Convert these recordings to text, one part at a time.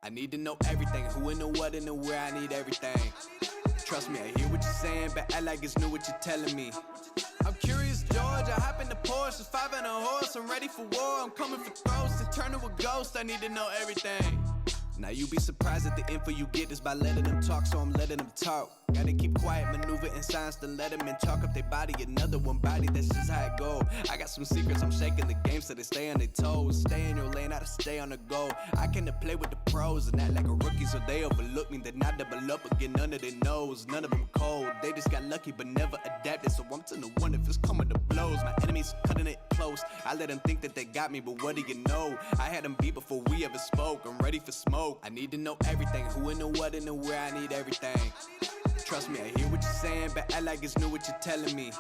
I need to know everything, who and the what and the where, I need everything. Trust me, I hear what you're saying, but act like it's new what you're telling me. I'm curious, George, I hop in the Porsche, a 5 and a horse, I'm ready for war, I'm coming for throats, to turn to a ghost, I need to know everything. Now you be surprised at the info you get is by letting them talk, so I'm letting them talk. Gotta keep quiet, maneuver in silence to let them in, talk up their body, another one body, that's just how it go. I got some secrets, I'm shaking the game so they stay on their toes. Stay in your lane, how to stay on the go. I can play with the pros and act like a rookie, so they overlook me. Then I double up again under their nose. None of them cold, they just got lucky but never adapted. So I'm to the one if it's coming to blows. My enemies cutting it close. I let them think that they got me, but what do you know? I had them beat before we ever spoke. I'm ready for smoke. I need to know everything, who and the what and the where, I need everything. Trust me, I hear what you're saying, but act like it's new what you're telling me.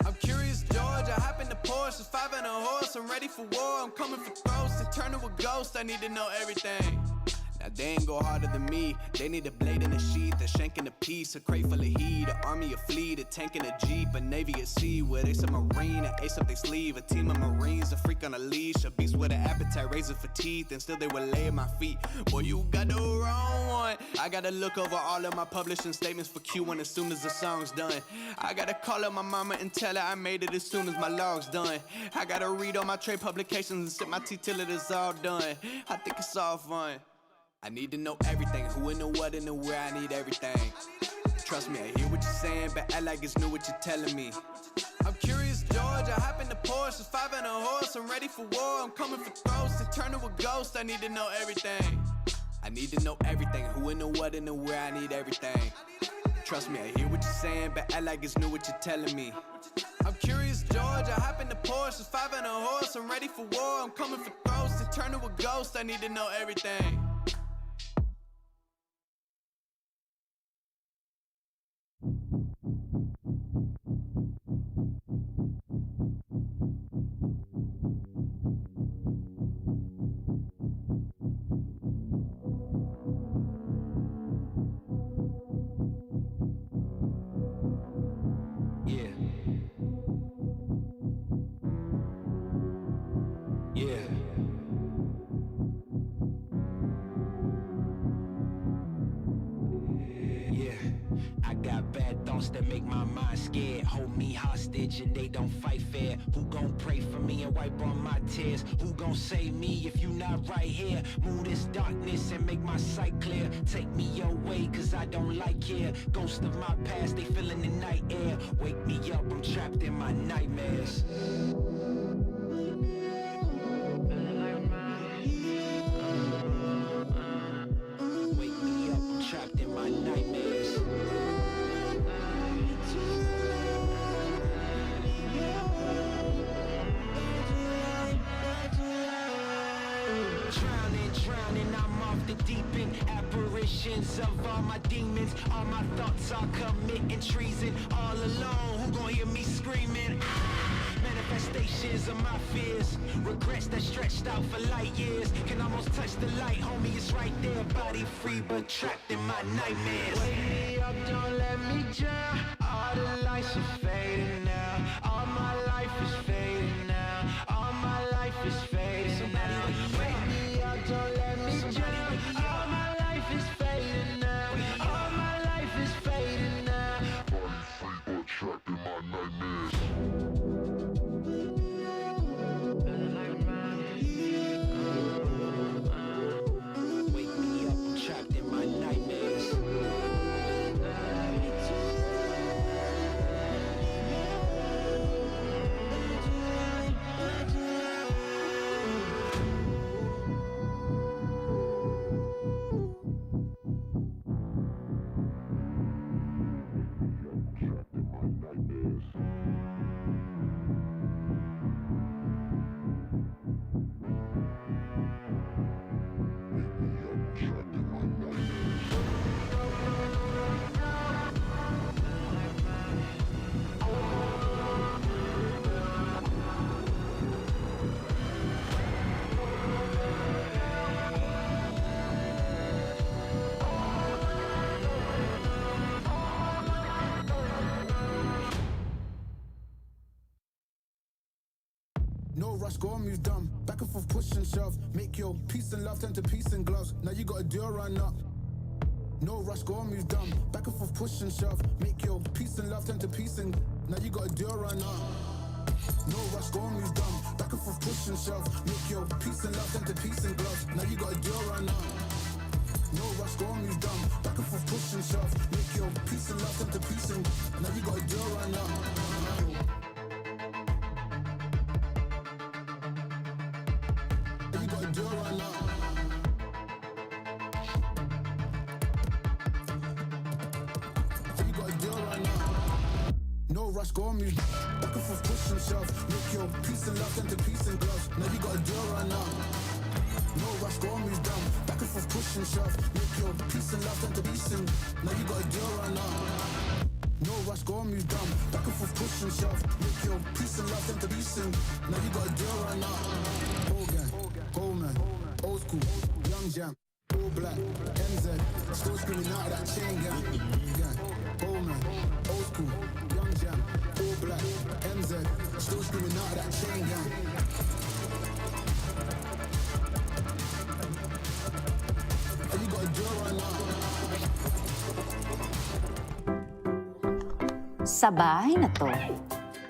I'm curious, George, I hop in the Porsche, a 5 and a horse, I'm ready for war, I'm coming for throats, to turn to a ghost, I need to know everything. Now they ain't go harder than me, they need a blade in a sheath, a shank in a piece, a crate full of heat, an army, a fleet, a tank and a jeep, a navy at sea, with a submarine, an ace up their sleeve, a team of marines, a freak on a leash, a beast with an appetite, razor for teeth, and still they will lay at my feet. Boy, you got the wrong one. I gotta look over all of my publishing statements for Q1 as soon as the song's done. I gotta call up my mama and tell her I made it as soon as my log's done. I gotta read all my trade publications and sip my tea till it is all done. I think it's all fun. I need to know everything, who and the what and the where, I need everything. Trust me, I hear what you're saying, but act like it's new what you're telling me. I'm curious, George, I hop in the Porsche, a 5 and a horse, I'm ready for war, I'm coming for throats, to turn to a ghost, I need to know everything. I need to know everything, who and the what and the where, I need everything. Trust me, I hear what you're saying, but act like it's new what you're telling me. I'm curious, George, I hop in the Porsche, a 5 and a horse, I'm ready for war, I'm coming for throats, to turn to a ghost, I need to know everything. That make my mind scared, hold me hostage and they don't fight fair. Who gon' pray for me and wipe all my tears? Who gon' save me if you not right here? Move this darkness and make my sight clear. Take me your way cause I don't like here. Ghosts of my past, they feeling the night air. Wake me up, I'm trapped in my nightmares. Wake me up, I'm trapped in my nightmares. Drowning, I'm off the deep end. Apparitions of all my demons. All my thoughts are committing treason. All alone, who gon' hear me screaming? Manifestations of my fears. Regrets that stretched out for light years. Can almost touch the light, homie, it's right there. Body free but trapped in my nightmares. Wake me up, don't let me drown. All the lights are fading now. All my life is fading now. All my life is fading now. Wake me up, don't let me drown. All my life is fading now. All my life is fading now. Body free but trapped in my nightmares. Wake me up, I'm trapped in my nightmares. No rush, go on, move dumb. Back and forth, push and shove. Make your peace and love turn to peace and gloves. Now you gotta do a run up. No rush, go on, move dumb. Back and forth, push and shove. Make your peace and love turn to peace and now you gotta do a run up. No rush, go on, move dumb. Back and forth, push and shove. Make your peace and love turn to peace and gloves. Now you gotta do a run up. No rush, go on, move dumb. Back and forth, push and shove. Make your peace and love turn to peace and now you gotta do a run up. You gotta do it right now. You gotta do it right now. No rush, go on, move. Back and forth, push and shove. Make your peace and love turn to peace and gloves. Now you gotta do it right now. No rush, go on, move down. Back and forth, push and shove. Make your peace and love turn to peace and now you gotta do it right now. No rush, go on, move down. Back and forth, push and shove. Make your peace and love turn to peace and now you gotta do it right now. Hogan, Coleman, old school, young jam, all black, NZ, still screaming out of that chain gang. Coleman, old school, young jam, all black, NZ, still screaming out of that chain gang. And you gotta do it right now. Sa bahay na to,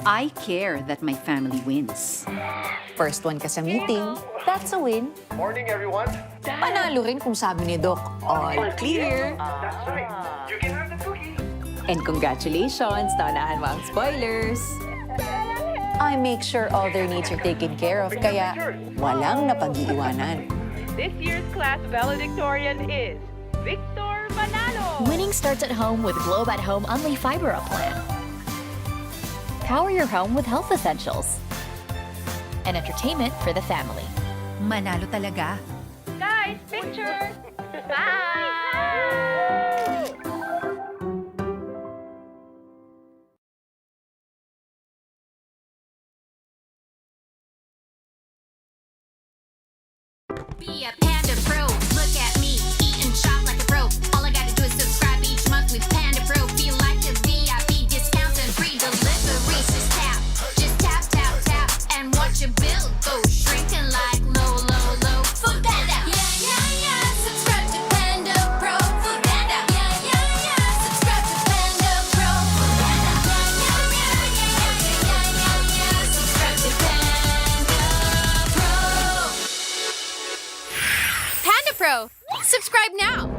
I care that my family wins. First one ka sa meeting, that's a win. Morning, everyone. Panalo rin kung sabi ni Doc, all clear. That's right. You can have the cookie. And congratulations, naunahan mo ang spoilers. I make sure all their needs are taken care of, kaya walang napag-iiwanan. This year's class valedictorian is Victor Manalo. Winning starts at home with Globe at Home Unli Fiber Up Plan. Power your home with health essentials. And entertainment for the family. Manalo talaga. Guys, picture! Bye! Be a Panda Pro. Look at me, eat and shop like a pro. All I gotta do is subscribe each month with Panda Pro. Feel like the VIP discounts and free deliveries. Just tap, tap, tap, and watch your bill go shrinking like low, low, low. Food Panda, yeah, yeah, yeah. Subscribe to Panda Pro. Food Panda, yeah, yeah, yeah. Subscribe to Panda Pro. Food Panda, yeah, yeah, yeah, yeah, yeah, yeah, yeah. Subscribe to Panda Pro. Panda Pro. Subscribe now.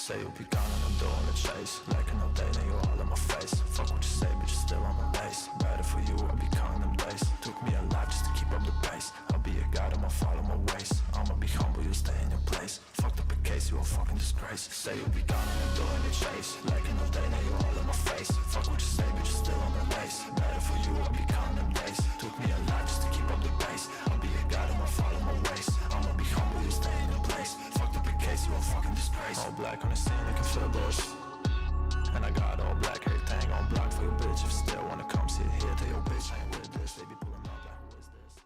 Say you'll be gone and I'm doing the chase. Like an all day, now you all in my face. Fuck what you say, but you're still on my base. Better for you, I'll be counting them days. Took me a lot just to keep up the pace. I'll be a guide, I'ma follow my ways. I'ma be humble, you'll stay in your place. Fucked up a case, you a fucking disgrace. Say you'll be gone and I'm doing the chase. Like an all day, now you all in my face. Fuck what you say, but you're still on my base. Better for you, I'll be counting them days. Took me a lot just to keep up the pace. I'll be a guide, I'ma follow my ways. I'ma be humble, you'll stay in your place. Fucked up a case, you a fucking disgrace. All black on the scene, looking for the bush. And I got all black, everything on block for your bitch. If you still wanna come sit here, tell your bitch I ain't with this. They be pulling up like, who is this?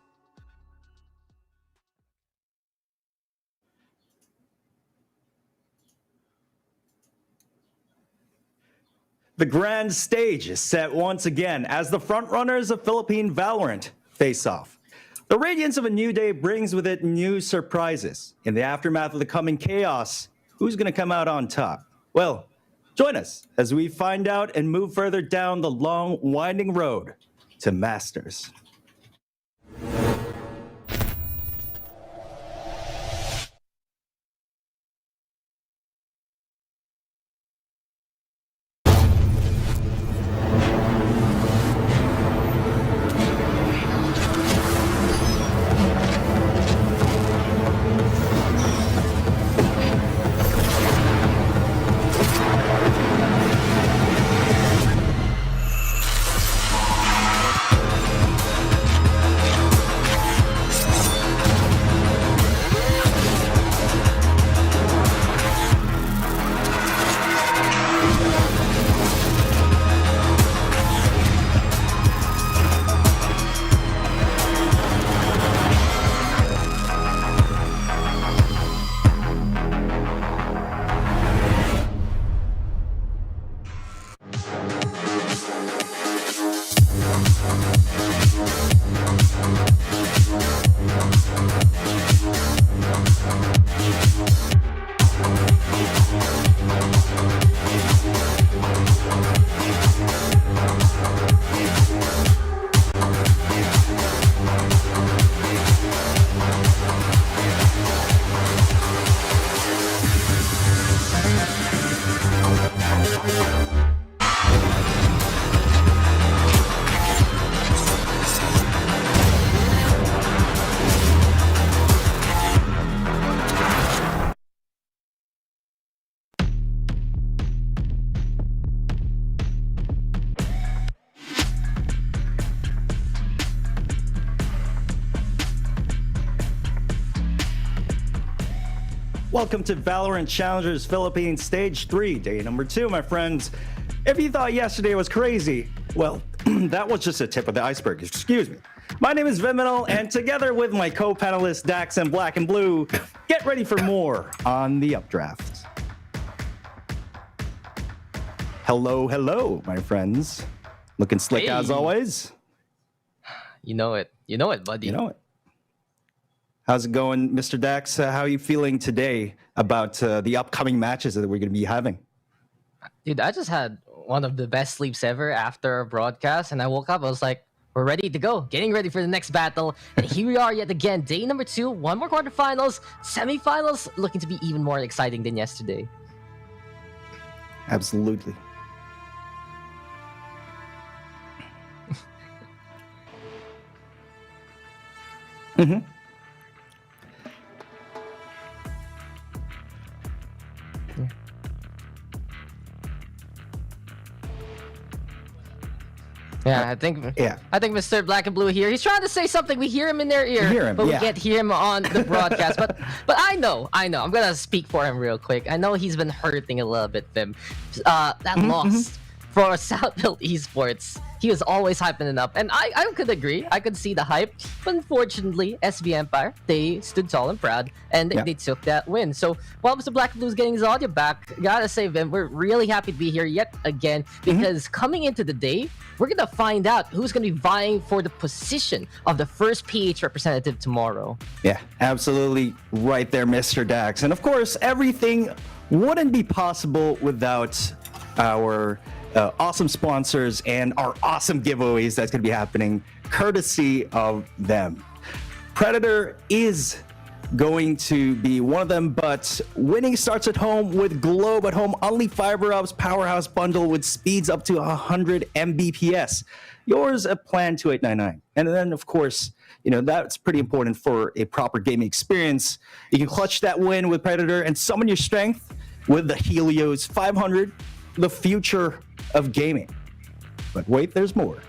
The grand stage is set once again as the frontrunners of Philippine Valorant face off. The radiance of a new day brings with it new surprises. In the aftermath of the coming chaos, who's going to come out on top? Well, join us as we find out and move further down the long, winding road to Masters. Welcome to Valorant Challengers Philippines Stage 3, day number 2, my friends. If you thought yesterday was crazy, well, that was just a tip of the iceberg, excuse me. My name is Viminal, and together with my co-panelists Dax and Black and Blue, get ready for more on the Updraft. Hello, hello, my friends. Looking slick as always. You know it, buddy. You know it. How's it going, Mr. Dax? How are you feeling today about the upcoming matches that we're going to be having? Dude, I just had one of the best sleeps ever after a broadcast, and I woke up, I was like, we're ready to go, getting ready for the next battle. And here we are yet again, day number 2, one more quarterfinals, semifinals, looking to be even more exciting than yesterday. Absolutely. Mm-hmm. Yeah, I think Mr. Black and Blue here. He's trying to say something. We hear him in their ear, but we can't hear him on the broadcast. but I know. I'm gonna speak for him real quick. I know he's been hurting a little bit, Vim. That loss for Southfield Esports. He was always hyping it up, and I could agree. I could see the hype, but unfortunately, SB Empire, they stood tall and proud, and they took that win. So while Mr. Black and Blue is getting his audio back, gotta say, Vim, we're really happy to be here yet again, because coming into the day, we're gonna find out who's gonna be vying for the position of the first PH representative tomorrow. Yeah, absolutely right there, Mr. Dax. And of course, everything wouldn't be possible without our awesome sponsors and our awesome giveaways that's going to be happening courtesy of them. Predator is going to be one of them, but winning starts at home with Globe at home. Only Fiber Up's Powerhouse Bundle with speeds up to 100 Mbps. Yours at Plan 2899. And then, of course, that's pretty important for a proper gaming experience. You can clutch that win with Predator and summon your strength with the Helios 500, the future of gaming. But wait, there's more.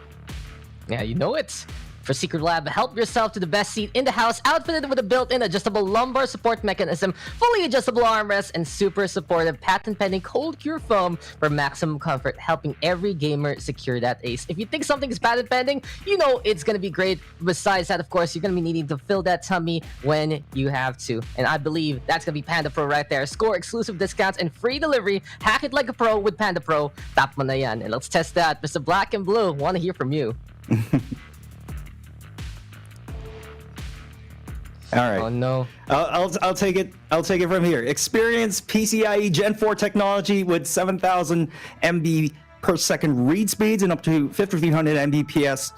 Yeah, you know it. For Secret Lab, help yourself to the best seat in the house, outfitted with a built-in adjustable lumbar support mechanism, fully adjustable armrest, and super supportive patent-pending cold cure foam for maximum comfort, helping every gamer secure that ace. If you think something is patent-pending, you know it's going to be great. Besides that, of course, you're going to be needing to fill that tummy when you have to. And I believe that's going to be Panda Pro right there. Score exclusive discounts and free delivery. Hack it like a pro with Panda Pro. Tap mo na yan. And let's test that. Mr. Black and Blue, want to hear from you. All right. Oh no. I'll take it. I'll take it from here. Experience PCIe Gen 4 technology with 7,000 MB per second read speeds and up to 5,300 Mbps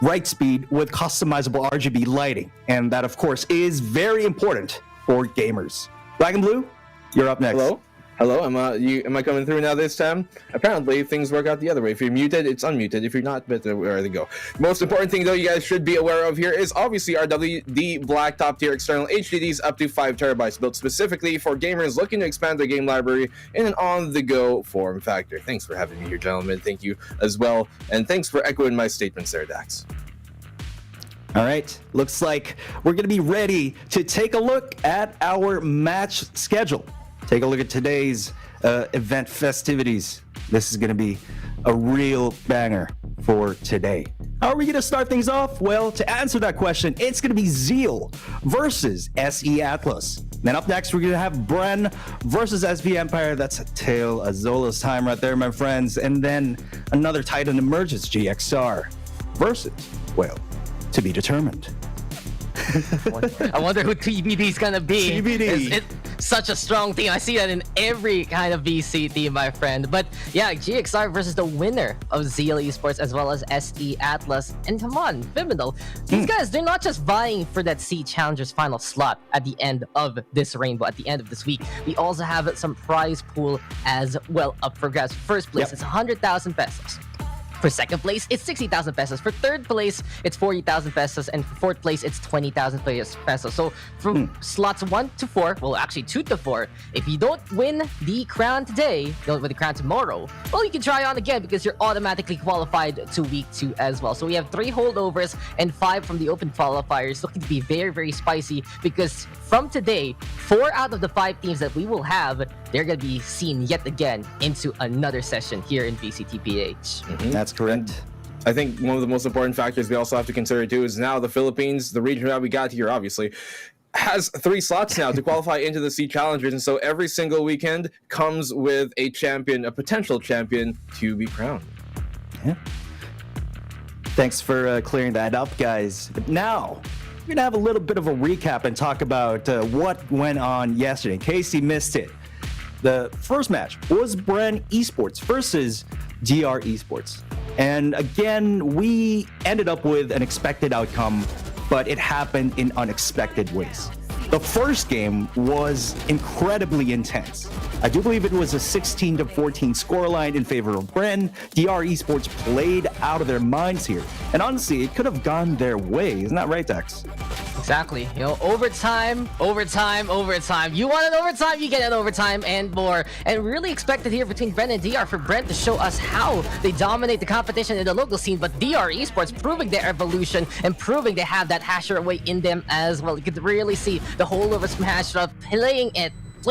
write speed with customizable RGB lighting, and that, of course, is very important for gamers. Black and Blue, you're up next. Hello, am I coming through now this time? Apparently, things work out the other way. If you're muted, it's unmuted. If you're not, but where they go. Most important thing, though, you guys should be aware of here is obviously our WD Black top-tier external HDDs up to 5 terabytes, built specifically for gamers looking to expand their game library in an on-the-go form factor. Thanks for having me here, gentlemen. Thank you as well, and thanks for echoing my statements there, Dax. All right, looks like we're going to be ready to take a look at our match schedule. Take a look at today's event festivities. This is going to be a real banger for today. How are we going to start things off? Well, to answer that question, it's going to be Zeal versus SE Atlas. Then up next, we're going to have Bren versus SV Empire. That's a tale of Zola's time right there, my friends. And then another Titan emerges, GXR versus, well, to be determined. I wonder who TBD is gonna be. TBD. It's such a strong team. I see that in every kind of VCT, my friend. But yeah, GXR versus the winner of Zeal Esports as well as SE Atlas. And come on, Viminal. These guys, they're not just vying for that C Challengers final slot at the end of this rainbow, at the end of this week. We also have some prize pool as well up for grabs. First place, it's 100,000 pesos. For second place, it's 60,000 pesos. For third place, it's 40,000 pesos. And for fourth place, it's 20,000 pesos. So from slots 1 to 4, well, actually 2 to 4, if you don't win the crown today, you don't win the crown tomorrow, well, you can try on again because you're automatically qualified to week 2 as well. So we have 3 holdovers and 5 from the open qualifiers, looking to be very, very spicy because from today, 4 out of the 5 teams that we will have, they're going to be seen yet again into another session here in VCTPH. That's correct. I think one of the most important factors we also have to consider too is now the Philippines, the region that we got here, obviously, has 3 slots now to qualify into the C Challengers, and so every single weekend comes with a champion, a potential champion to be crowned. Yeah. Thanks for clearing that up, guys. But now, we're gonna have a little bit of a recap and talk about what went on yesterday, in case you missed it. The first match was Bren Esports versus DR Esports. And again, we ended up with an expected outcome, but it happened in unexpected ways. The first game was incredibly intense. I do believe it was a 16-14 scoreline in favor of Bren. DR Esports played out of their minds here. And honestly, it could have gone their way. Isn't that right, Dex? Exactly. You know, overtime. You want an overtime, you get an overtime and more. And really expected here between Bren and DR for Bren to show us how they dominate the competition in the local scene, but DR Esports proving their evolution and proving they have that hasher away in them as well. You could really see the whole over Smash Up playing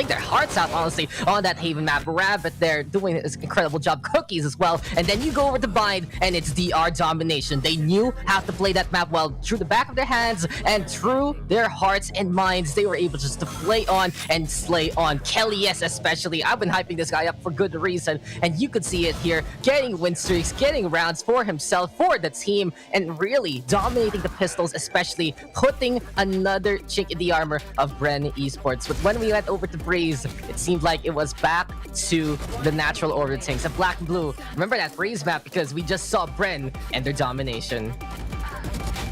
their hearts out, honestly, on that Haven map. Rabbit there doing this incredible job. Cookies as well. And then you go over to Bind, and it's DR domination. They knew how to play that map well through the back of their hands and through their hearts and minds. They were able just to play on and slay on. Kelly S especially. I've been hyping this guy up for good reason, and you could see it here. Getting win streaks, getting rounds for himself, for the team, and really dominating the pistols, especially putting another chink in the armor of Bren Esports. But when we went over to Breeze, it seemed like it was back to the natural order of things. The Black and Blue, remember that Breeze map because we just saw Bren and their domination.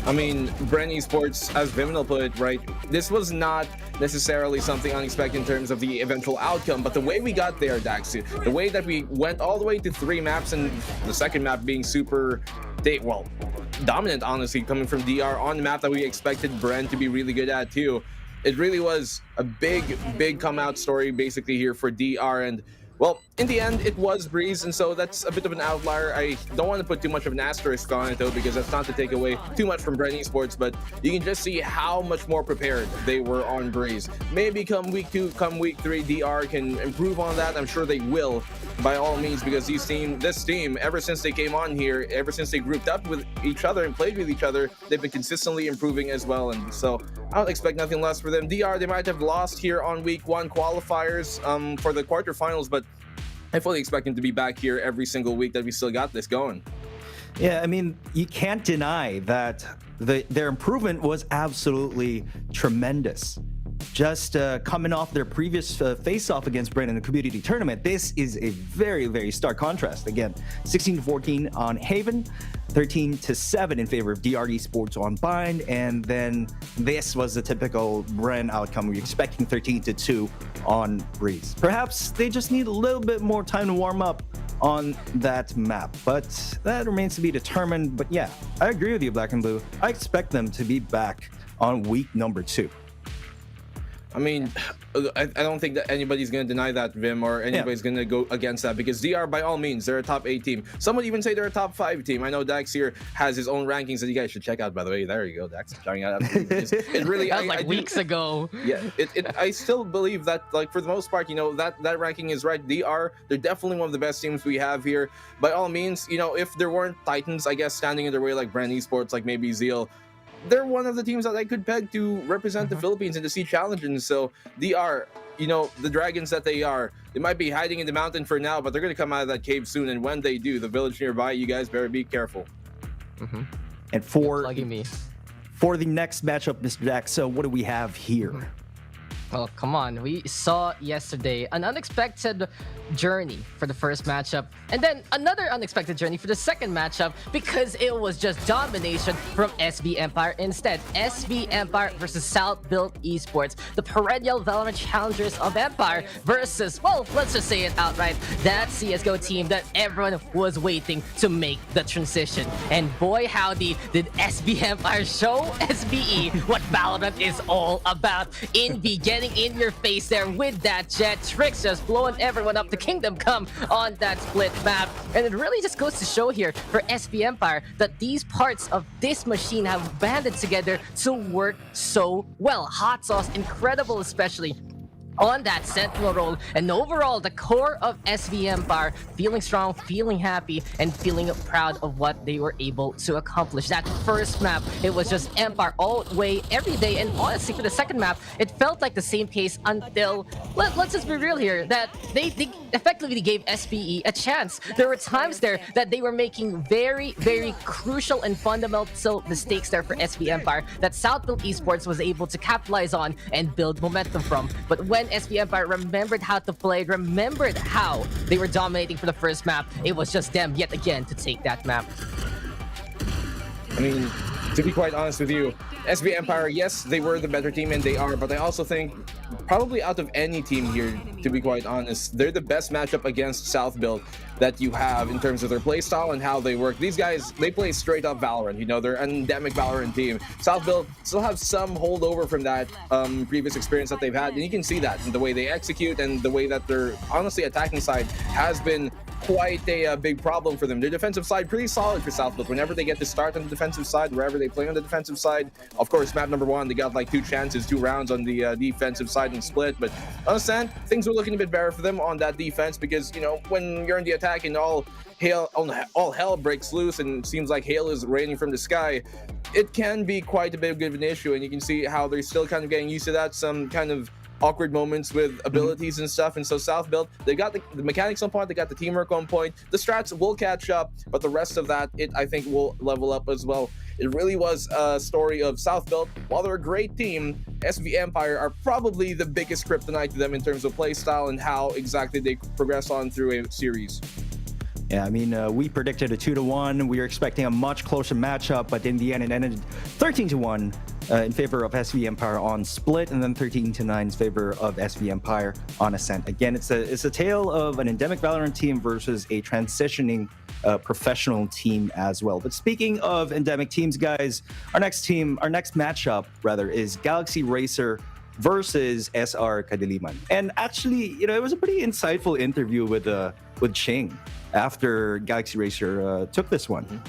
I mean, Bren Esports, as Viminal put it, right, this was not necessarily something unexpected in terms of the eventual outcome, but the way we got there, Dax, the way that we went all the way to 3 maps, and the second map being super, dominant, honestly, coming from DR on the map that we expected Bren to be really good at too. It really was a big come out story basically here for DR, and well, in the end, it was Breeze, and so that's a bit of an outlier. I don't want to put too much of an asterisk on it, though, because that's not to take away too much from Bren Esports, but you can just see how much more prepared they were on Breeze. Maybe come week 2, come week 3, DR can improve on that. I'm sure they will, by all means, because this team, ever since they came on here, ever since they grouped up with each other and played with each other, they've been consistently improving as well, and so I don't expect nothing less for them. DR, they might have lost here on week 1 qualifiers for the quarterfinals, but I fully expect them to be back here every single week that we still got this going. Yeah, I mean, you can't deny that their improvement was absolutely tremendous. Just coming off their previous face-off against Bren in the community tournament, this is a very stark contrast. Again, 16-14 on Haven, 13-7 in favor of DR Esports on Bind, and then this was the typical Bren outcome. We're expecting 13-2 on Breeze. Perhaps they just need a little bit more time to warm up on that map, but that remains to be determined. But yeah, I agree with you, Black and Blue. I expect them to be back on week number 2. I mean, I don't think that anybody's going to deny that, Vim, or anybody's going to go against that, because DR, by all means, they're a top 8 team. Some would even say they're a top 5 team. I know Dax here has his own rankings that you guys should check out, by the way. There you go, Dax. Shouting out. It really, that was like weeks ago. Yeah, I still believe that, like, for the most part, you know, that ranking is right. DR, they're definitely one of the best teams we have here. By all means, you know, if there weren't Titans, I guess, standing in their way, like Bren Esports, like maybe Zeal, they're one of the teams that I could peg to represent the Philippines in the Sea Challenge. And so DR, you know, the dragons that they are, they might be hiding in the mountain for now, but they're going to come out of that cave soon. And when they do, the village nearby, you guys better be careful. And for the next matchup, Mr. Dax, so what do we have here? Oh, come on. We saw yesterday an unexpected journey for the first matchup, and then another unexpected journey for the second matchup, because it was just domination from SB Empire instead. SB Empire versus South Built Esports, the perennial Valorant challengers of Empire versus, well, let's just say it outright, that CSGO team that everyone was waiting to make the transition. And boy howdy, did SB Empire show SBE what Valorant is all about. Envy getting in your face there with that jet, Tricks just blowing everyone up to Kingdom Come on that split map. And it really just goes to show here for SB Empire that these parts of this machine have banded together to work so well. Hot Sauce, incredible, especially on that sentinel role, and overall the core of SV Empire feeling strong, feeling happy, and feeling proud of what they were able to accomplish. That first map, it was just Empire all the way every day, and honestly for the second map, it felt like the same case until, let's just be real here, that they effectively gave SBE a chance. There were times there that they were making very crucial and fundamental mistakes there for SB Empire that South Built Esports was able to capitalize on and build momentum from. But when SB Empire remembered how to play, remembered how they were dominating for the first map, it was just them yet again to take that map. I mean, to be quite honest with you, SB Empire, yes, they were the better team, and they are, but I also think probably out of any team here, to be quite honest, they're the best matchup against South Built that you have in terms of their playstyle and how they work. These guys, they play straight up Valorant, you know, they're an endemic Valorant team. South Built still have some holdover from that previous experience that they've had, and you can see that in the way they execute and the way that their, honestly, attacking side has been quite a big problem for them. Their defensive side pretty solid for South Built. Whenever they get to start on the defensive side, wherever they play on the defensive side, of course, map number 1, they got like 2 rounds on the defensive side and split. But understand, things were looking a bit better for them on that defense, because, you know, when you're in the attack and all hell breaks loose and it seems like hail is raining from the sky, it can be quite a bit of an issue. And you can see how they're still kind of getting used to that, some kind of awkward moments with abilities and stuff. And so South Built, they got the mechanics on point, they got the teamwork on point, the strats will catch up, but the rest of that, I think will level up as well. It really was a story of South Built. While they're a great team, SV Empire are probably the biggest kryptonite to them in terms of play style and how exactly they progress on through a series. Yeah, I mean, we predicted a 2-1. We were expecting a much closer matchup, but in the end, it ended 13-1 in favor of SV Empire on split, and then 13-9 in favor of SV Empire on Ascent. Again, it's a tale of an endemic Valorant team versus a transitioning professional team as well. But speaking of endemic teams, guys, our next matchup rather, is Galaxy Racer versus SR Kadiliman. And actually, it was a pretty insightful interview with Ching after Galaxy Racer took this one.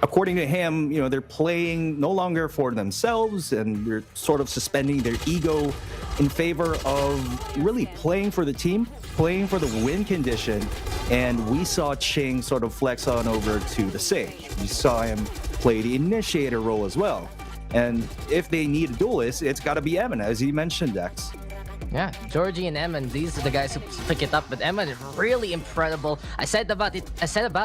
According to him, they're playing no longer for themselves, and they're sort of suspending their ego in favor of really playing for the team, playing for the win condition. And we saw Ching sort of flex on over to the Sage. We saw him play the initiator role as well. And if they need a duelist, it's got to be Emin, as you mentioned, Dex. Yeah, Georgie and Emin, these are the guys who pick it up. But Emin is really incredible. I said about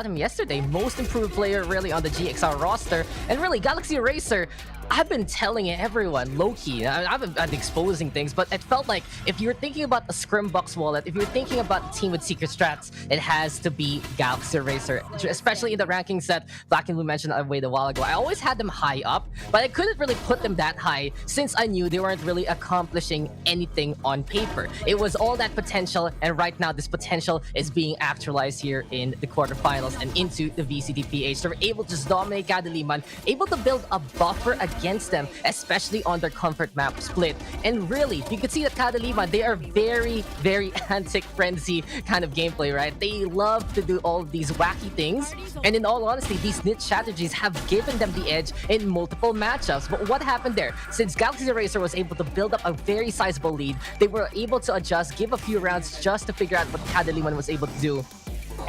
him yesterday. Most improved player really on the GXR roster. And really, Galaxy Racer, I've been telling everyone, low-key, I've been exposing things, but it felt like if you're thinking about a Scrimbox wallet, if you're thinking about a team with secret strats, it has to be Galaxy Racer, especially in the rankings that Black and Blue mentioned a while ago. I always had them high up, but I couldn't really put them that high since I knew they weren't really accomplishing anything on paper. It was all that potential, and right now this potential is being actualized here in the quarterfinals and into the VCT PH. So we're able to just dominate Kadiliman, able to build a buffer against them, especially on their comfort map split. And really, you can see that Kadiliman, they are very, very antic frenzy kind of gameplay, right? They love to do all of these wacky things. And in all honesty, these niche strategies have given them the edge in multiple matchups. But what happened there? Since Galaxy Racer was able to build up a very sizable lead, they were able to adjust, give a few rounds just to figure out what Kadiliman was able to do.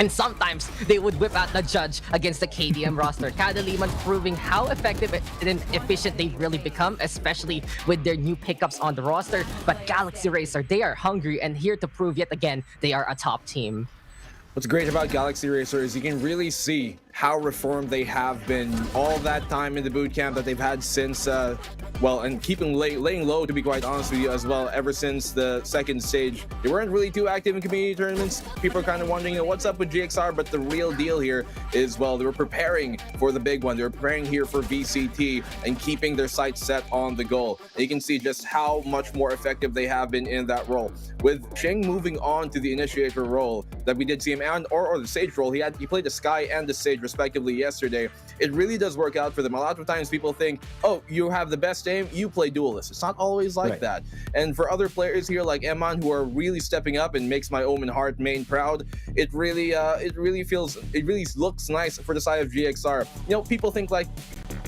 And sometimes they would whip out the judge against the KDM roster. Kadiliman proving how effective and efficient they've really become, especially with their new pickups on the roster. But Galaxy Racer, they are hungry and here to prove yet again they are a top team. What's great about Galaxy Racer is you can really see how reformed they have been all that time in the boot camp that they've had since, and laying low, to be quite honest with you, as well, ever since the second stage. They weren't really too active in community tournaments. People are kind of wondering, what's up with GXR, but the real deal here is, they were preparing for the big one. They were preparing here for VCT and keeping their sights set on the goal. And you can see just how much more effective they have been in that role. With Cheng moving on to the initiator role that we did see him, or the Sage role, he played the Sky and the Sage respectively yesterday. It really does work out for them. A lot of times people think, oh, you have the best aim, you play duelist. It's not always like that. And for other players here like Eman, who are really stepping up and makes my Omen Heart main proud, it really looks nice for the side of GXR. People think, like,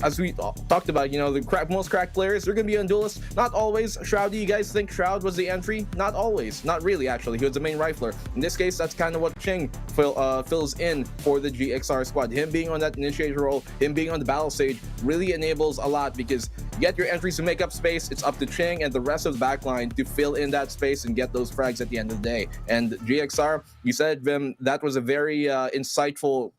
as we talked about, the most cracked players, they're going to be on duelist. Not always. Shroud, do you guys think Shroud was the entry? Not always. Not really, actually. He was the main rifler. In this case, that's kind of what Ching fills in for the GXR squad. Him being on that initiator role, him being on the battle stage, really enables a lot, because you get your entries to make up space. It's up to Ching and the rest of the backline to fill in that space and get those frags at the end of the day. And GXR, you said, Vim, that was a very insightful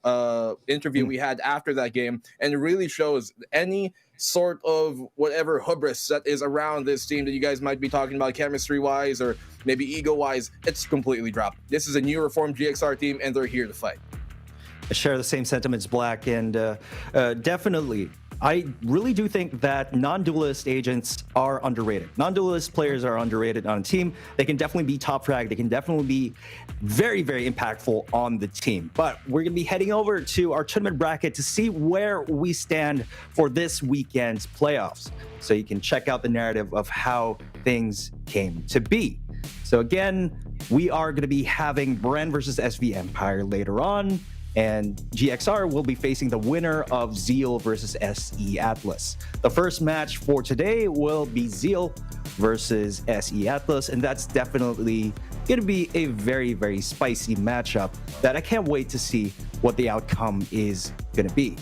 interview we had after that game, and it really shows any sort of whatever hubris that is around this team that you guys might be talking about chemistry-wise or maybe ego-wise, it's completely dropped. This is a new reformed GXR team, and they're here to fight. I share the same sentiments, Black, and definitely, I really do think that non-duelist agents are underrated. Non-duelist players are underrated on a team. They can definitely be top frag. They can definitely be very, very impactful on the team. But we're going to be heading over to our tournament bracket to see where we stand for this weekend's playoffs. So you can check out the narrative of how things came to be. So again, we are going to be having Bren versus SV Empire later on. And GXR will be facing the winner of Zeal versus SE Atlas. The first match for today will be Zeal versus SE Atlas, and that's definitely going to be a very, very spicy matchup that I can't wait to see what the outcome is going to be.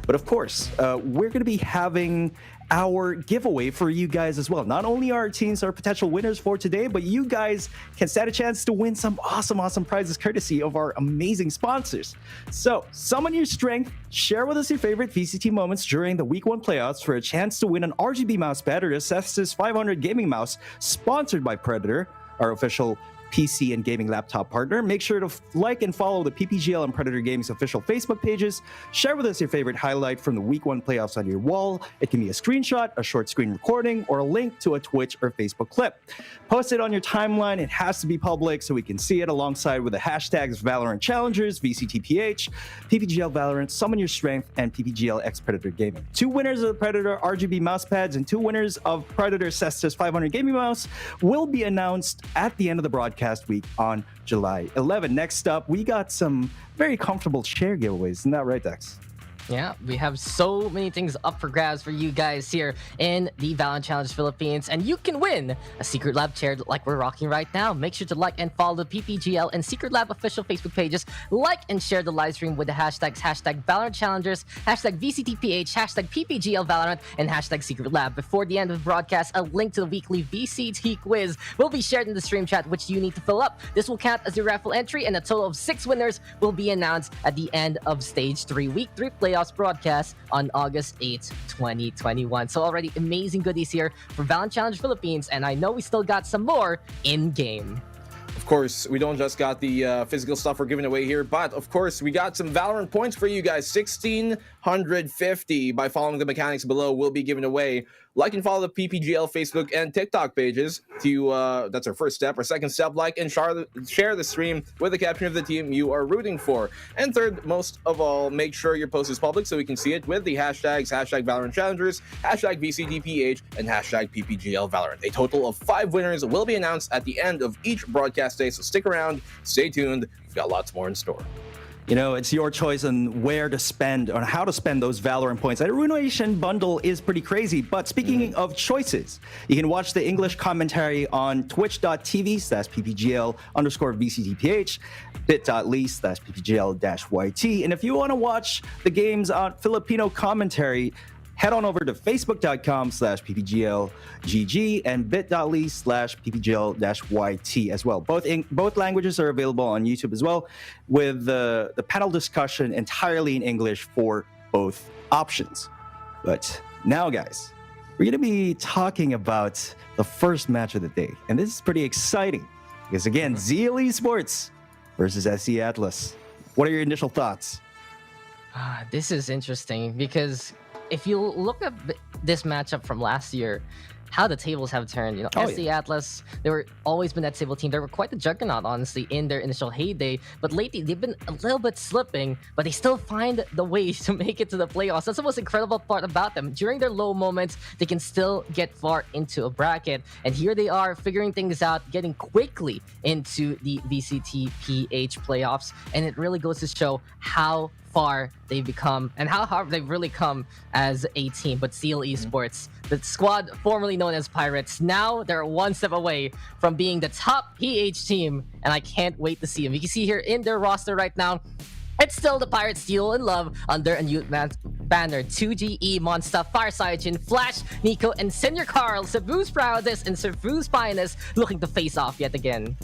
But of course, we're going to be having our giveaway for you guys as well. Not only our teams are potential winners for today, but you guys can stand a chance to win some awesome prizes courtesy of our amazing sponsors. So summon your strength, share with us your favorite VCT moments during the week 1 playoffs for a chance to win an RGB mousepad or Assess's 500 gaming mouse sponsored by Predator, our official PC and gaming laptop partner. Make sure to like and follow the PPGL and Predator Gaming's official Facebook pages. Share with us your favorite highlight from the Week 1 playoffs on your wall. It can be a screenshot, a short screen recording, or a link to a Twitch or Facebook clip. Post it on your timeline. It has to be public so we can see it alongside with the hashtags Valorant Challengers, VCTPH, PPGL Valorant, Summon Your Strength, and PPGL X Predator Gaming. 2 winners of the Predator RGB mousepads and 2 winners of Predator Cestus 500 gaming mouse will be announced at the end of the broadcast week on July 11. Next up, we got some very comfortable chair giveaways. Isn't that right, Dex? Yeah, we have so many things up for grabs for you guys here in the Valorant Challenge Philippines, and you can win a Secret Lab chair like we're rocking right now. Make sure to like and follow the PPGL and Secret Lab official Facebook pages. Like and share the live stream with the hashtags Valorant Challengers, VCTPH, PPGL Valorant, and Secret Lab. Before the end of the broadcast, a link to the weekly VCT quiz will be shared in the stream chat, which you need to fill up. This will count as your raffle entry, and a total of 6 winners will be announced at the end of Stage 3, Week 3 playoffs broadcast on August 8th, 2021. So already amazing goodies here for Valorant Challenge Philippines, and I know we still got some more in-game. Of course, we don't just got the physical stuff we're giving away here, but of course, we got some Valorant points for you guys. 1,650 by following the mechanics below will be given away. Like and follow the PPGL Facebook and TikTok pages. That's our first step. Our second step, like and share the stream with the caption of the team you are rooting for. And third, most of all, make sure your post is public so we can see it with the hashtags Valorant Challengers, VCTPH, and PPGL Valorant. A total of 5 winners will be announced at the end of each broadcast day, so stick around, stay tuned. We've got lots more in store. You know, it's your choice on where to spend, on how to spend those Valorant points. That Ruination bundle is pretty crazy. But speaking of choices, you can watch the English commentary on twitch.tv/PPGL_VCTPH, bit.ly/PPGL-YT. And if you want to watch the games on Filipino commentary, head on over to facebook.com/PPGLGG and bit.ly/PPGL-YT as well. Both languages are available on YouTube as well, with the panel discussion entirely in English for both options. But now, guys, we're going to be talking about the first match of the day. And this is pretty exciting because, again, Zeal Esports versus SE Atlas. What are your initial thoughts? This is interesting because if you look at this matchup from last year, how the tables have turned, SC Atlas, they were always been that stable team. They were quite the juggernaut, honestly, in their initial heyday. But lately, they've been a little bit slipping, but they still find the ways to make it to the playoffs. That's the most incredible part about them. During their low moments, they can still get far into a bracket. And here they are, figuring things out, getting quickly into the VCTPH playoffs. And it really goes to show how far they've become and how hard they've really come as a team. But Zeal Esports, the squad formerly known as Pirates, now they're one step away from being the top PH team, and I can't wait to see them. You can see here in their roster right now, it's still the Pirates Steel and Love under a new banner. 2GE, Monster, Firesign, Flash, Nico, and Senior Carl, Cebu's Proudest, and Cebu's Finest looking to face off yet again.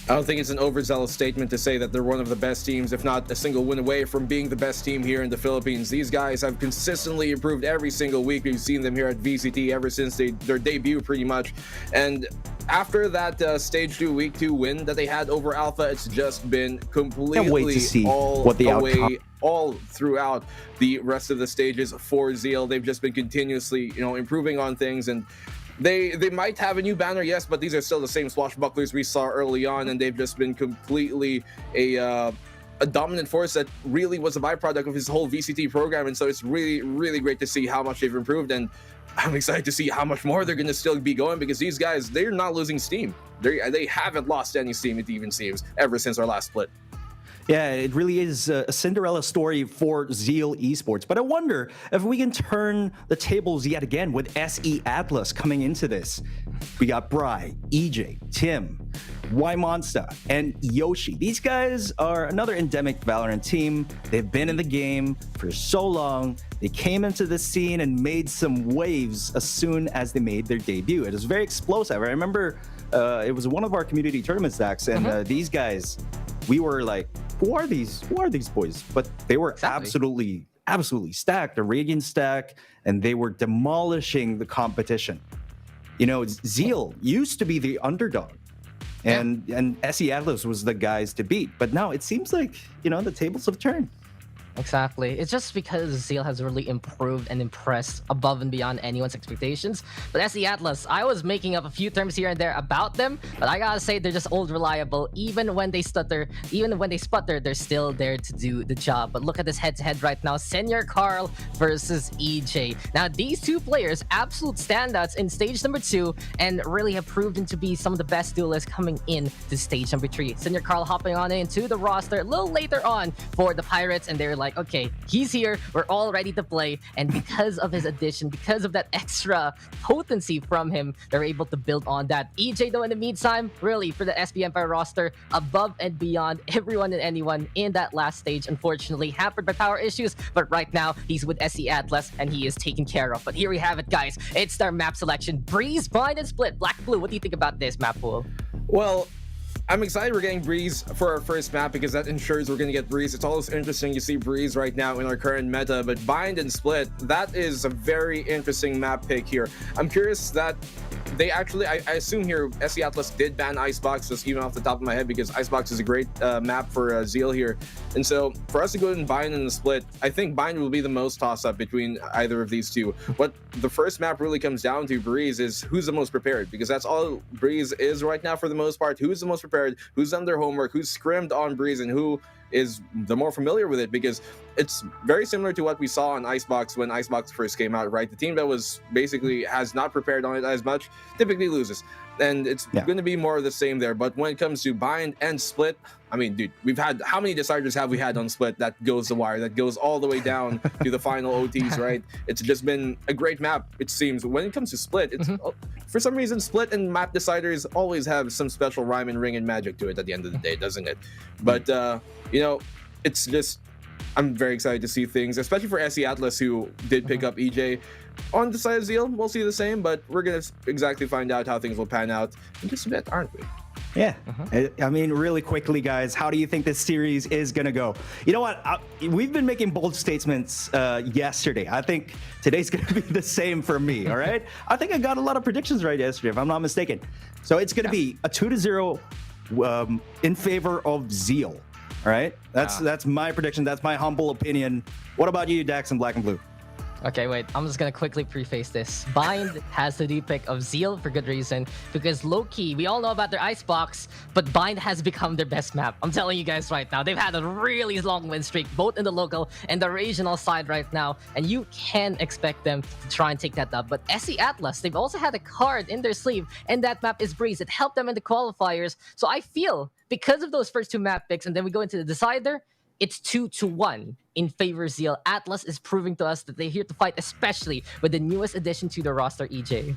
I don't think it's an overzealous statement to say that they're one of the best teams, if not a single win away from being the best team here in the Philippines. These guys have consistently improved every single week. We've seen them here at VCT ever since their debut, pretty much. And after that Stage 2 Week 2 win that they had over Alpha, it's just been completely all throughout the rest of the stages for Zeal. They've just been continuously, improving on things, and They might have a new banner, yes, but these are still the same swashbucklers we saw early on, and they've just been completely a dominant force that really was a byproduct of his whole VCT program. And so it's really, really great to see how much they've improved, and I'm excited to see how much more they're going to still be going, because these guys, they're not losing steam. They haven't lost any steam, it even seems, ever since our last split. Yeah, it really is a Cinderella story for Zeal Esports. But I wonder if we can turn the tables yet again with SE Atlas coming into this. We got Bry, EJ, Tim, Y Monster, and Yoshi. These guys are another endemic Valorant team. They've been in the game for so long. They came into the scene and made some waves as soon as they made their debut. It was very explosive. I remember it was one of our community tournaments, Dax, and these guys, we were like, who are these boys? But they were absolutely stacked, a Radiant stack, and they were demolishing the competition. Zeal used to be the underdog and SE Atlas was the guys to beat. But now it seems like, the tables have turned. Exactly. It's just because Zeal has really improved and impressed above and beyond anyone's expectations. But SE Atlas, I was making up a few terms here and there about them, but I gotta say they're just old reliable. Even when they sputter, they're still there to do the job. But look at this head-to-head right now. Senior Carl versus EJ. Now, these two players, absolute standouts in stage number 2, and really have proven to be some of the best duelists coming in to stage number 3. Senior Carl hopping on into the roster a little later on for the Pirates, and they're like, okay, he's here, we're all ready to play. And because of his addition, because of that extra potency from him, they're able to build on that. EJ, though, in the meantime, really, for the SB Empire roster, above and beyond everyone and anyone in that last stage, unfortunately, hampered by power issues, but right now, he's with SE Atlas, and he is taken care of. But here we have it, guys. It's their map selection. Breeze, Bind, and Split. Black Blue, what do you think about this map pool? Well, I'm excited we're getting Breeze for our first map because that ensures we're going to get Breeze. It's always interesting to see Breeze right now in our current meta, but Bind and Split, that is a very interesting map pick here. I'm curious that they actually, I assume here, SE Atlas did ban Icebox, just even off the top of my head, because Icebox is a great map for Zeal here. And so for us to go in Bind and Split, I think Bind will be the most toss-up between either of these two. What the first map really comes down to, Breeze, is who's the most prepared, because that's all Breeze is right now for the most part. Who's the most prepared, who's done their homework, who's scrimmed on Breeze, and who is the more familiar with it, because it's very similar to what we saw on Icebox when Icebox first came out, right? The team that was basically has not prepared on it as much typically loses, and it's going to be more of the same there. But when it comes to Bind and Split, I mean, dude, we've had, how many deciders have we had on Split that goes the wire, that goes all the way down to the final OTs, right? It's just been a great map, it seems. When it comes to Split, it's for some reason, Split and map deciders always have some special rhyme and ring and magic to it at the end of the day, doesn't it? But it's just, I'm very excited to see things, especially for SE Atlas, who did pick up EJ. On the side of Zeal, we'll see the same, but we're going to exactly find out how things will pan out in just a bit, aren't we? Yeah. I mean, really quickly, guys, how do you think this series is going to go? You know what? We've been making bold statements yesterday. I think today's going to be the same for me, all right? I think I got a lot of predictions right yesterday, if I'm not mistaken. So it's going to be a 2-0 in favor of Zeal. All right, that's my prediction. That's my humble opinion. What about you, Dax and Black and Blue? Okay, wait. I'm just gonna quickly preface this. Bind has the deep pick of Zeal for good reason, because low-key, we all know about their Icebox, but Bind has become their best map. I'm telling you guys right now, they've had a really long win streak, both in the local and the regional side right now, and you can expect them to try and take that up. But SE Atlas, they've also had a card in their sleeve, and that map is Breeze. It helped them in the qualifiers, so I feel because of those first two map picks, and then we go into the decider, it's 2-1 in favor of Zeal. Atlas is proving to us that they're here to fight, especially with the newest addition to the roster, EJ.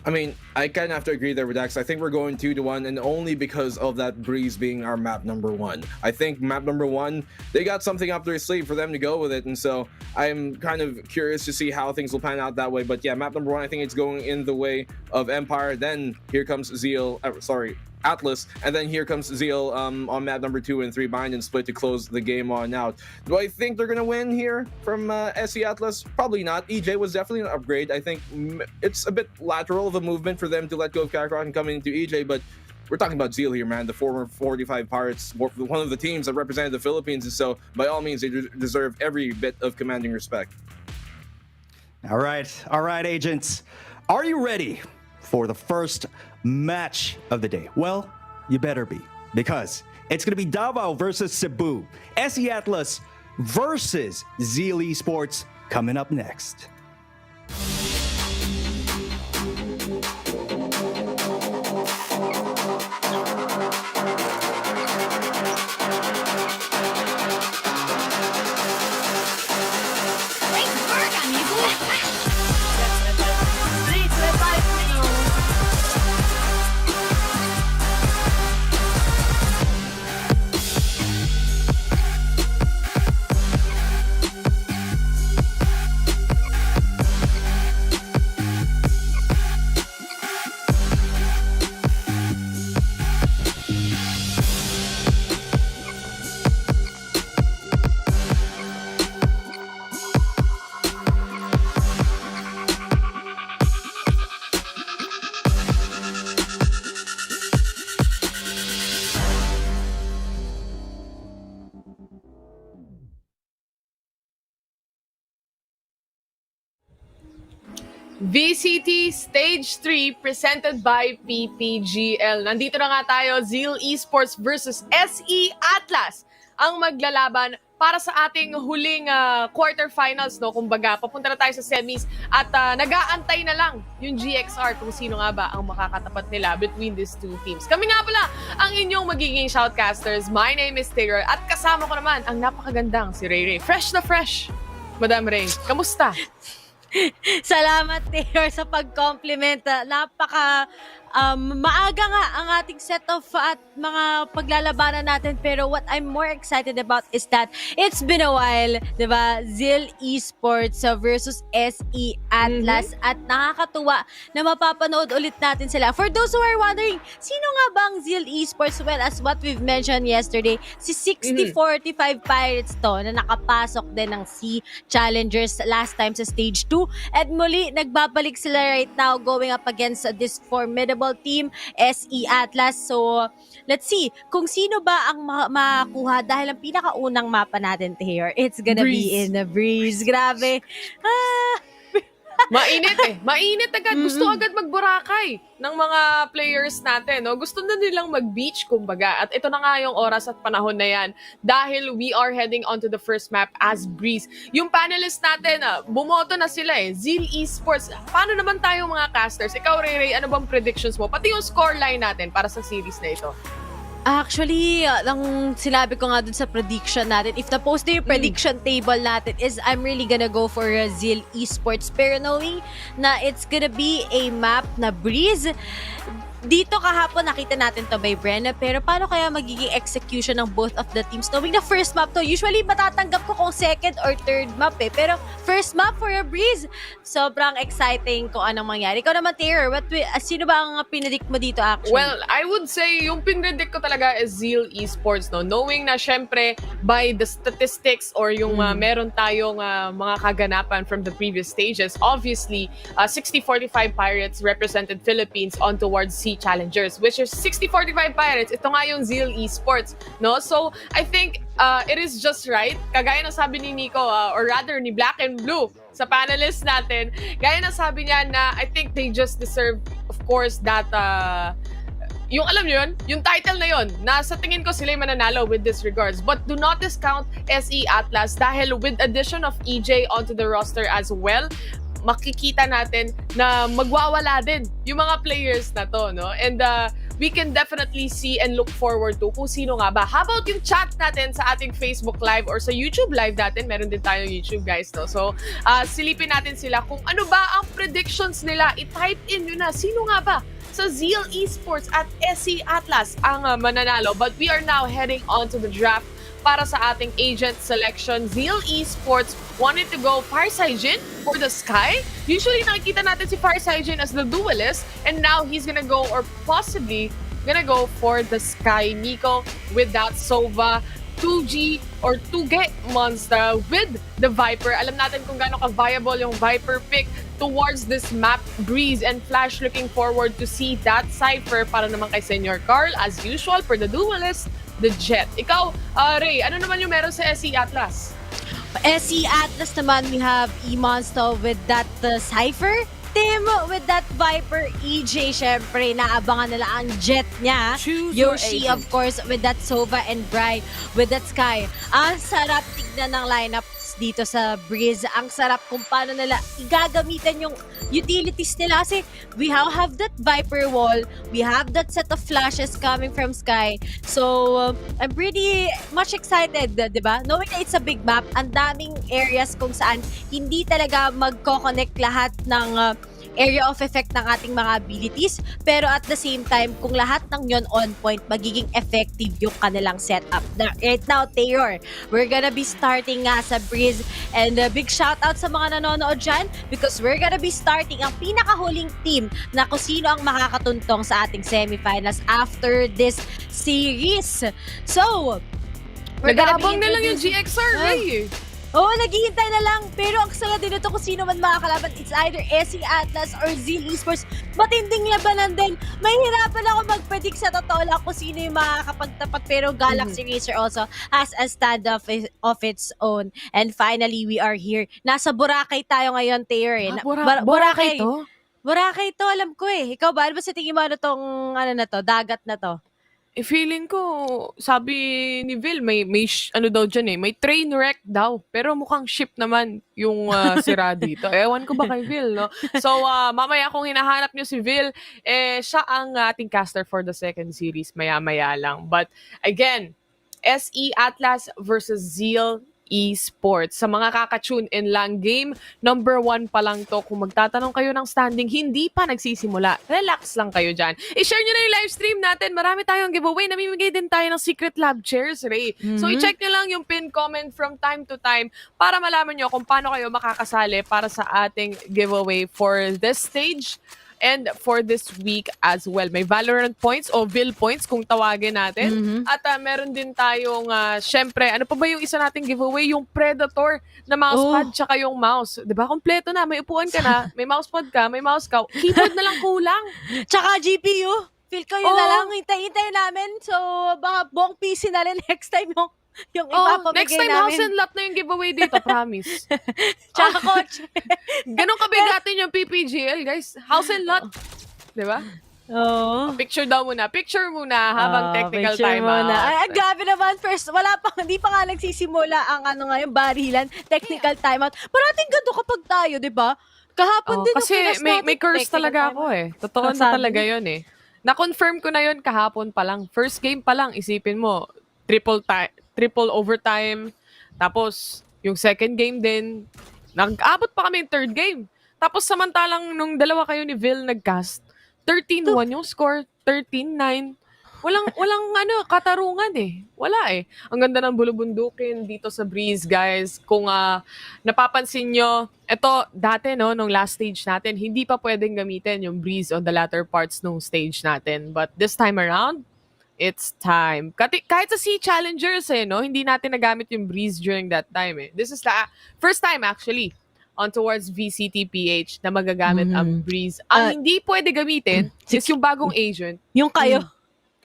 I mean, I kind of have to agree there with Dax. I think we're going 2-1, and only because of that Breeze being our map number 1. I think map number 1, they got something up their sleeve for them to go with it, and so I'm kind of curious to see how things will pan out that way. But yeah, map number 1, I think it's going in the way of Empire. Then here comes Zeal, Atlas, and then here comes Zeal on map number 2 and 3, Bind and Split to close the game on out. Do I think they're gonna win here from SE Atlas? Probably not. EJ was definitely an upgrade. I think it's a bit lateral of a movement for them to let go of Kakarot and come into EJ, but we're talking about Zeal here, man. The former 45 Pirates, one of the teams that represented the Philippines, and so by all means, they deserve every bit of commanding respect. All right, agents. Are you ready for the first match of the day? Well, you better be, because it's going to be Davao versus Cebu. SE Atlas versus Zeal Esports coming up next. VCT Stage 3 presented by PPGL. Nandito na nga tayo, Zeal Esports versus SE Atlas ang maglalaban para sa ating huling quarterfinals, no? Kumbaga, papunta na tayo sa semis at nag-aantay na lang yung GXR kung sino nga ba ang makakatapat nila between these two teams. Kami nga pala ang inyong magiging shoutcasters. My name is Taylor at kasama ko naman ang napakagandang si Ray Ray. Fresh na fresh, Madam Ray. Kamusta? Salamat, Taylor, sa pag-compliment. Maaga nga ang ating set of at mga paglalabanan natin, pero what I'm more excited about is that it's been a while, diba? Zeal Esports versus SE Atlas at nakakatuwa na mapapanood ulit natin sila. For those who are wondering, sino nga ba ang Zeal Esports? Well, as what we've mentioned yesterday, si 6045 Pirates to na nakapasok din ng C Challengers last time sa Stage 2. At muli, nagbabalik sila right now going up against this formidable team, SE Atlas. So, let's see kung sino ba ang makakuha dahil ang pinakaunang mapa natin here, it's gonna be in the breeze. Grabe. Mainit eh. Mainit agad. Gusto agad magburakay ng mga players natin. No? Gusto na nilang mag-beach, kumbaga. At ito na nga yung oras at panahon na yan dahil we are heading onto the first map as Breeze. Yung panelists natin, bumoto na sila eh. Zeal Esports. Paano naman tayo mga casters? Ikaw, Ray Ray, ano bang predictions mo? Pati yung scoreline natin para sa series na ito. Actually, ang sinabi ko nga dun sa prediction natin, if the post yung prediction table natin is I'm really gonna go for Zeal Esports. Pero knowing na it's gonna be a map na Breeze, dito kahapon nakita natin to by Bren, pero paano kaya magiging execution ng both of the teams? Knowing na first map to, usually matatanggap ko kung second or third map eh, pero first map for a Breeze, sobrang exciting kung anong mangyari. Ikaw naman, Taylor, sino ba ang pinredict mo dito actually? Well, I would say yung pinredict ko talaga is Zeal Esports, no? Knowing na syempre by the statistics or yung meron tayong mga kaganapan from the previous stages, obviously 6045 Pirates represented Philippines on towards C Challengers, which is 6045 Pirates. Ito nga yung Zeal Esports, no? So, I think it is just right. Kagaya ng sabi ni Nico, or rather ni Black and Blue sa panelists natin, gaya ng sabi niya na I think they just deserve, of course, that yung alam niyo yun, yung title na yun, na sa tingin ko sila yung mananalo with this regards. But do not discount SE Atlas dahil with addition of EJ onto the roster as well, makikita natin na magwawala din yung mga players na to, no? And we can definitely see and look forward to kung sino nga ba. How about yung chat natin sa ating Facebook Live or sa YouTube Live natin? Meron din tayong YouTube, guys, no? So, silipin natin sila kung ano ba ang predictions nila. I-type in nyo na. Sino nga ba sa Zeal Esports at SE Atlas ang mananalo? But we are now heading on to the draft para sa ating agent selection. Zeal Esports wanted to go Farsigen for the Sky. Usually nakikita natin si Farsigen as the duelist, and now he's gonna go or possibly gonna go for the Sky. Nico with that Sova 2G or 2G monster with the Viper. Alam natin kung gaano ka-viable yung Viper pick towards this map, Breeze, and Flash looking forward to see that Cypher para naman kay Senor Carl. As usual, for the duelist, the Jet. Ikaw, Ray, ano naman yung meron sa SE Atlas? SE Atlas naman, we have E-Monster with that Cypher. Tim with that Viper. EJ, syempre, naabangan nila ang Jet niya. Yoshi, of course, with that Sova, and Bren with that Sky. Ang sarap tignan ng lineups dito sa Breeze. Ang sarap kung paano nila igagamitan yung utilities nila kasi we have that Viper wall, we have that set of flashes coming from Sky. So, I'm pretty much excited, diba? Knowing na it's a big map, ang daming areas kung saan hindi talaga magko-connect lahat ng area of effect ng ating mga abilities, pero at the same time, kung lahat ng yon on point, magiging effective yung kanilang setup. Right now, Taylor, we're gonna be starting nga sa Breeze, and big shout out sa mga nanonood dyan because we're gonna be starting ang pinakahuling team na kung sino ang makakatuntong sa ating semifinals after this series. So, nag-aabang na lang yung GXR, Ray. Oo, naghihintay na lang. Pero ang sala din ito kung sino man makakalaban. It's either SC Atlas or Zeal Esports. Matinding labanan din. Mahirapan ako mag-predict sa totoo lang kung sino yung makakapagtapat. Pero Galaxy Racer also has a standoff of its own. And finally, we are here. Nasa Boracay tayo ngayon, Taylor. Boracay to? Boracay to, alam ko eh. Ikaw ba? Ano ba sa tingin mo tong na to, dagat na to? Feeling ko, sabi ni Vil, may ano daw dyan eh, may train wreck daw. Pero mukhang ship naman yung sira dito. Ewan ko ba kay Vil, no? So, mamaya kung hinahanap nyo si Vil, siya ang ating caster for the second series, maya-maya lang. But, again, SE Atlas versus Zeal Esports. Sa mga kaka-tune in lang, game number 1 pa lang to. Kung magtatanong kayo ng standing, hindi pa nagsisimula. Relax lang kayo dyan. I-share nyo na yung live stream natin. Marami tayong giveaway. Namimigay din tayo ng secret lab chairs, Ray. So, i-check nyo lang yung pin comment from time to time para malaman nyo kung paano kayo makakasali para sa ating giveaway for this stage and for this week as well. May Valorant points o Vil points kung tawagin natin. At meron din tayong, syempre, ano pa ba yung isa nating giveaway? Yung Predator na mousepad tsaka yung mouse. Diba? Kompleto na. May upuan ka na, may mousepad ka, may mouse ka. Keyboard na lang kulang. Tsaka GPU. Feel kayo na lang. Hintay namin. So, baka buong PC na rin next time yung ipapamigay next time, namin. house and lot na yung giveaway dito, promise. Tsaka kotse. Ganon kabigatin yung PPGL, guys. House and lot. Diba? Oo. Picture daw muna. Picture muna habang technical time out. Ay, grabe naman. First, hindi pa nga nagsisimula ang yung barilan. Technical timeout. Parating ganito kapag tayo, di ba? Kahapon din kasi may curse talaga ako eh. Totoo na talaga yun eh. Na-confirm ko na yun kahapon pa lang. First game pa lang, isipin mo, triple overtime. Tapos, yung second game din, nag-abot pa kami yung third game. Tapos, samantalang nung dalawa kayo ni Vil nag-cast, 13-1 yung score, 13-9. Walang katarungan eh. Wala eh. Ang ganda ng bulubundukin dito sa Breeze, guys. Kung napapansin nyo, eto, dati nung last stage natin, hindi pa pwedeng gamitin yung Breeze on the latter parts nung stage natin. But this time around, it's time. Kahit sa Sea Challengers hindi natin nagamit yung Breeze during that time eh. This is the first time actually on towards VCT PH na magagamit ang Breeze. Ang hindi pwede gamitin is yung bagong agent. Yung kayo.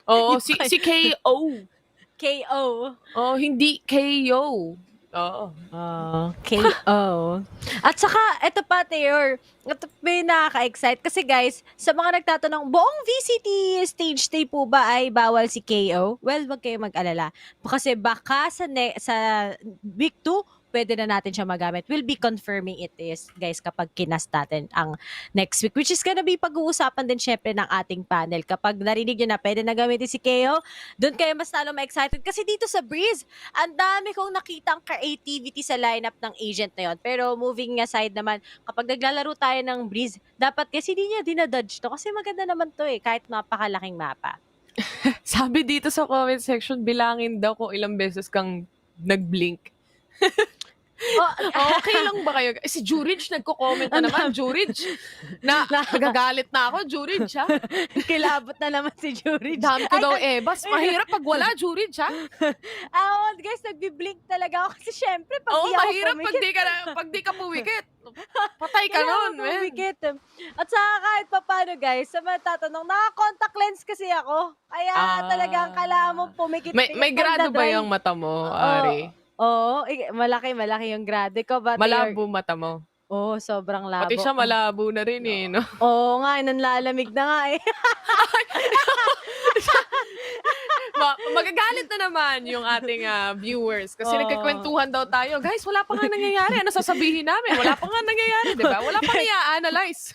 Oo, si KO. KO. Oh, hindi KO. Oo. KO. At saka, eto pa, Taylor, ito may nakaka-excite. Kasi guys, sa mga nagtatanong, buong VCT Stage 3 po ba ay bawal si KO? Well, wag kayo mag-alala. Kasi baka sa week 2, pwede na natin siya magamit. We'll be confirming it is, guys, kapag kinast natin ang next week. Which is gonna be pag-uusapan din syempre ng ating panel. Kapag narinig nyo na pwede na gamitin si KO, doon kayo mas lalo ma-excited. Kasi dito sa Breeze, ang dami kong nakitang creativity sa lineup ng agent na yun. Pero moving aside naman, kapag naglalaro tayo ng Breeze, dapat kasi hindi niya dinadodge to. Kasi maganda naman to kahit mapakalaking mapa. Sabi dito sa comment section, bilangin daw kung ilang beses kang nag-blink. Okay lang ba kayo? Si Jurich nagko-comment na naman. Jurich, nagagalit na ako. Jurich, ha? Kilabot na naman si Jurich. Dami ko daw bas mahirap pag wala, Jurich, ha? Guys, nagbi-blink talaga ako. Kasi syempre, pag di ako mahirap pumikit. pag di ka puwikit. Patay ka nun, man. At saka kahit paano, guys, sa mga tatanong, naka-contact lens kasi ako. Kaya talagang kailangan mo pumikit. May grado ba yung mata mo, Ari? Oo, malaki yung grade ko. Malabo mata mo. Oo, sobrang labo. Pati siya malabo na rin no? Oo nga, nanlalamig na nga Magagalit na naman yung ating viewers kasi nagkikwentuhan daw tayo. Guys, wala pa nga nangyayari. Ano sasabihin namin? Wala pa nga nangyayari, di ba? Wala pa i-analyze.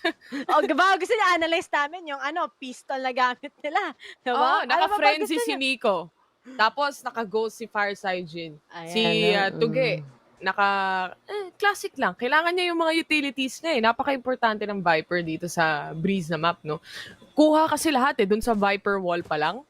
Gusto niya analyze namin yung pistol na gamit nila. Diba? Naka-frenzy si Nico. Tapos, naka-ghost si Fireside Jin. Si Tuge, classic lang. Kailangan niya yung mga utilities niya Napaka-importante ng Viper dito sa Breeze na map, no? Kuha kasi lahat dun sa Viper wall pa lang.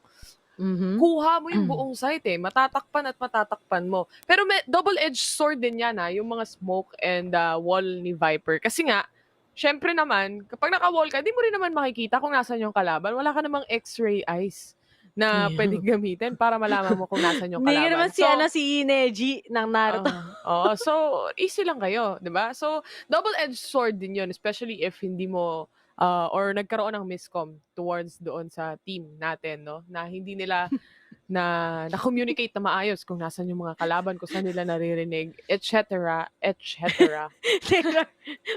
Kuha mo yung buong site Matatakpan at matatakpan mo. Pero may double-edged sword din yan yung mga smoke and wall ni Viper. Kasi nga, syempre naman, kapag naka-wall ka, di mo rin naman makikita kung nasan yung kalaban. Wala ka namang X-ray eyes. na pwedeng gamitin para malaman mo kung nasan yung Hindi ka naman kalaban. si Neji ng Naruto. Oo, so easy lang kayo, 'di ba? So double-edged sword din 'yun, especially if hindi mo or nagkaroon ng miscom towards doon sa team natin, no? Na hindi nila na-communicate na maayos kung nasan yung mga kalaban, kung saan nila naririnig, etc., etc. Teka,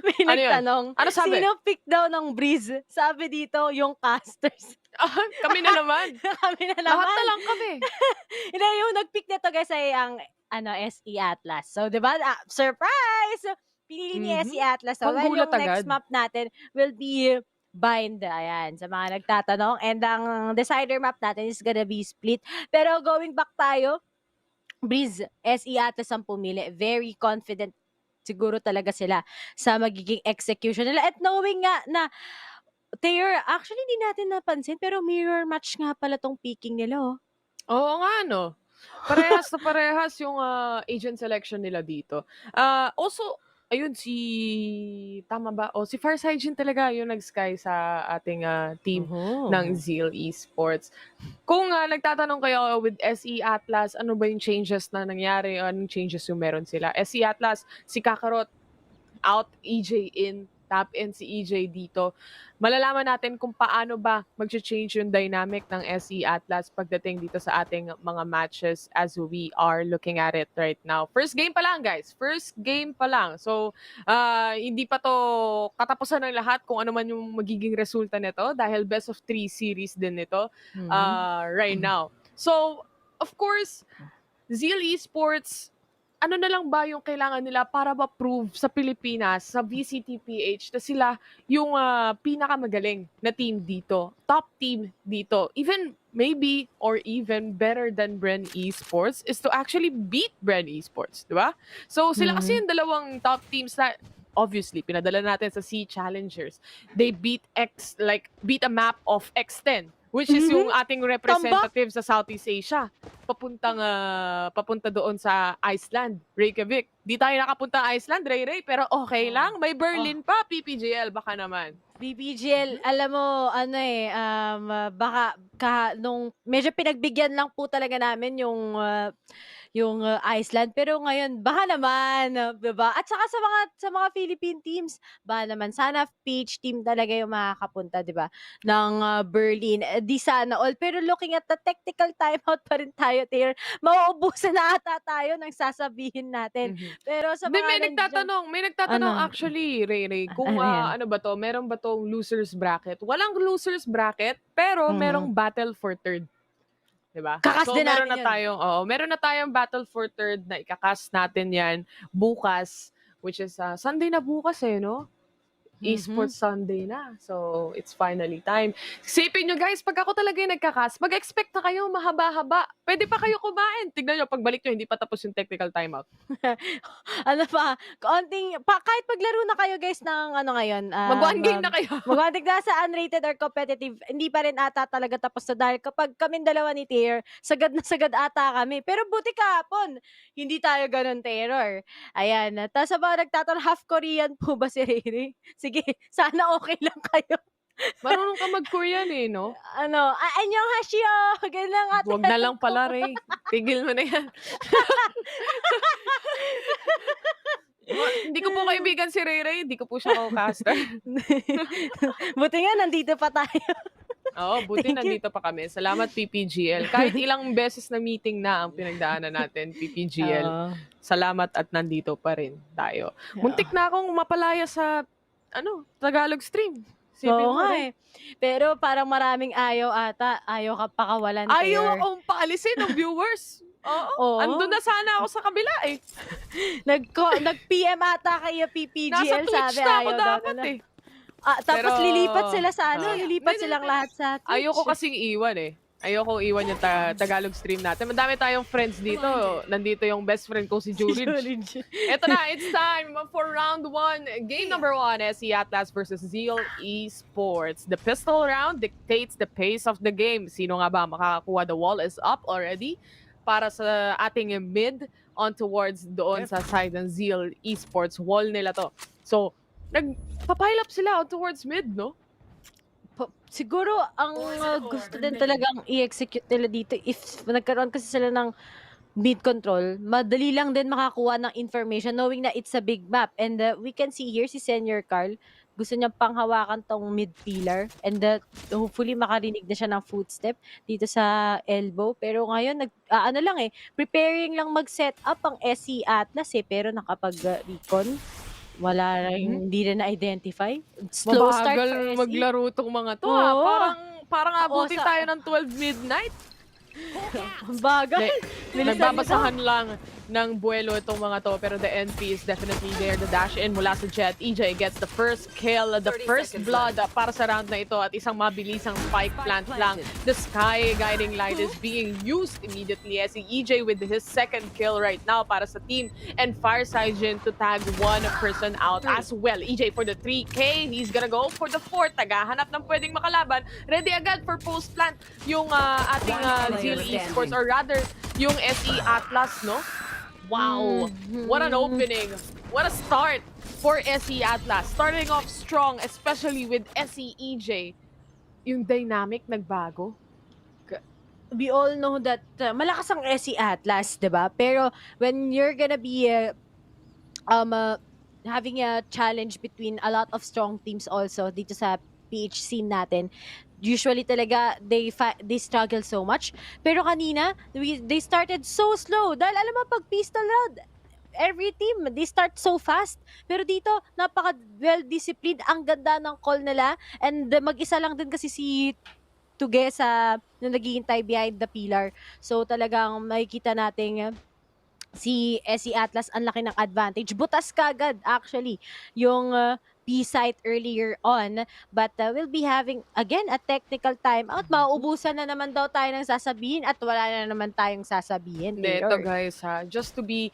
may Ano yun? nagtanong, Ano sabi? sino pick daw ng Breeze? Sabi dito, yung casters. Kami na naman. Kami na naman. Lahat na lang kami. Hindi, yung nag-pick nito guys ay ang SE Atlas. So, di ba? Surprise! Pinili ni SE Atlas. So, well, yung next map natin will be Bind. Ayan, sa mga nagtatanong. And ang decider map natin is gonna be split. Pero going back tayo, Breeze, SE Atlas ang pumili. Very confident siguro talaga sila sa magiging execution nila. At knowing nga na Taylor, actually hindi natin napansin pero mirror match nga pala tong picking nila, oh. Oo nga, no? Parehas na parehas yung agent selection nila dito. Also, ayun, tama ba? Si Farside Jin talaga yung nag-sky sa ating team ng Zeal Esports. Kung nagtatanong kayo with SE Atlas, ano ba yung changes na nangyari? Anong changes yung meron sila? SE Atlas, si Kakarot, out, EJ in, tap in si EJ dito. Malalaman natin kung paano ba mag-change yung dynamic ng SE Atlas pagdating dito sa ating mga matches as we are looking at it right now. First game pa lang, guys. First game pa lang. So, hindi pa to katapusan ng lahat kung ano man yung magiging resulta nito dahil best of 3 series din nito right now. So, of course, Zeal Esports, ano na lang ba yung kailangan nila para ma-prove sa Pilipinas, sa VCT PH, na sila yung pinakamagaling na team dito, top team dito, even maybe or even better than Bren Esports is to actually beat Bren Esports, di ba? So sila kasi yung dalawang top teams na obviously pinadala natin sa Sea Challengers. They beat a map of X10, which is yung ating representative sa Southeast Asia. Papunta doon sa Iceland, Reykjavik. Di tayo nakapunta Iceland, Ray, pero okay lang. May Berlin pa, PPGL, baka naman. PPGL, alam mo, baka nung medyo pinagbigyan lang po talaga namin yung Iceland, pero ngayon baka naman, 'di ba? At saka sa mga Philippine teams, baka naman sana PH team talaga yung makakapunta, 'di ba? Ng Berlin. Di sana all, pero looking at the technical timeout pa rin tayo, Taylor. Mauubusan na ata tayo ng sasabihin natin. Pero sa mga may nagtatanong actually, Ray, kung ano ba to? Meron ba tong losers bracket? Walang losers bracket, pero merong battle for third. Diba? Kakas So din meron natin meron na tayong battle for third na ikakas natin yan bukas, which is Sunday na bukas no? Esports Sunday na. So, it's finally time. Isipin nyo guys, pag ako talaga yung nagkakas, mag-expect na kayo mahaba-haba. Pwede pa kayo kumain. Tignan nyo, pagbalik nyo, hindi pa tapos yung technical timeout. Ano pa, kahit paglaro na kayo guys ng ngayon. Mag-one game na kayo. Mag-one game na sa unrated or competitive, hindi pa rin ata talaga tapos na dahil kapag kaming dalawa ni Taylor, sagad na sagad ata kami. Pero buti kahapon, hindi tayo ganun, Taylor. Ayan. Tapos sa mga nagtatanong, half Korean po ba si Riri? Sige, sana okay lang kayo. Marunong ka mag-Korean no? Annyeonghaseyo! Ganun lang ate. Huwag na lang pala, Ray. Tigil mo na yan. Hindi ko po kaibigan si Ray. Hindi ko po siya co-caster. Buti nga, nandito pa tayo. Oo, buti nandito pa kami. Salamat, PPGL. Kahit ilang beses na meeting na ang pinagdaanan natin, PPGL. Salamat at nandito pa rin tayo. Muntik na akong mapalaya sa Tagalog stream. Oo nga Pero parang maraming ayaw ka pakawalan. Ayaw akong paalisin ng viewers. Oo. Andun na sana ako sa kabila Nag-PM ata kayo PPGL. Nasa Twitch sabi, na ako dapat tapos lilipat sila sa lilipat silang lahat sa Twitch. Ayoko kasing iwan Ayoko iwan yung Tagalog stream natin. Madami tayong friends dito. Nandito yung best friend ko si Juridge. Ito na, it's time for round 1. Game number 1, SE Atlas versus Zeal Esports. The pistol round dictates the pace of the game. Sino nga ba makakakuha? The wall is up already para sa ating mid on towards doon sa side ng Zeal Esports. Wall nila to. So, nagpa-pile up sila on towards mid, no? Siguro ang gusto din talagang i-execute nila dito if nagkaroon kasi sila ng mid control, madali lang din makakuha ng information knowing na it's a big map. And we can see here si Senior Carl, gusto niya panghawakan tong mid pillar and hopefully makarinig na siya ng footstep dito sa elbow. Pero ngayon, ano lang preparing lang mag-set up ang SC Atlas pero nakapag-recon. Wala rin, hindi rin na-identify. Slow start for Mabagal SC. maglaro tong mga to Oo. Parang abutin tayo ng 12 midnight. Bagal. Nagbabasahan lang ng buwelo itong mga to, pero the NP is definitely there. The dash in mula sa Jet. EJ gets the first kill, the first blood para sa round na ito at isang mabilisang spike plant lang. The Sky guiding light is being used immediately as EJ with his second kill right now para sa team, and Fireside to tag one person out as well. EJ for the 3K, he's gonna go for the 4th. Tagahanap ng pwedeng makalaban. Ready agad for post plant yung ating Zeal Esports, or rather yung SE Atlas, no? Wow! What an opening! What a start for SE Atlas. Starting off strong, especially with SE EJ. Yung dynamic nagbago. We all know that malakas ang SE Atlas, 'di ba? Pero when you're gonna be having a challenge between a lot of strong teams also dito sa PH scene natin, usually talaga they struggle so much. Pero kanina, they started so slow. Dahil alam mo, pag pistol round, every team, they start so fast. Pero dito, napaka well-disciplined. Ang ganda ng call nila. And mag-isa lang din kasi si Tugesa na naghihintay behind the pillar. So talagang makikita natin si SC Atlas ang laki ng advantage. Butas kagad actually yung B-site earlier on, but we'll be having again a technical timeout. Mauubusan na naman daw tayo ng sasabihin at wala na naman tayong sasabihin. Ito guys just to be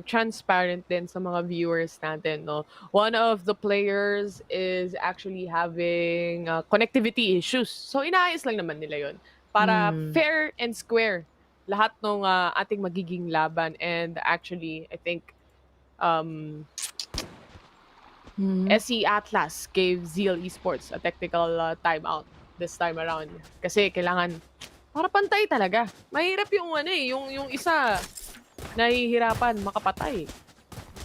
transparent din sa mga viewers natin, no? One of the players is actually having connectivity issues. So inaayos lang naman nila yon para fair and square lahat ng ating magiging laban. And actually, I think SE Atlas gave Zeal Esports a technical timeout this time around. Kasi kailangan, para pantay talaga. Mahirap yung yung isa nahihirapan makapatay.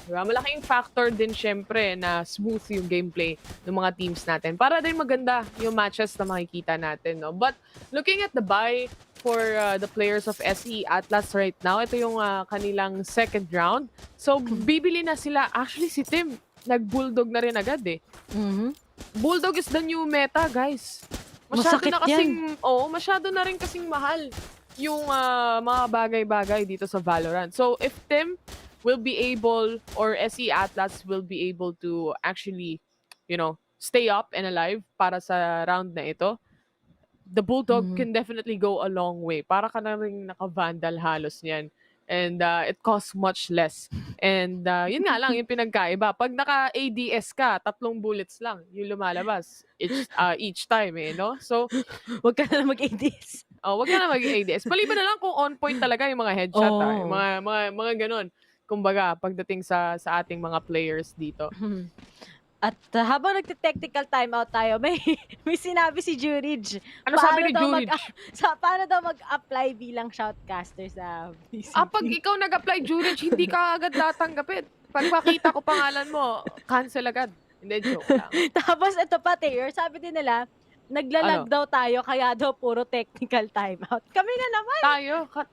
Diba? Malaking factor din syempre na smooth yung gameplay ng mga teams natin. Para din maganda yung matches na makikita natin, no? But looking at the buy for the players of SE Atlas right now, ito yung kanilang second round. So bibili na sila. Actually si Tim, nag-bulldog na rin agad Bulldog is the new meta, guys. Masakit na kasing, masyado na rin kasing mahal yung mga bagay-bagay dito sa Valorant. So if Tim will be able, or SE Atlas will be able to actually, stay up and alive para sa round na ito, the Bulldog can definitely go a long way. Para ka na rin naka-vandal halos niyan. And it costs much less. And yun nga lang yung pinagkaiba. Pag naka-ADS ka, 3 bullets lang yung lumalabas each time, no? So, wag ka na mag-ADS. Wag ka na mag-ADS. Maliban na lang kung on point talaga yung mga headshot, yung mga ganun. Kumbaga, pagdating sa ating mga players dito. At habang nagte-technical timeout tayo, may sinabi si Jurij. Ano sabi ni Jurij? Paano daw mag-apply bilang shoutcaster sa VCT? Pag ikaw nag-apply, Jurij, hindi ka agad tatanggapin. Pag makita ko pangalan mo, cancel agad. Hindi, joke lang. Tapos ito pa, Taylor, sabi din nila, naglalag daw tayo, kaya daw puro technical timeout. Kami na naman.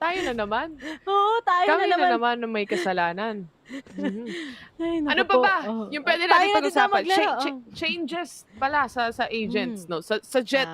Tayo na naman. Oo, tayo Kami na naman. na naman na may kasalanan. Ay, Ano pa ba? Yung pwede natin pag-usapan. Changes pala sa agents, no? Sa Jet,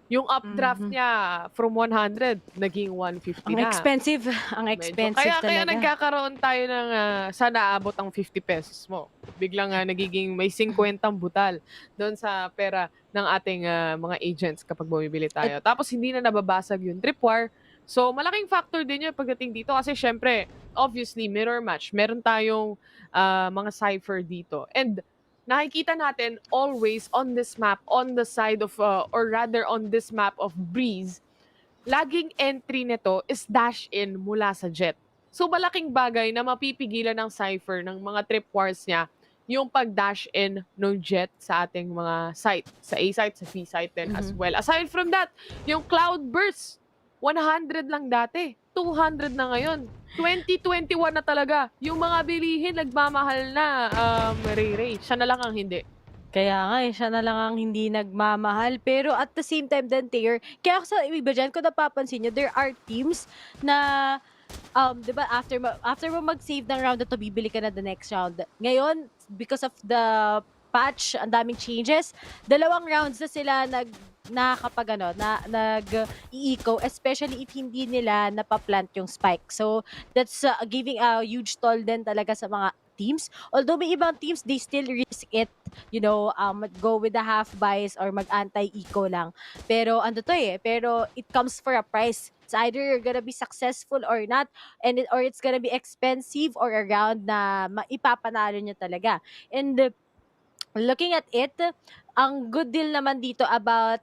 yung updraft niya from 100, naging 150 ang na. Ang expensive talaga. Kaya nagkakaroon tayo ng sana abot ang 50 pesos mo. Biglang nagiging may 50 butal doon sa pera ng ating mga agents kapag bumibili tayo. Tapos hindi na nababasag yung tripwire. So malaking factor din yun pagdating dito kasi syempre, obviously, mirror match. Meron tayong mga cipher dito. And nakikita natin always on this map, on the side of, or rather on this map of Breeze, laging entry nito is dash in mula sa Jet. So malaking bagay na mapipigilan ng cipher ng mga tripwires niya yung pag-dash in ng Jet sa ating mga site. Sa A site, sa B site din as well. Aside from that, yung Cloudburst, 100 lang dati. 200 na ngayon. 2021 na talaga. Yung mga bilihin, nagmamahal na, Ray. Siya na lang ang hindi. Kaya nga siya na lang ang hindi nagmamahal. Pero at the same time din, Taylor, kaya sa iba dyan, kung napapansin nyo, there are teams na, di ba, after mo mag-save ng round na to, bibili ka na the next round. Ngayon, because of the patch, ang daming changes, 2 rounds na sila nag-i-eco, especially if hindi nila napaplant yung spike. So, that's giving a huge toll din talaga sa mga teams. Although may ibang teams, they still risk it, go with the half buys or mag-anti-eco lang. Pero pero it comes for a price. It's either you're gonna be successful or not, or it's gonna be expensive or a round na maipapanalo nyo talaga. And looking at it, ang good deal naman dito about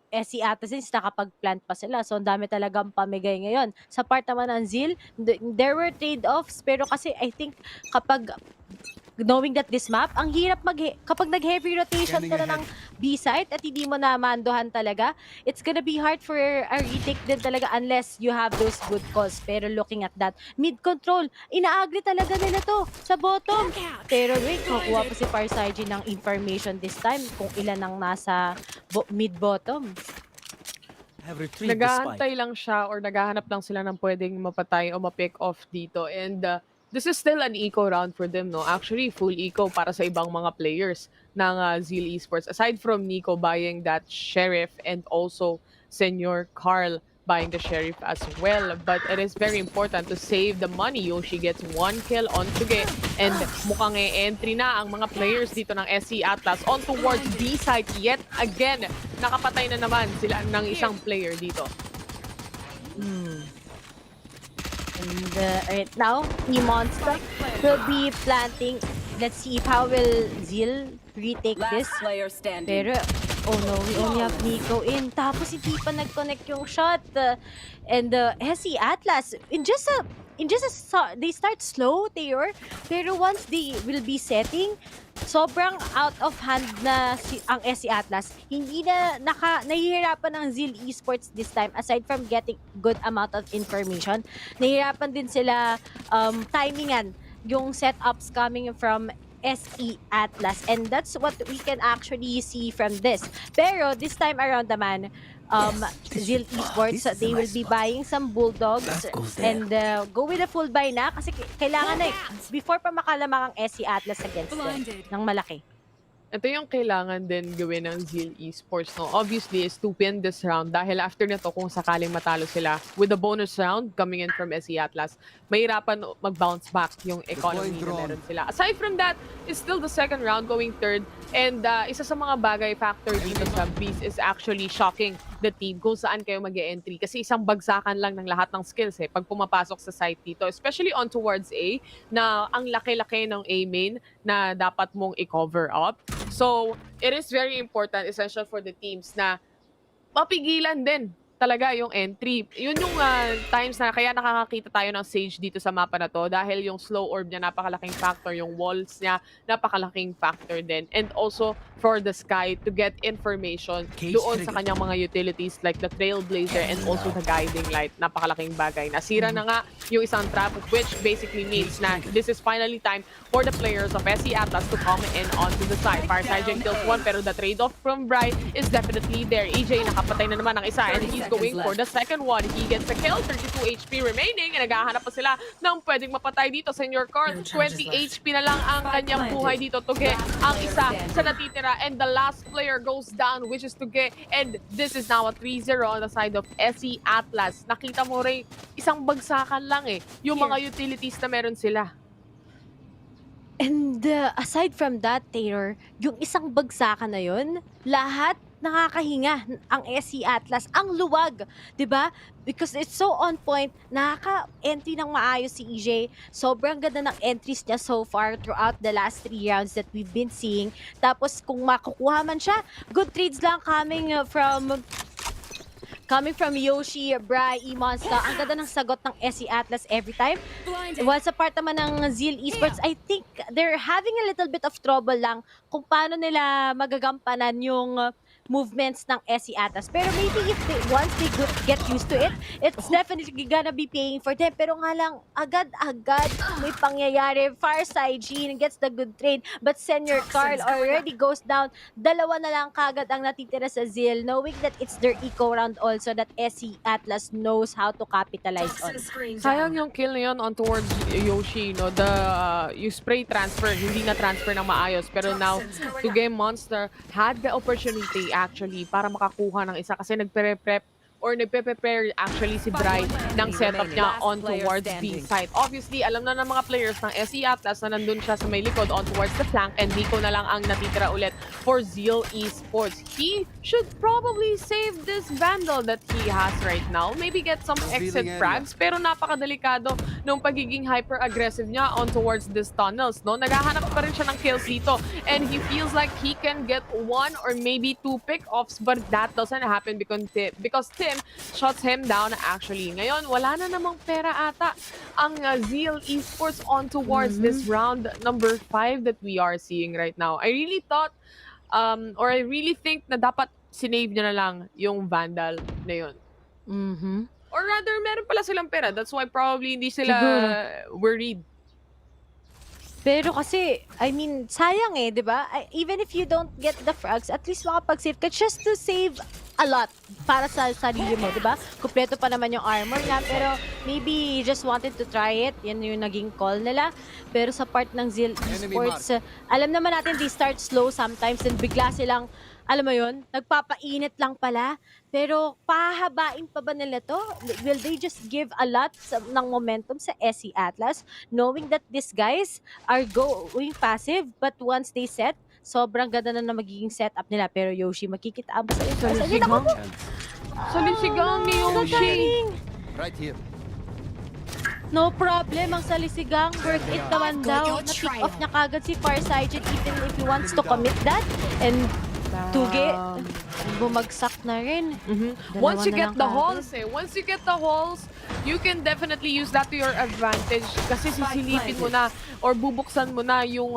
SC ata since nakapag-plant pa sila. So, ang dami talagang pamigay ngayon. Sa part naman ng Zeal, there were trade-offs, pero kasi I think kapag knowing that this map, ang hirap kapag nag-heavy rotation ka na ng B-site at hindi mo na mandohan talaga, it's gonna be hard for a retake din talaga unless you have those good calls. Pero looking at that, mid-control, ina-agree talaga nila to sa bottom. Pero wait, kukuha pa si Farsight ng information this time kung ilan ang nasa mid-bottom. Nag-aantay lang siya or naghahanap lang sila ng pwedeng mapatay o ma-pick off dito. And this is still an eco round for them, no? Actually, full eco para sa ibang mga players ng Zeal Esports. Aside from Nico buying that Sheriff and also Senior Carl buying the Sheriff as well. But it is very important to save the money. Yoshi gets 1 kill on Tuge. And mukhang entry na ang mga players dito ng SC Atlas on towards B side yet again. Nakapatay na naman sila ng isang player dito. And right now, E-Monster will be planting. Let's see how will Zeal retake this. Pero, oh no, we only have Nico in. Tapos hindi pa nag-connect yung shot. And SC Atlas, they start slow, Taylor. Pero once they will be setting, sobrang out of hand na ang SC Atlas. Hindi na nahihirapan ng Zeal Esports this time aside from getting good amount of information. Nahihirapan din sila timingan yung setups coming from SE Atlas, and that's what we can actually see from this. Pero this time around naman, Zeal Esports, they will be buying some Bulldogs and go with a full buy na kasi kailangan na before pa makalamang ang SE Atlas against them ng malaki. Ito yung kailangan din gawin ng Zeal Esports, no? Obviously, is to win this round dahil after nito, kung sakaling matalo sila with the bonus round coming in from SE Atlas, mahirapan mag-bounce back yung economy na meron sila. Aside from that, is still the second round going third, and isa sa mga bagay factor dito sa Beast is actually shocking the team kung saan kayo mag-e-entry kasi isang bagsakan lang ng lahat ng skills pag pumapasok sa site dito, especially on towards A na ang laki-laki ng A main na dapat mong i-cover up. So, it is very important, essential for the teams na mapigilan din talaga yung entry. Yun yung times na kaya nakakakita tayo ng Sage dito sa mapa na to dahil yung slow orb niya napakalaking factor, yung walls niya napakalaking factor din. And also for the Sky to get information doon sa kanyang mga utilities like the Trailblazer and also the Guiding Light. Napakalaking bagay. Nasira na nga yung isang trap, which basically means na this is finally time for the players of SC Atlas to come in onto the side. Farsight kills one pero the trade-off from Bren is definitely there. EJ nakapatay na naman ng isa and he's going for the second one. He gets a kill, 32 HP remaining, and naghahanap pa sila ng pwedeng mapatay dito. Senior Carl, 20 HP na lang ang kanyang buhay dito. Tuge ang isa sa natitira, and the last player goes down, which is Tuge, and this is now a 3-0 on the side of SC Atlas. Nakita mo rin, isang bagsakan lang yung mga utilities na meron sila. And aside from that, Taylor, yung isang bagsakan na yun, lahat nakakahinga ang SC Atlas. Ang luwag, 'di ba? Because it's so on point, nakaka-entry ng maayos si EJ. Sobrang ganda ng entries niya so far throughout the last 3 rounds that we've been seeing. Tapos kung makukuha man siya, good trades lang coming coming from Yoshi, Bri, E-Monster, ang ganda ng sagot ng SE Atlas every time. While sa part naman ng Zeal Esports, I think they're having a little bit of trouble lang kung paano nila magagampanan yung movements ng SE Atlas. Pero maybe if once they get used to it, it's definitely gonna be paying for them. Pero nga lang, agad-agad may pangyayari. Farside, Jean gets the good trade, but Senior Carl already goes down. Dalawa na lang kagad ang natitira sa Zeal, knowing that it's their eco round also that SE Atlas knows how to capitalize on. Sayang yung kill na yun on towards Yoshi, no? Yung spray transfer, hindi na transfer ng maayos. Pero now, to game Monster had the opportunity actually para makakuha ng isa kasi nagpre-prep or nagpe-prepare actually si Bri ng setup niya on towards B side. Obviously, alam na ng mga players ng SE Atlas na nandun siya sa may likod on towards the flank and Nico na lang ang natitira ulit for Zeal Esports. He should probably save this Vandal that he has right now. Maybe get some exit frags pero napakadelikado nung pagiging hyper-aggressive niya on towards these tunnels. No? Naghahanap pa rin siya ng kills dito and he feels like he can get 1 or maybe 2 pick-offs but that doesn't happen because Tim shuts him down actually. Ngayon, wala na namang pera ata ang Zeal Esports on towards this round number 5 that we are seeing right now. I really thought, or I really think na dapat sinave niya na lang yung Vandal na yun. Or rather, meron pala silang pera. That's why probably hindi sila worried. Pero kasi, I mean, sayang eh, di ba? Even if you don't get the frags, at least makapag-save ka just to save a lot para sa sarili mo, di ba? Kumpleto pa naman yung armor nga, pero maybe you just wanted to try it. Yan yung naging call nila. Pero sa part ng Zeal Esports, alam naman natin they start slow sometimes and bigla silang, alam mo yun, nagpapainit lang pala. Pero pahabain pa ba nila to? Will they just give a lot ng momentum sa SE Atlas knowing that these guys are going passive but once they set, sobrang ganda na magiging setup nila. Pero Yoshi, makikita ba sa iyo? Salisigang ni Yoshi! Right here. No problem, ang salisigang worth it naman daw. Na-pick off niya kagad si Farside even if he wants to commit that. And Tuge, bumagsak na rin. Once you get the holes, you can definitely use that to your advantage kasi sisilipin mo na or bubuksan mo na yung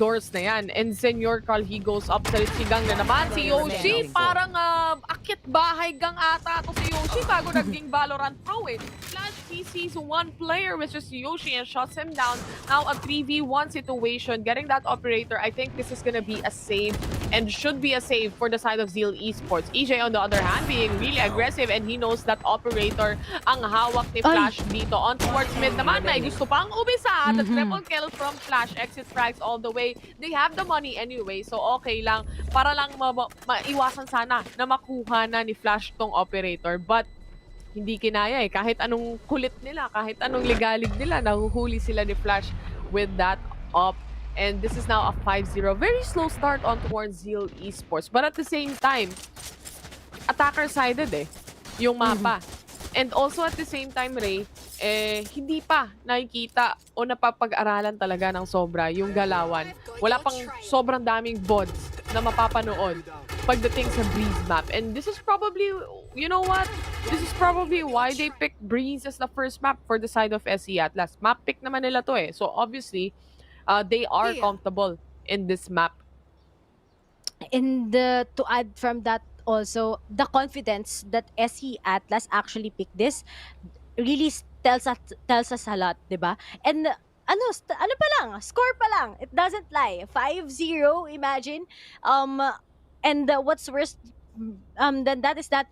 doors na yan. And Senior Carl, he goes up sa lisigang na naman. Si Yoshi, parang akit bahay gang ata to si Yoshi bago naging Valorant Pro eh. Flash, he sees one player which is Yoshi and shuts him down. Now a 3v1 situation, getting that operator, I think this is gonna be a save and should be a save for the side of Zeal Esports. EJ on the other hand being really aggressive and he knows that operator ang hawak ni Flash dito. On towards mid naman, may gusto pang umisa. The triple kill from Flash, exit frags all the way. They have the money anyway, so okay lang. Para lang maiwasan sana na makuha na ni Flash tong operator. But hindi kinaya eh. Kahit anong kulit nila, kahit anong ligalig nila, nahuhuli sila ni Flash with that op. And this is now a 5-0. Very slow start on towards Zeal Esports. But at the same time, attacker-sided eh, yung mapa. And also at the same time, Ray, hindi pa nakikita o napapag-aralan talaga ng sobra yung galawan. Wala pang sobrang daming bots na mapapanood pagdating sa Breeze map. And this is probably, you know what? This is probably why they picked Breeze as the first map for the side of SE Atlas. Map pick naman nila to eh. So obviously, they are comfortable in this map. And to add from that also, the confidence that SE Atlas actually picked this really tells us a lot, di ba? And ano pa lang, score pa lang, it doesn't lie. 5-0, imagine. And what's worse than that is that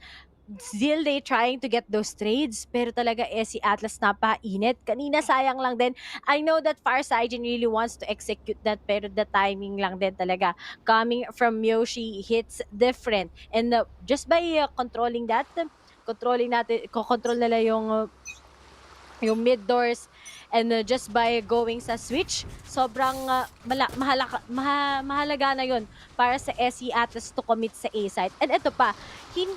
Zeal, they trying to get those trades, pero talaga SE Atlas napainit. Kanina sayang lang din. I know that Farside really wants to execute that, pero the timing lang din talaga. Coming from Yoshi, hits different. And just by controlling control nila yung mid doors, and just by going sa switch, sobrang mahalaga na yun para sa SE Atlas to commit sa A site. And ito pa,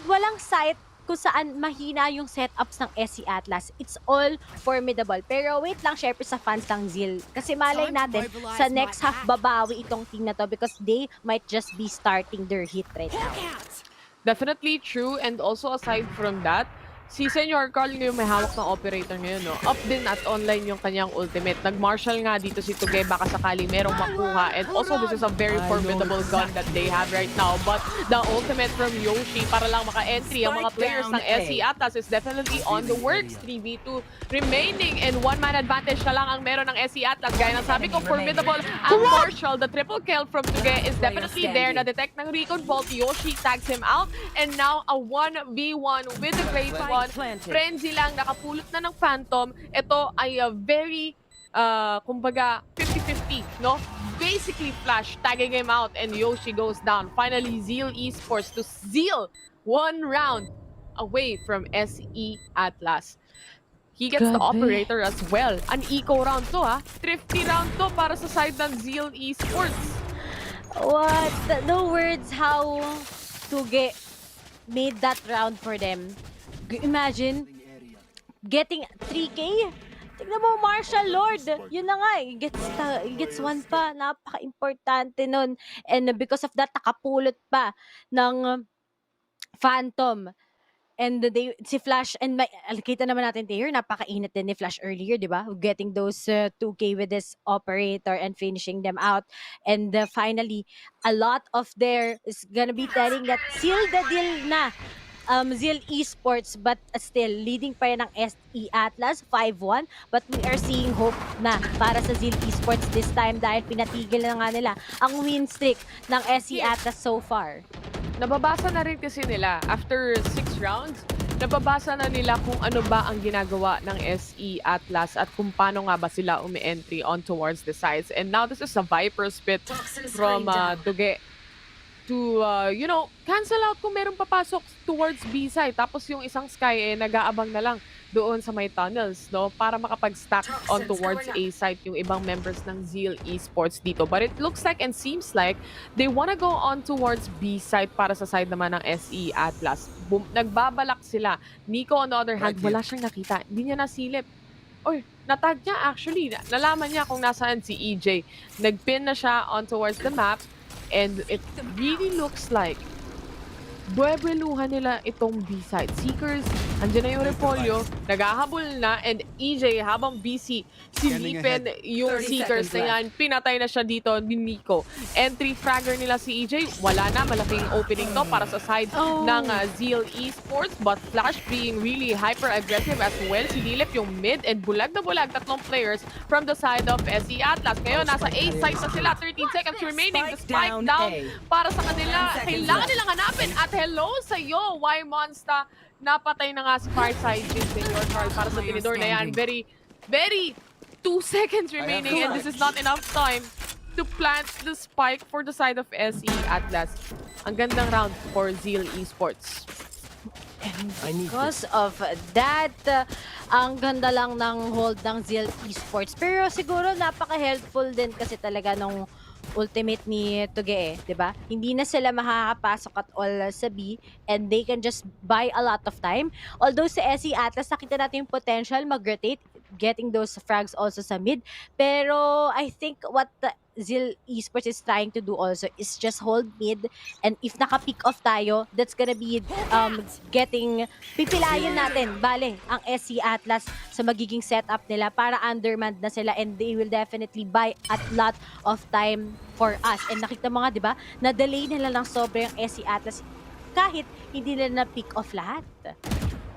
walang site kung saan mahina yung setups ng SE Atlas. It's all formidable. Pero wait lang, syempre sa fans ng Zeal. Kasi malay natin, sa next half babawi itong team na to because they might just be starting their hit right now. Definitely true. And also aside from that, si Senyor Carl ngayon may hawak ng operator ngayon, no? Up din at online yung kanyang ultimate. Nag-marshal nga dito si Tuge, baka sakali merong makuha. And also, this is a very formidable gun that they have right now. But the ultimate from Yoshi para lang maka-entry. Ang mga players ng SE Atlas is definitely on the works. 3v2 remaining and one-man advantage na lang ang meron ng SE Atlas. Gaya ng sabi ko, formidable ang Marshall. The triple kill from Tuge is definitely there. Na-detect ng Recon Bolt. Yoshi tags him out. And now, a 1v1 with the Great One. Frenzy lang, nakapulot na ng Phantom. Ito ay very, kumbaga, 50-50, no? Basically, Flash tagging him out and Yoshi goes down. Finally, Zeal Esports to Zeal. 1 round away from SE Atlas. He gets the operator as well. An eco round to, ha? Thrifty round to para sa side ng Zeal Esports. What? No words how Tuge made that round for them. Imagine getting 3K. Tignan mo, Martial Lord. Yun na nga, gets 1 pa. Napaka-importante nun. And because of that, nakapulot pa ng Phantom. And si Flash, and kita naman natin here, napakainit din ni Flash earlier, di ba? Getting those 2K with this operator and finishing them out. And finally, a lot of there is gonna be telling that seal the deal na. Zeal Esports, but still leading pa rin ng SE Atlas 5-1, but we are seeing hope na para sa Zeal Esports this time dahil pinatigil na nga nila ang win streak ng SE Atlas so far. Nababasa na rin kasi nila after 6 rounds, nababasa na nila kung ano ba ang ginagawa ng SE Atlas at kung paano nga ba sila umi-entry on towards the sides. And now this is a Viper spit from Tuge to, cancel out kung merong papasok towards B side. Tapos yung isang Sky, nag-aabang na lang doon sa may tunnels, no? Para makapag-stack on towards A side yung ibang members ng Zeal Esports dito. But it looks like and seems like they wanna go on towards B side para sa side naman ng SE Atlas. Nagbabalak sila. Nico, on the other hand, wala siyang nakita. Hindi niya nasilip. Oy, natag niya actually. Nalaman niya kung nasaan si EJ. Nagpin na siya on towards the map. And it really looks like buwebueluhan nila itong B-side. Seekers, andyan na yung Repolyo, naghahabol na, and EJ habang busy, silipin yung Seekers na yan. Pinatay na siya dito ni Nico. Entry fragger nila si EJ, wala na, malaking opening to para sa side ng Zeal Esports, but Flash being really hyper-aggressive as well. Sinilip yung mid, and bulag na bulag, tatlong players from the side of SE Atlas. Ngayon, nasa A side na sila, 13 seconds remaining, the spike down para sa kanila. Kailangan nilang hanapin at hello sa'yo, Y Monster. Napatay na nga si Fireside Jin, Senyor Carl, para sa tinidor na yan. Very 2 seconds remaining, and this is not enough time to plant the spike for the side of SE Atlas. Ang gandang round for Zeal Esports. And because of that, ang ganda lang ng hold ng Zeal Esports. Pero siguro napaka-helpful din kasi talaga nung ultimate ni Tuge, 'di ba? Hindi na sila makakapasok at all sa B and they can just buy a lot of time. Although sa SE Atlas nakita natin yung potential mag-rotate, getting those frags also sa mid. Pero I think what the Zeal Esports is trying to do also is just hold mid, and if naka-pick off tayo, that's gonna be pipilayan natin, bale, ang SE Atlas sa magiging setup nila para undermanned na sila, and they will definitely buy a lot of time for us. And nakita mo nga, di ba, na-delay nila lang sobra yung SE Atlas kahit hindi nila na-pick off lahat.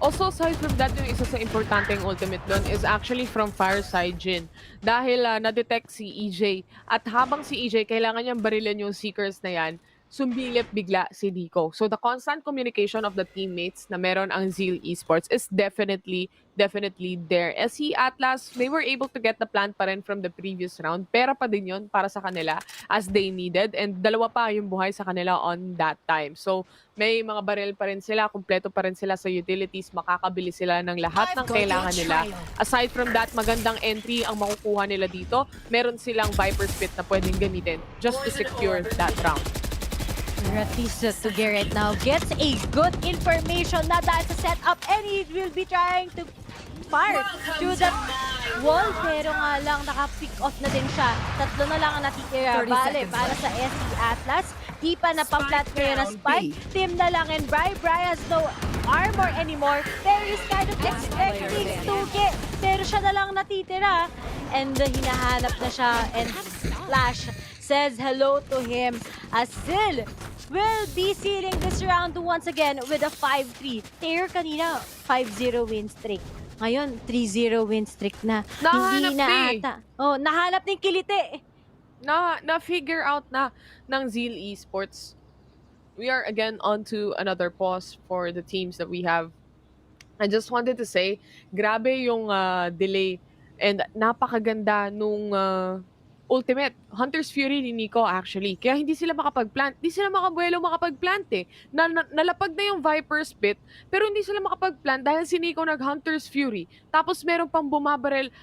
Also, aside from that, yung isa sa importanteng ultimate doon is actually from Fireside Jin. Dahil na-detect si EJ. At habang si EJ, kailangan niyang barilin yung Seekers na yan, sumilip bigla si Nico. So the constant communication of the teammates na meron ang Zeal Esports is definitely there. SE Atlas, they were able to get the plan pa rin from the previous round. Pera pa din yun para sa kanila as they needed. And dalawa pa yung buhay sa kanila on that time. So may mga baril pa rin sila, kumpleto pa rin sila sa utilities, makakabili sila ng lahat ng kailangan nila. Aside from that, magandang entry ang makukuha nila dito. Meron silang Viper Spit na pwedeng gamitin just to secure that round. Ratisa Tuge right now gets a good information na dahil sa setup, and he will be trying to fire through that wall, pero nga lang naka-pick off na din siya. Tatlo na lang ang natitira, bale, para sa SE Atlas. Di pa napaplat ngayon na Spike. Tim na lang and Bri has no armor anymore. Pero he's kind of expecting Tuge. Pero siya na lang natitira. And hinahanap na siya. And Flash says hello to him as Zeal will be sealing this round once again with a 5-3. Taylor kanina, 5-0 win streak. Ngayon, 3-0 win streak na. Hindi na ata. Oh, nahanap ng kilite. Na-figure out na ng Zeal Esports. We are again on to another pause for the teams that we have. I just wanted to say, grabe yung delay and napakaganda nung ultimate Hunter's Fury ni Nico actually. Kaya hindi sila makapag-plant. Hindi sila makabuelo makapag-plant eh. Nalapag na yung Viper's Pit, pero hindi sila makapag-plant dahil si Nico nag-Hunter's Fury. Tapos meron pang bumabarel,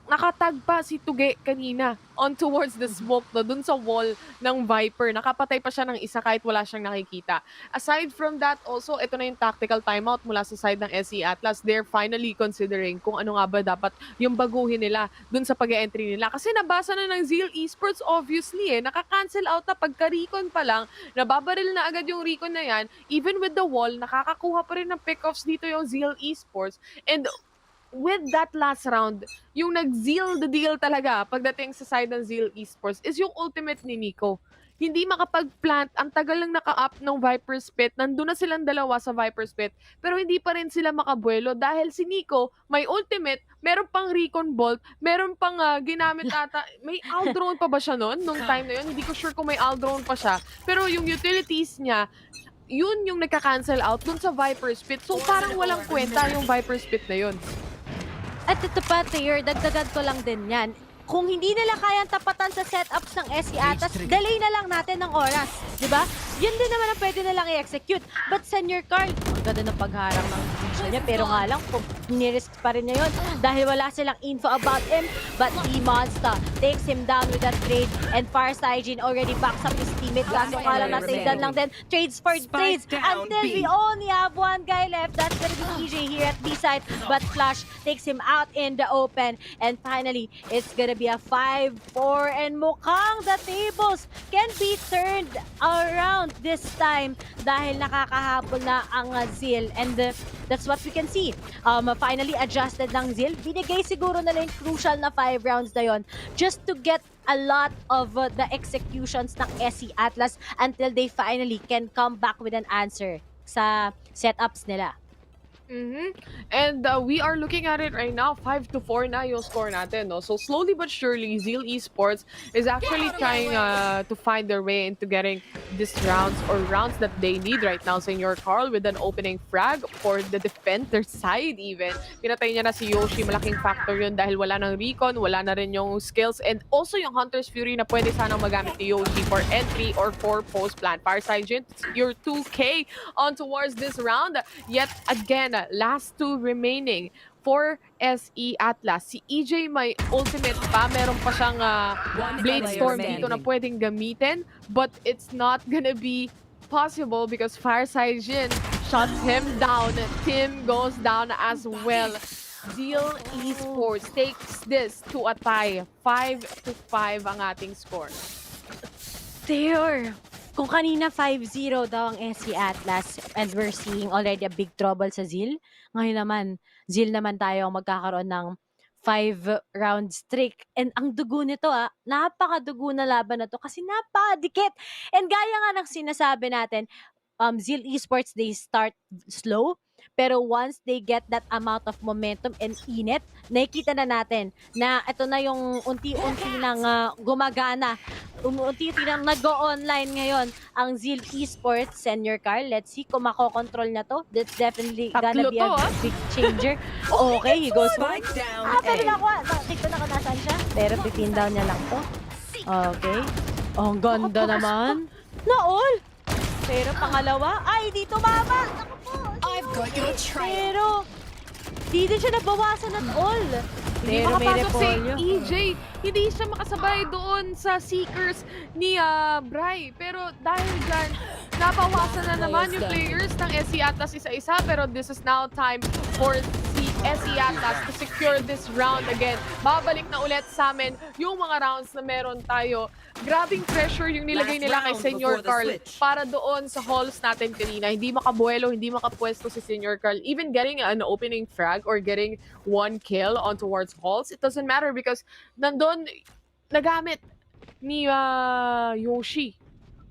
nakatag pa si Tuge kanina on towards the smoke dun sa wall ng Viper. Nakapatay pa siya ng isa kahit wala siyang nakikita. Aside from that, also, ito na yung tactical timeout mula sa side ng SE Atlas. They're finally considering kung ano nga ba dapat yung baguhin nila dun sa pag-entry nila. Kasi nabasa na ng Zeal Esports obviously nakaka-cancel out na pagka-recon pa lang, nababaril na agad yung recon na yan, even with the wall, nakakakuha pa rin ng pick-offs dito yung Zeal Esports. And with that last round, yung nag-Zeal the deal talaga pagdating sa side ng Zeal Esports is yung ultimate ni Nico. Hindi makapag-plant, ang tagal lang naka-up ng Viper's Pit, nandun na silang dalawa sa Viper's Pit, pero hindi pa rin sila makabuelo dahil si Nico may ultimate, meron pang recon bolt, meron pang ginamit ata, may Aldrone pa ba siya noon nung time na yun? Hindi ko sure kung may Aldrone pa siya, pero yung utilities niya, yun yung nagka-cancel out dun sa Viper's Pit, so parang walang kwenta yung Viper's Pit na yun. At ito pa, Taylor, dagdagan ko lang din yan. Kung hindi nila kayang tapatan sa setups ng SE Atlas, delay na lang natin ng oras. Diba? Yun din naman ang pwede na lang i-execute. But Senior Carl, ang ganda ng pagharang ng vision niya. Pero nga lang, kung nirisk pa rin niya yun dahil wala silang info about him. But E-Monster takes him down with that trade. And Farsighting already backs up his teammate. Kaso nga lang natin lang din. Trades for trades until we only have one guy left. That's gonna be EJ here at B-side. But Flash takes him out in the open. And finally, it's gonna be a 5-4 and mukhang the tables can be turned around this time dahil nakakahabol na ang Zeal and that's what we can see. Finally adjusted ng Zeal. Binigay siguro na lang crucial na 5 rounds na yon just to get a lot of the executions ng SE Atlas until they finally can come back with an answer sa setups nila. And we are looking at it right now, 5-4 na yung score natin, no? So slowly but surely, Zeal Esports is actually trying to find their way into getting these rounds or rounds that they need right now. Senior Carl with an opening frag for the defender side even. Pinatay niya na si Yoshi, malaking factor yun dahil wala ng recon, wala na rin yung skills, and also yung Hunter's Fury na pwede sanang magamit ni Yoshi for entry or for post-plant. Farsighting, your 2K on towards this round. Yet again, last 2 remaining for SE Atlas. Si EJ may ultimate pa. Meron pa siyang Blade Storm dito na pwedeng gamitin. But it's not gonna be possible because Farsighting shuts him down. Tim goes down as well. Zeal Esports takes this to a tie. 5-5 ang ating score. There! Kung kanina 5-0 daw ang SC Atlas and we're seeing already a big trouble sa Zeal, ngayon naman, Zeal naman tayo ang magkakaroon ng 5-round streak. And ang dugo nito napakadugo na laban na to kasi napakadikit. And gaya nga ng sinasabi natin, Zeal Esports, they start slow. Pero once they get that amount of momentum and init, nakikita na natin na ito na yung unti-unti nang gumagana. Unti-unti nang nag-go-online ngayon ang Zeal Esports. Senior Carl, let's see kung makokontrol na to. That's definitely gonna be a big changer. Okay, he goes for it. Pero nakuha. Nakikita na kung nasaan siya. Pero pipin down niya lang to. Okay. Oh, ang ganda naman. Na-all. Pero pangalawa, ay, dito mama! Pero, di din siya nabawasan at all. Pero may repolyo. Si EJ, hindi siya makasabay doon sa Seekers ni Bri. Pero dahil dyan, nabawasan na naman yung players ng SC Atlas isa-isa. Pero this is now time for SE Atlas to secure this round again. Babalik na ulit sa amin yung mga rounds na meron tayo. Grabing pressure yung nilagay nila kay Senior Carl para doon sa halls natin kanina. Hindi makabuelo, hindi makapwesto si Senior Carl. Even getting an opening frag or getting one kill on towards halls, it doesn't matter because nandun nagamit ni Yoshi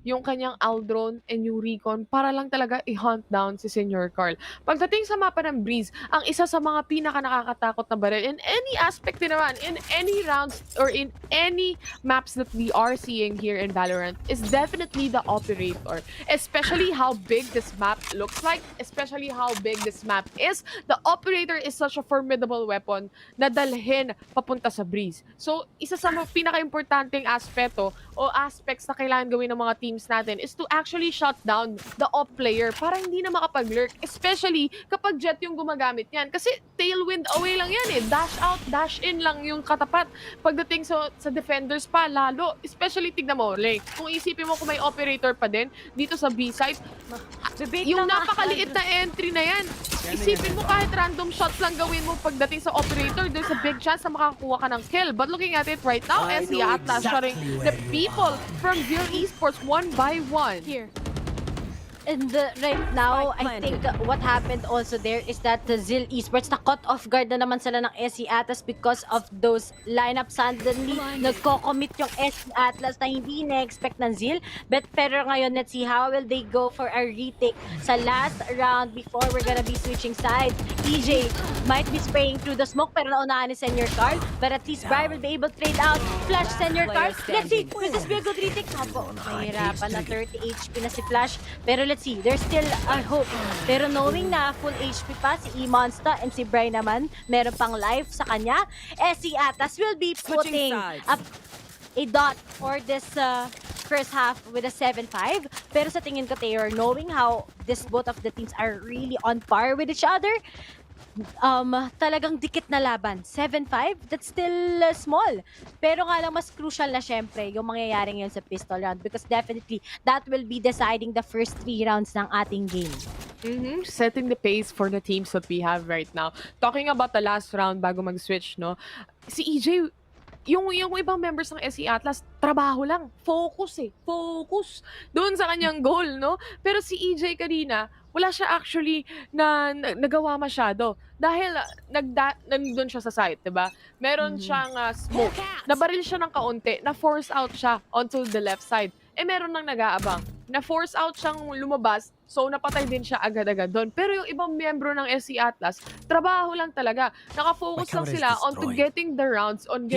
yung kanyang Aldron and yung Recon para lang talaga i-hunt down si Senior Carl. Pagdating sa mapa ng Breeze, ang isa sa mga pinaka nakakatakot na baril in any aspect din naman, in any rounds or in any maps that we are seeing here in Valorant is definitely the operator. Especially how big this map looks like, especially how big this map is. The operator is such a formidable weapon na dalhin papunta sa Breeze. So, isa sa mga pinaka-importanting aspeto o aspects na kailangan gawin ng mga teams natin is to actually shut down the off player para hindi na makapag-lurk. Especially kapag Jet yung gumagamit yan. Kasi tailwind away lang yan eh. Dash out, dash in lang yung katapat. Pagdating sa defenders pa, lalo. Especially, tignan mo, like, kung isipin mo kung may operator pa din dito sa B-side, yung napakaliit na entry na yan. Isipin mo kahit random shots lang gawin mo pagdating sa operator, there's a big chance na makakuha ka ng kill. But looking at it right now, SE Atlas shutting the people from Zeal Esports one by one. Here. And right now, I think what happened also there is that the Zeal Esports, na-caught off guard na naman sila ng SE Atlas because of those lineup suddenly. Nagko-commit yung SE Atlas na hindi na-expect ng Zeal. Pero ngayon, let's see how will they go for a retake sa last round before we're gonna be switching sides. EJ might be spraying through the smoke pero naunahan ni Senior Carl. But at least Bren will be able to trade out. Flash Senior Carl. Let's see, will this be a good retake? Opo, mahirapan na 30 HP na si Flash. Pero let's see, there's still a hope. Pero knowing na full HP pa si E-Monster and si Bren naman, meron pang life sa kanya, SE Atlas will be putting up a dot for this first half with a 7-5. Pero sa tingin ko, Taylor, knowing how both of the teams are really on par with each other, talagang dikit na laban. 7-5, that's still small. Pero nga lang mas crucial na syempre yung mangyayaring yun sa pistol round because definitely that will be deciding the first 3 rounds ng ating game. Setting the pace for the teams that we have right now. Talking about the last round bago mag-switch, no? Si EJ, yung ibang members ng SE Atlas, trabaho lang. Focus eh. Focus. Doon sa kanyang goal, no? Pero si EJ kanina, wala siya actually na nagawa masyado. Dahil nandun siya sa site, diba? Meron siyang smoke. Nabaril siya ng kaunti. Na-force out siya onto the left side. Meron nang nag-aabang. Na-force out siyang lumabas. So, napatay din siya agad-agad doon. Pero yung ibang miyembro ng SE Atlas, trabaho lang talaga. Naka-focus lang sila on getting the rounds, on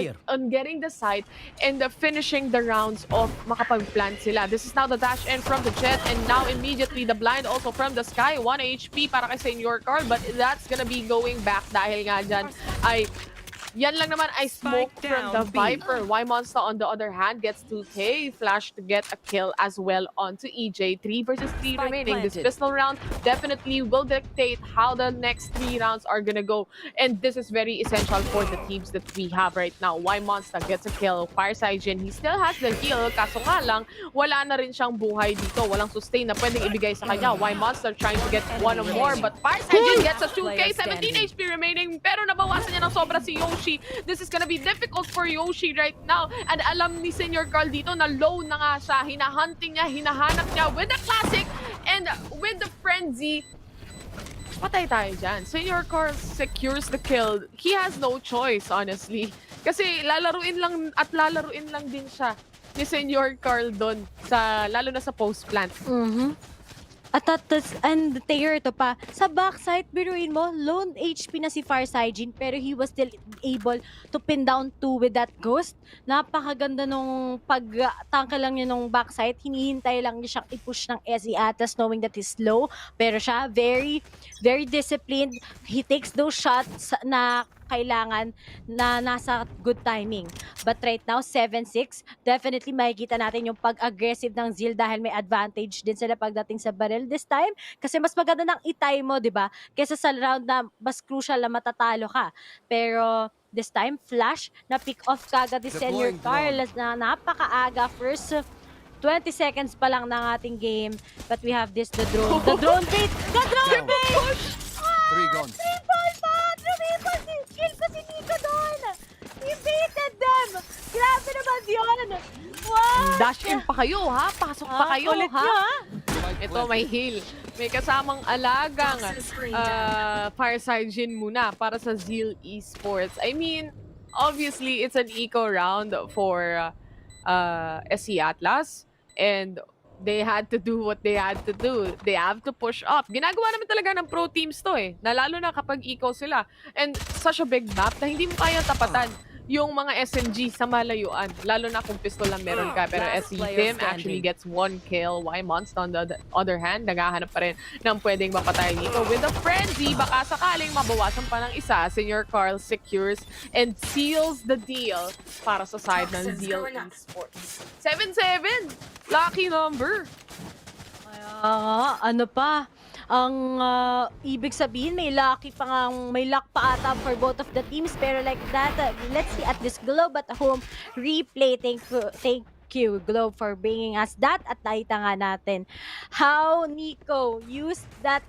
getting the site, and finishing the rounds of makapag-plant sila. This is now the dash in from the Jet, and now immediately the blind also from the Sky. 1 HP para kay Senior Carl, but that's gonna be going back dahil nga dyan ay yan lang naman ay smoke from the Viper. Y-Monster on the other hand gets 2K. Flash to get a kill as well onto EJ. 3 versus 3 remaining. This pistol round definitely will dictate how the next 3 rounds are gonna go. And this is very essential for the teams that we have right now. Y-Monster gets a kill. Fireside Jin, he still has the heal. Kaso nga lang, wala na rin siyang buhay dito. Walang sustain na pwedeng ibigay sa kanya. Y-Monster trying to get one or more. But Fireside Jin gets a 2K. 17 HP remaining. Pero nabawasan niya ng sobra si Yoshi. This is gonna be difficult for Yoshi right now. And alam ni Senior Carl dito na low na nga siya. Hinahunting niya, hinahanap niya with the classic and with the frenzy. Patay tayo dyan. Senior Carl secures the kill. He has no choice, honestly. Kasi lalaruin lang din siya ni Senior Carl doon, lalo na sa post-plant. And Taylor, ito pa, sa backside, biruin mo, lone HP na si Fireside Jin, pero he was still able to pin down 2 with that ghost. Napakaganda nung pag-tangka lang niya nung backside, hinihintay lang niya siyang i-push ng SE Atlas knowing that he's slow, pero siya, very, very disciplined. He takes those shots na kailangan na nasa good timing. But right now, 7-6, definitely makikita natin yung pag-aggressive ng Zeal dahil may advantage din sila pagdating sa barrel this time. Kasi mas maganda ng itay mo, di ba? Kesa sa round na mas crucial na matatalo ka. Pero this time, Flash, na pick off kagad ni Senior Carl na napakaaga. First 20 seconds pa lang ng ating game. But we have the drone. The drone bait! The drone bait! 3 gone. 3 ball pa! Dash in pa kayo, ha? Pasok pa kayo, kulit ha? nyo, ha? Ito, may heal. May kasamang alagang Fireside Jin muna para sa Zeal Esports. I mean, obviously, it's an eco round for SC Atlas. And they had to do what they had to do. They have to push up. Ginagawa naman talaga ng pro teams to eh. Na lalo na kapag eco sila. And such a big map na hindi mo kayang tapatan yung mga SMG sa malayuan. Lalo na kung pistol lang meron ka. Pero SC Team actually gets 1 kill. Why Monster on the other hand, naghahanap pa rin ng pwedeng mapatay dito. With a frenzy, baka sakaling mabawasan pa ng isa. Senior Carl secures and seals the deal para sa side ng Zeal Esports. 7-7! Lucky number! Ano pa? Ang ibig sabihin, may luck pa ata for both of the teams. Pero like that, let's see at this Globe at home replay. Thank you, Globe, for bringing us that. At nakita nga natin how Nico used that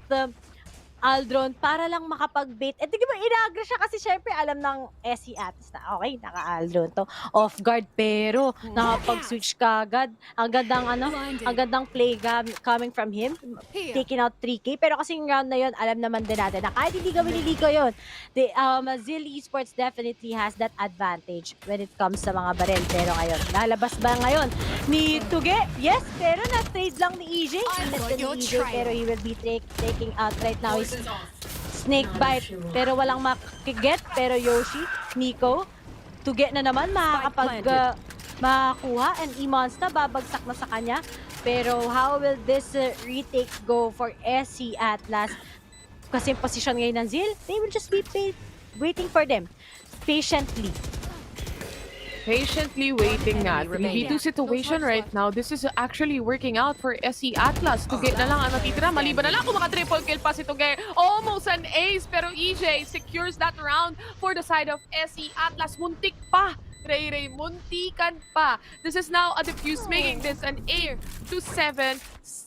Aldron para lang makapag-bait. Eh, di ba, inagra siya kasi syempre alam ng SC Atis na okay, naka-Aldron to. Off guard, pero nakapag-switch ka agad. Ang gandang play coming from him. Taking out 3K. Pero kasi yung round na yun, alam naman din natin na kahit hindi gawin ni Lico yun, Zeal Esports definitely has that advantage when it comes sa mga barel. Pero ngayon, lalabas ba ngayon ni Tuge? Yes, pero na-trade lang ni EJ. Pero he will be taking out right now. Snake bite, pero walang makiget. Pero Yoshi, Nico, Tuge na naman makakuha. And E-Monster, babagsak na sa kanya. Pero how will this retake go for SC Atlas? Kasi yung position ngayon ng Zeal, they will just be waiting for them. Patiently waiting nga. 3v2 situation right now. This is actually working out for SC Atlas. Tuge na lang ang natitira. Maliban na lang kung maka-triple kill pa si Tuge. Almost an ace, pero EJ secures that round for the side of SC Atlas. Muntik pa. Ray, muntikan pa. This is now a defuse, making this an 8-7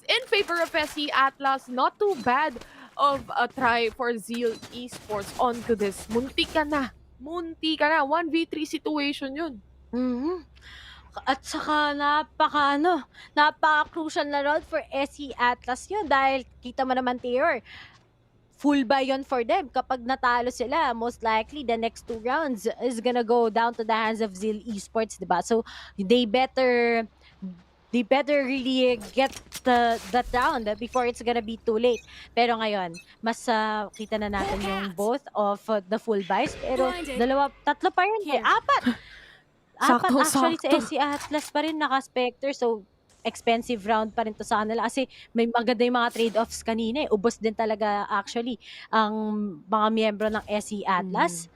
in favor of SC Atlas. Not too bad of a try for Zeal Esports onto this. Muntikan na. 1v3 situation yun. At saka napaka-crucial na round for SC Atlas yun dahil kita mo naman, Taylor, full buy yun for them. Kapag natalo sila, most likely the next 2 rounds is gonna go down to the hands of Zeal Esports, diba? So they better really get that round before it's gonna be too late. Pero ngayon, mas kita na natin yung both of the full buys. Pero tatlo pa rin. Apat actually sa SC Atlas pa rin naka-Spectre. So expensive round pa rin to sa kanila kasi may maganda yung mga trade-offs kanina. Ubos din talaga actually ang mga miyembro ng SC Atlas.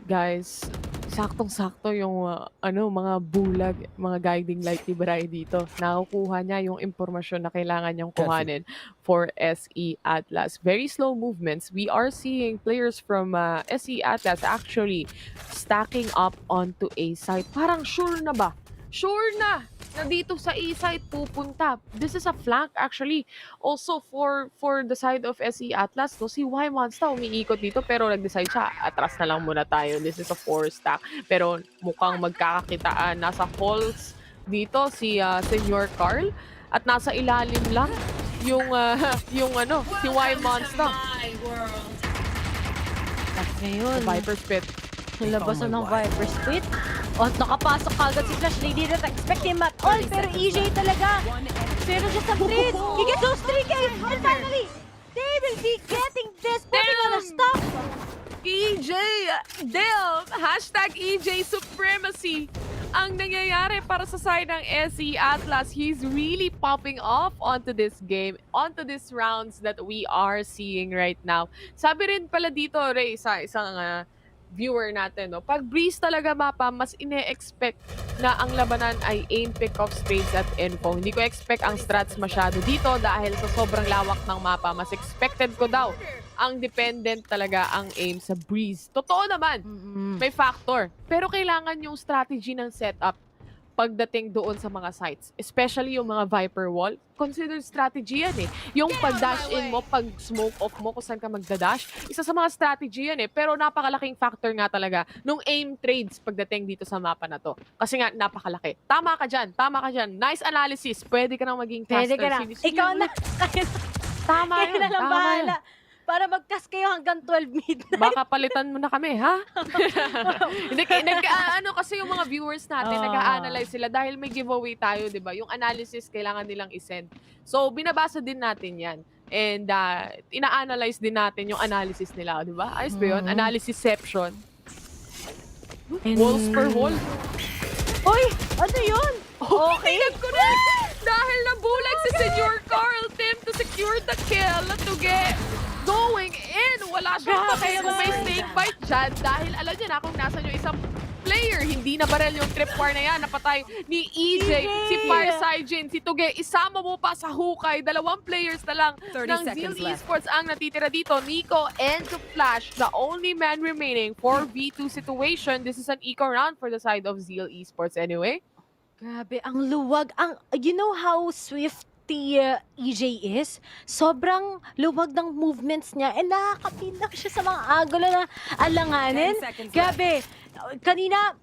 Guys, saktong-sakto yung mga bulag, mga guiding light ni Bren dito. Nakukuha niya yung impormasyon na kailangan niyang kuhanin for SE Atlas. Very slow movements. We are seeing players from SE Atlas actually stacking up onto A site. Parang sure na ba? Sure na dito sa A site pupunta. This is a flank actually. Also for the side of SE Atlas, no, si Y Monster umiikot dito pero nag-decide siya, atras na lang muna tayo. This is a 4 stack. Pero mukhang magkakakitaan. Nasa halls dito si Senior Carl at nasa ilalim lang yung si Y Monster. At ngayon, Viper's Pit. Nilabasan ng Viper's Pit. At nakapasok kagad si Flash. They didn't expect him at all. Pero EJ talaga. Pero just a trade. He gets those 3K. And finally, they will be getting this. Putting on a stop. EJ! Damn! Hashtag EJ Supremacy ang nangyayari para sa side ng SE Atlas. He's really popping off onto this game, onto these rounds that we are seeing right now. Sabi rin pala dito, Ray, sa isang viewer natin, no? Pag breeze talaga mapa, mas ine-expect na ang labanan ay aim, pick-off, trades at info. Hindi ko expect ang strats masyado dito dahil sa sobrang lawak ng mapa. Mas expected ko daw ang dependent talaga ang aim sa breeze. Totoo naman, may factor. Pero kailangan yung strategy ng setup pagdating doon sa mga sites. Especially yung mga Viper Wall. Considered strategy yan eh. Yung pag-dash in mo, pag-smoke off mo kung saan ka magda-dash, isa sa mga strategy yan eh. Pero napakalaking factor nga talaga nung aim trades pagdating dito sa mapa na to. Kasi nga, napakalaki. Tama ka dyan. Nice analysis. Pwede ka nang maging caster. Pwede ka na. Ikaw na. Tama Kayo yun. na lang Tama bahala. yun. Para mag-cast kayo hanggang 12 midnight. Baka palitan mo na kami, ha? Hindi, ano kasi yung mga viewers natin, nag-a-analyze sila dahil may giveaway tayo, di ba? Yung analysis kailangan nilang isend. So, binabasa din natin yan. And ina-analyze din natin yung analysis nila, di ba? Ayos ba yun? Analysisception. Walls per wall. Uy! Ano yun? Okay. Dahil nabulag si Senor Carl Tim to secure the kill to get going in. Wala siyang pakaya kung may snake bite dyan dahil alam niya na kung nasan yung isang player. Hindi na barrel yung tripwire na yan. Napatay ni EJ, si Fireside Jin, si Tuge. Isama mo pa sa hukay. 2 players na lang ng Zeal Esports ang natitira dito. Nico and Flash, the only man remaining for V2 situation. This is an eco round for the side of Zeal Esports anyway. Grabe, ang luwag. You know how swift EJ is? Sobrang luwag ng movements niya and nakakapindak siya sa mga angulo na alanganin. Grabe. Kanina,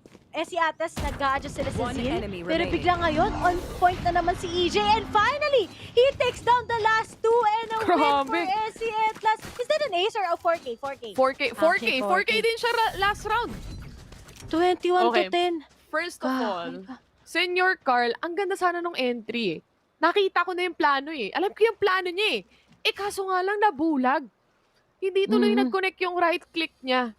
si Atas nag-a-adjust sila sa Zeal. Pero bigla ngayon, on point na naman si EJ. And finally, he takes down the last 2 and a win for SC Atlas. Is that an ace or a 4K? 4K din siya last round. 21 to 10. First of all, Senor Carl, ang ganda sana nung entry. Nakita ko na yung plano eh. Alam ko yung plano niya eh. Kaso nga lang nabulag. Hindi tuloy nag-connect yung right click niya.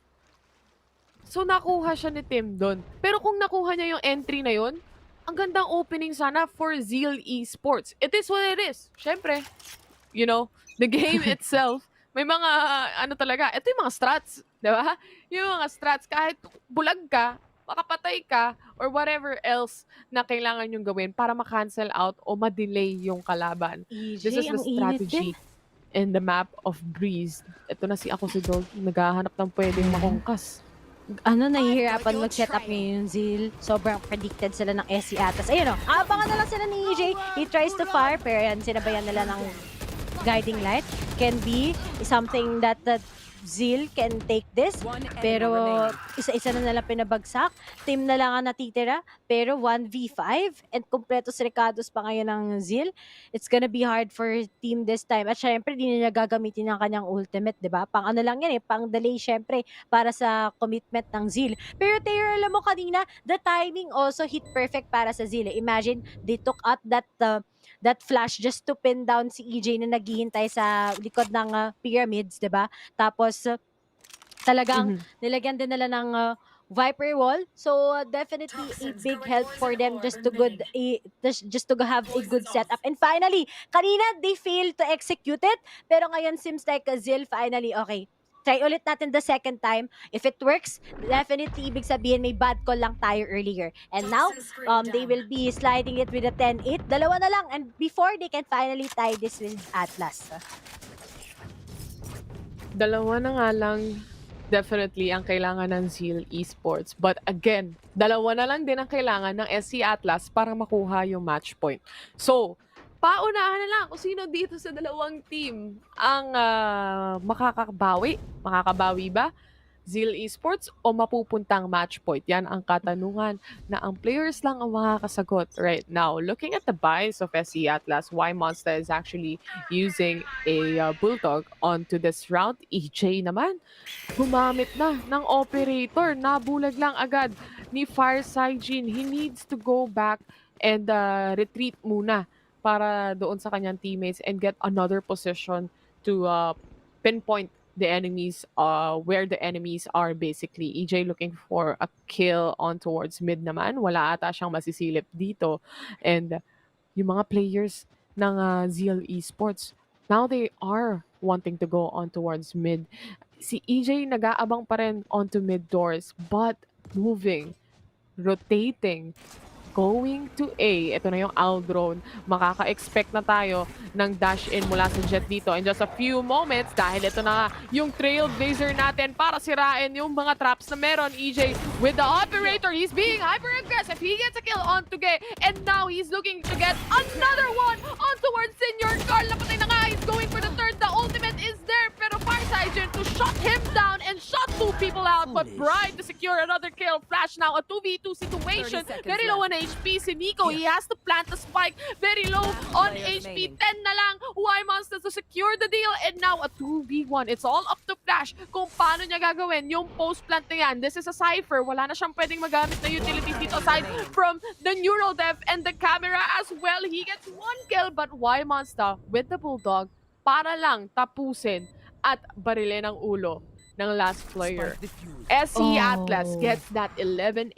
So nakuha siya ni Tim doon. Pero kung nakuha niya yung entry na yun, ang gandang opening sana for Zeal Esports. It is what it is. Siyempre, you know, the game itself, may mga, talaga, ito yung mga strats. Diba? Yung mga strats, kahit bulag ka, makapatay ka, or whatever else na kailangan yung gawin para ma-cancel out o ma-delay yung kalaban. This is the strategy in the map of Breeze. Ito na si Ako si Dog, naghahanap ng pwedeng makungkas. Nahihirapan mag-set up ngayon yung Zeal. Sobrang predicted sila ng SC Atas. Ayun o, abangan na lang sila ni EJ. He tries to fire, pero yan, sinabayan nila ng guiding light. Can be something that Zeal can take this, pero isa-isa na nalang pinabagsak. Team na lang ang natitira, pero 1v5 and kompleto si Ricardos pa ngayon ng Zeal. It's gonna be hard for team this time. At syempre, di nila gagamitin ang kanyang ultimate, di ba? Pang ano lang yan eh, pang delay syempre para sa commitment ng Zeal. Pero Taylor, alam mo kanina, the timing also hit perfect para sa Zeal. Imagine, they took out that flash just to pin down si EJ na naghihintay sa likod ng pyramids, 'di ba? Tapos talagang nilagyan din nila ng Viper Wall. So definitely a big help for them just to have a good setup. And finally, kanina they failed to execute it, pero ngayon seems like Zeal finally okay. Try ulit natin the second time. If it works, definitely ibig sabihin may bad call lang tayo earlier. And now, they will be sliding it with a 10-8. 2 na lang. And before they can finally tie this with Atlas. 2 na nga lang definitely ang kailangan ng Zeal Esports. But again, 2 na lang din ang kailangan ng SC Atlas para makuha yung match point. So, paunahan na lang kung sino dito sa dalawang team ang makakabawi. Makakabawi ba? Zeal Esports o mapupuntang match point? Yan ang katanungan na ang players lang ang makakasagot right now. Looking at the buys of SC Atlas, Y Monster is actually using a Bulldog onto this round. EJ naman, gumamit na ng operator. Nabulag lang agad ni Fireside Jin. He needs to go back and retreat muna para doon sa kanyang teammates and get another position to pinpoint the enemies where the enemies are basically. EJ looking for a kill on towards mid naman. Wala ata siyang masisilip dito. And yung mga players ng Zeal Esports, now they are wanting to go on towards mid. Si EJ nag-aabang pa rin onto mid doors but moving, rotating, going to A. Ito na yung owl drone. Makaka-expect na tayo ng dash in mula sa Jet dito in just a few moments dahil ito na yung trailblazer natin para sirain yung mga traps na meron. EJ with the operator. He's being hyper-aggressive. He gets a kill on Tuge and now he's looking to get another one on towards Senior Carl. Napatay na nga. He's going for the third. The ultimate is there pero Fireside to shut him down and shut two people out. But Brian to secure another kill. Flash now a 2v2 situation. Very low on HP si Nico. He has to plant the spike. Very low on HP. 10 na lang. Y Monsters to secure the deal. And now a 2v1. It's all up to Flash kung paano niya gagawin yung post-plant na yan. This is a Cypher. Wala na siyang pwedeng magamit na utilities dito aside from the Neural Dev and the camera as well. He gets one kill but Y Monster with the Bulldog para lang tapusin at barilin ang ulo ng last player. SE Atlas gets that 11-8.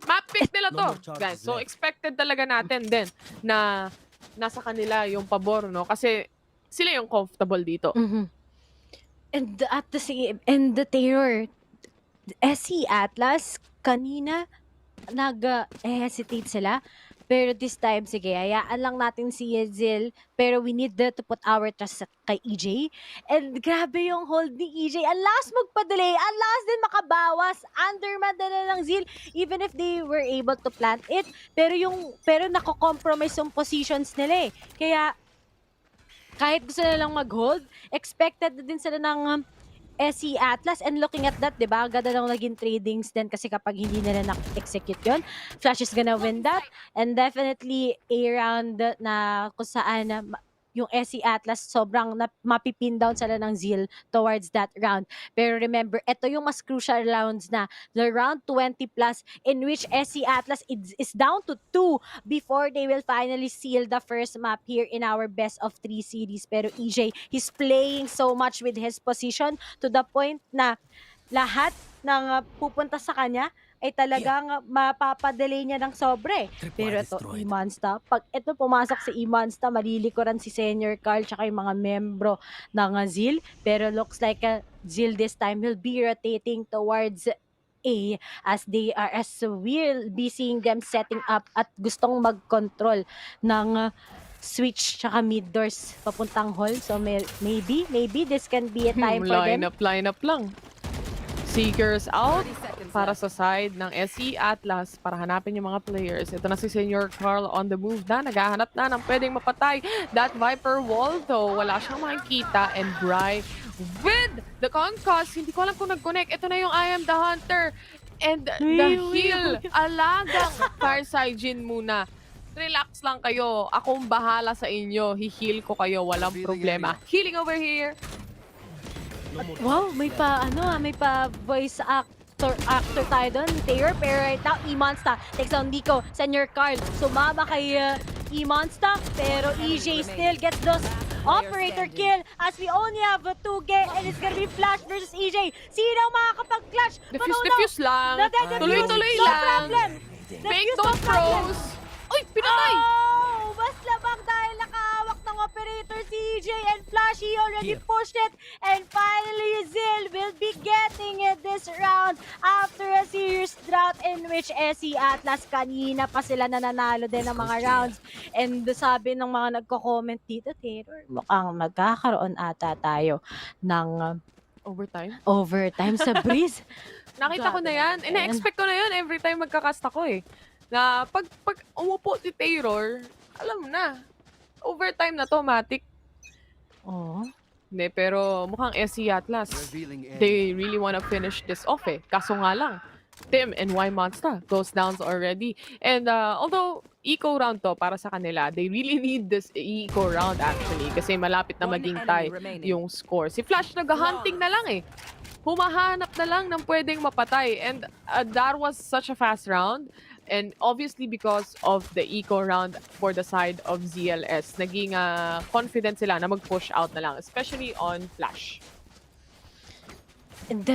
Map pick nila to, guys. So expected talaga natin din na nasa kanila yung pabor, no? Kasi sila yung comfortable dito. And at the same, and the terror, SE Atlas, kanina nag-hesitate sila. Pero this time, sige, hayaan lang natin si Zeal. Pero we need to put our trust kay EJ. And grabe yung hold ni EJ. Ang last magpa-delay. Ang last din makabawas. Underman na ng Zeal. Even if they were able to plant it. Pero nako-compromise yung positions nila eh. Kaya, kahit gusto na lang mag-hold, expected na din sila ng SE Atlas, and looking at that, di ba, ganda lang naging tradings din kasi kapag hindi nila na-execute yun, Flash is gonna win that, and definitely a round na kung saan yung SE Atlas sobrang mapipin down sila ng Zeal towards that round. Pero remember, ito yung mas crucial rounds na the round 20 plus in which SE Atlas is down to 2 before they will finally seal the first map here in our best of 3 series. Pero EJ, he's playing so much with his position to the point na lahat ng pupunta sa kanya ay talagang mapapadelay niya ng sobre. Pero ito, E-Monsta, pag ito pumasok si E-Monsta, malilikuran si Senior Carl tsaka yung mga membro ng Zeal. Pero looks like Zeal this time will be rotating towards A as we'll be seeing them setting up at gustong mag-control ng switch tsaka mid doors papuntang hall. So maybe this can be a time for them. Line up lang. Seekers out para sa side ng SE Atlas para hanapin yung mga players. Ito na si Senior Carl on the move na. Naghahanap na ng pwedeng mapatay. That Viper wall though, wala siyang makikita. And Bry with the concuss. Hindi ko alam kung nag-connect. Ito na yung I am the hunter. And the heal. Alagang Fireside Jin muna. Relax lang kayo. Akong bahala sa inyo. Hi-heal ko kayo. Walang problema. Healing over here. Wow, may pa voice actor tayo doon, Taylor. Pero right now, E-Monsta takes on Nico, Senior Carl. Sumama kay E-Monsta, pero EJ still gets those operator kill as we only have 2 and it's gonna be Flash versus EJ. Sino makakapag-clutch? Defuse lang. Tuloy-tuloy lang. No problem. Fake don't froze. Uy, pinatay! Oh, mas labang dahil nakahawak ng operator si EJ and Flash. He already pushed it. And finally, Zeal will be getting it this round after a serious drought in which SE Atlas kanina pa sila nananalo din ng mga rounds. And sabi ng mga nagko-comment dito, Taylor, mukhang magkakaroon ata tayo ng overtime sa Breeze. Nakita ko na yan. Ina-expect ko na yun every time magkakast ako eh. Na pag umupo si Taylor, alam mo na, overtime na to, matik. Hindi, pero mukhang SE Atlas, they really wanna finish this off eh. Kaso nga lang, Tim and Y Monster goes down already. And although eco round to para sa kanila, they really need this eco round actually kasi malapit na maging tie yung score. Si Flash nag-hunting na lang eh. Humahanap na lang ng pwedeng mapatay. And that was such a fast round. And obviously because of the eco round for the side of ZLS, naging confident sila na mag-push out na lang, especially on Flash. And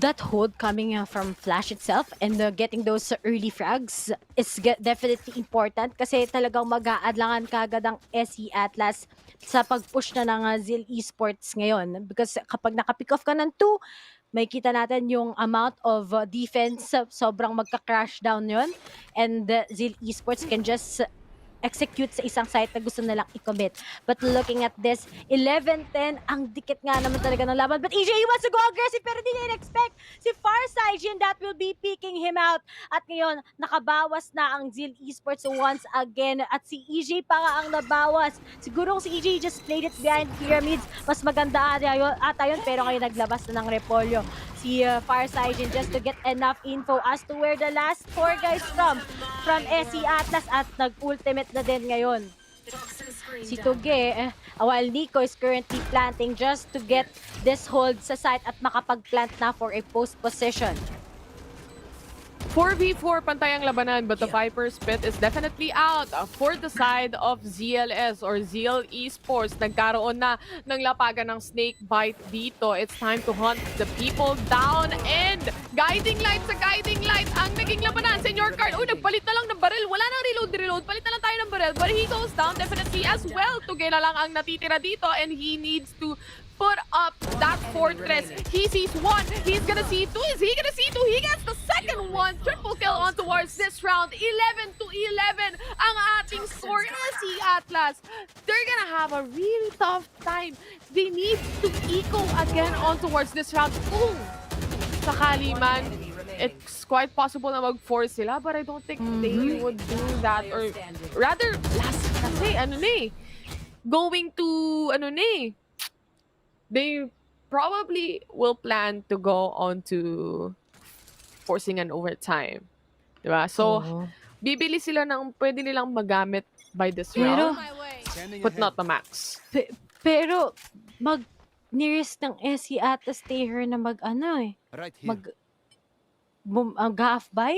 that hold coming from Flash itself and getting those early frags is definitely important kasi talagang mag-aadlangan kagad ang SE Atlas sa pag-push na ng Zeal Esports ngayon. Because kapag naka-pick off ka ng 2, may kita natin yung amount of defense, sobrang magka-crash down yun. And Zeal Esports can just execute sa isang site na gusto nilang i-commit. But looking at this, 11-10, ang dikit nga naman talaga ng laban. But EJ wants to go aggressive pero di niya in-expect si Farsight that will be picking him out. At ngayon, nakabawas na ang Zeal Esports once again. At si EJ pa nga ang nabawas. Siguro si EJ just played it behind pyramids. Mas maganda ata yun pero ngayon naglabas na ng repolyo si Farsight just to get enough info as to where the last 4 guys from SE Atlas at nag-ultimate na din ngayon. Si Tuge, while Nico is currently planting just to get this hold sa site at makapag-plant na for a post position. 4v4 pantay ang labanan, but the Viper's Pit is definitely out for the side of ZLS or Zeal Esports. Nagkaroon na ng lapagan ng snake bite dito. It's time to hunt the people down and guiding light sa guiding light ang naging labanan. Senior Card, nagpalit na lang ng barrel. Wala nang reload. Palit na lang tayo ng barrel. But he goes down definitely as well. Tuge na lang ang natitira dito and he needs to put up that fortress. He sees one. He's gonna see two. Is he gonna see two? He gets the second one. Triple kill on towards this round. 11-11 ang ating score. SE Atlas, they're gonna have a really tough time. They need to eco again on towards this round. Ooh! Sakali man, it's quite possible na mag-force sila, but I don't think they would do that. Or rather, last kasi, going to, they probably will plan to go on to forcing an overtime. Diba? So, bibili sila ng pwede nilang magamit by this round, but not the max. Pero, nearest ng SE Atlas Stayer na half buy.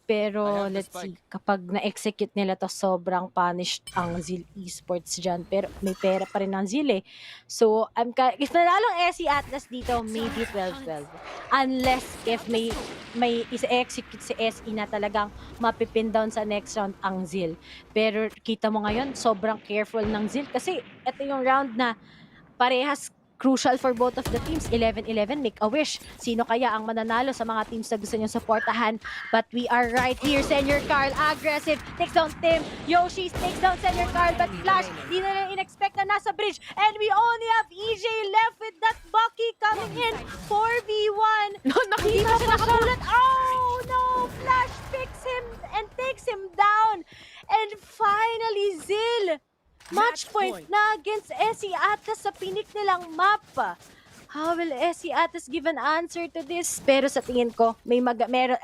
Pero let's see, kapag na-execute nila to, sobrang punished ang Zeal Esports dyan. Pero may pera pa rin ang Zeal eh. So, if nalalong SE Atlas dito, maybe 12-12. Unless if may isa-execute si SE na talagang mapipin down sa next round ang Zeal. Pero kita mo ngayon, sobrang careful ng Zeal. Kasi ito yung round na parehas crucial for both of the teams. 11-11, make a wish. Sino kaya ang mananalo sa mga teams na gusto nyo supportahan? But we are right here. Senior Carl, aggressive. Takes down Tim. Yoshi takes down Senior Carl. But Flash, di na in-expect na nasa bridge. And we only have EJ left with that Bucky coming in. 4v1. Hindi pa siya nakabulat. Oh no! Flash picks him and takes him down. And finally, Zeal, match point na against SE Atlas sa pinik nilang map. How will SE Atlas give an answer to this? Pero sa tingin ko, meron,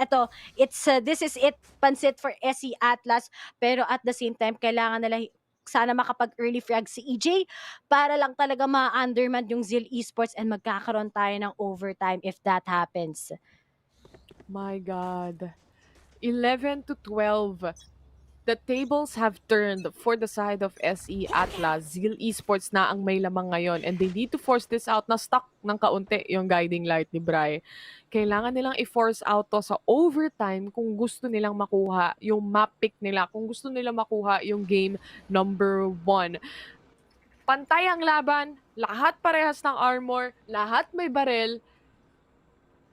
this is it, pansit for SE Atlas. Pero at the same time, kailangan nila sana makapag-early frag si EJ para lang talaga ma-underman yung Zeal Esports and magkakaroon tayo ng overtime if that happens. My God. 11-12. The tables have turned for the side of SE Atlas. Zeal Esports na ang may lamang ngayon and they need to force this out. Na stuck ng kaunti yung guiding light ni Bray. Kailangan nilang i-force out to sa overtime kung gusto nilang makuha yung map pick nila, kung gusto nilang makuha yung game number 1. Pantay ang laban, lahat parehas ng armor, lahat may barel.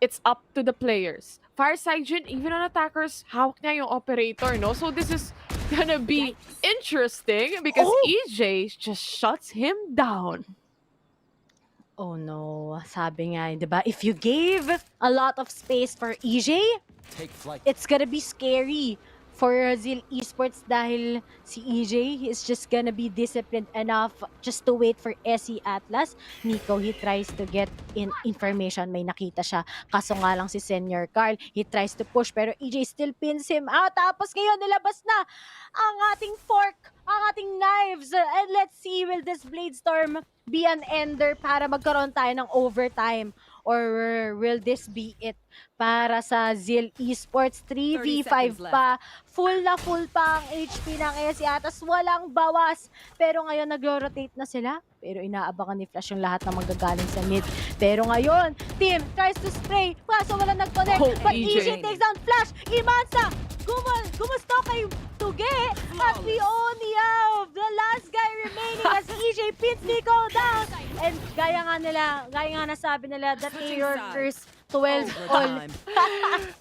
It's up to the players. Farsight, even on attackers, hawak niya yung operator, no? So this is gonna be interesting because EJ just shuts him down. Oh no, sabi nga, diba? If you gave a lot of space for EJ, it's gonna be scary for Zeal Esports dahil si EJ, he is just gonna be disciplined enough just to wait for SE Atlas. Nico, he tries to get in information, may nakita siya. Kaso nga lang si Senior Carl, he tries to push pero EJ still pins him out. Tapos ngayon nilabas na ang ating fork, ang ating knives. And let's see, will this Blade Storm be an ender para magkaroon tayo ng overtime? Or will this be it para sa Zeal Esports? 3v5 pa. Full na full pa ang HP ng SE Atlas. Walang bawas. Pero ngayon nagro-rotate na sila. pero inaabangan ni Flash yung lahat ng manggagaling sa mid. Pero ngayon, team tries to spray, kaso wala nag-connect. But EJ takes down Flash, Imansa, gumusto kay Tuge, at we only have the last guy remaining as EJ pins Nico down. And gaya nga nasabi nila, that error curse 12 all.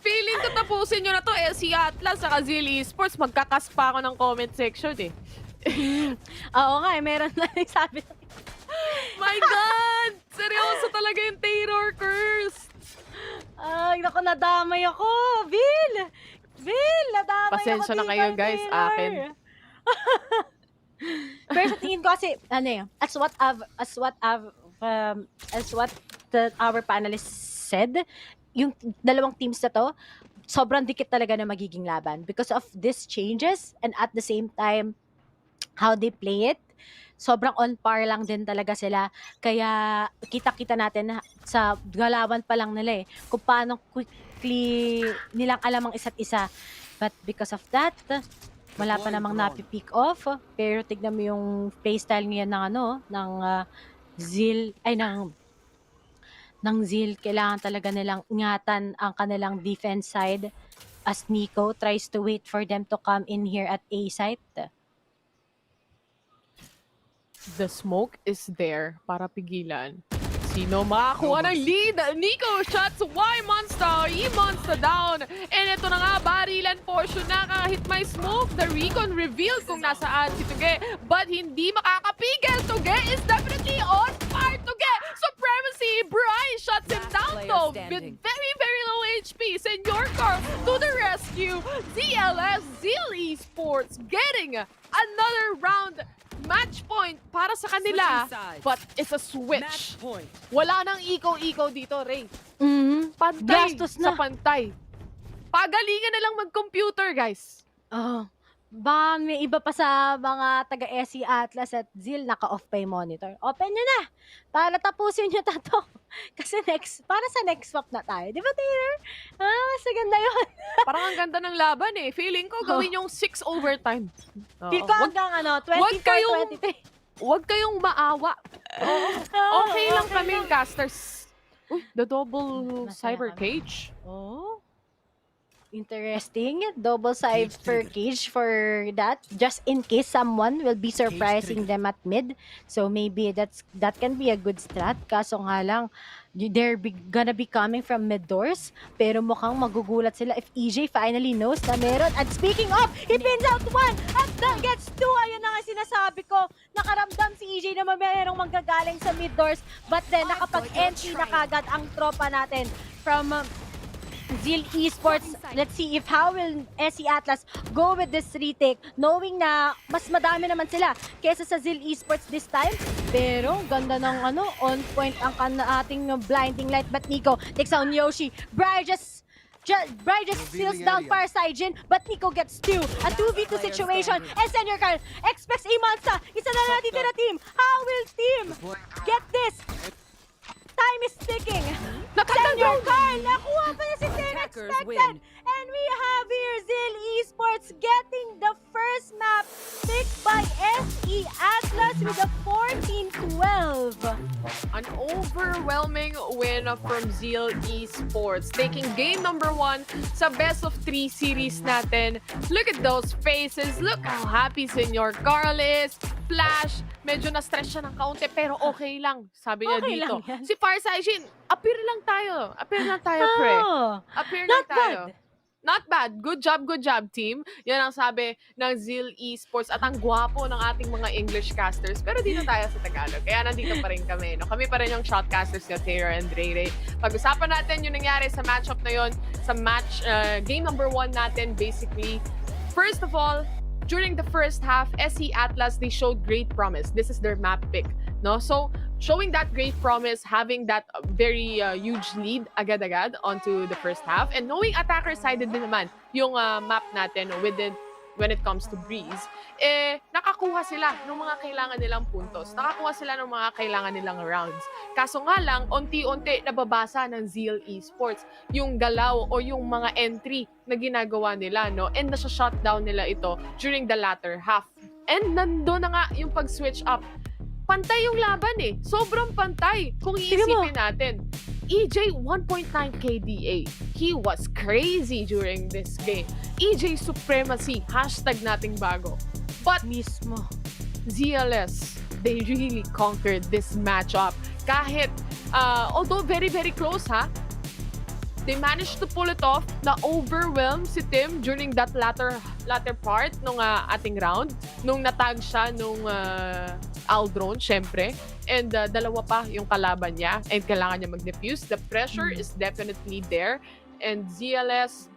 Feeling ko tapusin nyo na to si Atlas sa Zeal Esports. Magkakas pa ako ng comment section eh. Oo nga, meron na sabi. My God! Seryoso talaga yung terror curse. Ay, naku, nadamay ako. Vil, nadamay ako. Pasensya na kayo guys, akin. Pero sa tingin ko kasi, as what our panelists said, yung dalawang teams na to, sobrang dikit talaga na magiging laban because of these changes and at the same time, how they play it, sobrang on par lang din talaga sila. Kaya kita-kita natin sa galawan pa lang nila kung paano quickly nilang alam ang isa't isa. But because of that, wala pa namang napipick off. Pero tignan mo yung playstyle ngayon ng Zeal, ng Zeal, kailangan talaga nilang ingatan ang kanilang defense side as Nico tries to wait for them to come in here at A site. The smoke is there para pigilan. Sino makakuha ng lead? Nico shots, Y-Monster, E-Monster down. And ito na nga, barilan portion na kahit may smoke. The recon revealed kung nasaan si Tuge. But hindi makakapigil. Tuge is definitely on fire. Tuge, supremacy. Bren shuts him down though. With very, very low HP. Senor Car to the rescue. Zeal Esports getting another round match point para sa kanila, but it's a switch. Wala nang ikaw-ikaw dito, Ray. Pantay sa pantay. Pagalingan na lang mag-computer, guys. Ba, may iba pa sa mga taga-SC Atlas at Zeal, naka-off pa yung monitor. Open nyo na! Para tapusin nyo to. Kasi para sa next swap na tayo. Di ba, Taylor? Mas maganda yun. Parang ang ganda ng laban eh. Feeling ko gawin yung 6 overtime. Feel ko hanggang 24-23. Huwag kayong maawa. Okay lang kaming casters. The double cyber cage. Interesting. Double cyber cage for that. Just in case someone will be surprising them at mid. So maybe that can be a good strat. Kaso nga lang, they're gonna be coming from mid doors. Pero mukhang magugulat sila if EJ finally knows na meron. And speaking of, he pins out one at that gets two. Ayun na nga sinasabi ko. Nakaramdam si EJ na mayroong manggagaling sa mid doors. But then nakapag-entry na kagad ang tropa natin from Zeal Esports. Let's see if how will SC Atlas go with this retake, knowing na mas madami naman sila kesa sa Zeal Esports this time. Pero ganda ng on point ang ating blinding light. But Nico takes on Yoshi. Bri just steals down far side Jin, but Nico gets two. A 2v2 situation. And Senior Carl expects a monster. Isa na natitira team. How will team get this? Time is ticking. Senior Carl, nakuha pa niya si Team Expected. And we have here Zeal Esports getting the first map picked by SE Atlas with a 14-12. An overwhelming win from Zeal Esports. Taking game number 1 sa best of 3 series natin. Look at those faces. Look how happy Senor Carl is. Flash, medyo na-stress siya ng kaunti pero okay lang. Sabi niya dito. Si Farsight, appear lang tayo. Appear lang tayo, pre. Appear lang tayo. Not bad. Good job, team. Yan ang sabi ng Zeal Esports at ang gwapo ng ating mga English casters. Pero dito tayo sa Tagalog. Kaya nandito pa rin kami. No? Kami pa rin yung shotcasters na Taylor and Ray. Pag-usapan natin yung nangyari sa matchup na yon, sa match, game number 1 natin, basically. First of all, during the first half, SC Atlas, they showed great promise. This is their map pick. No? So, showing that great promise, having that very huge lead agad-agad onto the first half, and knowing attacker-sided din naman yung map natin when it comes to Breeze, nakakuha sila ng mga kailangan nilang puntos. Nakakuha sila ng mga kailangan nilang rounds. Kaso nga lang, unti-unti nababasa ng Zeal Esports yung galaw o yung mga entry na ginagawa nila, no? And nasa-shutdown nila ito during the latter half. And nandun na nga yung pag-switch up pantay yung laban eh. Sobrang pantay. Kung iisipin natin, EJ 1.9 KDA. He was crazy during this game. EJ supremacy, hashtag nating bago. But mismo, ZLS, they really conquered this matchup. Kahit, although very, very close ha, they managed to pull it off na overwhelm si Tim during that latter part nung ating round. Nung natag siya nung Aldron, syempre. And dalawa pa yung kalaban niya and kailangan niya mag-defuse. The pressure is definitely there. And ZLS,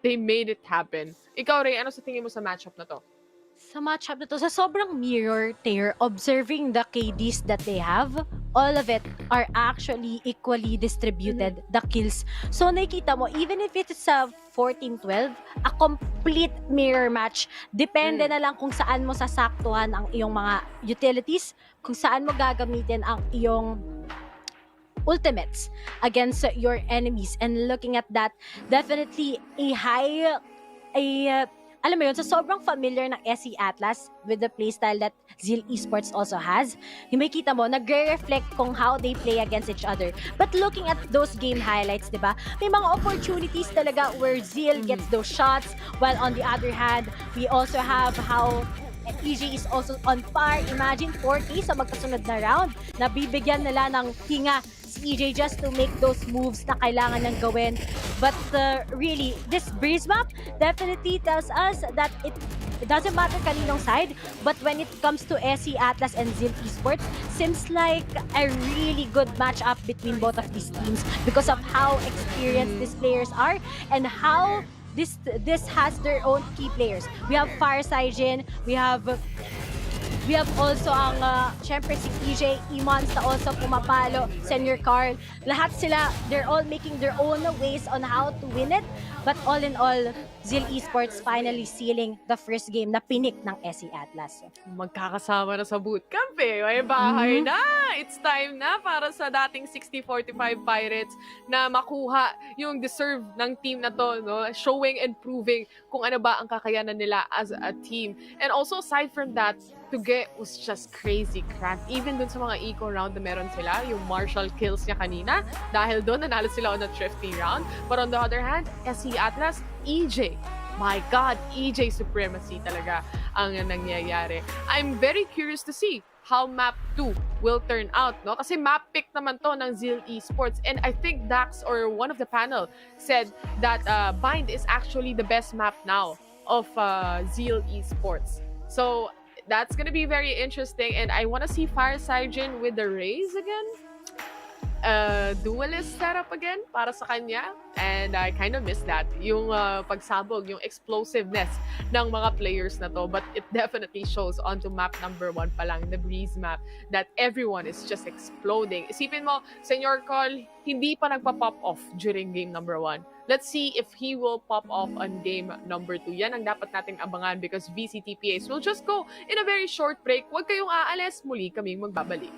they made it happen. Ikaw, Ray, ano sa tingin mo sa matchup na to? Sa matchup na to, sa sobrang mirror tear, observing the KDs that they have, all of it are actually equally distributed, the kills. So nakikita mo, even if it's a 14-12, a complete mirror match. Depende na lang kung saan mo sasaktuhan ang iyong mga utilities, kung saan mo gagamitin ang iyong ultimates against your enemies. And looking at that, definitely alam mo yun, so sobrang familiar ng SE Atlas with the playstyle that Zeal Esports also has. Yung may kita mo, nagre-reflect kung how they play against each other. But looking at those game highlights, di ba, may mga opportunities talaga where Zeal gets those shots, while on the other hand, we also have how EJ is also on par. Imagine 4K sa magkasunod na round na bibigyan nila ng hinga si EJ just to make those moves na kailangan niyang gawin. But really, this breeze map definitely tells us that it doesn't matter kaninong side, but when it comes to SE Atlas and Zeal Esports, seems like a really good matchup between both of these teams because of how experienced these players are and how this has their own key players. We have Fireside, we have also ang syempre si EJ, Emons na also pumapalo, Senior Carl. Lahat sila, they're all making their own ways on how to win it. But all in all, Zeal Esports finally sealing the first game na pinik ng SE Atlas. Magkakasama na sa bootcamp eh. May bahay na! It's time na para sa dating 60-45 Pirates na makuha yung deserve ng team na to, no? Showing and proving kung ano ba ang kakayanan nila as a team. And also, aside from that, Tuge was just crazy cracked. Even dun sa mga eco round na meron sila, yung Marshall kills niya kanina, dahil dun nanalo sila on a thrifty round. But on the other hand, SE Atlas, EJ. My God, EJ supremacy talaga ang nangyayari. I'm very curious to see how map 2 will turn out, no? Kasi map pick naman to ng Zeal Esports. And I think Dax or one of the panel said that Bind is actually the best map now of Zeal Esports. So that's gonna be very interesting, and I want to see Fireside with the Rays again. Duelist setup again para sa kanya, and I kind of miss that. Yung pagsabog, yung explosiveness ng mga players na to, but it definitely shows onto map number 1 pa lang, the Breeze map, that everyone is just exploding. Isipin mo, Senior Call, hindi pa nagpa-pop off during game number 1. Let's see if he will pop off on game number 2. Yan ang dapat nating abangan because VCT PAs will just go in a very short break. Huwag kayong aalis, muli kaming magbabalik.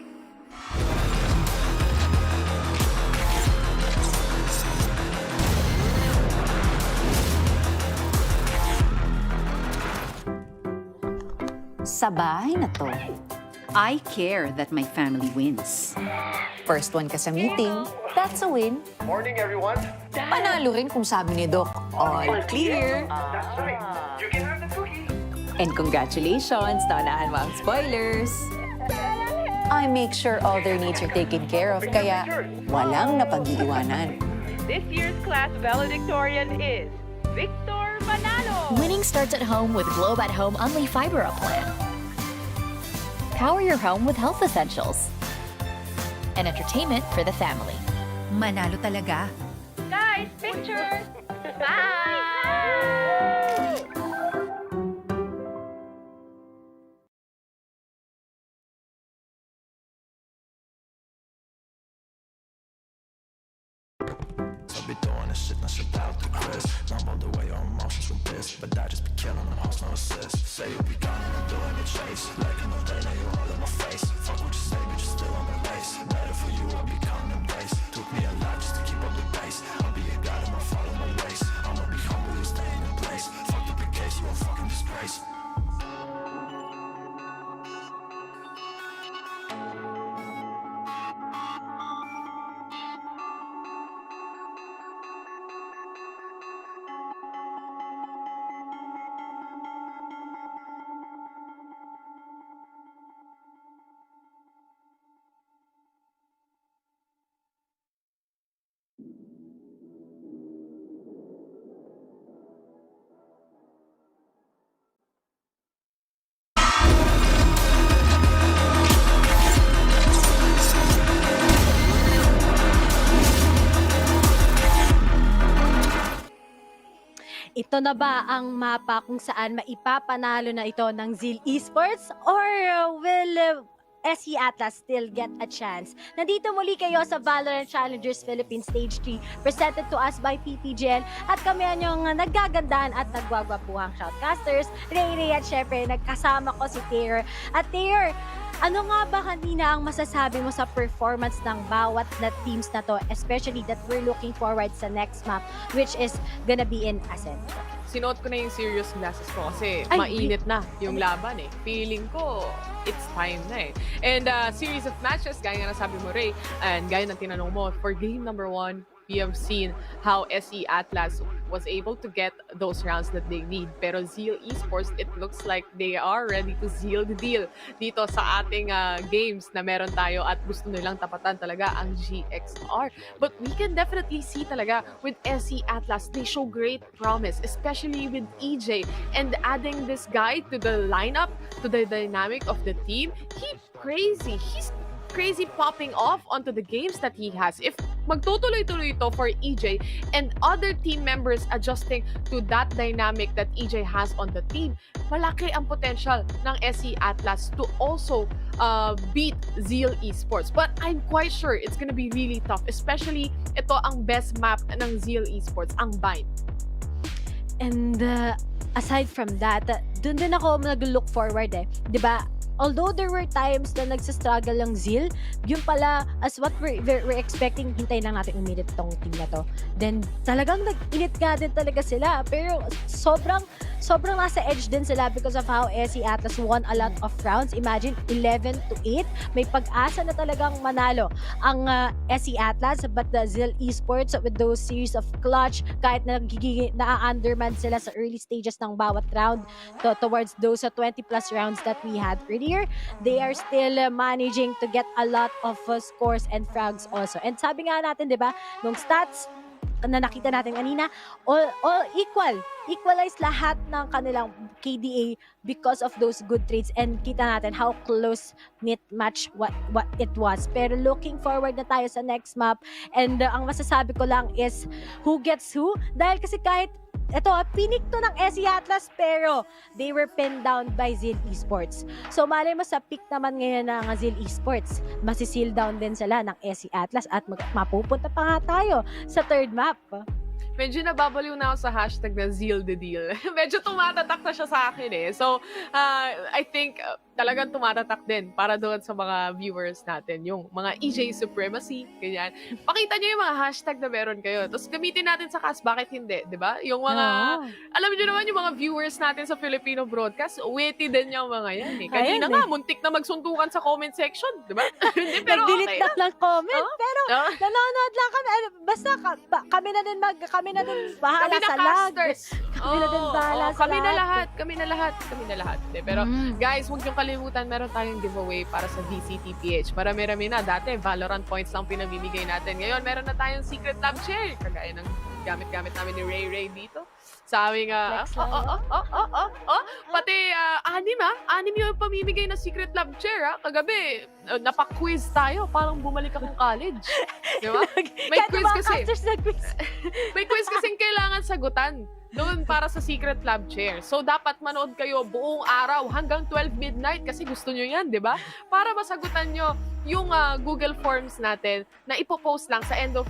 Sa bahay na to, I care that my family wins. First one ka sa meeting, that's a win. Morning, everyone. Panalo rin kung sabi ni Doc, all clear. That's right. You can have the cookie. And congratulations, naunahan mo ang spoilers. I make sure all their needs are taken care of, kaya walang napag-iiwanan. This year's class valedictorian is Victor Manalo. Winning starts at home with Globe at Home Unli Fiber Up Plan. Power your home with health essentials and entertainment for the family. Manalo talaga. Guys, pictures! Bye! So be doing this shit, not shit out the quiz. Numb all the way on emotions with this, but I just be killing them, house no assist. Say you be gone and I'm doing the chase. Like in the day, now you all in my face. Fuck what you say, but you're still on the base. Better for you, I'll be counting them days. Took me a lot just to keep up the pace. I'll be a god, I'ma follow my ways. I'ma be humble, you staying in place. Fuck the big case, you a fucking disgrace. ito na ba ang mapa kung saan maipapanalo na ito ng Zeal Esports? Or will SE Atlas still get a chance? Nandito muli kayo sa Valorant Challengers Philippines Stage 3, presented to us by PPGL, at kami yung naggagandaan at nagwagwapuhang shoutcasters, Ray at syempre nagkasama ko si Taylor. At Taylor, ano nga ba kanina ang masasabi mo sa performance ng bawat na teams na to, especially that we're looking forward sa next map, which is gonna be in Ascent? Sinuot ko na yung serious glasses ko kasi mainit na yung laban eh. Feeling ko, it's time na eh. And series of matches, gaya nga na sabi mo, Ray, and gaya ng tinanong mo, for game number 1, we have seen how SE Atlas was able to get those rounds that they need. Pero Zeal Esports, it looks like they are ready to seal the deal dito sa ating games na meron tayo at gusto nilang tapatan talaga ang GXR. But we can definitely see talaga with SE Atlas, they show great promise, especially with EJ. And adding this guy to the lineup, to the dynamic of the team, he's crazy popping off onto the games that he has. If magtutuloy-tuloy ito for EJ and other team members adjusting to that dynamic that EJ has on the team, malaki ang potential ng SE Atlas to also beat Zeal Esports. But I'm quite sure it's gonna be really tough, especially ito ang best map ng Zeal Esports, ang Bind. And aside from that, dun din ako nag-look forward eh. 'Di ba? Although there were times na nagsastruggle lang Zeal, yun pala, as what we're expecting, hintayin lang natin uminit tong team na to. Then, talagang nag-init nga din talaga sila. Pero sobrang nasa edge din sila because of how SE Atlas won a lot of rounds. Imagine, 11-8. May pag-asa na talagang manalo ang SE Atlas, but the Zeal Esports with those series of clutch, kahit na-underman sila sa early stages ng bawat round towards those 20 plus rounds that we had earlier, they are still managing to get a lot of scores and frags also. And sabi nga natin, 'di ba, nung stats na nakita natin kanina, all equalize lahat ng kanilang KDA because of those good trades, and kita natin how close knit match what it was. Pero looking forward na tayo sa next map, and ang masasabi ko lang is who gets who, dahil kasi kahit ito, pinik to ng SE Atlas, pero they were pinned down by Zeal Esports. So, malay mo sa pick naman ngayon ng Zeal Esports, masiseal down din sila ng SE Atlas at mapupunta pa nga tayo sa third map. Medyo nababaliw na ako sa hashtag na Zeal the Deal. Medyo tumatatak na siya sa akin eh. So, I think talagang tumatatak din para doon sa mga viewers natin. Yung mga EJ Supremacy, ganyan. Pakita nyo yung mga hashtag na meron kayo. Tapos gamitin natin sa cast, bakit hindi? Diba? Yung mga, alam nyo naman yung mga viewers natin sa Filipino broadcast, witty din yung mga yan eh. Kanina nga, muntik na magsuntukan sa comment section. Diba? Hindi, pero nag-delete okay na ng comment. Pero nanonood lang kami. Basta kami na din bahala sa lag. Kami na din bahala sa lag. Kami na lahat. Pero guys, huwag yung kalimutan, meron tayong giveaway para sa VCT PH. Marami-rami na. Dati, Valorant points lang pinamimigay natin. Ngayon, meron na tayong Secret Lab Chair. Kagaya ng gamit-gamit namin ni Ray dito. Sa aming, pati, anim yung pamimigay na Secret Lab Chair, Kagabi, napak-quiz tayo. Parang bumalik akong college. Diba? May quiz kasi. May quiz kasing kailangan sagutan doon para sa Secret Lab Chair. So, dapat manood kayo buong araw hanggang 12 midnight kasi gusto nyo yan, di ba? Para masagutan nyo yung Google Forms natin na ipopost lang sa end of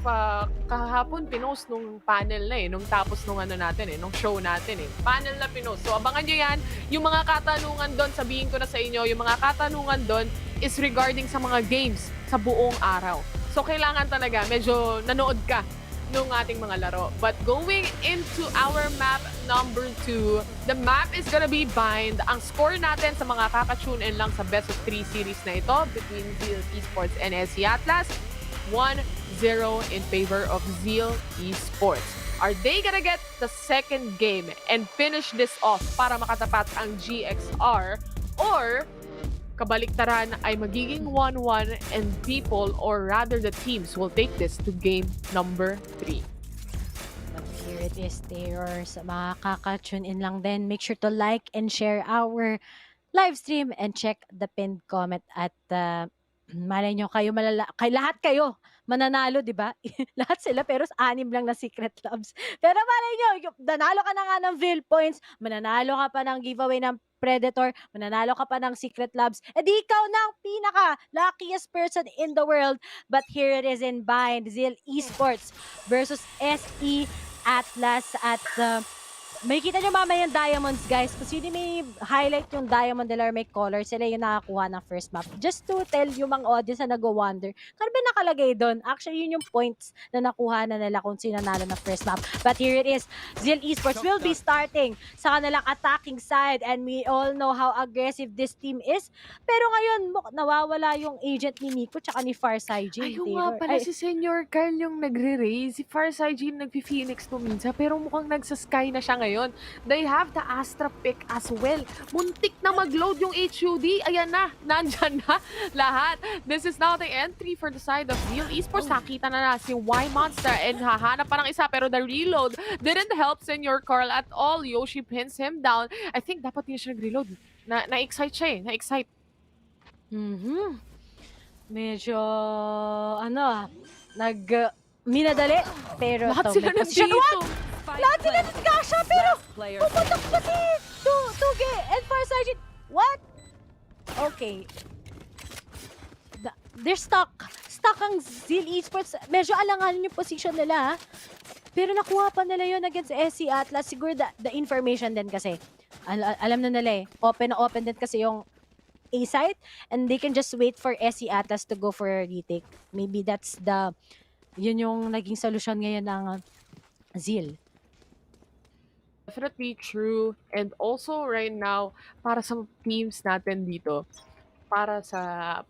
kahapon, pinost nung panel na nung tapos nung nung show natin Panel na pinost. So, abangan nyo yan. Yung mga katanungan doon, sabihin ko na sa inyo, yung mga katanungan doon is regarding sa mga games sa buong araw. So, kailangan talaga, medyo nanood ka nung ating mga laro. But going into our map number 2, the map is gonna be Bind. Ang score natin sa mga kaka-tune in lang sa best of 3 series na ito between Zeal Esports and SE Atlas, 1-0 in favor of Zeal Esports. Are they gonna get the second game and finish this off para makatapat ang GXR, or kabaliktaran ay magiging 1-1 and people, or rather the teams, will take this to game number 3. But here it is, there. Sa mga kaka-tune in lang din, make sure to like and share our live stream and check the pinned comment at malay nyo kayo lahat kayo mananalo, di ba? Lahat sila pero 6 lang na secret labs. Pero malay nyo, nanalo ka na nga ng VIL points, mananalo ka pa ng giveaway ng Predator, mananalo ka pa ng secret labs, di ikaw na ang pinaka luckiest person in the world. But here it is in bind, Zeal Esports versus SE Atlas at may kita nyo mamaya yung diamonds, guys. Kasi yun may highlight yung diamond nila or may color, sila yung nakakuha ng first map. Just to tell yung mga audience na nag-wonder, kano ba nakalagay doon? Actually, yun yung points na nakuha na nila kung sino nalo ng first map. But here it is. Zeal Esports will be starting sa kanilang attacking side and we all know how aggressive this team is. Pero ngayon, nawawala yung agent ni Nico tsaka ni Farsai Jin. Ayun nga pala, si Senior Carl yung nagre-raise. Si Farsai Jin nagpi-Phoenix to minsan, pero mukhang nagsa-sky na siya ngayon. They have the Astra pick as well. Muntik na mag-load yung HUD. Ayan na, nandyan na lahat. This is now the entry for the side of Zeal Esports. Nakita na si Y-Monster and hahanap pa ng isa, pero the reload didn't help Senior Carl at all. Yoshi pins him down. I think dapat din siya nag-reload. Na-excite siya eh. Na-excite. Medyo, minadali. Pero lahat ito, sila may position. nandito. Lahat sila nagkasya, pero puputok pa si Tuge and Farsai. What? Okay. They're stuck. Stuck ang Zeal Esports. Medyo alanganin yung position nila, ha? Pero nakuha pa nila yun against SC Atlas. Siguro the information din kasi. Alam na nila eh. Open na open din kasi yung A site. And they can just wait for SC Atlas to go for a retake. Maybe that's yun yung naging solusyon ngayon ng Zeal. Definitely true. And also right now, para sa teams natin dito, para sa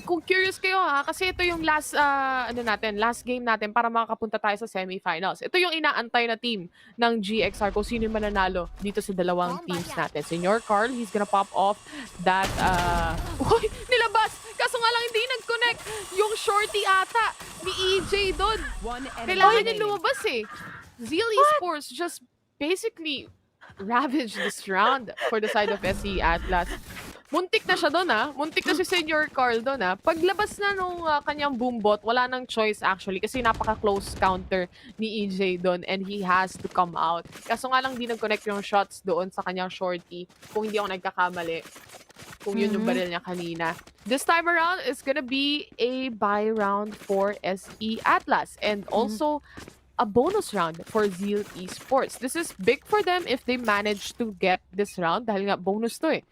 kung curious kayo ha, kasi ito yung last last game natin para makakapunta tayo sa semifinals. Ito yung inaantay na team ng GXR kung sino yung mananalo dito sa dalawang teams natin. Senior Carl, he's gonna pop off that uy, nilabas! Kaso nga lang hindi nag-connect yung shorty ata ni EJ doon. Kailangan niya lumabas eh. Zeal Esports just basically ravaged this round for the side of SE Atlas. Muntik na siya doon ha. Muntik na si Senior Carl doon ha. Paglabas na nung kanyang boombot, wala nang choice actually kasi napaka-close counter ni EJ doon and he has to come out. Kaso nga lang di nag-connect yung shots doon sa kanyang shorty kung hindi ako nagkakamali. Kung yun yung baril niya kanina. This time around, it's gonna be a buy round for SE Atlas and also a bonus round for Zeal Esports. This is big for them if they manage to get this round dahil nga bonus to eh.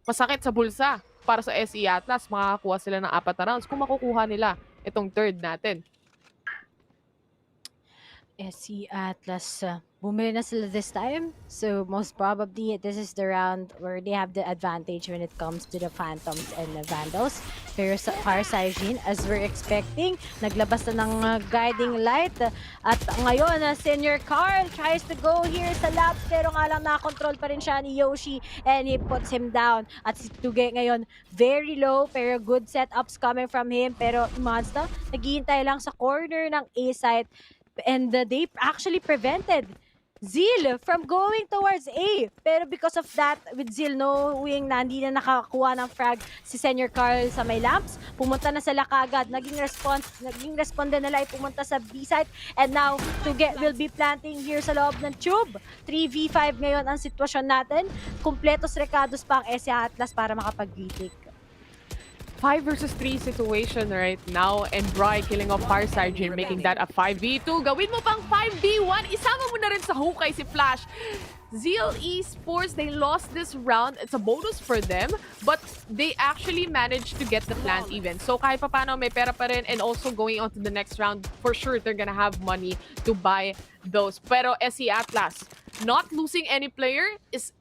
Masakit sa bulsa para sa SE Atlas. Makakakuha sila ng 4 na rounds kung makukuha nila itong third natin. SE Atlas, bumili na sila this time. So most probably, this is the round where they have the advantage when it comes to the Phantoms and the Vandals. Pero sa Farsai Jin, as we're expecting, naglabas na ng guiding light. At ngayon, Senior Carl tries to go here sa labs, pero nga lang nakakontrol pa rin siya ni Yoshi and he puts him down. At si Tuge ngayon, very low, pero good setups coming from him. Pero Monster, naghihintay lang sa corner ng A-site. And they actually prevented Zeal from going towards A. Pero because of that, with Zeal knowing na hindi na nakakuha ng frag si Senior Carl sa may lamps, pumunta na sila kagad. Naging responde nila ay pumunta sa B site. And now, will be planting here sa loob ng tube. 3v5 ngayon ang sitwasyon natin. Kumpletos recados pa ang SE Atlas para makapag-retake. 5 versus 3 situation right now and Bry killing off Farsai Jin, making that a 5v2. Gawin mo pang 5v1. Isama mo na rin sa hukay si Flash. Zeal Esports, they lost this round. It's a bonus for them, but they actually managed to get the plant even. So kahit pa paano, may pera pa rin and also going on to the next round, for sure, they're gonna have money to buy those. Pero SE Atlas, not losing any player is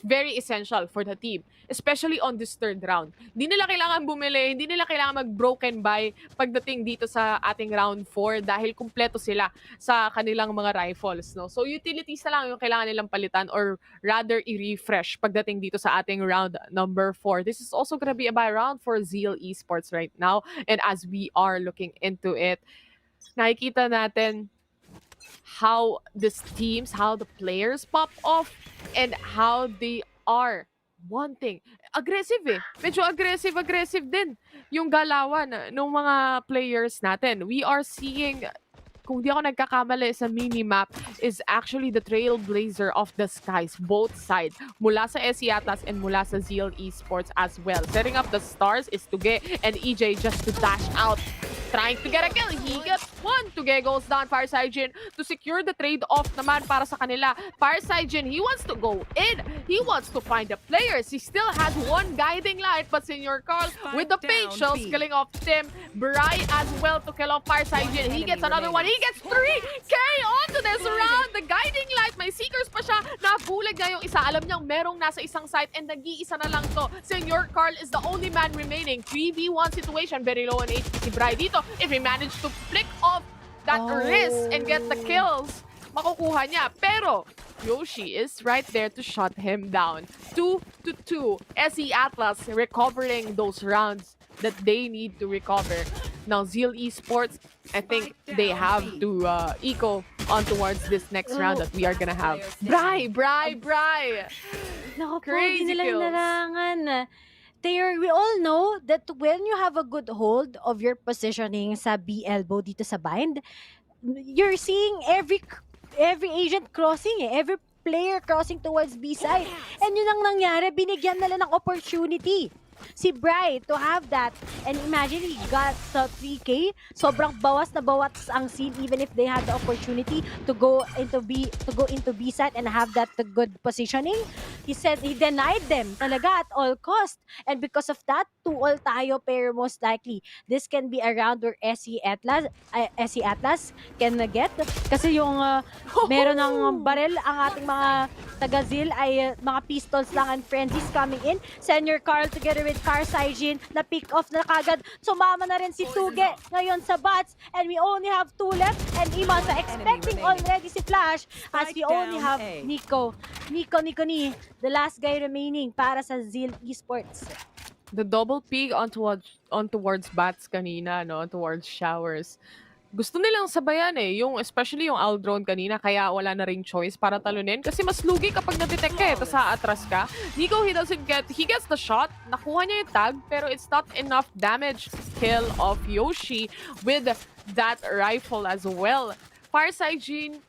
very essential for the team, especially on this third round. Hindi nila kailangan bumili, hindi nila kailangan mag-broken buy pagdating dito sa ating round 4 dahil kumpleto sila sa kanilang mga rifles. No? So utilities na lang yung kailangan nilang palitan or rather i-refresh pagdating dito sa ating round number 4. This is also gonna be a buy round for Zeal Esports right now. And as we are looking into it, nakikita natin how these teams, how the players pop off, and how they are one thing, aggressive eh. Medyo aggressive din yung galawan ng mga players natin. We are seeing, kung di ako nagkakamali sa mini-map, is actually the trailblazer of the skies, both sides. Mula sa SC Atlas and mula sa Zeal Esports as well. Setting up the stars is Tuge and EJ just to dash out. Trying to get a kill. He gets one. Tuge goes down. Firesign to secure the trade-off naman para sa kanila. Firesign, he wants to go in. He wants to find the players. He still has one guiding light, but Senior Carl with the patience killing off Tim. Bry as well to kill off Firesign. He gets another one. He gets 3K onto this round. The guiding light, may seekers pa siya. Nabulag niya yung isa. Alam niyang merong nasa isang site and nag-iisa na lang to. Senior Carl is the only man remaining. 3v1 situation. Very low on HP si Bry dito. If he managed to flick off that wrist and get the kills, makukuha niya. Pero Yoshi is right there to shut him down. 2-2. SE Atlas recovering those rounds that they need to recover. Now Zeal Esports, I think they have to eco on towards this next round that we are gonna have. Bry! Naku po, Crazy di nila kills. hinarangan. We all know that when you have a good hold of your positioning sa B elbow dito sa bind, you're seeing every agent crossing every player crossing towards B side. And yun ang nangyari, binigyan nila ng opportunity si Bry to have that. And imagine he got 3K. Sobrang bawas na bawas ang scene even if they had the opportunity to go into B side and have that good positioning. He said he denied them talaga at all cost. And because of that, 2-all tayo, pero most likely this can be a round where SC Atlas can get. Kasi yung meron ng barrel ang ating mga taga-Zeal ay mga pistols lang and frenzies coming in. Senior Carl together with Farsigen na pick off na kagad. Sumama na rin si Tuge ngayon sa bots and we only have 2 left and Iman expecting already si Flash as we only have Nico ni the last guy remaining para sa Zeal Esports. The double peek on towards bats kanina, no? Towards showers. Gusto nilang sabayan yung especially yung Aldrone kanina, kaya wala na ring choice para talunin kasi mas lugi kapag na-detect ka tapos atras ka. Nico, he gets the shot, nakuha niya yung tag, pero it's not enough damage. Kill of Yoshi with that rifle as well. Farsigen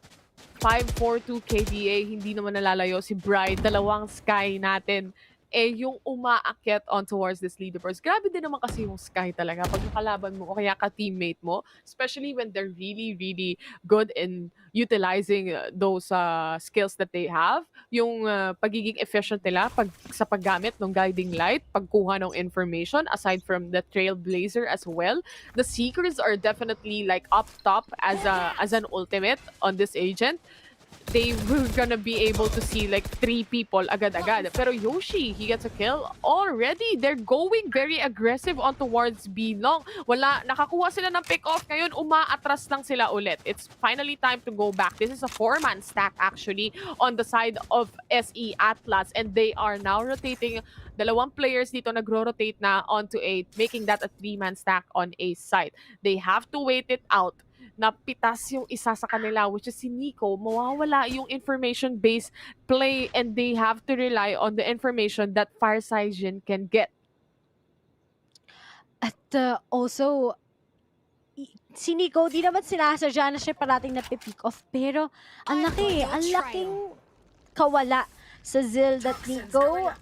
542 KDA, hindi naman nalalayo si Bride. Dalawang Sky natin yung umaakyat on towards this leaderboards. Grabe din naman kasi yung Sky talaga pag nakalaban mo o kaya ka-teammate mo, especially when they're really, really good in utilizing those skills that they have. Yung pagiging efficient nila sa paggamit ng guiding light, pagkuha ng information, aside from the trailblazer as well. The Seekers are definitely like up top as an ultimate on this agent. They were gonna be able to see like 3 people agad-agad. Pero Yoshi, he gets a kill already. They're going very aggressive on towards B long. Nakakuha sila ng pick-off. Ngayon, umaatras lang sila ulit. It's finally time to go back. This is a 4-man stack actually on the side of SE Atlas. And they are now rotating. Dalawang players dito nagro-rotate na onto A, making that a 3-man stack on A side. They have to wait it out. Napitas yung isa sa kanila, which is si Nico. Mawawala yung information-based play and they have to rely on the information that Farsigen can get. At also, si Nico, di naman sinasadya na siya parating na pick off. Pero ang laking kawala sa Zeal that Nico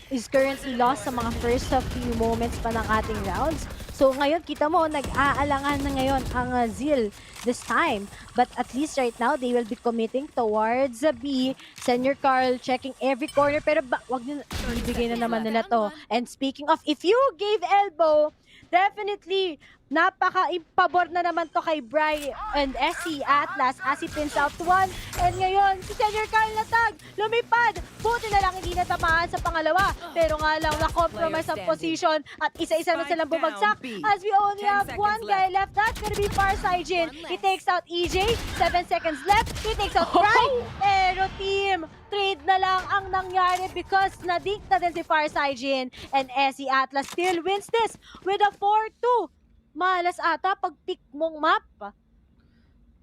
is currently lost sa mga first few moments pa ng ating rounds. So ngayon, kita mo, nag-aalangan na ngayon ang Zeal this time. But at least right now, they will be committing towards B. Senior Carl checking every corner. Pero wag nyo, ibigay na naman nila to. And speaking of, if you gave elbow, definitely, napaka-impabor na naman to kay Bry and SC Atlas as he pins out 1. And ngayon, si Senior Carl na tag, lumipad. Buti na lang hindi natamaan sa pangalawa. Pero nga lang, na-compromise ang position at isa-isa na silang bumagsak. As we only have 1 guy left, that's gonna be Farsigen. He takes out EJ, 7 seconds left. He takes out Bry. Pero team, trade na lang ang nangyari because na-dink na din si Farsigen. And SC Atlas still wins this with a 4-2. Malas ata pag pick mong map.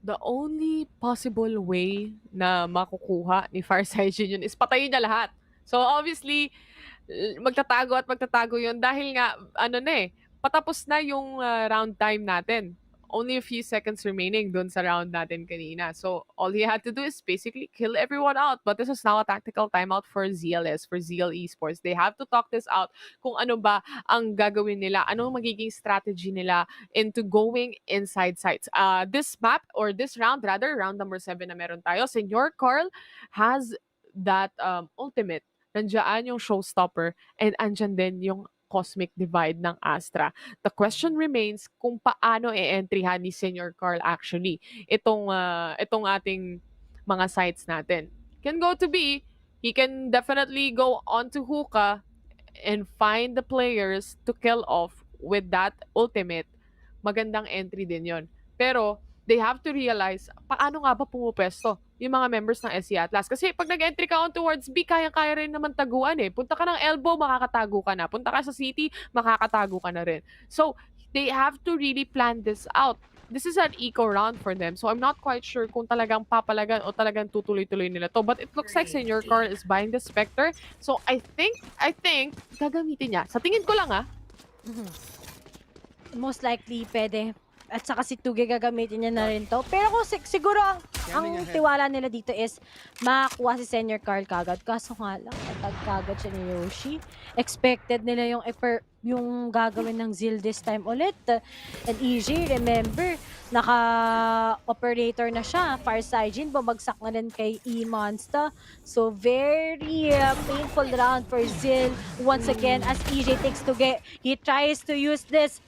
The only possible way na makukuha ni Farsigen yun is patayin niya lahat. So obviously, magtatago yun dahil nga, patapos na yung round time natin. Only a few seconds remaining dun sa round natin kanina. So all he had to do is basically kill everyone out. But this is now a tactical timeout for ZLS, for Zeal Esports. They have to talk this out kung ano ba ang gagawin nila, ano magiging strategy nila into going inside sites. This map, or this round rather, round number 7 na meron tayo, Senor Carl has that ultimate. Nandiyan yung showstopper and andyan din yung cosmic divide ng Astra. The question remains kung paano i-entryhan ni Senor Carl actually itong ating mga sites natin. Can go to B, he can definitely go on to hookah and find the players to kill off with that ultimate. Magandang entry din yon. Pero they have to realize paano nga ba pumupesto yung mga members ng SC Atlas. Kasi pag nag-entry ka on towards B, kayang-kaya rin naman taguan eh. Punta ka ng elbow, makakatago ka na. Punta ka sa city, makakatago ka na rin. So, they have to really plan this out. This is an eco round for them. So, I'm not quite sure kung talagang papalagan o talagang tutuloy-tuloy nila to. But it looks like Senor Carl is buying the Spectre. So, I think, gagamitin niya. Sa tingin ko lang Most likely, pwede. At saka si Tuge gagamitin niya na rin to. Pero kung siguro ang tiwala nila dito is makakuha si Senior Carl kagad. Kaso nga lang, atag kagad siya ni Yoshi. Expected nila yung gagawin ng Zeal this time ulit. And EJ, remember, naka-operator na siya. Farsighting, bumagsak na rin kay E-Monster. So, very painful round for Zeal. Once again, as EJ takes Tuge, he tries to use this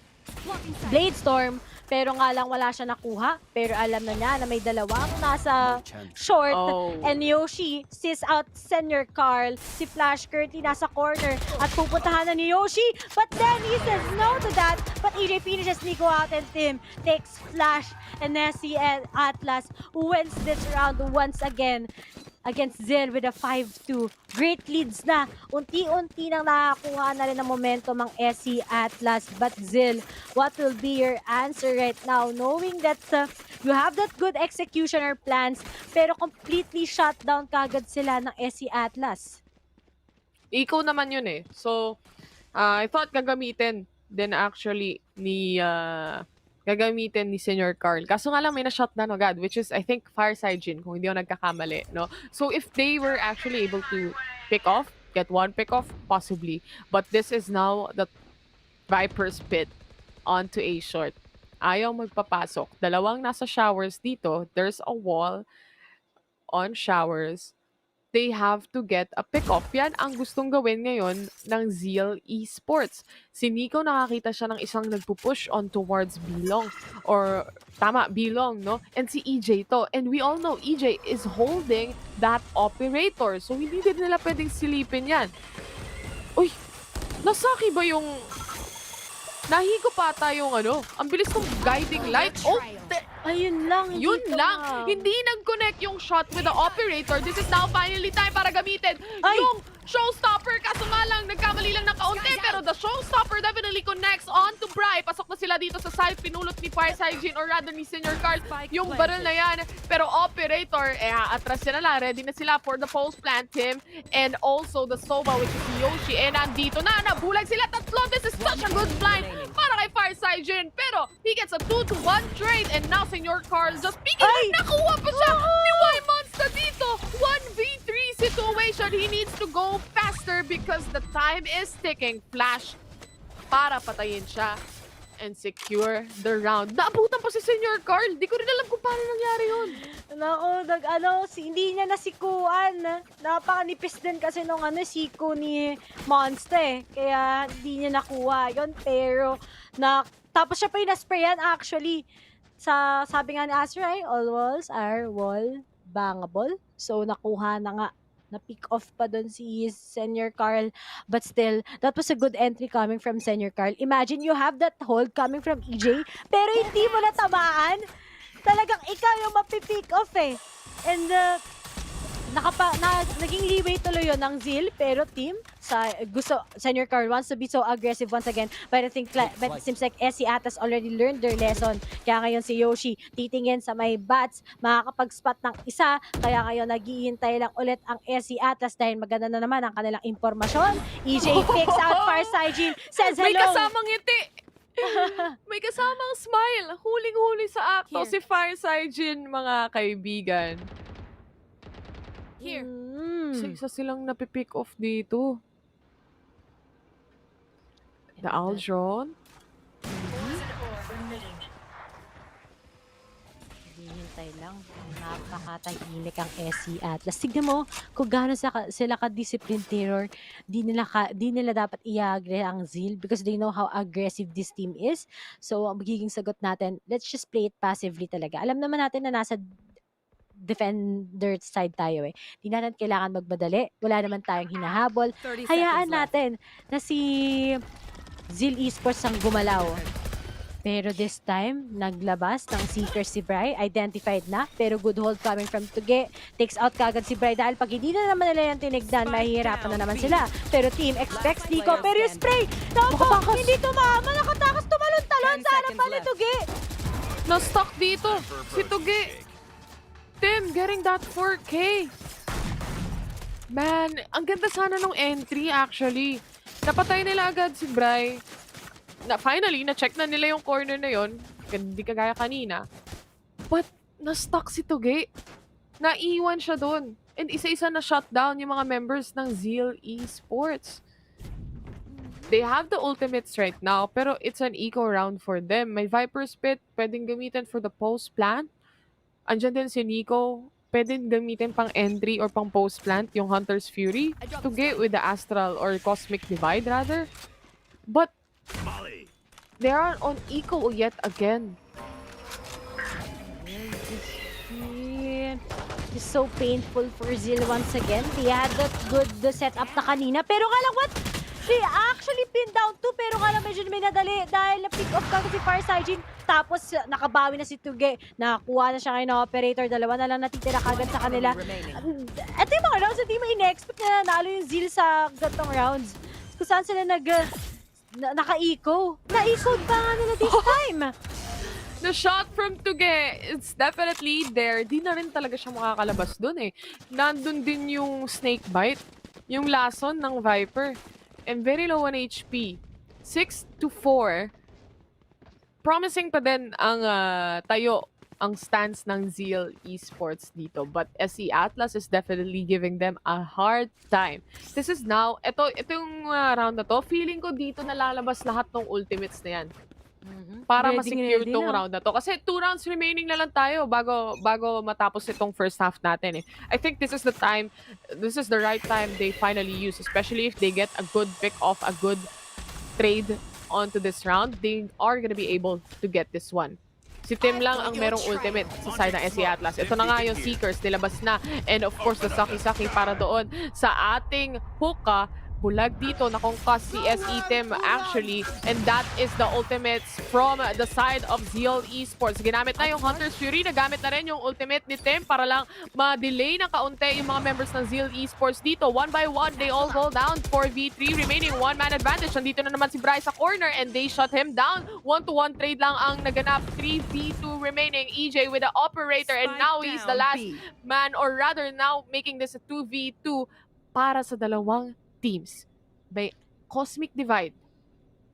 Blade Storm. Pero nga lang wala siya nakuha. Pero alam na niya na may dalawang nasa short. And Yoshi sees out Senior Carl. Si Flash currently nasa corner. At pupuntahan na ni Yoshi. But then he says no to that. But EJ finishes Nico out and Tim takes Flash. And SC Atlas wins this round once again against Zeal with a 5-2. Great leads na. Unti-unti nang nakakuha na rin ng momentum ang SC Atlas. But Zeal, what will be your answer right now? Knowing that you have that good executioner plans, pero completely shut down kagad sila ng SC Atlas. Ikaw naman yun eh. So, I thought gagamitin din actually ni Senor Carl. Kaso nga lang may na-shutdown agad, which is, I think, Farsighting, kung hindi ako nagkakamali, no? So, if they were actually able to pick off, get one pick off, possibly. But this is now the Viper's Pit onto A short. Ayaw magpapasok. Dalawang nasa showers dito. There's a wall on showers. They have to get a pick-off. Yan ang gustong gawin ngayon ng Zeal Esports. Si Nico, nakakita siya ng isang nagpupush on towards Bilong. Or, Bilong, no? And si EJ to. And we all know EJ is holding that operator. So, hindi din nila pwedeng silipin yan. Uy! Nasaki ba yung... Nahigo pa yung ang bilis kong guiding light. Oh! Ayun lang. Yun lang. Hindi nag-connect yung shot with the operator. This is now finally time para gamitin yung showstopper. Kaso nga lang, nagkamali lang ng kaunti. Pero the showstopper definitely connects on to Bry. Pasok na sila dito sa side. Pinulot ni Farsighting or rather ni Senior Carl yung barrel na yan. Pero operator, atras na lang. Ready na sila for the pulse plant him. And also the Sova, which is Yoshi. And nandito na. Nabulag sila tatlo. This is such a good blind para kay Farsighting. Pero he gets a 2-1 trade. And now Senor Carl just picking up. Nakuha pa siya ni Y-Monster dito. 1v3 situation. He needs to go faster because the time is ticking. Flash para patayin siya and secure the round. Naabutan pa si Senor Carl. Di ko rin alam kung paano nangyari yun. Hindi niya nasikuan. Napakanipis din kasi nung siko ni Monster. Kaya hindi niya nakuha yun. Pero, tapos siya pa yung nasprayan actually. Sabi nga ni Astra, all walls are wall bangable. So, nakuha na nga. Na-pick off pa doon si Senior Carl. But still, that was a good entry coming from Senior Carl. Imagine you have that hold coming from EJ, pero hindi mo natamaan. Talagang ikaw yung mapipick off eh. And naging leeway tuloy yun ng Zeal, pero team, Senior Carl wants to be so aggressive once again. But it seems like SC Atlas already learned their lesson. Kaya ngayon si Yoshi titingin sa may bats, makakapag-spot ng isa. Kaya ngayon naghihintay lang ulit ang SC Atlas dahil maganda na naman ang kanilang impormasyon. EJ picks out Farside Jean, says hello. May kasamang ngiti. May kasamang smile. Huling-huli sa akto si Farside Jean, mga kaibigan. Here. Isa silang napipick off dito. The Aldron. Hintay lang. Napakatahimik ang SC Atlas. Tignan mo kung gaano sila ka-disciplined terror. Di nila dapat i-agree ang Zeal because they know how aggressive this team is. So, ang magiging sagot natin, let's just play it passively talaga. Alam naman natin na nasa defender side tayo eh. Di natin kailangan magmadali. Wala naman tayong hinahabol. Hayaan natin na si Zeal Esports ang gumalaw. Pero this time, naglabas ng seeker si Bri. Identified na, pero good hold coming from Tuge. Takes out kagad si Bri dahil pag hindi na naman nila yung tinigdan, mahihirapan na naman sila. Pero team expects Nico, pero yung spray! Naku, hindi tumama, nakatakas, tumalon-talon sa harapan ni Tuge. Na-stuck dito, si Tuge. Tim, getting that 4K. Man, ang ganda sana nung entry actually. Napatay nila agad si Bri. Finally, na-check na nila yung corner na yon. Hindi kagaya kanina. But, na-stuck si Tuge. Naiwan siya doon. And isa-isa na shutdown yung mga members ng Zeal Esports. They have the ultimates right now, pero it's an eco round for them. May Viper Spit, pwedeng gamitin for the post plant. Andyan din si Nico, pwedeng gamitin pang entry or pang post plant, yung Hunter's Fury. Tuge with the Astral or Cosmic Divide rather. But, they are on eco yet again. It's so painful for Zeal once again. They had that good setup na kanina. Pero nga lang, what? They actually pinned down 2, pero nga lang medyo may nadali dahil na-pick off ka si Farside Jean. Tapos nakabawi na si Tuge. Nakakuha na siya ngayon ng operator. Dalawa na lang natitira kagad sa kanila. Ito yung mga rounds, hindi mo in-expect na nanalo yung Zeal sa gantong rounds. Kung saan sila naka-eco. Na-eco ba nga nila this time? The shot from Tuge, it's definitely there. Di na rin talaga siya makakalabas dun eh. Nandun din yung snake bite, yung lason ng Viper. And very low on HP. 6-4. Promising pa din ang ang stance ng Zeal Esports dito. But SC Atlas is definitely giving them a hard time. This is now, ito yung round na to, feeling ko dito nalalabas lahat ng ultimates na yan. Para ma-secure tong round na to. Kasi 2 rounds remaining na lang tayo bago matapos itong first half natin eh. I think this is the right time they finally use, especially if they get a good pick off, a good trade onto this round, they are gonna be able to get this one. Si Tim lang ang merong ultimate sa side ng SC Atlas. Ito na nga yung Seekers, nilabas na. And of course, the Saki-Saki para doon sa ating hookah. Bulag dito, nakongkas si SE Tim actually. And that is the ultimates from the side of Zeal Esports. Ginamit na yung Hunter's Fury, nagamit na rin yung ultimate ni Tim para lang ma-delay ng kaunti yung mga members ng Zeal Esports dito. 1 by 1, they all go down. 4v3 remaining, 1-man advantage. Nandito na naman si Bryce sa corner and they shut him down. 1-to-1 trade lang ang naganap. 3v2 remaining. EJ with the operator and now he's the last man, or rather now making this a 2v2 para sa dalawang teams. By Cosmic Divide,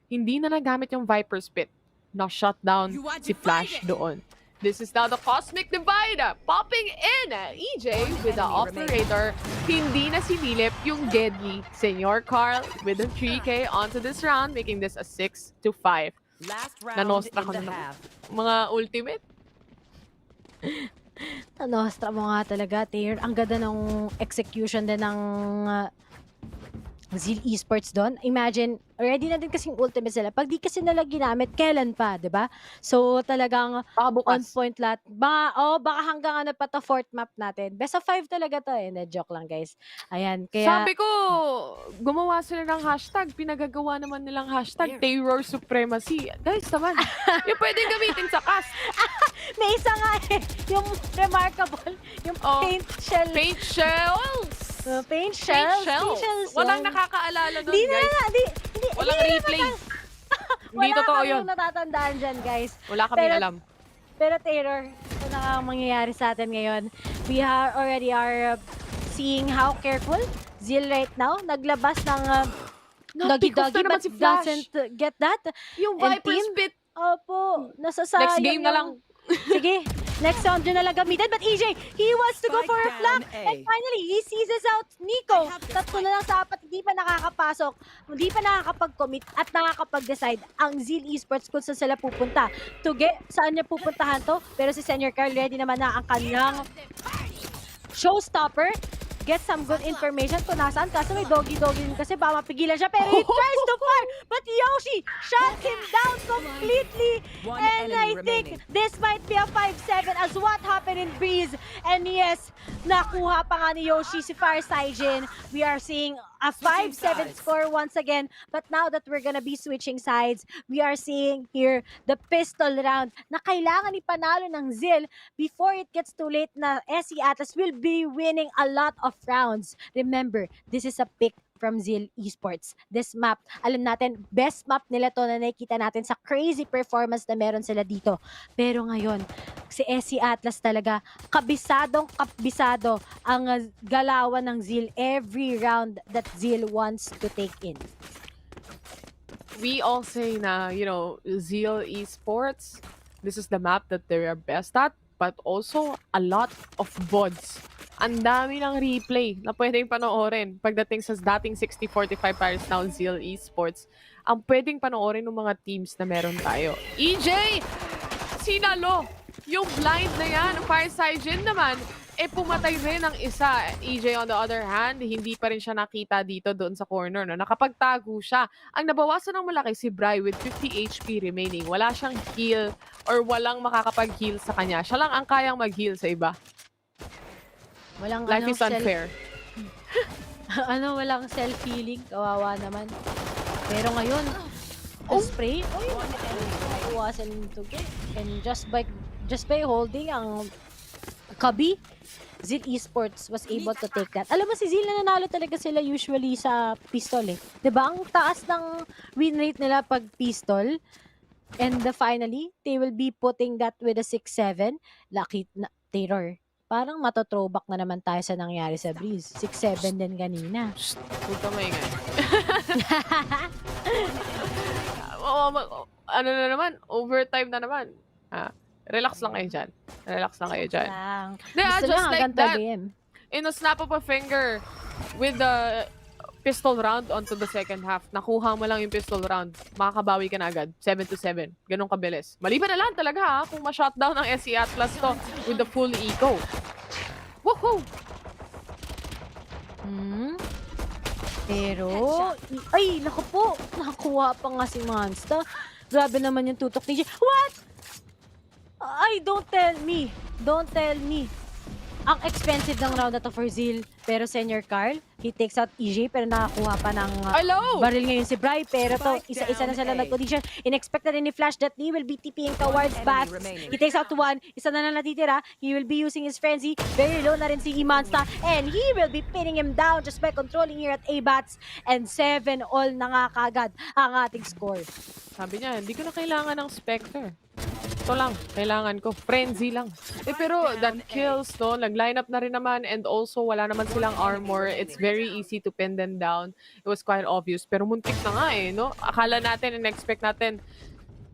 hindi na nagamit yung Viper Spit. Na-shut down si Flash doon. This is now the Cosmic Divide popping in. EJ with the operator. Hindi na sinilip yung deadly Senor Carl with the 3K onto this round, making this a 6-5. Nanostra ko na mga ultimate. Nanostra mo nga talaga, Taylor. Ang ganda ng execution din ng Zeal Esports doon. Imagine, already na din kasing ultimate sila. Pag di kasi nila ginamit, kailan pa, di ba? So, talagang on point lahat. Baka hanggang ano pa to, fourth map natin. Best of 5 talaga to eh. Hindi, joke lang guys. Ayan, kaya... Sabi ko, gumawa sila ng hashtag. Pinagagawa naman nilang hashtag Terror Supremacy. Guys naman, yung pwedeng gamitin sa cast. May isa nga eh. Yung remarkable. Yung paint shell. Paint shells! Paint shells. Walang nakakaalala doon, Di na guys. Walang replay. Hindi totoo yun. Wala natatandaan dyan, guys. Wala kaming alam. Pero Terror, ito na nga ang mangyayari sa atin ngayon. We already are seeing how careful Zeal right now. Naglabas ng doggy-doggy but si Flash. doesn't get that. Yung And Viper team, Spit. Opo, nasasayang. Next game na lang. Sige, next round yun na lang gamitin. But EJ, he wants to go for a flank. And finally, he seizes out Nico. Tatlo na lang sa apat, hindi pa nakakapasok. Hindi pa nakakapag-commit at nakakapag-decide ang Zeal Esports kung saan sila pupunta. Saan niya pupuntahan to? Pero si Senior Carl ready naman na ang kanyang showstopper. Get some good information kung nasaan. Kaso may doggy-doggy din kasi baka mapigilan siya. Pero he tries to fire, but Yoshi shot him down completely. And I think this might be a 5-7 as what happened in Breeze. And yes, nakuha pa nga ni Yoshi si Farsigen. We are seeing a 5-7 score once again. But now that we're gonna be switching sides, we are seeing here the pistol round na kailangan ipanalo ng Zeal before it gets too late na SC Atlas will be winning a lot of rounds. Remember, this is a pick from Zeal Esports. This map, alam natin, best map nila to na nakikita natin sa crazy performance na meron sila dito. Pero ngayon, si SC Atlas talaga, kabisado ang galawan ng Zeal every round that Zeal wants to take in. We all say na, Zeal Esports, this is the map that they are best at, but also a lot of VODs. Ang dami ng replay na pwedeng panoorin pagdating sa dating 60-45 Paris now Zeal Esports. Ang pwedeng panoorin ng mga teams na meron tayo. EJ! Sinalo! Yung blind na yan, Farsigen naman, pumatay rin ng isa. EJ on the other hand, hindi pa rin siya nakita dito doon sa corner. No? Nakapagtago siya. Ang nabawasan ng malaki si Bry with 50 HP remaining. Wala siyang heal or walang makakapag-heal sa kanya. Siya lang ang kayang mag-heal sa iba. Life is unfair. Walang self-healing. Kawawa naman. Pero ngayon, the spray, iwasan to get. And just by holding ang Kabi, Zeal Esports was able to take that. Alam mo, si Zeal nananalo talaga sila usually sa pistol eh. Diba? Ang taas ng win rate nila pag pistol. And finally, they will be putting that with a 6-7. Lucky na Terror. Parang mato-throwback na naman tayo sa nangyari sa Breeze. 6-7 din kanina. Huwag ka maingay. Ano na naman? Overtime na naman. Relax lang kayo dyan. Just like that, in a snap of a finger, with the pistol round onto the second half, nakuha mo lang yung pistol round, makakabawi ka na agad. 7-7. Ganun kabilis. Maliban na lang talaga kung ma-shotdown ng SC Atlas to with the full eco. Woohoo! Pero, ay, naku po, nakuha pa nga si Monster. Grabe naman yung tutok ni J. What? Ay, don't tell me. Ang expensive ng round na to for Zeal. Pero Senior Carl, he takes out EJ pero nakakuha pa ng baril ngayon si Bry. Pero to, isa-isa na sila nag-condition. Inexpected ni Flash that he will be TPing towards Bats. He takes out one. Isa na lang natitira. He will be using his frenzy. Very low na rin si Imansta. And he will be pinning him down just by controlling here at A-Bats. And 7 all na nga kagad ang ating score. Sabi niya, hindi ko na kailangan ng Spectre. Ito lang, kailangan ko. Frenzy lang. Pero that kills, no? Nag-line up na rin naman and also wala naman silang armor. It's very easy to pin them down. It was quite obvious. Pero muntik na nga no? Akala natin and expect natin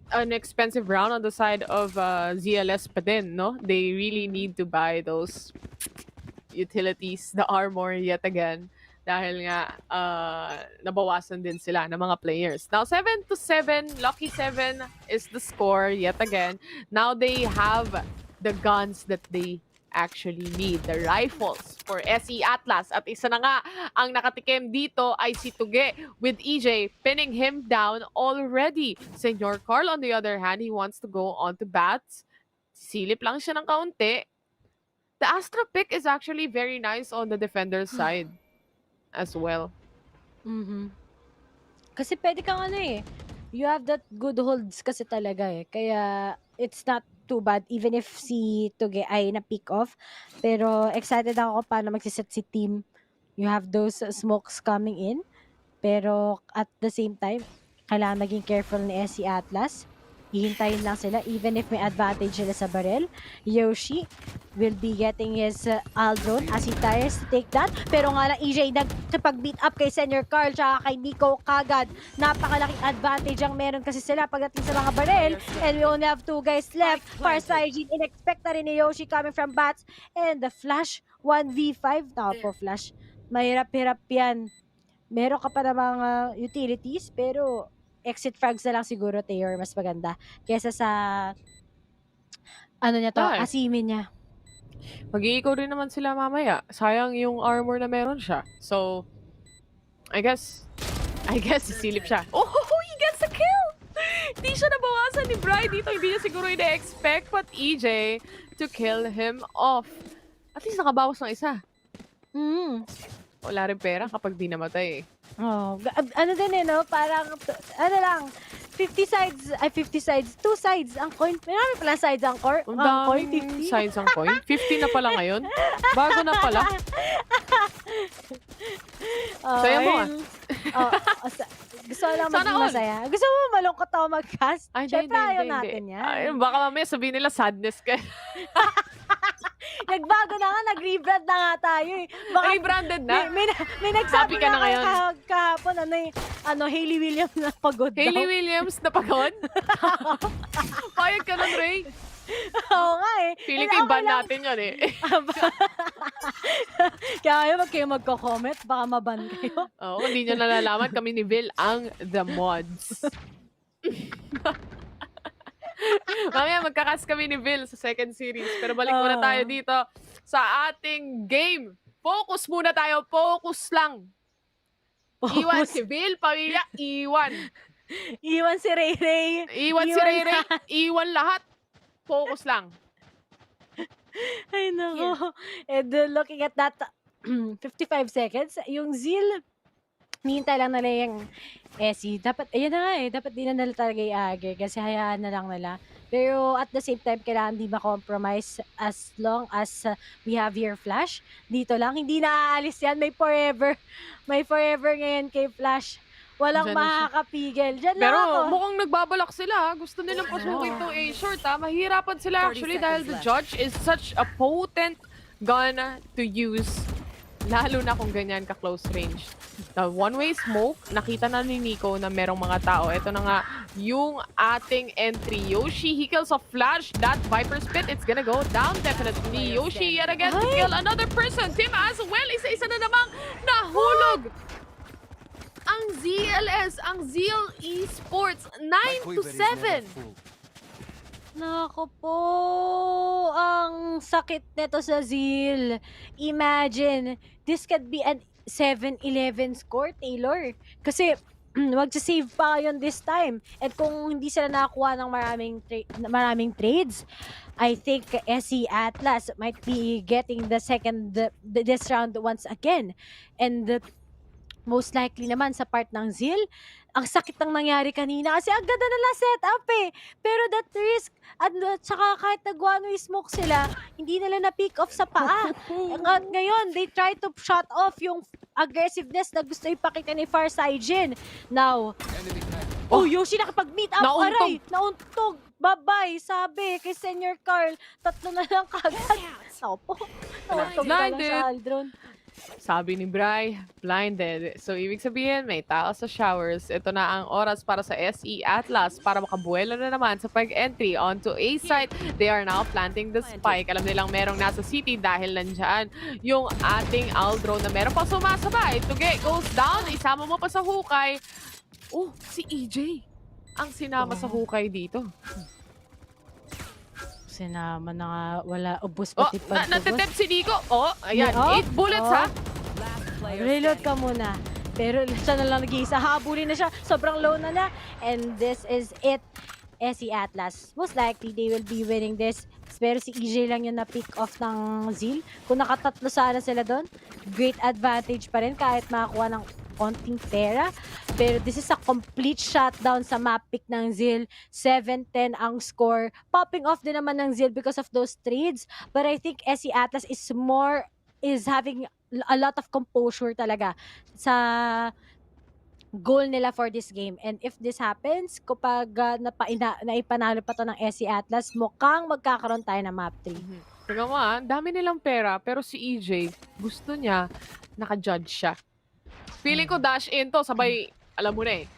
an expensive round on the side of ZLS pa din, no? They really need to buy those utilities, the armor yet again. Dahil nga, nabawasan din sila ng mga players. Now, 7-7, Lucky 7 is the score yet again. Now they have the guns that they actually need. The rifles for SE Atlas. At isa na nga ang nakatikim dito ay si Tuge with EJ pinning him down already. Senor Carl on the other hand, he wants to go on to bats. Silip lang siya ng kaunti. The Astra pick is actually very nice on the defender's side as well. Kasi pwede kang you have that good holds kasi talaga Kaya it's not too bad even if si Tuge ay na-pick off. Pero excited ako paano magsiset si team. You have those smokes coming in. Pero at the same time, kailangan maging careful ni SC Atlas. Hihintayin lang sila even if may advantage sila sa barrel. Yoshi will be getting his Aldron as he tries to take that. Pero nga lang EJ nagkipag-beat up kay Senior Carl tsaka kay Nico kagad. Napakalaking advantage ang meron kasi sila pagdating sa mga barrel. And we only have 2 guys left. Farsight, in-expect na rin ni Yoshi coming from bats. And the flash, 1v5. Tapo flash. Mahirap-hirap yan. Meron ka pa na mga utilities pero exit frags na lang siguro Tayor mas maganda kaysa sa asimin niya. Mag-iikaw rin naman sila mamaya. Sayang yung armor na meron siya. So, I guess sisilip siya. Oh, he gets a kill! Hindi siya nabawasan ni Bri dito. Hindi niya siguro ina-expect but EJ to kill him off. At least nakabawas ng isa. Wala rin pera kapag di namatay parang, 50 sides, 2 sides ang coin. Marami pala sides ang coin, 50. Sides ang coin? 50 na pala ngayon? Bago na pala? Saya mo gusto ko lang maging masaya. Gusto mo malungkot ako mag-cast? Siyempre ayaw natin yan. Ay, baka mamaya sabihin nila sadness ka. Nagbago na nga, nag-rebrand na nga tayo Rebranded na? May nagsabi ka na ngayon. Kahapon, Hayley Williams na pagod Hayley Williams na pagod? Payag ka nun, Ray. Oo nga Feeling ko i-ban natin yun Kaya wag kayo magko-comment, baka maban kayo. Oo, hindi nyo nalalaman kami ni Vil ang The Mods. Mamaya magkakas kami ni Vil sa second series. Pero balik muna tayo dito sa ating game. Focus muna tayo. Focus lang. Iwan si Vil, pamilya. Iwan si Ray Ray. Iwan si Ray Ray. Iwan lahat. Focus lang. Ay, nako. And looking at that, 55 seconds, yung Zeal, nihintay lang nila yung SE. Dapat, ayun na nga dapat di na nila talaga i-agger kasi hayaan na lang nila. Pero at the same time, kailangan di ma-compromise as long as we have here Flash. Dito lang, hindi na aalis yan. May forever. May forever ngayon kay Flash. Walang makakapigil. Diyan pero lang ako. mukhang nagbabalak sila. Gusto nilang pasukin itong A-short. Mahirapan sila actually dahil the judge is such a potent gun to use. Lalo na kung ganyan ka-close range. The one-way smoke, nakita na ni Nico na merong mga tao. Ito na nga yung ating entry. Yoshi, he kills a flash. That Viper Spit, it's gonna go down definitely. Yoshi yet again to kill another person. Tim as well, isa-isa na namang nahulog. Ang ZLS, ang Zeal Esports, 9-7. Nako po, ang sakit nito sa Zeal. Imagine, this could be an 7-11 score, Taylor. Kasi, mag-save pa yun this time. At kung hindi sila nakakuha ng maraming trades, I think SC Atlas might be getting the this round once again. And most likely naman sa part ng Zeal, ang sakit ng nangyari kanina kasi ang ganda nila set up Pero that risk, at saka kahit nag-one-way smoke sila, hindi nila na-pick off sa paa. At ngayon, they try to shut off yung aggressiveness na gusto ipakita ni Farsight. Now, Yoshi nakapag-meet up. Aray, nauntog. Bye-bye, sabi kay Senior Carl. 3 na lang kagad. Opo, nauntog na lang sa Aldron. Sabi ni Bri, blinded. So, ibig sabihin, may tao sa showers. Ito na ang oras para sa SE Atlas para makabuelo na naman sa pag-entry onto A site. They are now planting the spike. Alam nilang merong nasa city dahil nandyan yung ating Aldro na meron pa sumasabay. Tuge goes down. Isama mo pa sa hukay. Si EJ ang sinama sa hukay dito. Sinama na nga, wala, ubos Oh, pati pagtubos. natetep si Nico. Oh, ayan. 8 bullets, ha? Reload ka muna. Pero siya na lang nag-iisa. Habulin na siya. Sobrang low na na. And this is it. SE Atlas. Most likely, they will be winning this. Pero si EJ lang yung na-pick off ng Zeal. Kung nakatatlo sana sila doon, great advantage pa rin kahit makakuha ng konting pera. Pero this is a complete shutdown sa map pick ng Zeal. 7-10 ang score. Popping off din naman ng Zeal because of those trades. But I think SE Atlas is having a lot of composure talaga sa goal nila for this game. And if this happens, kapag naipanalo pa to ng SC Atlas, mukhang magkakaroon tayo ng map 3. Tingnan mo dami nilang pera, pero si EJ, gusto niya, naka-judge siya. Feeling ko dash in to, sabay, alam mo na eh.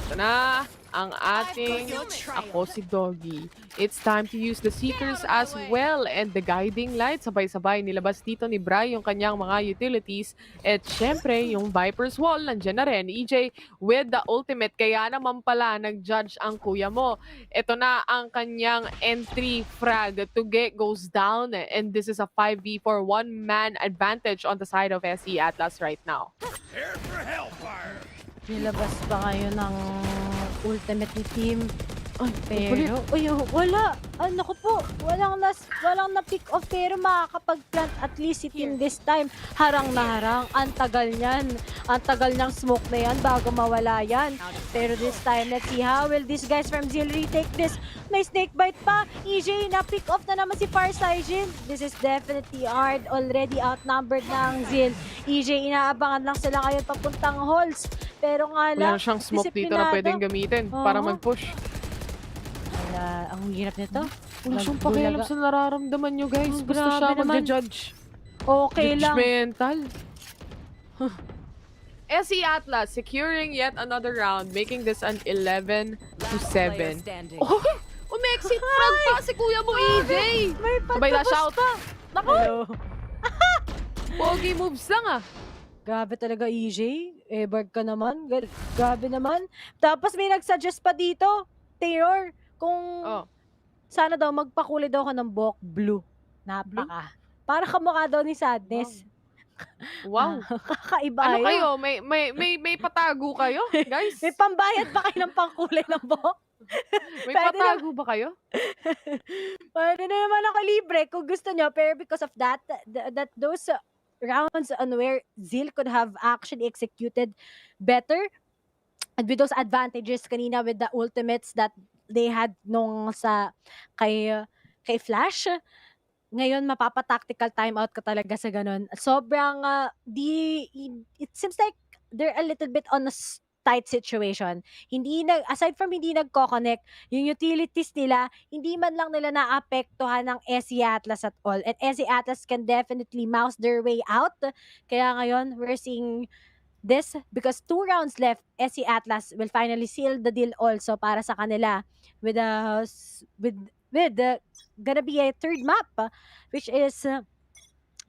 Ito na, ang ating, ako si Doggy. It's time to use the Seekers as well and the Guiding Light. Sabay-sabay nilabas dito ni Bry yung kanyang mga utilities. At syempre, yung Viper's Wall, nandiyan na rin. EJ with the ultimate, kaya naman pala nag-judge ang kuya mo. Ito na ang kanyang entry frag. Tuge goes down and this is a 5v4 one-man advantage on the side of SE Atlas right now. Nilabas ba ngayon ng ultimate ni team? Pero, wala. Naku po, walang na-pick off pero makakapag-plant at least si team this time. Harang na harang. Ang tagal niyan. Ang tagal niyang smoke na yan bago mawala yan. Pero this time, let's see how will these guys from Zeal retake this. May snake bite pa. EJ, na-pick off na naman si Farsightin. This is definitely hard. Already outnumbered ng Zeal. EJ, inaabangan lang sila ngayon papuntang halls. Pero nga lang, wala siyang smoke dito na pwedeng gamitin para mag-push. Ang hirap nito. Wala siyang pakialam sa nararamdaman nyo, guys. Gusto siya mag-judge. Okay lang. Judgmental. SE Atlas securing yet another round, making this an 11-7. Oh! Umexit frag pa si kuya mo, EJ! May sabay na shout. Naku! Pogi moves lang Grabe talaga, EJ. Eberg ka naman. Grabe naman. Tapos may nagsuggest pa dito, Taylor, kung sana daw magpakulay daw ka ng buhok blue. Napaka. Para kamukha daw ni Sadness. Wow. Kakaiba ano yun. kayo? May patago kayo, guys? May pambayad pa kayo ng pangkulay ng buhok? May patago ba kayo? Pwede na naman ako libre kung gusto nyo. Pero because of that those rounds on where Zeal could have actually executed better and with those advantages kanina with the ultimates that they had nung kay Flash, ngayon mapapa-tactical timeout ka talaga sa ganun. Sobrang it seems like they're a little bit on a tight situation. Aside from hindi nagko-connect, yung utilities nila, hindi man lang nila naapektuhan ng SE Atlas at all. And SE Atlas can definitely mouse their way out. Kaya ngayon, we're seeing this because 2 rounds left. SE Atlas will finally seal the deal also para sa kanila with gonna be a third map, which is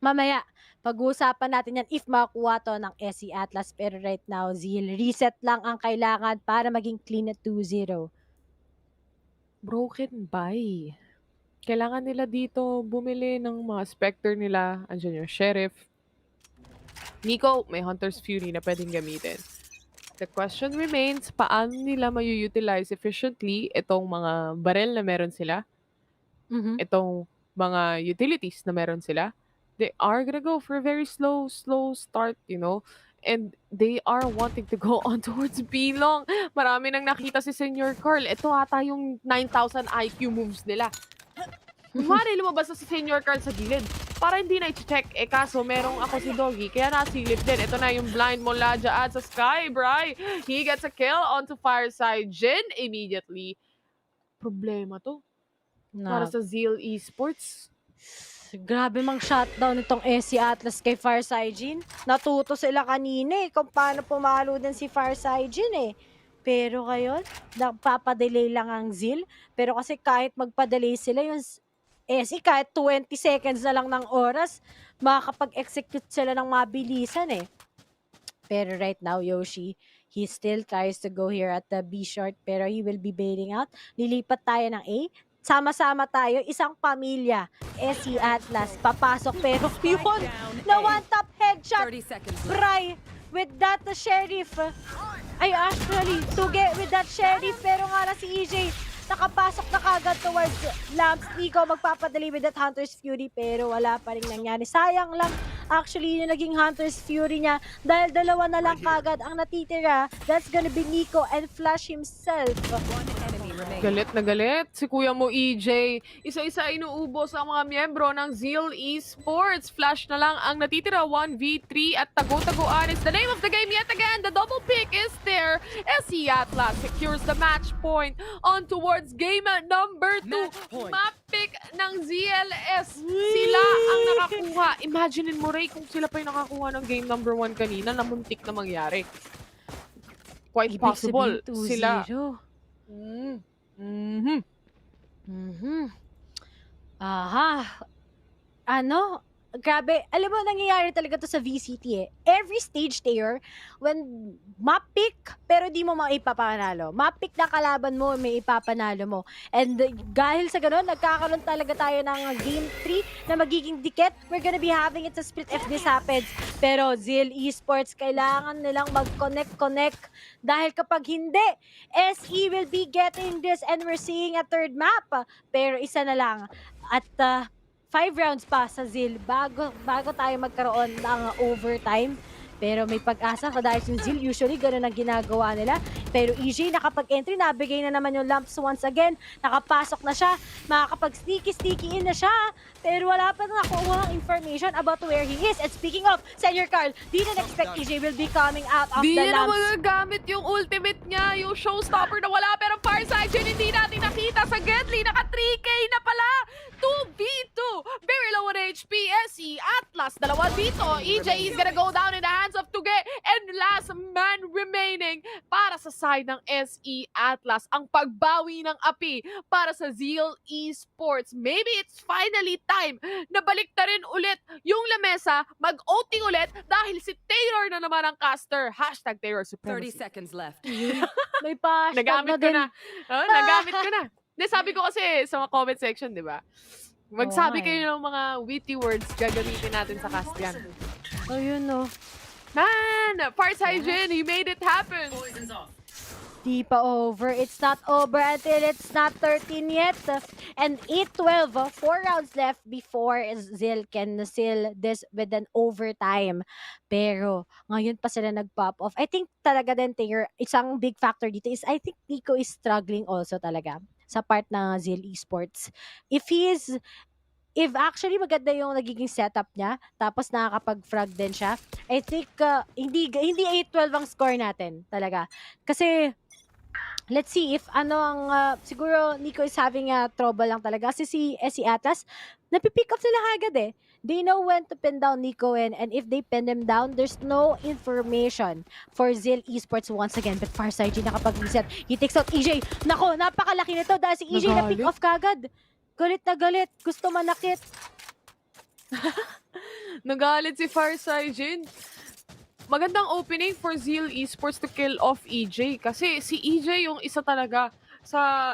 mamaya. Pag-uusapan natin yan if makuha to ng SE Atlas. Pero right now, Zeal, reset lang ang kailangan para maging clean at 2-0. Broken buy. Kailangan nila dito bumili ng mga Spectre nila. Andiyan yung Sheriff. Nico, may Hunter's Fury na pwedeng gamitin. The question remains, paano nila mayu-utilize efficiently itong mga barrel na meron sila? Itong mga utilities na meron sila? They are gonna go for a very slow start, and they are wanting to go on towards B-Long. Marami nang nakita si Senior Carl. Ito ata yung 9,000 IQ moves nila. Mari lumabas na si Senior Carl sa gilid. Para hindi na i-check. Kaso merong ako si Doggy, kaya nasilip din. Ito na yung blind mula dyan sa Sky, Bry. He gets a kill onto Farsightin immediately. Problema to. Para sa Zeal Esports. Grabe mang shutdown itong SC Atlas kay Farsightin. Natuto sila kanina kung paano pumalo din si Farsightin Pero ngayon, nagpapadelay lang ang Zeal. Pero kasi kahit magpadelay sila, yung SC kahit 20 seconds na lang ng oras, makakapag-execute sila ng mabilisan Pero right now, Yoshi, he still tries to go here at the B short pero he will be bailing out. Lilipat tayo ng A. sama-sama tayo, isang pamilya. SE Atlas, papasok pero yun, na one-tap headshot. Bray, with that Sheriff. Ay, actually, Tuge with that Sheriff, pero nga na si EJ, nakapasok na kagad towards Lamps. Nico magpapadali with that Hunter's Fury, pero wala pa rin nangyari. Sayang lang, actually, yung naging Hunter's Fury niya, dahil dalawa na lang kagad ang natitira. That's gonna be Nico and Flash himself. Galit na galit si kuya mo EJ. Isa-isa inuubos ang mga miyembro ng Zeal Esports. Flash na lang ang natitira, 1v3 at tago-tagoan is the name of the game yet again. The double pick is there. SE Atlas secures the match point on towards game number 2. Map pick ng ZLS. Sila ang nakakuha. Imaginein mo, Ray, kung sila pa yung nakakuha ng game number 1 kanina na muntik na mangyari. Quite possible. Sila. Aha. Ano? Grabe. Alam mo, nangyayari talaga to sa VCT eh. Every stage there, when map pick, pero di mo maipapanalo. Map pick na kalaban mo, may ipapanalo mo. And dahil sa ganun, nagkakaroon talaga tayo ng game 3 na magiging dikit. We're gonna be having it sa split if this happens. Pero Zeal Esports, kailangan nilang mag-connect. Dahil kapag hindi, SE will be getting this and we're seeing a third map. Pero isa na lang. At 5 rounds pa sa Zeal bago tayo magkaroon ng overtime. Pero may pag-asa dahil yung Zeal usually ganun ang ginagawa nila. Pero EJ nakapag-entry, nabigay na naman yung lamps once again. Nakapasok na siya, makakapag-sneaky in na siya. Pero wala pa nakuha ang information about where he is. And speaking of, Senior Carl, didn't expect EJ will be coming out of the lamps. Di na magagamit yung ultimate niya, yung showstopper na wala. Pero Fireside yun, hindi natin nakita sa Gedli. Naka 3K na pala. 2v2. Very low on HP. SE Atlas, dalawa dito. EJ is gonna go down in the hands of Tuge. And last man remaining para sa side ng SE Atlas. Ang pagbawi ng api para sa Zeal Esports. Maybe it's finally time na balik na rin ulit yung lamesa, mag-OT ulit dahil si Taylor na naman ang caster. Hashtag Taylor Supremacy. 30 seconds left. May pa Nagamit ko na. Nagamit ko na. Hindi, sabi ko kasi sa mga comment section, di ba? Magsabi kayo ng mga witty words gagamitin natin sa cast yan. Oh, yun no. Man! Fireside Jin, he made it happen! Di pa over. It's not over until it's not 13 yet. And 8-12, 4 rounds left before Zeal can seal this with an overtime. Pero ngayon pa sila nag-pop off. I think talaga din, Taylor, isang big factor dito is I think Nico is struggling also talaga sa part ng Zeal Esports. If actually maganda yung nagiging setup niya, tapos nakakapag-frag din siya, I think hindi 8-12 ang score natin talaga. Kasi let's see if siguro Nico is having a trouble lang talaga. Kasi si SE Atlas, napipick up sila agad eh. They know when to pin down Nico and if they pin them down, there's no information for Zeal Esports once again. But Farside nakapag-reset. He takes out EJ. Nako, napakalaki nito dahil si EJ na pick off kagad. Galit na galit. Gusto manakit. Nagalit si Farside Jin. Magandang opening for Zeal Esports to kill off EJ kasi si EJ yung isa talaga sa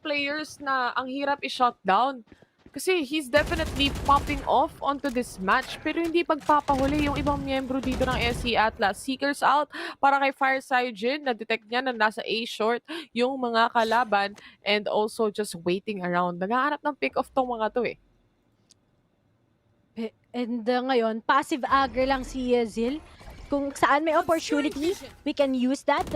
players na ang hirap i-shut down. Kasi he's definitely popping off onto this match pero hindi pagpapahuli yung ibang miyembro dito ng SE Atlas. Seekers out para kay Fireside Jin. Na-detect niya na nasa A short yung mga kalaban and also just waiting around. Naghahanap ng pick-off tong mga to eh. And ngayon, passive agger lang si Zeal. Kung saan may opportunity, we can use that.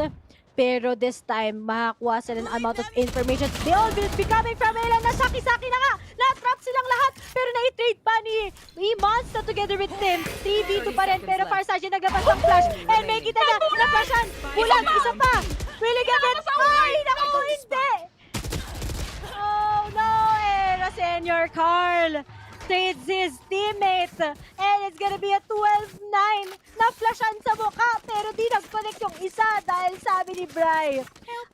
Pero this time, makakuha sila ng amount of information. They all will be coming from Elan. Nasaki-saki na nga! Na-trap silang lahat! Pero na-trade pa ni Monster together with Tim. 3v2 pa rin. Pero Farsage naglabas ng flash. And may kita niya. Na-flashan. Bulag. Isa pa. Really get it. Ay! Naku! Hindi! Oh no! Senior Carl trades his teammate. And it's gonna be a 12-9. Na-flashan sa mukha pero di nag-connect yung isa dahil sabi ni Bray,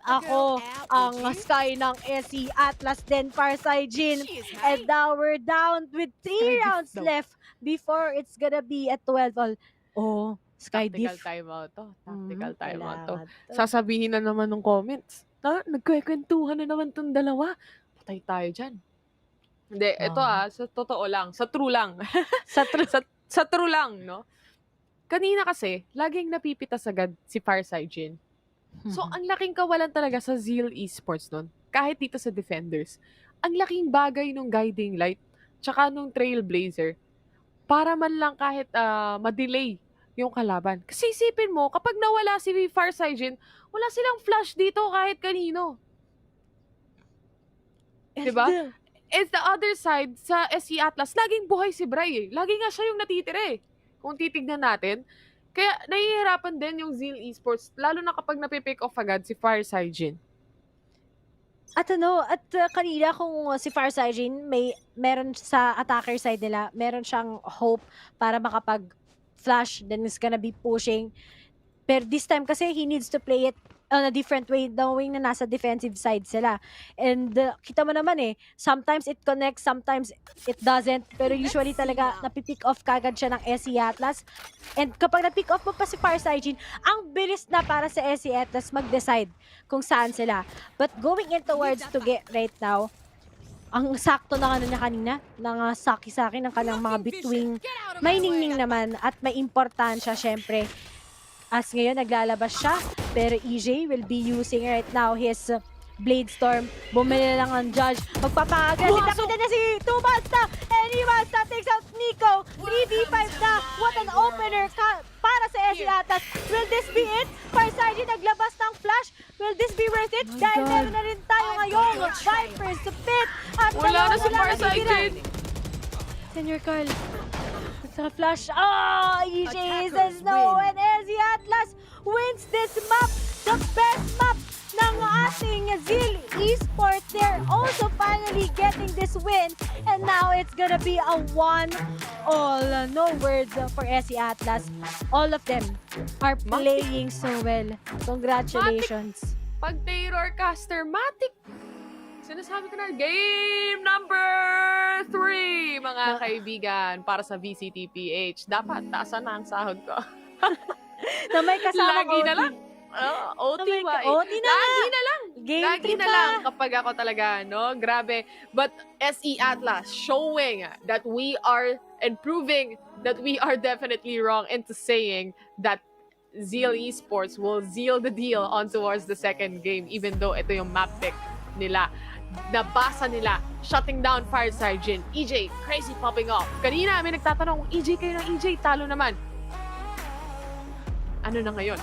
ako ang Sky ng SE Atlas din Farside Jin. And now we're down with 3 rounds left before it's gonna be a 12 all. Oh, Sky Tactical diff. timeout to. Tactical timeout to. Sasabihin na naman ng comments. Nagkwekwentuhan na naman tong dalawa. patay tayo dyan. Hindi, ito sa totoo lang, sa true lang. sa true lang, no? Kanina kasi, laging napipitas agad si Fireside Jin. So, ang laking kawalan talaga sa Zeal Esports nun. Kahit dito sa Defenders. Ang laking bagay nung Guiding Light, tsaka nung Trailblazer, para man lang kahit ma-delay yung kalaban. Kasi isipin mo, kapag nawala si Fireside Jin, wala silang flash dito kahit kanino. Diba? It's the other side, sa SE Atlas, laging buhay si Bray eh. Lagi nga siya yung natitira eh. Kung titignan natin. Kaya nahihirapan din yung Zeal Esports, lalo na kapag napipick off agad si Fireside Jin. At kanina kung si Fireside Jin, meron sa attacker side nila, meron siyang hope para makapag-flash, then is gonna be pushing. Pero this time kasi, he needs to play it on a different way, knowing na nasa defensive side sila. And kita mo naman sometimes it connects, sometimes it doesn't. Pero usually talaga, napipick off kagad siya ng SE Atlas. And kapag napick off mo pa si Fireside Jin, ang bilis na para sa SE Atlas mag-decide kung saan sila. But going in towards to get right now, ang sakto na niya kanina, ng saki sa akin, ng kanyang mga between, may ningning naman at may importansya syempre. As ngayon, naglalabas siya. Pero EJ will be using right now his Blade Storm. Bumili na lang ang Judge. Magpapag-aggressive. Nakita na si Tumasta. And Tumasta takes out Nico. 3v5 na. What an opener para sa SE Atlas. Will this be it? Farsighted naglabas ng flash. Will this be worth it? Dahil meron na rin tayo ngayon. Vipers to pit. At wala na si Farsighted. Senior Carl. Sa flash. EJ says no. And SE Atlas wins this map. The best map ng ating Zeal Esports. They're also finally getting this win. And now it's gonna be a 1-all. No words for SE Atlas. All of them are playing so well. Congratulations. Pag Terror Caster, Matic. Sinasabi ko na, game number 3, mga kaibigan, para sa VCT PH. Dapat, taasan na ang sahod ko. Na may kasama lagi na lang. OT ba? OT na lagi na lang. Game lagi na lang kapag ako talaga, no? Grabe. But SE Atlas showing that we are and proving that we are definitely wrong into saying that Zeal Esports will seal the deal on towards the second game, even though ito yung map pick nila. Nabasa nila, shutting down Fireside Jin. EJ, crazy popping off. Kanina, may nagtatanong, EJ kayo ng EJ, talo naman. Ano na ngayon?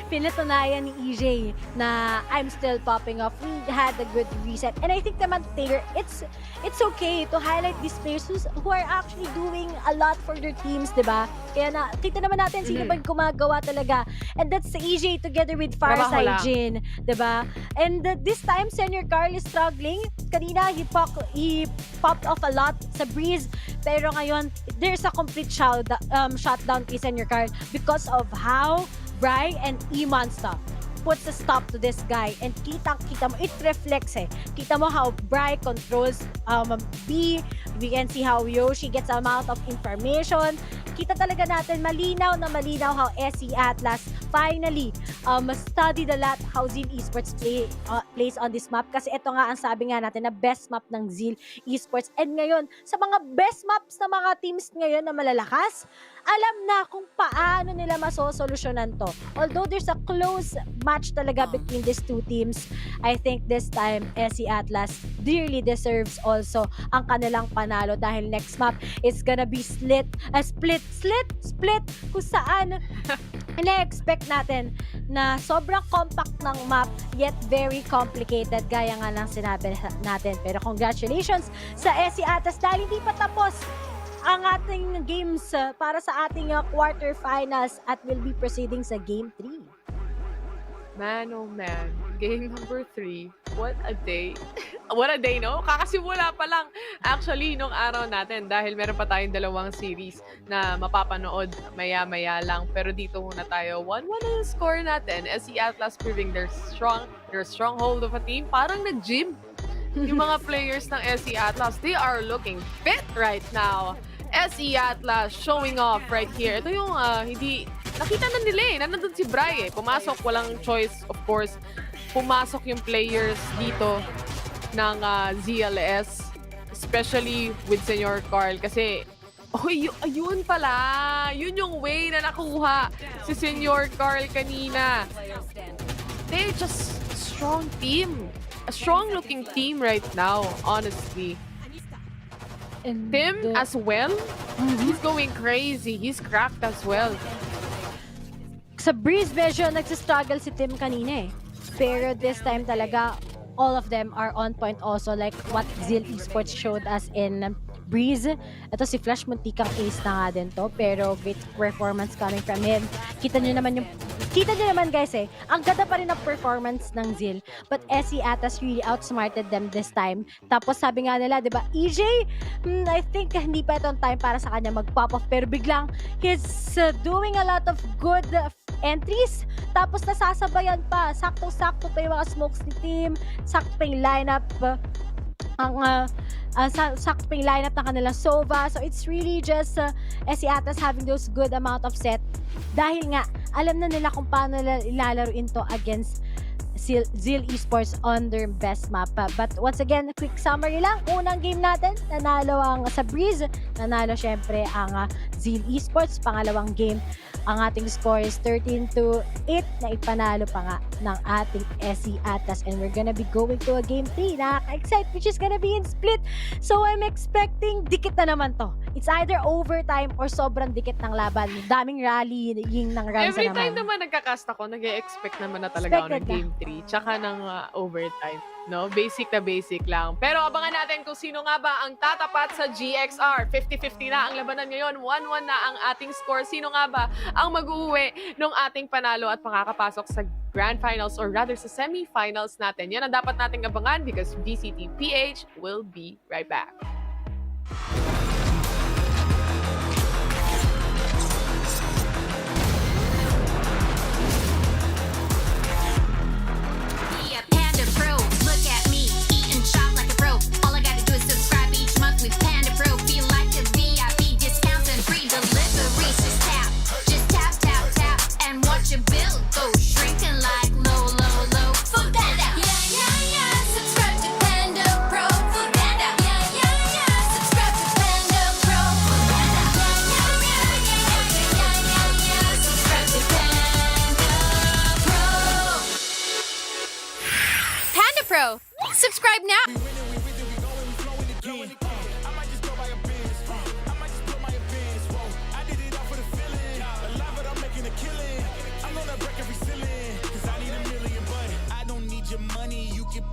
Pinatunayan ni EJ na I'm still popping off. We had a good reset. And I think naman, Taylor, it's okay to highlight these players who are actually doing a lot for their teams, diba? Kaya kita naman natin sino ba gumagawa talaga. And that's EJ together with Fireside Jin, diba? And this time, Senior Carl is struggling. Kanina, he popped off a lot sa Breeze. Pero ngayon, there's a complete shutdown kay Senior Carl because of how Bry and E-Monster puts a stop to this guy. And kita mo, it reflects Kita mo how Bry controls B. We can see how Yoshi gets a amount of information. Kita talaga natin malinaw how SE Atlas finally studied a lot how Zeal Esports plays on this map. Kasi ito nga ang sabi nga natin na best map ng Zeal Esports. And ngayon, sa mga best maps na mga teams ngayon na malalakas, alam na kung paano nila masosolusyonan to. Although there's a close match talaga between these two teams, I think this time SE Atlas dearly deserves also ang kanilang panalo dahil next map is gonna be split kung saan ina-expect natin na sobrang compact ng map yet very complicated gaya nga lang sinabi natin. Pero congratulations sa SE Atlas dahil hindi pa tapos ang ating games para sa ating quarterfinals at will be proceeding sa Game 3. Man, oh man. Game number 3. What a day. What a day, no? Kakasimula pa lang actually nung araw natin dahil meron pa tayong dalawang series na mapapanood maya-maya lang. Pero dito muna tayo. 1-1 ang score natin. SE Atlas proving their stronghold of a team. Parang nag-gym. Yung mga players ng SE Atlas, they are looking fit right now. SE Atlas showing off right here. Ito yung hindi... Nakita na nila nandun si Bry Pumasok, walang choice of course. Pumasok yung players dito. ng ZLS, especially with Senyor Carl, kasi ayun pala. Yun yung way na nakuha si Senyor Carl kanina. They're just a strong team. A strong-looking team right now, honestly. And Tim as well, he's going crazy. He's cracked as well. Sa Breeze, medyo nagsistruggle si Tim kanina eh. Pero this time talaga, all of them are on point also, like what Zeal Esports showed us in Breeze. Ito si Flash, muntikang ace na nga din to, pero great performance coming from him. Kita nyo naman guys eh, ang ganda pa rin ng performance ng Zeal. But SE Atas really outsmarted them this time. Tapos sabi nga nila, di ba, EJ, I think hindi pa itong time para sa kanya mag-pop off. Pero biglang, he's doing a lot of good entries. Tapos nasasabayan pa. Sakto-sakto pa yung mga smokes ni team. Sakto pa yung lineup. Sakto pa yung lineup ng kanilang Sova. So it's really just SE Atas having those good amount of set. Dahil nga, alam na nila kung paano ilalaruin to against Zeal Esports on their best map. But once again, quick summary lang. Unang game natin, nanalo ang sa Breeze. Nanalo syempre ang Zeal Esports. Pangalawang game, ang ating score is 13-8 na ipanalo pa nga ng ating SE Atas. And we're gonna be going to a game 3. Nakaka-excite, which is gonna be in split. So I'm expecting dikit na naman to. It's either overtime or sobrang dikit ng laban. Daming rallying ng rounds Every na naman. time naman nagkakast ako, nag-expect naman na talaga ako ng game 3. Tsaka ng overtime. No? Basic na basic lang. Pero abangan natin kung sino nga ba ang tatapat sa GXR. 50-50 na ang labanan ngayon. 1-1 na ang ating score. Sino nga ba ang mag-uwi ng ating panalo at makakapasok sa Grand Finals or rather sa Semifinals natin? Yan ang dapat nating abangan because VCT PH will be right back. With Panda Pro, feel like a VIP discounts and free deliveries. Just tap, and watch your bill go shrinking like low. For Panda, yeah. Subscribe to Panda Pro. For Panda, yeah. Subscribe to Panda Pro. For Panda, yeah. Subscribe to Panda Pro. Panda Pro, subscribe now.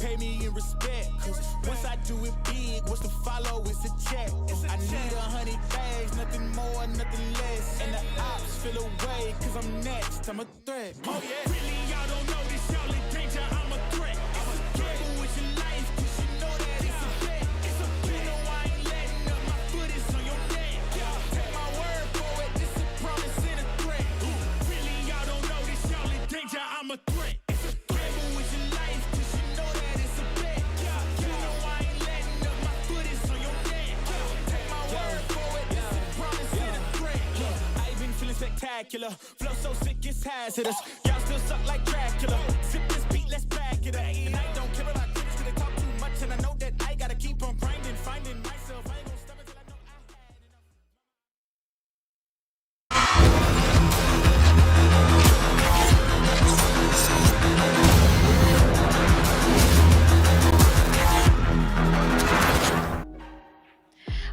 Pay me in respect, cause once I do it big, what's to follow is a check. I need 100 bags, nothing more, nothing less. And the ops feel away, cause I'm next, I'm a threat. Oh yeah, really y'all don't know this, y'all in danger, I'm a threat. It's a gamble with your life, cause you know that it's a bet. It's a bet, you know I ain't letting up, my foot is on your neck. Take my word for it, this a promise and a threat. Really y'all don't know this, y'all in danger, I'm a threat. Spectacular, flow so sick it's hazardous. Y'all still suck like Dracula. Sip this beat, let's back it up. And I don't care about critics 'cause they talk too much, and I know that I gotta keep on grinding, finding myself. I ain't gonna stop until I know I've had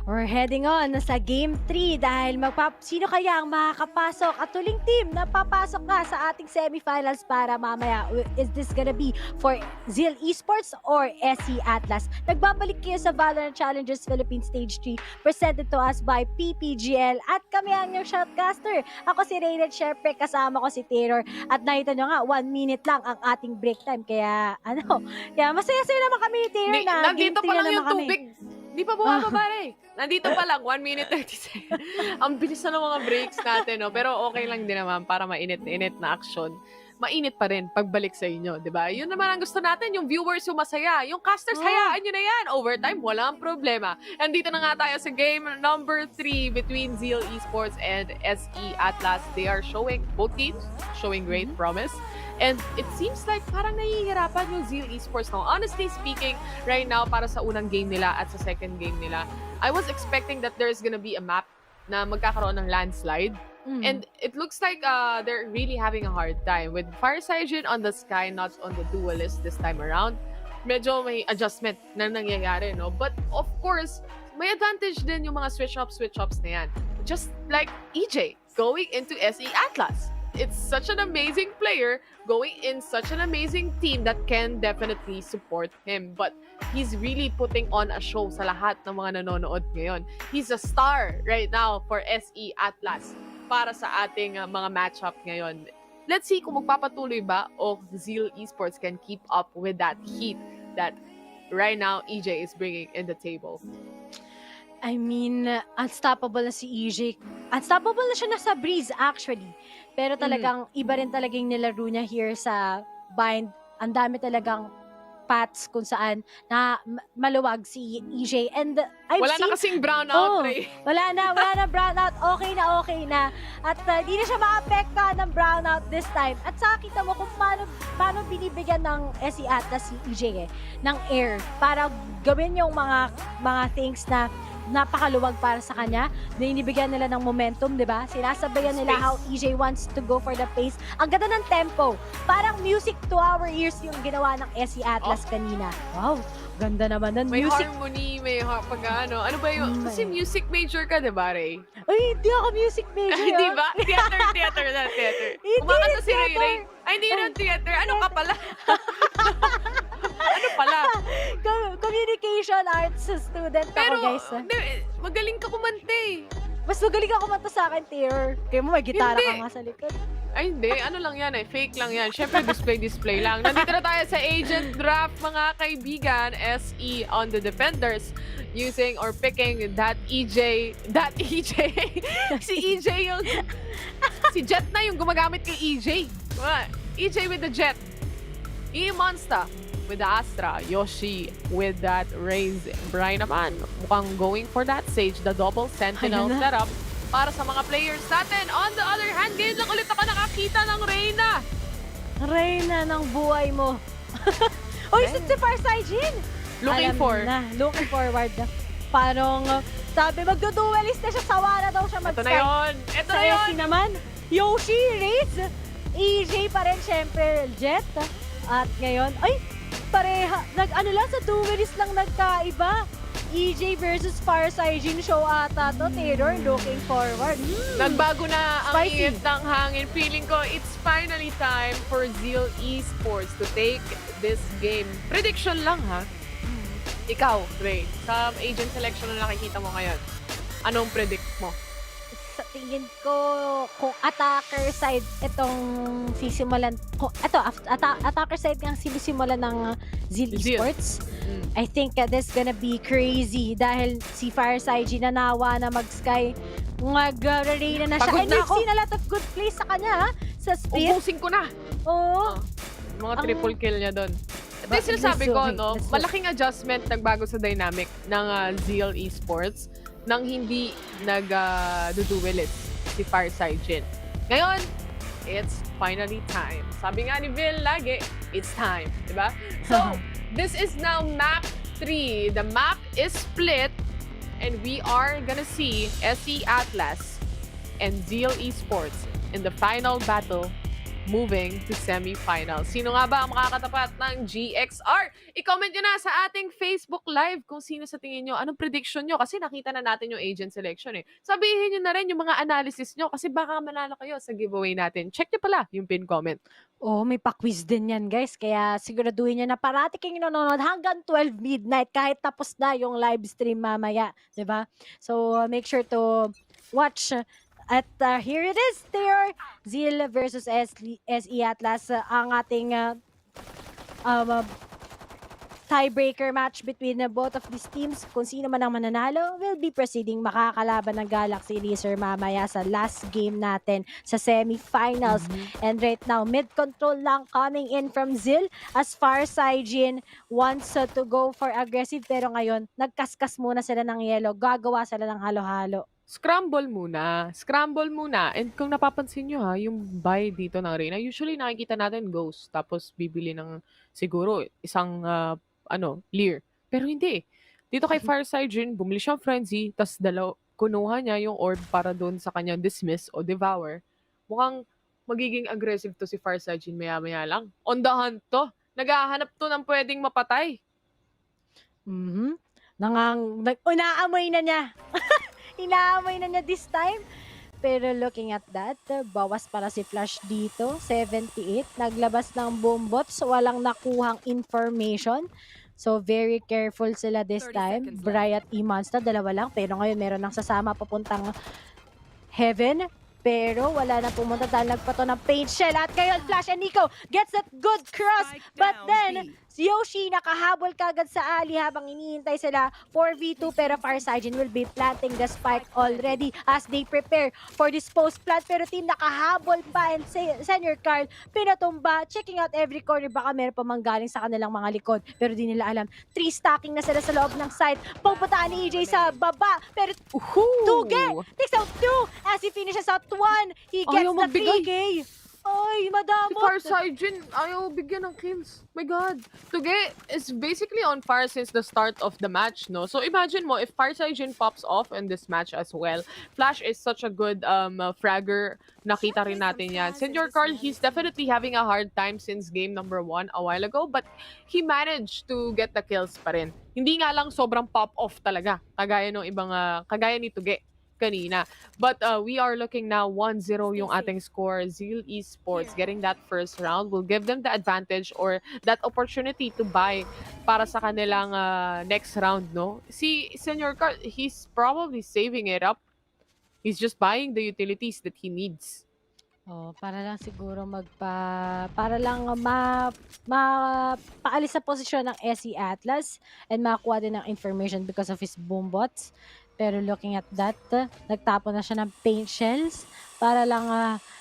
We're heading on sa Game 3 dahil sino kaya ang makakapasok at tuling team na papasok nga sa ating semifinals para mamaya. Is this gonna be for Zeal Esports or SE Atlas? Nagbabalik kayo sa Valorant Challengers Philippines Stage 3 presented to us by PPGL at kami ang yung shoutcaster. Ako si Rayned, syempre kasama ko si Terror at nakita nyo nga 1 minute lang ang ating break time kaya kaya masaya-saya naman kami ni Terror na nandito pa lang yung tubig. Di pa bumababa eh. Nandito pa lang, 1 minute 30 seconds. Ang bilis na ng mga breaks natin, no? Pero okay lang din naman para mainit-init na action. mainit pa rin pagbalik sa inyo, di ba? Yun naman ang gusto natin, yung viewers yung masaya. Yung casters, hayaan nyo na yan. Overtime, walang problema. And dito na nga tayo sa game number 3 between Zeal Esports and SE Atlas. They are showing, both teams, showing great promise. And it seems like parang nahihirapan yung Zeal Esports now. Honestly speaking, right now, para sa unang game nila at sa second game nila, I was expecting that there's gonna be a map na magkakaroon ng landslide. And it looks like they're really having a hard time with Fireside on the sky, not on the duelist this time around. Medyo may adjustment na nangyayari, no? But of course, may advantage din yung mga switch-ups na yan. Just like EJ going into SE Atlas. It's such an amazing player going in such an amazing team that can definitely support him. But he's really putting on a show sa lahat ng mga nanonood ngayon. He's a star right now for SE Atlas para sa ating mga matchup ngayon. Let's see kung magpapatuloy ba o Zeal Esports can keep up with that heat that right now EJ is bringing in the table. I mean, unstoppable na si EJ. Unstoppable na siya nasa breeze actually. Pero talagang iba rin talaga yung nilaro niya here sa bind. Ang dami talagang paths kung saan na maluwag si EJ. And wala na kasing brownout, Ray. Wala na brownout. Okay na. At di na siya maapektuhan ng brownout this time. At saka kita mo kung paano binibigyan ng SE Atlas si EJ ng air para gawin yung mga things na napakaluwag para sa kanya. Binibigyan nila ng momentum, di ba? Sinasabayan nila how EJ wants to go for the pace. Ang ganda ng tempo. Parang music to our ears yung ginawa ng SE Atlas kanina. Wow, ganda naman nun. May music. harmony, may pag-ano. Ano ba yung... Kasi music major ka, di ba, Ray? Ay, hindi ako music major. Di ba? Theater. Kumakanta si Ray. Ay, hindi na theater. Ano ka pala? Ano pala? Communication arts student ako, guys. Magaling ka kumante. Mas magaling ka kumanta sa akin, Taylor. Kaya mo may gitara ka nga sa likod. Ay, hindi. Ano lang yan Fake lang yan. Syempre, display lang. Nandito na tayo sa agent draft, mga kaibigan. SE on the defenders. Using or picking that EJ. Si EJ yung... Si Jet na yung gumagamit kay EJ. EJ with the Jet. E-Monster with the Astra. Yoshi with that Raze. Bren naman, mukhang going for that Sage, the double Sentinel setup para sa mga players natin. On the other hand, ngayon lang ulit ako nakakita ng Reyna ng buhay mo. Uy, si Farsajin! Looking forward na. Parang, sabi, magduduelist na siya, sawa na daw siya mag-start. Ito na yun! Naman, Yoshi, Raze, EJ pa rin, syempre, Jet. At ngayon, ay, pareha, nag-ano lang, sa duelist lang nagkaiba. EJ versus Farsajin show ata to, Taylor, looking forward. Nagbago na ang init ng hangin. Feeling ko, it's finally time for Zeal Esports to take this game. Prediction lang, ha? Ikaw, Ray, sa agent selection na nakikita mo ngayon, anong predict mo? Sa tingin ko, kung attacker side itong sisimulan, attacker side ng sinisimulan ng Zeal Esports, I think this gonna be crazy dahil si Fireside nanawa na mag-sky, mag-arena na siya. And we've seen a lot of good plays sa kanya, sa speed. Ubusin ko na! Oo. Mga triple kill niya doon. Ito yung sinasabi ko, no? Malaking adjustment nagbago sa dynamic ng Zeal Esports nang hindi nag-duelist si Fireside. Ngayon, it's finally time. Sabi nga ni Vil lagi, it's time. Diba? So, this is now map 3. The map is split and we are gonna see SE Atlas and Zeal Esports in the final battle moving to semifinals. Sino nga ba ang makakatapat ng GXR? I-comment nyo na sa ating Facebook Live kung sino sa tingin nyo. Anong prediction nyo? Kasi nakita na natin yung agent selection eh. Sabihin nyo na rin yung mga analysis nyo kasi baka manalo kayo sa giveaway natin. Check nyo pala yung pin comment. Oh, may pa-quiz din yan, guys. Kaya siguraduhin nyo na parati kayong nanonood hanggang 12 midnight kahit tapos na yung live stream mamaya. Diba? So, make sure to watch. At here it is, there, Zeal versus SE Atlas, ang ating tiebreaker match between both of these teams. Kung sino man ang mananalo, will be proceeding makakalaban ng Galaxy Laser mamaya sa last game natin sa semifinals. And right now, mid-control lang coming in from Zeal as far as Saijin wants to go for aggressive. Pero ngayon, nagkaskas muna sila ng yellow. Gagawa sila ng halo-halo. Scramble muna. Scramble muna. And kung napapansin nyo ha, yung buy dito ng Reyna, usually nakikita natin Ghost. Tapos bibili ng siguro isang Lear. Pero hindi. Dito kay Fireside Jin, bumili siya ng Frenzy, tas kunuha niya yung orb para doon sa kanyang Dismiss o Devour. Mukhang magiging aggressive to si Fireside Jin maya-maya lang. On the hunt to. Naghahanap to ng pwedeng mapatay. Unaamoy na niya. Inaamoy na niya this time. Pero looking at that, bawas para si Flash dito. 78. Naglabas ng boombots. Walang nakuhang information. So, very careful sila this time. Bri at E-Monster, dalawa lang. Pero ngayon, meron ng sasama papuntang Heaven. Pero wala na pumunta dahil nagpato ng paint shell. At ngayon, Flash and Nico gets that good cross. But then, Yoshi nakahabol kagad sa ali habang iniintay sila 4v2. Pero Farsigen will be planting the spike already as they prepare for this post plant. Pero team nakahabol pa and Senior Carl pinatumba. Checking out every corner. Baka meron pa manggaling sa kanilang mga likod. Pero di nila alam. 3 stacking na sila sa loob ng site. Pupuntaan ni EJ sa baba. Pero Tuge takes out 2 as he finishes out 1. He gets the 3K. Ay, madamot. Si Farsigen, ayaw bigyan ng kills. My God. Tuge is basically on fire since the start of the match, no? So imagine mo, if Farsigen pops off in this match as well, Flash is such a good fragger. Nakita rin natin yan. Senior Carl, he's definitely having a hard time since game number 1 a while ago, but he managed to get the kills pa rin. Hindi nga lang sobrang pop-off talaga. Kagaya ng ibang, kagaya ni Tuge kanina. But we are looking now 1-0 yung ating score. Zeal Esports getting that first round will give them the advantage or that opportunity to buy para sa kanilang next round, no? Si Senior Carl, he's probably saving it up. He's just buying the utilities that he needs. Oh, para lang siguro para lang paalis sa posisyon ng SE Atlas and makakuha din ng information because of his boombots. Pero looking at that, nagtapon na siya ng paint shells para lang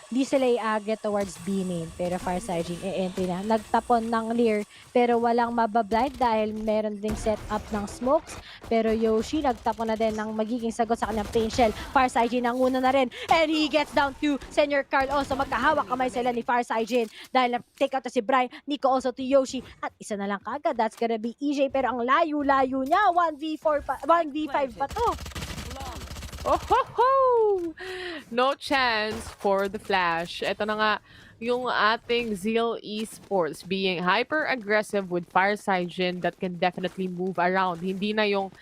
di sila i-agret towards B main. Pero Farsigen e-entry na. Nagtapon ng Lear pero walang mabablind dahil meron ding set up ng smokes. Pero Yoshi nagtapon na din ng magiging sagot sa kanyang paint shell. Farsigen ang una na rin and he gets down to Senior Carl also. Magkahawak kamay sila ni Farsigen dahil na-take out na si Bren. Nico also to Yoshi at isa na lang kagad. That's gonna be EJ pero ang layo-layo niya. 1v4 pa, 1v5 pa to. Oh ho ho! No chance for the Flash. Ito na nga yung ating Zeal Esports being hyper-aggressive with Farsigen that can definitely move around. Hindi na yung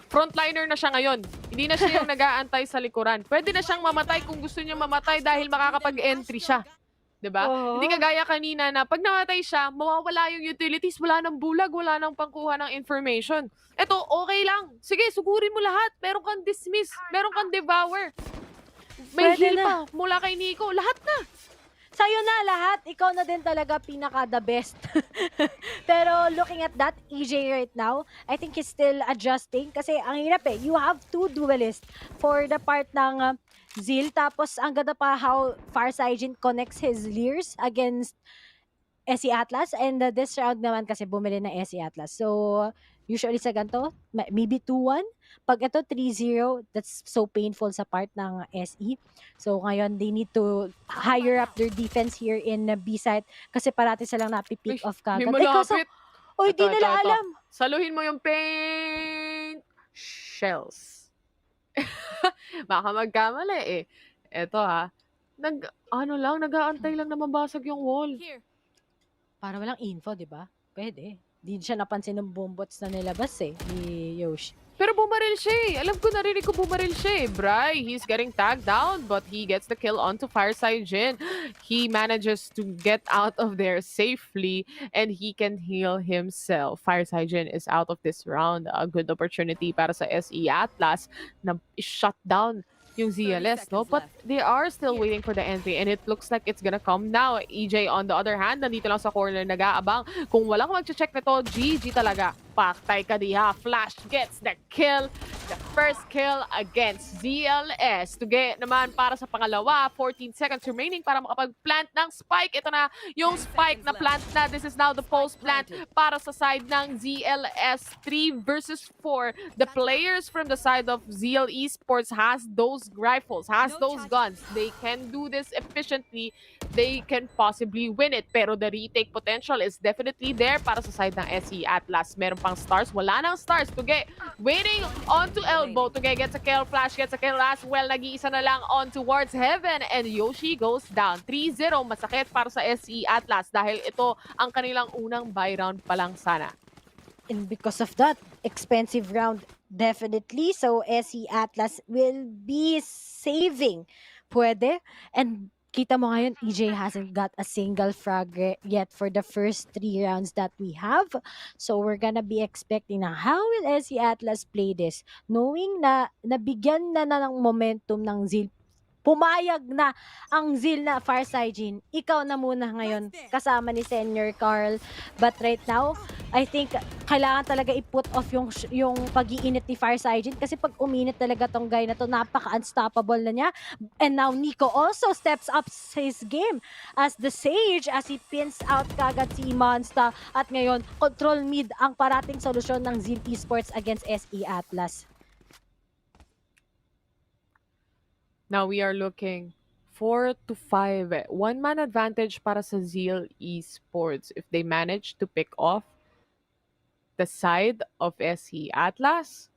frontliner na siya ngayon. Hindi na siya yung nag-aantay sa likuran. Pwede na siyang mamatay kung gusto niya mamatay dahil makakapag-entry siya. Diba? Hindi kagaya kanina na pag namatay siya, mawawala yung utilities, wala nang bulag, wala nang pangkuha ng information. Eto, okay lang. Sige, sugurin mo lahat. Meron kang dismiss, meron kang devour. May heal pa mula kay Nico. Lahat na. Sa'yo na lahat. Ikaw na din talaga pinaka the best. Pero looking at that, EJ right now, I think he's still adjusting. Kasi ang hirap eh. You have 2 duelists for the part ng Zeal. Tapos ang ganda pa how Farsigen connects his Lears against SE Atlas. And this round naman kasi bumili na SE Atlas. So usually sa ganito, maybe 2-1. Pag ito 3-0, that's so painful sa part ng SE. So ngayon, they need to higher up their defense here in B side kasi parati silang napipick off kagad. May malapit. Oy, di nila alam. Saluhin mo yung paint shells. Baka magkamali eh. Eto ha. Nag-aantay lang na mabasag yung wall. Para walang info, di ba? Pwede. Di siya napansin ng boombots na nilabas eh, ni Yoshi. Pero bumaril siya eh. Alam ko, narinig ko bumaril siya eh. Bri, he's getting tagged down, but he gets the kill onto Farsigen. He manages to get out of there safely, and he can heal himself. Farsigen is out of this round. A good opportunity para sa SE Atlas na shut down yung ZLS, no? But they are still waiting for the entry and it looks like it's gonna come now. EJ, on the other hand, nandito lang sa corner nag-aabang. Kung walang mag-check nito, GG talaga. Paktay ka diha. Flash gets the kill. The first kill against ZLS. Tuge naman para sa pangalawa. 14 seconds remaining para makapag-plant ng spike. Ito na yung spike na plant na. This is now the post-plant para sa side ng ZLS. 3 versus 4. The players from the side of Zeal Esports has those rifles, has those guns. They can do this efficiently. They can possibly win it. Pero the retake potential is definitely there para sa side ng SE Atlas. Meron pang stars. Wala nang stars. Tuge waiting onto elbow. Tuge gets a kill. Flash gets a kill as well. Nag-iisa na lang on towards heaven. And Yoshi goes down. 3-0. Masakit para sa SE Atlas dahil ito ang kanilang unang buy round pa lang sana. And because of that, expensive round definitely. So SE Atlas will be saving. Pwede. And kita mo ngayon, EJ hasn't got a single frag yet for the first 3 rounds that we have. So we're gonna be expecting na how will SE Atlas play this? Knowing na nabigyan na ng momentum ng Zeal. Pumayag na ang Zeal na Farsighting. Ikaw na muna ngayon kasama ni Senior Carl. But right now, I think kailangan talaga i-put off yung pag-iinit ni Farsighting kasi pag uminit talaga tong guy na to, napaka-unstoppable na niya. And now Nico also steps up his game as the Sage as he pins out kagad si Monster. At ngayon, control mid ang parating solusyon ng Zeal Esports against SE Atlas. Now we are looking 4-5. 1-man advantage para sa Zeal Esports. If they manage to pick off the side of SE Atlas,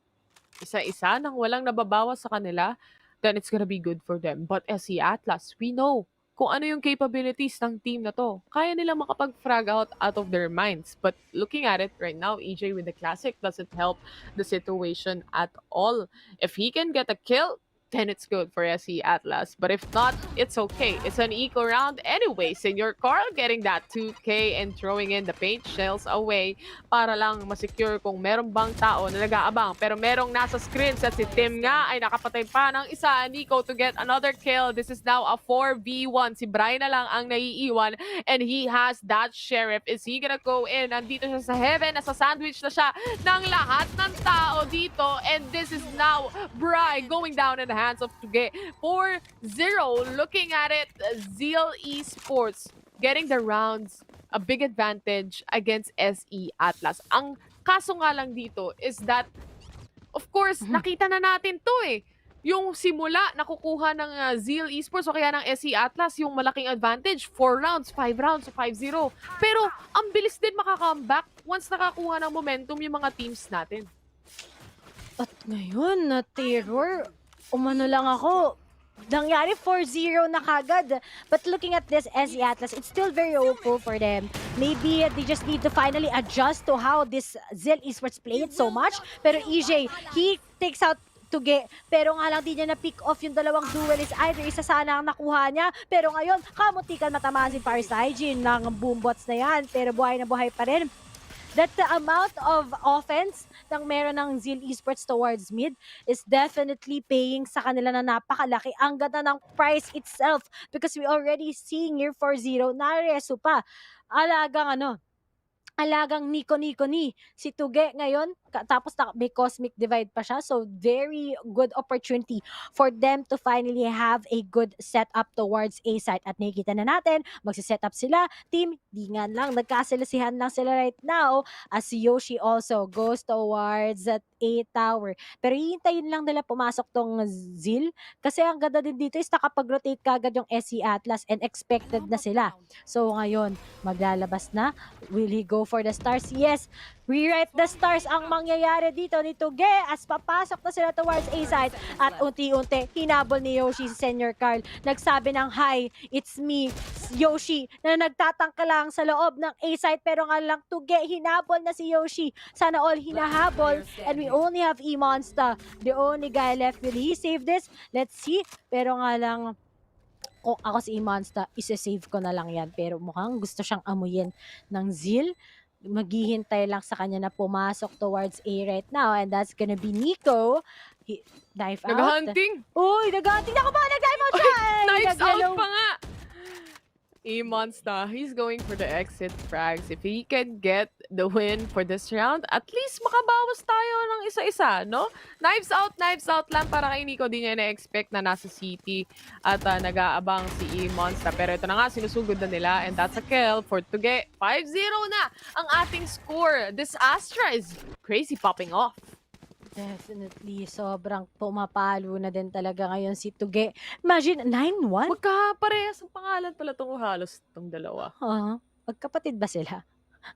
isa-isa nang walang nababawas sa kanila, then it's gonna be good for them. But SE Atlas, we know kung ano yung capabilities ng team na to. Kaya nila makapag-frag out of their minds. But looking at it right now, EJ with the Classic doesn't help the situation at all. If he can get a kill, then it's good for SE Atlas. But if not, it's okay. It's an eco round anyway. Senior Carl getting that 2K and throwing in the paint shells away para lang masecure kung meron bang tao na nag-aabang. Pero merong nasa screen sa si Tim nga ay nakapatay pa ng isa. Nico to get another kill. This is now a 4v1. Si Bren na lang ang naiiwan and he has that sheriff. Is he gonna go in? Nandito siya sa heaven. Nasa sandwich na siya ng lahat ng tao dito. And this is now Bry going down in the hands of Tuge. 4-0. Looking at it, Zeal Esports getting the rounds, a big advantage against SE Atlas. Ang kaso nga lang dito is that, of course, nakita na natin to eh. Yung simula nakukuha ng Zeal Esports o kaya ng SE Atlas, yung malaking advantage, 4 rounds, 5 rounds, 5-0. Pero ang bilis din makaka-comeback once nakakuha ng momentum yung mga teams natin. At ngayon, na terror, umano lang ako, nangyari 4-0 na kagad. But looking at this SE Atlas, it's still very hopeful for them. Maybe they just need to finally adjust to how this Zeal Esports play it so much. Pero EJ, he takes out Tuge. Pero nga lang di niya na-pick off yung dalawang duelist. Either isa sana ang nakuha niya. Pero ngayon, kamutikan matamaan si Farsighting ng boombots na yan. Pero buhay na buhay pa rin. That the amount of offense ng meron ng Zeal Esports towards mid is definitely paying sa kanila na napakalaki. Ang ganda ng price itself because we already seeing here 4-0 na reso pa. Alagang Nico ni si Tuge ngayon, tapos may Cosmic Divide pa siya. So very good opportunity for them to finally have a good setup towards A site. At nakikita na natin, magsiset-up sila. Team, di nga lang, nagkasilasihan lang sila right now as si Yoshi also goes towards that A tower. Pero hihintayin lang nila pumasok tong Zeal kasi ang ganda din dito is nakapag-rotate kagad yung SE Atlas and expected na sila. So ngayon, maglalabas na. Will he go for the stars? Yes, rewrite the stars ang mangyayari dito ni Tuge as papasok na sila towards A side at unti-unti hinabol ni Yoshi si Senior Carl. Nagsabi ng hi, it's me, Yoshi, na nagtatangka lang sa loob ng A side pero nga lang Tuge, hinabol na si Yoshi. Sana all hinahabol and we only have E-Monster, the only guy left. Will he save this? Let's see. Pero nga lang, kung ako si E-Monster, isa-save ko na lang yan. Pero mukhang gusto siyang amuyin ng Zeal. Maghihintay lang sa kanya na pumasok towards A right now and that's gonna be Nico. Knife out. Nag-hunting. Uy, nag-hunting. Ako ba? Nag-knife out siya. Knives out pa nga. E-Monster, he's going for the exit frags. If he can get the win for this round, at least makabawas tayo ng isa-isa, no? Knives out lang para kay Nico. Di niya na-expect na nasa city at nag-aabang si E-Monster. Pero ito na nga, sinusugod na nila and that's a kill for Tuge. 5-0 na ang ating score. This Astra is crazy popping off. Definitely. Sobrang pumapalo na din talaga ngayon si Tuge. Imagine, 9-1? Magkaparehas ang pangalan pala itong halos itong dalawa. Magkapatid ba sila?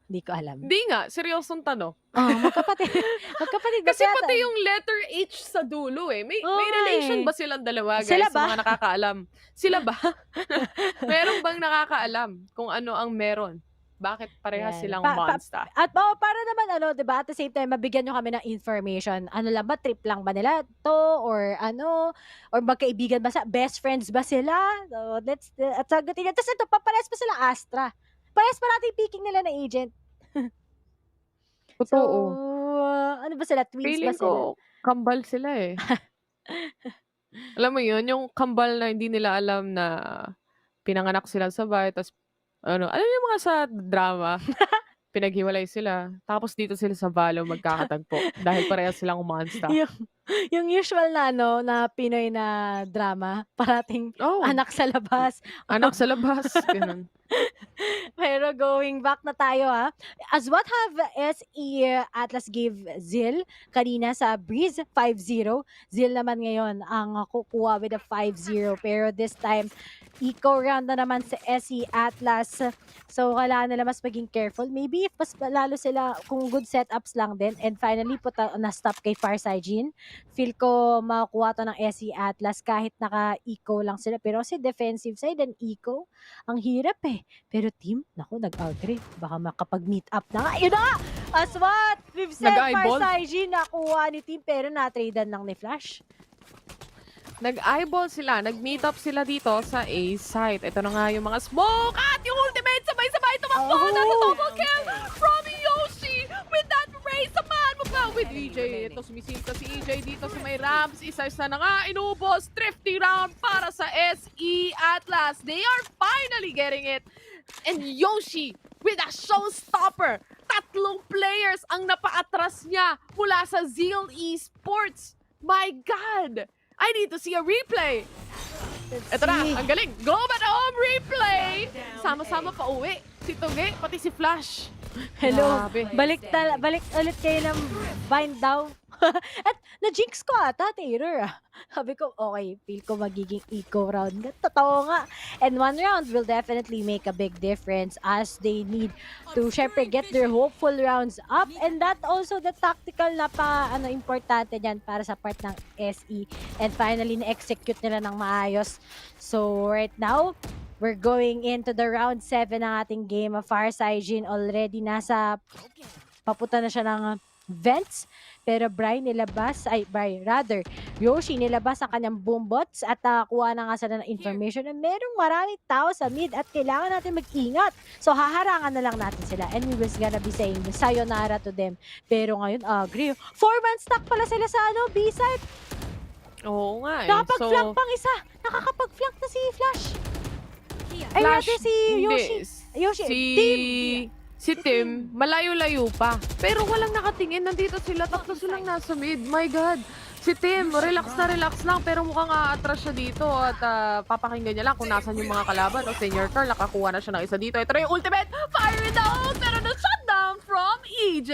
Hindi ko alam. Hindi nga. Seryosong tanong. Magkapatid. Magkapatid ba Kasi sila? pati yung letter H sa dulo eh. May relation ba silang dalawa, guys? Sila ba? Sa mga nakakaalam. Sila ba? Meron bang nakakaalam kung ano ang meron? Bakit parehas silang monster? At para naman diba, at the same time, mabigyan nyo kami ng information. Ano lang ba, trip lang ba nila to? Or or magkaibigan ba sa, best friends ba sila? So, at sagutin nyo. Tapos ito, papares pa sila Astra. Pares pa natin picking nila na agent. Totoo. So, ano ba sila? Twins Feeling ba sila? ko, kambal sila eh. Alam mo yun, yung kambal na hindi nila alam na pinanganak sila sabay, tapos alam niyo mga sa drama, pinaghiwalay sila. Tapos dito sila sa Valo magkakatagpo dahil parehas silang monster. yung usual na na Pinoy na drama, parating anak sa labas. Anak sa labas. Ganun. Pero going back na tayo as what have SE Atlas gave Zeal kanina sa Breeze 5-0. Zeal naman ngayon ang kukuha with a 5-0. Pero this time, eco round na naman sa SE Atlas. So kailangan nila mas maging careful. Maybe if mas lalo sila kung good setups lang din. And finally, na-stop kay Farsigen. Feel ko makukuha to ng SE Atlas kahit naka-eco lang sila. Pero si defensive side and eco, ang hirap eh. Pero team, naku, nag-agree. Baka makapag-meet up na nga. Yun na! As what? We've said Farsigen nakuha ni team pero na-tradean lang ni Flash. Nag-eyeball sila. Nag-meet up sila dito sa A site. Ito na nga yung mga smoke at yung ultimate sabay-sabay tumakbo. That's a double kill from Yoshi with that raise sa man mo pa with EJ. Ito sumisinta si EJ dito sa may ramps. Isa-isa na nga inubos. Thrifty round para sa SE Atlas. They are finally getting it. And Yoshi with a showstopper. 3 players ang napaatras niya mula sa Zeal Esports. My God! I need to see a replay. Ito na, ang galing. Go back home replay. Sama-sama pa uwi. Si Tuge, pati si Flash. Hello. Balik ulit kayo ng bind daw. At na-jinx ko ata, Taylor. Sabi ko, okay, feel ko magiging eco round. Totoo nga. And 1 round will definitely make a big difference as they need to, syempre, get their hopeful rounds up. And that also, the tactical na importante dyan para sa part ng SE. And finally, na-execute nila ng maayos. So, right now, we're going into the round 7 ng ating game. Farsigen already papunta na siya ng vents. Pero Yoshi nilabas ang kanyang boombots at kuha na nga sila ng information na merong maraming tao sa mid at kailangan natin mag-ingat. So haharangan na lang natin sila and we was gonna be saying sayonara to them. Pero ngayon, agree. 4-man stack pala sila sa B-side. Oo nga eh. Nakapag-flank pang isa. Nakakapag-flank na si Flash. Ay, natin si Yoshi. Si Tim, malayo-layo pa. Pero walang nakatingin. Nandito sila. Tatlo silang nasa mid. My God. Si Tim, relax lang. Pero mukhang atras siya dito. At papakinggan niya lang kung nasan yung mga kalaban. O senior Carl, nakakuha na siya ng isa dito. Ito na yung ultimate. Fire in the hole. Pero na-shutdown from EJ.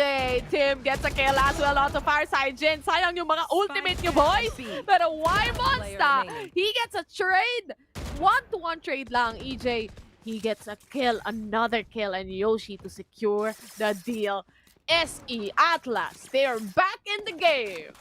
Tim gets a kill as well onto Farsigen. Sayang yung mga ultimate niyo, boys. Pero why Monster? He gets a trade. 1-to-1 trade lang, EJ. He gets a kill, another kill, and Yoshi to secure the deal. SE Atlas, they are back in the game.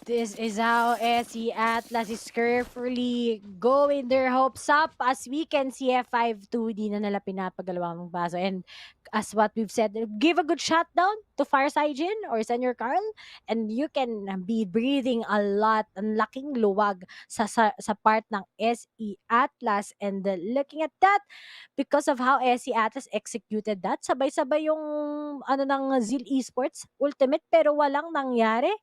This is how SE Atlas is carefully going their hopes up. As we can see, F5-2, di na nila pinapagalawang baso. And as what we've said, give a good shutdown, to Farsigen or Senior Carl, and you can be breathing a lot, ang laking luwag sa part ng SE Atlas, and looking at that, because of how SE Atlas executed that, sabay-sabay yung ng Zeal Esports Ultimate pero walang nangyari.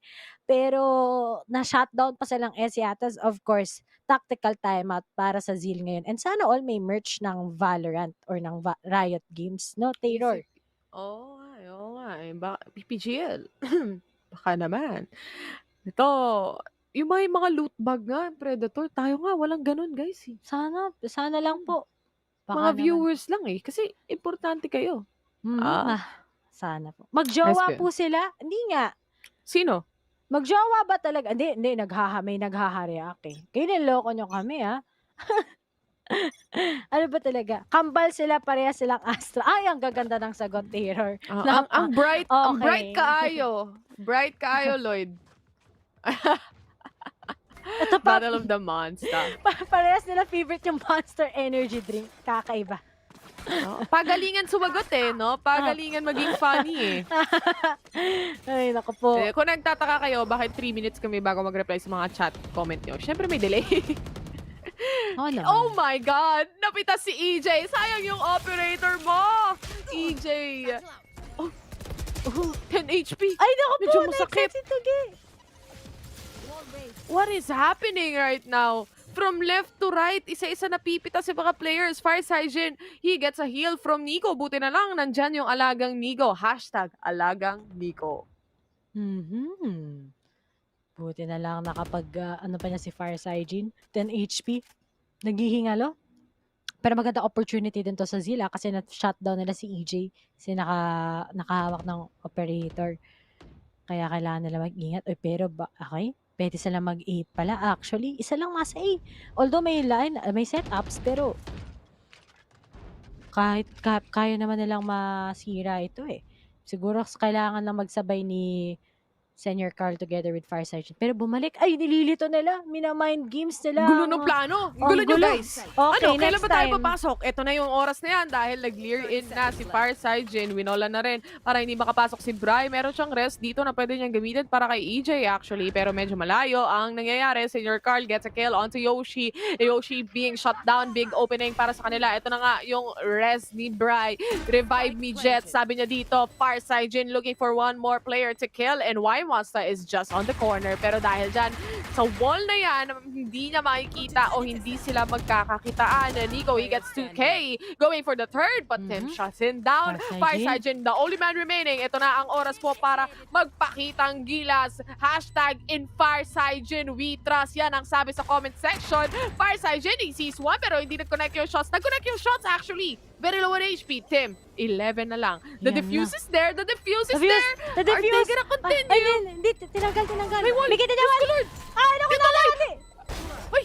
Pero na-shutdown pa silang SE Atlas, of course, tactical timeout para sa Zeal ngayon. And sana all may merch ng Valorant or ng Riot Games, no, Taylor? Oo nga eh. PPGL. Baka naman. Ito, yung mga loot bag nga, Predator, tayo nga, walang ganun, guys. Sana lang po. Mga viewers lang eh. Kasi importante kayo. Sana po. Magjowa Nice po sila? Hindi nga. Sino? Magjowa ba talaga? Hindi, may naghaha-react eh. Kayo niloko nyo kami, ha? Ano ba talaga? Kambal sila, pareha silang Astra. Ay, ang gaganda ng sagot, Terror. Ang bright, ang Okay. bright kaayo. Bright kaayo, Lloyd. Ito pa, Battle of the Monster. parehas nila favorite yung Monster Energy Drink. Kakaiba. Pagalingan sumagot eh, no? Pagalingan maging funny eh. Ay, naku po. Kung nagtataka kayo, bakit 3 minutes kami bago mag-reply sa mga chat comment nyo? Syempre may delay. Oh my God! Napita si EJ! Sayang yung operator mo! EJ! Oh, 10 HP! Ay, naku po! Medyo masakit. Next, What is happening right now? From left to right, isa-isa na pipita si mga players. Farsigen, he gets a heal from Nico. Buti na lang, nandyan yung alagang Nico. #alagang Nico. Buti na lang nakapag, ano pa niya si Farsigen, 10 HP. Naghihingalo. Pero maganda opportunity din to sa Zila kasi na-shutdown nila si EJ. Kasi nakahawak ng operator. Kaya kailangan nila mag-ingat. Pero okay, pwede sila mag-8 pala. Actually, isa lang masa A. Although may setups, pero kaya naman nilang masira ito eh. Siguro kailangan lang magsabay ni Senior Carl together with Farsigen. Pero bumalik. Ay, nililito nila. Minamind games nila. Gulo ng plano. Gulo nyo, guys. Okay, Kailan next ba tayo time. papasok? Ito na yung oras na yan dahil nag-clear in na si Farsigen. Winola na rin para hindi makapasok si Bry. Meron siyang rest dito na pwede niyang gamitin para kay EJ actually. Pero medyo malayo ang nangyayari. Senior Carl gets a kill onto Yoshi. Yoshi being shut down. Big opening para sa kanila. Ito na nga yung rest ni Bry. Revive me, Jet. Sabi niya dito, Farsigen looking for one more player to kill. And Monster is just on the corner. Pero dahil dyan, sa wall na yan, hindi niya makikita o hindi sila magkakakitaan. Nico, he gets 2K. Going for the third, but Tim shuts him down. Farsigen, the only man remaining. Ito na ang oras po para magpakitang gilas. #in Farsigen, we trust. Yan ang sabi sa comment section. Farsigen, he sees one pero hindi nag-connect yung shots. Nag-connect yung shots actually. Very low on HP. Tim, 11 na lang. The defuse is there. The defuse is there. The defuse. Are they gonna continue? Ay, hindi. Tinanggal. May wall. May tinanggal. Ay, naku, nalali.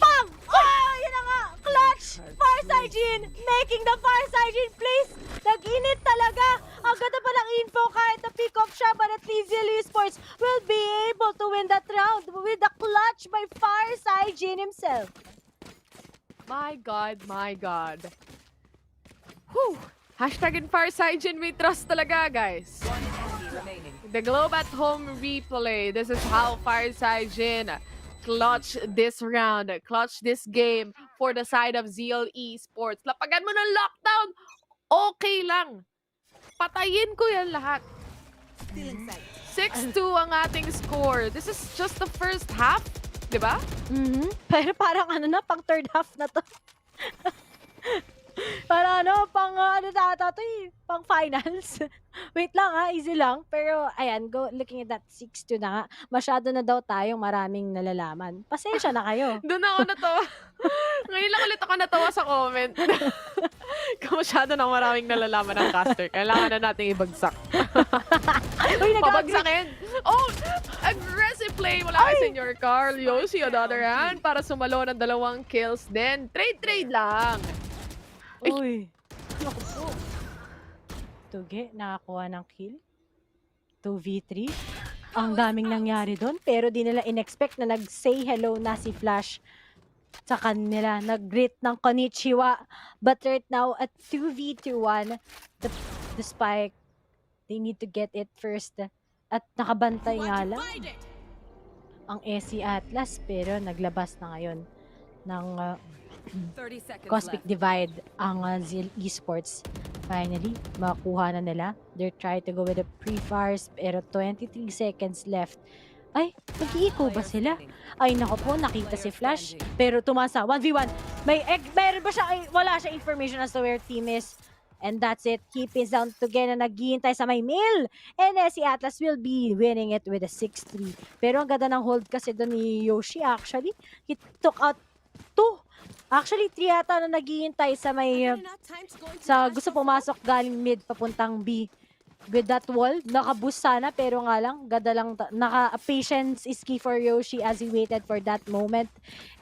Pam! Ay, yun na nga. Clutch. Farsigen. Making the Farsigen place. Nag-init talaga. Ang ganda pa ng info kahit na pick off siya. But at least Zeal Esports will be able to win that round with the clutch by Farsigen himself. My God, my God. Whew! #in Farsigen, we trust talaga, guys. The Globe at Home replay. This is how Farsigen clutch this round, clutch this game for the side of Zeal Esports. Lapagan mo ng lockdown, okay lang. Patayin ko yan lahat. 6-2 ang ating score. This is just the first half, di ba? Pero parang pang third half na to. Para pang pang finals. Wait lang easy lang. Pero ayan, looking at that 6-2 na nga. Masyado na daw tayong maraming nalalaman. Pasensya na kayo. Doon ako natawa. Ngayon lang ulit ako natawa sa comment. Masyado na maraming nalalaman ng caster. Kailangan na nating ibagsak. Pabagsakin. Oh! Aggressive play mula kay Senior Carl. Yoshi on the other hand para sumalo ng 2 kills din. Trade lang. Uy. Naku po. Tuge, nakakuha ng kill. 2v3. Ang daming nangyari doon. Pero di nila in-expect na nag-say hello na si Flash sa kanila. Nag-greet ng konnichiwa. But right now, at 2v1, the spike They need to get it first. At nakabantay nga lang ang SC Atlas, pero naglabas na ngayon ng Cosmic Divide ang Zeal Esports. Finally, makuha na nila. They're trying to go with the pre-fires, pero 23 seconds left. Ay, nag-i-eco ba sila? Ay, nako po, nakita si Flash, pero tumasa. 1v1. Meron ba siya? Wala siya information as to where team is. And that's it. Keep it down together. Naghihintay sa may mill. And si Atlas will be winning it with a 6-3. Pero ang ganda ng hold kasi doon ni Yoshi actually. He took out 2. Actually, 3 yata na naghihintay sa may... sa gusto pumasok galing mid papuntang B. With that wall, nakaboost sana pero nga lang, ganda lang, patience is key for Yoshi as he waited for that moment.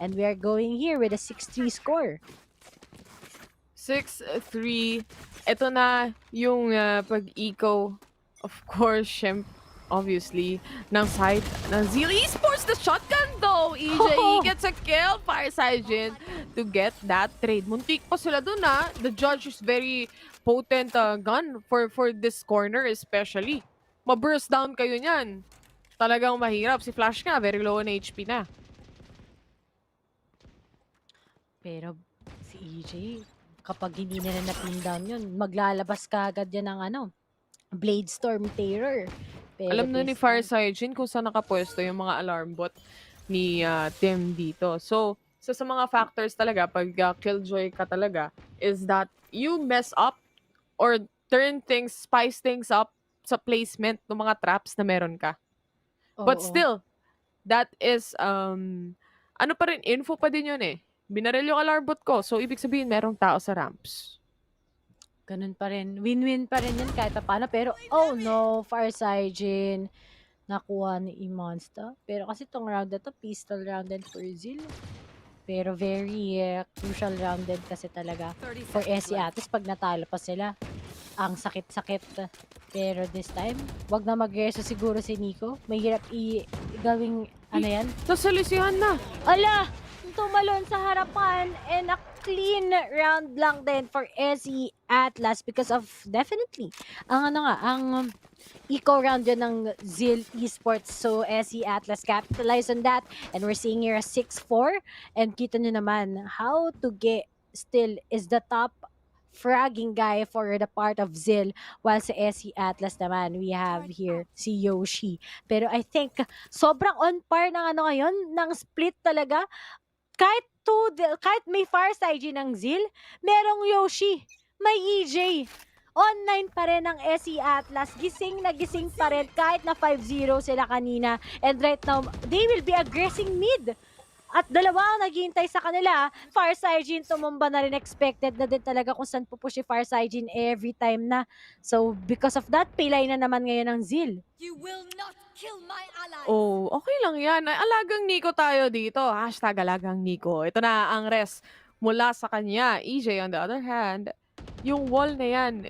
And we are going here with a 6-3 score. 6-3. Ito na yung pag-eco, of course, obviously, ng side ng Zeal Esports. The shotgun though, EJ gets a kill. Fireside Jin to get that trade. Muntik pa sila dun The judge is very potent gun for this corner especially. Ma-burst down kayo niyan. Talagang mahirap. Si Flash nga, very low on HP na. Pero si EJ, kapag hindi nila na-pin down yun, maglalabas ka agad yan ng Blade Storm Terror. Pero alam na ni Fireside Jin kung saan nakapwesto yung mga alarm bot ni Tim dito. So, sa mga factors talaga, pag killjoy ka talaga, is that you mess up or spice things up sa placement ng mga traps na meron ka. But still, that is, ano pa rin, info pa din yun Binaril yung alarm bot ko, so ibig sabihin merong tao sa ramps. Ganun pa rin. Win-win pa rin yan kahit paano. Pero, oh no, Fireside Jin. Nakuha ni E-Monster. Pero kasi itong round na to, pistol round din for Zeal. Pero very crucial round din kasi talaga for SC Atlas pag natalo pa sila. Ang sakit-sakit. Pero this time, wag na mag-reso siguro si Nico. Mahirap gawing yan. Sasalisihan na. Ala! Tumalon sa harapan and a clean round lang din for SC Atlas because of definitely ang eco round yun ng Zeal Esports. So SC Atlas capitalize on that and we're seeing here a 6-4 and kita nyo naman how to get still is the top fragging guy for the part of Zeal while sa SC Atlas naman we have here si Yoshi. Pero I think sobrang on par ng ngayon ng split talaga. Kahit may Fireside ng Zeal, merong Yoshi, may EJ. Online pa rin ang SC Atlas. Gising na gising pa rin kahit na 5-0 sila kanina. And right now, they will be aggressing mid. At dalawa ang naghihintay sa kanila. Fireside tumumba na rin, expected na din talaga kung saan pupush si Fireside every time na. So, because of that, pilay na naman ngayon ng Zeal. You will not kill my ally. Oh, okay lang yan. Alagang Nico tayo dito. Hashtag alagang Nico. Ito na ang res mula sa kanya. EJ, on the other hand, yung wall na yan,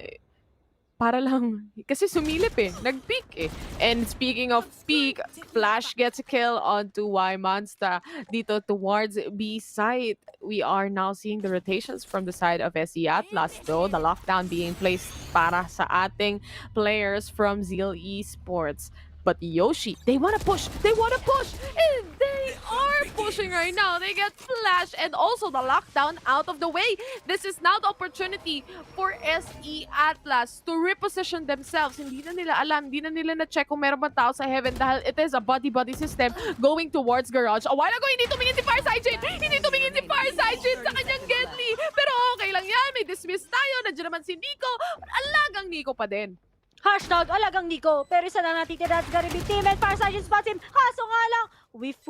para lang, kasi sumilip nag-peek And speaking of peek, Flash gets a kill onto Y Monster dito towards B side. We are now seeing the rotations from the side of SC Atlas though. The lockdown being placed para sa ating players from Zeal Esports. But Yoshi, they want to push! And they are pushing right now. They get Flash and also the lockdown out of the way. This is now the opportunity for SE Atlas to reposition themselves. Hindi na nila alam, hindi na nila na-check kung meron bang tao sa heaven dahil it is a body-body system going towards Garage. A while ago, hindi tumingin si Fireside sa kanyang Gedli. Pero okay lang yan, may dismiss tayo. Nandiyan naman si Nico. Alagang Nico pa din. Hashtag alagang Nico. Pero isa lang natitira at Garibin team and Fireside spots him. Kaso nga lang, whiff.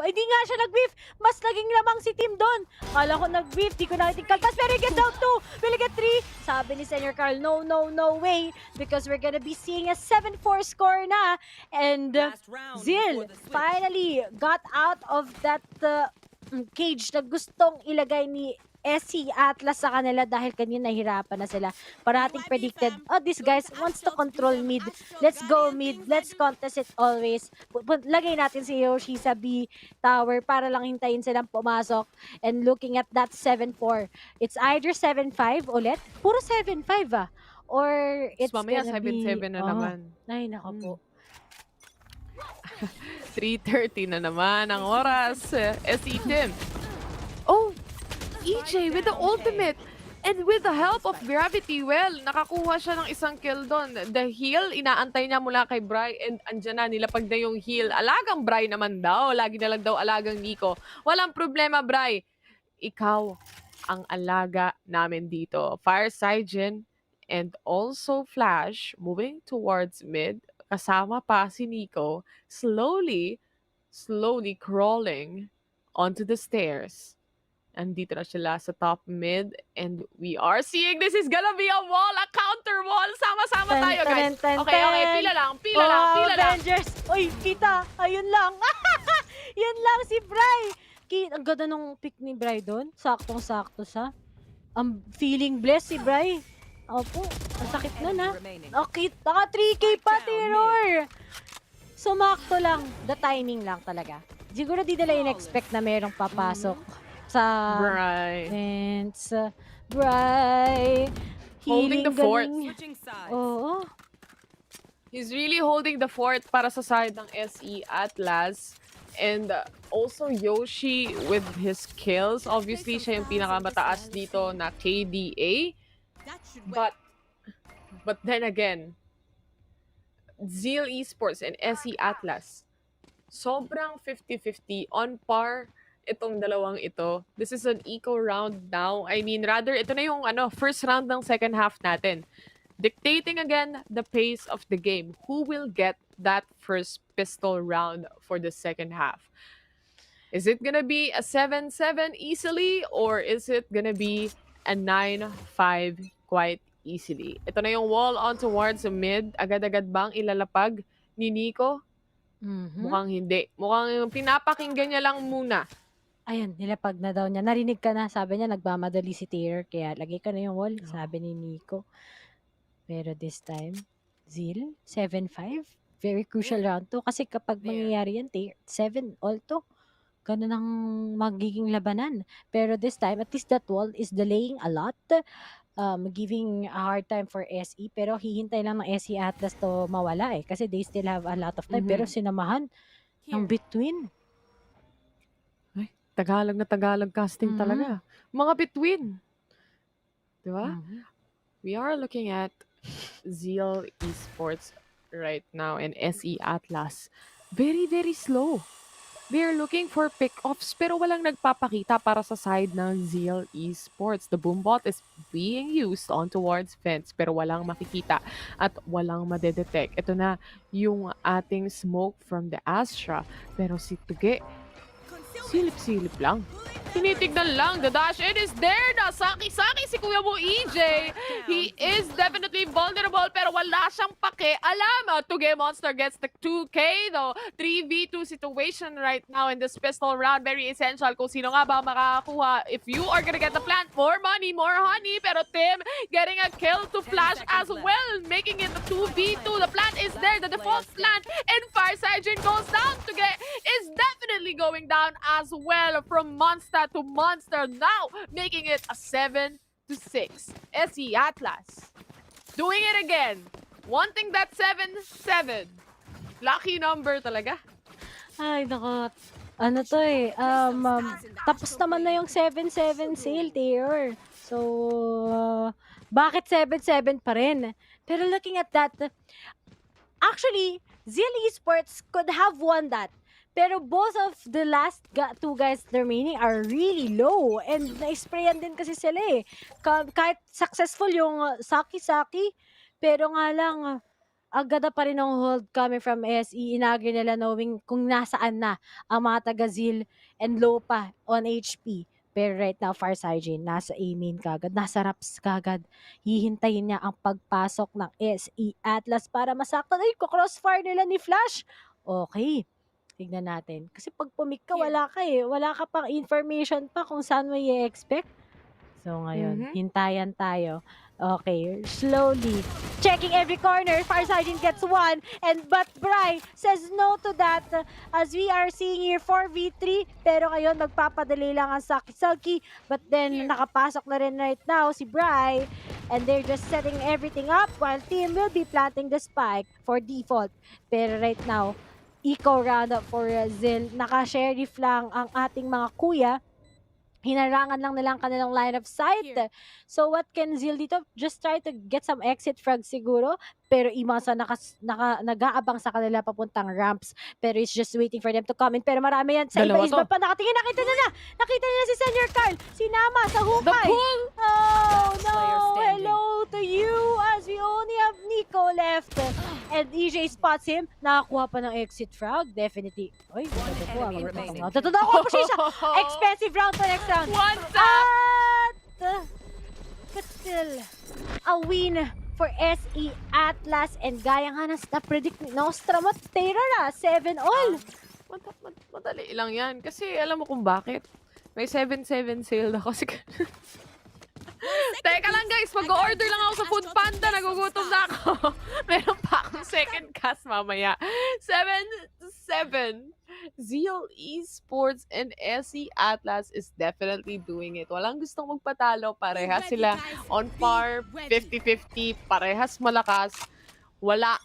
Ay, di nga siya nag-whiff. Mas naging lamang si team doon. Kala ko nag-whiff. Di ko nakiting kaltas. Pero he gets out 2. Will he get 3? Sabi ni Senior Carl, no way. Because we're gonna be seeing a 7-4 score na. And Zeal finally got out of that cage na gustong ilagay ni SC Atlas sa kanila dahil kanina nahirapan na sila. Parating predicted, this guys wants to control mid. Let's go mid. Let's contest it always. Lagay natin si Yoshi sa B tower para lang hintayin silang pumasok. And looking at that 7-4, it's either 7-5 ulit. Puro 7-5 or it's Mamaya gonna be... 7-7 na naman. Ay, nako po. 3:30 na naman ang oras. SE team. Oh, EJ with the ultimate. And with the help of Gravity, well, nakakuha siya ng isang kill doon. The heal, inaantay niya mula kay Bri and andyan na, nilapag na yung heal. Alagang Bri naman daw. Lagi na lang daw alagang Nico. Walang problema, Bri. Ikaw ang alaga namin dito. Fire Sigen and also Flash moving towards mid. Kasama pa si Nico. Slowly crawling onto the stairs. Andito na sila sa top mid and we are seeing this is gonna be a wall, a counter wall. Sama-sama tayo, guys. Okay, pila lang. Avengers! Uy, kita! Ayun lang! Yun lang si Bri! Ang ganda nung pick ni Bri doon. Saktong-sakto siya. Feeling blessed si Bri. Opo, ang sakit na na. Okay, naka 3K pa, Terror! Sumakto lang. The timing lang talaga. Siguro di nila in-expect na merong papasok sa Vince. Bri. Holding the fort. Oo. He's really holding the fort para sa side ng SE Atlas. And also Yoshi with his kills. Obviously, siya yung pinakamataas dito na KDA. But then again, Zeal Esports and SE Atlas, sobrang 50-50 on par itong dalawang ito. This is an eco round now. I mean, rather, ito na yung first round ng second half natin. Dictating again the pace of the game. Who will get that first pistol round for the second half? Is it gonna be a 7-7 easily or is it gonna be a 9-5 quite easily? Ito na yung wall on towards the mid. Agad-agad bang ilalapag ni Nico? Mukhang hindi. Mukhang pinapakinggan niya lang muna. Ayan, nilapag na daw niya. Narinig ka na, sabi niya, nagmamadali si Taylor, kaya lagay ka na yung wall, sabi ni Nico. Pero this time, Zeal, 7-5. Very crucial round to. Kasi kapag mangyayari yan, 7 all to. Ganun ang magiging labanan. Pero this time, at least that wall is delaying a lot. Giving a hard time for SE. Pero hihintay lang ng SE Atlas to mawala eh. Kasi they still have a lot of time. Pero sinamahan ng between. Tagalog na Tagalog casting talaga. Mga between. Diba? We are looking at Zeal Esports right now and SE Atlas. Very, very slow. They're looking for pick-offs pero walang nagpapakita para sa side ng Zeal Esports. The boombot is being used on towards fence pero walang makikita at walang madedetect. Ito na yung ating smoke from the Astra. Pero si Tuge, silip-silip lang. Tinitignan lang. The dash in is there na. Saki-saki si Kuya mo, EJ. He is definitely vulnerable pero wala siyang pake-alam. Tuge Monster gets the 2K though. 3v2 situation right now in this pistol round. Very essential kung sino nga ba makakakuha. If you are gonna get the plant, more money, more honey. Pero Tim getting a kill to Flash as well. Making it a 2v2. The plant is there. The default plant. And Fire Sigen goes down. Tuge is definitely going down as well from Monster to Monster now, making it a 7-6. SE Atlas doing it again, wanting that 7-7. Lucky number talaga. Ay, nako. Ano to eh, tapos naman na yung 7-7 sale, Taylor. So, bakit 7-7 pa rin? Pero looking at that, actually, Zeal Esports could have won that. Pero both of the last two guys remaining are really low. And na-sprayan din kasi sila eh. Kahit successful yung Saki-Saki, pero nga lang, agad pa rin ang hold coming from SE. Inagri nila knowing kung nasaan na ang mga taga-Zeal and low pa on HP. Pero right now, Fire Sigen, nasa A-main kagad, nasa Raps kagad. Hihintayin niya ang pagpasok ng SE Atlas para masaktan. Ay, crossfire nila ni Flash. Okay. Tignan natin. Kasi pag pumik ka, wala ka eh. Wala ka pang information pa kung saan mo i-expect. So ngayon, hintayan tayo. Okay, slowly. Checking every corner. Fire Sigen gets one. But Bri says no to that. As we are seeing here, 4v3. Pero ngayon, magpapadali lang ang Saki-Saki. But then, nakapasok na rin right now si Bri. and they're just setting everything up while team will be planting the spike for default. Pero right now, eco round up for Zeal. Naka-sheriff lang ang ating mga kuya. Hinarangan lang nila ang kanilang line of sight. So what can Zeal dito? Just try to get some exit frag siguro. Pero Imasa nag-aabang sa kanila papuntang ramps. Pero it's just waiting for them to come in. Pero marami yan sa iba-iba pa. Nakatingin, nakita nila. Nakita nila si Senior Carl. Sinama sa hukay. Oh no! Hello to you as we only have Nico left. And EJ spots him. Nakakuha pa ng exit frag. Definitely. Oy, totoo ko po siya. Expensive round to next round. One tap! But still, a win for SE Atlas. And gaya nga na-predict ni Nostra Matera, 7-all. Madali lang yan. Kasi alam mo kung bakit. May 7-7 sale ako. Teka lang guys, mag-order lang ako sa Food Panda. Nagugutom na ako. Meron pa akong second cast mamaya. 7-7. Zeal Esports and SE Atlas is definitely doing it. Walang gustong magpatalo. Parehas sila on par, 50-50. Parehas malakas. Wala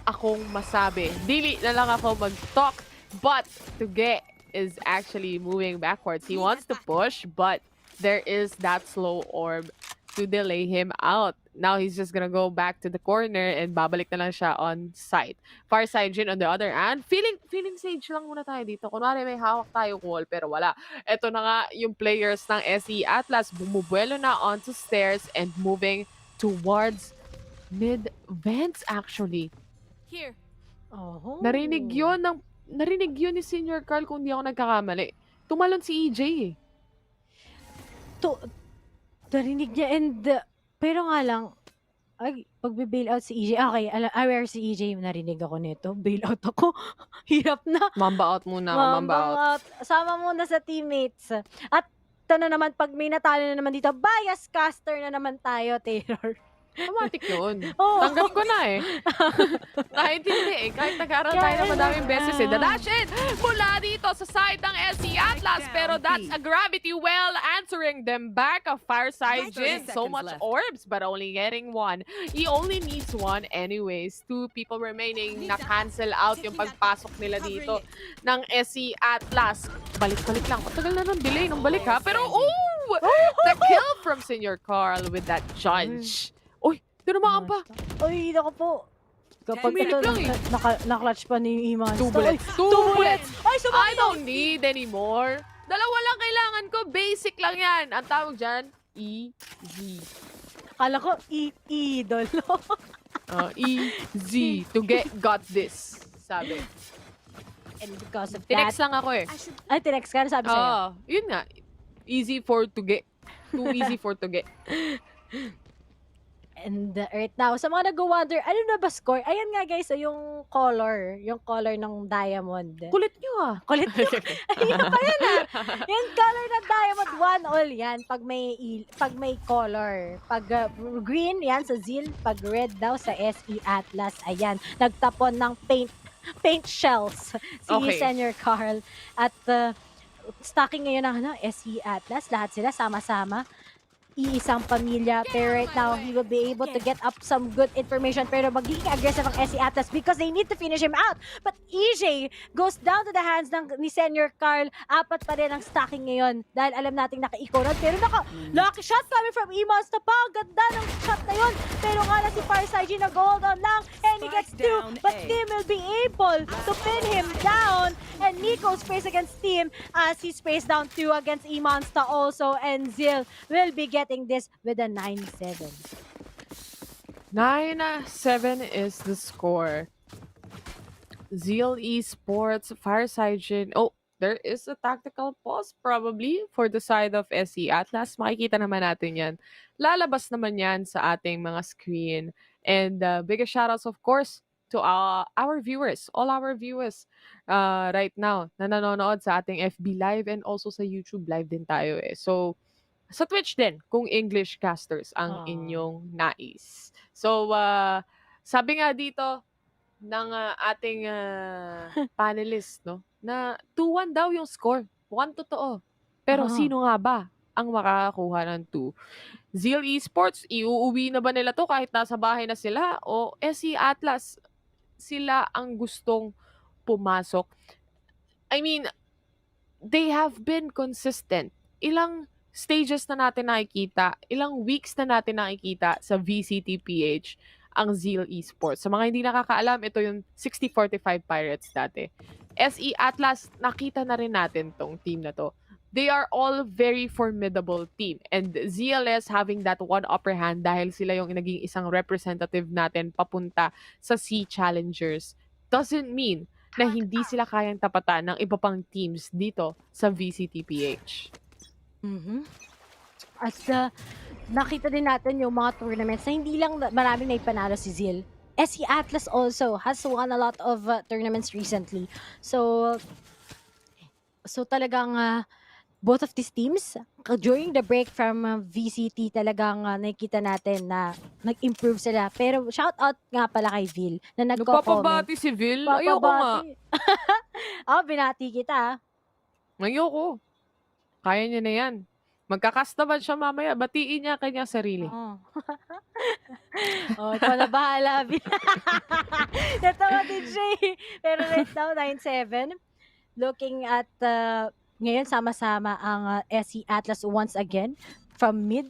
akong masabi. Dili na lang ako mag-talk. But Tuge is actually moving backwards. He wants to push, but there is that slow orb to delay him out. Now he's just gonna go back to the corner and babalik na lang siya on site. Far side Jin on the other hand. Feeling Sage lang muna tayo dito. Kunwari may hawak tayo wall pero wala. Ito na nga yung players ng SE Atlas. Bumubuelo na onto stairs and moving towards mid vents actually. Here. Narinig yun ni Senior Carl kung di ako nagkakamali. Tumalon si EJ eh. Narinig niya and pero nga lang pagbe-bail out si EJ. Okay, aware si EJ, narinig ako nito. Bail out ako. Hirap na. Mamba out muna ako, mamba out. Sama muna sa teammates. At ito na naman, pag may natalo na naman dito, bias caster na naman tayo, Taylor. Automatic yun. Tanggap ko na eh. Kahit hindi eh. Kahit nag-aaral tayo na madaming beses eh. Dadash in mula dito sa side ng SE Atlas. Pero that's a gravity well answering them back. A fireside Jin. So much orbs but only getting one. He only needs one anyways. Two people remaining. Na-cancel out yung pagpasok nila dito ng SE Atlas. Balik-balik lang. Matagal na ng delay nung balik ha. Pero the kill from Senior Carl with that judge. Ito naman pa. Uy, naku po. Kapag ito, na-clutch pa ni Iman. Two bullets. Ay, I don't need anymore. Dalawa lang kailangan ko. Basic lang yan. Ang tawag dyan, easy. Akala ko, idol. Easy. To got this. Sabi. And because of Tinex lang ako eh. Ay, tinex ka? Sabi sa'yo? Yun nga. Easy for to get. Too easy for to get. And right now, sa mga nag-wonder, ano na ba score? Ayan nga guys, yung color ng diamond. Kulit nyo ah. Kulit nyo. Ayun pa yun ah. Yung color ng diamond, 1-all yan. Pag may color. Pag green, yan sa Zeal. Pag red daw sa SE Atlas. Ayan, nagtapon ng paint shells si Senior Carl. At stocking ngayon ng SE Atlas. Lahat sila sama-sama. Iisang pamilya, pero right now he will be able to get up some good information, pero magiging aggressive ang SE Atlas because they need to finish him out. But EJ goes down to the hands ni Senior Carl. Apat pa rin ang stacking ngayon dahil alam nating naka-eco-rod, pero lucky shot coming from Imans na pa. Ganda ng shot na yun, pero nga na si Fireside nag-hold on lang and he gets two, but Team will be able to pin him down, and Nico sprays against Team as he sprays down 2 against Imansta also, and Zeal will be getting this with a 9-7. 9-7 is the score. Zeal Esports, Fireside Jin. Oh, there is a tactical pause probably for the side of SE Atlas. Makikita naman natin yan. Lalabas naman yan sa ating mga screen. And biggest shoutouts of course to our viewers, all our viewers right now na nanonood sa ating FB Live and also sa YouTube Live din tayo eh. So, sa Twitch din, kung English casters ang inyong nais. So, sabi nga dito ng ating panelist, no, na 2-1 daw yung score. 1 totoo. Pero sino nga ba ang makakakuha ng 2. Zeal Esports, iuuwi na ba nila to kahit nasa bahay na sila? O SC Atlas, sila ang gustong pumasok? I mean, they have been consistent. Ilang stages na natin nakikita, ilang weeks na natin nakikita sa VCT PH ang Zeal Esports. Sa mga hindi nakakaalam, ito yung 6045 Pirates dati. SE Atlas, nakita na rin natin tong team na to. They are all very formidable team. And ZLS having that one upper hand dahil sila yung naging isang representative natin papunta sa SEA Challengers doesn't mean na hindi sila kayang tapatan ng iba pang teams dito sa VCTPH. At nakita din natin yung mga tournaments na hindi lang maraming naipanalo si Zeal. SE Atlas also has won a lot of tournaments recently. So talagang both of these teams, during the break from VCT, talagang nakikita natin na nag-improve sila. Pero shout out nga pala kay Vil na nagko-comment. Nagpapabati si Vil? Ayoko nga. Binati kita. Ayoko. Kaya niya na yan. Magkakast naman siya mamaya. Batiin niya kanyang sarili. Ikaw na bahala, Vil. Natawa din siya eh. Pero right now, 9-7. Looking at ngayon, sama-sama ang SE Atlas once again. From mid,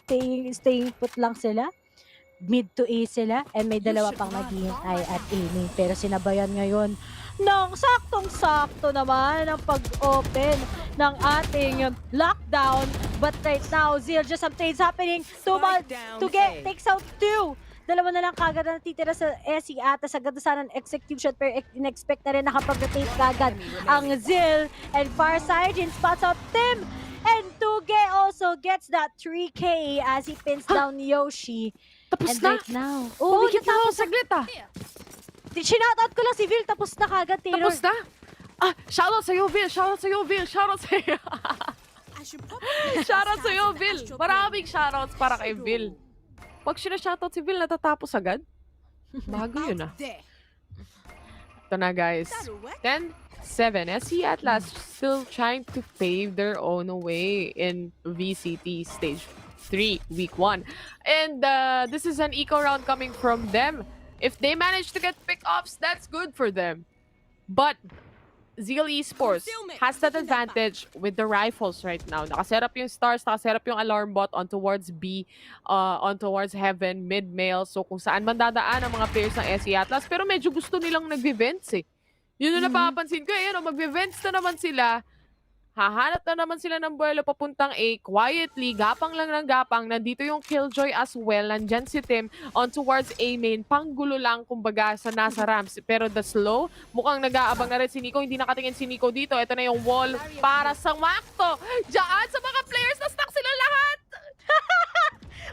staying put lang sila. Mid to A sila. And may dalawa pang naghihintay at aiming. Pero sinabayan ngayon ng saktong-sakto naman ang pag-open ng ating lockdown. But right now, Zeal, just some things happening. Takes out 2. Dalawa na lang kagad na natitira sa SE Atlas. Agad na sana ng execution, pero in-expect na rin nakapag-rotate kagad ang Zeal. And Farside spots out Tim. And Tuge also gets that 3K as he pins down Yoshi. Tapos and na? right now. Bigyan mo ako saglit Sinoutout ko lang si Vil. Tapos na kagad, Taylor. Tapos na? Shoutout sa'yo, Vil. Shoutout sa'yo, Vil. Shoutout sa'yo. Shoutout sa'yo, Vil. Maraming shoutouts para kay Vil. Pag sinashoutout si Vil, natatapos agad? Bago yun Ito na guys. 10-7. SE Atlas still trying to pave their own way in VCT Stage 3, Week 1. And this is an eco round coming from them. If they manage to get pick-offs, that's good for them. But Zeal Esports has that advantage with the rifles right now. Nakaset up yung stars, nakaset up yung alarm bot on towards B, on towards heaven, mid-mail. So kung saan man dadaan ang mga players ng SE Atlas. Pero medyo gusto nilang nag-vents eh. Yun yung napapansin ko. Mag-vents na naman sila. Hahanap na naman sila ng buwelo papuntang A. Quietly, gapang lang ng gapang. Nandito yung Killjoy as well. Nandyan si Tim on towards A main. Panggulo lang kumbaga sa nasa ramps. Pero the slow, mukhang nag-aabang na rin si Nico. Hindi nakatingin si Nico dito. Ito na yung wall para sa Makto. Diyan sa mga players na stuck sila lahat.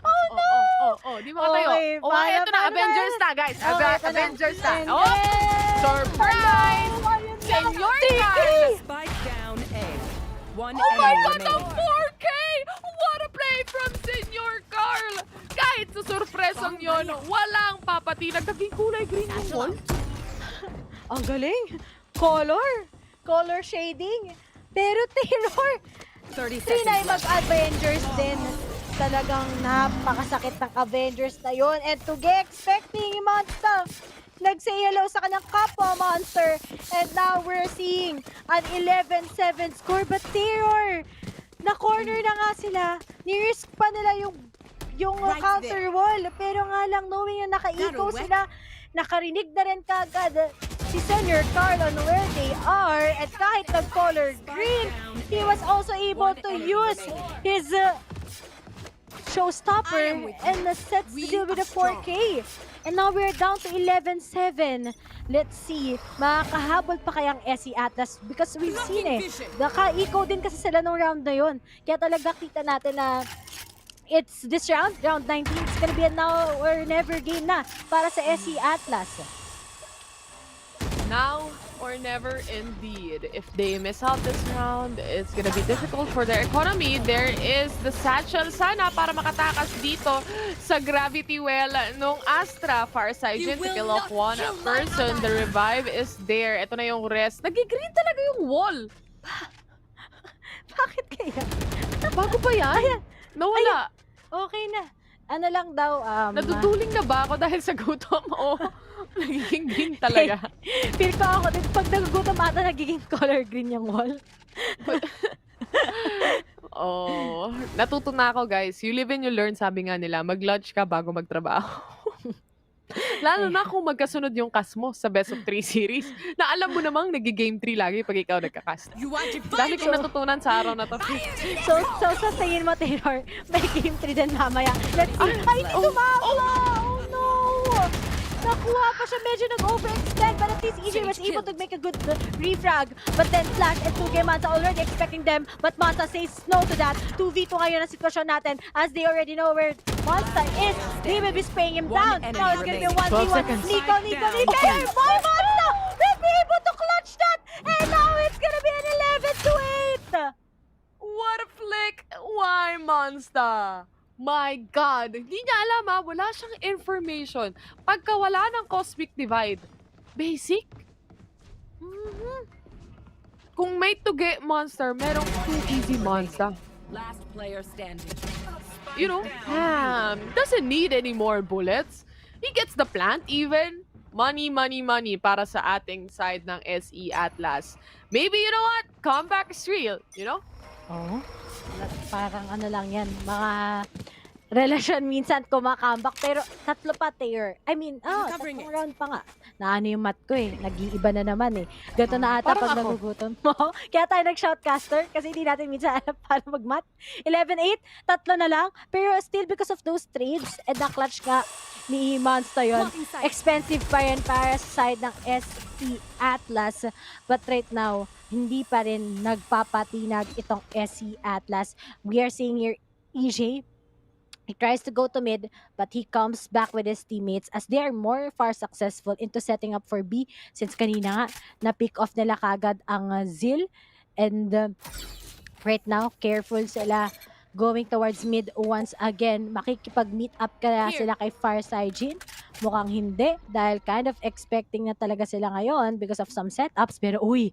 Oh no! Di ba tayo? Ito na. Avengers na guys. Avengers na. Surprise! Senyor Carl! Spike down A. One Oh my God, enemy the 4K! What a play from Senyor Carl! Kahit sa surpresang yun, walang papatinag. Naging kulay green yung wall. Ang galing! Color shading. Pero Taylor, 30 Trinay seconds left. mag-Avengers din. Talagang napakasakit ng Avengers na yun. And to get expecting Monster, nag-say hello sa kanyang kapwa Monster. And now we're seeing an 11-7 score. But Taylor, na-corner na nga sila. Ni-risk pa nila yung counter wall. Pero nga lang, knowing na naka-eco sila, nakarinig na rin kagad si Senior Carl on where they are. At kahit nag-color green, he was also able to use his showstopper and sets the deal with a 4K. And now we're down to 11-7. Let's see, makakahabol pa kayang SE Atlas because we've seen naka-eco din kasi sila nung round na yun. Kaya talaga kita natin na it's this round 19, it's gonna be a now or never game na para sa SE Atlas. Now or never indeed. If they miss out this round, it's gonna be difficult for their economy. There is the satchel sana para makatakas dito sa gravity well nung Astra. Farside to kill off one person. The revive is there. Ito na yung rest. Nag-green talaga yung wall. Bakit kaya? Bago pa yan? Ayan. Nawala. Okay na. Ano lang daw, Naduduling na ba ako dahil sa gutom? O nagiging green talaga? Feel ko ako din, pag nagugutom ata, nagiging color green yung wall. Oh, natuto na ako, guys. You live and you learn, sabi nga nila. Mag-lunch ka bago magtrabaho. Lalo na kung magkasunod yung cast mo sa Best of 3 series na alam mo namang nag-game 3 lagi pag ikaw nagka-cast. Dami kong natutunan sa araw na to. So sa tingin mo, Taylor, may game 3 din mamaya. Let's see. Ay, tumama! Oh no! Nakuha pa siya, medyo nag-overextend, but at least EJ was able to make a good refrag. But then Flash and 2K Manta already expecting them, but Manta says no to that. 2v2 ngayon ang sitwasyon natin as they already know where Manta is. They will be spraying him down. Now it's gonna be 1v1. Nico. Boy, Manta will be able to clutch that, and now it's gonna be an 11-8. What a flick! Why, Monster? My God! Hindi niya alam wala siyang information. Pagka wala ng Cosmic Divide, basic? Kung may tuge monster, merong too easy monster. Last player standing. You know, doesn't need any more bullets. He gets the plant even. Money para sa ating side ng SE Atlas. Maybe, you know what? Comeback is real, you know? Oh, parang ano lang yan, mga relasyon minsan kumakambak, pero tatlo pa, Taylor. I mean, tatlong round pa nga. Naano yung mat ko nag-iiba na naman Gato na ata pag nagugutom mo. Kaya tayo nag-shoutcaster kasi hindi natin minsan alam paano mag-mat. 11-8, tatlo na lang. Pero still because of those trades, na-clutch ka ni Monster yun. Expensive pa yan para sa side ng SE Atlas. But right now, hindi pa rin nagpapatinag itong SE Atlas. We are seeing here EJ. He tries to go to mid, but he comes back with his teammates as they are more far successful into setting up for B since kanina nga, na-pick off nila kagad ang Zeal. And right now, careful sila going towards mid once again. Makikipag-meet up kaya sila kay Farsight. Mukhang hindi dahil kind of expecting na talaga sila ngayon because of some setups. Pero uy,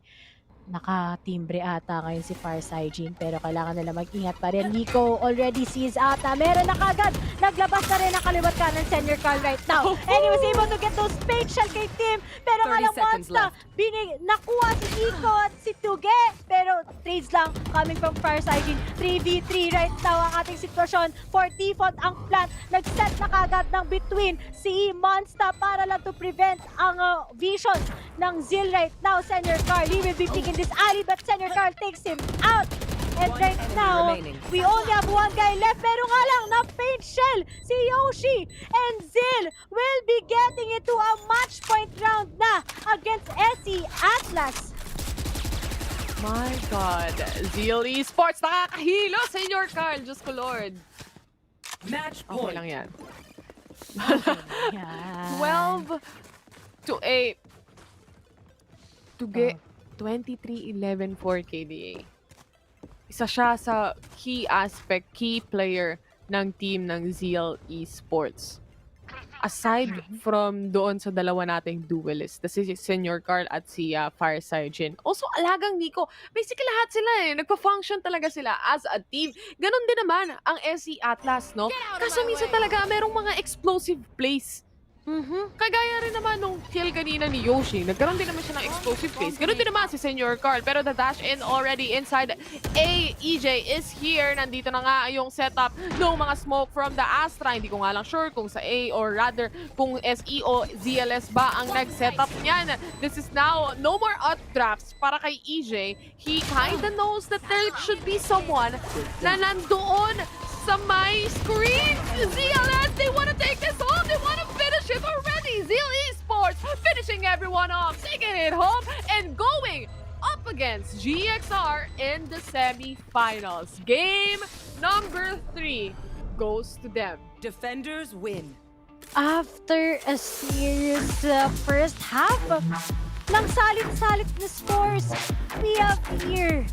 naka-timbre ata ngayon si Farsight, pero kailangan nila mag-ingat pa rin. Nico already sees out na meron na kagad. Naglabas na rin ang kaliwat kanan Senior Carl right now. And he was able to get those spatial kay Tim. Pero nga lang Monster, nakuha si Nico at si Tuge. Pero trades lang coming from Farsight. 3v3 right now ang ating sitwasyon. For default ang plant. Nag-set na kagad ng between si Monster para lang to prevent ang vision ng Zeal right now. Senior Carl, he will be picking this alley, but Senior Carl takes him out. And right now, we only have one guy left. Pero nga lang, na-paint shell si Yoshi. And Zeal will be getting into a match point round na against SE Atlas. My God. Zeal Esports, nakakahilo, Senior Carl. Diyos ko, Lord. Match Okay point. lang yan. Yeah. 12-8. To get 23-11 for KDA. Isa siya sa key aspect, key player ng team ng Zeal Esports. Aside from doon sa dalawa nating duelist, si Senior Carl at si Farsight. Also, alagang Nico. Basically, lahat sila nagpa-function talaga sila as a team. Ganon din naman ang SE Atlas, no? Kaso minsan talaga merong mga explosive plays. Kagaya rin naman nung kill kanina ni Yoshi. Nagkaroon din naman siya ng explosive plays. Ganoon din naman si Senior Carl. Pero the dash in already inside A. EJ is here. Nandito na nga yung setup ng mga smoke from the Astra. Hindi ko nga lang sure kung sa A or rather kung SE o ZLS ba ang nag-setup niyan. This is now no more updrafts para kay EJ. He kinda knows that there should be someone na nandoon sa my screen. ZLS, they wanna take this home. They wanna finish it already. Zeal Esports finishing everyone off, taking it home and going up against GXR in the semifinals. Game number 3 goes to them. Defenders win. After a serious first half ng salit-salit na scores, we have here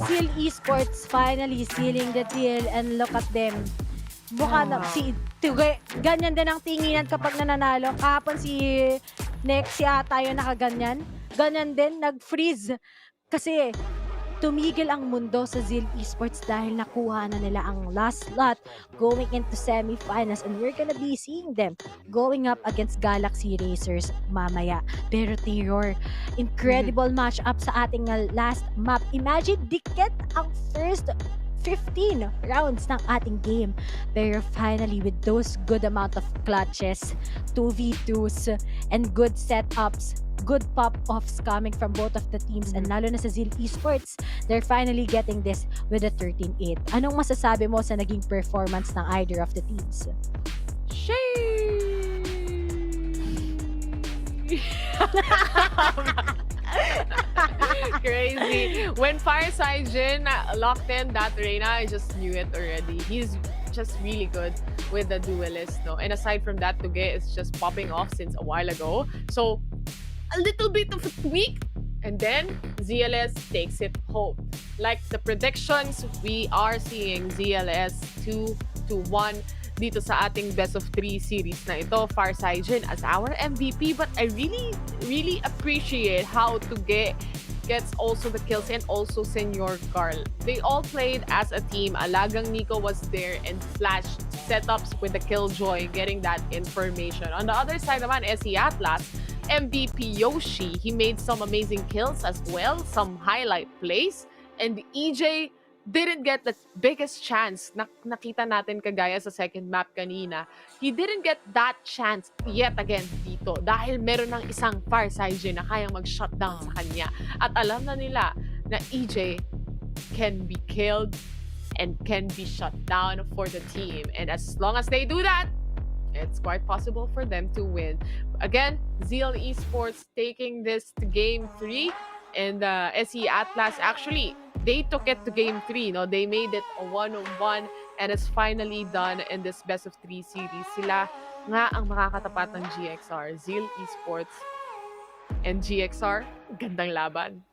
Zeal Esports finally sealing the deal, and look at them. Mukha na, ganyan din ang tinginan kapag nananalo. Kahapon si Next yata yung nakaganyan. Ganyan din, nag-freeze. Kasi tumigil ang mundo sa Zeal Esports dahil nakuha na nila ang last slot going into semifinals, and we're gonna be seeing them going up against Galaxy Racers mamaya. Pero Terror, incredible matchup sa ating last map. Imagine, dikit ang first 15 rounds ng ating game. Pero finally, with those good amount of clutches, 2v2s, and good setups, good pop-offs coming from both of the teams, and lalo na sa Zeal Esports, they're finally getting this with a 13-8. Anong masasabi mo sa naging performance ng either of the teams? Crazy. When Fireside Jin locked in that Reyna, I just knew it already. He's just really good with the duelist, no? And aside from that, Tuge is just popping off since a while ago. So, a little bit of a tweak, and then ZLS takes it home. Like the predictions, we are seeing ZLS 2-1 dito sa ating best of 3 series na ito. Fireside Jin as our MVP, but I really appreciate how Tuge gets also the kills, and also Senor Carl. They all played as a team. Alagang Nico was there and flashed setups with the Killjoy, getting that information. On the other side naman, SE Atlas, MVP Yoshi, he made some amazing kills as well, some highlight plays, and EJ didn't get the biggest chance na nakita natin kagaya sa second map kanina. He didn't get that chance yet again dito dahil meron ng isang Fireside Jin na kayang mag-shutdown sa kanya. At alam na nila na EJ can be killed and can be shut down for the team. And as long as they do that, it's quite possible for them to win. Again, Zeal Esports taking this to game 3, and SE Atlas actually they took it to game 3, no? They made it a 1-on-1, and it's finally done in this best of 3 series. Sila nga ang makakatapat ng GXR. Zeal Esports and GXR, gandang laban.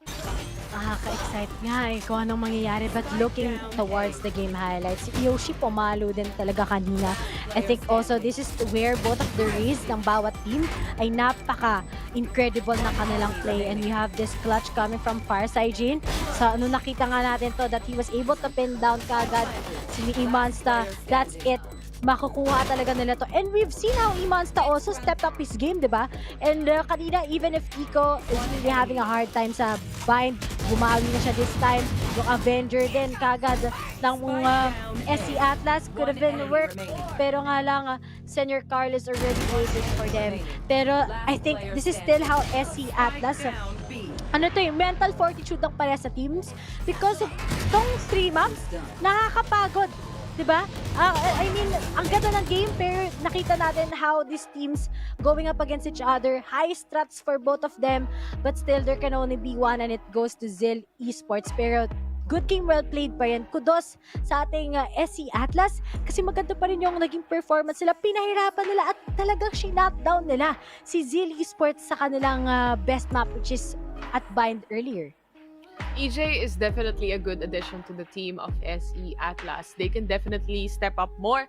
Nakaka-excite nga kung anong mangyayari, but looking towards the game highlights, Yoshi pumalo din talaga kanina. I think also this is where both of the race ng bawat team ay napaka-incredible na kanilang play, and we have this clutch coming from Fireside Jin. Sa ano nakita nga natin to, that he was able to pin down kagad si Imansta. That's it. Makukuha talaga nila to. And we've seen how Imansta also stepped up his game, di ba? And kanina, even if Iko is really having a hard time sa bind, bumawi na siya this time. Yung Avenger din, kagad ng SC Atlas could have been work. Pero nga lang, Senior Carl is already waiting for them. Pero I think this is still how SC Atlas mental fortitude ng pare sa teams, because tong 3 maps, nakakapagod. Diba? I mean, ang ganda ng game, pero nakita natin how these teams going up against each other, high strats for both of them, but still there can only be one, and it goes to Zeal Esports. Pero good game, well played pa yan. Kudos sa ating SC Atlas, kasi maganda pa rin yung naging performance nila. Pinahirapan nila at talagang knockdown nila si Zeal Esports sa kanilang best map, which is at Bind earlier. EJ is definitely a good addition to the team of SE Atlas. They can definitely step up more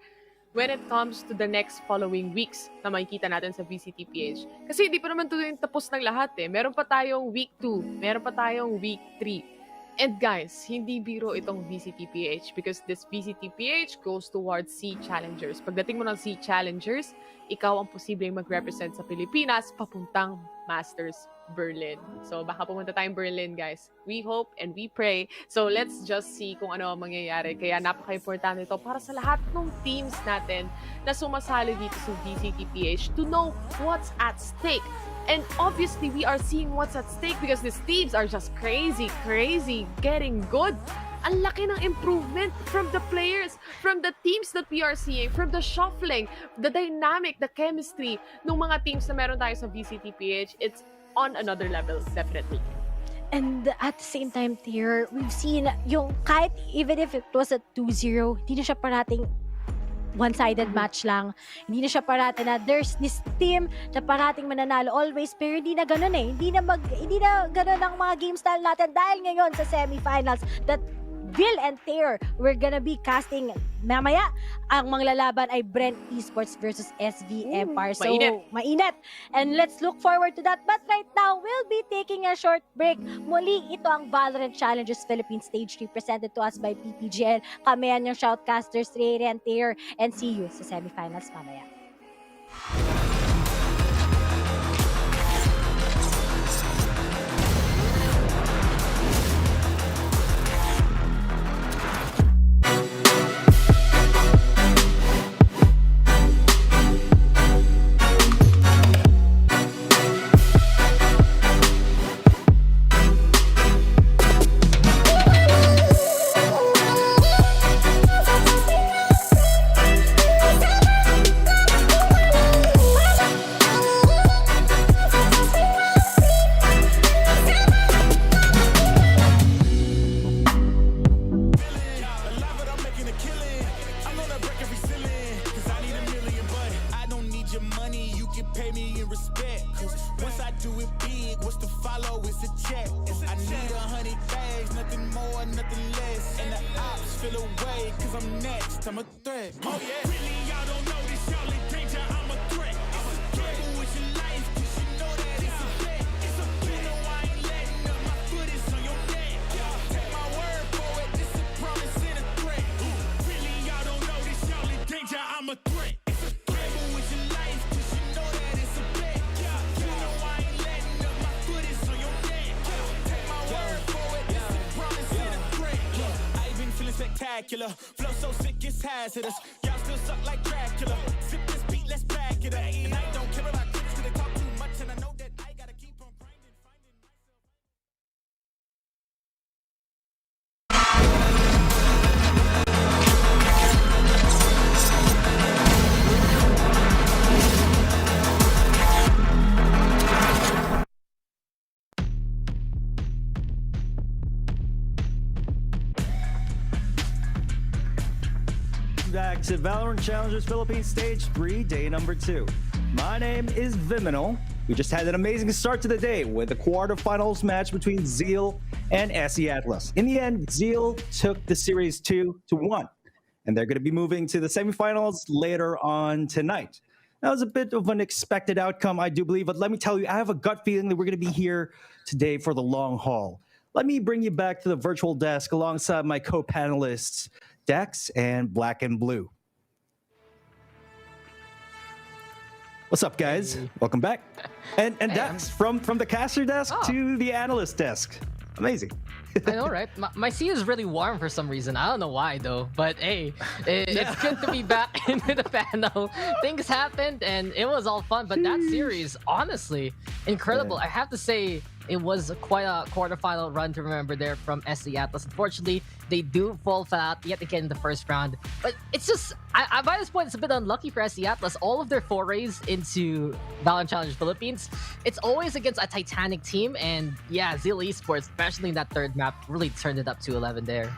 when it comes to the next following weeks na makikita natin sa VCT PH. Kasi hindi pa naman ito yung tapos ng lahat eh. Meron pa tayong week 2, meron pa tayong week 3. And guys, hindi biro itong VCT PH, because this VCT PH goes towards C Challengers. Pagdating mo ng C Challengers, ikaw ang posibleng mag-represent sa Pilipinas papuntang Masters Berlin. So baka pumunta tayong Berlin, guys. We hope and we pray. So let's just see kung ano ang mangyayari. Kaya napaka-importante ito para sa lahat ng teams natin na sumasali dito sa VCT PH to know what's at stake. And obviously, we are seeing what's at stake because these teams are just crazy, getting good. Ang laki ng improvement from the players, from the teams that we are seeing, from the shuffling, the dynamic, the chemistry ng mga teams na meron tayo sa VCT PH. It's on another level, definitely. And at the same time, here, we've seen yung kahit even if it was a 2-0, hindi na siya parating one-sided match lang. Hindi na siya parati na there's this team na parating mananalo always, pero hindi na ganun eh. Hindi na ganun ang mga game style natin dahil ngayon sa semifinals that Vil and Tear. We're gonna be casting mamaya. Ang manglalaban ay Bren Esports versus SV Empire. So, mainit. And let's look forward to that. But right now, we'll be taking a short break. Muli, ito ang Valorant Challenges Philippines Stage 3 presented to us by PPGL. Kami yan yung shoutcasters, Rere and Tear. And see you sa semifinals mamaya. Flow so sick it's hazardous. Y'all still suck like Dracula. Sip this beat, let's back it up. And I don't care about critics 'cause they talk too much, and I know that I gotta keep on grinding, finding Back to Valorant Challengers Philippines Stage 3, day number 2. My name is Viminal. We just had an amazing start to the day with the quarterfinals match between Zeal and SE Atlas. In the end, Zeal took the series 2-1, and they're going to be moving to the semifinals later on tonight. That was a bit of an expected outcome, I do believe, but let me tell you, I have a gut feeling that we're going to be here today for the long haul. Let me bring you back to the virtual desk alongside my co-panelists, Dex and Black and Blue. What's up, guys? Hey. Welcome back. And Dex, from the caster desk to the analyst desk. Amazing. I know, right? My seat is really warm for some reason. I don't know why, though. But hey, it's good to be back into the panel. Things happened, and it was all fun. But that series, honestly, incredible. I have to say, it was quite a quarterfinal run to remember there from SE Atlas. Unfortunately, they do fall flat yet again in the first round. But it's just, by this point, it's a bit unlucky for SE Atlas. All of their forays into Valorant Challenge Philippines, it's always against a Titanic team. And yeah, Zeal Esports, especially in that third map, really turned it up to 11 there.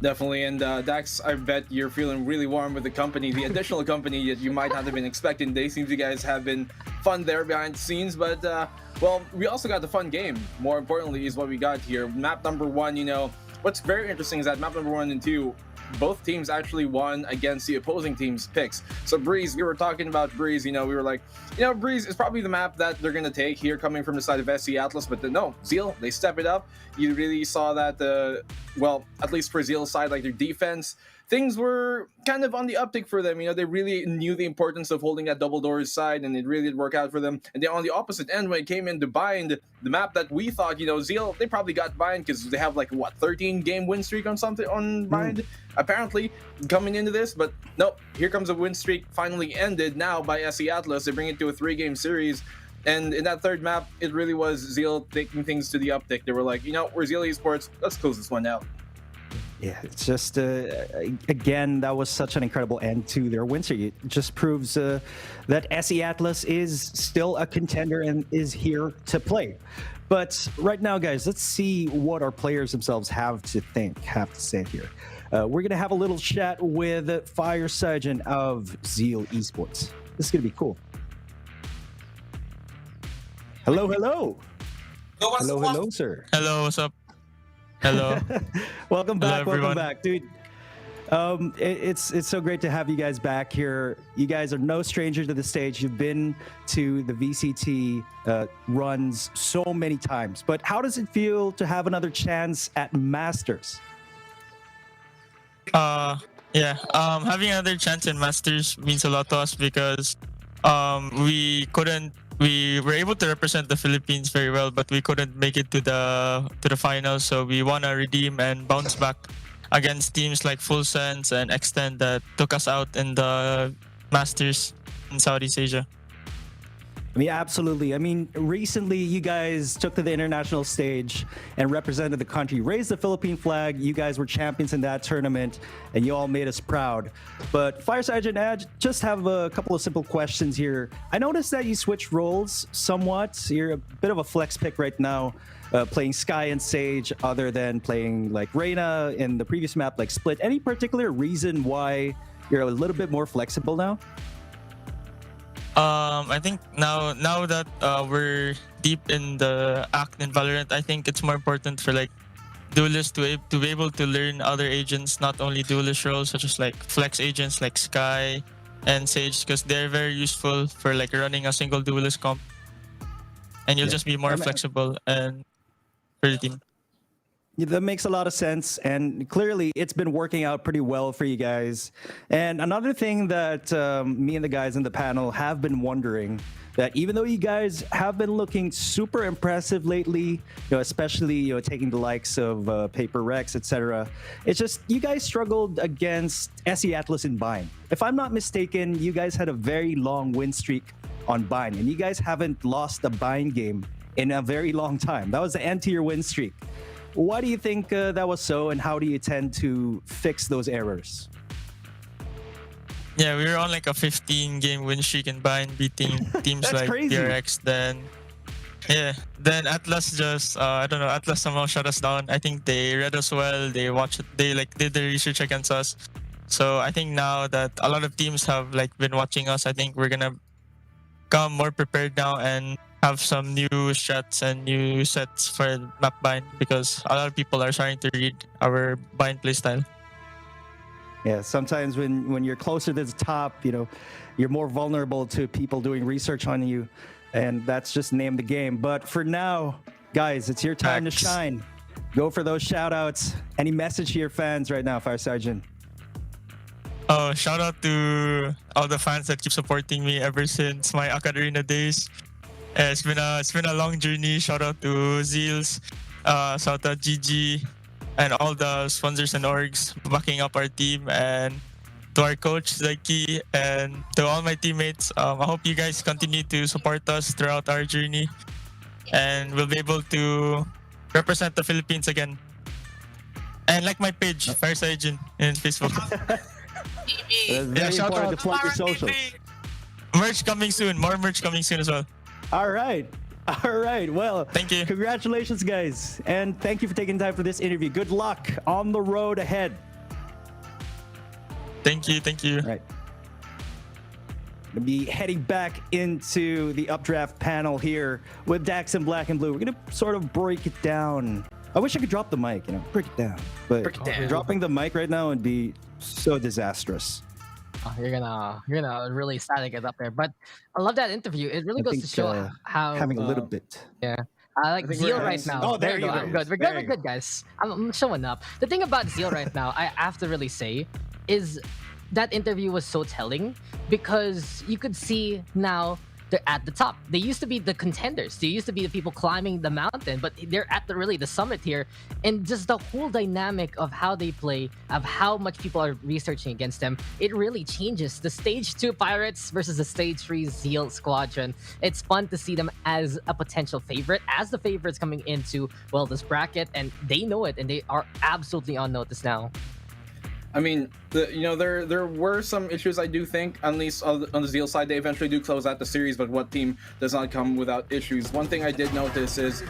Definitely, and Dax, I bet you're feeling really warm with the company, the additional company that you might not have been expecting. They seem you guys have been fun there behind the scenes, but well, we also got the fun game. More importantly is what we got here. Map number 1, you know, what's very interesting is that map number 1 and 2, both teams actually won against the opposing team's picks. So Breeze, we were talking about Breeze, you know, we were like, you know, Breeze is probably the map that they're going to take here coming from the side of SC Atlas, but no, Zeal, they step it up. You really saw that, well, at least for Zeal's side, like their defense, things were kind of on the uptick for them. You know, they really knew the importance of holding that double doors side, and it really did work out for them. And then on the opposite end, when it came in to bind the map that we thought, you know, Zeal, they probably got bind because they have like, what, 13 game win streak on something on bind, apparently, coming into this. But nope, here comes a win streak finally ended now by SE Atlas. They bring it to a 3-game series. And in that third map, it really was Zeal taking things to the uptick. They were like, you know, we're Zeal Esports, let's close this one out. Yeah, it's just, again, that was such an incredible end to their win streak. It just proves that SE Atlas is still a contender and is here to play. But right now, guys, let's see what our players themselves have to say here. We're going to have a little chat with Fire Sergeant of Zeal Esports. This is going to be cool. Hello, hello. Hello, sir. Hello, what's up? Hello. Welcome back. Hello, Welcome everyone. back, dude. It's so great to have you guys back here. You guys are no stranger to the stage. You've been to the VCT runs so many times. But how does it feel to have another chance at Masters? Yeah. Having another chance in Masters means a lot to us because we were able to represent the Philippines very well, but we couldn't make it to the finals. So we wanna redeem and bounce back against teams like Full Sense and Extend that took us out in the Masters in Southeast Asia. I mean, absolutely. I mean, recently you guys took to the international stage and represented the country, raised the Philippine flag. You guys were champions in that tournament, and you all made us proud. But Fire Sergeant Ad, just have a couple of simple questions here. I noticed that you switched roles somewhat. You're a bit of a flex pick right now, playing Sky and Sage, other than playing like Reyna in the previous map, like Split. Any particular reason why you're a little bit more flexible now? I think now that we're deep in the act in Valorant, I think it's more important for like duelists to be able to learn other agents, not only duelist roles such as like flex agents like Sky and Sage, because they're very useful for like running a single duelist comp, and you'll just be more flexible and for the team. Yeah, that makes a lot of sense, and clearly it's been working out pretty well for you guys. And another thing that me and the guys in the panel have been wondering, that even though you guys have been looking super impressive lately, especially taking the likes of Paper Rex, etc., it's just you guys struggled against SE Atlas and Bind. If I'm not mistaken, you guys had a very long win streak on Bind, and you guys haven't lost a Bind game in a very long time. That was the end to your win streak. Why do you think that was so, and how do you tend to fix those errors? Yeah, we were on like a 15-game win streak in Bind, beating teams like crazy. PRX. Then Atlas just I don't know. Atlas somehow shut us down. I think they read us well. They watched it. They like did the research against us. So I think now that a lot of teams have like been watching us, I think we're gonna come more prepared now and have some new strats and new sets for map bind, because a lot of people are starting to read our bind playstyle. Yeah, sometimes when you're closer to the top, you're more vulnerable to people doing research on you, and that's just name the game. But for now, guys, it's your time to shine. Go for those shout outs. Any message to your fans right now, Fire Sergeant? Oh, shout out to all the fans that keep supporting me ever since my Academia days. It's been a long journey. Shout out to Zeal, shout out GG, and all the sponsors and orgs backing up our team, and to our coach Zaki, and to all my teammates. I hope you guys continue to support us throughout our journey, and we'll be able to represent the Philippines again. And like my page, Fire Sergeant, in Facebook. Very shout important out to plug your socials. Merch coming soon. More merch coming soon as well. All right. Well, thank you. Congratulations, guys. And thank you for taking time for this interview. Good luck on the road ahead. Thank you. All right. Gonna be heading back into the updraft panel here with Dax and Black and Blue. We're gonna sort of break it down. I wish I could drop the mic, break it down. But dropping the mic right now would be so disastrous. Oh, you're gonna really static it up there, but I love that interview. It really goes to show how having a little bit. Yeah, I like Zeal right now. Oh, there you go. I'm good. We're good, guys. I'm showing up. The thing about Zeal right now, I have to really say, is that interview was so telling, because you could see now they're at the top. They used to be the contenders. They used to be the people climbing the mountain, but they're at the summit here. And just the whole dynamic of how they play, of how much people are researching against them, it really changes. The Stage 2 Pirates versus the Stage 3 Zeal Squadron. It's fun to see them as a potential favorite, as the favorites coming into, well, this bracket, and they know it, and they are absolutely on notice now. I mean, there were some issues, I do think, at least on the Zeal side. They eventually do close out the series, but what team does not come without issues? One thing I did notice is,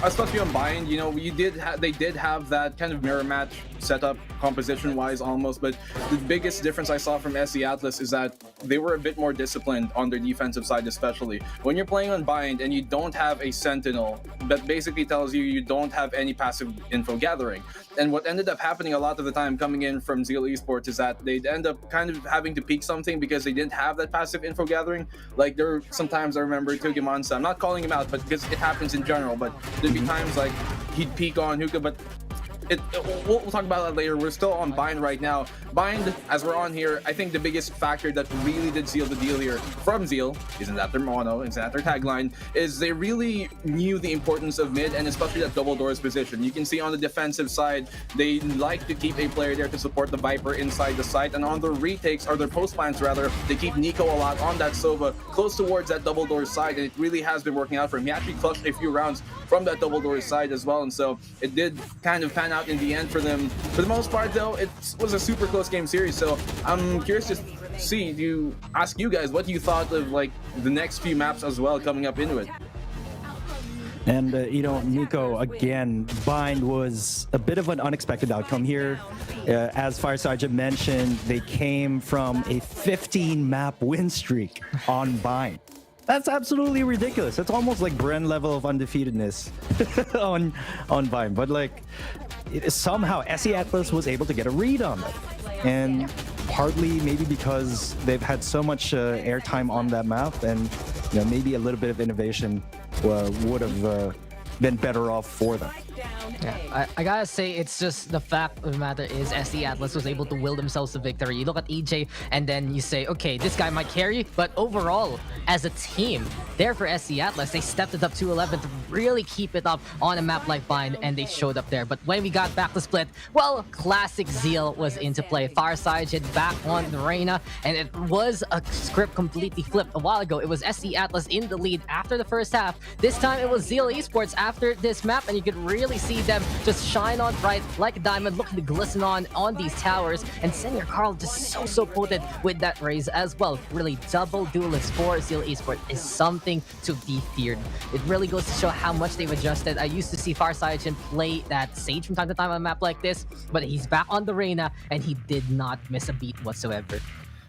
especially on Bind, they did have that kind of mirror match setup, composition-wise almost. But the biggest difference I saw from SC Atlas is that they were a bit more disciplined on their defensive side, especially. When you're playing on Bind and you don't have a Sentinel, that basically tells you you don't have any passive info gathering. And what ended up happening a lot of the time coming in from Zeal Esports is that they'd end up kind of having to peek something because they didn't have that passive info gathering. Like there were sometimes I remember Tugimansa, I'm not calling him out, but because it happens in general, but there'd be times like he'd peek on Hookah, but we'll talk about that later. We're still on Bind right now. Bind, as we're on here, I think the biggest factor that really did seal the deal here from Zeal, isn't that their mono, isn't that their tagline, is they really knew the importance of mid and especially that double doors position. You can see on the defensive side, they like to keep a player there to support the Viper inside the site, and on the retakes, or their post plants rather, they keep Nico a lot on that Sova close towards that double door side, and it really has been working out for him. He actually clutched a few rounds from that double door side as well, and so it did kind of pan out in the end for them. For the most part though, it was a super close game series, so I'm curious to ask you guys what you thought of like the next few maps as well coming up into it. And Nico, again, Bind was a bit of an unexpected outcome here. As Fire Sergeant mentioned, they came from a 15 map win streak on Bind. That's absolutely ridiculous. That's almost like Bren level of undefeatedness on Bind. But like somehow SC Atlas was able to get a read on it. And partly maybe because they've had so much airtime on that map, and maybe a little bit of innovation would have been better off for them. Yeah, I gotta say, it's just the fact of the matter is SC Atlas was able to will themselves to victory. You look at EJ and then you say, okay, this guy might carry, but overall, as a team, there for SC Atlas, they stepped it up to 11 to really keep it up on a map like Bind, and they showed up there. But when we got back to split, well, classic Zeal was into play. Farside hit back on the Reyna, and it was a script completely flipped. A while ago, it was SC Atlas in the lead after the first half. This time, it was Zeal Esports after this map, and you could really see them just shine on bright like a diamond, looking to glisten on these towers. And Senior Carl just so potent with that raise as well. Really, double duelist for Zeal Esports is something to be feared. It really goes to show how much they've adjusted. I used to see Farside play that Sage from time to time on a map like this, but he's back on the Reyna and he did not miss a beat whatsoever.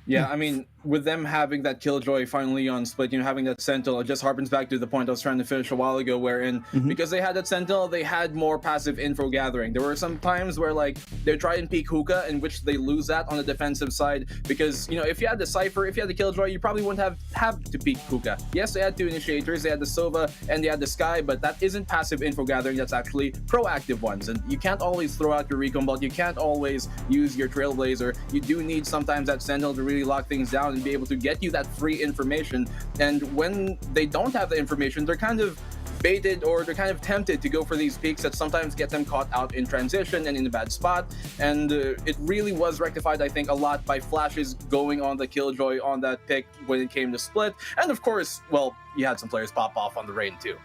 Yeah, I mean, with them having that Killjoy finally on split, having that Sentinel, it just harpens back to the point I was trying to finish a while ago, wherein because they had that Sentinel, they had more passive info gathering. There were some times where like they try and peek Hookah, in which they lose that on the defensive side, because if you had the Cypher, if you had the Killjoy, you probably wouldn't have to peek Hookah. Yes, they had two initiators, they had the Sova and they had the Sky, but that isn't passive info gathering, that's actually proactive ones. And you can't always throw out your recon bolt, you can't always use your Trailblazer. You do need sometimes that Sentinel to really lock things down and be able to get you that free information. And when they don't have the information, they're kind of baited, or they're kind of tempted to go for these peaks that sometimes get them caught out in transition and in a bad spot. And it really was rectified, I think, a lot by flashes going on the Killjoy on that pick when it came to split. And of course, well, you had some players pop off on the Rain too.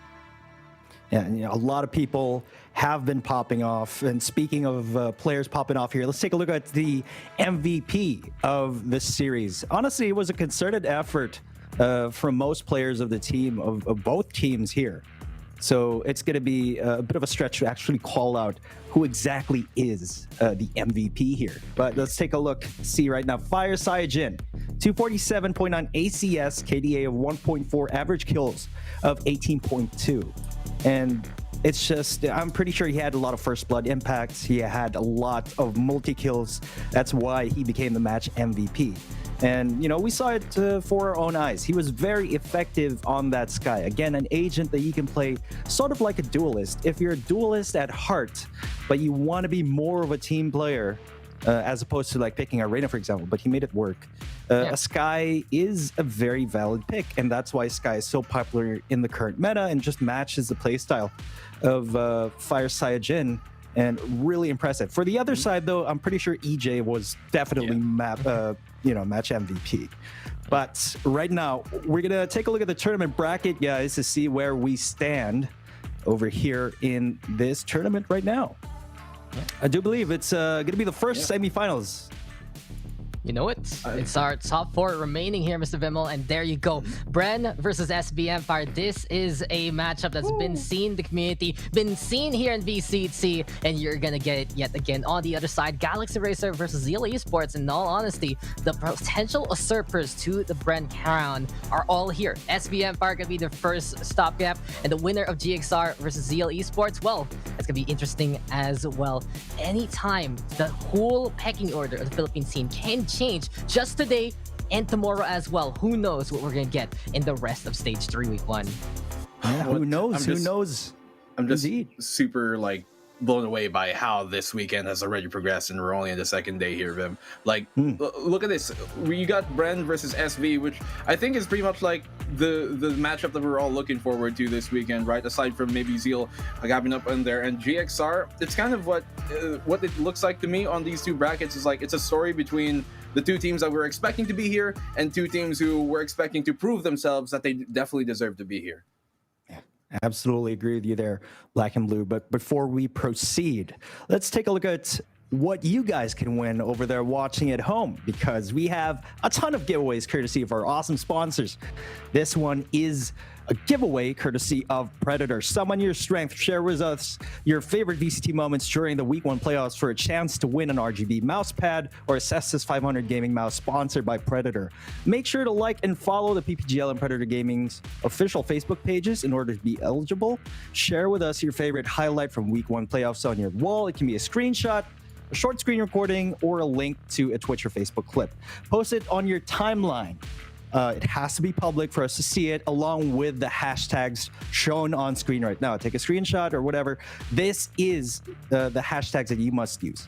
Yeah, a lot of people have been popping off. And speaking of players popping off here, let's take a look at the MVP of this series. Honestly, it was a concerted effort from most players of the team, of both teams here. So it's going to be a bit of a stretch to actually call out who exactly is the MVP here. But let's take a look, see right now. Fire Saiyajin, 247.9 ACS, KDA of 1.4, average kills of 18.2. And it's just, I'm pretty sure he had a lot of first blood impacts. He had a lot of multi-kills. That's why he became the match MVP. And, we saw it for our own eyes. He was very effective on that Sky. Again, an agent that you can play sort of like a duelist. If you're a duelist at heart, but you want to be more of a team player, as opposed to like picking Arena, for example, but he made it work. A Sky is a very valid pick, and that's why Sky is so popular in the current meta and just matches the playstyle of Fire Saiyajin, and really impressive. For the other side, though, I'm pretty sure EJ was definitely match MVP. But right now, we're gonna take a look at the tournament bracket, guys, to see where we stand over here in this tournament right now. I do believe it's going to be the first semifinals. You know it. It's our top 4 remaining here, Mr. Vimmel, and there you go. Bren versus SB Empire. This is a matchup that's been seen in the community, been seen here in VCT, and you're gonna get it yet again. On the other side, Galaxy Racer versus Zeal Esports. In all honesty, the potential usurpers to the Bren crown are all here. SB Empire gonna be the first stopgap, and the winner of GXR versus Zeal Esports, well, it's gonna be interesting as well. Anytime the whole pecking order of the Philippine scene can change just today and tomorrow as well. Who knows what we're gonna get in the rest of Stage 3 Week 1? Yeah, who knows? Who knows? I'm just super blown away by how this weekend has already progressed, and we're only in the second day here, Vim. Look at this. You got Bren versus SV, which I think is pretty much like the matchup that we're all looking forward to this weekend, right? Aside from maybe Zeal gapping up in there, and GXR. It's kind of what it looks like to me on these two brackets. Is like it's a story between the two teams that we're expecting to be here and two teams who we're expecting to prove themselves that they definitely deserve to be here. Absolutely agree with you there, Black and Blue. But before we proceed, let's take a look at what you guys can win over there watching at home, because we have a ton of giveaways courtesy of our awesome sponsors. This one is a giveaway courtesy of Predator. Summon your strength. Share with us your favorite VCT moments during the Week 1 playoffs for a chance to win an RGB mousepad or a Cestus 500 gaming mouse sponsored by Predator. Make sure to like and follow the PPGL and Predator Gaming's official Facebook pages in order to be eligible. Share with us your favorite highlight from Week 1 playoffs on your wall. It can be a screenshot, a short screen recording, or a link to a Twitch or Facebook clip. Post it on your timeline. It has to be public for us to see it, along with the hashtags shown on screen right now. Take a screenshot or whatever. This is the hashtags that you must use.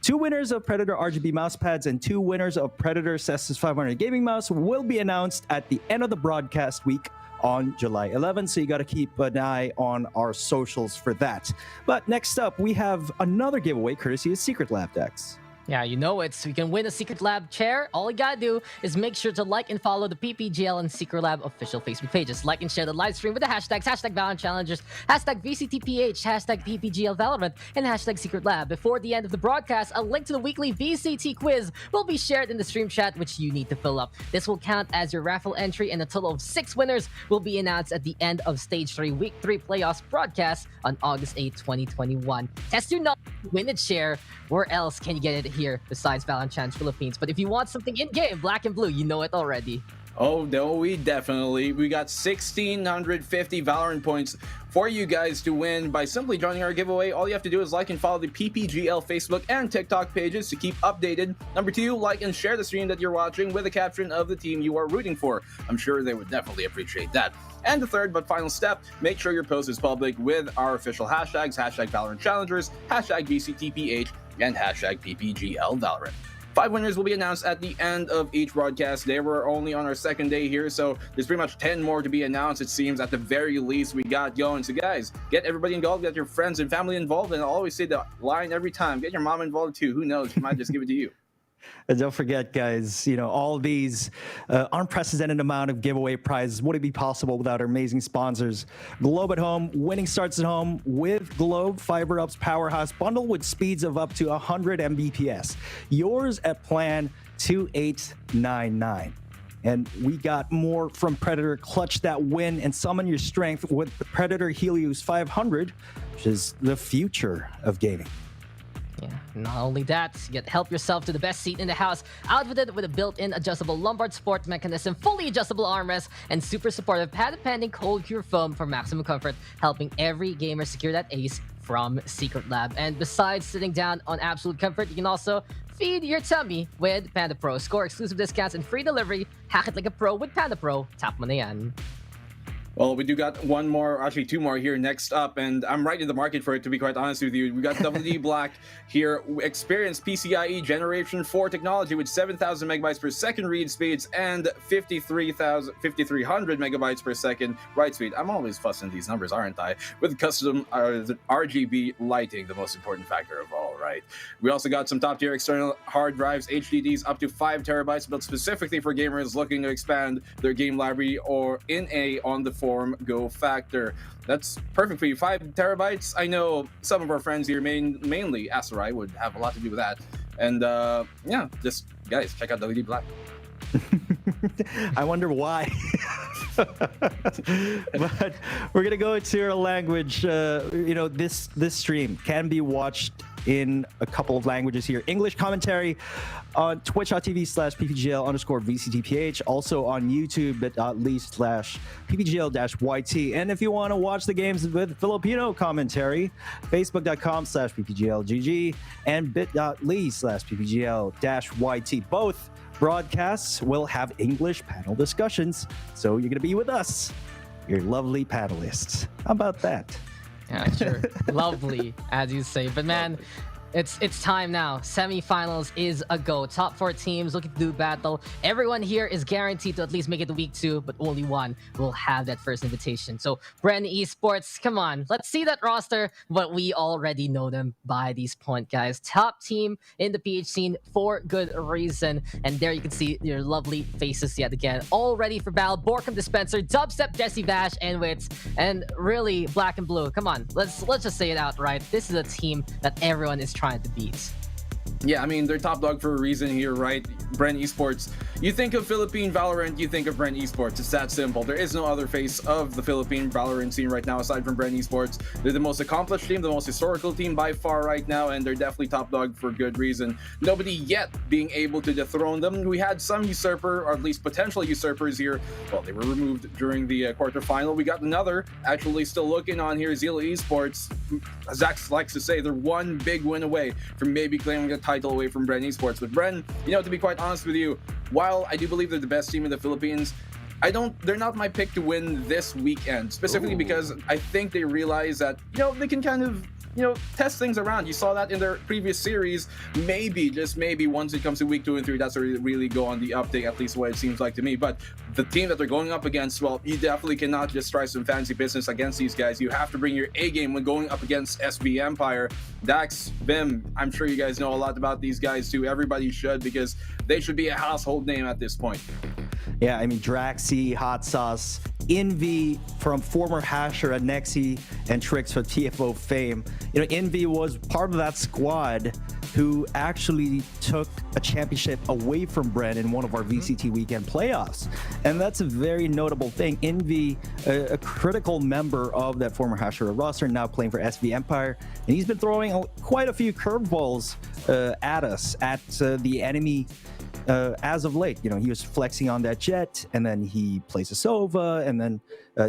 2 winners of Predator RGB mousepads and 2 winners of Predator Cestus 500 gaming mouse will be announced at the end of the broadcast week on July 11th, so you got to keep an eye on our socials for that. But next up, we have another giveaway courtesy of Secret Lab decks. Yeah, you know it. So you can win a Secret Lab chair. All you gotta do is make sure to like and follow the PPGL and Secret Lab official Facebook pages. Like and share the live stream with the hashtags, hashtag Valorant Challengers, hashtag VCTPH, hashtag PPGL Valorant, and hashtag Secret Lab. Before the end of the broadcast, a link to the weekly VCT quiz will be shared in the stream chat, which you need to fill up. This will count as your raffle entry, and a total of 6 winners will be announced at the end of Stage 3 Week 3 playoffs broadcast on August 8, 2021. Test your knowledge, win a share. Where else can you get it here besides Valorant Challenge Philippines? But if you want something in-game, Black and Blue, you know it already. Oh, no, we definitely. We got 1,650 Valorant points for you guys to win by simply joining our giveaway. All you have to do is like and follow the PPGL Facebook and TikTok pages to keep updated. Number 2, like and share the stream that you're watching with a caption of the team you are rooting for. I'm sure they would definitely appreciate that. And the third but final step, make sure your post is public with our official hashtags, hashtag Valorant Challengers, hashtag VCTPH, and hashtag PPGL Valorant. 5 winners will be announced at the end of each broadcast. They were only on our second day here, so there's pretty much 10 more to be announced, it seems, at the very least we got going. So guys, get everybody involved, get your friends and family involved, and I'll always say the line every time, get your mom involved too. Who knows, she might just give it to you. And don't forget, guys, you know, all these unprecedented amount of giveaway prizes wouldn't be possible without our amazing sponsors. Globe at Home, winning starts at home with Globe Fiber Up's Powerhouse bundle with speeds of up to 100 Mbps. Yours at plan 2899. And we got more from Predator. Clutch that win and summon your strength with the Predator Helios 500, which is the future of gaming. Yeah, not only that, you get help yourself to the best seat in the house, outfitted with a built-in adjustable lumbar support mechanism, fully adjustable armrest, and super supportive patent-pending cold cure foam for maximum comfort, helping every gamer secure that ace from Secret Lab. And besides sitting down on absolute comfort, you can also feed your tummy with Panda Pro. Score exclusive discounts and free delivery. Hack it like a pro with Panda Pro. Tap mo na yan. Well, we do got one more, actually 2 more here next up, and I'm right in the market for it, to be quite honest with you. We got WD Black here, experienced PCIe Generation 4 technology with 7,000 megabytes per second read speeds and 5,300 megabytes per second write speed. I'm always fussing these numbers, aren't I? With custom RGB lighting, the most important factor of all, right? We also got some top-tier external hard drives, HDDs up to 5 terabytes, built specifically for gamers looking to expand their game library or on the form Go factor. That's perfect for you. 5 terabytes. I know some of our friends here, mainly Asarai, would have a lot to do with that. And yeah, just guys, check out WD Black. I wonder why. But we're gonna go into our language. This stream can be watched in a couple of languages here. English commentary on twitch.tv/ppgl_VCTPH. Also on youtube.ly/ppgl-YT. And if you want to watch the games with Filipino commentary, facebook.com/ppglgg and bit.ly/ppgl-YT. Both broadcasts will have English panel discussions, so you're going to be with us, your lovely panelists. How about that? Yeah, sure. Lovely, as you say. But man, it's time now. Semifinals is a go. Top 4 teams looking to do battle. Everyone here is guaranteed to at least make it to week 2, but only one will have that first invitation. So Bren Esports, come on, let's see that roster, but we already know them by this point, guys. Top team in the PH scene for good reason. And there you can see your lovely faces yet again. All ready for battle. Borkum Dispenser, Dubstep, Jesse Bash, and Wits, and really Black and Blue. Come on, let's just say it outright. This is a team that everyone is trying to beat. Yeah, I mean, they're top dog for a reason here, right? Bren Esports. You think of Philippine Valorant, you think of Bren Esports. It's that simple. There is no other face of the Philippine Valorant scene right now aside from Bren Esports. They're the most accomplished team, the most historical team by far right now, and they're definitely top dog for good reason. Nobody yet being able to dethrone them. We had some usurper, or at least potential usurpers here. Well, they were removed during the quarterfinal. We got another actually still looking on here, Zeal Esports. Zach likes to say they're one big win away from maybe claiming a title away from Bren Esports. But Bren, to be quite honest with you, while I do believe they're the best team in the Philippines, they're not my pick to win this weekend, specifically because I think they realize that, they can kind of, test things around. You saw that in their previous series. Maybe, just maybe, once it comes to week 2 and 3, that's where they really go on the update, at least what it seems like to me. But the team that they're going up against, well, you definitely cannot just try some fancy business against these guys. You have to bring your A game when going up against SV Empire. Dax, Bim, I'm sure you guys know a lot about these guys too. Everybody should, because they should be a household name at this point. Yeah, I mean, Draxi, Hot Sauce, Envy from former Hasher at Nexi, and Trix from TFO fame. Envy was part of that squad who actually took a championship away from Bren in one of our VCT weekend playoffs. And that's a very notable thing. Envy, a critical member of that former Hasher roster, now playing for SV Empire. And he's been throwing quite a few curveballs at us, at the enemy. As of late, he was flexing on that Jet, and then he plays a Sova, and then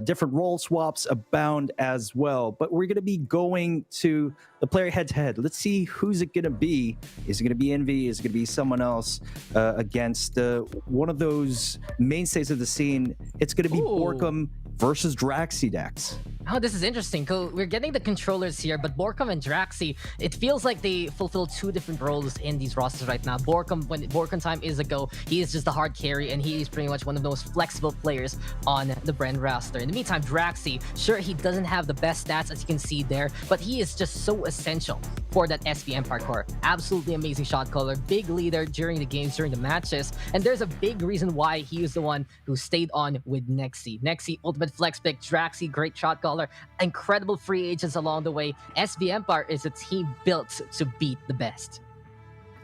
different role swaps abound as well. But we're going to be going to the player head-to-head. Let's see who's it going to be. Is it going to be Envy? Is it going to be someone else against one of those mainstays of the scene? It's going to be Borkum versus Draxi, Dax. Oh, this is interesting. We're getting the controllers here, but Borkum and Draxi, it feels like they fulfill 2 different roles in these rosters right now. Borkum, when Borkum time is a go, he is just the hard carry, and he is pretty much one of the most flexible players on the Bren roster. In the meantime, Draxi, sure, he doesn't have the best stats, as you can see there, but he is just so essential for that SV Empire core. Absolutely amazing shot caller, big leader during the games, during the matches, and there's a big reason why he is the one who stayed on with Nexi. Nexi, ultimate flex pick, Draxi, great shot caller, incredible free agents along the way. SV Empire is a team built to beat the best.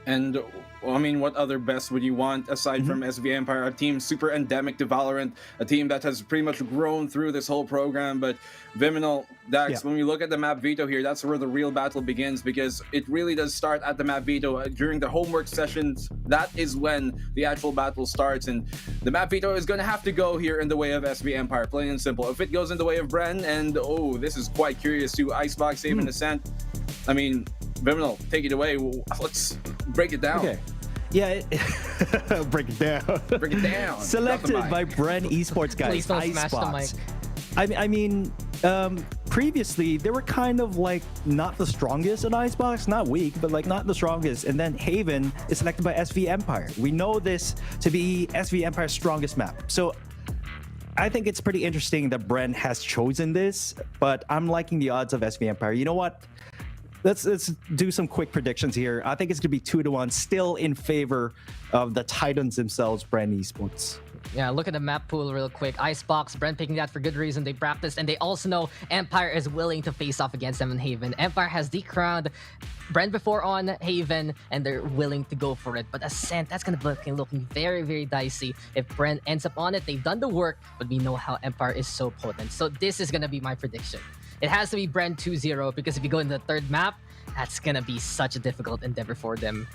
And I mean, what other best would you want aside from SV Empire? A team super endemic to Valorant, a team that has pretty much grown through this whole program. But Viminal, Dax, when we look at the map veto here, that's where the real battle begins, because it really does start at the map veto. During the homework sessions, that is when the actual battle starts. And the map veto is going to have to go here in the way of SV Empire, plain and simple. If it goes in the way of Bren, and this is quite curious too, Icebox, Save and Ascent. I mean, Viminal, take it away. Let's break it down. Okay. Yeah, break it down. Break it down. Selected by Bren Esports, guys. Please don't smash the mic. I mean, previously they were kind of like not the strongest in Icebox, not weak, but like not the strongest. And then Haven is selected by SV Empire. We know this to be SV Empire's strongest map. So I think it's pretty interesting that Bren has chosen this, but I'm liking the odds of SV Empire. You know what? let's do some quick predictions here. I think it's going to be 2-1, still in favor of the Titans themselves, Bren Esports. Yeah, look at the map pool real quick. Icebox, Bren picking that for good reason. They practiced, and they also know Empire is willing to face off against them in Haven. Empire has decrowned Bren before on Haven, and they're willing to go for it. But Ascent, that's going to be looking very, very dicey. If Bren ends up on it, they've done the work, but we know how Empire is so potent. So this is going to be my prediction. It has to be Bren 2-0, because if you go in the third map, that's going to be such a difficult endeavor for them.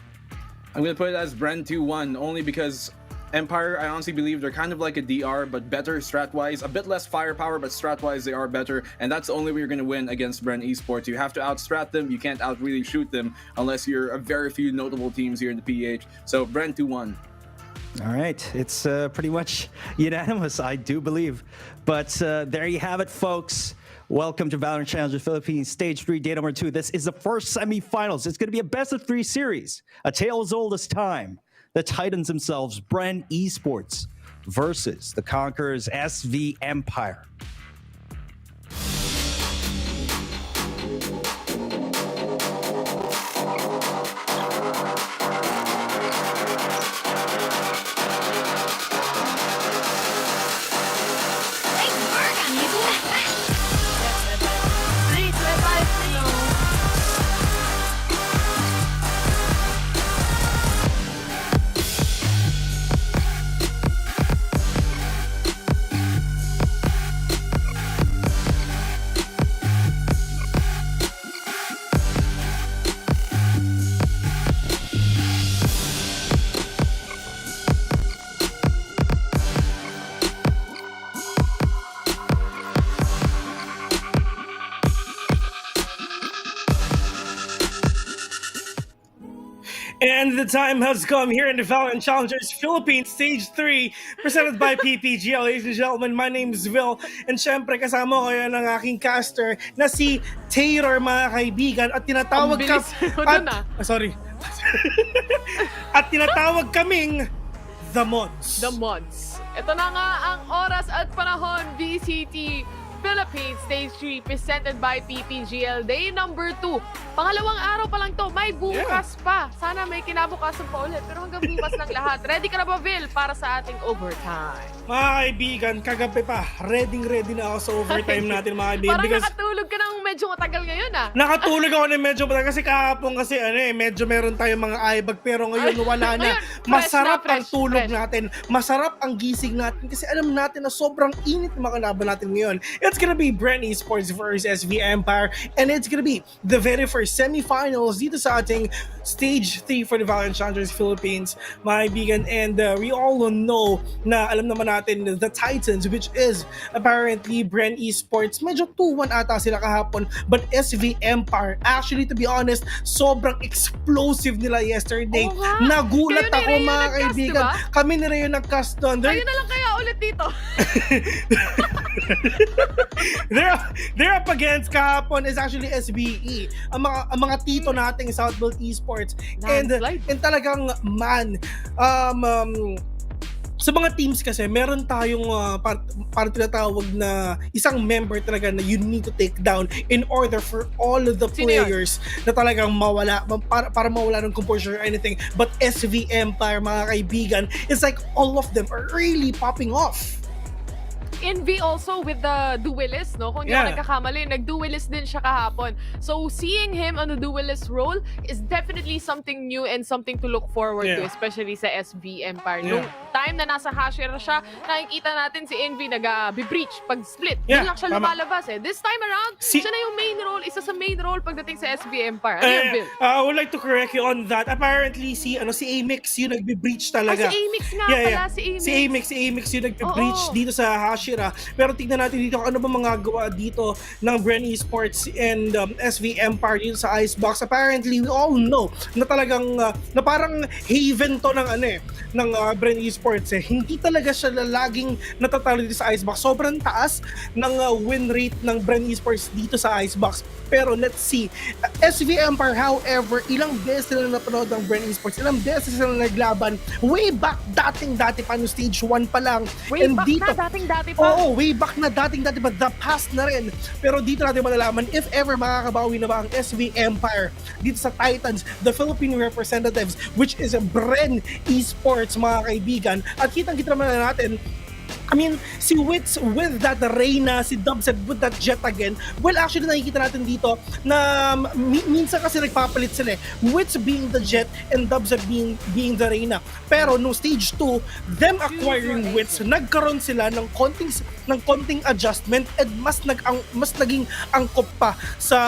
I'm going to put it as Bren 2-1, only because Empire, I honestly believe they're kind of like a DR, but better strat-wise. A bit less firepower, but strat-wise they are better. And that's the only way you're going to win against Bren Esports. You have to out-strat them. You can't out-really shoot them unless you're a very few notable teams here in the PH. So Bren 2-1. All right. It's pretty much unanimous, I do believe. But there you have it, folks. Welcome to Valorant Challenger Philippines Stage 3, day number 2. This is the first semifinals. It's going to be a best-of-3 series. A tale as old as time. The Titans themselves, Bren Esports, versus the Conquerors SV Empire. And the time has come here in the Valorant Challengers Philippines Stage 3, presented by PPGL. Ladies and gentlemen, my name is Zeal. And syempre, kasama ko yan ng aking caster na si Taylor, mga kaibigan. At tinatawag sorry. At tinatawag kaming The Mods. The Mods. Ito na nga ang oras at panahon, VCT Philippines Stage 3 presented by PPGL Day number 2. Pangalawang araw pa lang to, may bukas pa. Sana may kinabukasan pa ulit, pero hanggang bukas lang lahat. Ready ka na ba, Vil, para sa ating overtime? Mga kaibigan, kagabi pa, ready na ako sa overtime natin, mga kaibigan. Parang nakatulog ka ng medyo matagal ngayon, ah. Nakatulog ako ng medyo matagal kasi kahapon kasi medyo meron tayong mga eyebag, pero ngayon wala na. Masarap ang tulog natin, masarap ang gising natin kasi alam natin na sobrang init ng mga laban natin ngayon. It's gonna be Bren Esports versus SV Empire, and it's gonna be the very first semifinals dito sa ating Stage 3 for the Valorant Challengers Philippines, mga kaibigan. And we all know na alam naman natin the Titans, which is apparently Bren Esports, medyo 2-1 ata sila kahapon, but SV Empire, actually to be honest, sobrang explosive nila yesterday. Nagulat ako, mga kaibigan. Diba? Kami ni Rayo nag-cast doon. Kayo na lang kaya ulit dito. They're up against kahapon is actually SBE, ang mga tito nating Southbolt Esports. And talagang sa mga teams kasi meron tayong parang tinatawag na isang member talaga na you need to take down in order for all of the players na talagang mawala para mawala ng composure or anything. But SV Empire, mga kaibigan, it's like all of them are really popping off. Envy also with the duelist, no? Kung hindi ako nagkakamali, nag-duelist din siya kahapon. So, seeing him on the duelist role is definitely something new and something to look forward to, especially sa SV Empire. Nung time na nasa Hashira siya, nakikita natin si Envy nag-breach pag split. Doon lang siya lumalabas eh. This time around, siya na yung main role, isa sa main role pagdating sa SV Empire. Ano yan, Bill? I would like to correct you on that. Apparently, si Amix yung nag-breach talaga. Si Amix nga pala, si Amix. Si Amix yung nag-breach dito sa Hashira. Pero tignan natin dito ano ba mga gawa dito ng Bren Esports and SV Empire dito sa Icebox. Apparently, we all know na talagang na parang haven to ng Bren Esports eh. Hindi talaga siya laging natatalo dito sa Icebox. Sobrang taas ng win rate ng Bren Esports dito sa Icebox. Pero let's see. SV Empire, however, ilang beses sila napanood ng Bren Esports. Ilang beses sila naglaban way back dating-dati pa no stage 1 pa lang. Way and back dito, na dating-dati pa Oo, way back na dating-dati ba, the past na rin. Pero dito natin malalaman if ever makakabawi na ba ang SV Empire dito sa Titans, the Philippine representatives, which is a Bren Esports, mga kaibigan. At kitang-kita naman natin, I mean, si Wits with that Reyna, si Dubset with that Jet again. Well, actually, nakikita natin dito na minsan kasi nagpapalit sila eh. Wits being the Jet and Dubset being the Reyna. Pero no stage 2, them acquiring Wits, nagkaroon sila ng konting adjustment and mas naging angkop pa sa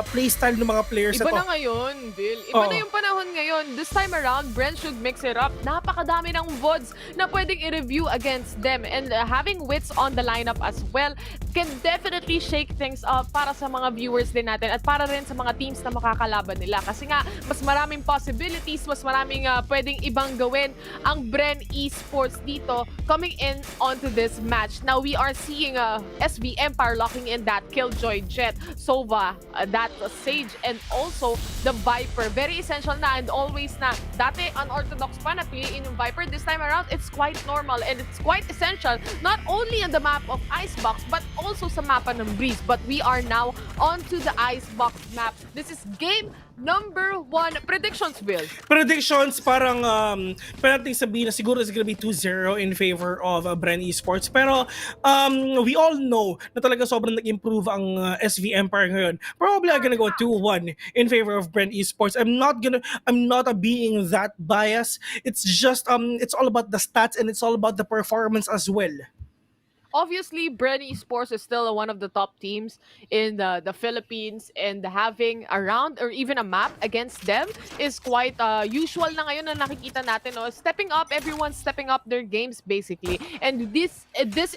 playstyle ng mga players. Iba na ngayon, Bill. Iba na yung panahon ngayon. This time around, Bren should mix it up. Napakadami ng VODs na pwedeng i-review against them. And having Wits on the lineup as well can definitely shake things up para sa mga viewers din natin at para rin sa mga teams na makakalaban nila. Kasi nga, mas maraming possibilities, mas maraming pwedeng ibang gawin ang Bren Esports dito coming in onto this match. Now, we are seeing SV Empire locking in that Killjoy Jet, Sova, that Sage, and also the Viper. Very essential na and always na. Dati, unorthodox pa na piliin yung Viper. This time around, it's quite normal and it's quite essential not only on the map of Icebox but also sa mapa ng Breeze. But we are now onto the Icebox map. This is game number 1. Predictions, Bill? Predictions, parang pwede natin sabihin na siguro it's gonna be 2-0 in favor of Bren Esports. Pero we all know na talaga sobrang nag-improve ang SV Empire ngayon. Probably I'm gonna go 2-1 in favor of Bren Esports. I'm not being that biased. It's just it's all about the stats and it's all about the performance as well. Obviously, Bren Esports is still one of the top teams in the Philippines, and having a round or even a map against them is quite usual na ngayon na nakikita natin. No? Everyone's stepping up their games basically. And this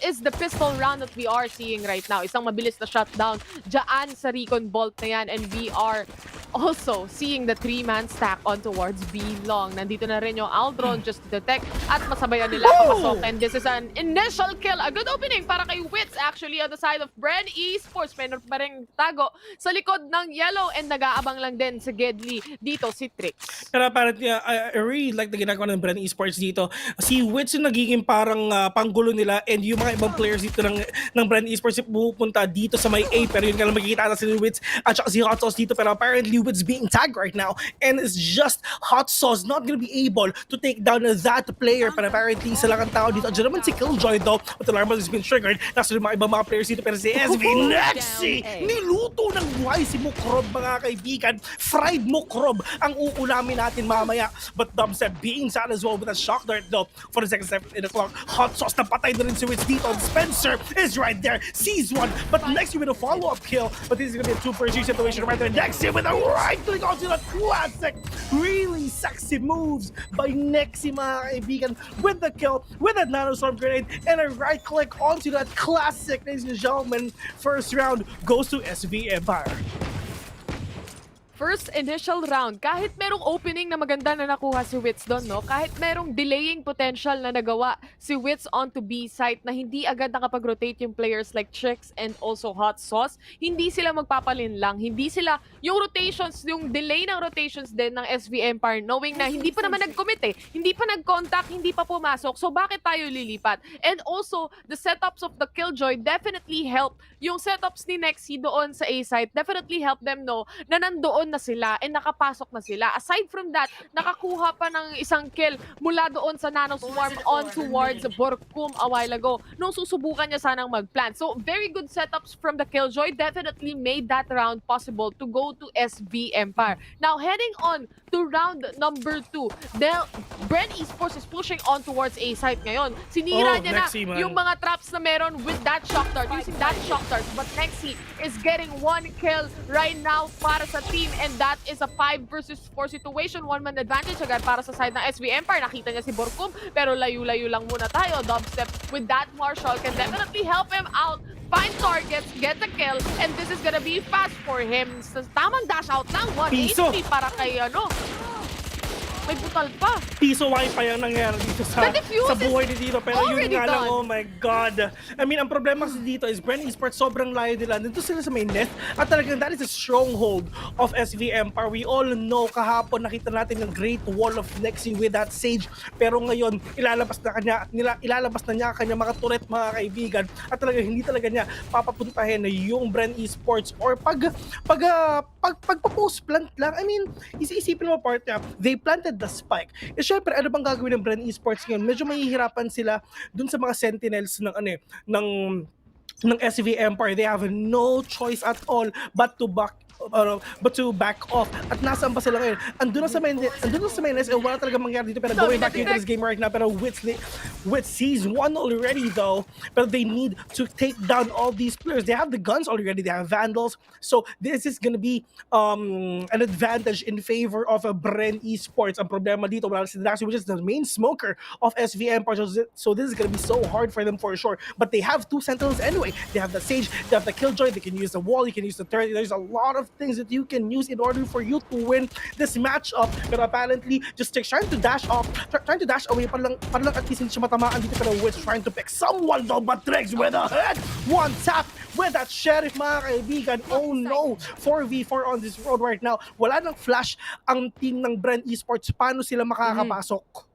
is the pistol round that we are seeing right now. Isang mabilis na shutdown dyan sa Recon Bolt na yan, and we are also seeing the 3-man stack on towards B long. Nandito na rin yung Aldron just to detect at masabayan nila papasok. And this is an initial kill. A good opening para kay Wits actually on the side of Bren Esports. Meron pa rin tago sa likod ng yellow and nag-aabang lang din sa Gedli dito si Trix. Pero apparently, I really like the ginagawa ng Bren Esports dito. Si Wits yung nagiging parang panggulo nila and yung mga ibang players dito ng Bren Esports pupunta dito sa may A, pero yun ka lang makikita na si Wits at saka si Hot Sauce dito. Pero apparently Wits being tagged right now and it's just Hot Sauce not gonna be able to take down that player. Pero apparently isa lang ang tao dito. Diyan naman si Killjoy though, but the alarm has been triggered. Nasa yung mga ibang mga players dito, pero si SV Nexi niluto ng buhay si Mukrob, mga kaibigan. Fried Mukrob ang uulamin natin mamaya. But Dubstep being sad as well with a shock dart though for the second step in the clock. Hot Sauce na patay na rin si Wits dito. Spencer is right there, sees one, but Nexi with a follow-up kill. But this is gonna be a 2-for-3 situation right there. Nexi with a right click onto the classic. Really sexy moves by Nexi, mga kaibigan, with the kill, with a nanostorm grenade, and a right click onto that classic, ladies and gentlemen. First round goes to SV Empire. First initial round, kahit merong opening na maganda na nakuha si Wits doon, no? Kahit merong delaying potential na nagawa si Wits onto B site na hindi agad nakapag-rotate yung players like Trix and also Hot Sauce, hindi sila magpapalin lang. Hindi sila, yung rotations, yung delay ng rotations din ng SV Empire, knowing na hindi pa naman nag-commit eh. Hindi pa nag-contact, hindi pa pumasok. So bakit tayo lilipat? And also, the setups of the Killjoy definitely help. Yung setups ni Nexi doon sa A site definitely help them know na nandoon na sila and nakapasok na sila. Aside from that, nakakuha pa ng isang kill mula doon sa Nanoswarm on towards Borkum a while ago nung susubukan niya sanang mag-plant. So, very good setups from the Killjoy. Definitely made that round possible to go to SV Empire. Now, heading on to round number 2, Bren Esports is pushing on towards A site ngayon. Sinira niya na yung mga traps na meron with that shock dart, using that shock dart. But Nexi is getting 1 kill right now para sa team, and that is a 5 versus 4 situation. 1-man advantage agad para sa side ng SV Empire. Nakita niya si Borkum, pero layo-layo lang muna tayo. Dubstep with that Marshall can definitely help him out. Find targets, get the kill, and this is gonna be fast for him. Tamang dash out lang, 1 HP para kay May butal pa. Piso wifi ang nangyari dito sa buhay ni Dito. Pero yun nga lang, oh my God. I mean, ang problema kasi dito is Bren Esports sobrang layo nila. Nandito sila sa may nest at talagang that is a stronghold of SV Empire. We all know kahapon nakita natin yung Great Wall of Nexing with that Sage. Pero ngayon, ilalabas na niya kanya mga turret, mga kaibigan. At talagang hindi talaga niya papapuntahin yung Bren Esports or pagpa-post plant lang. I mean, isipin mo part niya, they planted the spike. Eh syempre, ano bang gagawin ng Bren Esports ngayon? Medyo mahihirapan sila dun sa mga sentinels ng SV Empire. They have no choice at all but to back off. At nasaan pa sila ngayon? Andun na sa mainness, wala talaga mangyari dito. Pero going back into this game right now, pero Wits sees one already though. Pero they need to take down all these players. They have the guns already, they have Vandals. So this is gonna be an advantage in favor of a Bren Esports. Ang problema dito, wala si Daxi, which is the main smoker of SV Empire. So this is gonna be so hard for them for sure. But they have two Sentinels anyway. They have the Sage, they have the Killjoy, they can use the wall, you can use the turret. There's a lot of things that you can use in order for you to win this matchup. Pero apparently, just trying to dash away, para lang at least hindi siya matamaan dito. Pero Witch trying to pick someone though, but Drex with a head, one tap with that Sheriff, mga kaibigan. Oh no, 4v4 on this road right now. Wala nang flash ang team ng Bren Esports. Paano sila makakapasok?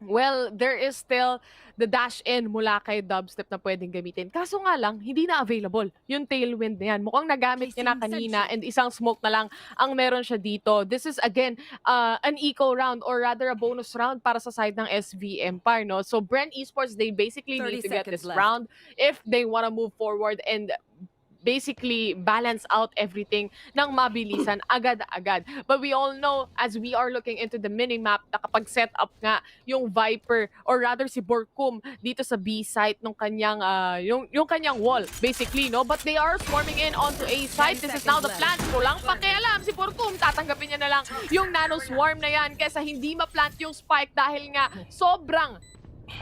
Well, there is still the dash in mula kay Dubstep na pwedeng gamitin. Kaso nga lang, hindi na available yung tailwind na yan. Mukhang nagamit niya na kanina and isang smoke na lang ang meron siya dito. This is again an eco round or rather a bonus round para sa side ng SV Empire. No? So Bren Esports, they basically need to get this round if they want to move forward and basically balance out everything ng mabilisan agad-agad. But we all know, as we are looking into the minimap, na kapag set up nga yung Viper, or rather si Borkum dito sa B site nung kanyang, yung kanyang wall, basically, no? But they are swarming in onto A site. This is now the plan. So lang pakialam si Borkum, tatanggapin niya na lang yung nano swarm na yan kesa hindi ma-plant yung spike dahil nga sobrang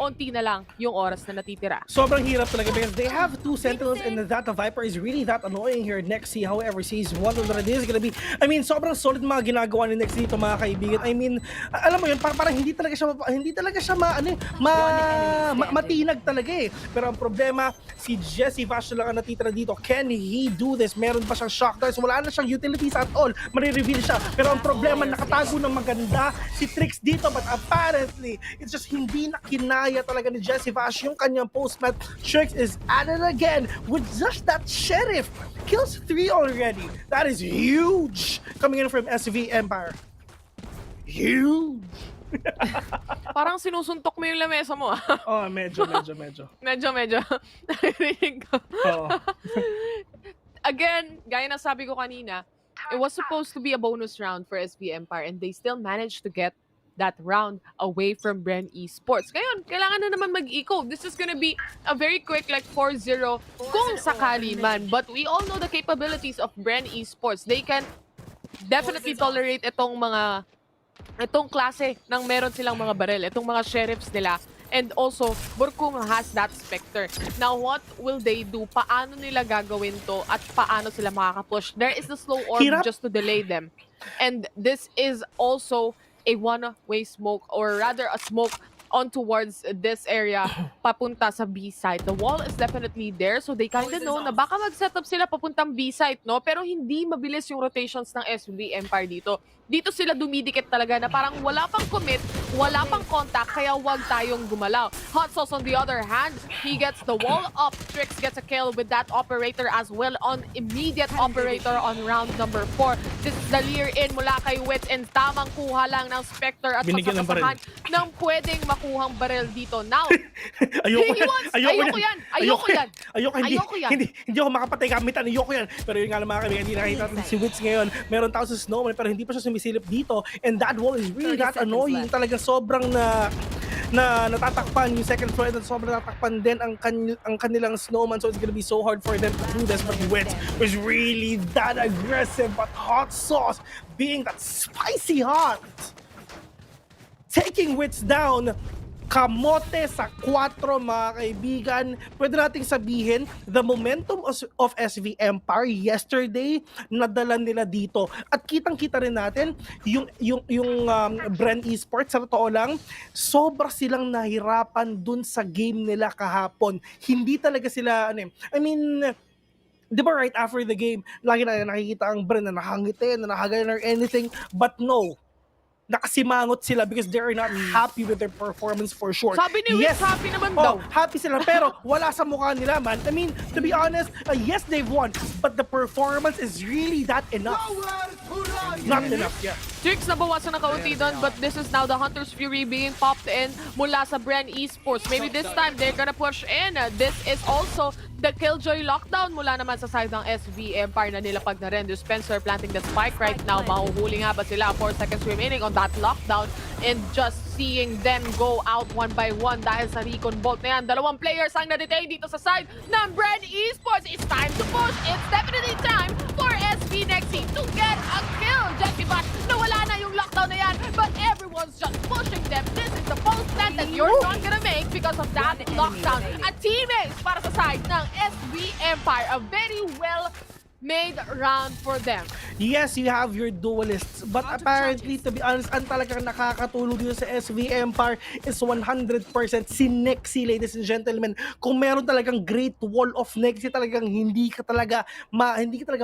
onti na lang yung oras na natitira. Sobrang hirap talaga because they have two Sentinels and that Viper is really that annoying here. Nexy, however, sees one already. This is gonna be, I mean, sobrang solid mga ginagawa ni Nexy dito, mga kaibigan. I mean, alam mo yun, parang hindi talaga siya matinag talaga eh. Pero ang problema, si Jesse Vash lang ang natitira dito. Can he do this? Meron pa siyang shock darts. Wala na siyang utilities at all. Marireveal siya. Pero ang problema, nakatago ng maganda si Trix dito. But apparently, it's just hindi na kinaya talaga ni Jesse Vash yung kanyang postmat. Trix is at it again with just that Sheriff. Kills 3 already. That is huge coming in from SV Empire. Huge. Parang sinusuntok mo yung lamesa mo. Oh, medyo. Medyo. Narinig ko. Oh. Again, gaya ng sabi ko kanina, it was supposed to be a bonus round for SV Empire and they still managed to get that round away from Bren Esports. Ngayon, kailangan na naman mag-eco. This is gonna be a very quick like 4-0 kung sakali man. But we all know the capabilities of Bren Esports. They can definitely tolerate itong klase ng meron silang mga barel, itong mga sheriffs nila. And also, Borkum has that Spectre. Now, what will they do? Paano nila gagawin to at paano sila makakapush? There is the slow orb just to delay them. And this is also a one-way smoke, or rather a smoke on towards this area papunta sa B side. The wall is definitely there, so they kind of know na baka mag-set up sila papuntang B side, no? Pero hindi mabilis yung rotations ng SV Empire dito. Dito sila dumidikit talaga na parang wala pang commit, wala pang contact, kaya wag tayong gumalaw. Hot Sauce on the other hand, he gets the wall up. Trix gets a kill with that operator as well on immediate operator on round number 4. This is the leer in mula kay Wit and tamang kuha lang ng Spectre at pagkakasahan ng pwedeng makuhang barrel dito. Now, ayoko yan. Hindi ako makapatay kamitan. Ayoko yan. Pero yun nga lang mga kaibigan, hindi nakita natin si Wits ngayon. Meron tao sa Snowman pero hindi pa siya sumisilip dito. And that wall is really that annoying. Talagang sobrang natatakpan yung second floor and sobrang natatakpan din ang kanilang Snowman. So it's gonna be so hard for them to do this. But Wits was really that aggressive. But Hot Sauce being that spicy hot, taking Wits down kamote sa 4 mga kaibigan. Pwede nating sabihin, the momentum of SV Empire yesterday, nadala nila dito. At kitang-kita rin natin, yung Bren Esports, sa totoo lang, sobra silang nahirapan dun sa game nila kahapon. Hindi talaga sila, di ba right after the game, lagi na nakikita ang Bren na nakangiti, na nakagaya or anything, but no, nakasimangot sila because they are not happy with their performance for sure. Sabi ni Wiz, happy naman daw. Happy sila, pero wala sa mukha nila, man. To be honest, yes, they've won, but the performance is really that enough. Not enough, yeah. Tricks nabawasan ng kaunti doon, but this is now the Hunter's Fury being popped in mula sa Bren Esports. Maybe this time, they're gonna push in. This is also the Killjoy lockdown mula naman sa side ng SV Empire na nilapag na rin. Spencer planting the spike right now. Mahuhuli nga ba sila? 4 seconds remaining on that lockdown. And just seeing them go out one by one dahil sa recon bolt na yan. 2 players ang na-detain dito sa side ng Bren Esports. It's time to push. It's definitely time for SV Nexi to get a kill. Jesse Bash, nawala na yung lockdown na yan, but everyone's just pushing them. This is the post net that you're not gonna make because of that lockdown. At teammates para sa side ng SV Empire, a very well-made round for them. Yes, you have your duelists, but apparently, to be honest, ang talagang nakakatulong dito sa SV Empire is 100% si Nexi, ladies and gentlemen. Kung meron talagang great wall of Nexi, talagang hindi ka talaga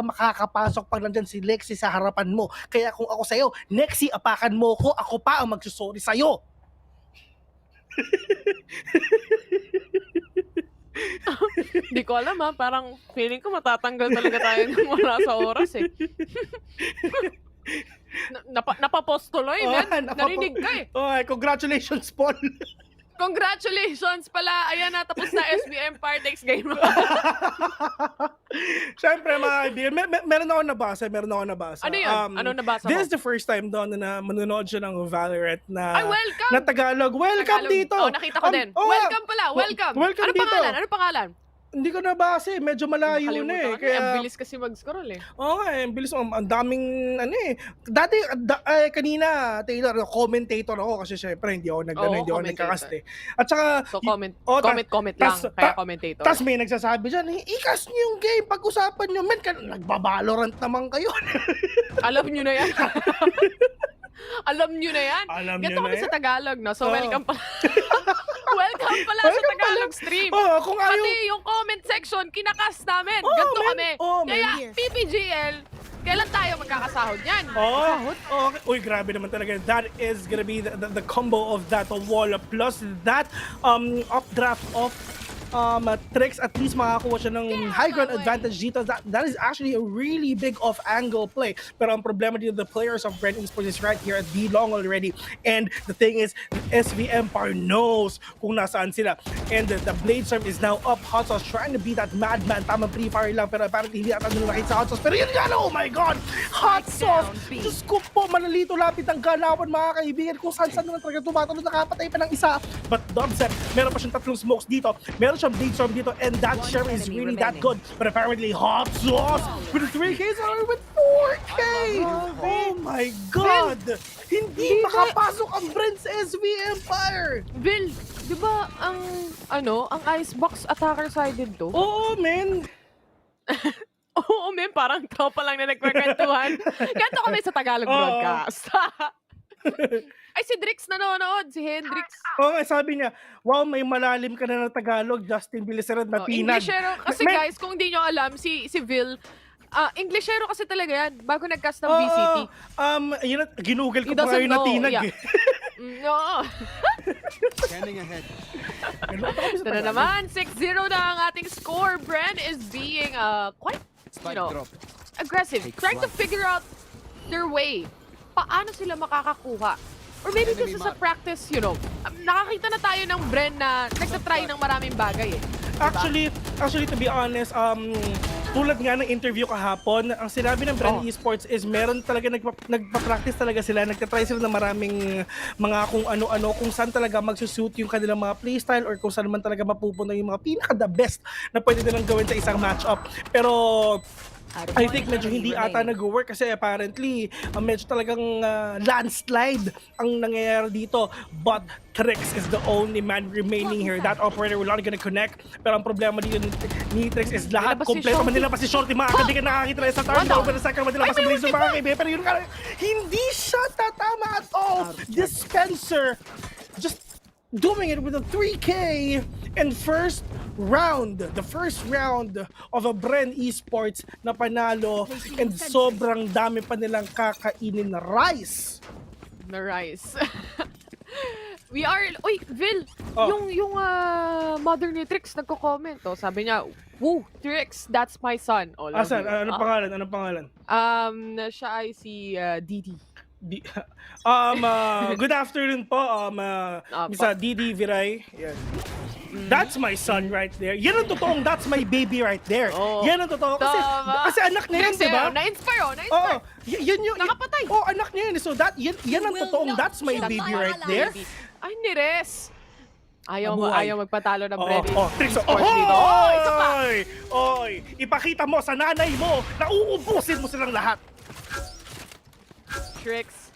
makakapasok pag nandyan si Lexi sa harapan mo. Kaya kung ako sa'yo, Nexi, apakan mo ko, ako pa ang magsusorry sa'yo. Hindi ko alam parang feeling ko matatanggal talaga tayo ng wala sa oras eh. Napapost tuloy, man. Narinig ka eh. Congratulations, Paul. Congratulations pala. Ayan na, tapos na SV Empire next game. Siyempre, mga kaibigan, meron ako nabasa. Ano yun? Ano nabasa mo? This is the first time daw na manonood siya ng Valorant na, Ay, welcome! na Tagalog. Welcome dito! Nakita ko din. Welcome pala, welcome! Welcome dito. Ano pangalan? Hindi ko nabasa medyo malayo na eh. Kaya ang bilis kasi mag-scroll eh. Oo nga, ang bilis. Ang daming Dati, kanina, Taylor, commentator ako kasi syempre hindi ako nagkakast eh. At saka, so comment lang, kaya commentator. Tapos may nagsasabi dyan, i-cast nyo yung game, pag-usapan nyo, men, nagbabalorant naman kayo. Alam nyo na yan. Alam nyo na yan. Ganito kami sa Tagalog, no? So, welcome pala. Welcome pala sa Tagalog stream. Kung ayaw... Pati yung comment section, kinakas namin. Ganito kami. Kaya, PPGL, kailan tayo magkakasahod yan? Okay. Uy, grabe naman talaga. That is gonna be the combo of that wall plus that updraft of tricks. At least makakuha siya ng high ground advantage dito. That is actually a really big off-angle play. Pero ang problema dito, the players of Bren Esports is right here at B long already. And the thing is, SV Empire knows kung nasaan sila. And the Blade Storm is now up. Hot Sauce trying to be that madman. Tamang pre-fire lang, pero apparently hindi ata nila nakita sa Hot Sauce. Pero yun nga, oh my God! Hot Sauce! Diyos ko po, manalito lapit ang galawan, mga kaibigan. Kung saan naman talaga tumatalon, nakapatay pa ng isa. But Dobson, meron pa siyang 3 smokes dito. Meron siyang Blade Storm dito, and that share is really that good. But apparently, Hot Sauce with 3Ks or with 4K! Oh my God! Hindi makapasok ang Bren sa SV Empire! Vil, di ba ang icebox attacker-sided to? Oo, men! Oo, men, parang tropa lang na nagkwentuhan. Ganito kami sa Tagalog broadcast. Ay, si Drix nanonood, si Hendrix. Sabi niya, wow, may malalim ka na ng Tagalog, Justin Bilisaran na tinag. Englishero, kasi guys, kung hindi nyo alam, si Vil, Englishero kasi talaga yan, bago nag-cast ng VCT. Yun, ginugol ko pa ngayon na tinag eh. No. Standing ahead. Ito na naman, 6-0 na ang ating score. Bren is being quite, aggressive, trying to figure out their way. Paano sila makakakuha? Or maybe kasi sa practice, nakakita na tayo ng Bren na nagtatry ng maraming bagay eh. Diba? Actually, to be honest, tulad nga ng interview kahapon, ang sinabi ng Bren Esports is meron talaga nagpa-practice talaga sila, nagtatry sila ng maraming mga kung ano-ano, kung saan talaga magsusuit yung kanilang mga playstyle or kung saan naman talaga mapupuno yung mga pinaka-the best na pwede nilang gawin sa isang matchup. Pero I think medyo hindi ata nag-work kasi apparently medyo talagang landslide ang nangyayari dito. But Trix is the only man remaining here. That operator will not gonna connect. Pero ang problema dito ni Trix is lahat kompleto manila pa si Shorty. Mga kaibigan, nakakita na sa third down. Pero second manila pa sa Blazer mga kaibigan. Pero yun hindi siya tatama at all. Dispenser just doing it with a 3K in first round. The first round of a Bren Esports na panalo, and sobrang dami pa nilang kakainin na rice. Na rice. We are... Uy, Vil! Yung mother ni Trix nagko-comment. Sabi niya, woo, Trix, that's my son. Asan? Anong pangalan? Anong pangalan? Siya ay si Didi. Good afternoon po, Miss Didi Viray. Yan. That's my son right there. Yan ang totoong that's my baby right there. Yan ang totoo. Kasi anak niya yun, di ba? Na-inspire, na-inspire. Yun yung... Nakapatay. Anak niya yun. So yan ang totoong that's my baby right there. Ay, ni Res. Ayaw magpatalo ng Bren. Trix, Isa pa. Oy, ipakita mo sa nanay mo na uubusin mo silang lahat. Trix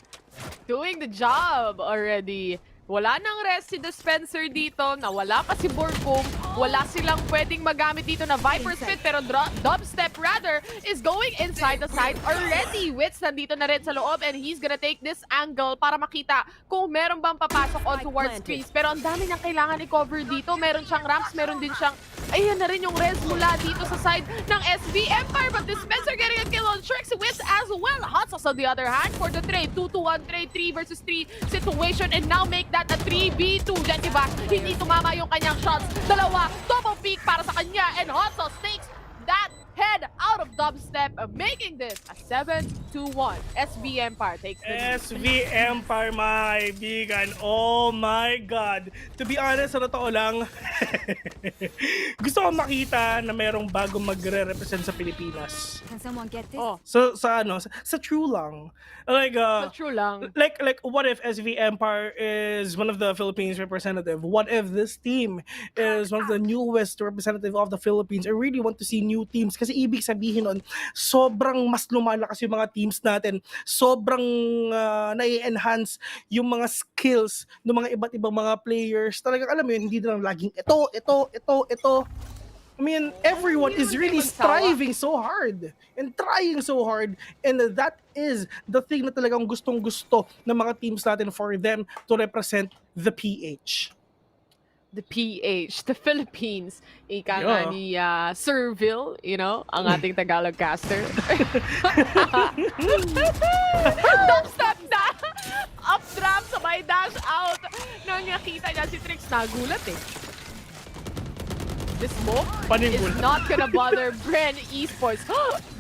doing the job already. Wala nang rest si Dispenser dito, nawala pa si Borkum, wala silang pwedeng magamit dito na Viper's Pit, pero Dubstep rather is going inside the side already. Wits nandito na rin sa loob and he's gonna take this angle para makita kung meron bang papasok on towards space. Pero ang dami niyang kailangan i-cover dito. Meron siyang ramps, meron din siyang, ayan na rin yung res mula dito sa side ng SV Empire, but Dispenser getting a kill on Trix. Wits as well. Hotsauce on the other hand for the trade. 2-1 trade, 3 versus 3 situation, and now make that a 3v2. Jetivac, hindi tumama yung kanyang shots. Dalawa, double peak para sa kanya, and Hotsauce takes that head out of Dubstep, making this a 7-1. SV Empire takes this. SV Empire, my kaibigan. Oh my God. To be honest, sa totoo lang, gusto ko makita na merong bagong magre-represent sa Pilipinas. Can someone get this? So sa true lang. Sa true lang. Like what if SV Empire is one of the Philippines representative? What if this team is one of the newest representative of the Philippines? I really want to see new teams. Kasi ibig sabihin nun, sobrang mas lumalakas yung mga teams natin. Sobrang nai-enhance yung mga skills ng mga iba't ibang mga players. Talagang alam mo yun, hindi na lang laging ito. I mean, everyone is really striving so hard and trying so hard, and that is the thing na talagang gustong-gusto ng mga teams natin for them to represent the PH. The PH, the Philippines. Ika nga ni Zeal, you know, ang ating Tagalog caster. Dubstep na! Updraft, sabay dash out. Nang nakita niya si Trix, nagulat eh. This smoke is not gonna bother Bren Esports.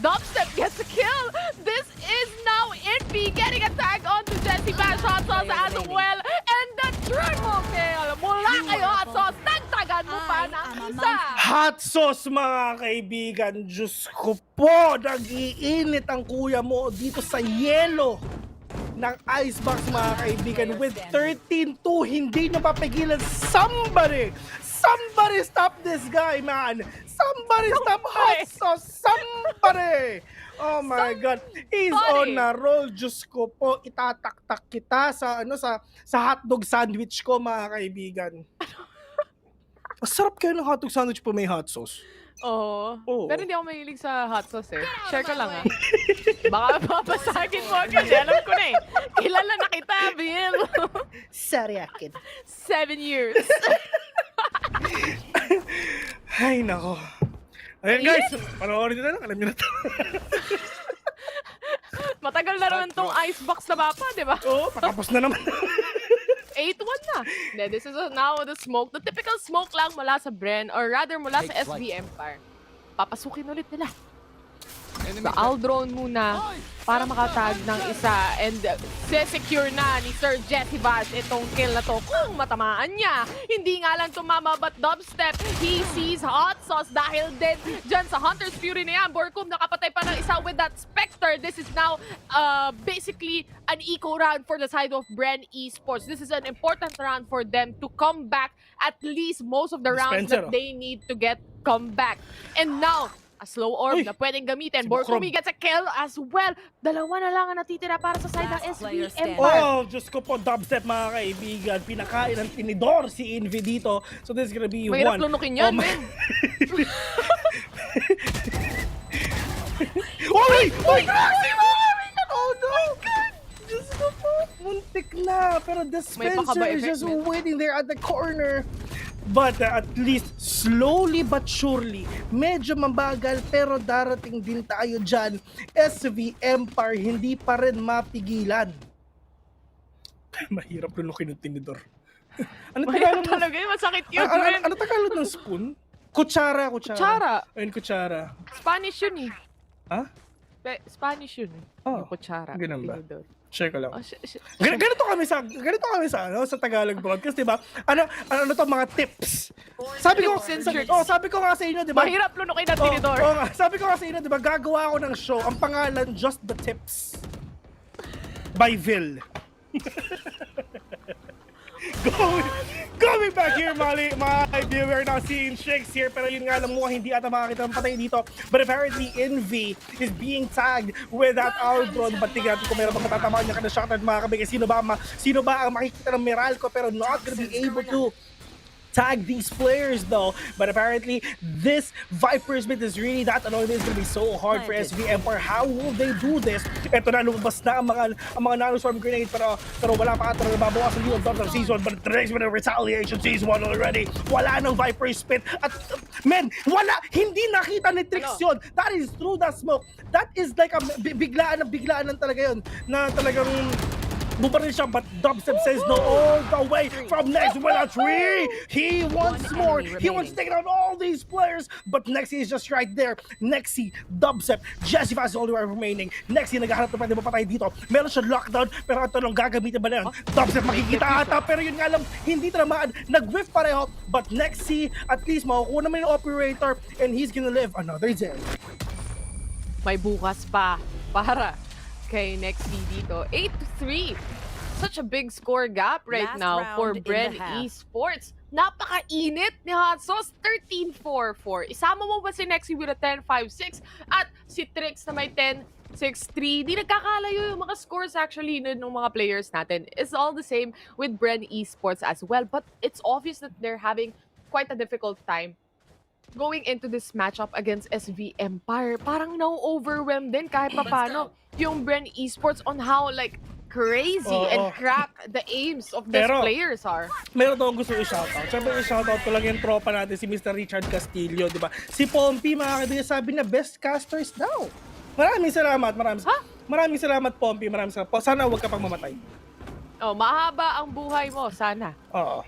Dubstep gets a kill. This is now Infi getting a tag onto Jesse Bash Hotsauce as well. And the triple kill mula kay Hotsauce. Nagtagan mo pa ng isa. Hotsauce, mga kaibigan. Diyos ko po, nag-iinit ang kuya mo dito sa yelo ng Icebox, mga kaibigan. With 13-2, hindi na mapigilan. Somebody stop this guy, man. Somebody stop Hotsauce. Somebody. Oh my God. He's on a roll. Diyos ko po, itataktak kita sa hotdog sandwich ko, mga kaibigan. Masarap kayo ng hotdog sandwich po may hot sauce. Oo. Pero hindi ako mahilig sa hot sauce eh. Share ko lang ah. Baka papasagin mo kasi alam ko na eh. Kilala na kita, Bill. Sorry akin. 7 years. Ay, nako. Ayan guys, panoorin nyo na lang. Alam nyo na ito. Matagal na naman tong icebox na mapa, di ba? Oo, patapos na naman. 8-1 na. This is now the smoke. The typical smoke lang mula sa Bren, or rather mula sa SV Empire. Papasukin ulit nila. So, I'll drone muna para makatag ng isa, and secure na ni Sir Jesse Bash itong kill na to kung matamaan niya. Hindi nga lang tumama, but Dubstep, he sees Hotsauce dahil din dyan sa Hunter's Fury na yan. Borkum nakapatay pa ng isa with that Spectre. This is now basically an eco round for the side of Bren Esports. This is an important round for them to come back at least most of the rounds that they need to come back. And now, A slow orb na pwedeng gamitin. Borkumi gets a kill as well. Dalawa na lang ang natitira para sa side ng SV Empire. Oh, Diyos ko po, dubstep mga kaibigan. Pinakain ng tinidor si Envy dito. So this is gonna be Mahirap one. lunukin yan, men. Oy! Oy! Oh no! Diyos ko po, muntik na. Pero Dispenser is just waiting there at the corner. But at least slowly but surely, medyo mabagal pero darating din tayo dyan. SV Empire hindi pa rin mapigilan. Mahirap lunukin ng tinidor. Ano Mahirap talaga yun, masakit yun. Ano Tagalog ng spoon? Kutsara. Ayun, kutsara. Spanish yun eh. Ha? Spanish yun eh. Yung kutsara. Ganun ba? Tinidor. Share ko lang. Ganito kami sa Tagalog broadcast, 'di ba? Ano to mga tips. Sabi ko nga sa inyo, 'di ba? Mahirap lunukin ang tinidor. Sabi ko nga sa inyo, 'di ba? Gagawa ako ng show. Ang pangalan Just the Tips by VCT. Going back here, my viewer, now seeing Shakes here, pero yun nga lang mukhang hindi ata makakita ng patay dito. But apparently, Envy is being tagged with that Aldron. But tingnan natin kung meron bang matatamaan niya kada shot at mga kabigay. Sino ba ang makikita ng Meralco pero not gonna be able to tag these players though. But apparently this Viper's bit is really that annoying. It's gonna be so hard for SV Empire. How will they do this? Ito na, lumabas na ang mga nanoswarm grenade pero wala pa ata na nababawasan yung of season. But the next bit of retaliation season 1 already. Wala ng Viper's spit. At men, hindi nakita ni Trix yun. That is through the smoke. That is like a biglaan lang talaga yun. Na talagang bumaril siya, but Dubstep says no all the way from Next with a 3. He wants more. He wants to take down all these players, but Nexi is just right there. Nexi, Dubstep, Jesse Fast is all the way remaining. Nexi naghahanap na pwede mapatay dito. Meron siya lockdown, pero ito lang gagamitin ba na yun? Dubstep makikita ata, pero yun nga lang, hindi tinamaan. Nag-whiff pareho, but Nexi, at least makukuha naman yung operator, and he's gonna live another day. May bukas pa para kay Nexi dito. 8-3. Such a big score gap right now for Bren Esports. Napakainit ni Hot Sauce. 13-4-4. Isama mo ba si Nexi with a 10-5-6 at si Trix na may 10-6-3. Di nagkakalayo yung mga scores actually ng mga players natin. It's all the same with Bren Esports as well. But it's obvious that they're having quite a difficult time going into this matchup against SV Empire. Parang na-overwhelmed din kahit papano yung Bren Esports on how like crazy and crack the aims of these players are. Meron daw gusto i-shoutout. Siyempre i-shoutout ko lang yung tropa natin si Mr. Richard Castillo, di ba? Si Pompey, mga kaibigan, sabi na best casters daw. Maraming salamat. Maraming salamat, Pompey. Maraming salamat. Sana huwag ka pang mamatay. Mahaba ang buhay mo. Sana. Oo.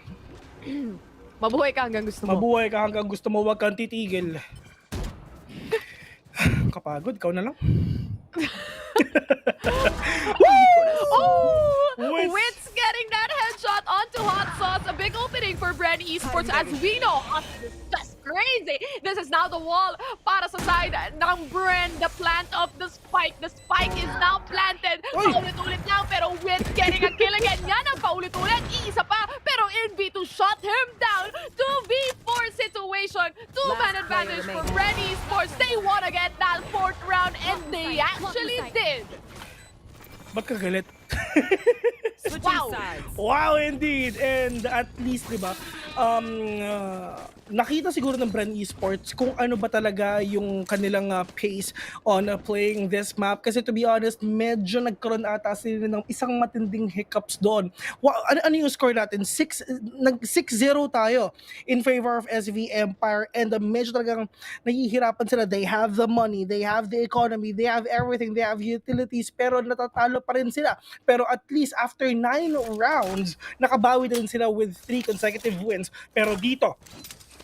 Mabuhay ka hanggang gusto mo. Mabuhay ka hanggang gusto mo. Huwag kang titigil. Kapagod. Ikaw na lang. Wits getting that headshot onto Hot Sauce. A big opening for Bren Esports as we know. That's crazy. This is now the wall para sa side ng Bren. The plant of the spike. The spike is now planted. Paulit-ulit lang pero Wits getting a kill again. Yan ang paulit-ulit. Iisa pa pero Envy to shut him down. 2v4 situation. Two-man advantage for Bren Esports. They want to get that 4th round and they actually did. Ba't ka galit? Wow! Wow, indeed! And at least, di ba, nakita siguro ng Bren Esports kung ano ba talaga yung kanilang pace on playing this map. Kasi to be honest, medyo nagkaroon ata sila ng isang matinding hiccups doon. Wow, ano yung score natin? 6-0 tayo in favor of SV Empire and medyo talagang nahihirapan sila. They have the money, they have the economy, they have everything, they have utilities, pero natatalo pa rin sila. Pero at least after 9 rounds, nakabawi din sila with 3 consecutive wins. Pero dito,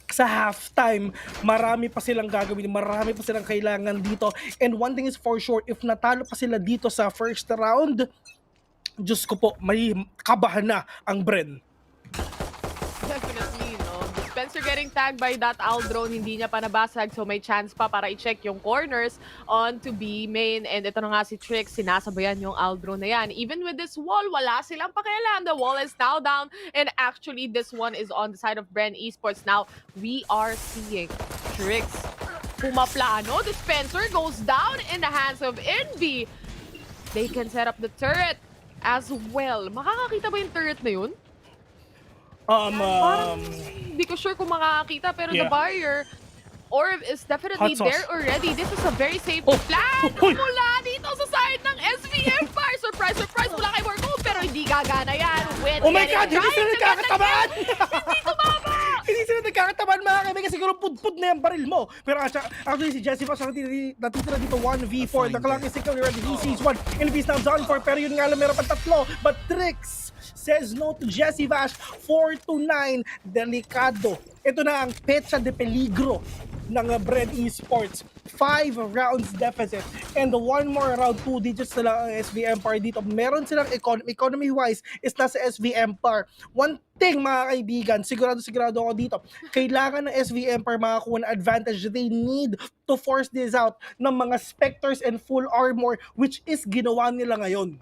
sa halftime, marami pa silang gagawin, marami pa silang kailangan dito. And one thing is for sure, if natalo pa sila dito sa first round, Diyos ko po, may kabahan na ang Bren. Definitely, no? Spencer getting tagged by that Aldron, hindi niya pa nabasag, so may chance pa para i-check yung corners on to B main. And ito na nga si Trix, sinasabayan yung Aldron na yan. Even with this wall, wala silang pakialam. The wall is now down, and actually this one is on the side of Bren Esports. Now, we are seeing Trix pumaplano. Dispenser goes down in the hands of Envy. They can set up the turret as well. Makakakita ba yung turret na yun? Parang hindi ko sure kung makakakita, pero the buyer orb is definitely there already. This is a very safe plan mula dito sa side ng SV Empire. Surprise, surprise mula kay Morgo, pero hindi gagana yan. Oh my God! Hindi sila nagkakatamaan! Hindi tumama! Hindi sila nagkakatamaan mga kaibigan. Siguro pud-pud na yung baril mo. Pero actually si Jesse Fox natitira dito 1v4. The clock is ticking already. He sees one. Envy's now done for. Pero yun nga lang meron pang tatlo. But Trix says no to Jesse Vash. 4-9. Delikado. Ito na ang petsa de peligro ng Bren Esports. 5 rounds deficit. And one more round, 2 digits na lang ang SV Empire dito. Meron silang economy-wise is nasa SV Empire. One thing mga kaibigan, sigurado ako dito. Kailangan ng SV Empire makakuha ng advantage. They need to force this out ng mga Spectres and full armor, which is ginawa nila ngayon.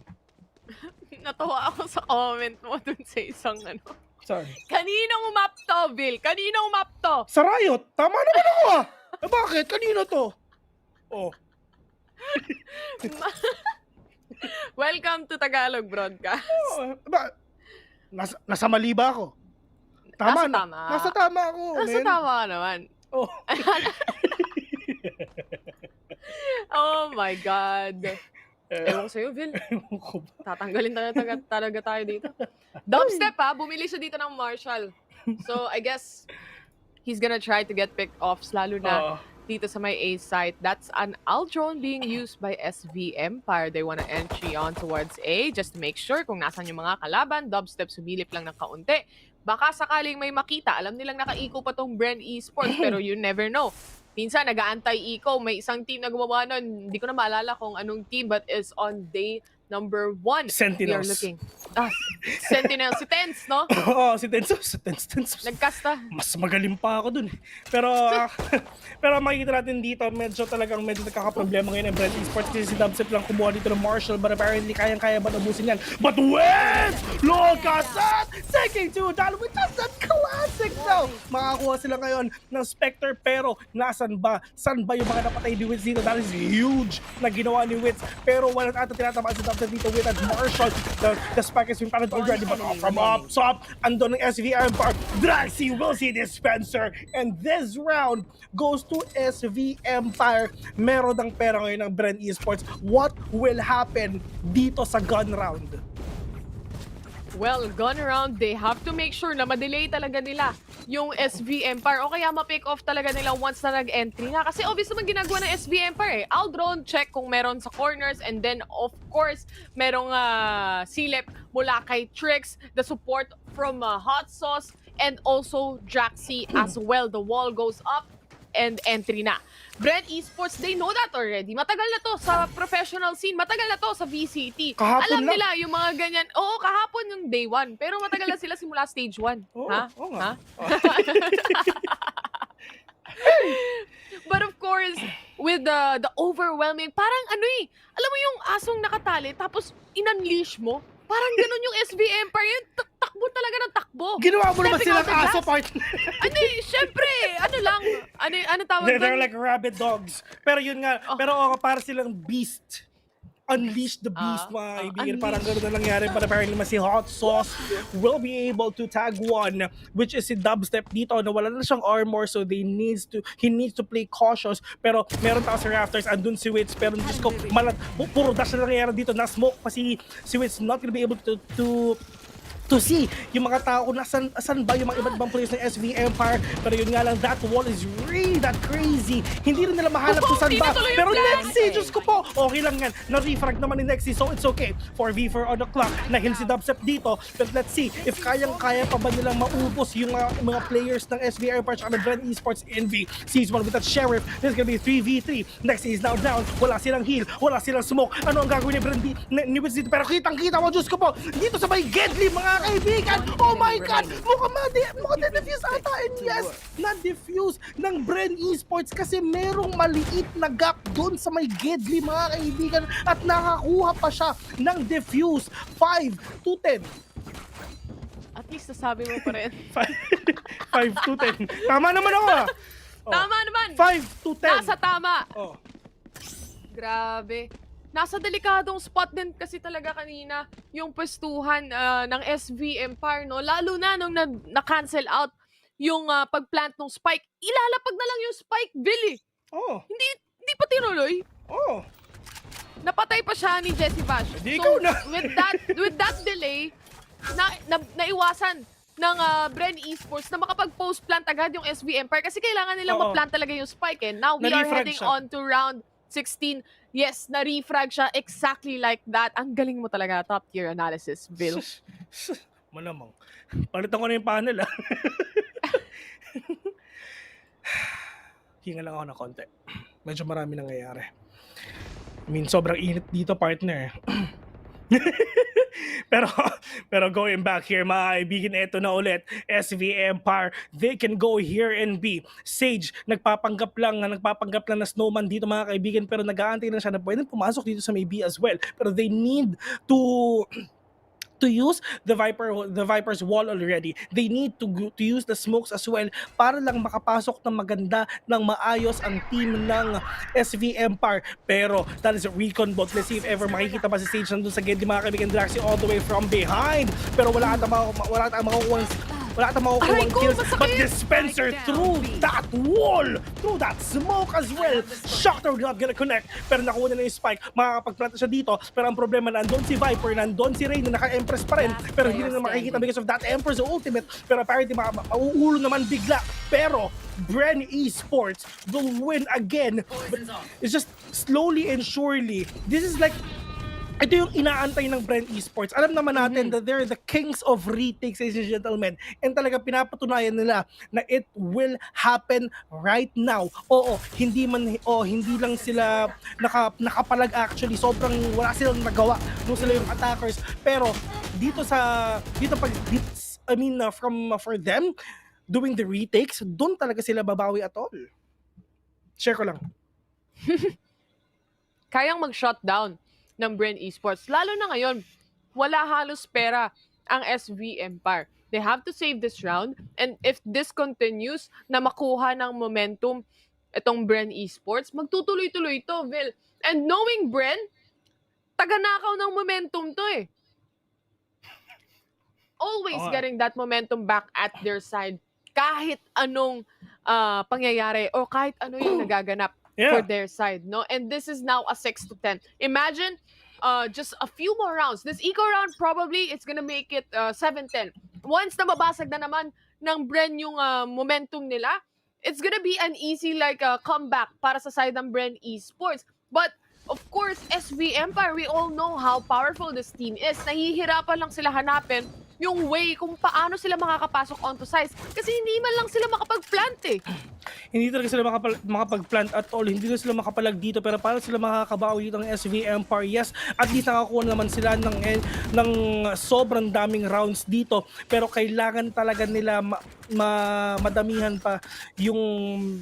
Natawa ako sa comment mo dun sa isang Sorry. Kaninong map to, Bill? Kaninong map to? Sa Riot. Tama naman ako bakit? Kanino to? Oh. Welcome to Tagalog Broadcast. Nasa mali ba ako? Tama nasa tama. Nasa tama ako. Nasa tama naman. Oh. Oh my God. Ewan ko sa'yo, Vil. Tatanggalin talaga tayo dito. Dubstep bumili siya dito ng Marshall. So, I guess, he's gonna try to get picked off, lalo na dito sa may A site. That's an Aldrone being used by SV Empire. They wanna entry on towards A just to make sure kung nasan yung mga kalaban. Dubstep sumilip lang ng kaunti. Baka sakaling may makita. Alam nilang naka-eco pa tong Bren Esports, pero you never know. Minsan, nag-aantay-eco. May isang team na gumawa nun. Hindi ko na maalala kung anong team, but is on day number 1. Sentinels. We are looking. Sentinels. Si Tense, no? Oo, si Tense. Nagkasta. Mas magaling pa ako dun. Pero makikita natin dito, medyo nagkakaproblema ngayon ng Bren Esports kasi si Dubstep lang kumuha dito ng Marshall, but apparently kayang-kaya ba nabusin yan? But wait! Look at that! Second to down, which is that classic now! Makakuha sila ngayon ng Spectre, pero nasan ba? San ba yung mga napatay ni Witz dito? That is huge na ginawa ni Witz. Pero walang ata tinatamaan si Dubstep dito with that Marshall. The spike has been planted already, but from up top, andun ng SV Empire. Draxi will see Dispenser, and this round goes to SV Empire. Meron ng pera ngayon ng Bren Esports. What will happen dito sa gun round? Well, gun round, they have to make sure na ma-delay talaga nila yung SV Empire o kaya ma-pick off talaga nila once na nag-entry na. Kasi obvious naman ginagawa ng SV Empire Aldrone, check kung meron sa corners, and then of course, merong silip mula kay Trix, the support from Hot Sauce, and also Draxi as well. The wall goes up and entry na. Bren Esports, they know that already. Matagal na to sa professional scene. Matagal na to sa VCT. Kahapon Alam lang. nila yung mga ganyan. Oo, kahapon yung day 1. Pero matagal na sila simula stage 1. Ha? But of course, with the overwhelming, parang alam mo yung asong nakatali, tapos in-unleash mo? Parang ganun yung SV Empire. Yung takbo talaga ng takbo. Ginawa mo naman silang aso, partner. Syempre, ano tawag doon? They're like rabid dogs. Pero yun nga, pero para silang beast. Unleash the beast, mga kaibigan. Parang gano'n na nangyari. But apparently, si Hot Sauce will be able to tag one, which is si Dubstep dito, na wala na siyang armor, so he needs to play cautious. Pero meron tao sa Rafters, andun si Witz, pero Diyos ko, puro dash na nangyari dito. Na-smoke pa si Witz, not gonna be able to see yung mga tao kung asan ba yung mga iba't ibang players ng SV Empire. Pero yun nga lang, that wall is really that crazy. Hindi rin nila mahanap kung saan ba. Pero Nexi, Diyos ko po, okay lang yan. Na-refrag naman ni Nexi, so it's okay. 4v4 on the clock, nahil si Dubstep dito. But let's see, if kayang-kaya pa ba nilang maubos yung mga players ng SV Empire at Bren Esports. Envy sees one with that Sheriff. This is gonna be 3v3. Nexi is now down. Wala silang heal, wala silang smoke. Ano ang gagawin ni Bren ni Witz dito? Pero kitang-kita mo, Diyos ko po, dito sa may Gedli, mga kaibigan. Oh my God! Mukhang na-defuse ata. And yes, na-defuse ng Bren Esports kasi merong maliit na gap doon sa may Gedli, mga kaibigan. At nakakuha pa siya ng defuse. 5-10. At least nasabi mo pa rin. 5-10. Tama naman ako. Tama naman. 5 to 10. Nasa tama. Oh. Grabe. Nasa delikadong spot din kasi talaga kanina yung pwestuhan ng SV Empire, no? Lalo na nung na-cancel out yung pagplant ng spike. Ilalapag na lang yung spike, Billy. Oh. Hindi pa tinuloy. Oh. Napatay pa siya ni Jessie Bash. Ikaw na. with that delay, naiwasan ng Bren Esports na makapag-post plant agad yung SV Empire kasi kailangan nilang ma-plant talaga yung spike. Now we are heading on to round 16. Yes, na-refrag siya exactly like that. Ang galing mo talaga, top tier analysis, Bill. Malamang. Palitan ko na yung panel, ah. Hinga lang ako ng konti. Medyo marami nangyayari. I mean, sobrang init dito, partner. pero going back here, mga kaibigan, eto na ulit, SV Empire, they can go here and be. Sage, nagpapanggap lang na snowman dito, mga kaibigan, pero nag-aantay na siya na pwedeng pumasok dito sa may B as well. Pero they need to use the Viper's wall already. They need to use the smokes as well para lang makapasok ng maganda, ng maayos ang team ng SV Empire. Pero that is a recon bot. Let's see if ever makikita pa si Sage nandun sa gate, mga kaibigan. Draxi all the way from behind. Pero wala ata makukuha kills, but Dispenser through that wall, through that smoke as well. Shocker not gonna connect, pero nakuha na yung spike. Makakapagplanta siya dito, pero ang problema, nandun si Viper, nandun si Ray na naka-Empress pa rin, pero hindi na makikita because of that Empress ultimate. Pero apparently mauulo naman bigla, pero Bren Esports will win again. But it's just slowly and surely. This is like, ito yung inaantay ng Bren Esports. Alam naman natin that they're the kings of retakes, ladies and gentlemen. And talaga pinapatunayan nila na it will happen right now. Oo, hindi lang sila nakapalag actually. Sobrang wala silang nagawa nung sila yung attackers. Pero for them, doing the retakes, doon talaga sila babawi at all. Share ko lang. Kayang mag-shutdown ng Bren Esports. Lalo na ngayon, wala halos pera ang SV Empire. They have to save this round, and if this continues na makuha ng momentum itong Bren Esports, magtutuloy-tuloy ito, Vil. And knowing Bren, taga-nakaw ng momentum to eh. Always getting that momentum back at their side. Kahit anong pangyayari o kahit ano yung nagaganap for their side, no? And this is now a 6-10. Imagine just a few more rounds. This eco round probably it's gonna make it 7-10. Once na mabasag na naman ng Bren yung momentum nila, it's gonna be an easy comeback para sa side ng Bren Esports. But of course, SV Empire, we all know how powerful this team is. Nahihirapan lang sila hanapin yung way kung paano sila makakapasok onto sites. Kasi hindi man lang sila makapag-plant eh. Hindi talaga sila makapag-plant at all. Hindi na sila makapalag dito. Pero paano sila makakabawi dito ng SV Empire? Yes, at least nakakuha naman sila ng sobrang daming rounds dito. Pero kailangan talaga nila madamihan pa yung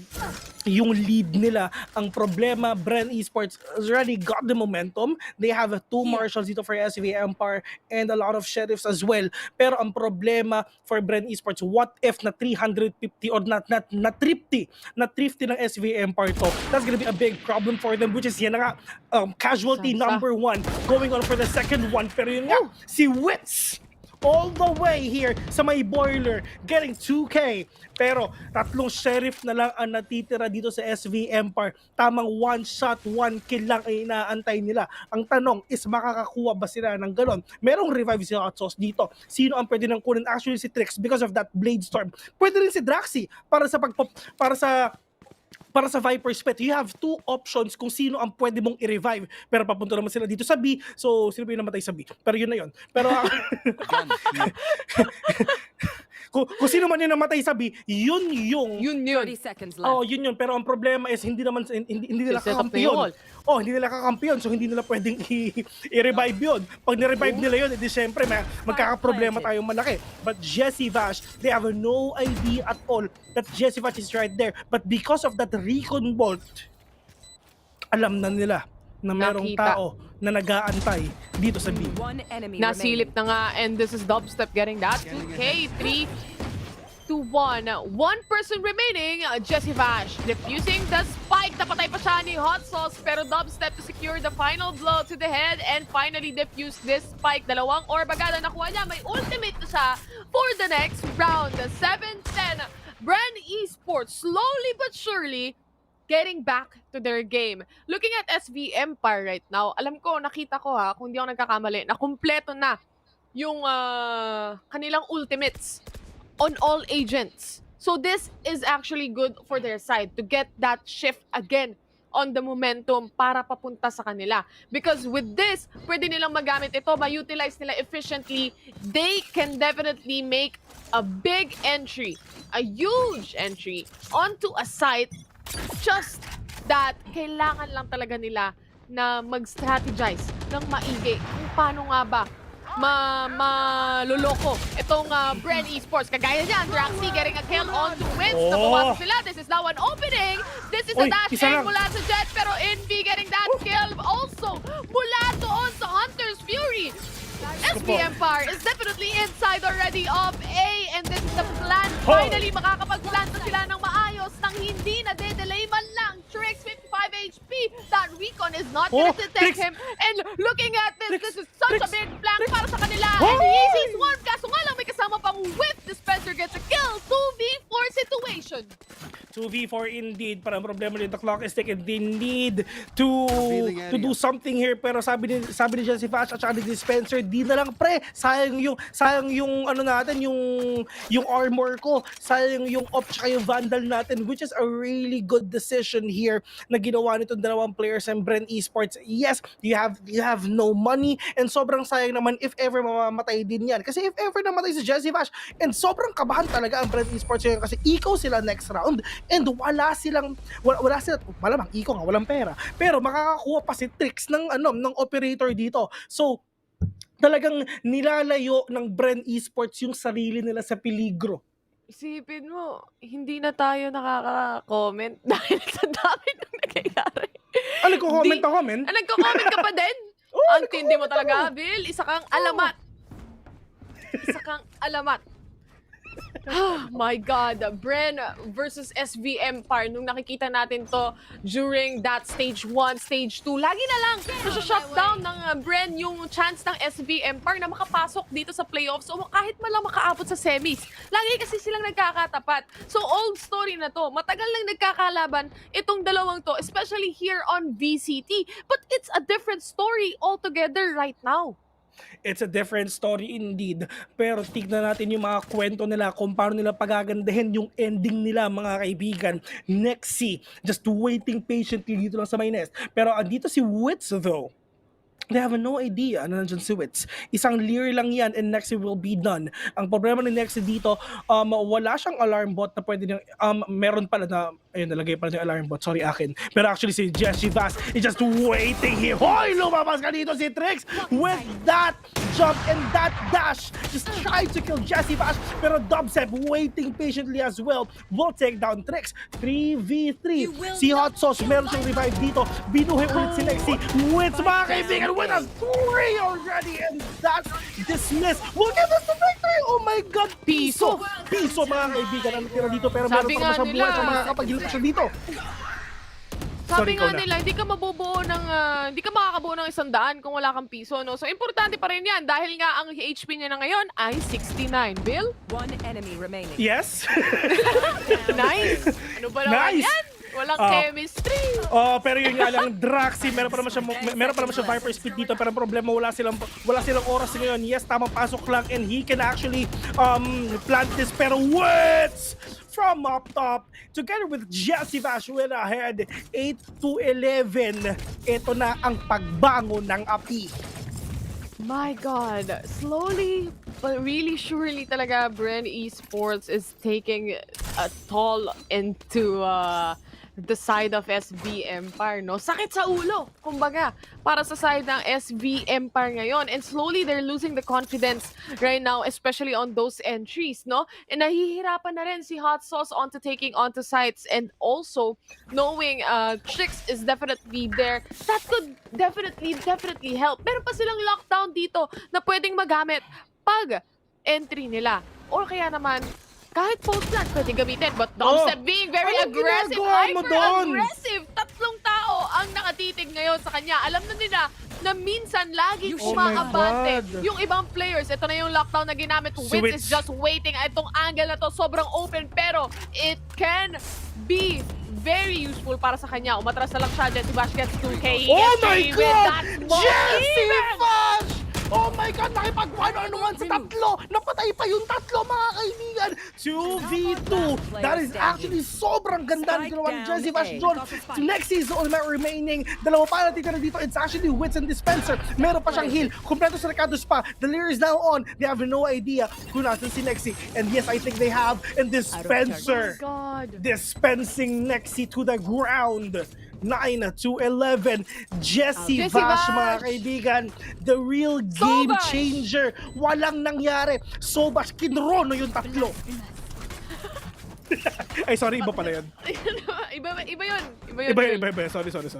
lead nila. Ang problema, Bren Esports already got the momentum. They have 2 marshals dito for SV Empire and a lot of sheriffs as well. Pero ang problema for Bren Esports, what if na 350 or na thrifty ng SV Empire to? That's gonna be a big problem for them, which is yan na nga, casualty number 1 going on for the second one. Pero yun nga, si Wits all the way here sa may boiler, getting 2K. Pero 3 sheriff na lang ang natitira dito sa SV Empire. Tamang 1 shot, 1 kill lang ay inaantay nila. Ang tanong is, makakakuha ba sila ng galon? Merong revive si Hot Sauce dito. Sino ang pwede nang kunin? Actually si Trix, because of that Blade Storm. Pwede rin si Draxi para sa Viper's Pet. You have 2 options kung sino ang pwede mong i-revive. Pero papunta naman sila dito sa B. So, sino ba yung namatay sa B? Pero yun na yun. Pero, kung sino man yung namatay sa B, yun. 30 seconds left. Oh, yun. Pero ang problema is, hindi nila kakampiyon. Hindi nila kakampiyon. So, hindi nila pwedeng i-revive yun. Pag ni-revive nila yun, edi syempre, magkakaproblema tayong malaki. But Jessie Vash, they have no idea at all that Jessie Vash is right there. But because of that recon bolt, alam na nila na merong tao na nag-aantay dito sa B. Nasilip na nga, and this is Dubstep getting that 2K, 3 2-1. One person remaining, Jesse Vash. Defusing the spike. Napatay pa siya ni Hot Sauce, pero dubstep to secure the final blow to the head and finally defuse this spike. Dalawang orb agad ang nakuha niya. May ultimate na siya for the next round. 7-10. Bren Esports slowly but surely getting back to their game. Looking at SV Empire right now, alam ko, nakita ko kung hindi ako nagkakamali, na kumpleto na yung kanilang ultimates on all agents. So this is actually good for their side to get that shift again on the momentum para papunta sa kanila. Because with this, pwede nilang magamit ito, ma-utilize nila efficiently. They can definitely make a big entry, a huge entry onto a site. Just that, kailangan lang talaga nila na mag-strategize ng maigi kung paano nga ba maluloko itong Bren Esports. Kagaya niyan, Draxi getting a kill on to wins. Nakuha sila. This is now an opening. This is a dash aim mula sa Jet, pero Envy getting that kill also mula doon sa Hunter's Fury. SV Empire is definitely inside already of A, and this is the plan. Finally, makakapag-plan na sila ng maayos nang hindi na de-delay man lang. Trix, 55 HP. That recon is not gonna detect him. And looking at this is such a big flank para sa kanila. And he sees one, kaso nga lang may kasama pang whip. Dispenser gets a kill. 2v4 situation. 2v4 indeed. Parang problema din, the clock is ticking. They need to do something here. Pero sabi ni Jesse Fash at saka ni Dispenser, di na lang pre. Sayang yung ano natin, yung armor ko. Sayang yung op tsaka yung vandal natin, which is a really good decision here na ginawa nitong dalawang players ng Bren Esports. Yes, you have no money, and sobrang sayang naman if ever mamamatay din yan. Kasi if ever namatay si Jesse Fash, and sobrang kabahan talaga ang Bren Esports ngayon kasi ikaw sila next round. And wala silang malamang iko nga walang pera, pero makakakuha pa si Trix ng operator dito. So talagang nilalayo ng Bren Esports yung sarili nila sa peligro. Isipin mo, hindi na tayo nakaka-comment dahil sa dami ng nangyayari. Nagko-comment ako, men? Nagko-comment ka pa din? Ang tindi mo talaga, Bill. Isa kang alamat. Isa kang alamat. Oh my God, Bren versus SV Empire. Nung nakikita natin to during that stage 1, stage 2, lagi na lang shutdown ng Bren yung chance ng SV Empire na makapasok dito sa playoffs o kahit man lang makaabot sa semis. Lagi kasi silang nagkakatapat. So old story na to. Matagal lang nagkakalaban itong dalawang to, especially here on VCT. But it's a different story altogether right now. It's a different story indeed. Pero tignan natin yung mga kwento nila kung paano nila pagagandahin yung ending nila, mga kaibigan. Nexi, just waiting patiently dito lang sa my nest. Pero andito si Wits though. They have no idea na nandyan si Wits. Isang leer lang yan and Nexi will be done. Ang problema ni Nexi dito, wala siyang alarm bot na pwede niyang, meron pala na, ayun, nalagay pala yung alarm bot, sorry akin. Pero actually si Jesse Vass is just waiting here. Hoy, lumabas ka dito si Trix with that jump and that dash. Just trying to kill Jesse Vass, pero Dubstep waiting patiently as well. Will take down Trix. 3v3. Si Hot Sauce, meron siyang revive dito. Binuhi ulit si Nexi. Wits, mga kaibigan, with a 3 already, and that's dismissed. We'll get us the victory! Oh my God! Piso, mga kaibigan, ang tira dito, pero meron pa siyang buhay sa mga kapag-heal pa siya dito. Sabi nga nila, hindi ka makakabuo ng 100 kung wala kang piso, no? So, importante pa rin yan dahil nga ang HP niya na ngayon ay 69. Bill? One enemy remaining. Yes! Nice! Ano ba naman yan? Walang chemistry. Pero yun nga lang, Draxi, meron pa naman siya Viper Speed dito, pero ang problema, wala silang oras ngayon. Yes, tamang pasok lang, and he can actually plant this, pero Wits from up top, together with Jesse Vash went ahead, 8-11. Ito na ang pagbango ng api. My God, slowly but really surely talaga Bren Esports is taking a toll into the side of SV Empire, no? Sakit sa ulo, kumbaga, para sa side ng SV Empire ngayon. And slowly, they're losing the confidence right now, especially on those entries, no? And nahihirapan na rin si Hot Sauce onto taking onto sites, and also knowing Trix is definitely there. That could definitely help. Meron pa silang lockdown dito na pwedeng magamit pag entry nila. Or kaya naman, Kahit false plant, pwede gamitin. But Dubstep being very aggressive, hyper-aggressive. Tatlong tao ang nakatitig ngayon sa kanya. Alam na nila na minsan laging umaabante yung ibang players. Ito na yung lockdown na ginamit. Witz is just waiting. Itong angle na to sobrang open pero it can be very useful para sa kanya. Umatras na lang siya. Jesse Bash gets 2K. Oh my God! Jesse Bash! Oh my God! Nakipag 1-on-1 sa tatlo! Napatay pa yung tatlo, mga kaibigan! 2v2! That is actually sobrang ganda ng ginawa ni Jesse Bash John. Nexi is the only man remaining. Dalawa pa natitira dito. It's actually Witz and Dispenser. Meron pa siyang heal. Kompleto sa Recados pa. The Leer is now on. They have no idea kung nasan si Nexi. And yes, I think they have. And Dispenser. Dispensing Nexi to the ground. 9-11. Jesse Bash, mga kaibigan. The real game changer. Walang nangyari. Sobash, kinrono yung tatlo. Ay, sorry, iba pala yun. Iba yun. Iba.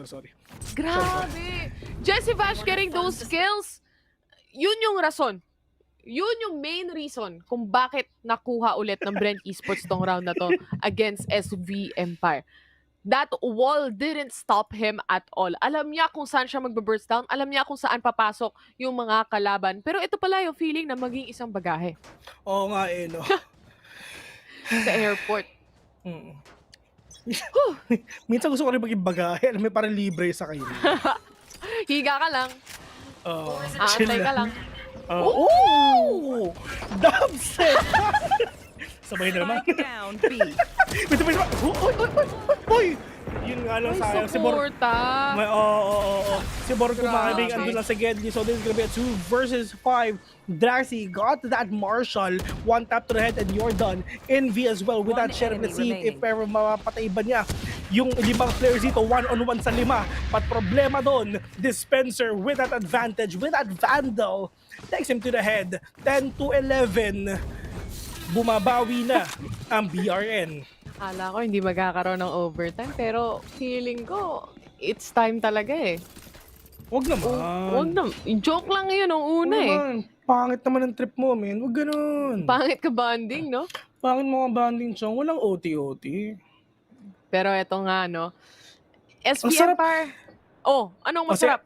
Sorry. Grabe. Jesse Bash getting those skills. Yun yung rason. Yun yung main reason kung bakit nakuha ulit ng Bren Esports tong round na to against SV Empire. That wall didn't stop him at all. Alam niya kung saan siya magbe-burst down. Alam niya kung saan papasok yung mga kalaban. Pero ito pala yung feeling na maging isang bagahe. Oo nga no? Sa airport. Minsan gusto ko rin maging bagahe. Alam mo, parang libre sa kayo. Higa ka lang. Aantay ka lang. Dubstep! Sabay na naman. Uy! Yun nga lang sayang. Si Bor... Si Bor kumakabing andun lang sa Gedli. So this is gonna be a 2 versus 5. Draxi got that Marshall. One tap to the head and you're done. Envy as well with that Sheriff. Let's see if ever mapatay ba niya yung limang players dito. 1-on-1 sa 5. But problema doon, Dispenser with that advantage, with that Vandal, takes him to the head. 10-11. Bumabawi na ang BRN. Akala ko hindi magkakaroon ng overtime pero feeling ko it's time talaga eh. Wag naman. Wag naman. Joke lang yun nung una Pangit naman ang trip mo, men. Wag ganun. Pangit ka banding, no? Pangit mo ang banding, chong. Walang OT-OT. Pero eto nga, no? SV Empire. Anong masarap?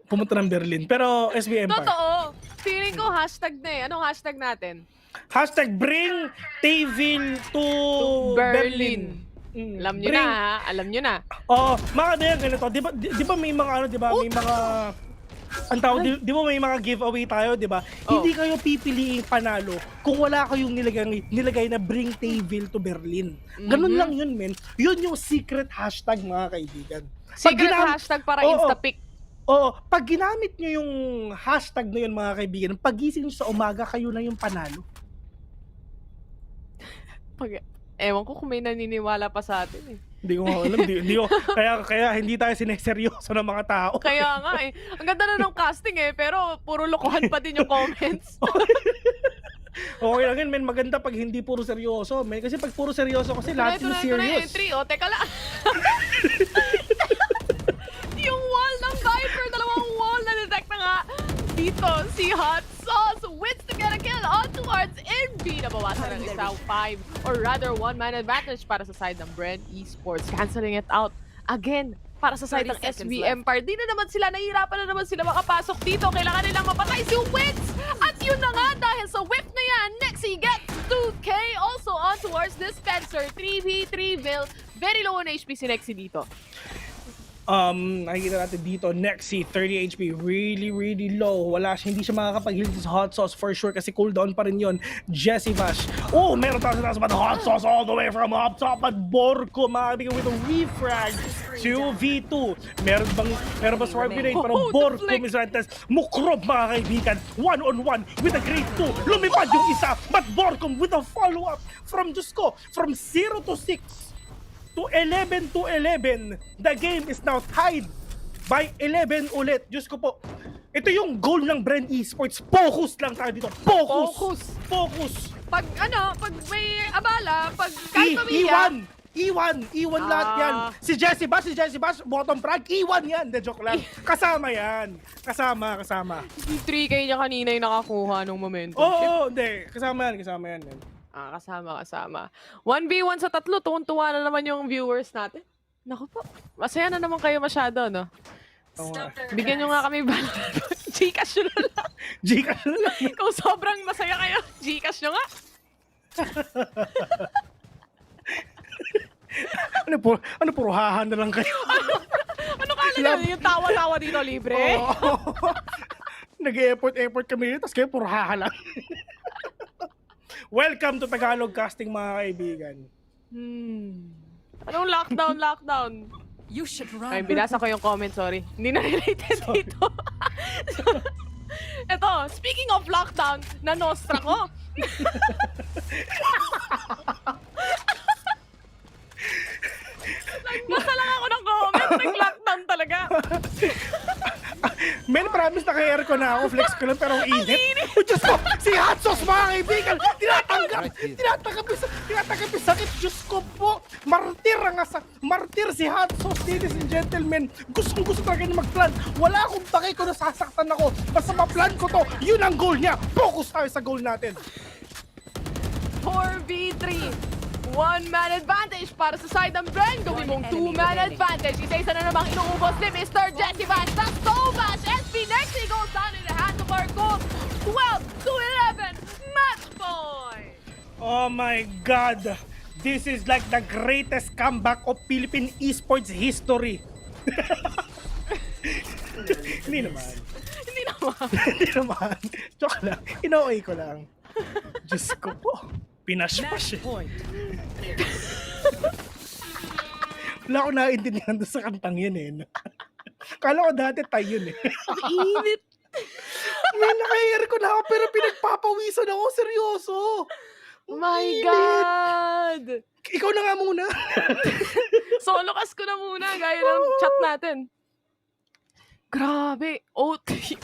Pumunta ng Berlin. Pero SV Empire. Totoo. Feeling ko hashtag na eh. Anong hashtag natin? Hashtag bring Tavil to Berlin. Alam nyo na ha? Alam nyo na. Mga ganyan ganito. Di ba may mga may mga... Ang tawag, di ba may mga giveaway tayo, di ba? Hindi kayo pipiliing panalo kung wala kayong nilagay na bring Tavil to Berlin. Ganun lang yun, men. Yun yung secret hashtag, mga kaibigan. Secret hashtag para Instapic. Pag ginamit nyo yung hashtag na yun, mga kaibigan, pagising nyo sa umaga, kayo na yung panalo. Ewan ko kung may naniniwala pa sa atin eh. Hindi ko alam. Kaya hindi tayo sineseryoso ng mga tao. Kaya nga eh. Ang ganda na ng casting eh, pero puro lokohan pa din yung comments. Okay lang yun, men. Maganda pag hindi puro seryoso. Men. Kasi pag puro seryoso kasi lahat sila serious. Entry, teka lang. Yung wall ng Viper, dalawang wall na detect na nga. Dito, si Hot Sauce wins to get a kill on towards Envy. Nabawasan ng isang 5 or rather 1-man advantage para sa side ng Bren Esports. Canceling it out again para sa side ng SV Empire. Di na naman sila, nahihirapan na naman sila makapasok dito. Kailangan nilang mapatay si Witz. At yun na nga, dahil sa whip na yan, Nexi gets 2K also on towards Dispenser. 3v3 Zeal. Very low on HP si Nexi dito. Nakikita natin dito, Nexi, 30 HP, really low. Hindi siya makakapag-heal sa Hot Sauce for sure kasi cooldown pa rin yun. Jesse Bash. Meron tayo sa but Hot Sauce all the way from up top at Borko, mga kaibigan, with a refrag. 2v2. Meron ba Swarm Grenade? Pero Borko, Mizrantes, Mukrob, mga kaibigan. 1-on-1 with a great 2. Lumipad yung isa, but Borko with a follow-up from 0 to 6. To 11 to 11, the game is now tied by 11 ulit. Diyos ko po, ito yung goal ng Bren Esports. Focus lang tayo dito. Focus. Pag may abala, pag kahit pamilya. Iwan lahat yan. Si Jesse Bash, bottom frag, iwan yan. De joke lang. Kasama yan. Kasama. 3K niya kanina yung nakakuha nung momento. Hindi. Kasama yan. Kasama. 1v1 sa tatlo, tuwan-tuwa na naman yung viewers natin. Naku po, masaya na naman kayo masyado, no? Bigyan nyo nga kami Gcash nyo na lang. Gcash na lang. Kung sobrang masaya kayo, Gcash nyo nga. Puro hahan na lang kayo. Ano kala nyo? Yung tawa-tawa dito libre? Nag-effort kami dito, tapos kayo puro haha lang. Welcome to Tagalog Casting, mga kaibigan. Anong lockdown? You should run. Ay, binasa ko yung comment, sorry. Hindi na related dito. Eto, speaking of lockdown, na-nostra ko. Nagbasa lang ako ng comment, nag-lockdown talaga. Men, promise na kay aircon na ako, flex ko lang pero ang init. Diyos ko, si Hatsos, mga kaibigan, tinatanggap yung sakit. Diyos ko po, martir si Hatsos, ladies and gentlemen. Gusto talaga niya mag-plan. Wala akong takay kung nasasaktan ako. Basta ma-plan ko to, yun ang goal niya. Focus tayo sa goal natin. 4v3. 1-man advantage para sa side ng Bren. Gawin mong 2-man advantage. Isa-isa na namang inuubos ni Mr. Jesse Vance. That's so much. SP next, he goes down in the hands of our goal. 12-11. Match point. Oh my God. This is like the greatest comeback of Philippine Esports history. Hindi naman. Joke lang. Ino-OA ko lang. Diyos ko po. Pinash-pash eh. Wala ko naiintindihan doon sa kantang yun eh. Kala ko dati tayo yun eh. Init. May naka-air ko na ako pero pinagpapawisan ako. Seryoso. My God. Ikaw na nga muna. Solo cast ko na muna. Gaya ng chat natin. Grabe. OT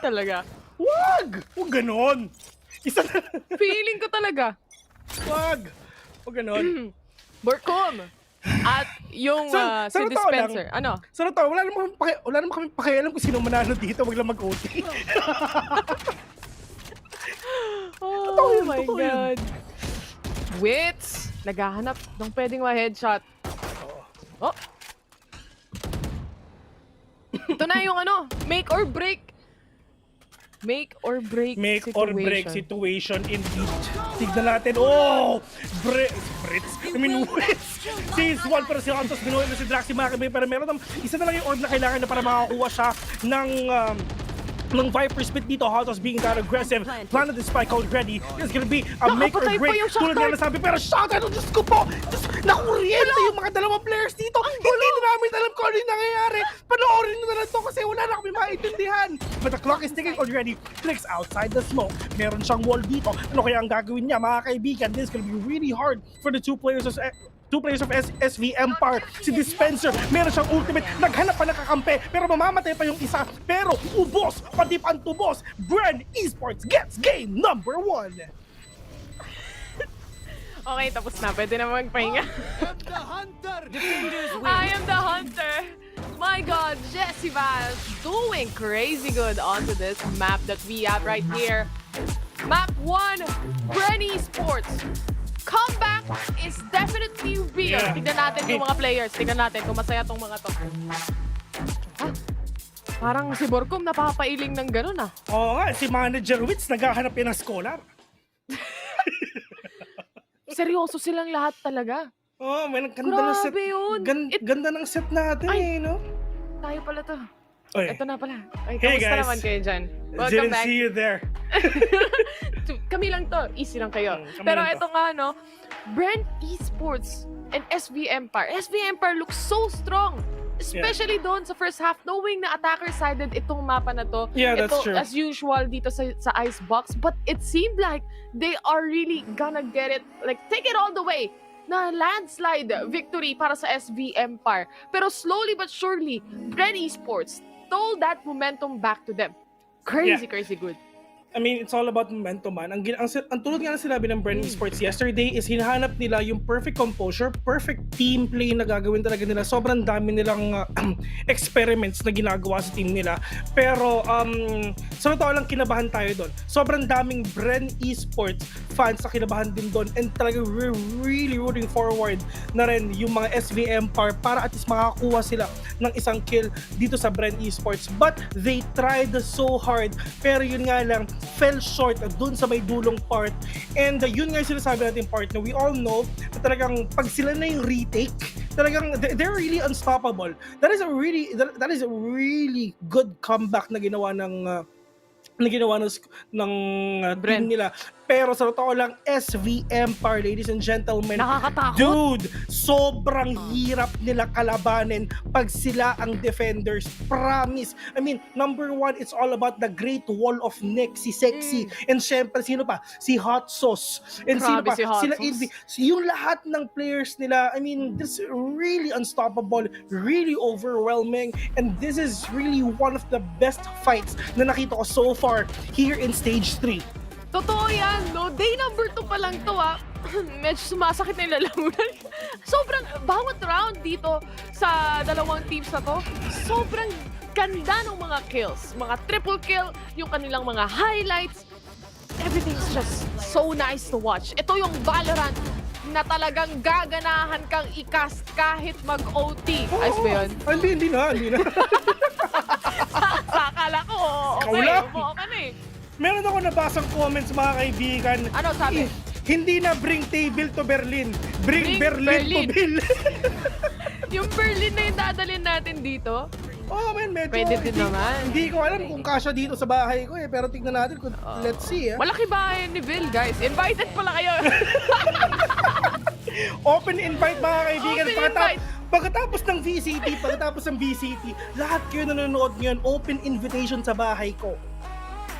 talaga. Wag ganon. Isa na. Feeling ko talaga. Wag ganon. Borcom. At yung si Dispenser. Ano? So wala naman kami pakialam kung sino manalo dito. Wag lang mag-OT. Oh my God. Wits. Naghahanap ng pwedeng ma-headshot. Oh. Ito na yung make or break. Make or break situation indeed. Tignan natin. Oh! Brits. Wits. Si Zeal pero si Hansos binuhay na si Draxi mga kaibigan. Pero meron isa na lang yung orb na kailangan na para makakuha siya ng Viper split dito. Hansos being that aggressive. Planted the spike already. It's gonna be a make or break. Tulad nga nasabi. Pero shotgun! Diyos ko po! Nakuryente yung mga dalawang players dito. Hindi na namin alam kung ano yung nangyayari. Panoorin nyo na lang to kasi wala na kami maintindihan. But the clock is ticking already. Flicks outside the smoke. Meron siyang wall dito. Ano kaya ang gagawin niya mga kaibigan? This is gonna be really hard for the two players of SV Empire. Si Dispenser, meron siyang ultimate. Naghanap pa ng kakampi, pero mamamatay pa yung isa. Pero ubos, pati pantubos. Bren Esports gets game number 1. Okay, tapos na. Pwede na magpahinga. I am the hunter. My God, Jesse Vance doing crazy good onto this map that we have right here. Map 1, Bren Esports. Comeback is definitely real. Yeah. Tignan natin yung mga players. Tignan natin kung masaya tong mga to. Parang si Borcom napapailing ng ganun ah. Oo nga, si Manager Wits naghahanap yan ng scholar. Seryoso silang lahat talaga. Oh, may ganda ng set. Yun. Ganda ng set natin no? Tayo pala to. Oy. Ito na pala. Ay, hey kamusta guys. naman kayo dyan? Welcome back. See you there. Kami lang to. Easy lang kayo. Pero ito nga, Bren Esports and SV Empire. SV Empire looks so strong. Especially doon sa first half, knowing na attacker-sided itong mapa na to. Yeah, that's true. As usual dito sa Icebox. But it seemed like they are really gonna get it, like, take it all the way. Na landslide victory para sa SV Empire. Pero slowly but surely, Bren Esports stole that momentum back to them. Crazy good. I mean, it's all about momentum, man. Ang tulad nga na sinabi ng Bren Esports yesterday is hinahanap nila yung perfect composure, perfect team play na gagawin talaga nila. Sobrang dami nilang experiments na ginagawa sa team nila. Pero, sa totoo lang, kinabahan tayo doon. Sobrang daming Bren Esports fans na kinabahan din doon. And talaga, we're really rooting forward na rin yung mga SVM para at least makakuha sila ng isang kill dito sa Bren Esports. But they tried so hard. Pero yun nga lang, fell short dun sa may dulong part. And yun nga yung sinasabi natin part na we all know na talagang pag sila na yung retake, talagang they're really unstoppable. That is a really good comeback na ginawa ng team nila. Pero sa totoo lang, SVM ladies and gentlemen, nakakatakot. Dude, sobrang hirap nila kalabanin pag sila ang defenders. Promise. I mean, number one, it's all about the great wall of neck, si Sexy. And syempre, sino pa? Si Hot Sauce. And sino pa? Si Hot Sila Sauce. yung lahat ng players nila, I mean, this is really unstoppable, really overwhelming, and this is really one of the best fights na nakita ko so far here in Stage 3. Totoo yan, no? Day number 2 pa lang to, medyo sumasakit na yung lalamunan. Sobrang, bawat round dito sa dalawang teams na to, sobrang ganda ng mga kills. Mga triple kill, yung kanilang mga highlights. Everything's just so nice to watch. Ito yung Valorant na talagang gaganahan kang i-cast kahit mag-OT. Ayos ba yun? Hindi na. Akala ko, okay, umuo ka na eh. Meron ako nabasang comments, mga kaibigan. Ano sabi? Hindi na bring table to Berlin. Bring Berlin to Bill. Yung Berlin na yung dadalhin natin dito? Oh man, medyo. Pwede din naman. Hindi ko alam kung kasya dito sa bahay ko eh. Pero tignan natin kung let's see. Malaki bahay ni Bill, guys. Invited pala kayo. Open invite, mga kaibigan. Open invite. Pagkatapos ng VCT, lahat kayo nanonood ngayon, open invitation sa bahay ko.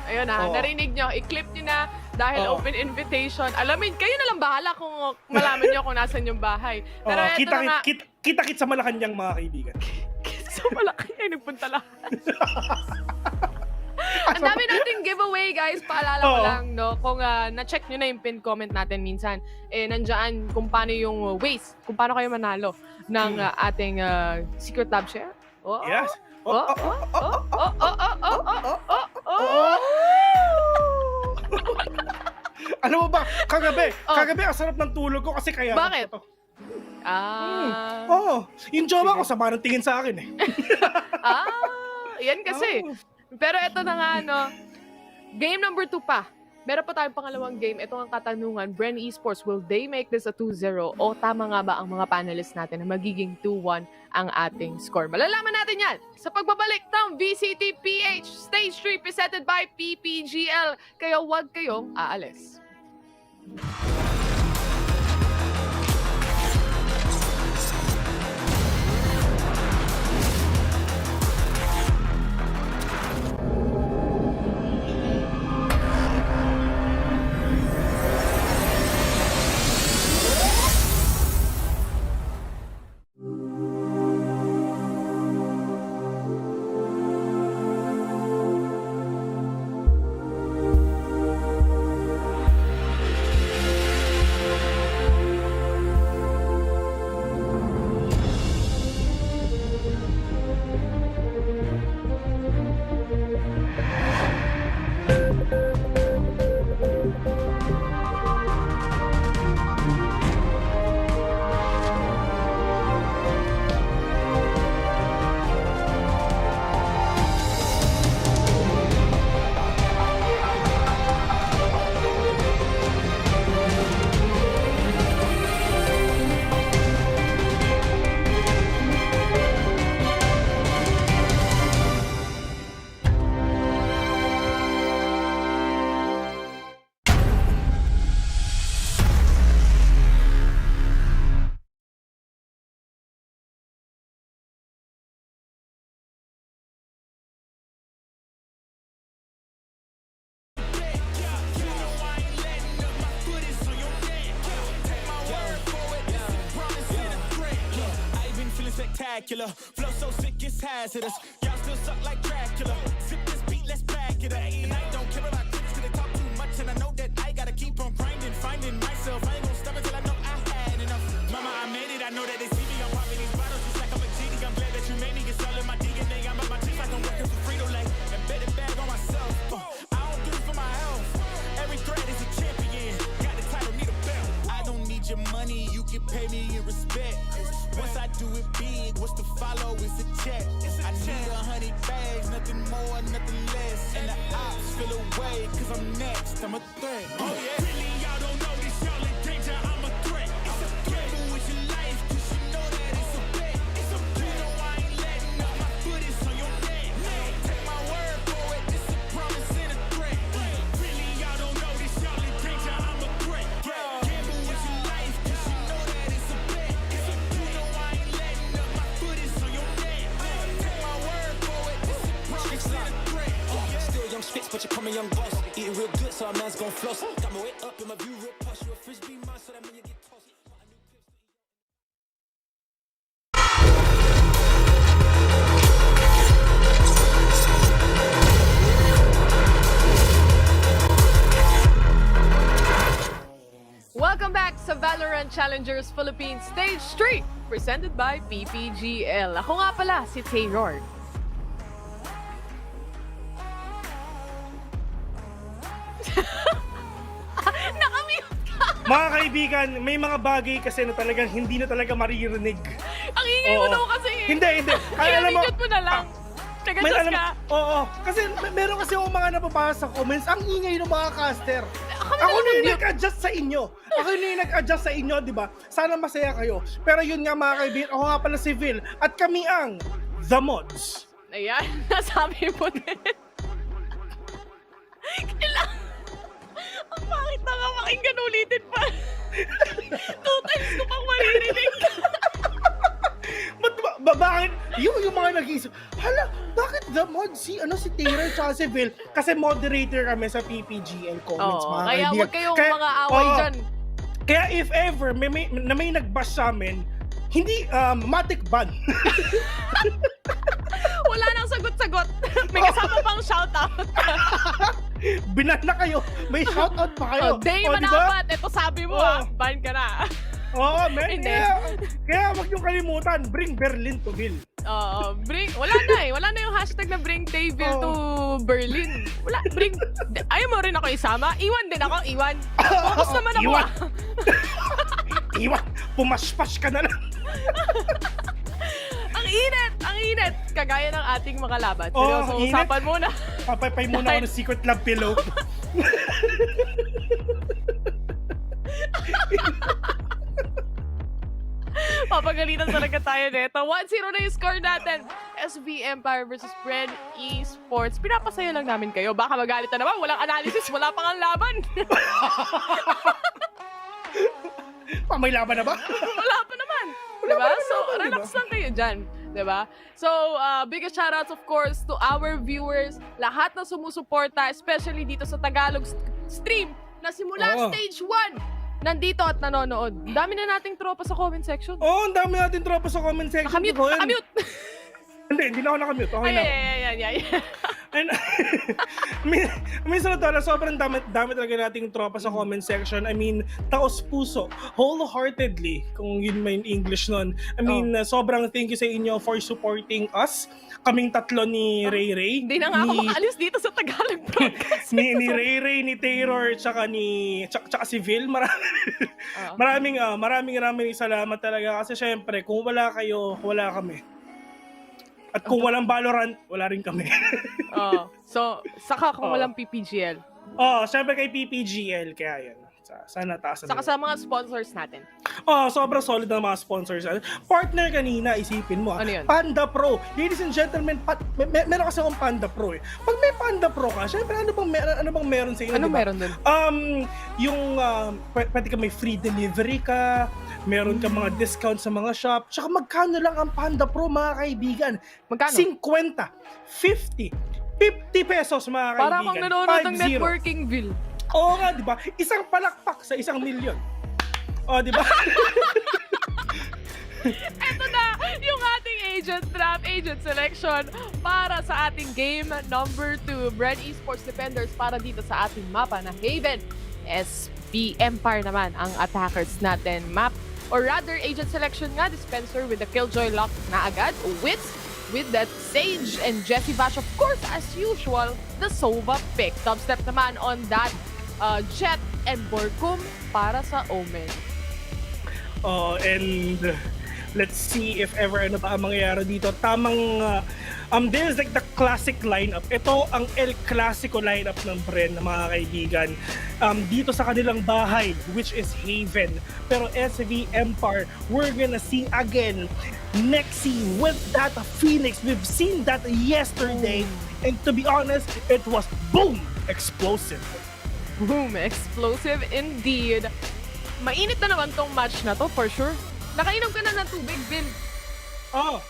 Ayun narinig nyo. I-clip nyo na dahil open invitation. Alamin, kayo na lang bahala kung malaman nyo kung nasan yung bahay. Pero Kita-kit sa Malacanang, mga kaibigan. Sa Malacanang, nagpunta lahat. Ang dami nating giveaway, guys. Paalala ko lang, no? Kung na-check nyo na yung pin comment natin minsan, nandyan kung paano yung ways, kung paano kayo manalo ng ating secret lab share. Yes. Alam mo ba, kagabi ang sarap ng tulog ko kasi kaya. Bakit? Yung jowa ko sama ng tingin sa akin eh. Yan kasi. Pero eto na nga, no, game number 2 pa. Meron pa tayong pangalawang game. Ito ang katanungan, Bren Esports, will they make this a 2-0? O tama nga ba ang mga panelists natin na magiging 2-1 ang ating score? Malalaman natin yan sa pagbabalik ng VCT Stage 3 presented by PPGL. Kaya huwag kayong aalis. Spectacular, flow so sick it's hazardous. Y'all still suck like Dracula. Zip this beat, let's back it up. And I don't care about clips, 'cause know that they see me, I'm popping these bottles just like I'm a genie. I'm glad that you made me get all in my DNA. I'm up my chips like I'm working for Frito-Lay. Embedded bag on myself. I don't do it for my health. Every threat is a champion. Got the title, need a belt. I don't need your money, you can pay me in respect. Once I do it big, what's to follow is a check. I need 100 bags, nothing more, nothing less. And the ops feel away, cause I'm next, I'm a threat. Oh yeah. Really, y'all don't know this, y'all in danger, I'm a threat. It's a gamble with your life, cause you know that it's a bet. It's a bet. You know I ain't letting up, my foot is on your neck. Take my word for it, this a promise and a threat. Really, y'all don't know this, y'all in danger, I'm a threat. Gamble with your life, cause you know that it's a bet. It's a bet. You know I ain't letting up, my foot is on your neck. Take my word for it, this a promise and a threat. Still young spits, but you're coming young boss. Eating real good, so our man's gon' floss. Got my weight up in my view real posh. You a frisbee man, so that mean you get tossed. Welcome back sa Valorant Challengers Philippines Stage 3, presented by PPGL. Ako nga pala si Taylor. Nakamute ka! Mga kaibigan, may mga bagay kasi na talagang hindi na talaga maririnig. Ang ingay mo daw kasi. Hindi. Alam mo na lang. Nag-adjust ka? Oo. Kasi meron kasi akong mga napapasa sa comments. Ang ingay ng mga caster. Ako na yung nag-adjust sa inyo. Ako na yung nag-adjust sa inyo, di ba? Sana masaya kayo. Pero yun nga mga kaibigan, ako nga pala si Vil. At kami ang The Mods. Ayan, nasabi mo din. Kailangan. Ang pangit na nga makinggan ulitin pa. 2 times ko pang maririnig. Bakit? Yung mga nag-iisip, hala, bakit The Mod si Taylor tsaka si Vil? Kasi moderator kami sa PPGL comments, mga kaya kaibigan. huwag kayong mga away dyan. Kaya if ever may nag-bash sa amin, hindi, matic ban. Wala nang sagot-sagot. May kasama pang shoutout. Binan na kayo. May shoutout pa kayo. Day manapat. Ito sabi mo ban ka na. Oo, man. Kaya wag niyong kalimutan, bring Berlin to Vil. Wala na yung hashtag na bring Tayville to Berlin. Ayaw mo rin ako isama? Iwan din ako, Iwan. Focus naman ako. Iwan, pumaspas ka na lang. Ang init. Kagaya ng ating mga laban. Seryoso, usapan muna. Papaypay muna ako ng secret love pillow. Papagalitan talaga tayo nito. 1-0 na yung score natin. SV Empire versus Bren Esports. Pinapasaya lang namin kayo. Baka magalit na naman. Walang analysis. Wala pang ang laban. May laban na ba? Wala pa naman. Diba? So, relax lang kayo dyan. Diba? So, biggest shoutouts of course to our viewers. Lahat na sumusuporta, especially dito sa Tagalog stream na simula stage 1. Nandito at nanonood. Dami na nating tropa sa comment section. Ang dami nating tropa sa comment section. Nakamute. Hindi na ako nakamute. Okay na. Minsan na sobrang dami talaga nating tropa sa comment section. I mean, taos puso, wholeheartedly, kung yun may English nun. I mean, sobrang thank you sa inyo for supporting us. Kaming tatlo ni Ray Ray. Hindi na nga ako makaalis dito sa Tagalog broadcast. ni Ray Ray, ni Taylor, tsaka si Vil. Maraming salamat talaga. Kasi syempre, kung wala kayo, wala kami. At kung walang Valorant, wala rin kami. So, saka kung walang PPGL. Syempre kay PPGL, kaya yan. Sana taasan. Saka sa mga sponsors natin. Sobrang solid na mga sponsors natin. Partner kanina, isipin mo. Ano yun? Panda Pro. Ladies and gentlemen, meron kasi akong Panda Pro eh. Pag may Panda Pro ka, syempre ano bang meron sa inyo? Ano meron dun? Pwede ka may free delivery ka, meron ka mga discount sa mga shop, tsaka magkano lang ang Panda Pro, mga kaibigan? Magkano? 50, 50 pesos, mga kaibigan. Para akong nanonood ng networking bill. Oo nga, di ba? Isang palakpak sa 1 milyon. Di ba? Ito na yung ating agent draft, agent selection para sa ating game number 2. Bren Esports Defenders para dito sa ating mapa na Haven. SV Empire naman ang attackers natin. Map or rather agent selection nga, Dispenser with the Killjoy lock na agad, Wits with that Sage, and Jesse Bash, of course, as usual, the Sova pick. Dubstep naman on that Jet and Borkum para sa Omen. And let's see if ever ano ba ang mangyayari dito. Tamang this is like the classic lineup. Ito ang El Clasico lineup ng Bren, mga kaibigan. Dito sa kanilang bahay, which is Haven. Pero SV Empire, we're gonna see again Nexi with that Phoenix. We've seen that yesterday. And to be honest, it was boom! Explosive. Boom! Explosive indeed. Mainit na naman tong match na to, for sure. Nakainom ka na ng tubig, Bill. Oh,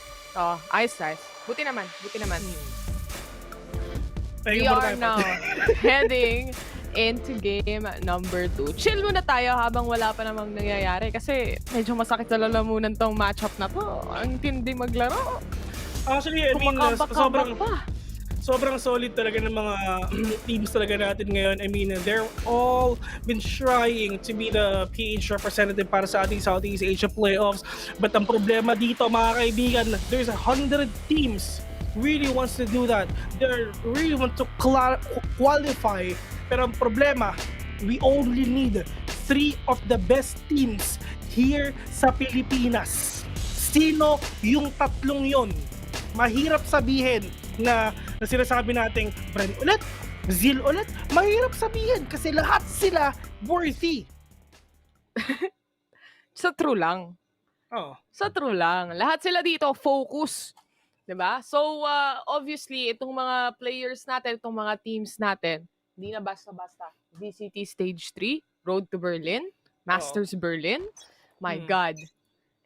ice. Buti naman. Thank We are now heading into game number 2. Chill muna tayo habang wala pa namang nangyayari kasi medyo masakit na lalamunan tong matchup na to. Ang tindi maglaro. Actually, I mean, sobrang solid talaga ng mga teams talaga natin ngayon. I mean, they're all been trying to be the PH representative para sa ating Southeast Asia playoffs. But ang problema dito, mga kaibigan, there's 100 teams really wants to do that. They really want to qualify. Pero ang problema, we only need 3 of the best teams here sa Pilipinas. Sino yung tatlong yon? Mahirap sabihin na sinasabi nating Bren ulit, Zeal ulit. Mahirap sabihin kasi lahat sila worthy. Sa true lang. Sa true lang. Lahat sila dito focus. 'Di ba? So, obviously, itong mga players natin, itong mga teams natin, hindi na basta-basta. VCT Stage 3, Road to Berlin, Masters Berlin. My God.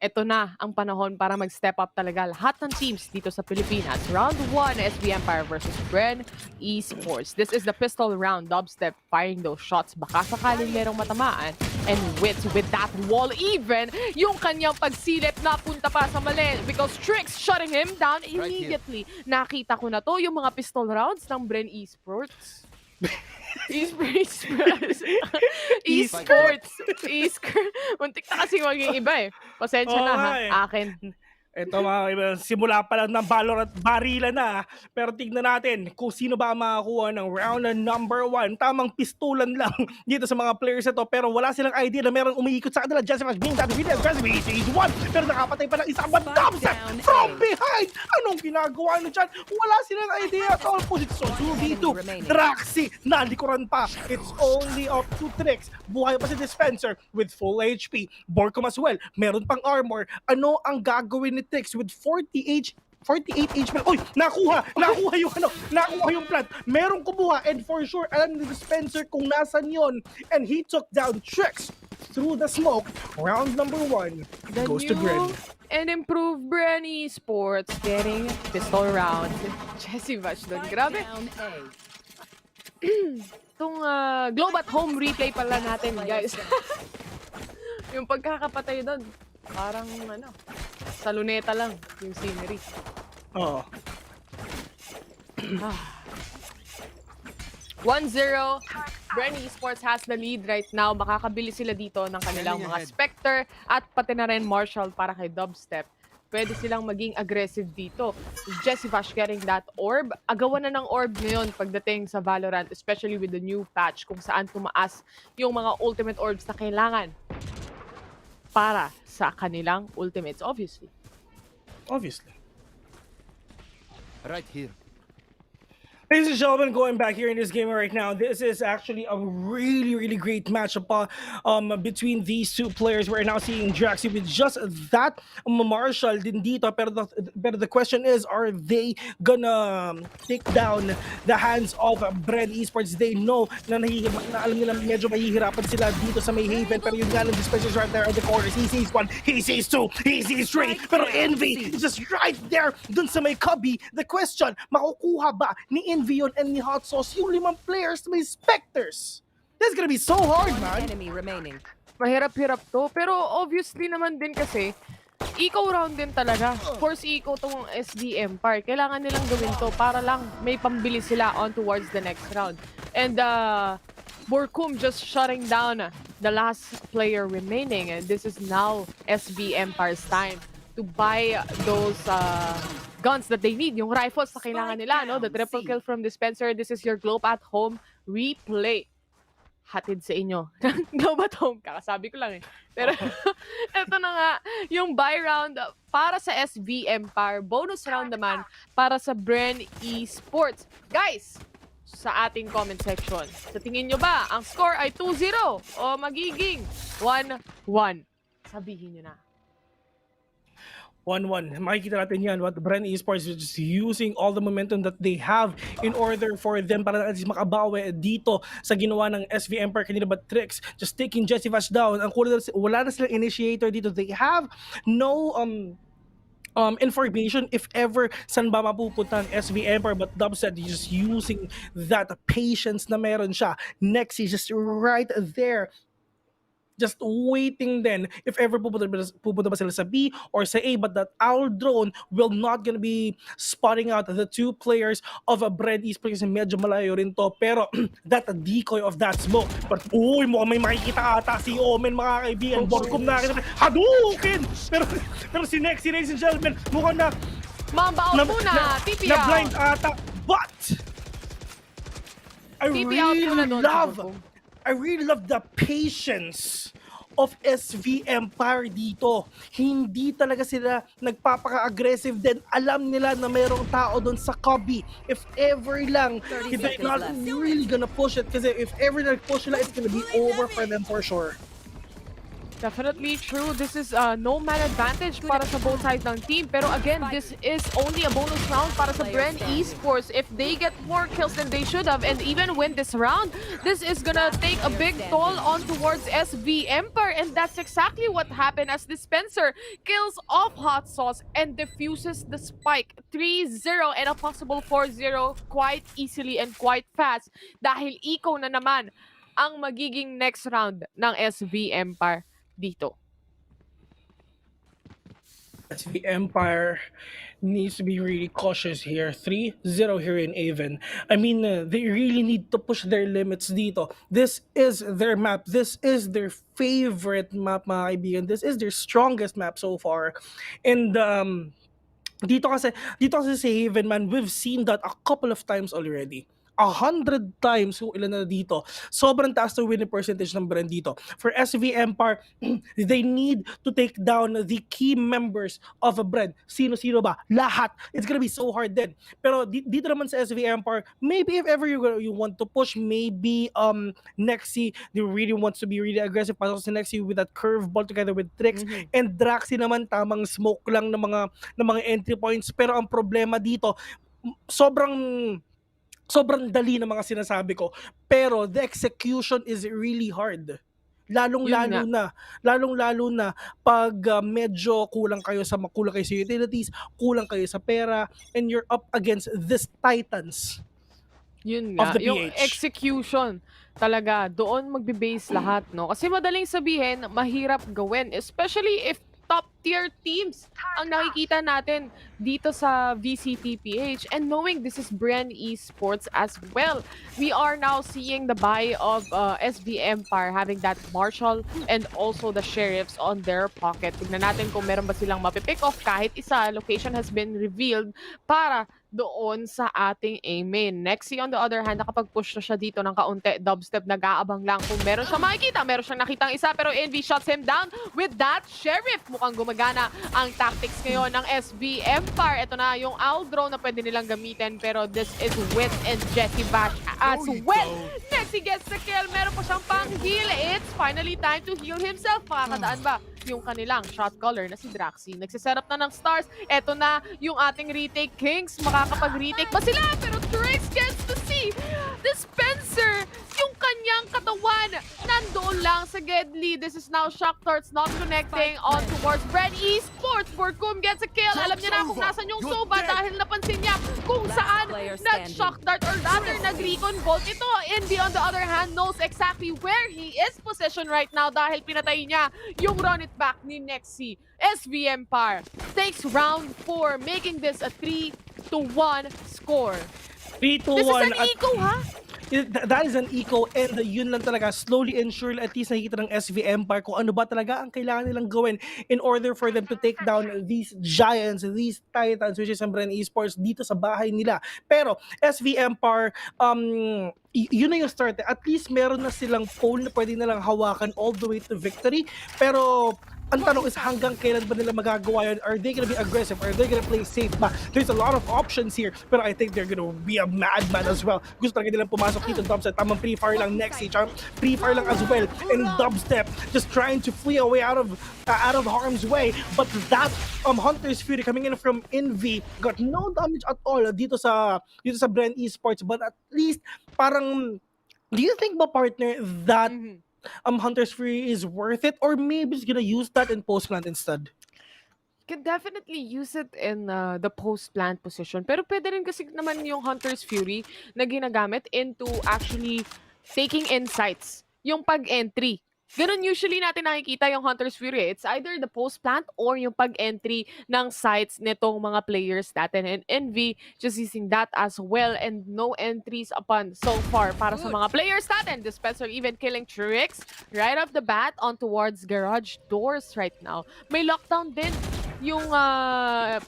Ito na ang panahon para mag-step up talaga lahat ng teams dito sa Pilipinas. Round 1, SV Empire versus Bren Esports. This is the pistol round. Dubstep firing those shots. Baka sakaling merong matamaan. And Wits with that wall even. Yung kanyang pagsilip na punta pa sa mali. Because Trix shutting him down immediately. Nakita ko na to yung mga pistol rounds ng Bren Esports. Esports. Muntik na kasi maging iba eh. Pasensya na ha. Akin. Ito mga simula pa lang ng Valorant, barila na. Pero tignan natin kung sino ba makakuha ng round number 1. Tamang pistulan lang dito sa mga players ito. Pero wala silang idea na meron umiikot sa kanila. Just as being that video aggressive, stage 1. Pero nakapatay pa ng isang Dubstep from behind. Anong ginagawa nyo dyan? Wala silang idea at all. Position 2v2. Draxi, nalikuran pa. It's only up to Trix. Buhay pa si Dispenser with full HP. Borkum as well. Meron pang armor. Ano ang gagawin ni Trix with 48 HP. Uy, nakuha yung plant. Merong kumuha and for sure alam ni Dispenser kung nasan yon, and he took down Trix through the smoke. Round number 1 goes to Bren. And improved Bren Esports getting pistol round. Jesse Bash doon. Grabe. Itong Globe at Home replay pala natin, guys. Yung pagkakapatay doon, parang sa luneta lang yung scenery. 1-0. Bren Esports has the lead right now. Makakabili sila dito ng kanilang mga Spectre at pati na rin Marshall para kay Dubstep. Pwede silang maging aggressive dito. Jesse Vash getting that orb. Agawan na ng orb ngayon pagdating sa Valorant, especially with the new patch kung saan tumaas yung mga ultimate orbs na kailangan para sa kanilang ultimates, obviously. Right here. Ladies and gentlemen, going back here in this game right now, this is actually a really great matchup between these two players. We're now seeing Draxi with just that Marshall din dito. Pero the question is, are they gonna take down the hands of Bren Esports? They know na alam nila medyo mahihirapan sila dito sa may Haven. Pero yung nga ng dispensers right there on the corners. He sees 1, he sees 2, he sees 3. Pero Envy is just right there dun sa may cubby. The question, makukuha ba ni Envy yun and ni Hot Sauce yung 5 players may Specters? This is gonna be so hard, man. Mahirap-hirap to. Pero obviously naman din kasi, eco round din talaga. Force eco tong SD Empire. Kailangan nilang gawin to para lang may pambili sila on towards the next round. And Borkum just shutting down the last player remaining. And this is now SB Empire's time to buy those guns that they need. Yung rifles na kailangan nila, no? The triple kill from Dispenser. This is your Globe at Home replay. Hatid sa inyo. Globe at Home. Kakasabi ko lang eh. Pero eto na nga, yung buy round para sa SB Empire. Bonus round naman para sa Bren Esports. Guys, sa ating comment section, sa tingin nyo ba, ang score ay 2-0 o magiging 1-1? Sabihin nyo na. 1-1. Makikita natin yan what Bren Esports is just using all the momentum that they have in order for them para at least makabawi dito sa ginawa ng SV Empire kanina ba tricks. Just taking Jesse Vash down. Ang cool, wala na silang initiator dito. They have no information if ever saan ba mapupunta ang SV Empire, but Dub said he's just using that patience na meron siya. Next, he's just right there, just waiting then if ever pupunta ba sila sa B or sa A, but that owl drone will not gonna be spotting out the two players of a Bren Esports kasi medyo malayo rin to, pero that decoy of that smoke, but uy, mukhang may makikita ata si Omen mga kaibigan. Borkum na kita, Hadouken! Pero si Nexi, ladies and gentlemen, mukhang na Mamba out muna, TP na out. blind ata, but I really love the patience of SV Empire dito. Hindi talaga sila nagpapaka-aggressive din. Alam nila na mayroong tao doon sa cubby. If ever lang, they're not really gonna push it. Kasi if ever nag-push nila, it's gonna be over for them for sure. Definitely true. This is no man advantage para sa both sides ng team. Pero again, this is only a bonus round para sa Bren Esports. If they get more kills than they should have and even win this round, this is gonna take a big toll on towards SV Empire. And that's exactly what happened as Dispenser kills off Hot Sauce and defuses the spike. 3-0 and a possible 4-0 quite easily and quite fast. Dahil eco na naman ang magiging next round ng SV Empire dito. The Empire needs to be really cautious here. 3-0 here in Aven. I mean, they really need to push their limits dito. This is their map. This is their favorite map, mga kaibigan. This is their strongest map so far. And dito kasi sa Haven, man, we've seen that a couple of times already. 100 times kung ilan na dito. Sobrang taas na winning percentage ng Bren dito. For SV Empire, they need to take down the key members of a Bren. Sino-sino ba? Lahat. It's gonna be so hard then. Pero dito naman sa SV Empire, maybe if ever you want to push, maybe Nexi, they really wants to be really aggressive. Pasok si Nexi with that curveball together with Trix. And Draxi naman, tamang smoke lang ng mga entry points. Pero ang problema dito, sobrang dali na mga sinasabi ko, pero the execution is really hard. Lalong-lalo na pag medyo kulang kayo sa utilities, kulang kayo sa pera, and you're up against these titans. Yun nga, yung execution talaga, doon magbe-base lahat, no? Kasi madaling sabihin, mahirap gawin, especially if top-tier teams ang nakikita natin dito sa VCT PH. And knowing this is Bren Esports as well, we are now seeing the buy of SB Empire having that Marshall and also the Sheriffs on their pocket. Tignan natin kung meron ba silang mapipick off kahit isa. Location has been revealed para doon sa ating A-main. Nexi on the other hand, nakapag-push na siya dito ng kaunti. Dubstep nag-aabang lang kung meron siyang makikita. Meron siyang nakitang isa pero Envy shuts him down with that Sheriff. Mukhang gumagana ang tactics ngayon ng SB Empire. Ito na yung owl drone na pwede nilang gamitin pero this is Wit and Jesse Bash as well. Nexi gets the kill. Meron pa siyang pang-heal. It's finally time to heal himself. Makakadaan ba yung kanilang shot caller na si Draxi? Nagsiset up na ng stars. Ito na yung ating retake Kings. Makakapag-retake ba sila? Pero Trix gets to see Dispenser, yung kanyang katawan nandoon lang sa Gedli. This is now Shock Darts not connecting on towards Bren Esports. Borkum gets a kill. Alam niya na kung nasan yung Soba dahil napansin niya kung saan nag-Shock Dart or rather nag-Recon Bolt. Ito, Envy on the other hand knows exactly where he is positioned right now dahil pinatay niya yung run it back ni Nexi. SV Empire takes round 4, making this a 3-1 score. 3-1. This is an eco, ha? That is an eco, and yun lang talaga, slowly and surely at least nakikita ng SV Empire kung ano ba talaga ang kailangan nilang gawin in order for them to take down these giants, these titans, which is ang Bren Esports dito sa bahay nila. Pero SV Empire, yun na yung start. At least meron na silang pole na pwede nilang hawakan all the way to victory. Pero ang tanong is hanggang kailan ba nila magagawa yun? Are they gonna be aggressive? Are they gonna play safe ba? There's a lot of options here, pero I think they're gonna be a madman as well. Gusto talaga nilang pumasok dito, Dubstep. Tamang pre-fire lang Nexi, pre-fire lang as well. And Dubstep just trying to flee away out of harm's way. But that Hunter's Fury coming in from Envy got no damage at all dito sa Bren Esports. But at least parang, do you think ba, partner, that Hunter's Fury is worth it, or maybe he's gonna use that in post plant instead? Can definitely use it in the post plant position. Pero pwede rin kasi naman yung Hunter's Fury na ginagamit into actually taking insights. Yung pag-entry. Ganun usually natin nakikita yung Hunter's Fury. It's either the post plant or yung pag-entry ng sites nitong mga players natin. And Envy just using that as well, and no entries upon so far para sa mga players natin. Dispenser even killing Trix right off the bat on towards garage doors right now. May lockdown din yung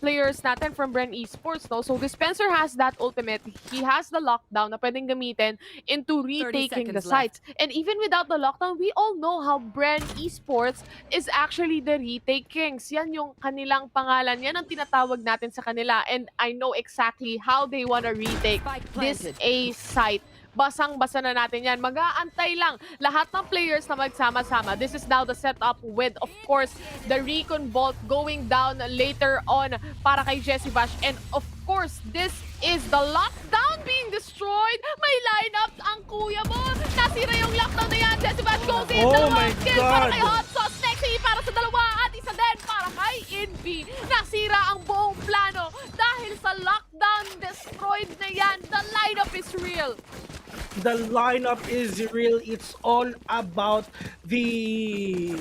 players natin from Bren Esports, no? So Dispenser has that ultimate. He has the lockdown na pwedeng gamitin into retaking the sites. And even without the lockdown, we all know how Bren Esports is actually the retake kings. Yan yung kanilang pangalan. Yan ang tinatawag natin sa kanila. And I know exactly how they wanna retake this A site. Basang-basa na natin yan. Mag-aantay lang lahat ng players na magsama-sama. This is now the setup with, of course, the Recon Vault going down later on para kay Jessie Bash. And of course, this is the lockdown being destroyed. May lineup ang kuya mo. Nasira yung lockdown na yan. Jessie Bash goes in. Dalawang kill para kay Hot Sauce. Nexi para sa dalawa. At isa din para kay Envy. Nasira ang buong plano. Dahil sa lockdown, destroyed na yan. The lineup is real. The lineup is real. It's all about the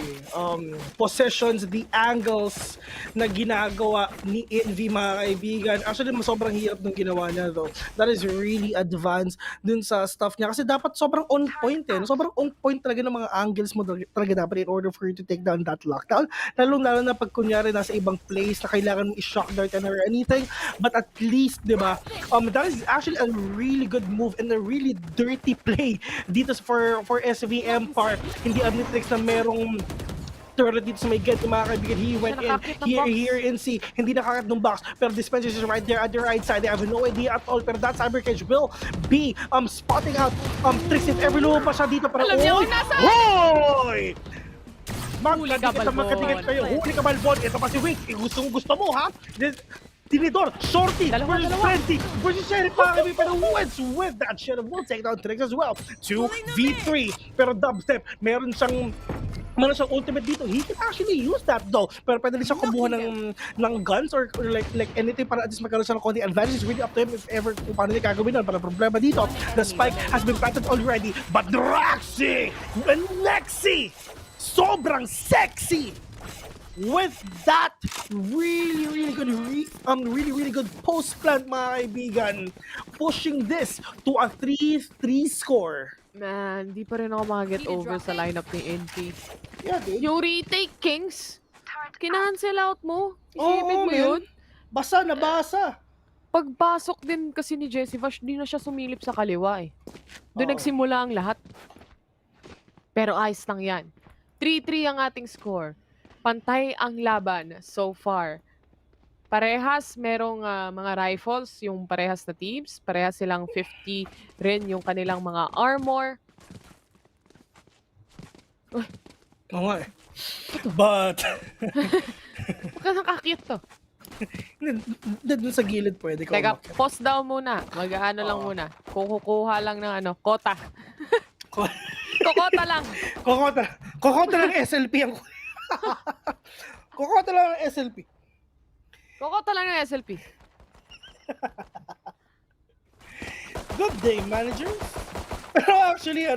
possessions, the angles na ginagawa ni Envy, mga kaibigan. Actually, sobrang hirap nung ginawa niya, though. That is really advanced dun sa stuff niya. Kasi dapat sobrang on point, eh. Sobrang on point talaga ng mga angles mo talaga dapat in order for you to take down that lockdown. Lalo na pag kunyari nasa ibang place na kailangan mo i-shock dart or anything. But at least, di ba, that is actually a really good move and a really dirty play dito for SV Empire. Hindi Omnitrix na merong turret dito sa may get, mga kaibigan. He went in here in C, hindi nakakat ng box, pero Dispenser is right there at the right side. They have no idea at all, pero that Cyber Cage will be spotting out Trix if ever lumabas siya dito. Pero hoy! Magkatigat kayo. Huli ka, Malbon. Ito pa si Wink. Gusto mo, ha? Tinidor, Shorty versus Frenzy versus Sheriff, pero wins with that. Sheriff will take down Trix as well. 2v3. Pero Dubstep, meron siyang ultimate dito. He can actually use that though. Pero pwede rin siya kumuha ng guns or like anything para at least magkaroon siya ng konti advantage. It's really up to him if ever kung paano niya gagawin nun. Para problema dito, the spike has been planted already. But Draxi and Nexi, sobrang sexy with that really good post plant, mga kaibigan, pushing this to a 3-3 score. Man, di pa rin ako makaget over sa lineup ni NP. Yeah, dude. Yung retake kings, kinancel out mo. Isipin mo yun. Basa na basa. Pagpasok din kasi ni Jessie Vash, di na siya sumilip sa kaliwa eh. Doon nagsimula ang lahat. Pero ayos lang yan. 3-3 ang ating score. Pantay ang laban so far. Parehas merong mga rifles, yung parehas na teams. Parehas silang 50 rin yung kanilang mga armor. Oo nga eh. But baka nakakit to. Doon sa gilid pwede ko. Teka, pause daw muna. Mag-ano lang muna. Kukuha lang ng kota. Kokota lang. Kokota lang SLP ang Kokota lang ng SLP. Kokota lang ng SLP. Good day, managers. Pero actually,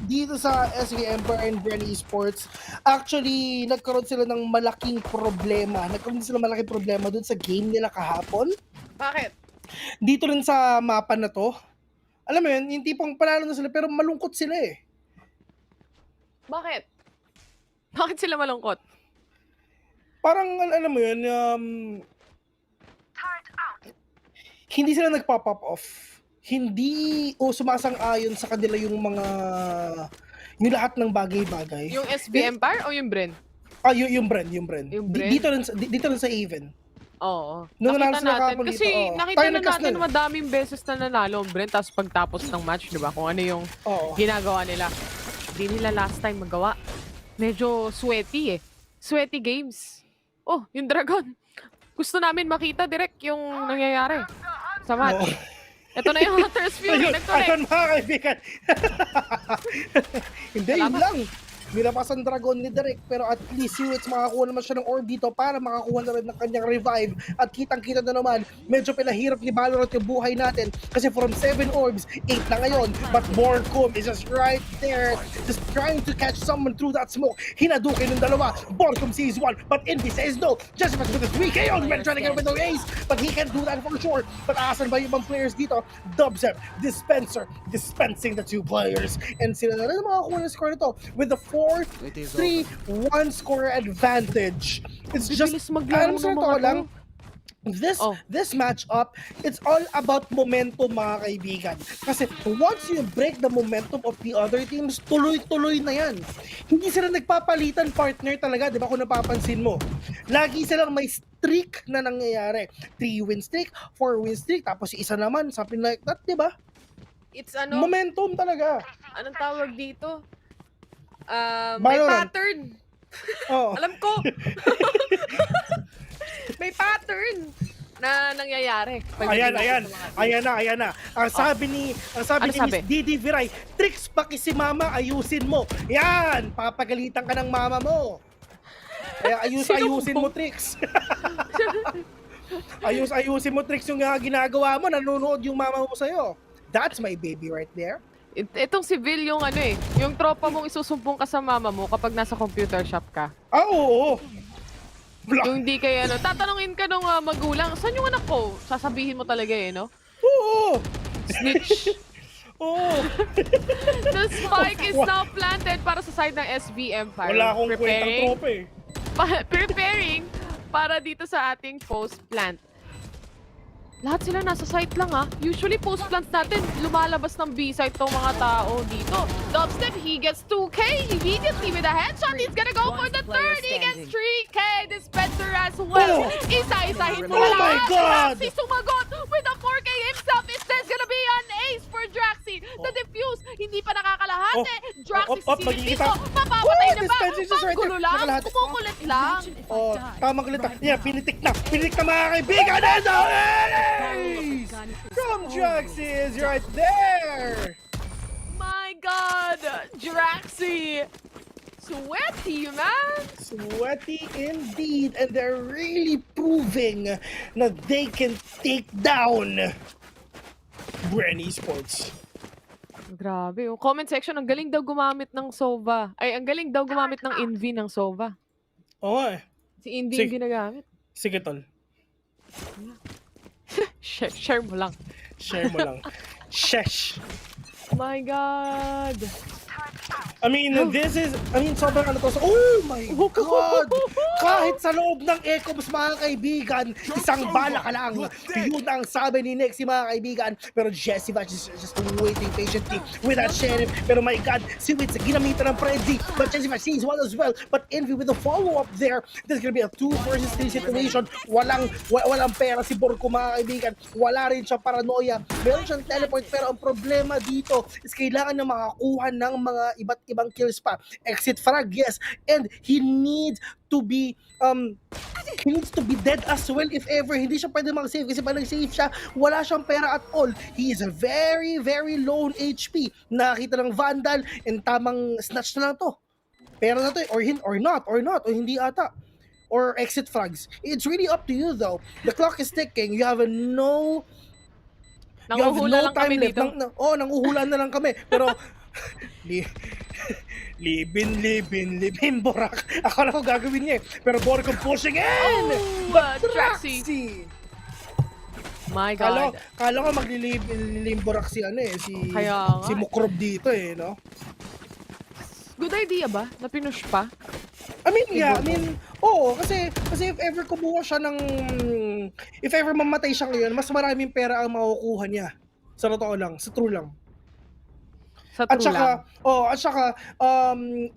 dito sa SV Empire and Bren Esports, actually, nagkaroon sila ng malaking problema. Dun sa game nila kahapon. Bakit? Dito rin sa mapa na to, alam mo yun, yung tipong panalo na sila pero malungkot sila eh. Bakit? Bakit sila malungkot? Parang, alam mo yun, hindi sila nagpa-pop off. Hindi sumasang-ayon sa kanila yung lahat ng bagay-bagay. Yung SB Empire o yung Bren? Yung Bren. Dito rin sa Haven. Oo. Nung Nakita sila natin. kapon Kasi dito, nakita na natin madaming beses na nanalo ang Bren, tapos pagtapos ng match, di ba? Kung ano yung ginagawa nila. Hindi nila last time magawa. Medyo sweaty eh. Sweaty games. Oh, yung Dragon. Gusto namin makita direct yung nangyayari sa match. Ito na yung Hunter's Fury. Nag-connect. Ayun mga kaibigan. Hindi, yun lang. Minapas ang Dragon ni Derek, pero at least si Wits makakuha naman siya ng orb dito para makakuha na rin ng kanyang revive. At kitang-kita na naman, medyo pinahirap ni Valorant yung buhay natin kasi from 7 orbs, 8 na ngayon. But Borkum is just right there, just trying to catch someone through that smoke. Hinadukin ng dalawa. Borkum sees one, but Envy says no. Just with the 3K on Bren trying to get with the ace, but he can't do that for sure. But asan ba yung ibang players dito? Dubstep, Dispenser, dispensing the 2 players. And sila na rin makakuha ng score nito with the 4-3-1 score advantage. It's just, alam sa ito lang, this matchup, it's all about momentum mga kaibigan. Kasi once you break the momentum of the other teams, tuloy-tuloy na yan. Hindi sila nagpapalitan partner talaga, di ba kung napapansin mo? Lagi silang may streak na nangyayari. 3-win streak, 4-win streak, tapos isa naman, something like that, di ba? It's ano? Momentum talaga. Anong tawag dito? May pattern. Alam ko. May pattern na nangyayari. Ayan na. Ang sabi ni Miss Didi Viray, tricks paki si mama, ayusin mo. Yan, papagalitan ka ng mama mo. Kaya ayusin mo tricks. Ayusin mo tricks yung ginagawa mo, nanonood yung mama mo sa'yo. That's my baby right there. Itong si Vil yung ano eh, yung tropa mong isusumbong ka sa mama mo kapag nasa computer shop ka. Oo. Yung hindi kayo tatanungin ka nung magulang, saan yung anak ko? Sasabihin mo talaga eh, no? Oo. Snitch. Oo. The spike is now planted para sa side ng SB Empire. Wala akong kwentang tropa eh. Preparing para dito sa ating post plant. Lahat sila nasa site lang Usually post plants natin, lumalabas ng B-site tong mga tao dito. Dubstep, he gets 2K immediately with a headshot. He's gonna go for the third. He gets 3K. Dispenser as well. Isa-isahin mo Oh my God! Draxi sumagot with a 4K himself. Is there's gonna be an ace for Draxi. The defuse, hindi pa nakakalahati. Draxi silip dito. Mapapatay na ba? Panggulo lang. Kumukulit lang. Tamang kulit. Yeah, pinitik na mga kaibigan. From Draxi is right there! My God! Draxi! Sweaty, man! Sweaty indeed, and they're really proving that they can take down Bren Esports. Grabe, yung comment section, ang galing daw gumamit ng Sova. Ay, ang galing daw gumamit ng Envy ng Sova. Oo eh. Si Envy yung ginagamit. Sige, tol. Share mo lang. Shesh. My God. Sobrang ano to. Oh my God! Kahit sa loob ng Ecobs, mga kaibigan, isang bala ka lang. Yun ang sabi ni Nexy, mga kaibigan. Pero Jesse Vash is just waiting patiently with that sheriff. Pero my God, si Witz, ginamitan ng frenzy. But Jesse Vash sees one as well. But Envy with the follow-up there. There's gonna be a 2 versus 3 situation. Walang pera si Borko, mga kaibigan. Wala rin siya paranoia. Meron siyang teleport. Pero ang problema dito is kailangan na makakuha ng mga iba't ibang kills pa. Exit frag, yes. And he needs to be dead as well if ever. Hindi siya pwede mag-save kasi pag nag-save siya, wala siyang pera at all. He is a very, very low HP. Nakakita ng Vandal and tamang snatch na lang to. Pera na to or not, or hindi ata. Or exit frags. It's really up to you though. The clock is ticking. You have no time left. Nanguhula na lang kami. Pero libin, Borak. Akala ko gagawin niya eh. Pero Borkom pushing in! Draxi. My God. Kala ko maglilimborak si si Mukrob dito no? Good idea ba? Na pinush pa? Kasi if ever kumuha siya if ever mamatay siya ngayon, mas maraming pera ang makukuha niya. Sa totoo lang, sa true lang. At saka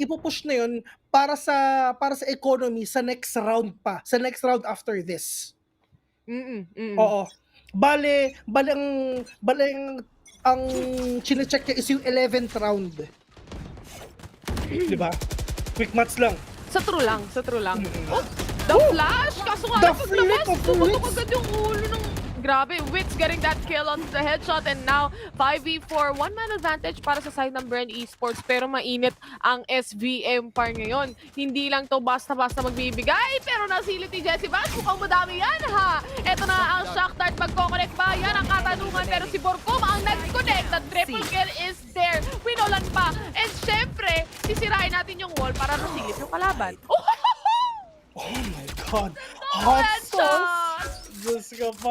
ipupush na yun para sa economy sa next round after this. Oo. Bale ang chine-check niya is yung 11th round. Diba? Quick match lang. Sa true lang. Oh, the flash! Kaso nga paglabas, pumutok agad yung ulo ng... Grabe, Wits getting that kill on the headshot and now 5v4, one-man advantage para sa side ng Bren Esports pero mainit ang SVM par ngayon. Hindi lang to basta-basta magbibigay pero nasilit ni Jessie Bash. Mukhang madami yan ha! Ito na ang shock dart, magkoconnect ba? Yan ang katanungan pero si Borcom ang nag-connect. The triple kill is there. Pinolan pa. And syempre, sisirain natin yung wall para nasilip yung kalaban. Oh my God! Hot sauce! Diyos ka pa.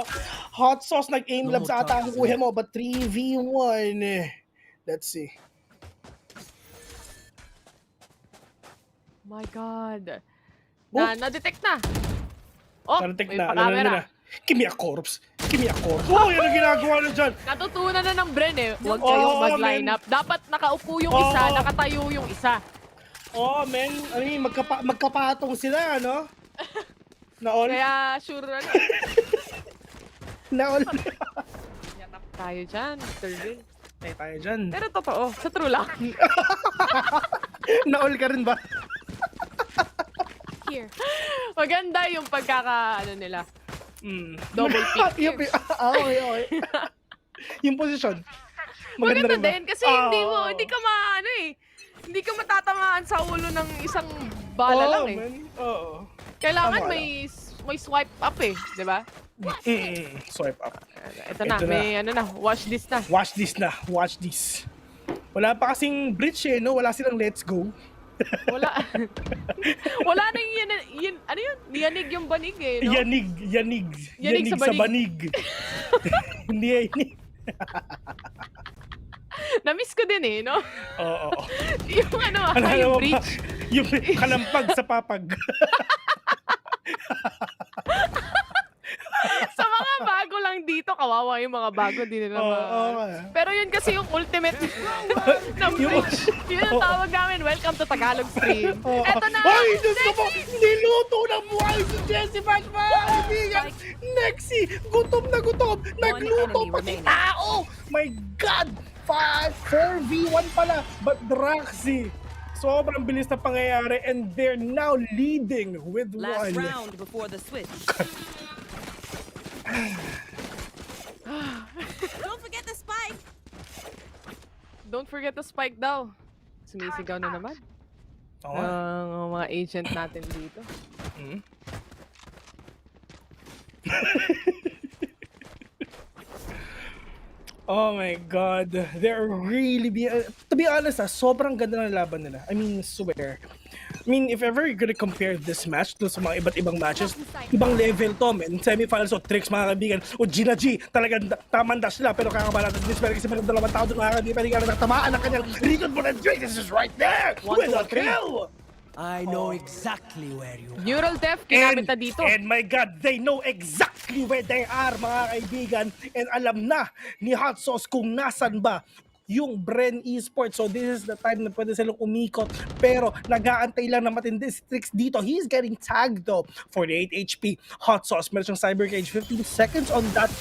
Hot sauce, nag-aim labs ata ang kuha mo, but 3v1. Let's see. My God. Na-detect na. Oh, na-detect na. Alam na. Give me a corpse. Oh, yan ang ginagawa na dyan. Natutunan na ng Bren Huwag kayong mag-line up. Dapat nakaupo yung isa, nakatayo yung isa. Oh, man. Magkapatong sila, ano? Naon? Kaya sure na. Naon. Yatap tayo dyan, Mr. Tayo dyan. Pero totoo, sa true lang. Naol ka rin ba? Here. Maganda yung nila. Double pick. Okay. Yung position. Maganda din kasi hindi ka hindi ka matatamaan sa ulo ng isang bala lang Oo. Kailangan may swipe up di ba? Swipe up. Ito na, may watch this na. Watch this. Wala pa kasing bridge no? Wala silang let's go. Wala. Wala nang ano yun? Yanig yung banig no? Yanig sa banig. Hindi yanig. Na-miss ko din no? Oo. Yung yung bridge. Yung kalampag sa papag. Sa mga bago lang dito, kawawa yung mga bago din nila. Pero yun kasi yung ultimate ng bridge. Yun ang tawag namin. Welcome to Tagalog stream. Eto na! Ay, Diyos ko po! Niluto na buhay si Jessie Bash, mga kaibigan! Nexi! Gutom na gutom! Nagluto pati tao! My God! 4v1 pala, but Draxi, sobrang bilis na pangyayari and they're now leading with last round before the switch. Don't forget the spike! Don't forget the spike daw. Sumisigaw na naman. Ang mga agent natin dito. Oh my God, they're really to be honest sobrang ganda ng laban nila. I mean, swear. I mean, if ever you're gonna compare this match to sa mga iba't ibang matches, ibang level to, man. Semifinals o tricks, mga kaibigan. O Gina G, talagang tamang dash nila. Pero kakabala natin this kasi meron dalawang tao doon, mga kaibigan. Pwede ka na natamaan ang kanyang Rico Drake. This is right there! With a kill! I know exactly where you are. Neural Theft, kinamit na dito. And my God, they know exactly where they are, mga kaibigan. And alam na ni Hot Sauce kung nasan ba yung Bren Esports. So this is the time na pwede silang umikot. Pero nag-aantay lang na matindi si Trix dito. He's getting tagged though. 48 HP. Hot Sauce. Meron siyang cyber cage. 15 seconds on that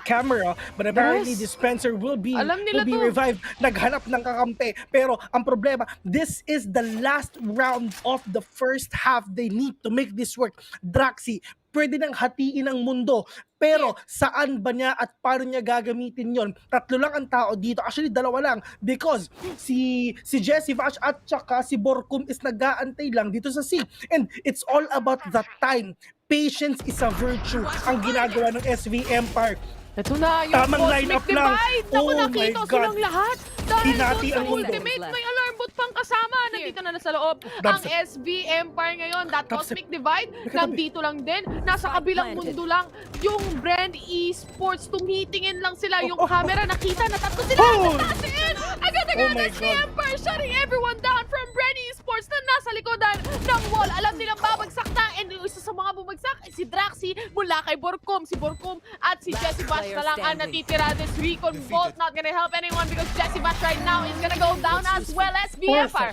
camera, but apparently Dispenser will be revived. Naghanap ng kakampi, pero ang problema, this is the last round of the first half. They need to make this work. Draxi, pwede nang hatiin ang mundo, pero saan ba niya at paano niya gagamitin yon? Tatlo lang ang tao dito, actually dalawa lang, because si Jessie Vash at saka si Borcom is nag-aantay lang dito sa C, and it's all about the time. Patience is a virtue ang ginagawa ng SV Empire. Ito na yung tamang line up lang. Naku, nakita silang lahat. Dahil Hinati doon sa ang mundo. ultimate, may alarm bot pang kasama. Nandito na nasa loob. Ang SV Empire ngayon, that Cosmic Divide, nandito lang din. Nasa kabilang mundo lang. Yung Bren Esports, tumitingin lang sila. Yung camera, nakita na tatlo sila. Natasin! Agad-agad SV Empire, shutting everyone down from Bren Esports na nasa likodan ng wall. Alam nilang babagsak na. And yung isa sa mga bumagsak ay si Draxi mula kay Borcom. Si Borcom at si Jesse Bash na lang ang natitira. This recon bolt not gonna help anyone because Jesse Bash right now is gonna go down as well as VFR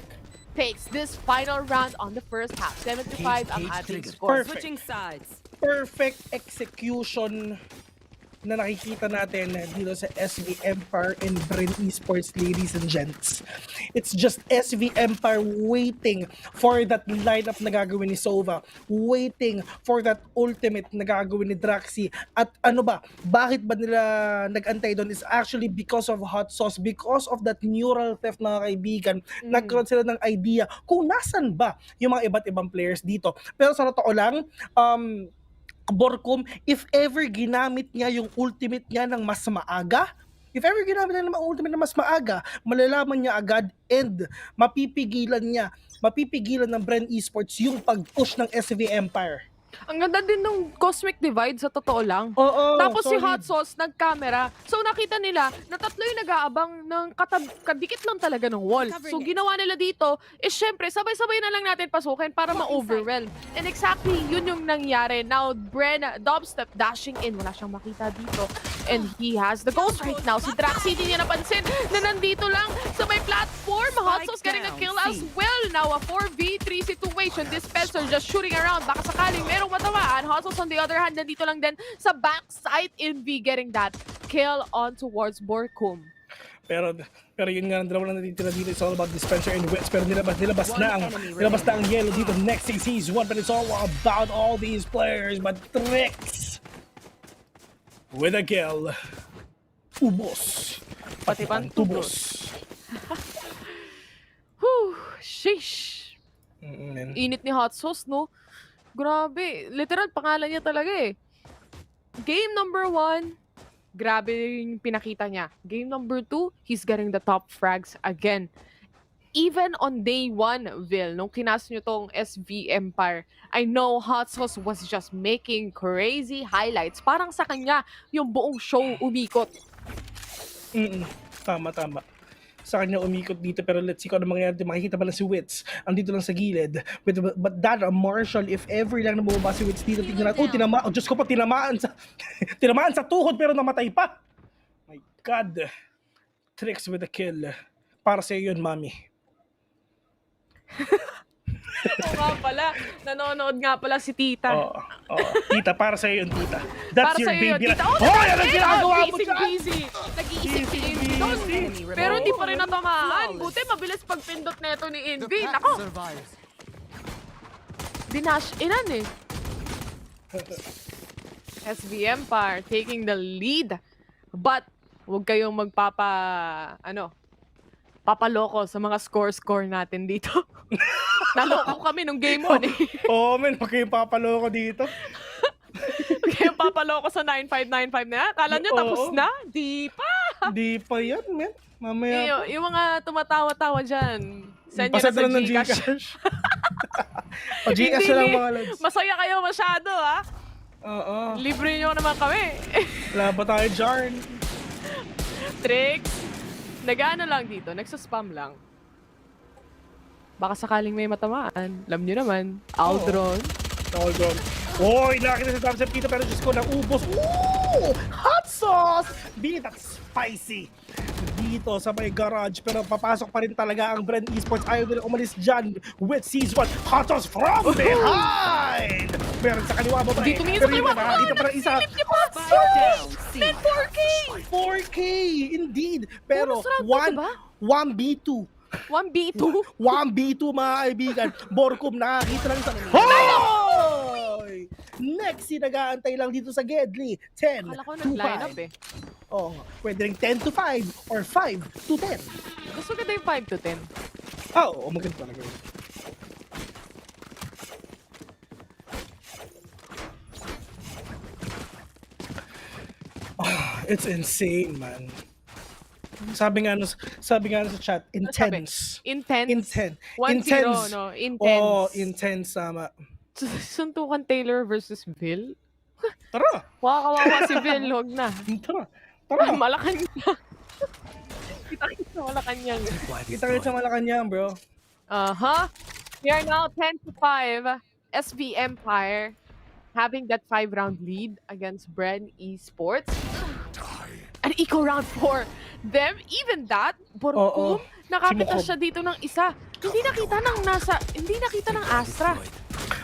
takes this final round on the first half. 75 ang ating score. Switching sides. Perfect execution na nakikita natin dito sa SV Empire and Bren Esports, ladies and gents. It's just SV Empire waiting for that lineup na gagawin ni Sova, waiting for that ultimate na gagawin ni Draxi. At ano ba, bakit ba nila nag-antay doon is actually because of hot sauce, because of that neural theft, mga kaibigan. Nagkaroon sila ng idea kung nasan ba yung mga iba't ibang players dito. Pero sa totoo lang, Borcom, if ever ginamit niya yung ultimate niya ng mas maaga, mas maaga, malalaman niya agad and mapipigilan ng Bren Esports yung pag-push ng SV Empire. Ang ganda din ng Cosmic Divide sa totoo lang. Tapos si Hot Sauce nag-camera. So nakita nila na tatlo yung nag-aabang ng kadikit lang talaga ng wall. So ginawa nila dito is syempre sabay-sabay na lang natin pasukin para ma-overwhelm. And exactly yun yung nangyari. Now Bren dubstep dashing in. Wala siyang makita dito. And he has the ghost right now. Si Draxi hindi niya napansin na nandito lang sa may platform. Hot Sauce getting a kill as well. Now a 4v3 situation. Dispenser just shooting around. Baka sakaling merong matamaan. Hot Sauce on the other hand, nandito lang din sa backside. Envy getting that kill on towards Borcom. Pero yun nga, dalawa lang natitira dito. It's all about Dispenser and Wits. Pero nilabas na ang yellow dito. Next thing sees one, but it's all about all these players. But Trix with a kill. Ubos. Pati pang tubos. Whew, sheesh. Init ni Hot Sauce, no? Grabe. Literal, pangalan niya talaga eh. Game number 1, grabe yung pinakita niya. Game number 2, he's getting the top frags again. Even on day 1, Vil, nung kinas nyo tong SV Empire, I know Hot Sauce was just making crazy highlights. Parang sa kanya, yung buong show umikot. Tama. Sa kanya umikot dito, pero let's see kung ano mangyayari. Makikita ba lang si Wits andito lang sa gilid, but that Marshall, if ever lang na bumaba si Wits dito, tingnan natin, Diyos ko pa, tinamaan sa tuhod pero namatay pa. My God. Tricks with a kill. Para sa yun, mami. Oo nga pala, nanonood nga pala si Tita. Tita, para sa yun, Tita. That's para your baby. Tita. Yan ang ginagawa mo dyan! Nag-iisip si Envy doon. Pero hindi pa rin natamaan. Buti mabilis pagpindot na ito ni Envy. Nako! Dinash inan eh. SV Empire taking the lead. But, huwag kayong papaloko sa mga score natin dito. Naloko kami nung game 1 eh. Men, huwag kayong papaloko dito. Huwag kayong papaloko sa 9595 na yan. Kala nyo tapos na? Di pa! Di pa yan, men. Mamaya. Yung mga tumatawa-tawa dyan, send nyo na sa Gcash. Gcash na lang mga lads. Masaya kayo masyado, ha? Libre nyo naman kami. Wala ba tayo dyan? Tricks. Nag-ano lang dito, nagsaspam lang. Baka sakaling may matamaan. Alam nyo naman, Aldron. Oy, nakakita sa thumbs up dito pero Diyos ko, naubos. Ooh! Hot sauce! Be that spicy. Dito sa may garage pero papasok pa rin talaga ang Bren Esports. Ayaw nila umalis dyan with season 1. Hot sauce from behind! Meron sa kaliwa ba ba? Dito tingin sa kaliwa. Nakakita pa rin isa. Then 4K! 4K! Indeed! Pero 1v2. 1v2 mga kaibigan. Borcom nakakita lang sa... Hoy! Next, nag-aantay lang dito sa Gedli. 10 Akala ko to 5. nag-line up eh. Pwede rin 10 to 5 or 5 to 10. Gusto ko yung 5 to 10. Maganda talaga yun. It's insane, man. Sabi nga sa chat, intense. Intense. 1-0, Intense. no? Intense. Oh, intense, tama. Suntukan Taylor versus Vil? Tara! Kawawa si Vil, huwag na. Tara! Malacanang. Kita-kita sa Malacanang. Kita-kita sa Malacanang, bro. We are now 10-5. SV Empire having that 5-round lead against Bren Esports. An eco round for them. Even that, Borkum, nakapitas siya dito ng isa. Hindi nakita ng Astra.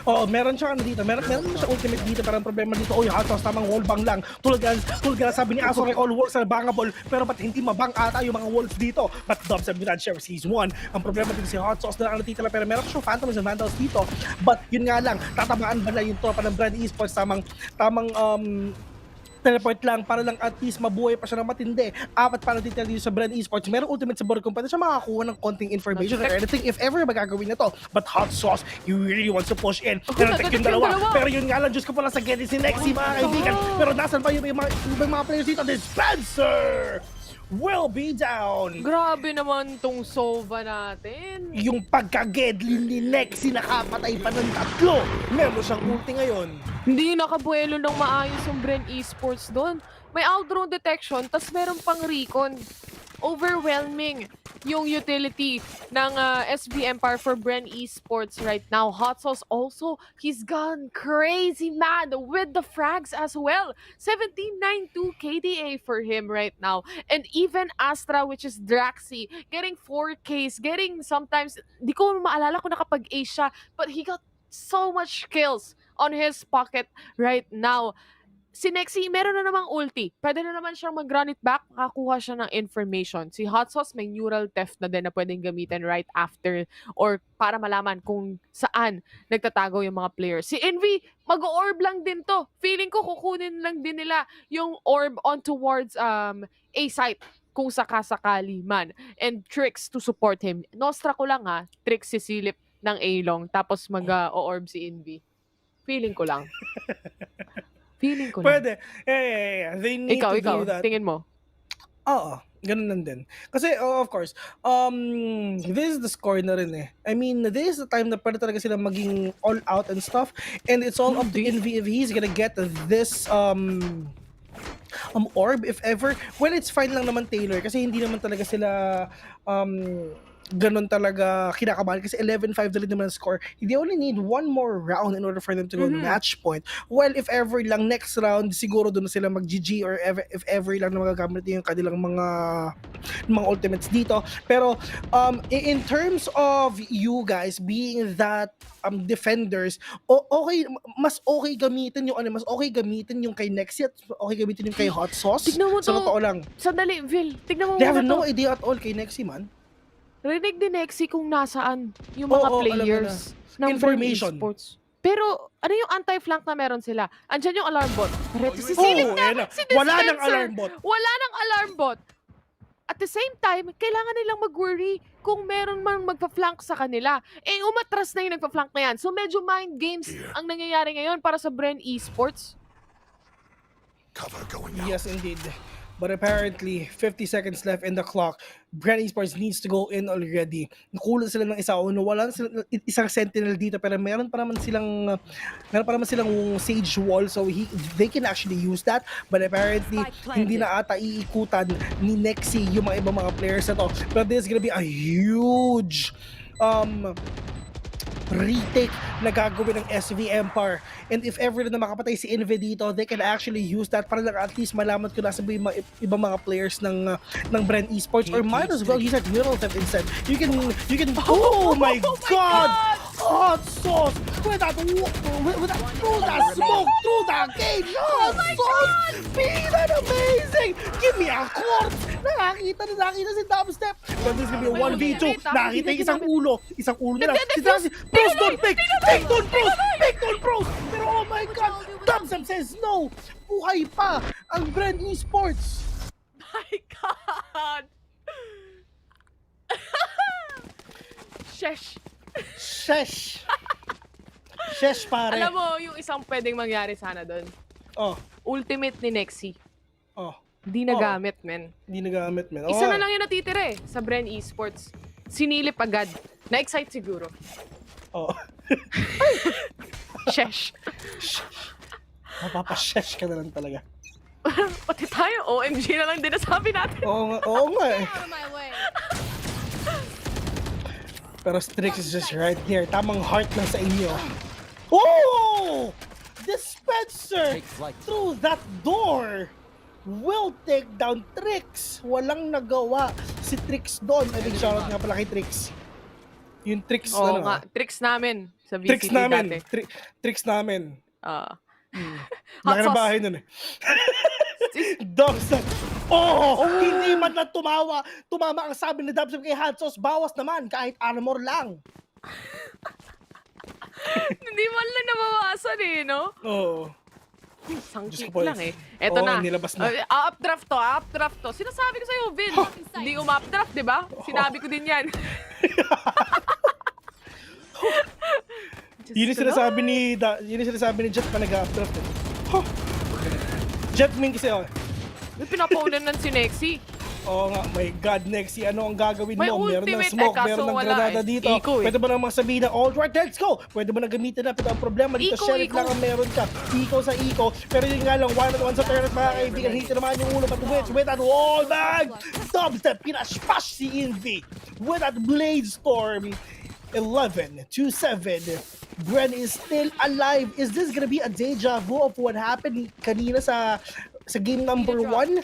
Oo, meron siya dito. Meron siya ultimate dito, pero ang problema dito, hot sauce, tamang wallbang lang. Tulad nga sabi ni Aso, all walls are bangable, pero ba't hindi mabang ata yung mga walls dito? But Dubs and Brad share Season 1. Ang problema dito si hot sauce na natitira, pero meron siyang Phantoms and Vandals dito. But yun nga lang, tatamaan ba na yung tropa ng Brand Esports, tamang teleport lang para lang at least mabuhay pa siya ng matindi. Apat pa natitira dito sa Bren Esports. Merong ultimate sa Borkum, pwede siya makakuha ng konting information or anything if ever magagawin na to. But hot sauce, he really wants to push in. Narantek yung dalawa. Pero yun nga lang, Diyos ko pala sa Geddy si Nexi, mga kaibigan. Pero nasan pa yung mga players dito? Dispenser will be down. Grabe naman tong Sova natin. Yung pagka-gedli ni Nexi, nakapatay pa ng 3. Meron siyang ulti ngayon. Hindi nakabuelo ng maayos yung Bren Esports doon. May out-drone detection, tas meron pang recon. Overwhelming yung utility ng SB Empire for Bren Esports right now. Hot Sauce also, he's gone crazy mad with the frags as well. 17-9-2 KDA for him right now. And even Astra, which is Draxi, getting 4Ks, getting sometimes, di ko maalala kung nakapag-ace siya, but he got so much kills on his pocket right now. Si Nexi, meron na namang ulti. Pwede na naman siyang mag-run it back, makakuha siya ng information. Si Hot Sauce may neural theft na din na pwedeng gamitin right after or para malaman kung saan nagtatago yung mga players. Si Envy, mag-orb lang din to. Feeling ko kukunin lang din nila yung orb on towards A site kung sakasakali man. And Tricks to support him. Nostra ko lang Tricks sisilip ng A-long tapos mag-orb si Envy. Feeling ko lang. Feeling ko lang. Pwede. Yeah. They need to do that. Tingin mo? Oo. Ganun lang din. Kasi, of course, this is the score na rin eh. I mean, this is the time na pwede talaga sila maging all out and stuff. And it's all up to Envy if he's gonna get this orb if ever. Well, it's fine lang naman Taylor kasi hindi naman talaga sila ganun talaga kinakabahan kasi 11-5 na rin naman ang score. They only need one more round in order for them to go match point. Well, if ever lang next round, siguro doon na sila mag-GG or if ever lang na magagamit yung kanilang mga ultimates dito. Pero in terms of you guys being that defenders, okay, mas okay gamitin yung kay Nexi at okay gamitin yung kay Hot Sauce. Tignan mo sa totoo lang. Sandali, Vil. Tignan mo They have no idea at all kay Nexi, man. Rinig din Nexi kung nasaan yung mga players ng information. Esports. Pero ano yung anti-flank na meron sila? Andyan yung alarm bot. Reto si Silip na! Si wala nang alarm bot. Wala nang alarm bot. At the same time, kailangan nilang mag-worry kung meron man magpa-flank sa kanila. Umatras na yung nagpa-flank na yan. So medyo mind games ang nangyayari ngayon para sa Bren Esports. Yes, indeed. But apparently, 50 seconds left in the clock. Bren Esports needs to go in already. Nakuha sila ng isa. Wala sila isang sentinel dito pero meron pa naman silang Sage wall so they can actually use that. But apparently, hindi na ata iikutan ni Nexi yung mga ibang mga players na to. But this is gonna be a huge retake na gagawin ng SV Empire. And if ever na makapatay si Envy dito, they can actually use that para lang at least malaman ko nasa yung mga ibang mga players ng Bren Esports or might as well use that neural theft instead. You can oh my god! Hot Sauce! With that through that smoke, through that cage! Hot Sauce! Be that amazing! Give me a corpse! Nakakita si Dubstep! But this is gonna be a 1v2. Nakakita yung isang ulo na lang. Si Draxi, Pros don't pick! Pick don't pros! Pick don't pros! Pero oh my god! Dubstep says no! Buhay pa ang Bren Esports! My god! Shesh! Shesh pare! Alam mo, yung isang pwedeng mangyari sana doon. Ultimate ni Nexi. Di nagamit, men. Di nagamit, men. Isa na lang yung natitira sa Bren Esports. Sinilip agad. Na-excite siguro. Oo. Shesh. Mapapashesh ka na lang talaga. Pati tayo, OMG na lang din nasabi natin. Oo nga eh. Pero Strix is just right here. Tamang heart lang sa inyo. Oh! Dispenser through that door will take down Trix. Walang nagawa si Trix doon. I think shoutout nga pala kay Trix. Yung Trix Oo nga, Trix namin sa VCT Trix namin. dati. Trix namin. Hot Laki ng sauce. bahay nun eh. Dubstep. Hindi man lang tumama ang sabi ni Dubstep kay Hot Sauce. Bawas naman kahit armor lang. Hindi man lang nabawasan eh, no? Oo. Isang Diyos kick ko po. lang eh. Eto na. Nilabas na. Updraft to. Sinasabi ko sa'yo, Vin. Hindi umapdraft, di ba? Sinabi ko din yan. Yun yung sinasabi ni Jet pa nag-updraft. Jet Min kasi May pinapaunan ng si Nexy. Oo nga, my God, Nexy, ano ang gagawin May mo? Meron ng ultimate, smoke, kaso meron ng wala granada dito. Iko Pwede ba naman sabihin na, alright, let's go! Pwede ba na gamitin na? Pero ang problema dito, Sheriff lang ang meron ka. Iko sa Iko. Pero yun nga lang, one on one sa turret, mga kaibigan. Hito naman yung ulo, but with that wall bag! Dubstep, pinaspash si Envy. With that Blade Storm. 11-7. Bren is still alive. Is this gonna be a deja vu of what happened kanina sa game number 1?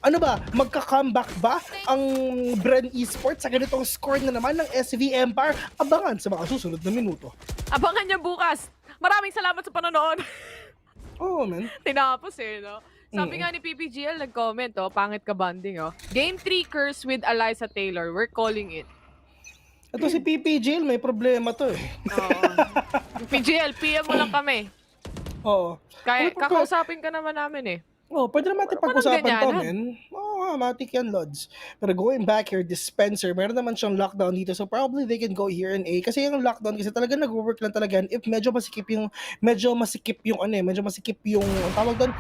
Ano ba? Magka-comeback ba ang Bren Esports sa ganitong score na naman ng SV Empire? Abangan sa mga susunod na minuto. Abangan niya bukas. Maraming salamat sa panonood. Man. Tinapos no? Sabi nga ni PPGL, nag-comment, pangit ka banding, Game 3 curse with Eliza Taylor. We're calling it. Ito si PPGL, may problema to eh. PPGL, PM mo lang kami. Oo. Kaya, kakausapin ka naman namin eh. Pwede naman natin pag-usapan to, men. Matik yan, Lods. Pero going back here, Dispenser, meron naman siyang lockdown dito. So probably they can go here in A. Kasi yung lockdown, kasi talaga nag-work lang talaga. If medyo masikip yung tawag doon,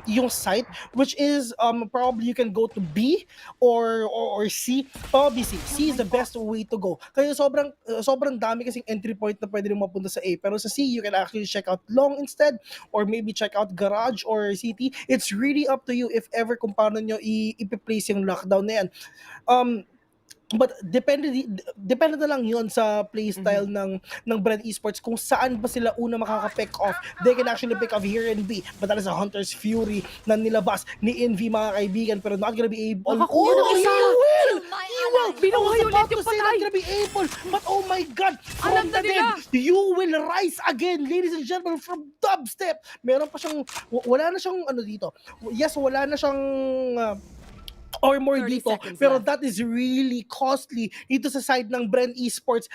yung site, which is probably you can go to B or C. Probably C. C is the best way to go. Kaya sobrang dami kasing entry point na pwede rin mapunta sa A. Pero sa C, you can actually check out Long instead, or maybe check out Garage or CT. It's really up to you if ever kung paano nyo i-place yung lockdown na yan. But depende na lang yun sa playstyle ng Bren Esports kung saan ba sila una makaka-pick off. They can actually pick off here in B, but that is a Hunter's Fury na nilabas ni Envy, mga kaibigan, pero not gonna be able. Nakakuha ng isa! He will! Binuhay ulit yung patay! Not gonna be able, but oh my God! From the dead, you will rise again, ladies and gentlemen, from Dubstep! Meron pa siyang, wala na siyang dito. Yes, wala na siyang armor dito, pero that is really costly dito sa side ng Bren Esports.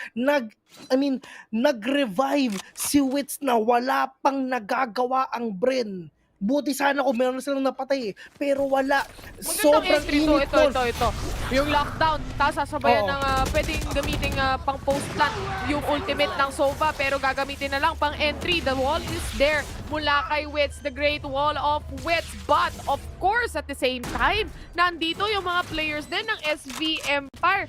Nag-revive si Wits na wala pang nagagawa ang Bren. Buti sana kung meron na silang napatay pero wala. Sobrang init ito. Yung lockdown, tapos sasabayan ng pwedeng gamitin pang post-plant yung ultimate ng Sova, pero gagamitin na lang pang entry. The wall is there mula kay Wits, the great wall of Wits. But of course, at the same time, nandito yung mga players din ng SV Empire.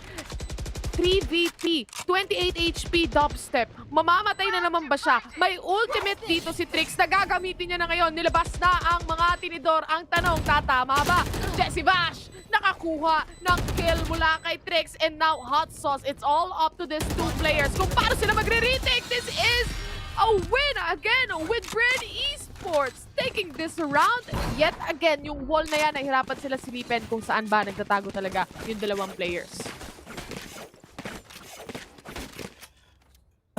3VP, 28 HP Dubstep. Mamamatay na naman ba siya? May ultimate dito si Trix na gagamitin niya na ngayon. Nilabas na ang mga tinidor. Ang tanong, tatama ba? Jessie Bash, nakakuha ng kill mula kay Trix. And now, Hot Sauce. It's all up to these two players. Kung paano sila magre-retake, this is a win again with Bren Esports taking this round. Yet again, yung wall na yan, nahihirapan sila silipin kung saan ba nagtatago talaga yung dalawang players.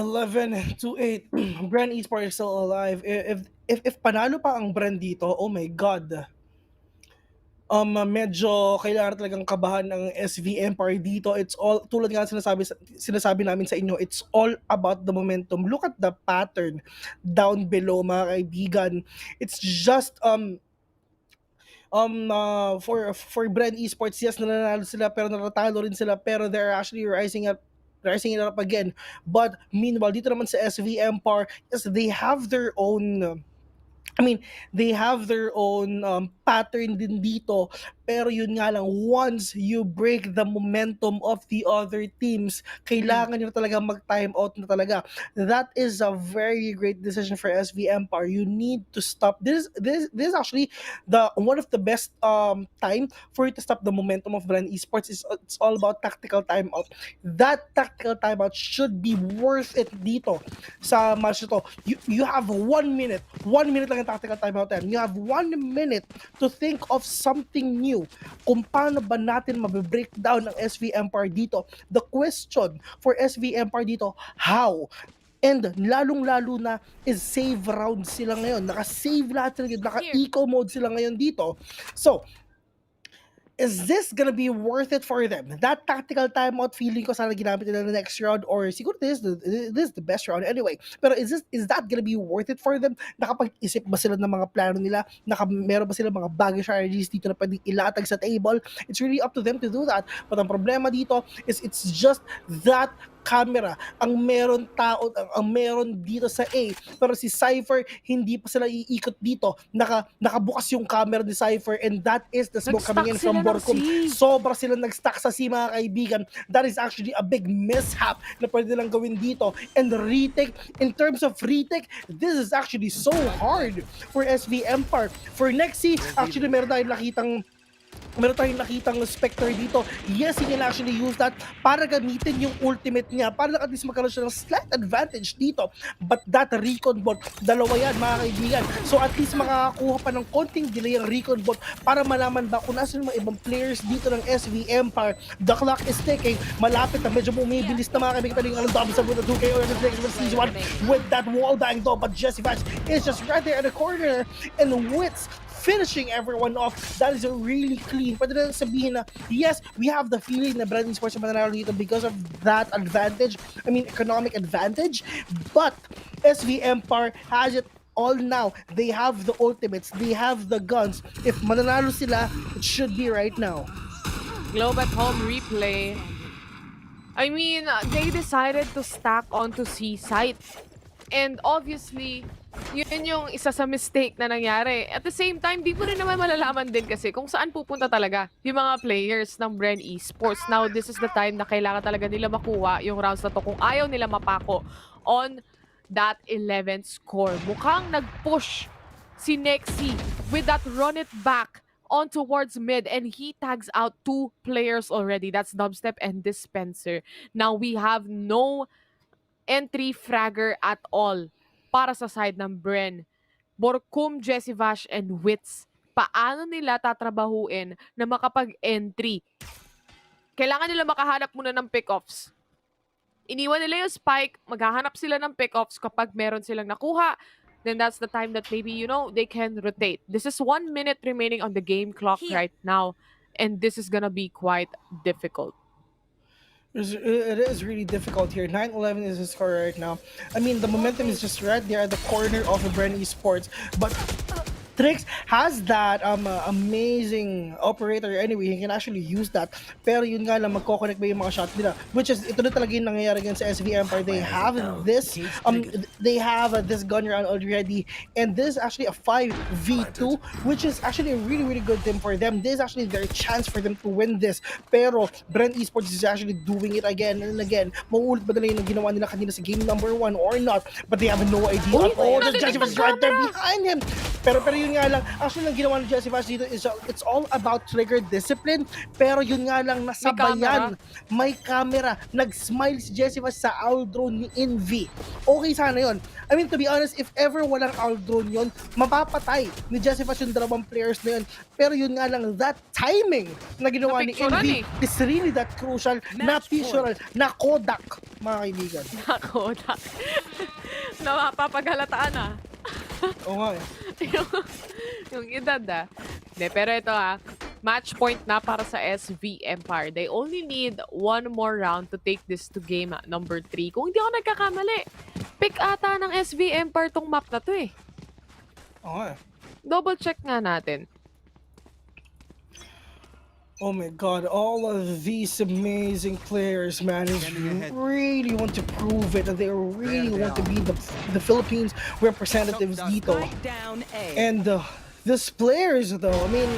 11-8. Bren Esports is still alive. If panalo pa ang Bren dito, oh my God. Medyo kailangan talagang kabahan ng SV Empire dito. It's all, tulad nga sinasabi namin sa inyo, it's all about the momentum. Look at the pattern down below, mga kaibigan. It's just for Bren Esports, yes, nananalo sila pero natatalo rin sila, pero they're actually rising it up again. But meanwhile, dito naman sa SV Empire, yes, they have their own I mean, they have their own pattern din dito. Pero yun nga lang, once you break the momentum of the other teams, kailangan nyo talaga mag-time out na talaga. That is a very great decision for SV Empire. You need to stop. This is actually the one of the best time for you to stop the momentum of Bren Esports. It's all about tactical timeout. That tactical timeout should be worth it dito sa match to. You have 1 minute. 1 minute lang yung tactical timeout yan. You have 1 minute to think of something new. Kung paano ba natin mabe-breakdown ng SV Empire dito. The question for SV Empire dito, how? And lalong-lalo na is save round sila ngayon. Naka-save lahat sila, naka-eco mode sila ngayon dito. So, is this gonna be worth it for them? That tactical timeout feeling ko sana ginamit nila the next round or siguro this is the best round anyway. Pero is that gonna be worth it for them? Nakapag-isip ba sila ng mga plano nila? Meron ba sila mga bagay strategies dito na pwedeng ilatag sa table? It's really up to them to do that. But ang problema dito is it's just that camera ang meron dito sa A, pero si Cypher hindi pa sila iikot dito, nakabukas yung camera ni Cypher, and that is the smoke coming in from Borkum. Sobra sila nag-stack sa C, mga kaibigan. That is actually a big mishap na pwede nilang gawin dito. And retake, in terms of retake, this is actually so hard for SV Empire. For Nexi, actually meron tayong nakitang Spectre dito. Yes, he can actually use that para gamitin yung ultimate niya, para at least magkaroon siya ng slight advantage dito. But that recon bot, dalawa yan, mga kaibigan. So at least makakakuha pa ng konting delay ang recon bot para malaman ba kung nasa yung mga ibang players dito ng SV Empire. The clock is ticking. Malapit na, medyo bumibilis na, mga kaibigan. Pero yung alam sa muna 2K or the next season 1 with that wall dying though. But Jesse Vash is just right there in the corner, and Wits finishing everyone off. That is a really clean. Pwede na sabihin na, yes, we have the feeling na Bren Esports ang mananalo dito because of that advantage. I mean, economic advantage. But SV Empire has it all now. They have the ultimates. They have the guns. If mananalo sila, it should be right now. Globe at home replay. I mean, they decided to stack onto C site. And obviously, yun yung isa sa mistake na nangyari. At the same time, di mo rin naman malalaman din kasi kung saan pupunta talaga yung mga players ng Bren Esports. Now, this is the time na kailangan talaga nila makuha yung rounds na to kung ayaw nila mapako on that 11th score. Mukhang nag-push si Nexi with that run it back on towards mid, and he tags out 2 players already. That's Dubstep and Dispenser. Now, we have no entry fragger at all para sa side ng Bren. Borkum, Jesse Vash, and Wits. Paano nila tatrabahuin na makapag-entry? Kailangan nila makahanap muna ng pick-offs. Iniwan nila yung spike, maghahanap sila ng pick-offs kapag meron silang nakuha. Then that's the time that maybe, they can rotate. This is 1 minute remaining on the game clock right now. And this is gonna be quite difficult. It is really difficult here. 9-11 is the score right now. I mean, the momentum is just right there at the corner of the Bren Esports. But Trix has that amazing operator anyway. He can actually use that. Pero yun nga lang, magkoconnect ba yung mga shot nila? Which is, ito na talaga yung nangyayari against SV Empire. They have this, this gun round already. And this is actually a 5v2, which is actually a really, really good thing for them. This is actually their chance for them to win this. Pero Bren Esports is actually doing it again and again. Mauulit ba nila yung ginawa nila kanina sa game number 1 or not? But they have no idea. The judge was right there behind him. Pero yun nga lang, actually ang ginawa ng Jesse Vash dito is it's all about trigger discipline. Pero yun nga lang, nasabayan. May camera. Nag-smile si Jesse Vash sa owl drone ni Envy. Okay sana yun. I mean, to be honest, if ever walang owl drone yun, mapapatay ni Jesse Vash yung dalawang players na yun. Pero yun nga lang, that timing na ginawa ni Envy is really that crucial, na visual, na Kodak, mga kaibigan. Na Kodak. Na mapapagalataan ah. Oo nga eh. yung edad ah. Pero ito match point na para sa SV Empire. They only need 1 more round to take this to game number 3. Kung hindi ako nagkakamali, pick ata ng SV Empire tong map na to eh. Oo nga eh. Double check nga natin. Oh my god, all of these amazing players, man, really want to prove it, and they really want to be the Philippines representatives dito. And these players, though, I mean,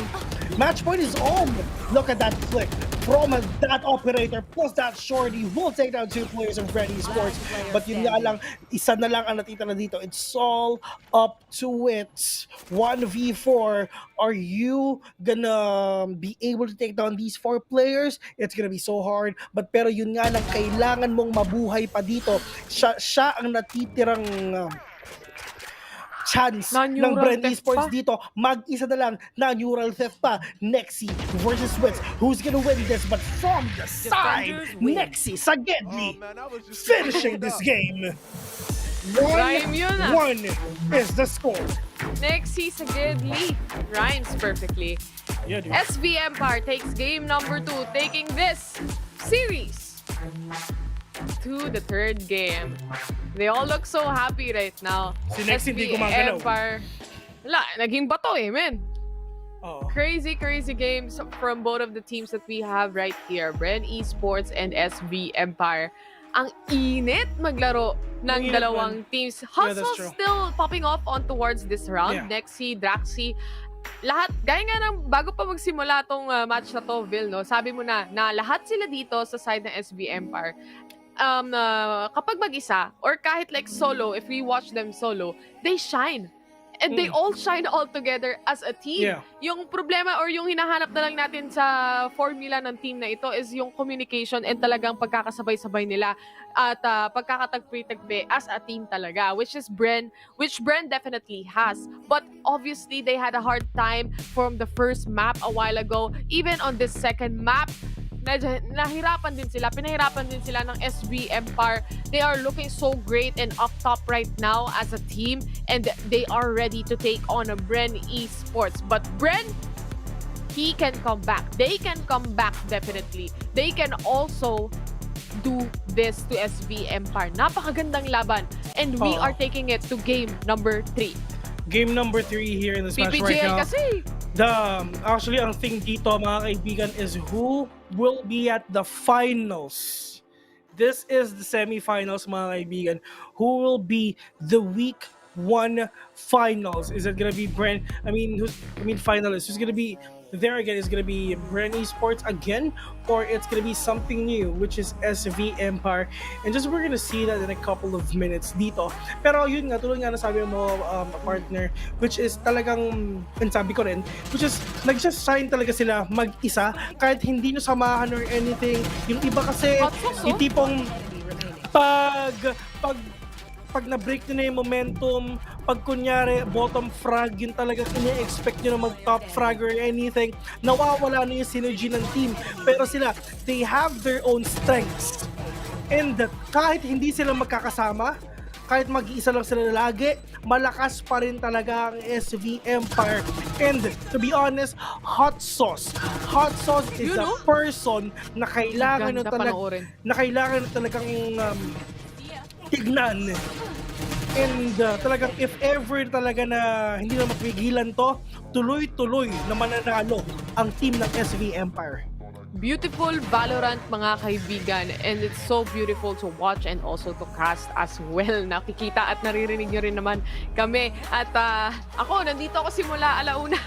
match point is on. Look at that flick from that operator plus that shorty will take down 2 players of Bren Esports. But yun nga lang, isa na lang ang natitira dito. It's all up to it. 1v4. Are you gonna be able to take down these 4 players? It's gonna be so hard. But pero yun nga lang, kailangan mong mabuhay pa dito. Siya ang natitirang chance ng Bren Esports dito. Mag-isa na lang na neural theft pa. Nexi versus Wits. Who's gonna win this? But from the side, Nexi Sagedli finishing this game. 1-1 is the score. Nexi Sagedli rhymes perfectly. Yeah, dude. SV Empire takes game number 2, taking this series to the 3rd game. They all look so happy right now. Si Nexi hindi SV gumagalaw. Empire, wala, naging bato man. Crazy games from both of the teams that we have right here. Bren Esports and SV Empire. Ang init maglaro ng dalawang teams. Hustle still popping off on towards this round. Yeah. Nexi, Draxi, lahat, gaya nga ng bago pa magsimula tong match na to, Vil, no? Sabi mo na lahat sila dito sa side ng SV Empire. Kapag mag-isa, or kahit like solo, if we watch them solo, they shine. And they all shine all together as a team. Yeah. Yung problema or yung hinahanap na lang natin sa formula ng team na ito is yung communication and talagang pagkakasabay-sabay nila at pagkakatagpi-tagpi as a team talaga, which Bren definitely has. But obviously, they had a hard time from the first map a while ago. Even on this second map, pinahirapan din sila ng SV Empire. They are looking so great and up top right now as a team, and they are ready to take on a Bren Esports. But Bren, he can come back. They can come back definitely. They can also do this to SV Empire. Napakagandang laban, and we are taking it to game number 3. Game number 3 here in this match right now. Kasi Actually, ang thing dito, mga kaibigan, is who will be at the finals. This is the semifinals, mga kaibigan. Who will be the week 1 finals? Is it gonna be Bren? Finalists. Who's gonna be there again? Is gonna be Bren Esports again, or it's gonna be something new, which is SV Empire? And just we're gonna see that in a couple of minutes dito. Pero yun nga, tulad nga na sabi mo, partner, which is talagang, sabi ko rin, which is nag-shine talaga sila mag-isa, kahit hindi nyo samahan or anything. Yung iba kasi, yung tipong pag na-break nyo na yung momentum, pag kunyari bottom frag, yun talaga ina-expect nyo na mag-top frag or anything, nawawala na yung synergy ng team. Pero sila, they have their own strengths. And kahit hindi sila magkakasama, kahit mag-iisa lang sila lagi, malakas pa rin talaga ang SV Empire. And to be honest, Hot Sauce is a person na kailangan na talagang tignan. And talagang if ever talaga na hindi na mapigilan to, tuloy-tuloy na mananalo ang team ng SV Empire. Beautiful Valorant, mga kaibigan, and it's so beautiful to watch and also to cast as well. Nakikita at naririnig nyo rin naman kami. At ako, nandito ako simula alauna.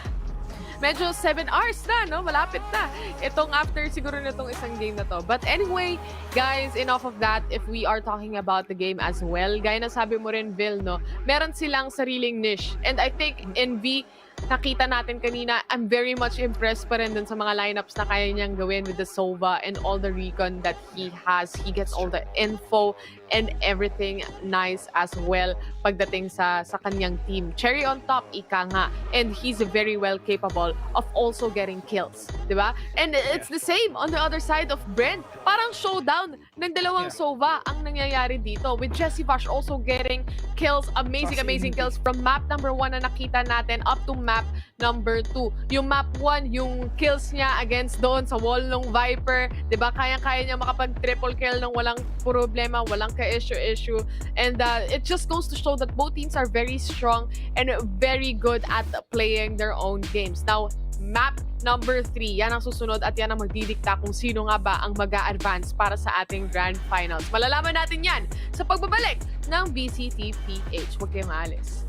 Medyo 7 hours na, no? Malapit na. Itong after siguro na itong isang game na to. But anyway, guys, enough of that. If we are talking about the game as well, gaya na sabi mo rin, Vil, no? Meron silang sariling niche. And I think in V, nakita natin kanina, I'm very much impressed pa rin dun sa mga lineups na kaya niyang gawin with the Sova and all the recon that he has. He gets all the info and everything nice as well pagdating sa kanyang team. Cherry on top, ika nga. And he's very well capable of also getting kills. Diba? And it's the same on the other side of Bren. Parang showdown ng dalawang Sova ang nangyayari dito. With Jesse Vash also getting kills, amazing kills from map number 1 na nakita natin up to map number 2. Yung map 1, yung kills niya against doon sa wall ng Viper, 'di ba? Kaya niya makapag-triple kill ng walang problema, walang ka-issue. And it just goes to show that both teams are very strong and very good at playing their own games. Now, Map number 3, yan ang susunod at yan ang magdidikta kung sino nga ba ang mag-a-advance para sa ating Grand Finals. Malalaman natin yan sa pagbabalik ng VCT PH. Huwag kayong maalis.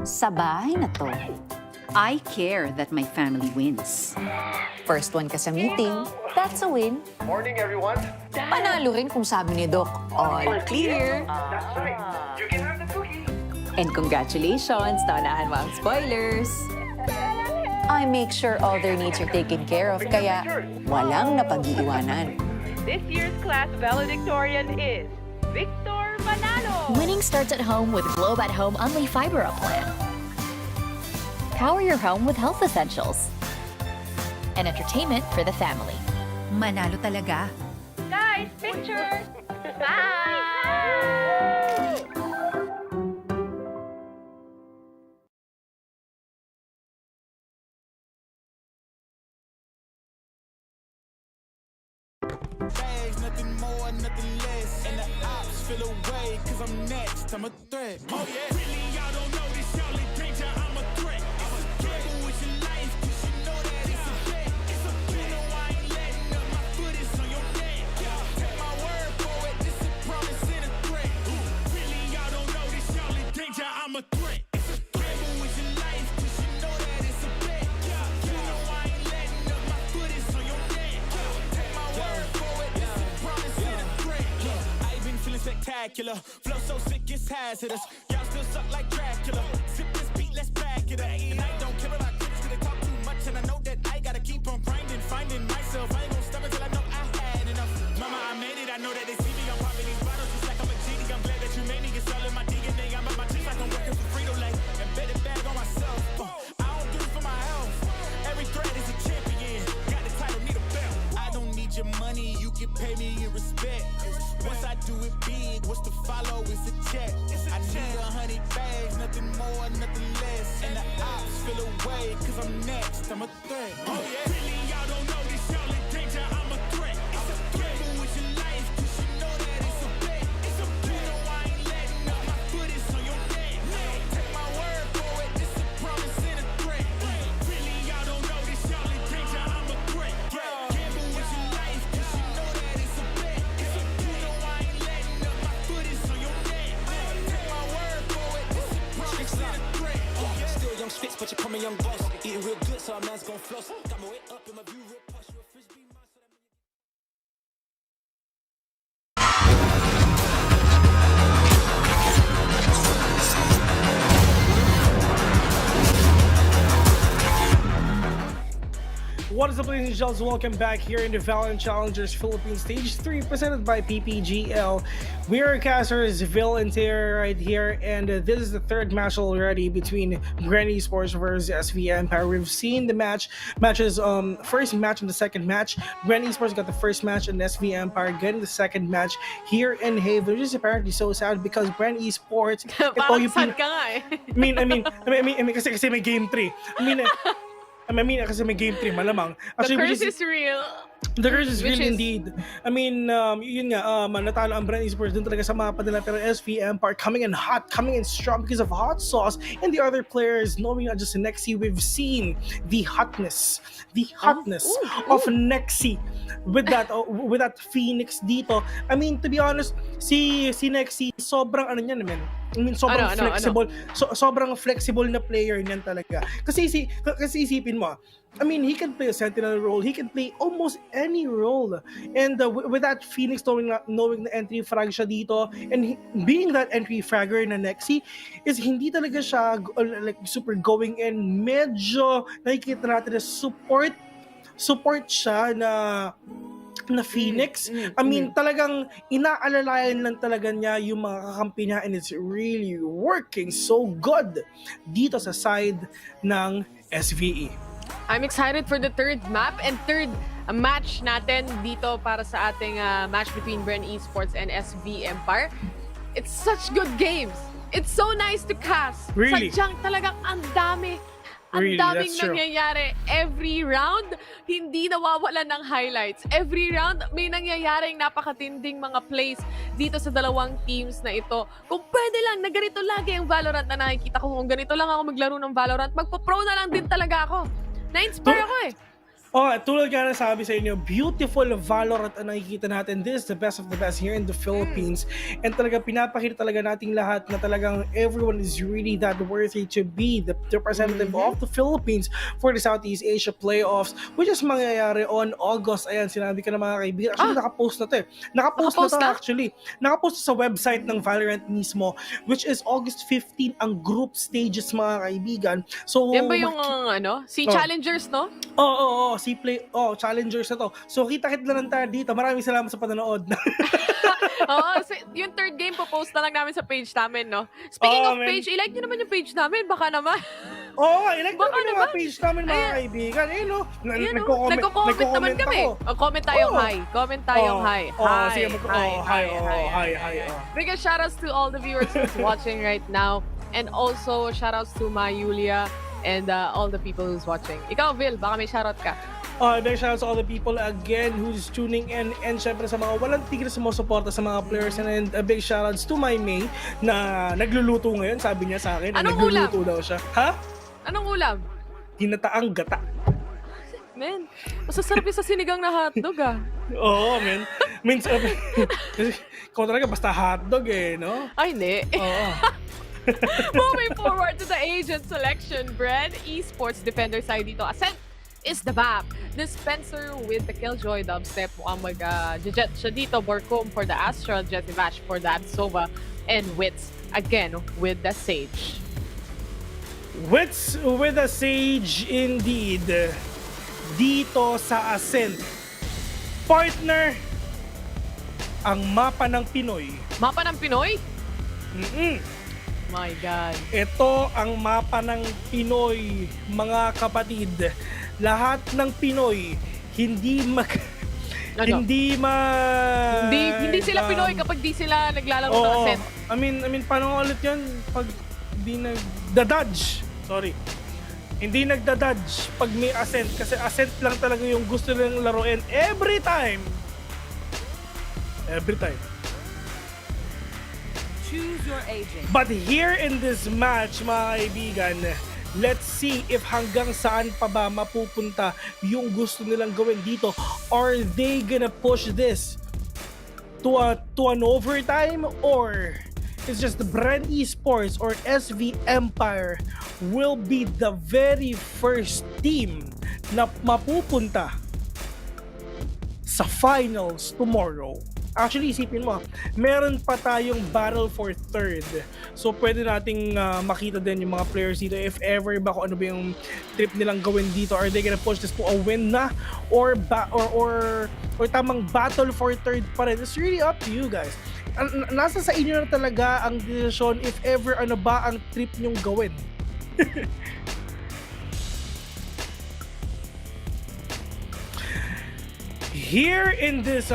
Sa bahay na to, I care that my family wins. First one ka sa meeting, that's a win. Morning, everyone. Panalo rin kung sabi ni Doc, all clear. That's right. You can have the cookie. And congratulations, naunahan mo ang spoilers. I make sure all their needs are taken care of, kaya walang napag-iiwanan. This year's class valedictorian is Victor Manalo. Winning starts at home with Globe at Home Unli Fiber Up Plan. Power your home with health essentials. And entertainment for the family. Manalo talaga. Guys, picture! Bye! Nothing more, nothing less. And the ops feel away, cause I'm next. I'm a threat. Oh yeah. Really, y'all don't know this, y'all in danger. I'm a threat. It's a gamble with your life, cause you know that it's a bet. It's a bet. No, I ain't letting up. My foot is on your neck. Take my word for it. This is a promise and a threat. Really, y'all don't know this, y'all in danger. I'm a threat. It's a gamble with your life, cause you know that it's a bet. You know I ain't letting up. My foot is on your neck. Take my word for it. This is a promise and a threat. I've been feeling spectacular. Flow so sick, it's hazardous. Y'all still suck like Dracula. Sip this beat, let's back it up. And I don't care about critics, cause they talk too much. And I know that I gotta keep on grinding, finding myself. I ain't gonna stop until I know I had enough. Mama, I made it, I know that they see me. I'm popping these bottles just like I'm a genie. I'm glad that you made me. It's all in my DNA. I'm at my teeth like I'm working for Frito Lay. Embedded bag on myself. I don't do it for my health. Every threat is a champion. Got the title, need a belt. I don't need your money, you can pay me in respect. Once I do it big, what's to follow is a check. I need 100 bags, nothing more, nothing less. And the ops feel away, cause I'm next, I'm a threat. Oh yeah. Really, y'all don't know this, y'all in danger, I'm a threat. It's a gamble with your life, cause you know that it's a bet. It's a bet. You know I ain't letting up, my foot is on your neck. Take my word for it, this a promise and a threat. Really, y'all don't know this, y'all in danger, I'm a threat. Gamble with your life, cause you know that it's a bet. It's a bet. You know I ain't letting up, my foot is on your neck. Take my word for it, this a promise and a threat. Still young spits, but you call me young boss. Eating real good, so a man's gon' floss. Got my weight up in my view, real posh. You a frisbee monster. What is up, ladies and gentlemen? Welcome back here in the Valorant Challengers Philippines Stage 3, presented by PPGL. We are casters, Zeal and Terror right here, and this is the third match already between Bren Esports versus SV Empire. We've seen the matches, first match and the second match. Bren Esports got the first match, and SV Empire getting the second match here in Haven, which is apparently so sad because Bren Esports. Parang sad ka nga eh. I mean, kasi may game 3. I mean, kasi may game 3, malamang. Actually, the curse is real. The curse is real indeed. I mean, yun nga, natalo ang Bren Esports dun talaga sa mapa nila, pero SV Empire coming in hot, coming in strong because of hot sauce, and the other players knowing not just Nexi. We've seen the hotness of Nexi with that Phoenix dito. I mean, to be honest, si Nexi sobrang ano niyan, man. I mean, sobrang flexible. Sobrang flexible na player niyan talaga. Kasi isipin mo, I mean, he can play a sentinel role. He can play almost any role. And with that Phoenix knowing the entry frag siya dito, and being that entry fragger na Nexi, is hindi talaga siya like super going in. Medyo nakikita natin na support siya na Phoenix. I mean, talagang inaalalayan lang talaga niya yung mga kakampi niya, and it's really working so good dito sa side ng SVE. I'm excited for the third map and third match natin dito para sa ating match between Bren Esports and SV Empire. It's such good games. It's so nice to cast. Really? Sadyang talagang ang dami Ang daming nangyayari every round, hindi nawawala ng highlights. Every round, may nangyayaring napakatinding mga plays dito sa dalawang teams na ito. Kung pwede lang na ganito lagi ang Valorant na nakikita ko, kung ganito lang ako maglaro ng Valorant, magpo-pro na lang din talaga ako. Na-inspire ako eh. Tulad nga na sabi sa inyo, beautiful Valorant ang nakikita natin. This is the best of the best here in the Philippines. And talaga pinapakita talaga nating lahat na talagang everyone is really that worthy to be the representative of the Philippines for the Southeast Asia playoffs, which is mangyayari on August. Ayan, sinabi ka na mga kaibigan. Actually, nakapost na to eh. Nakapost na to actually. Nakapost sa website ng Valorant mismo, which is August 15 ang group stages mga kaibigan. So, yan ba yung si Challengers, no? Oo, challengers na to. So, kita-kit na lang tayo dito. Maraming salamat sa panonood. Oo, yung third game, post na lang namin sa page namin, no? Speaking of page, i-like nyo naman yung page namin. Baka naman. I-like naman yung mga page namin, mga kaibigan. No? Nagko-comment naman kami. Comment tayong hi. Comment tayong hi. Hi. Big shoutouts to all the viewers who's watching right now. And also, shoutouts to my Yulia and all the people who's watching. Ikaw, Vil, baka may shoutout ka. Big shoutouts to all the people again who's tuning in, and syempre sa mga walang tigil sa mga suporta sa mga players, and a big shoutouts to my May na nagluluto ngayon, sabi niya sa akin. Anong nagluluto ulam? daw siya. Ha? Anong ulam? Tinataang gata. Men, masasarap yung sa sinigang na hotdog Oo, men. Kung talaga basta hotdog no? Ay, hindi. Oo. Moving forward to the agent selection, Bren, Esports defender side dito. Ascent is the map. Dispenser with the Killjoy dubstep. Mukhang mag-jet siya dito. Borkum for the Astral, Jetivash for the Absolva, and Wits again with the Sage. Wits with the Sage indeed. Dito sa Ascent. Partner, ang mapa ng Pinoy. Mapa ng Pinoy? My God. Ito ang mapa ng Pinoy, mga kapatid. Lahat ng Pinoy, hindi sila Pinoy kapag di sila naglalaro ng Ascent. I mean, paano ulit yun? Pag di nagda-dodge. Sorry. Hindi nagda-dodge pag may Ascent. Kasi Ascent lang talaga yung gusto nilang laruin every time. Choose your agent. But here in this match, mga kaibigan, let's see if hanggang saan pa ba mapupunta yung gusto nilang gawin dito. Are they gonna push this to an overtime, or it's just the Bren Esports or SV Empire will be the very first team na mapupunta sa finals tomorrow? Actually, isipin mo, meron pa tayong battle for third. So, pwede nating makita din yung mga players dito if ever ba kung ano ba yung trip nilang gawin dito. Are they gonna push this to a win na? Or tamang battle for third pa rin? It's really up to you guys. Nasa sa inyo na talaga ang desisyon if ever ano ba ang trip nyong gawin. Here in this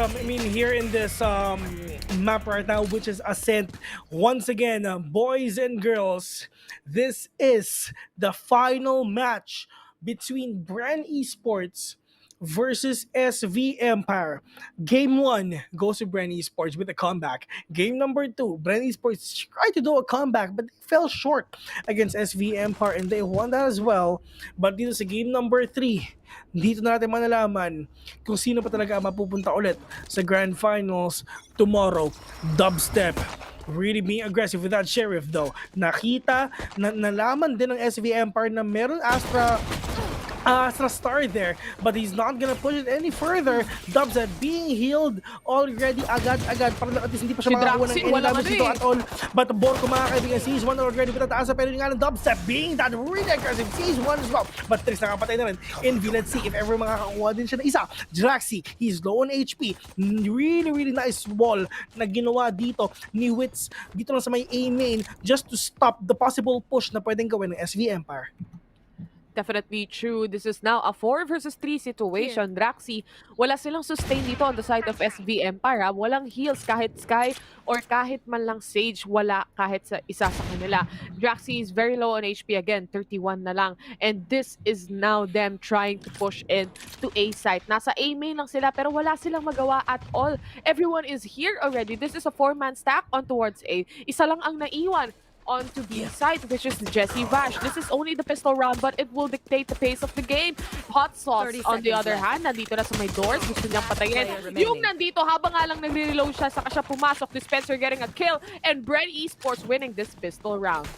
map right now, which is Ascent, once again, boys and girls, this is the final match between Bren Esports versus SV Empire. Game 1 goes to Bren Esports with a comeback. Game number 2, Bren Esports tried to do a comeback but they fell short against SV Empire and they won that as well. But dito sa game number 3, dito natin manalaman kung sino pa talaga mapupunta ulit sa Grand Finals tomorrow. Dubstep really being aggressive with that Sheriff though. Nakita, nalaman din ng SV Empire na meron Astra Star there, but he's not gonna push it any further. Dubstep being healed already agad-agad para lang at least hindi pa siya makakuha ng any damage dito at all. But Borko mga kaibigan, sees one already with that Asa, pero yung nga ng Dubstep being that really aggressive, sees one as well. But Tris nakapatay na rin. Envy, let's see if ever makakakuha din siya na isa. Draxi, he's low on HP. Really nice wall na ginawa dito ni Wits dito lang sa may A main just to stop the possible push na pwedeng gawin ng SV Empire. Definitely true. This is now a 4 versus 3 situation. Draxi, wala silang sustain dito on the side of SV Empire. Ha? Walang heals kahit Sky or kahit man lang Sage. Wala kahit sa isa sa kanila. Draxi is very low on HP again. 31 na lang. And this is now them trying to push in to A site. Nasa A main lang sila pero wala silang magawa at all. Everyone is here already. This is a 4-man stack on towards A. Isa lang ang naiwan onto B side, which is Jesse Vash. This is only the pistol round, but it will dictate the pace of the game. Hot Sauce, on the other hand, nandito na sa may doors. Gusto niyang patayin. Yung nandito, habang nga lang nagre-reload siya, saka siya pumasok. Dispenser getting a kill, and Bren Esports winning this pistol round.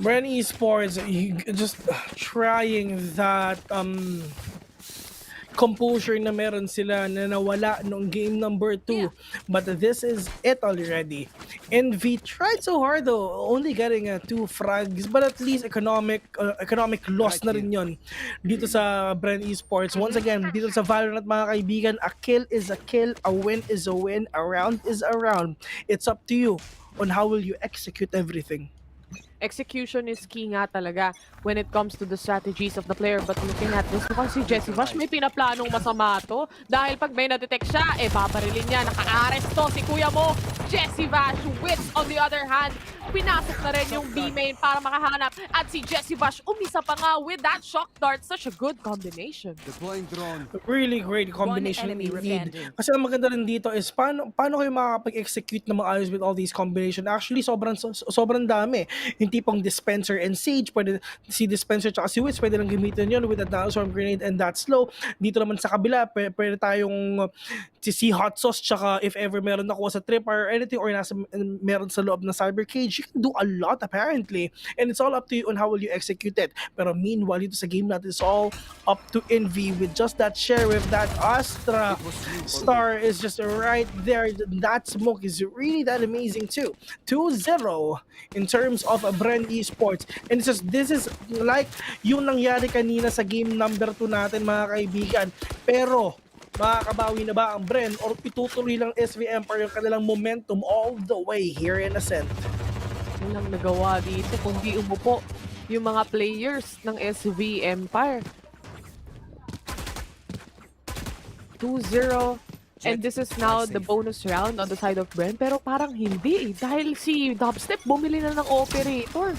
Bren Esports just trying that composure na meron sila na nawala noong game number 2. But this is it already. NV tried so hard though, only getting 2 frags, but at least economic loss na rin yun dito sa Bren Esports. Once again, dito sa Valorant mga kaibigan, a kill is a kill, a win is a win, a round is a round. It's up to you on how will you execute everything. Execution is key nga talaga when it comes to the strategies of the player. But looking at this, mukhang si Jesse Vash may pinaplanong masama to. Dahil pag may na-detect siya, babarilin niya. Naka-aresto si kuya mo, Jesse Vash. Wits, on the other hand, pinasok na rin yung B main para makahanap. At si Jesse Vash, umisa pa nga with that shock dart. Such a good combination. Deploying drone. Really great combination indeed. Kasi ang maganda rin dito is paano kayo makakapag-execute na maayos with all these combination. Actually, sobrang dami. Yung tipong Dispenser and Sage, pwede si Dispenser tsaka si Wits, pwede lang gamitin yun with a Storm Grenade and that slow. Dito naman sa kabila, pwede tayong si Hot Sauce, tsaka if ever meron nakuha sa trip or anything, or meron sa loob ng Cyber Cage, you can do a lot apparently. And it's all up to you on how will you execute it. Pero meanwhile, dito sa game natin, it's all up to Envy with just that Sheriff, that Astra Star is just right there. That smoke is really that amazing too. 2-0 in terms of Bren Esports. And this is like yung nangyari kanina sa game number 2 natin mga kaibigan. Pero makakabawi na ba ang Bren or itutuloy lang SV Empire yung kanilang momentum all the way here in Ascent? Walang nagawa dito kung di umupo yung mga players ng SV Empire. 2-0. And this is now the bonus round on the side of Bren. Pero parang hindi dahil si Dubstep bumili na ng operator.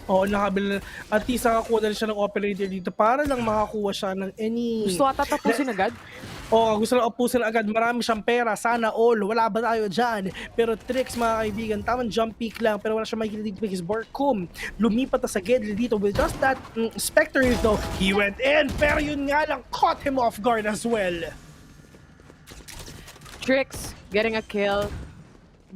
Oo, nakabili na. At least nakakuha na siya ng operator dito para lang makakuha siya ng any... Gusto ata tapusin agad? Oo, gusto lang upusin agad. Marami siyang pera. Sana all. Wala ba tayo dyan? Pero tricks mga kaibigan. Tamang jump peak lang. Pero wala siya makikita dito because Borkum lumipat na sa Gedli dito with just that Spectre though. He went in. Pero yun nga lang, caught him off guard as well. Tricks getting a kill.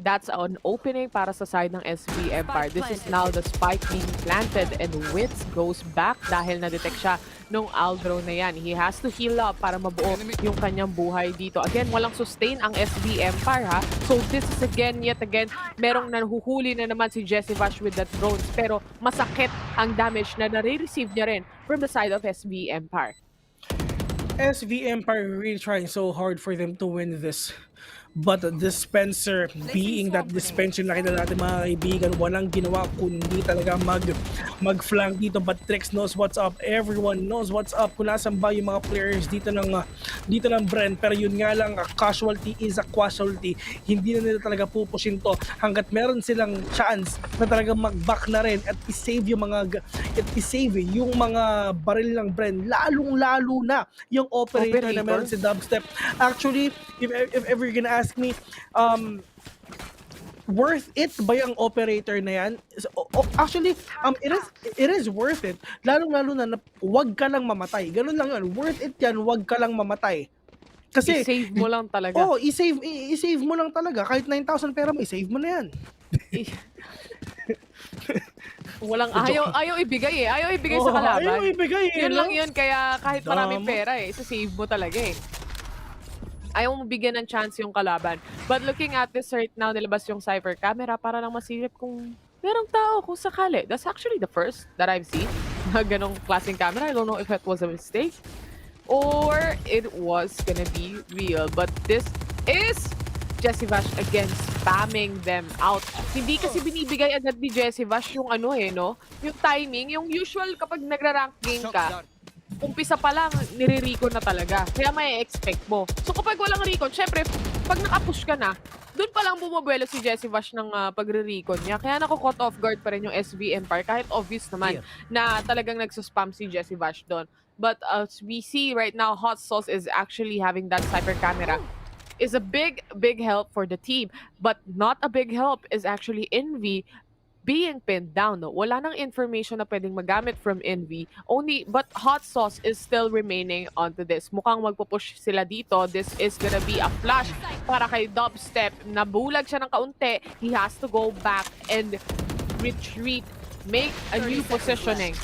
That's an opening para sa side ng SV Empire. This is now the spike being planted and Wits goes back dahil na-detect siya nung Aldro na yan. He has to heal up para mabuo yung kanyang buhay dito. Again, walang sustain ang SV Empire ha. So this is yet again, merong nahuhuli na naman si Jesse Vash with that drones. Pero masakit ang damage na nare-receive niya rin from the side of SV Empire. SV Empire really trying so hard for them to win this. But Dispenser, being that Dispenser nakita natin mga kaibigan, walang ginawa kundi talaga mag-flank dito. But Trix knows what's up. Everyone knows what's up. Kung nasan ba yung mga players dito ng Bren. Pero yun nga lang, a casualty is a casualty. Hindi na nila talaga pupushin to hanggat meron silang chance na talaga mag-back na rin at i-save yung mga baril ng Bren. Lalong-lalo na yung operator na meron si Dubstep. Actually, if ever you're gonna ask me, worth it ba yung operator na yan? Actually, it is worth it. Lalo na wag ka lang mamatay. Ganun lang yun. Worth it yan, wag ka lang mamatay. Kasi i-save mo lang talaga. Oh, i-save mo lang talaga. Kahit 9,000 pera mo, i-save mo na yan. Walang ayaw ibigay eh. Ayaw ibigay sa kalaban. Ayaw ibigay eh. Yun lang yun. Kaya kahit maraming pera isa-save mo talaga eh. Ayaw mo bigyan ng chance yung kalaban. But looking at this right now, nilabas yung Cypher camera para lang masilip kung merong tao kung sakali. That's actually the first that I've seen na ganong klaseng camera. I don't know if it was a mistake or it was gonna be real. But this is Jessivash again spamming them out. Hindi kasi binibigay agad ni Jessivash yung ano no? Yung timing, yung usual kapag nagra-rank game ka, umpisa pa lang, nire-recon na talaga. Kaya may expect mo. So kapag walang recon, syempre, pag naka-push ka na, doon pa lang bumubuelo si Jessivash ng pagre-recon niya. Kaya nako-caught off guard pa rin yung SV Empire kahit obvious naman na talagang nagsuspam si Jessivash doon. But as we see right now, Hot Sauce is actually having that Cypher camera. Is a big help for the team. But not a big help is actually Envy being pinned down. No? Wala nang information na pwedeng magamit from Envy. But Hot Sauce is still remaining onto this. Mukhang magpupush sila dito. This is gonna be a flash para kay Dubstep. Nabulag siya ng kaunti. He has to go back and retreat. Make a new positioning.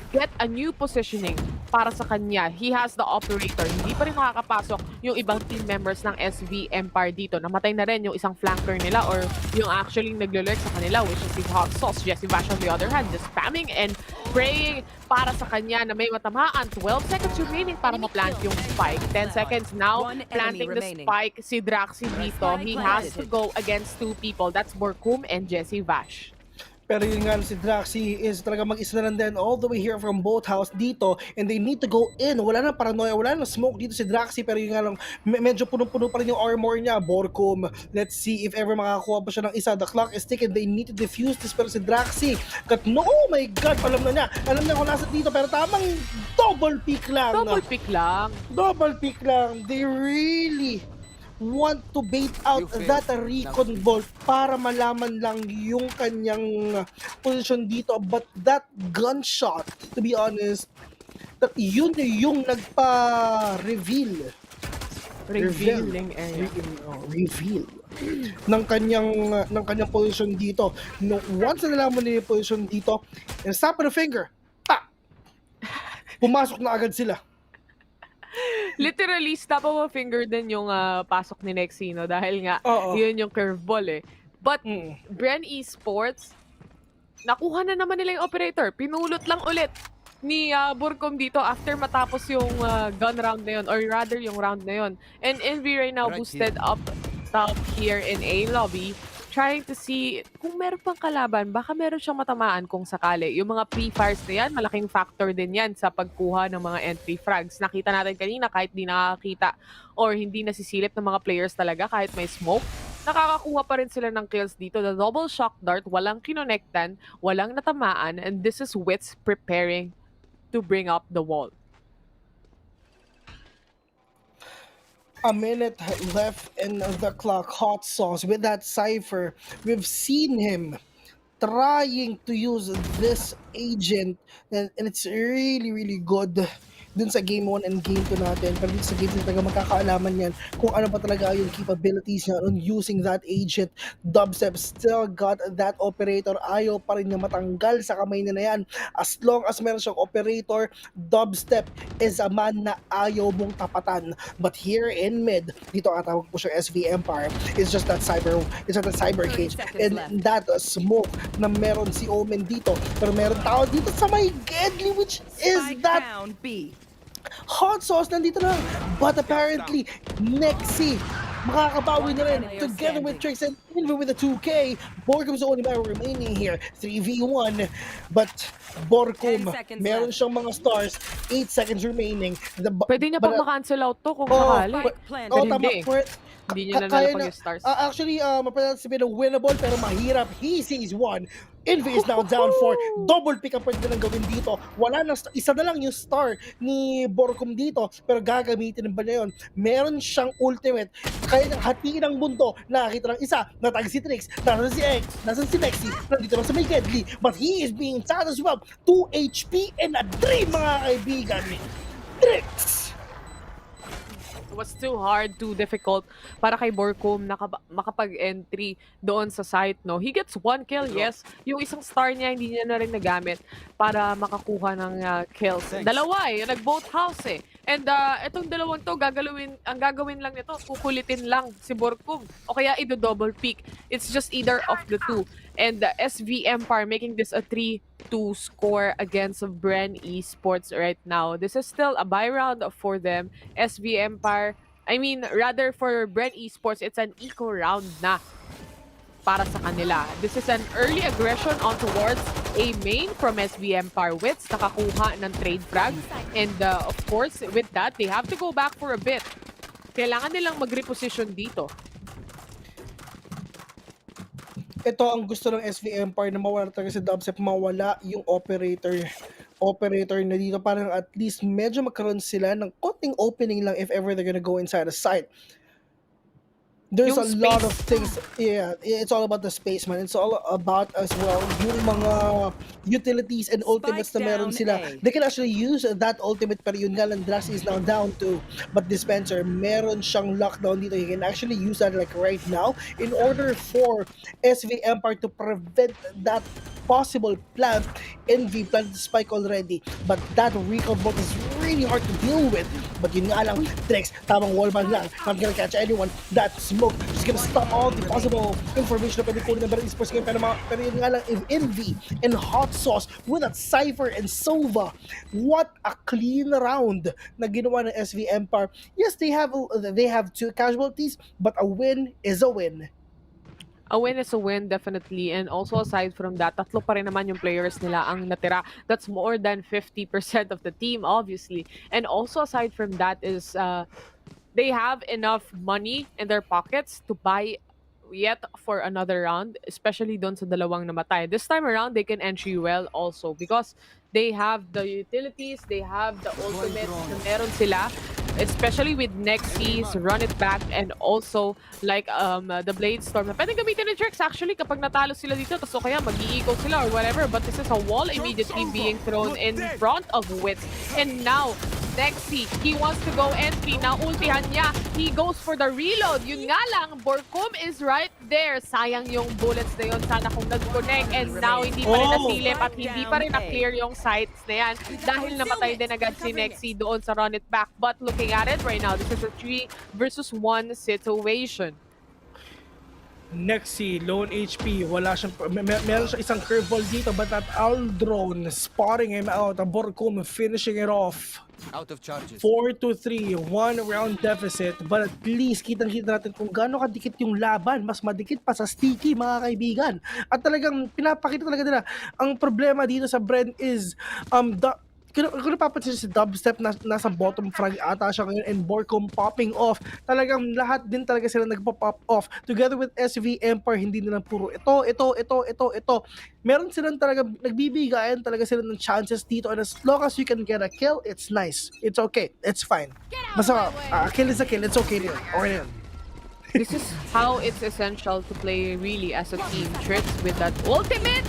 Get a new positioning para sa kanya. He has the operator. Hindi pa rin makakapasok yung ibang team members ng SV Empire dito. Namatay na rin yung isang flanker nila or yung actually naglo-lurk sa kanila, which is si Hot Sauce. Jessivash on the other hand, just spamming and praying para sa kanya na may matamaan. 12 seconds remaining para ma-plant yung spike. 10 seconds now, planting the spike si Draxi dito. He has to go against two people. That's Borkum and Jessivash. Pero yun nga si Draxi is talaga mag-isa na lang din all the way here from boat house dito and they need to go in. Wala na paranoia, wala na smoke dito si Draxi pero yun nga lang medyo punong-puno pa rin yung armor niya. Borkum, let's see if ever makakakuha pa siya ng isa. The clock is ticking, they need to defuse this pero si Draxi oh my god, alam na kung nasa dito pero tamang double pick lang. Double pick lang. They really want to bait out that recon bolt para malaman lang yung kanyang position dito, but that gunshot, to be honest, that yun yung nagpa-reveal ng kanyang position dito. No, once na nalaman nila yung position dito, and snap of the finger, pumasok na agad sila. Literally, snap of a finger din yung pasok ni Nexino dahil nga yun yung curveball But Bren Esports, nakuha na naman nila yung operator. Pinulot lang ulit ni Borkum dito after matapos yung gun round na yun or rather yung round na yun. And Envy right now boosted up top here in A lobby, trying to see kung meron pang kalaban, baka meron siyang matamaan kung sakali. Yung mga pre-fires na yan, malaking factor din yan sa pagkuha ng mga entry frags. Nakita natin kanina kahit di nakakita or hindi nasisilip ng mga players talaga kahit may smoke, nakakakuha pa rin sila ng kills dito. The double shock dart, walang kinonektan, walang natamaan, and this is Wits preparing to bring up the wall. A minute left in the clock. Hot Sauce with that Cypher. We've seen him trying to use this agent and it's really good dun sa game 1 and game 2 natin. Pero dun sa game 2 talaga magkakaalaman yan kung ano pa talaga yung capabilities niya on using that agent. Dubstep still got that operator. Ayaw pa rin niya matanggal sa kamay niya na yan. As long as meron siyang operator, Dubstep is a man na ayaw mong tapatan. But here in mid, dito atawag po siya SV Empire, it's just that cyber cage and that smoke na meron si Omen dito. Pero meron tao dito sa may Gedli, which is that Hot Sauce nandito na. But apparently, Nexi makakabawi na rin together with Trix and even with the 2K. Borkum's the only man remaining here. 3v1. But Borkum, meron siyang mga stars. 8 seconds remaining. Pwede niya pang makancel out to kung sakali. Tama. Hindi niya na nalapag yung stars. Actually, mapalat sabihin na winnable pero mahirap. He sees one. Envy is now down for double pick up pwede lang gawin dito. Wala na, isa na lang yung star ni Borkum dito pero gagamitin ba niya yun? Meron siyang ultimate. Kaya niyang hatiin ang mundo. Nakakita ng isa. Natag si Trix. Nasaan si X. Nasaan si Nexi. Nandito lang sa may Gedli. But he is being challenged with 2 HP and a dream mga kaibigan. Trix! Was too hard, too difficult para kay Borkum makapag-entry doon sa site, no? He gets 1 kill, yes. Yung isang star niya, hindi niya na rin nagamit para makakuha ng kills. Dalawa yung nag-boat house And itong dalawang to, ang gagawin lang nito, kukulitin lang si Borkum. O kaya i-double pick. It's just either of the two. And the SV Empire making this a 3-2 score against Bren Esports right now. This is still a buy round for them. SV Empire I mean, rather for Bren Esports, it's an eco round na para sa kanila. This is an early aggression on towards a main from SVM Parwits. Nakakuha ng trade frag. And of course, with that, they have to go back for a bit. Kailangan nilang mag-reposition dito. Ito ang gusto ng SV Empire na mawala talaga si Dubstep, mawala yung operator na dito. Parang at least medyo magkaroon sila ng konting opening lang if ever they're gonna go inside a site. There's a lot of things. Yeah, it's all about the space, man. It's all about as well yung mga utilities and ultimates na meron sila. They can actually use that ultimate, pero yun nga lang, Drax is now down too. But Dispenser, meron siyang lockdown dito. He can actually use that like right now in order for SV Empire to prevent that possible plant. Envy planted the spike already, but that recall bolt is really hard to deal with. But yun nga lang, Drex, tamang wallbang lang, not gonna catch anyone. That smoke just gonna stop all the possible information na pwede kunin ng Bren Esports game. Pero yun nga lang, if Envy and Hot Sauce with that Cypher and Sova, what a clean round na ginawa ng SV Empire. Yes, they have 2 casualties, but a win is a win. A win is a win, definitely. And also, aside from that, tatlo pa rin naman yung players nila ang natira. That's more than 50% of the team, obviously. And also, aside from that is, they have enough money in their pockets to buy yet for another round, especially doon sa dalawang namatay. This time around, they can entry well also because they have the utilities, they have the ultimates na meron sila, especially with Nexus, Run It Back, and also like the Blade Storm na pwedeng gamitin ni Drex actually kapag natalo sila dito, so kaya mag-i-eco sila or whatever, but this is a wall immediately being thrown in front of Wits. And now, Nexi, he wants to go entry, na ultihan niya, he goes for the reload. Yun nga lang, Borkum is right there. Sayang yung bullets na yun, sana kung nag-connect, and now hindi pa rin nasilip at hindi pa rin na-clear yung sights na yan dahil namatay din agad si Nexi doon sa Run It Back. But looking at it right now, this is a 3 versus 1 situation. Nexi, lone HP, wala siyang, meron siya isang curveball dito, but that Aldrone spotting him out, Borkum finishing it off. Out of charges. 4-3, 1 round deficit, but at least kitang-kita natin kung gaano kadikit yung laban, mas madikit pa sa sticky, mga kaibigan. At talagang pinapakita talaga nila, ang problema dito sa Bren is, kung napapansin si Dubstep, nasa bottom frag ata siya ngayon, and Borkum popping off. Talagang lahat din talaga sila nagpo-pop off. Together with SV Empire, hindi nilang puro ito. Meron silang talaga, nagbibigayan talaga sila ng chances dito, and as long as you can get a kill, it's nice. It's okay. It's fine. Basta, a kill is a kill. It's okay rin. Okay rin. This is how it's essential to play really as a team. Tricks with that ultimate.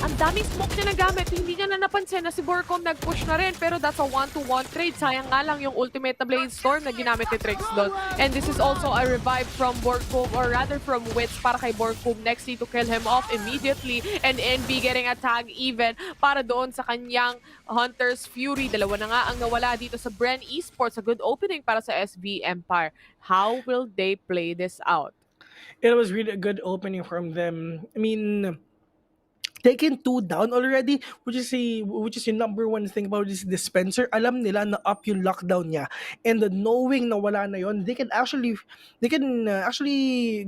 Ang daming smoke niya nagamit. Hindi niya na napansin na si Borkum nag-push na rin. Pero that's a 1-to-1 trade. Sayang nga lang yung ultimate na Blade Storm na ginamit ni Trix doon. And this is also a revive from Borkum, or rather from Wits para kay Borkum. Next to kill him off immediately. And NB getting a tag even para doon sa kanyang Hunter's Fury. Dalawa na nga ang nawala dito sa Bren Esports. A good opening para sa SV Empire. How will they play this out? It was really a good opening from them. I mean, taken 2 down already, which is yung number one thing about this Dispenser. Alam nila na up yung lockdown niya, and knowing na wala na yon, they can actually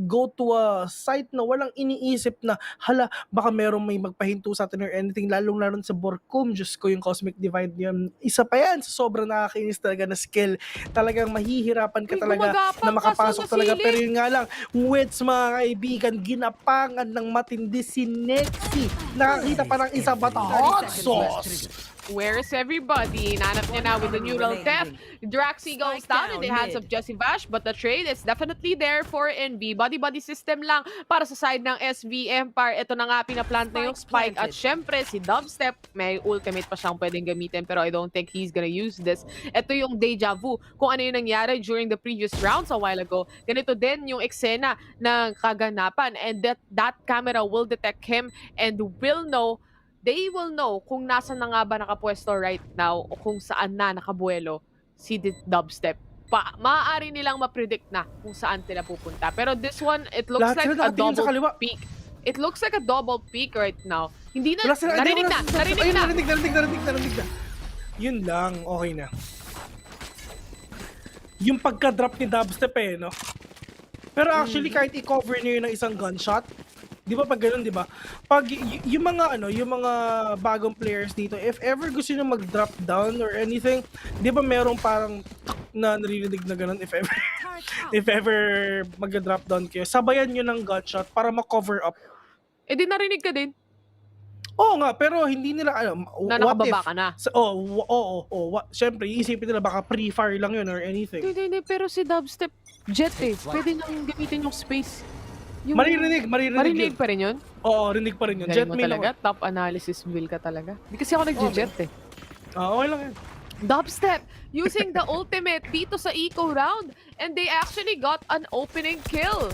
go to a site na walang iniisip na hala, baka merong may magpahinto sa atin or anything, lalong sa Borkum. Diyos ko, yung Cosmic Divide niya, isa pa yan, sobrang nakakainis talaga na skill. Talagang mahihirapan ka talaga na makapasok talaga, pero yun nga lang, Wits, mga kaibigan, ginapangan ng matindi si Nexi. Nakakita pa ng isa, but Hot Sauce. Where is everybody? Nanap niya na with the neural theft. Draxi goes down in the hands of Jesse Bash, but the trade is definitely there for NB. Body-body system lang para sa side ng SV Empire. Ito na nga, pinaplant na yung spike. At syempre, si Dubstep, may ultimate pa siyang pwedeng gamitin, pero I don't think he's gonna use this. Ito yung deja vu. Kung ano yung nangyari during the previous rounds a while ago, ganito din yung eksena ng kaganapan. And that camera will detect him and they will know kung nasa na nga ba nakapwesto right now o kung saan na nakabuelo si Dubstep. Maaari nilang ma-predict na kung saan sila pupunta. Pero this one, it looks like a double peak. It looks like a double peak right now. Hindi na, narinig na. Yun lang, okay na. yung pagka-drop ni dubstep eh, no? Pero actually, kahit i-cover niyo yun ng isang gunshot, di ba pag ganun, di ba? Pag yung mga yung mga bagong players dito, if ever gusto niyo mag-drop down or anything, di ba merong parang na naririnig na ganun if ever mag-drop down kayo, sabayan niyo ng gunshot para ma-cover up. Eh di narinig ka din. Oo nga, pero hindi nila alam. Na nakababa ka na. Siyempre, iisipin nila baka pre-fire lang yun or anything. Hindi, pero si dubstep, jet eh. Pwede nang gamitin yung space. Yung... Maririnig Marinig pa rin yun? Oo, rinig pa rin yun. Jet mo main talaga, top analysis wheel ka talaga. Hindi kasi ako nag-jet eh. Okay lang yan. Dubstep using the ultimate dito sa eco round and they actually got an opening kill.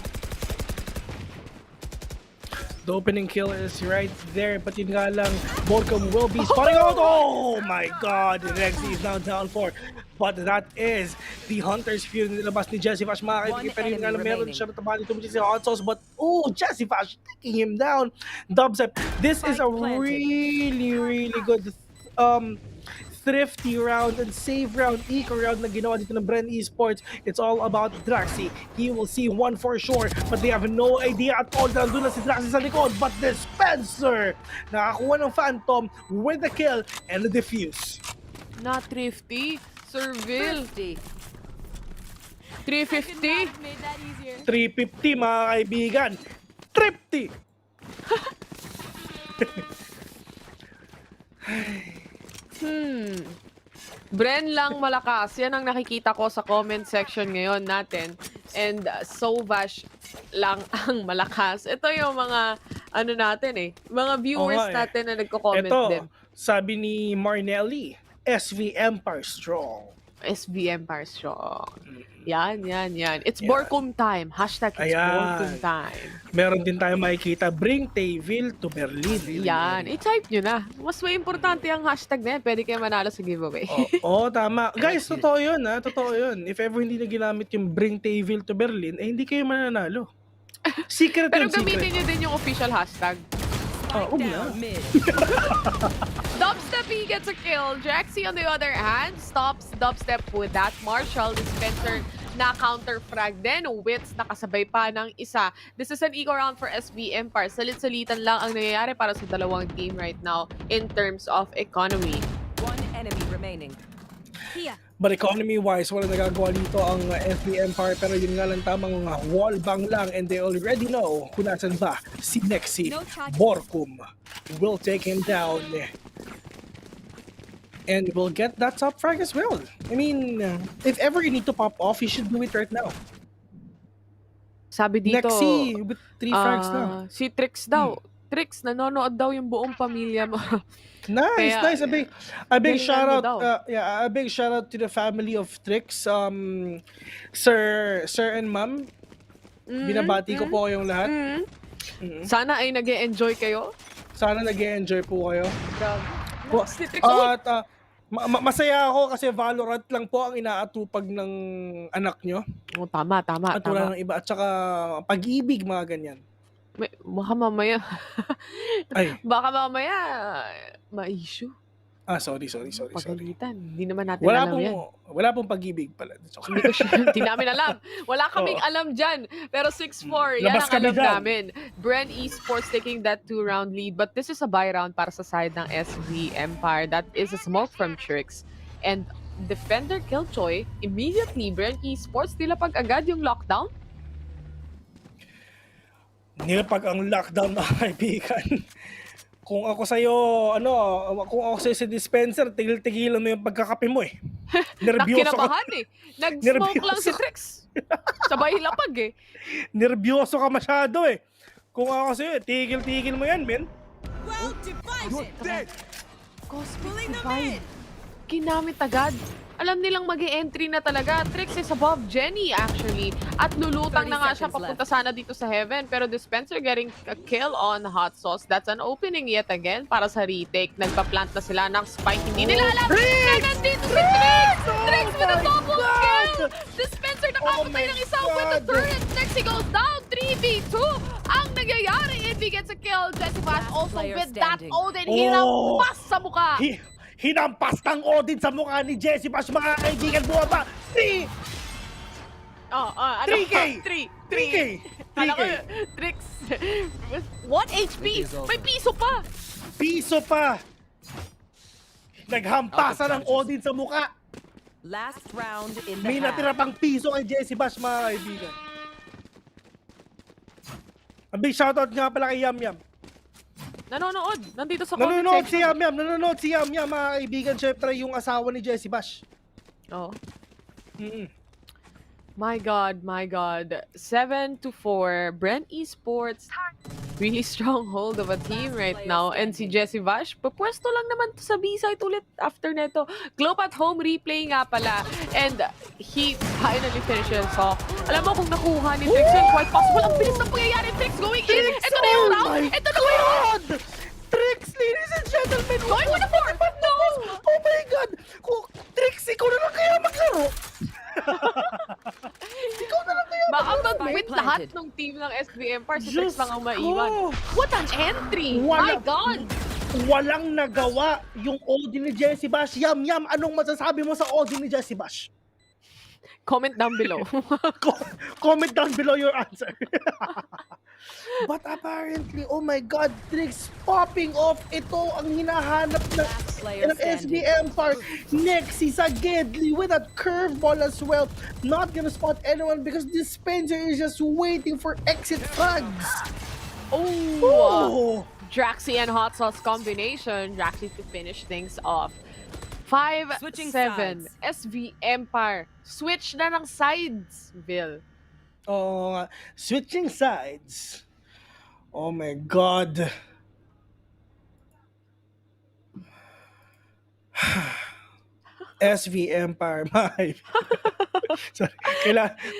The opening kill is right there, but yun nga lang, Borkum will be spotting out. Oh my god, Rexy is now down 4. But that is the Hunter's Fury nilabas ni Jesse Fash. Makakaitigin, pero yun nga lang, meron siya nataba dito si Hot Sauce, but Jesse Fash taking him down. Dubstep, this is a really good thrifty round and save round, eco round na ginawa dito ng Bren Esports. It's all about Draxi. He will see one for sure, but they have no idea at all na nandun na si Draxi sa likod. But Dispenser nakakuha ng Phantom with the kill and the defuse. Not thrifty, Zeal. 350. 350 mga kaibigan. Thrifty. Bren lang malakas. Yan ang nakikita ko sa comment section ngayon natin. And Sovash lang ang malakas. Ito yung mga natin eh. Mga viewers natin na nagko-comment din. Sabi ni Marnelli, SV Empire Strong. SV Empire Strong. Yan. It's Borkum time. Hashtag it's Borkum time. Meron din tayo makikita, bring Tayville to Berlin. Yan. I-type nyo na. Mas may importante ang hashtag na yan. Pwede kayo manalo sa giveaway. Oo, tama. Guys, totoo yun ha. Totoo yun. If ever hindi na ginamit yung bring Tayville to Berlin, hindi kayo mananalo. Secret Pero yun, secret. gamitin nyo din yung official hashtag. Dubstep, he gets a kill. Jaxi, on the other hand, stops Dubstep with that Marshall. Dispenser na counter-frag din. Wits nakasabay pa ng isa. This is an eco round for SV Empire. Salit-salitan lang ang nangyayari para sa dalawang team right now in terms of economy. One enemy remaining. But economy-wise, wala nagagawa dito ang SV Empire, pero yun nga lang tamang wall bang lang, and they already know kung nasan ba si Nexi. Borkum will take him down and will get that top frag as well. I mean, if ever you need to pop off, you should do it right now. Sabi dito, Nexi with 3 frags na. Si Trix daw. Trix, nanonood daw yung buong pamilya mo. Nice. A big shout out. A big shout out to the family of Trix, sir and ma'am. Binabati ko po kayong lahat. Sana ay nag-e-enjoy kayo. Sana nag-e-enjoy po kayo. Si Trix, at masaya ako kasi Valorant lang po ang inaatupag ng anak nyo. Tama. At wala ng iba. At saka pag-ibig, mga ganyan. Baka mamaya ma-issue. Sorry. Pagalitan. Hindi naman natin alam yan. Wala pong pag-ibig pala. Hindi namin alam. Wala kaming alam dyan. Pero 6-4, yan ang alam namin. Bren Esports taking that 2-round lead. But this is a buy round para sa side ng SV Empire. That is a smoke from Trix. And defender Killjoy, immediately Bren Esports nilapag agad yung lockdown. Nilapag ang lockdown, mga kaibigan. Kung ako sa'yo, kung ako sa'yo si Dispenser, tigil-tigilan mo yung pagkakape mo eh. Nervyoso Nakinabahan eh. Nag-smoke lang si Trix. Sabay lapag eh. Nervyoso ka masyado eh. Kung ako sa'yo, tigil-tigil mo yan, men. Well divided. Pulling them in. Ginamit agad. Alam nilang mag-e-entry na talaga. Trix is above Jenny actually. At lulutang na nga siya papunta sana dito sa Heaven. Pero Dispenser getting a kill on Hot Sauce. That's an opening yet again para sa retake. Nagpa-plant na sila ng spike. Hindi nila alam. Na nandito si Trix! Trix with a double kill! Dispenser nakapatay ng isa with the turret. Nexi goes down. 3v2 ang nangyayari. If he gets a kill, Jesse Flash also with that Odin. Hinampas sa mukha. Hinampas ng Odin sa mukha ni Jesse Fash, mga kaibigan. Buha ba? 3 Ano? 3K! 3K! Kala ko, Trix. 1 HP! May piso pa! Piso pa! Naghampasan ng Odin sa muka. Last round in the May natira pang piso kay Jesse Bash, mga kaibigan. A big shoutout nga pala kay Yam Yam. Nanonood. Nandito sa comment Nanonood section. si Yam Yam. Nanonood si Yam Yam, mga kaibigan. Siyempre, yung asawa ni Jesse Bash. Oh. My God, my God. 7-4. Bren Esports. Really strong hold of a team right now. And si Jesse Vash, papwesto lang naman to sa B-side ulit after neto. Globe at home replay nga pala. And he finally finishes off. Alam mo kung nakuha ni Trix yun, quite possible. Ang bilis ng pangyayari. Trix going in. Ito na yung round. Ito na yung round. Trix, ladies and gentlemen. Going with the fourth. No. Oh my God. Trix, ikaw na lang kaya maglaro. Ikaw na lang kaya Baka mag-win lahat ng team ng SB Empire sa Trix lang ang maiwan. What an entry! My God! Walang nagawa yung Odin ni Jesse Bash. Yam Yam, anong masasabi mo sa Odin ni Jesse Bash? Comment down below. Comment down below your answer. But apparently, oh my God, Trix popping off. Ito ang hinahanap ng SB Empire. Next is a Gedli with a curveball as well. Not gonna spot anyone because this Spencer is just waiting for exit frags. Oh! Draxi and Hot Sauce combination. Draxi to finish things off. 5-7. SV Empire. Switch na ng sides, Vil. Oo nga. Switching sides. Oh my God. SV Empire. Sorry.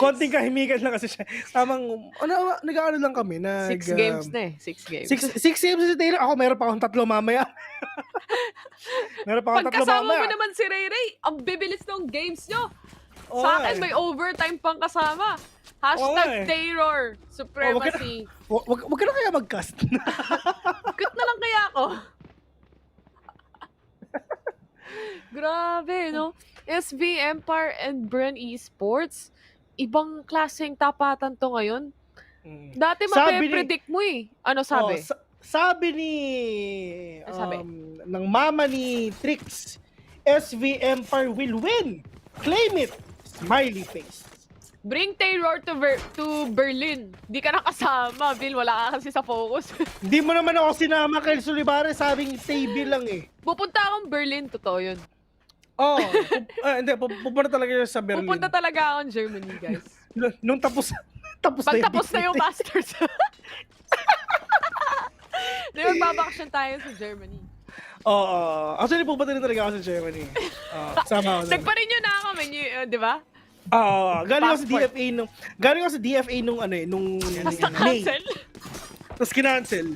Konting kahimikan lang kasi siya. Tamang, nag-ano lang kami. 6 games na eh. 6 games. 6 games si Taylor. Ako, meron pa akong 3 mamaya. Meron pa akong 3 mamaya. Pagkasama mo naman si Ray Ray, ang bibilis ng games nyo. Sa akin, may overtime pang kasama. #Terror Supremacy. Wag ka na kaya mag-cast. Cute na lang kaya ako. Grabe, no? SV Empire and Bren Esports, ibang klaseng tapatan to ngayon. Dati mape-predict mo eh. Ano sabi? Sabi ni ng mama ni Trix, SV Empire will win. Claim it. Smiley face. Bring Terror to Berlin. Di ka nakasama, Bill. Wala ka kasi sa focus. Hindi mo naman ako sinama kay Sulibare, sabing stable lang eh. Pupunta akong Berlin, totoo yun. Hindi, pupunta talaga yun sa Berlin. Pupunta talaga akong Germany, guys. Nung tapos Pagtapos na yung Masters. Di magbabakasyon tayo sa Germany. Actually, pupunta rin talaga ako sa Germany. Sama ako. Nagpa-renew na ako, di ba? Galing ako sa DFA nung Basta cancel. Tapos kinancel.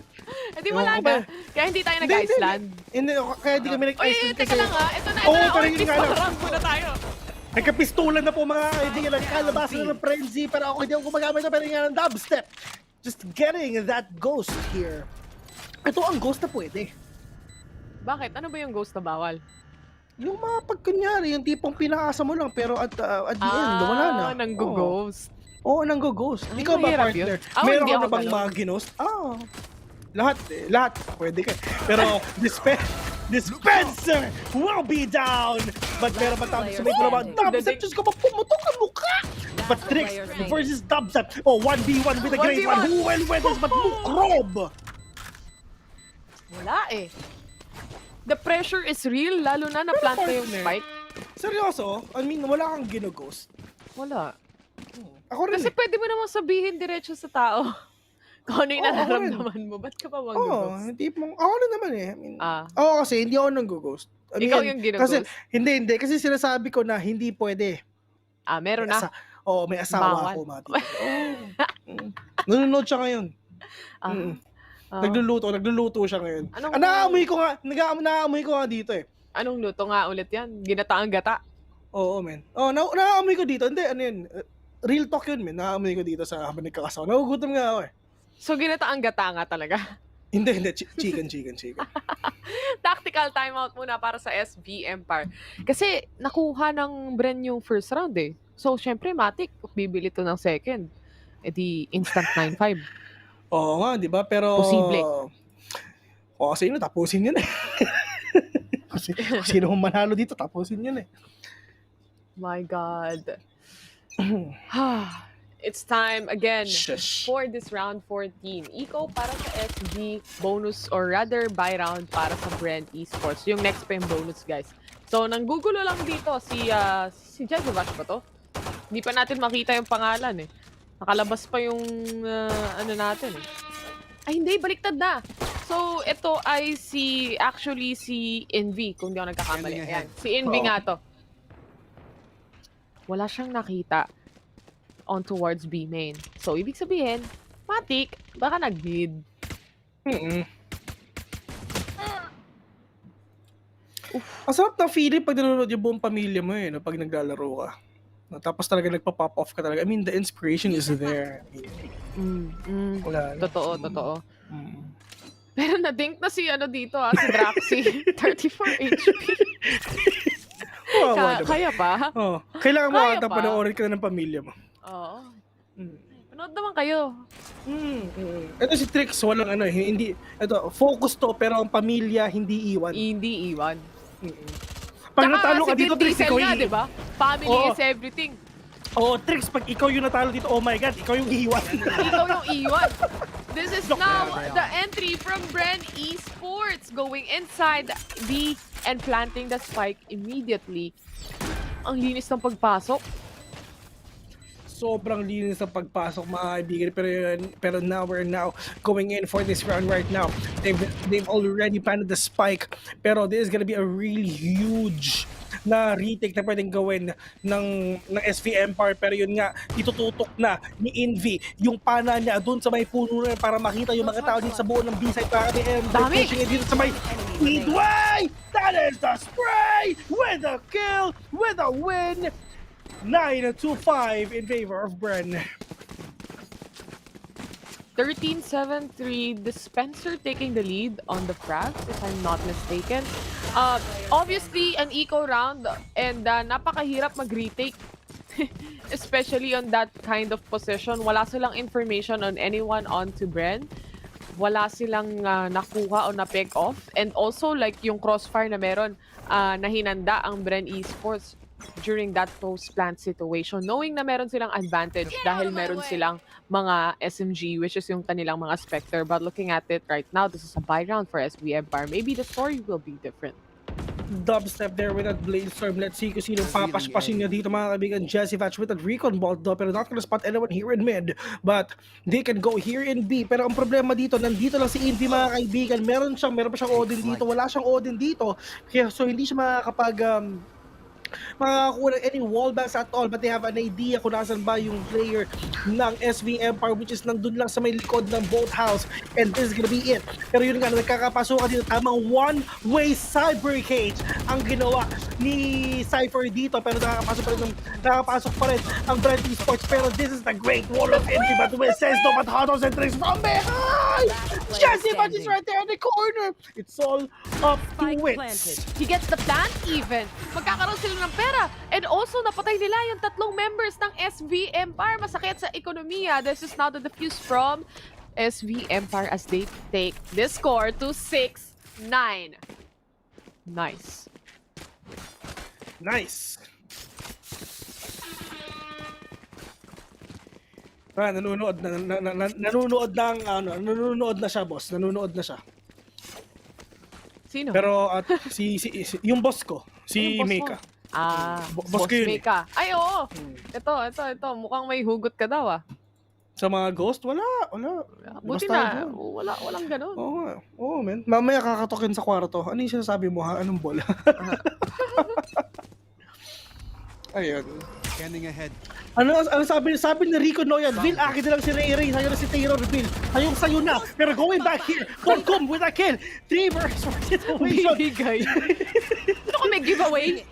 Hindi wala na. Kaya hindi tayo nag-Iceland. Hindi, kaya hindi kami nag-Iceland. Teka lang ha. Ito na. Rank muna tayo. Nagkapistolan na po mga kaibigan. Nagkalabasan na ng frenzy. Pero ako hindi ako gumagamit na pero nga ng dubstep. Just getting that ghost here. Ito ang ghost na pwede. Bakit? Ano ba yung ghost na bawal? Yung mga pagkunyari, yung tipong pinakasa mo lang pero at the end, wala na. Nanggo-ghost. Oo, nanggo-ghost. Ikaw ba, partner? Meron ka na bang mga ginost? Lahat eh. Lahat. Pwede ka. Pero dispenser will be down. But meron pa tayong sumay ko naman. Dubstep, Diyos ko, pumutok ang mukha. But Trix versus Dubstep. 1v1 with the great one. Who will win this? But Mukrob. Wala eh. The pressure is real, lalo na na-planta yung spike. Seryoso? I mean, wala kang ginoghost? Wala. Ako rin. Kasi pwede mo namang sabihin diretso sa tao. Kung ano yung nararamdaman mo, ba't ka pa mag-ghost? Ako rin naman eh. I mean, kasi hindi ako nang-ghost. Ikaw yung ginoghost? Hindi. Kasi sinasabi ko na hindi pwede. Meron na? May asawa ako, Mati. Nanonood siya ngayon. Nagluluto siya ngayon. Naamoy ko nga dito eh. Anong luto nga ulit yan? Ginataang gata? Oo, men. Naamoy ko dito. Hindi, ano yun? Real talk yun, men. Naamoy ko dito sa habang nagkakasawa. Nagugutom nga ako eh. So, ginataang gata nga talaga? Hindi. Chicken. Tactical timeout muna para sa SB Empire. Kasi, nakuha ng Bren yung first round eh. So, syempre, Matic, bibili to ng second. E di, instant 9-5. Oo nga, di ba? Pero... Posible. Kasi yun, tapusin yun eh. Kung sino manalo dito, tapusin yun eh. My God. It's time again for this round 14. Eco para sa SG, bonus or rather buy round para sa Bren Esports. Yung next pa yung bonus, guys. So, nanggugulo lang dito si Jezovash ba to? Hindi pa natin makita yung pangalan eh. Nakalabas pa yung ano natin eh. Ay, hindi. Baliktad na. So, ito ay actually si Envy, kung di ako nagkakamali. Ayan. Si Envy nga to. Wala siyang nakita on towards B main. So, ibig sabihin, Matic, baka nag-mid. Ang sarap ng feeling pag nanonood yung buong pamilya mo eh, no, pag naglalaro ka. No, tapos talaga nagpa-pop off ka talaga. I mean, the inspiration is there. Wala. Totoo. Pero na-dink na si dito si Draxi. 34 HP. Kaya pa? Oh, kailangan mo ata panoorin ka na ng pamilya mo. Oo. Panood naman kayo. Ito si Trix, walang hindi, ito, focus to, pero ang pamilya hindi iwan. Hindi iwan. Pag natalo ka dito, Trix, ikaw yung diba? Family is everything. Trix, pag ikaw yung natalo dito, oh my God, ikaw yung iiwan. Ikaw yung iwan. This is now the entry from Bren Esports going inside B and planting the spike immediately. Ang linis ng pagpasok. Sobrang linis ng pagpasok, mga kaibigan. Pero now we're going in for this round right now. They've already planted the spike. Pero this is gonna be a really huge na retake na pwedeng gawin ng SV Empire. Pero yun nga, itututok na ni Envy yung pana niya dun sa may puno na para makita yung mga tao dito sa buo ng B-side. Dami! Dito sa may Speedway! That is the spray! With a kill! With a win! 9-5 in favor of Bren. 13-7-3, Dispenser taking the lead on the frags, if I'm not mistaken. Obviously, an eco round and napakahirap mag-retake. Especially on that kind of position. Wala silang information on anyone onto Bren. Wala silang nakuha o na-pick off. And also, like yung crossfire na meron na hinanda ang Bren Esports during that post-plant situation, knowing na meron silang advantage dahil meron silang mga SMG, which is yung kanilang mga Spectre. But looking at it right now, this is a buy round for SV Empire. Maybe the story will be different. Dubstep there with that Bladestorm. Let's see kung sinong papaspasin niya dito, mga kaibigan. Jezovash with that Recon Bolt though, pero not gonna spot anyone here in mid. But they can go here in B. Pero ang problema dito, nandito lang si Envy, mga kaibigan. Meron pa siyang Odin dito. Wala siyang Odin dito. Kaya, so hindi siya makakapag makakuha ng any wallbangs at all, but they have an idea kung nasan ba yung player ng SV Empire, which is nandun lang sa may likod ng boathouse, and this is gonna be it. Pero yun nga, nagkakapasukan dito, tamang one-way cyber cage ang ginawa ni Cypher dito, pero nakakapasok pa rin ang Bren Esports. Pero this is the great wall of entry, but with says no, but huddles and tricks from behind. Jezovash is right there in the corner. It's all up to wits. He gets the plant even. Magkakaroon sila ng pera. And also, napatay nila yung tatlong members ng SV Empire. Masakit sa ekonomiya. This is now the defuse from SV Empire as they take this score to 6-9. Nice. Nice. Nanonood na siya, boss. Nanonood na siya. Sino? Pero at yung boss ko, si Mika. Boss ko yun. Mika. Ay, oo. Ito. Mukhang may hugot ka daw, Sa mga ghost? Wala. Buti na. Walang ganun. Oo, man. Mamaya kakatokin sa kwarto. Ano yung sinasabi mo, ha? Anong bola? Ayun. Scanning ahead. Ano sabi ni Rico Noyan? Bill, akin na lang si Ray. Sa'yo na si Taylor, Bill. Sa'yo na. Pero going back here, Polcom with a kill. 3 versus 4 situation. Bigay. Ano ko may giveaway?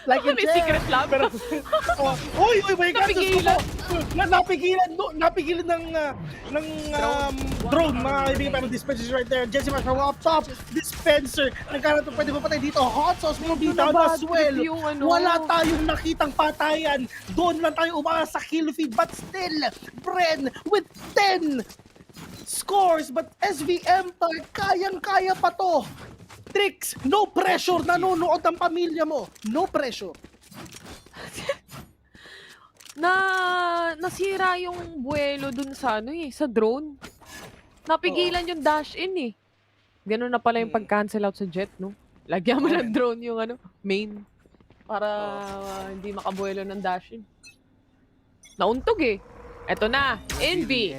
Like and May share. secret lab. Pero, oy, my God, Napigilan. napigilan ng drone, mga kaibigan. Pero dispenser right there. Jesse Marsh from up top. Dispenser. Nagkaroon pwede mo patay dito. Hot sauce mo down as well. Wala tayong nakitang patayan. Doon lang tayo umasa sa kill feed. But still, Bren with 10 scores. But SVM, kayang-kaya pa to. Tricks, no pressure. Nanonood ang pamilya mo. No pressure. Nasira yung buwelo dun sa sa drone. Napigilan yung dash in eh. Ganun na pala yung pag-cancel out sa jet, no? Lagyan mo ng drone yung main para hindi makabuwelo ng dash in. Nauntog eh. Eto na, Envy.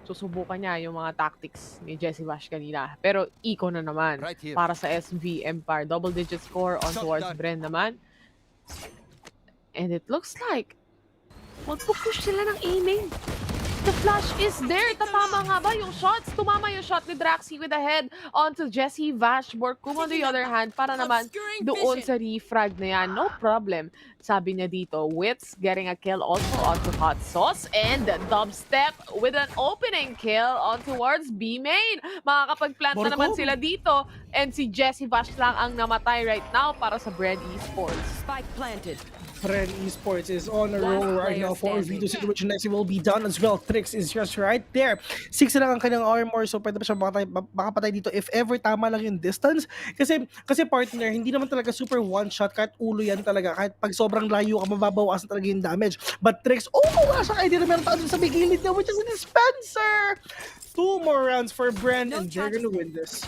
Susubukan niya yung mga tactics ni Jesse Bash kanina. Pero eco na naman para sa SV Empire. Double-digit score on towards Bren naman. And it looks like magpupush sila ng aiming. The flash is there. Tatama nga ba yung shots? Tumama yung shot ni Draxi with a head onto Jesse Vash. Borkum on the other hand para naman doon sa refrag na yan. No problem. Sabi niya dito, Wits getting a kill also onto Hot Sauce and Dubstep with an opening kill on towards B main. Makakapag-plant na naman sila dito and si Jesse Vash lang ang namatay right now para sa Bren Esports. Spike planted. Bren Esports is on a roll right now. 4v2 situation next will be done as well. Trix is just right there. 6 lang ang kanyang armor, so pwede pa siya makapatay dito if ever tama lang yung distance. Kasi partner, hindi naman talaga super one shot kahit ulo yan talaga. Kahit pag sobrang layo ka, mababawasan talaga yung damage. But Trix, wala siya idea na meron tayo sa bigilid niya, which is a dispenser. 2 more rounds for Bren and they're gonna win this.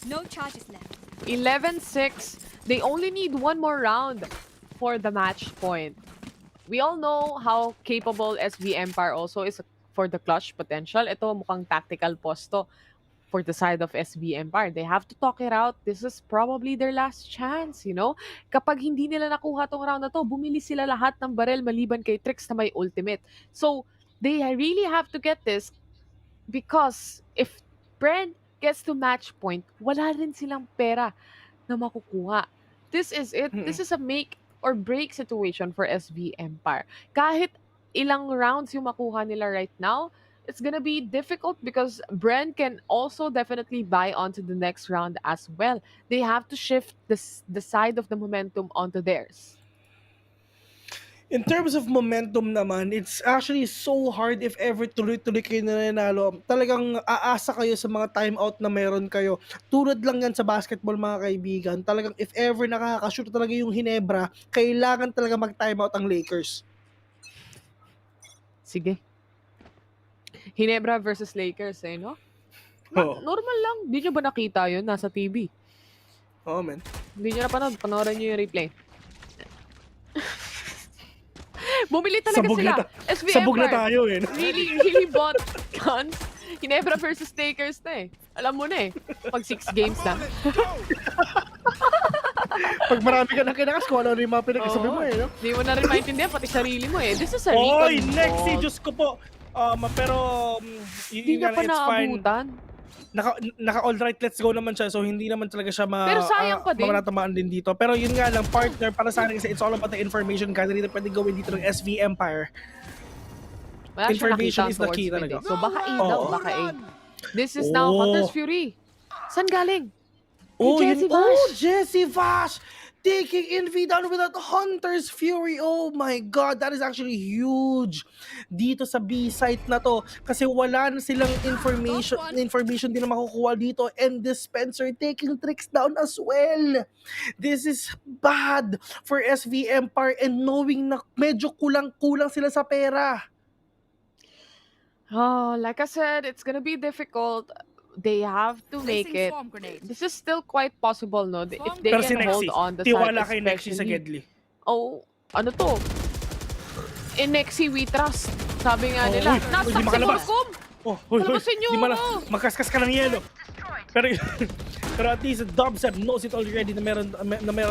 No charges left. 11-6. They only need 1 more round for the match point. We all know how capable SV Empire also is for the clutch potential. Ito mukhang tactical posto for the side of SV Empire. They have to talk it out. This is probably their last chance, you know? Kapag hindi nila nakuha tong round na to, bumili sila lahat ng barrel maliban kay Trix na may ultimate. So, they really have to get this because if Bren gets to match point, wala rin silang pera na makukuha. This is it. This is a make or break situation for SV Empire. Kahit ilang rounds yung makuha nila right now, it's gonna be difficult because Bren can also definitely buy onto the next round as well. They have to shift the side of the momentum onto theirs. In terms of momentum naman, it's actually so hard if ever tuloy-tuloy kayo nanalo. Talagang aasa kayo sa mga timeout na meron kayo. Tulad lang yan sa basketball, mga kaibigan. Talagang if ever nakakashoot talaga yung Hinebra, kailangan talaga mag-timeout ang Lakers. Sige. Hinebra versus Lakers, no? Normal lang. Hindi nyo ba nakita yun? Nasa TV. Oo, man. Hindi nyo napanood. Panoorin nyo yung replay. Bumili talaga sila. Sabog na tayo eh. Really bought guns. Hinebra versus Lakers na eh. Alam mo na eh. Pag 6 games na. Pag marami ka na kinakas, kung ano rin mga pinagkasabi mo eh. No? Hindi mo na rin maintindihan, pati sarili mo eh. This is a recon. Oy, next Diyos ko po. Pero, hindi niya pa naabutan. Naka all right, let's go naman siya. So, hindi naman talaga siya pero sayang pa din. Manatamaan din dito. Pero yun nga lang, partner, para sa akin, it's all about the information. Kasi dito pwede gawin dito ng SV Empire. Wala information is the key talaga. So, baka A daw, baka A. This is now Hunter's Fury. Saan galing? Jesse Vash! Taking Envy down with that Hunter's Fury. Oh my God, that is actually huge dito sa B site na to. Kasi wala na silang information din na makukuha dito. And Dispenser taking Tricks down as well. This is bad for SV Empire and knowing na medyo kulang-kulang sila sa pera. Oh, like I said, it's gonna be difficult. They have to make it. This is still quite possible, no? If they can hold on the side, tiwala kay Nexi sa Gedli. Oh, ano to? In Nexi we trust. Sabi nga nila. Nasa si Borkum! Oh, hoy, Palabasin niyo di man ako! magkaskas ka ng yelo. Pero pero at least Dubsep knows it already na meron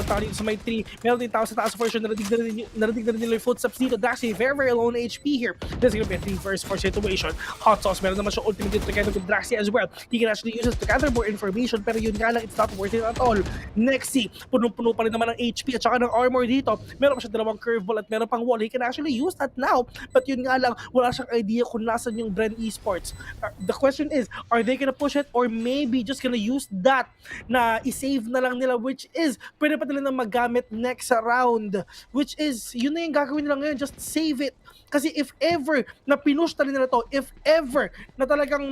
tayo dito sa may 3. Meron din tao sa taas for sure. Narinig na rin nila yung footsteps dito. Daxi, very low on HP here. This is gonna be a 3 versus 4 situation. Hot Sauce, meron naman siya ultimate dito together with Daxi as well. He can actually use it to gather more information, pero yun nga lang, it's not worth it at all. Nexi, punong-puno pa rin naman ng HP at saka ng armor dito. Meron pa siya dalawang curveball at meron pang wall. He can actually use that now, but yun nga lang, wala siyang idea kung nasan yung Bren Esports. The question is, are they gonna push it or maybe just gonna use that na i-save na lang nila, which is pwede pa nila na magamit next round, which is yun na yung gagawin nila ngayon, just save it. Kasi if ever na pinush na nila to, if ever na talagang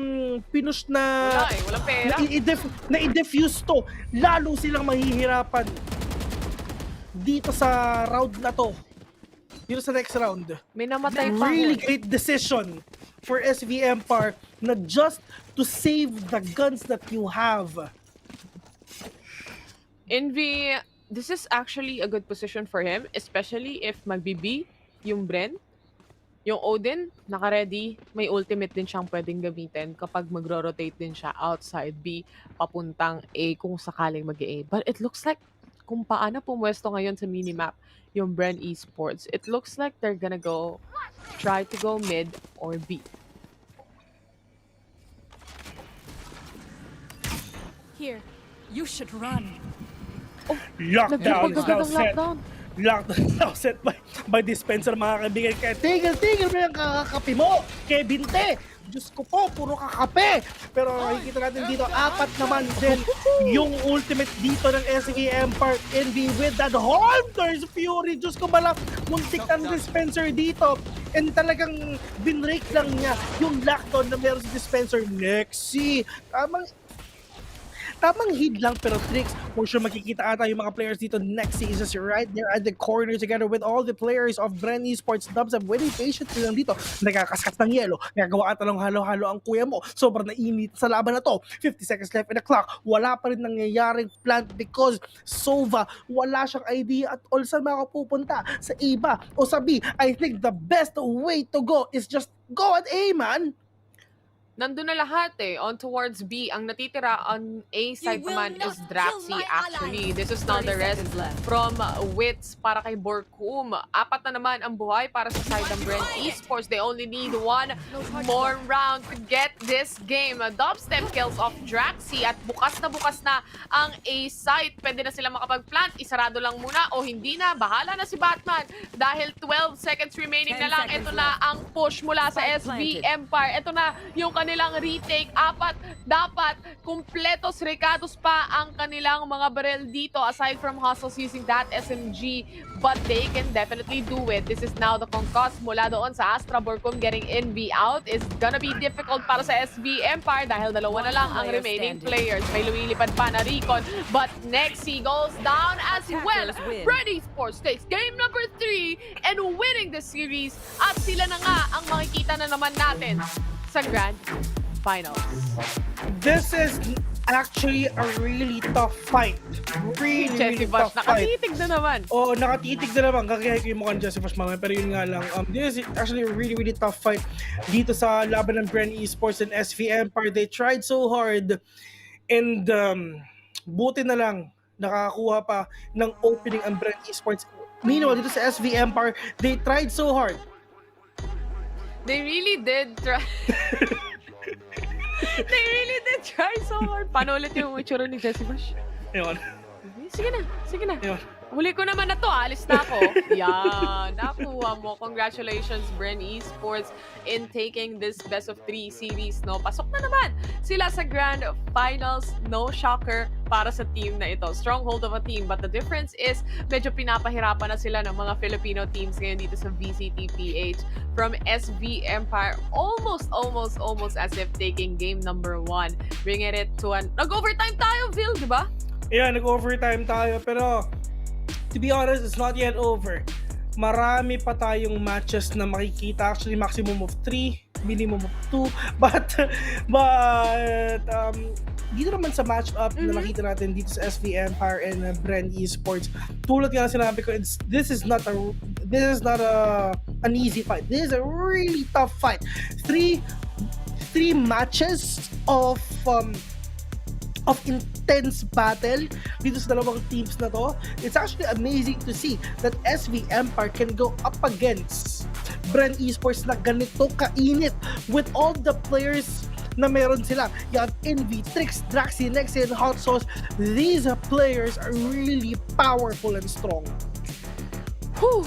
pinush na walang pera, na i-defuse to, lalo silang mahihirapan dito sa round na to, dito sa next round. May namatay pa. Really great decision for SV Empire na just to save the guns that you have. Envy, this is actually a good position for him, especially if magbi-B yung Bren. Yung Odin, naka-ready, may ultimate din siyang pwedeng gamitin kapag magro-rotate din siya outside B, papuntang A kung sakaling mag-A. But it looks like kung paano pumwesto ngayon sa minimap yung Bren Esports, it looks like they're gonna try to go mid or B. Here, you should run. Oh, lockdown is now set. Lockdown is now set by dispenser, mga kaibigan. Kaya tigil mo yung kakakapi mo. Kaya binte. Diyos ko po, puro kakape. Pero makikita natin dito, 4 naman din yung ultimate dito ng SV Empire Envy with that Hunter's Fury. Diyos ko bala, muntik ang dispenser dito. And talagang binrake lang niya yung lockdown na meron sa dispenser. Nexi. Tamang hid lang pero tricks. For sure makikita ata yung mga players dito. Nexi is just right there at the corner together with all the players of Bren Esports. Dubsep waiting patiently lang dito. Nagkakaskas ng yelo. Nagagawa ata ng halo-halo ang kuya mo. Sobrang nainit sa laban na to. 50 seconds left in the clock. Wala pa rin nangyayaring plant because Sova wala siyang idea at all saan makapupunta. Sa A ba o sa B? I think the best way to go is just go at A, man. Nandun na lahat eh, on towards B. Ang natitira on A side naman is Draxi actually. This is now the rest from Wits para kay Borkum. 4 na naman ang buhay para sa side ng Bren Esports. They only need 1 more round to get this game. Dubstep kills off Draxi at bukas na ang A side. Pwede na sila makapag-plant. Isarado lang muna o hindi na. Bahala na si Batman. Dahil 12 seconds remaining na lang. Ito na ang push mula sa SV Empire. Ito na yung kanilang retake. 4 dapat kumpletos recados pa ang kanilang mga barrel dito aside from Hustles using that SMG, but they can definitely do it. This is now the concuss mula doon sa Astra. Borkum getting NV out is gonna be difficult para sa SV Empire dahil 2 na lang ang remaining players. May lumilipad pa na Recon, but Nexi goes down as well. Bren Esports takes game number 3 and winning the series at sila na nga ang makikita na naman natin sa Grand Finals. This is actually a really tough fight. Really tough fight. Nakatitig na naman. Oo, nakatitig na naman. Kagaya ko yung mukhang Jesse Bash mamaya. Pero yun nga lang. This is actually a really tough fight dito sa laban ng Bren Esports and SV Empire. They tried so hard and buti na lang nakakakuha pa ng opening ang Bren Esports. Meanwhile, dito sa SV Empire, they tried so hard. They really did try. They really did try so hard. Paano ulit yung itsura ni Jessie Bash? Ewan. Sige na. Ewan. Huli ko naman na to. Alis na ako. Yan. Nakuha mo. Congratulations, Bren Esports, in taking this best of 3 series. No? Pasok na naman sila sa Grand Finals. No shocker para sa team na ito. Stronghold of a team. But the difference is, medyo pinapahirapan na sila ng mga Filipino teams ngayon dito sa VCT PH. From SV Empire, almost as if taking game number 1. Bringing it to an... Nag-overtime tayo, Zeal, di ba? Yeah, nag-overtime tayo. Pero, to be honest, it's not yet over. Marami pa tayong matches na makikita. Actually, maximum of 3, minimum of 2. But dito naman sa match-up na nakita natin dito sa SV Empire and Bren Esports, tulad nga sinabi ko, this is not an easy fight. This is a really tough fight. 3 matches of intense battle dito sa dalawang teams na to. It's actually amazing to see that SV Empire can go up against Bren Esports na ganito kainit with all the players na meron sila. You have Envy, Trix, Draxi, Nexi, and Hot Sauce. These players are really powerful and strong. Whew.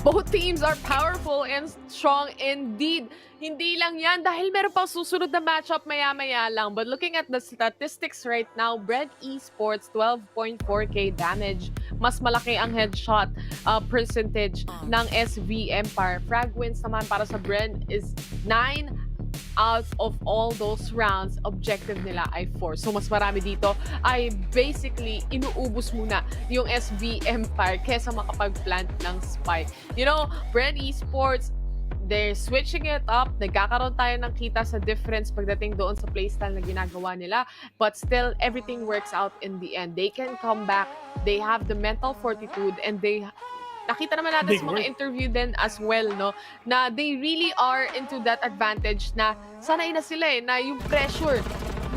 Both teams are powerful and strong indeed. Hindi lang yan dahil meron pang susunod na matchup maya-maya lang. But looking at the statistics right now, Bren Esports 12.4k damage. Mas malaki ang headshot percentage ng SV Empire. Frag wins naman para sa Bren is 9 out of all those rounds, objective nila ay 4. So mas marami dito ay basically inuubos muna yung SV Empire kesa makapag-plant ng spike. You know, Bren Esports, they're switching it up. Nagkakaroon tayo ng kita sa difference pagdating doon sa playstyle na ginagawa nila. But still, everything works out in the end. They can come back. They have the mental fortitude and nakita naman natin sa mga interview din as well, no? Na they really are into that advantage na sanay na sila na yung pressure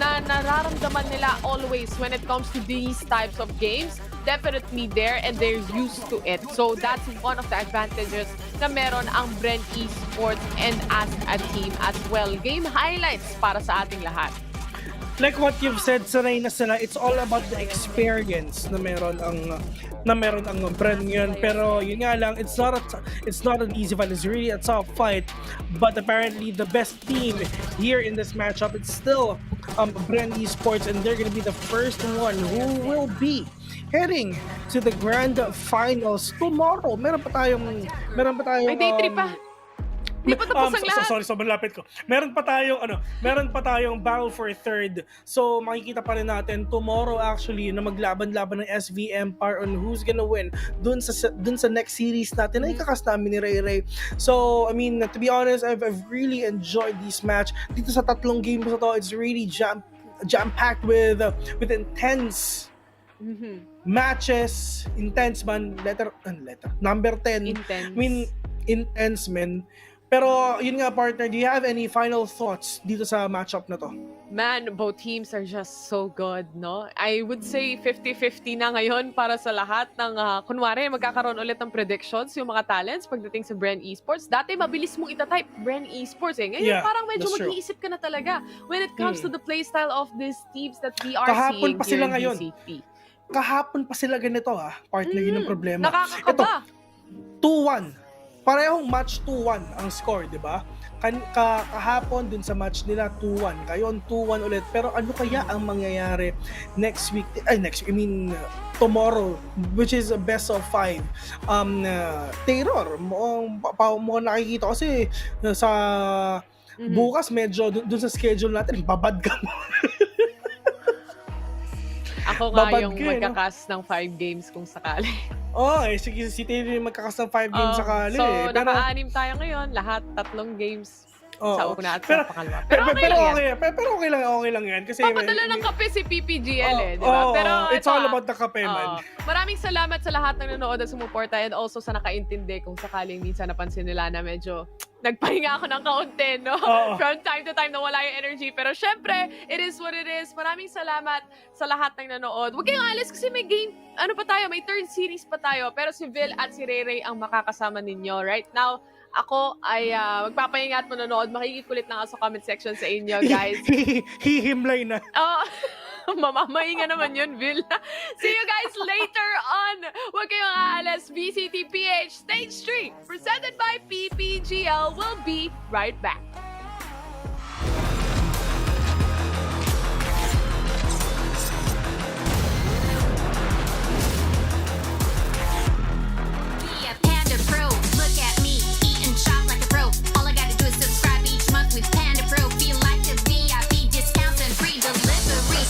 na nararamdaman nila always when it comes to these types of games, definitely there and they're used to it. So that's one of the advantages na meron ang Bren Esports and as a team as well. Game highlights para sa ating lahat. Like what you've said, sanay na sila. It's all about the experience na meron ang Bren yun. Pero yun nga lang, it's not an easy fight. It's really a tough fight. But apparently the best team here in this matchup, it's still Bren Esports, and they're gonna be the first one who will be heading to the grand finals tomorrow. Meron pa tayong may day trip pa. Di pa tapos ang lahat. Sorry, sobrang lapit ko. Meron pa tayong battle for third. So makikita pa rin natin tomorrow actually na maglaban-laban ng SV Empire on who's gonna win dun sa next series natin na ikakas namin ni Ray Ray. So, I mean, to be honest, I've really enjoyed this match. Dito sa tatlong games na to, it's really jam-packed with intense matches. Intense man. Number 10. Intense. I mean, intense man. Pero yun nga, partner, do you have any final thoughts dito sa matchup na to? Man, both teams are just so good, no? I would say 50-50 na ngayon para sa lahat ng, kunwari, magkakaroon ulit ng predictions yung mga talents pagdating sa Bren Esports. Dati, mabilis mong itatype Bren Esports eh. Ngayon, parang medyo mag-iisip ka na talaga when it comes to the playstyle of these teams that we are seeing here in VCT. Kahapon pa sila ganito, partner, yun ang problema. Nakakakaba. Ito, 2-1. Parehong match 2-1 ang score, di ba? Kahapon dun sa match nila 2-1. Ngayon 2-1 ulit. Pero ano kaya ang mangyayari tomorrow, which is a best of 5? Terror. Mo nakikita kasi sa bukas medyo dun sa schedule natin, babad ka mo. Ako nga yung magkakas ng 5 games kung sakali. Sige, si Taylor yung magkakas ng 5 games sakali. So, naka-anim tayo ngayon. Lahat, 3 games sa una at sa pangalawa. Pero okay lang yan. Kasi papadala ng kape si PPGL di ba? Pero it's all about the kape, man. Maraming salamat sa lahat ng nanonood at sumuporta and also sa nakaintindi kung sakaling minsan napansin nila na medyo nagpahinga ako ng kaunti, no? From time to time, nawala yung energy. Pero syempre, it is what it is. Maraming salamat sa lahat ng nanood. Huwag kayong alis kasi may game, may third series pa tayo. Pero si Vil at si Ray Ray ang makakasama ninyo. Right now, ako ay magpapahinga at manonood. Makikikulit lang ako sa comment section sa inyo, guys. Hihimlay na. Mamamahinga naman yun, Vil. See you guys later on. Huwag kayong aalis. VCT Stage 3, presented by PPGL, will be right back. Yeah, Panda Pro, look at me, eat and shop like a pro. All I gotta do is subscribe each month with Panda Pro. Feel like the VIP discounts and free delivery.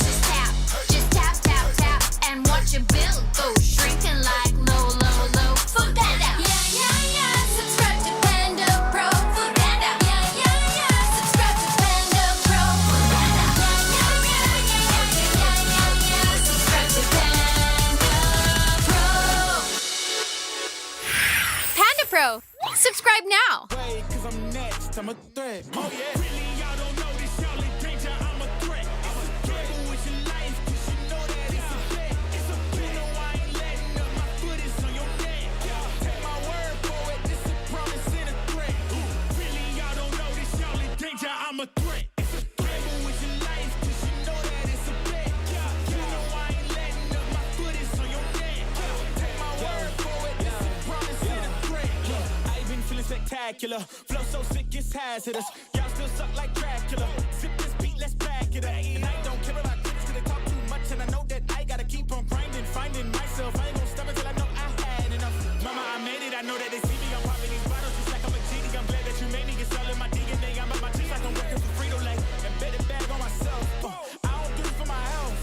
Just tap, tap, tap, and watch your bill go shrinking like low. Food Panda, yeah, subscribe to Panda Pro. Food Panda, yeah, subscribe to Panda Pro. Food Panda, yeah, subscribe to Panda Pro. Panda Pro, subscribe now. Cause I'm next, I'm a threat. Oh yeah, really y'all don't know this, y'all spectacular. Flow so sick, it's hazardous. Y'all still suck like Dracula. Sip this beat, let's back it up. And I don't care about critics, cause they talk too much. And I know that I gotta keep on grinding, finding myself. I ain't gonna stop until I know I had enough. Mama, I made it, I know that they see me. I'm popping these bottles just like I'm a genie. I'm glad that you made me. It's all in my DNA. I'm at my cheeks like I'm working for Frito-Lay. Embedded bag on myself. I don't do it for my health.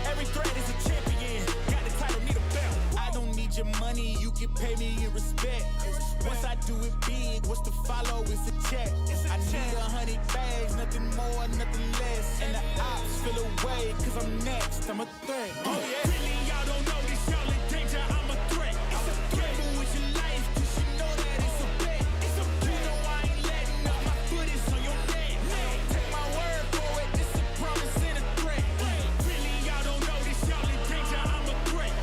Every threat is a champion. Got the title, need a belt. I don't need your money, you can pay me in respect. Once I do it big, what's to follow is a check. I need 100 bags, nothing more, nothing less. And the ops feel away, cause I'm next, I'm a threat. Oh yeah. Really, y'all don't know this, y'all in danger, I'm a threat. It's a gamble with your life, cause you know that it's a bet. It's a bet. You know I ain't letting up, my foot is on your neck. Take my word for it, this a promise and a threat. Really, y'all don't know this, y'all in danger, I'm a threat.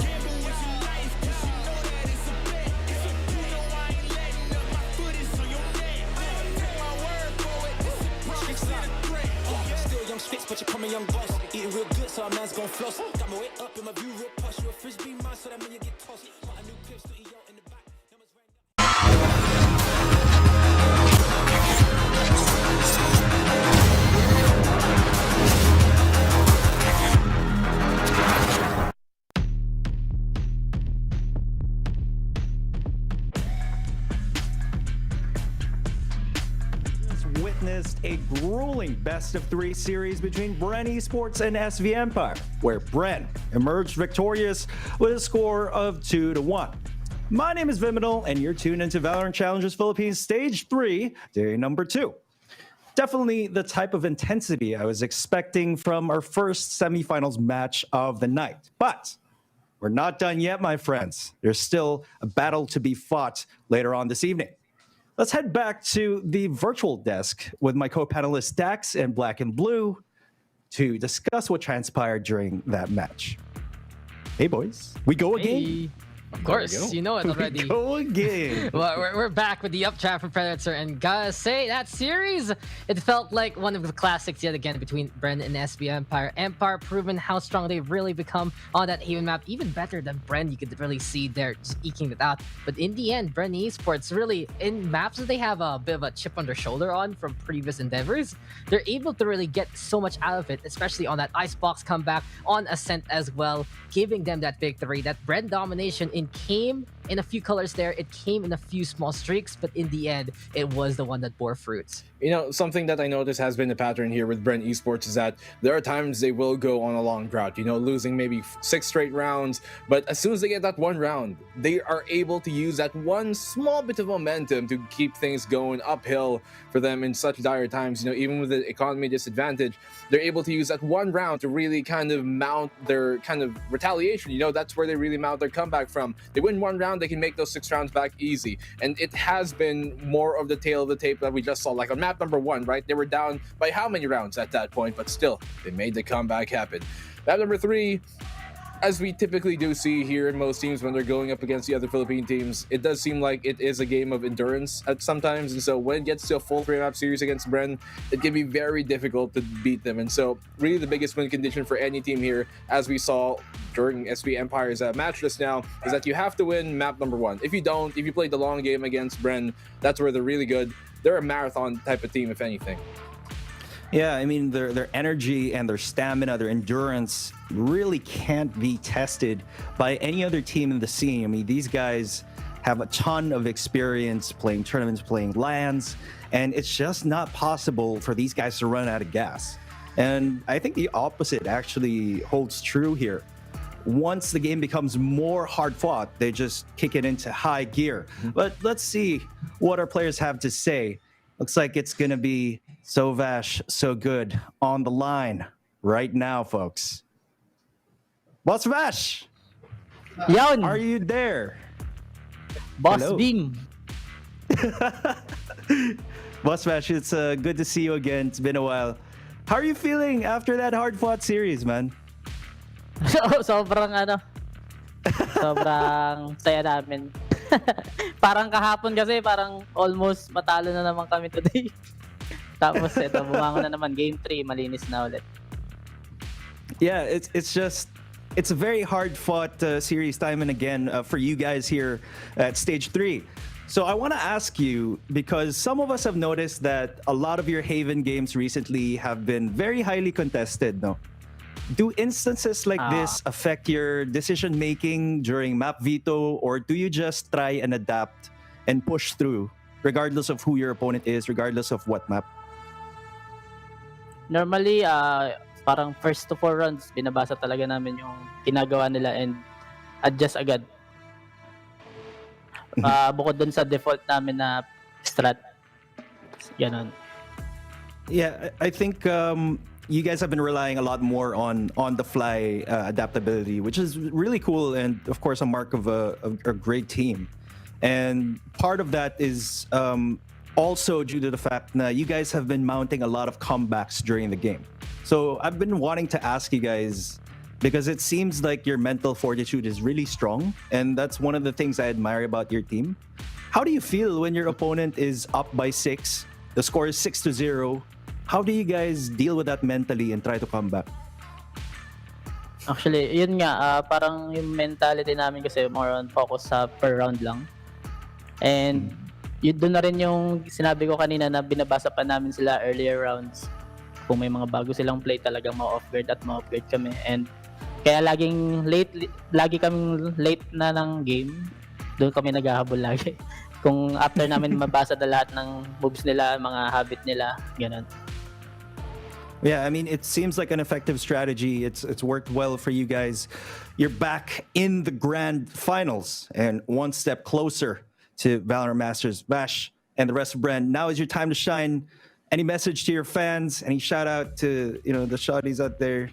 Gamble with your life, cause you know that it's a bet. It's a bet. You know I ain't letting up, my foot is on your neck. Take my word for it, this a promise and a threat. Still young spits, but you call me young boss. Eating real good, so our man's gon' floss. Got my weight up in my view real posh. You a frisbee man, so that mean you get tossed. Got a new clip, still yo in the back. Witnessed a grueling best-of-3 series between Bren Esports and SV Empire, where Bren emerged victorious with a score of 2-1. My name is Viminal, and you're tuned into Valorant Challengers Philippines Stage 3, day number 2. Definitely the type of intensity I was expecting from our first semifinals match of the night. But we're not done yet, my friends. There's still a battle to be fought later on this evening. Let's head back to the virtual desk with my co-panelists Dax and Black and Blue to discuss what transpired during that match. Hey, boys. We go again. Hey. Of course, you know it already. We go again. Well, we're back with the updraft for Predator, and gotta say, that series, it felt like one of the classics yet again between Bren and SB Empire. Empire proven how strong they've really become on that Haven map, even better than Bren. You could really see they're just eking it out. But in the end, Bren Esports really, in maps that they have a bit of a chip on their shoulder on from previous endeavors, they're able to really get so much out of it, especially on that Icebox comeback, on Ascent as well, giving them that victory. That Bren domination came in a few colors there. It came in a few small streaks, but in the end, it was the one that bore fruits. You know, something that I noticed has been a pattern here with Bren Esports is that there are times they will go on a long drought, you know, losing maybe 6 straight rounds. But as soon as they get that one round, they are able to use that one small bit of momentum to keep things going uphill for them in such dire times. You know, even with the economy disadvantage, they're able to use that one round to really kind of mount their kind of retaliation. You know, that's where they really mount their comeback from. They win one round, they can make those 6 rounds back easy. And it has been more of the tail of the tape that we just saw, like on map number 1, right? They were down by how many rounds at that point, but still, they made the comeback happen. Map number 3, as we typically do see here in most teams when they're going up against the other Philippine teams, it does seem like it is a game of endurance at sometimes. And so when it gets to a full 3-map series against Bren, it can be very difficult to beat them. And so really the biggest win condition for any team here, as we saw during SV Empire's match just now, is that you have to win map number 1. If you don't, if you play the long game against Bren, that's where they're really good. They're a marathon type of team, if anything. Yeah, I mean, their energy and their stamina, their endurance really can't be tested by any other team in the scene. I mean, these guys have a ton of experience playing tournaments, playing LANs, and it's just not possible for these guys to run out of gas. And I think the opposite actually holds true here. Once the game becomes more hard-fought, they just kick it into high gear. But let's see what our players have to say. Looks like it's going to be So Vash, So Good on the line right now, folks. Boss Vash! Yon. Are you there? Boss Hello. Beam. Boss Vash, it's good to see you again. It's been a while. How are you feeling after that hard-fought series, man? Sobrang saya namin. Parang kahapon kasi, parang almost matalo na naman kami today. Tapos ito, bumangon na naman game 3, malinis na ulit. Yeah, it's a very hard-fought series time and again for you guys here at Stage 3. So I want to ask you, because some of us have noticed that a lot of your Haven games recently have been very highly contested, no? Do instances like this affect your decision making during map veto, or do you just try and adapt and push through regardless of who your opponent is, regardless of what map? Normally, parang first to 4 rounds, binabasa talaga namin yung ginagawa nila and adjust agad. Bukod dun sa default namin na strat. Ganon. Yeah, I think you guys have been relying a lot more on the fly adaptability, which is really cool and of course a mark of a great team. And part of that is also due to the fact that you guys have been mounting a lot of comebacks during the game. So I've been wanting to ask you guys, because it seems like your mental fortitude is really strong, and that's one of the things I admire about your team. How do you feel when your opponent is up by 6, the score is 6-0? How do you guys deal with that mentally and try to come back? Actually, yun nga, parang yung mentality namin kasi more on focus sa per round lang. And yun doon na rin yung sinabi ko kanina na binabasa pa namin sila earlier rounds. Kung may mga bago silang play, talagang ma-off guard at ma-off guard kami. And kaya lagi kaming late na ng game. Doon kami naghahabol lagi. Kung after namin mabasa na lahat ng moves nila, mga habit nila, ganun. Yeah, I mean, it seems like an effective strategy. It's worked well for you guys. You're back in the grand finals and one step closer to Valorant Masters. Vash and the rest of Bren, now is your time to shine. Any message to your fans? Any shout out to the shawties out there?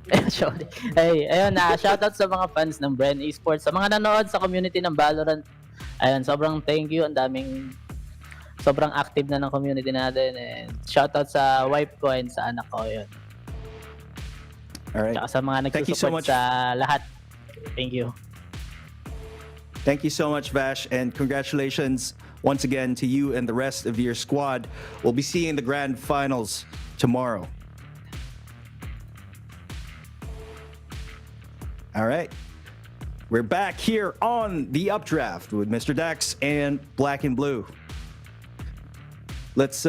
Hey, ayun shoutout sa mga fans ng Bren Esports, sa mga nanood sa community ng Valorant. Ayun, sobrang thank you, sobrang active na ng community natin, and shoutout sa wife ko and sa anak ko, yun. All right. Tsaka sa mga nagsusupport sa lahat. Thank you. Thank you so much, Vash, and congratulations once again to you and the rest of your squad. We'll be seeing the grand finals tomorrow. All right. We're back here on the Updraft with Mr. Dax and Black and Blue. Let's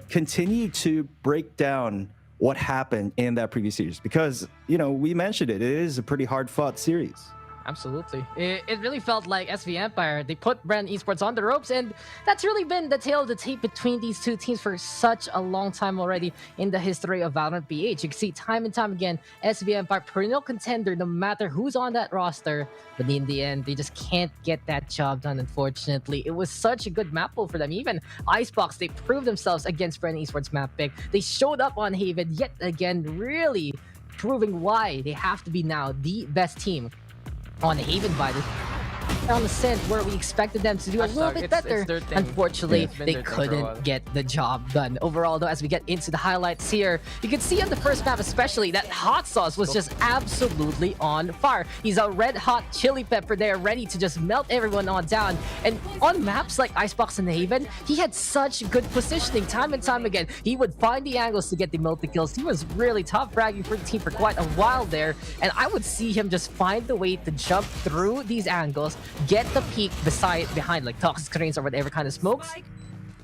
continue to break down what happened in that previous series, because, we mentioned it. It is a pretty hard-fought series. Absolutely. It really felt like SV Empire. They put Bren Esports on the ropes, and that's really been the tale of the tape between these two teams for such a long time already in the history of Valorant BH. You can see time and time again, SV Empire, perennial contender no matter who's on that roster, but in the end, they just can't get that job done, unfortunately. It was such a good map pull for them. Even Icebox, they proved themselves against Bren Esports map pick. They showed up on Haven yet again, really proving why they have to be now the best team on Haven by the on the scent where we expected them to do a little bit better. Unfortunately, they couldn't get the job done. Overall, though, as we get into the highlights here, you can see on the first map especially that Hot Sauce was just absolutely on fire. He's a red hot chili pepper there, ready to just melt everyone on down. And on maps like Icebox and Haven, he had such good positioning time and time again. He would find the angles to get the multi-kills. He was really top fragging for the team for quite a while there. And I would see him just find the way to jump through these angles, get the peek behind like toxic screens or whatever kind of smokes,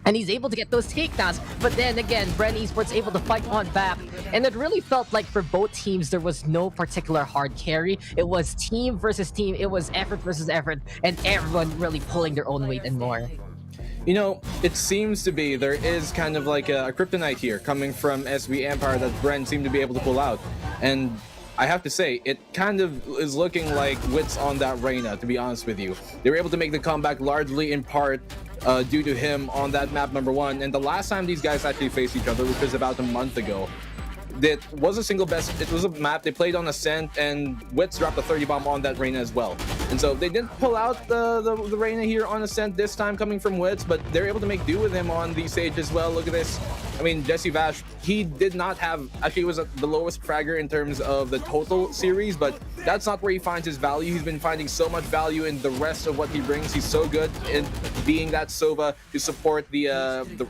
and he's able to get those takedowns. But then again, Bren Esports able to fight on back, and it really felt like for both teams there was no particular hard carry. It was team versus team, it was effort versus effort, and everyone really pulling their own weight and more. It seems to be there is kind of like a kryptonite here coming from SV Empire that Bren seemed to be able to pull out, and I have to say, it kind of is looking like Wits on that Reyna, to be honest with you. They were able to make the comeback largely in part due to him on that map number 1. And the last time these guys actually faced each other, which was about a month ago, it was a map they played on Ascent, and Wits dropped a 30 bomb on that Reyna as well. And so they didn't pull out the Reyna here on Ascent this time coming from Wits, but they're able to make do with him on the stage as well. Look at this. I mean, Jesse Vash, he did not have, actually he was the lowest fragger in terms of the total series, but that's not where he finds his value. He's been finding so much value in the rest of what he brings. He's so good in being that Sova to support the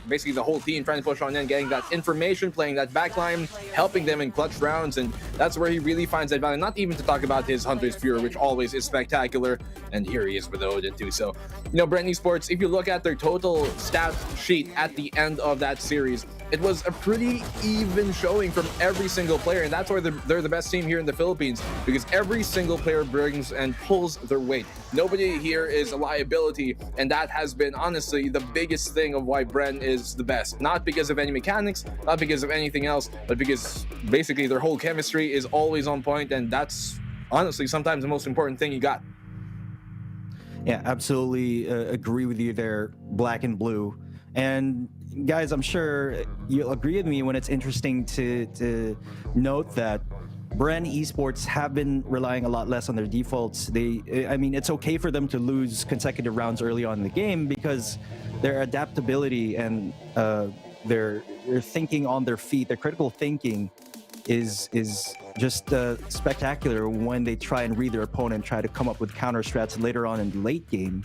basically the whole team, trying to push on in, getting that information, playing that backline, helping them in clutch rounds, and that's where he really finds that value. Not even to talk about his Hunter's Fury, which always is spectacular, and here he is with the Odin too. So, you know, Bren Esports, if you look at their total stat sheet at the end of that series, it was a pretty even showing from every single player, and that's why they're the best team here in the Philippines, because every single player brings and pulls their weight. Nobody here is a liability, and that has been honestly the biggest thing of why Bren is the best. Not because of any mechanics, not because of anything else, but because basically their whole chemistry is always on point, and that's honestly sometimes the most important thing you got. Yeah, absolutely agree with you there, Black and Blue. And guys, I'm sure you'll agree with me when it's interesting to note that Bren Esports have been relying a lot less on their defaults. I mean, it's okay for them to lose consecutive rounds early on in the game because their adaptability and their thinking on their feet, their critical thinking is just spectacular when they try and read their opponent, try to come up with counter strats later on in the late game.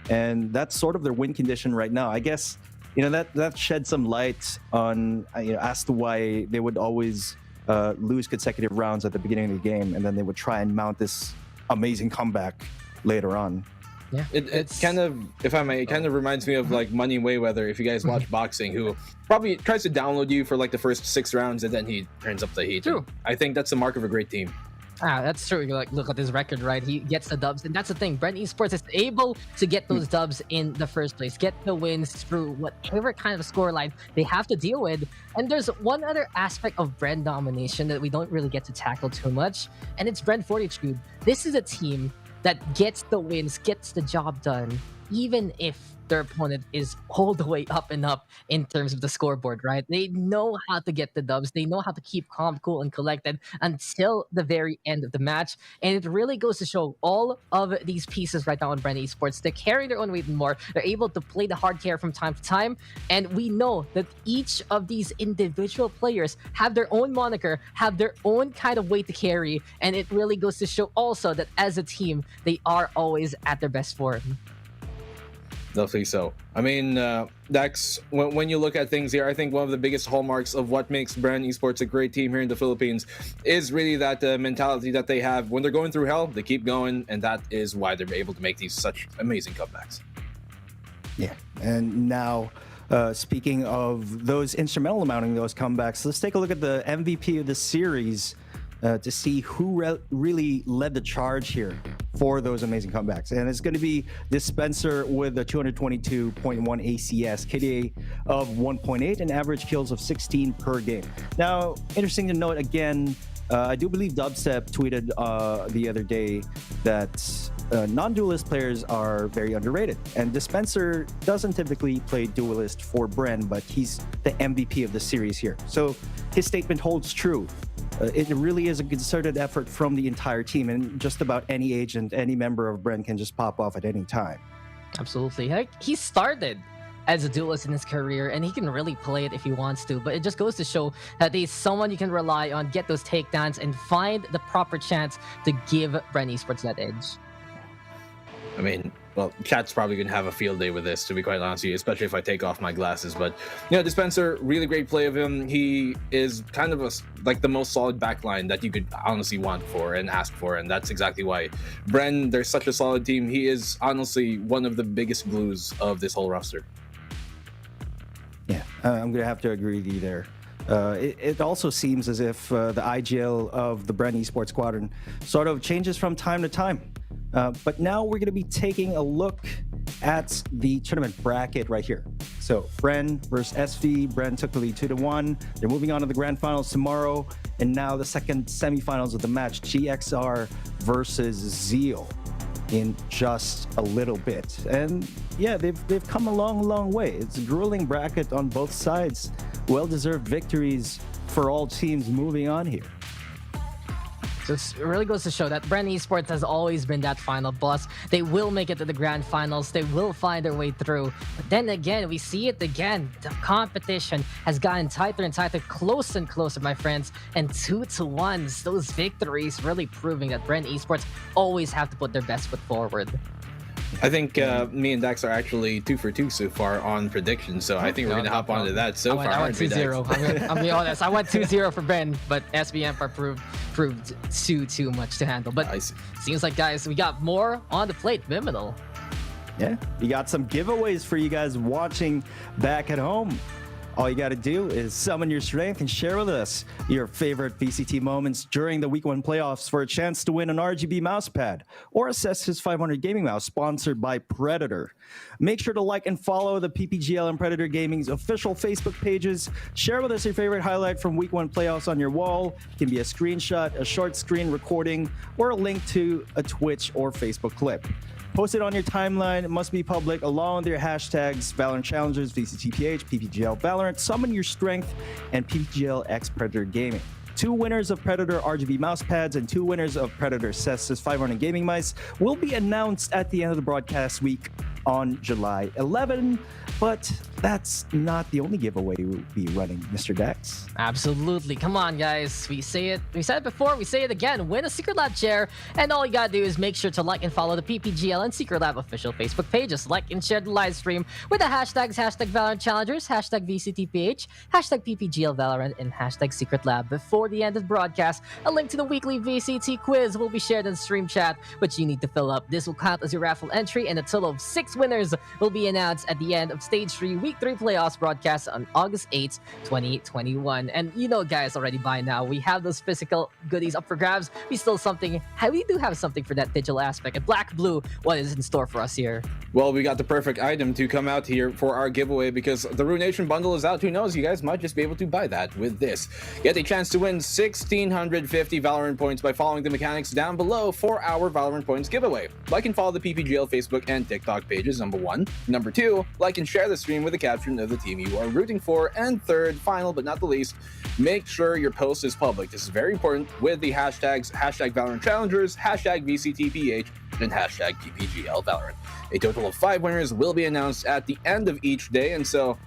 And that's sort of their win condition right now. I guess, you know, that shed some light on, you know, as to why they would always lose consecutive rounds at the beginning of the game, and then they would try and mount this amazing comeback later on. Yeah, it's kind of, if I may, it kind of reminds me of like Money Mayweather. If you guys watch boxing, who probably tries to download you for like the first 6 rounds and then he turns up the heat. True. I think that's the mark of a great team. That's true. Like, look at his record, right? He gets the dubs, and that's the thing. Bren Esports is able to get those dubs in the first place, get the wins through whatever kind of scoreline they have to deal with. And there's one other aspect of Bren domination that we don't really get to tackle too much, and it's Bren Fortitude. This is a team that gets the wins, gets the job done, even if their opponent is all the way up and up in terms of the scoreboard, right? They know how to get the dubs. They know how to keep calm, cool, and collected until the very end of the match. And it really goes to show all of these pieces right now on Bren Esports. They carry their own weight and more. They're able to play the hard carry from time to time. And we know that each of these individual players have their own moniker, have their own kind of weight to carry. And it really goes to show also that as a team, they are always at their best form. Definitely so. I mean, Dax, when you look at things here, I think one of the biggest hallmarks of what makes Bren Esports a great team here in the Philippines is really that mentality that they have. When they're going through hell, they keep going, and that is why they're able to make these such amazing comebacks. Yeah, and now, speaking of those instrumental in mounting those comebacks, let's take a look at the MVP of the series to see who really led the charge here for those amazing comebacks. And it's going to be Dispenser with a 222.1 ACS, KDA of 1.8, and average kills of 16 per game. Now, interesting to note again, I do believe Dubstep tweeted the other day that non-duelist players are very underrated. And Dispenser doesn't typically play duelist for Bren, but he's the MVP of the series here. So his statement holds true. It really is a concerted effort from the entire team, and just about any agent, any member of Bren can just pop off at any time. Absolutely. Like, he started as a duelist in his career, and he can really play it if he wants to, but it just goes to show that he's someone you can rely on, get those takedowns, and find the proper chance to give Bren Esports that edge. I mean, well, chat's probably going to have a field day with this, to be quite honest with you, especially if I take off my glasses. But, you know, Dispenser, really great play of him. He is kind of like the most solid backline that you could honestly want for and ask for. And that's exactly why Bren, they're such a solid team. He is honestly one of the biggest glues of this whole roster. Yeah, I'm going to have to agree with you there. It also seems as if the IGL of the Bren Esports Squadron sort of changes from time to time. But now we're going to be taking a look at the tournament bracket right here. So Bren versus SV. Bren took the lead 2-1. They're moving on to the grand finals tomorrow. And now the second semifinals of the match, GXR versus Zeal, in just a little bit. And yeah, they've come a long way. It's a grueling bracket on both sides. Well-deserved victories for all teams moving on here. So it really goes to show that Bren Esports has always been that final boss. They will make it to the grand finals. They will find their way through. But then again, we see it again. The competition has gotten tighter and tighter, closer and closer, my friends. And 2-1s, those victories really proving that Bren Esports always have to put their best foot forward. I think me and Dax are actually 2 for 2 so far on predictions, so I think we're going to hop onto that so far. I went 2-0. I'm being honest. I went 2-0 for Ben, but SB Empire proved too much to handle. But seems like, guys, we got more on the plate. Viminal. Yeah, we got some giveaways for you guys watching back at home. All you got to do is summon your strength and share with us your favorite VCT moments during the Week 1 playoffs for a chance to win an RGB mousepad or a Cestus 500 gaming mouse sponsored by Predator. Make sure to like and follow the PPGL and Predator Gaming's official Facebook pages. Share with us your favorite highlight from Week 1 playoffs on your wall. It can be a screenshot, a short screen recording, or a link to a Twitch or Facebook clip. Post it on your timeline. It must be public, along with your hashtags Valorant Challengers, VCTPH, PPGL Valorant, Summon Your Strength, and PPGL X Predator Gaming. 2 winners of Predator RGB mousepads and 2 winners of Predator Cestus 500 gaming mice will be announced at the end of the broadcast week on July 11. But that's not the only giveaway we'll be running, Mr. Dex. Absolutely. Come on, guys. We said it before, we say it again. Win a Secret Lab chair, and all you gotta do is make sure to like and follow the PPGL and Secret Lab official Facebook pages. Like and share the live stream with the hashtags Valorant Challengers, #VCTPH, #PPGL Valorant, and #Secret Lab. Before the end of the broadcast, a link to the weekly VCT quiz will be shared in the stream chat, which you need to fill up. This will count as your raffle entry, and a total of 6 winners will be announced at the end of Stage 3 Week 3 playoffs broadcast on August 8th, 2021. And you know, guys, already by now, we have those physical goodies up for grabs. We do have something for that digital aspect. And Black Blue, what is in store for us here? Well, we got the perfect item to come out here for our giveaway because the Ruination bundle is out. Who knows? You guys might just be able to buy that with this. Get a chance to win 1,650 Valorant points by following the mechanics down below for our Valorant points giveaway. Like and follow the PPGL Facebook and TikTok pages, number 1. Number 2, like and share the stream with a caption of the team you are rooting for. And third, final but not the least, make sure your post is public. This is very important with the hashtags #Valorant Challengers, #VCTPH, and #PPGL Valorant. A total of 5 winners will be announced at the end of each day, and so,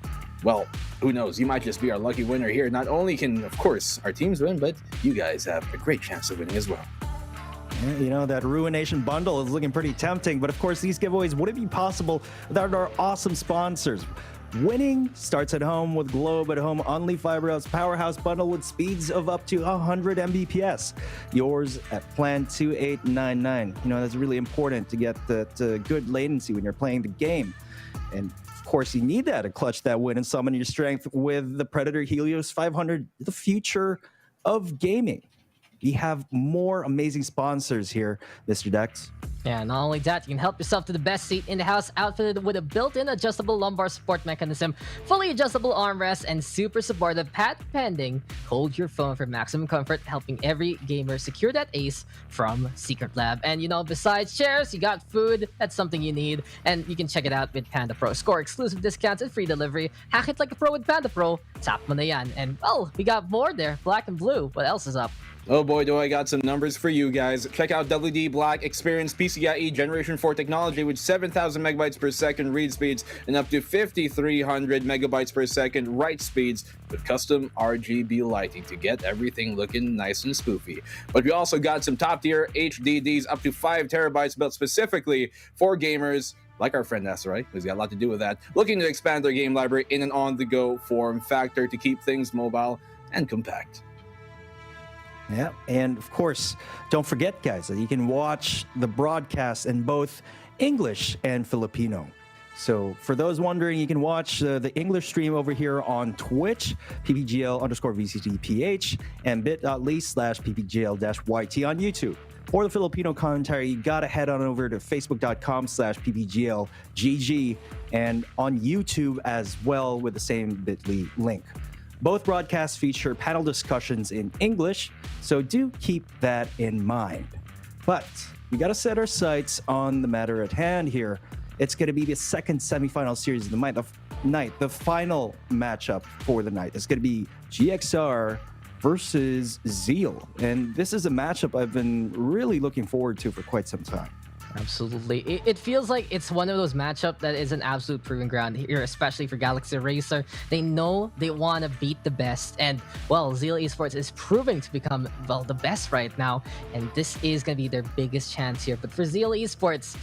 well, who knows? You might just be our lucky winner here. Not only can, of course, our teams win, but you guys have a great chance of winning as well. You know, that Ruination bundle is looking pretty tempting, but of course, these giveaways wouldn't be possible without our awesome sponsors. Winning starts at home with Globe at Home Only Fiber House Powerhouse bundle with speeds of up to 100 Mbps. Yours at plan 2899. You know, that's really important to get the good latency when you're playing the game. And of course, you need that to clutch that win and summon your strength with the Predator Helios 500, the future of gaming. We have more amazing sponsors here, Mr. Dex. Yeah, not only that, you can help yourself to the best seat in the house, outfitted with a built-in adjustable lumbar support mechanism, fully adjustable armrest, and super supportive patent-pending hold your phone for maximum comfort, helping every gamer secure that ace from Secret Lab. And you know, besides chairs, you got food. That's something you need, and you can check it out with Panda Pro. Score exclusive discounts and free delivery. Hack it like a pro with Panda Pro. Tap mo na yan. And oh, we got more there. Black and blue. What else is up? Oh boy, do I got some numbers for you guys. Check out WD Black, experience PCIe Generation 4 technology with 7,000 megabytes per second read speeds and up to 5,300 megabytes per second write speeds with custom RGB lighting to get everything looking nice and spoofy. But we also got some top tier HDDs up to 5 terabytes built specifically for gamers like our friend Nasserai, who's got a lot to do with that, looking to expand their game library in an on-the-go form factor to keep things mobile and compact. Yeah, and of course, don't forget, guys, that you can watch the broadcast in both English and Filipino. So for those wondering, you can watch the English stream over here on Twitch, PPGL_VCTPH, and bit.ly/PPGL-YT on YouTube. For the Filipino commentary, you gotta head on over to facebook.com/PPGLGG and on YouTube as well with the same bit.ly link. Both broadcasts feature panel discussions in English, so do keep that in mind. But we got to set our sights on the matter at hand here. It's going to be the second semifinal series of the night, the final matchup for the night. It's going to be GXR versus Zeal. And this is a matchup I've been really looking forward to for quite some time. Absolutely. It feels like it's one of those matchups that is an absolute proving ground here, especially for Galaxy Racer. They know they want to beat the best. And, well, Zeal Esports is proving to become, well, the best right now. And this is going to be their biggest chance here. But for Zeal Esports,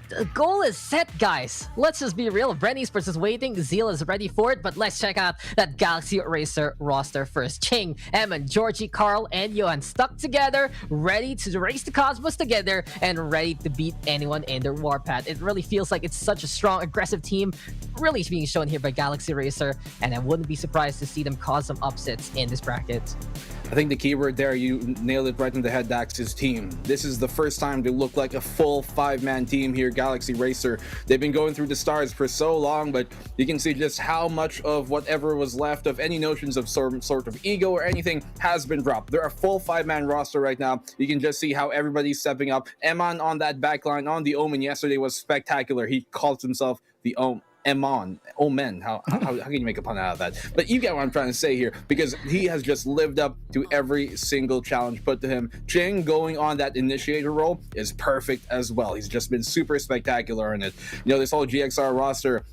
the goal is set, guys. Let's just be real. Bren Esports is waiting. Zeal is ready for it. But let's check out that Galaxy Racer roster first. Ching, Eman, Georgie, Carl, and Johan stuck together, ready to race the cosmos together, and ready to beat anyone in their warpath. It really feels like it's such a strong, aggressive team, really being shown here by Galaxy Racer, and I wouldn't be surprised to see them cause some upsets in this bracket. I think the keyword there, you nailed it right in the head, Dax, is team. This is the first time they look like a full 5-man team here, Galaxy Racer. They've been going through the stars for so long, but you can see just how much of whatever was left of any notions of sort of ego or anything has been dropped. They're a full 5-man roster right now. You can just see how everybody's stepping up. Eman on that backline on the Omen yesterday was spectacular. He calls himself the Omen. How can you make a pun out of that? But you get what I'm trying to say here, because he has just lived up to every single challenge put to him. Ching going on that initiator role is perfect as well. He's just been super spectacular in it. You know, this whole GXR roster,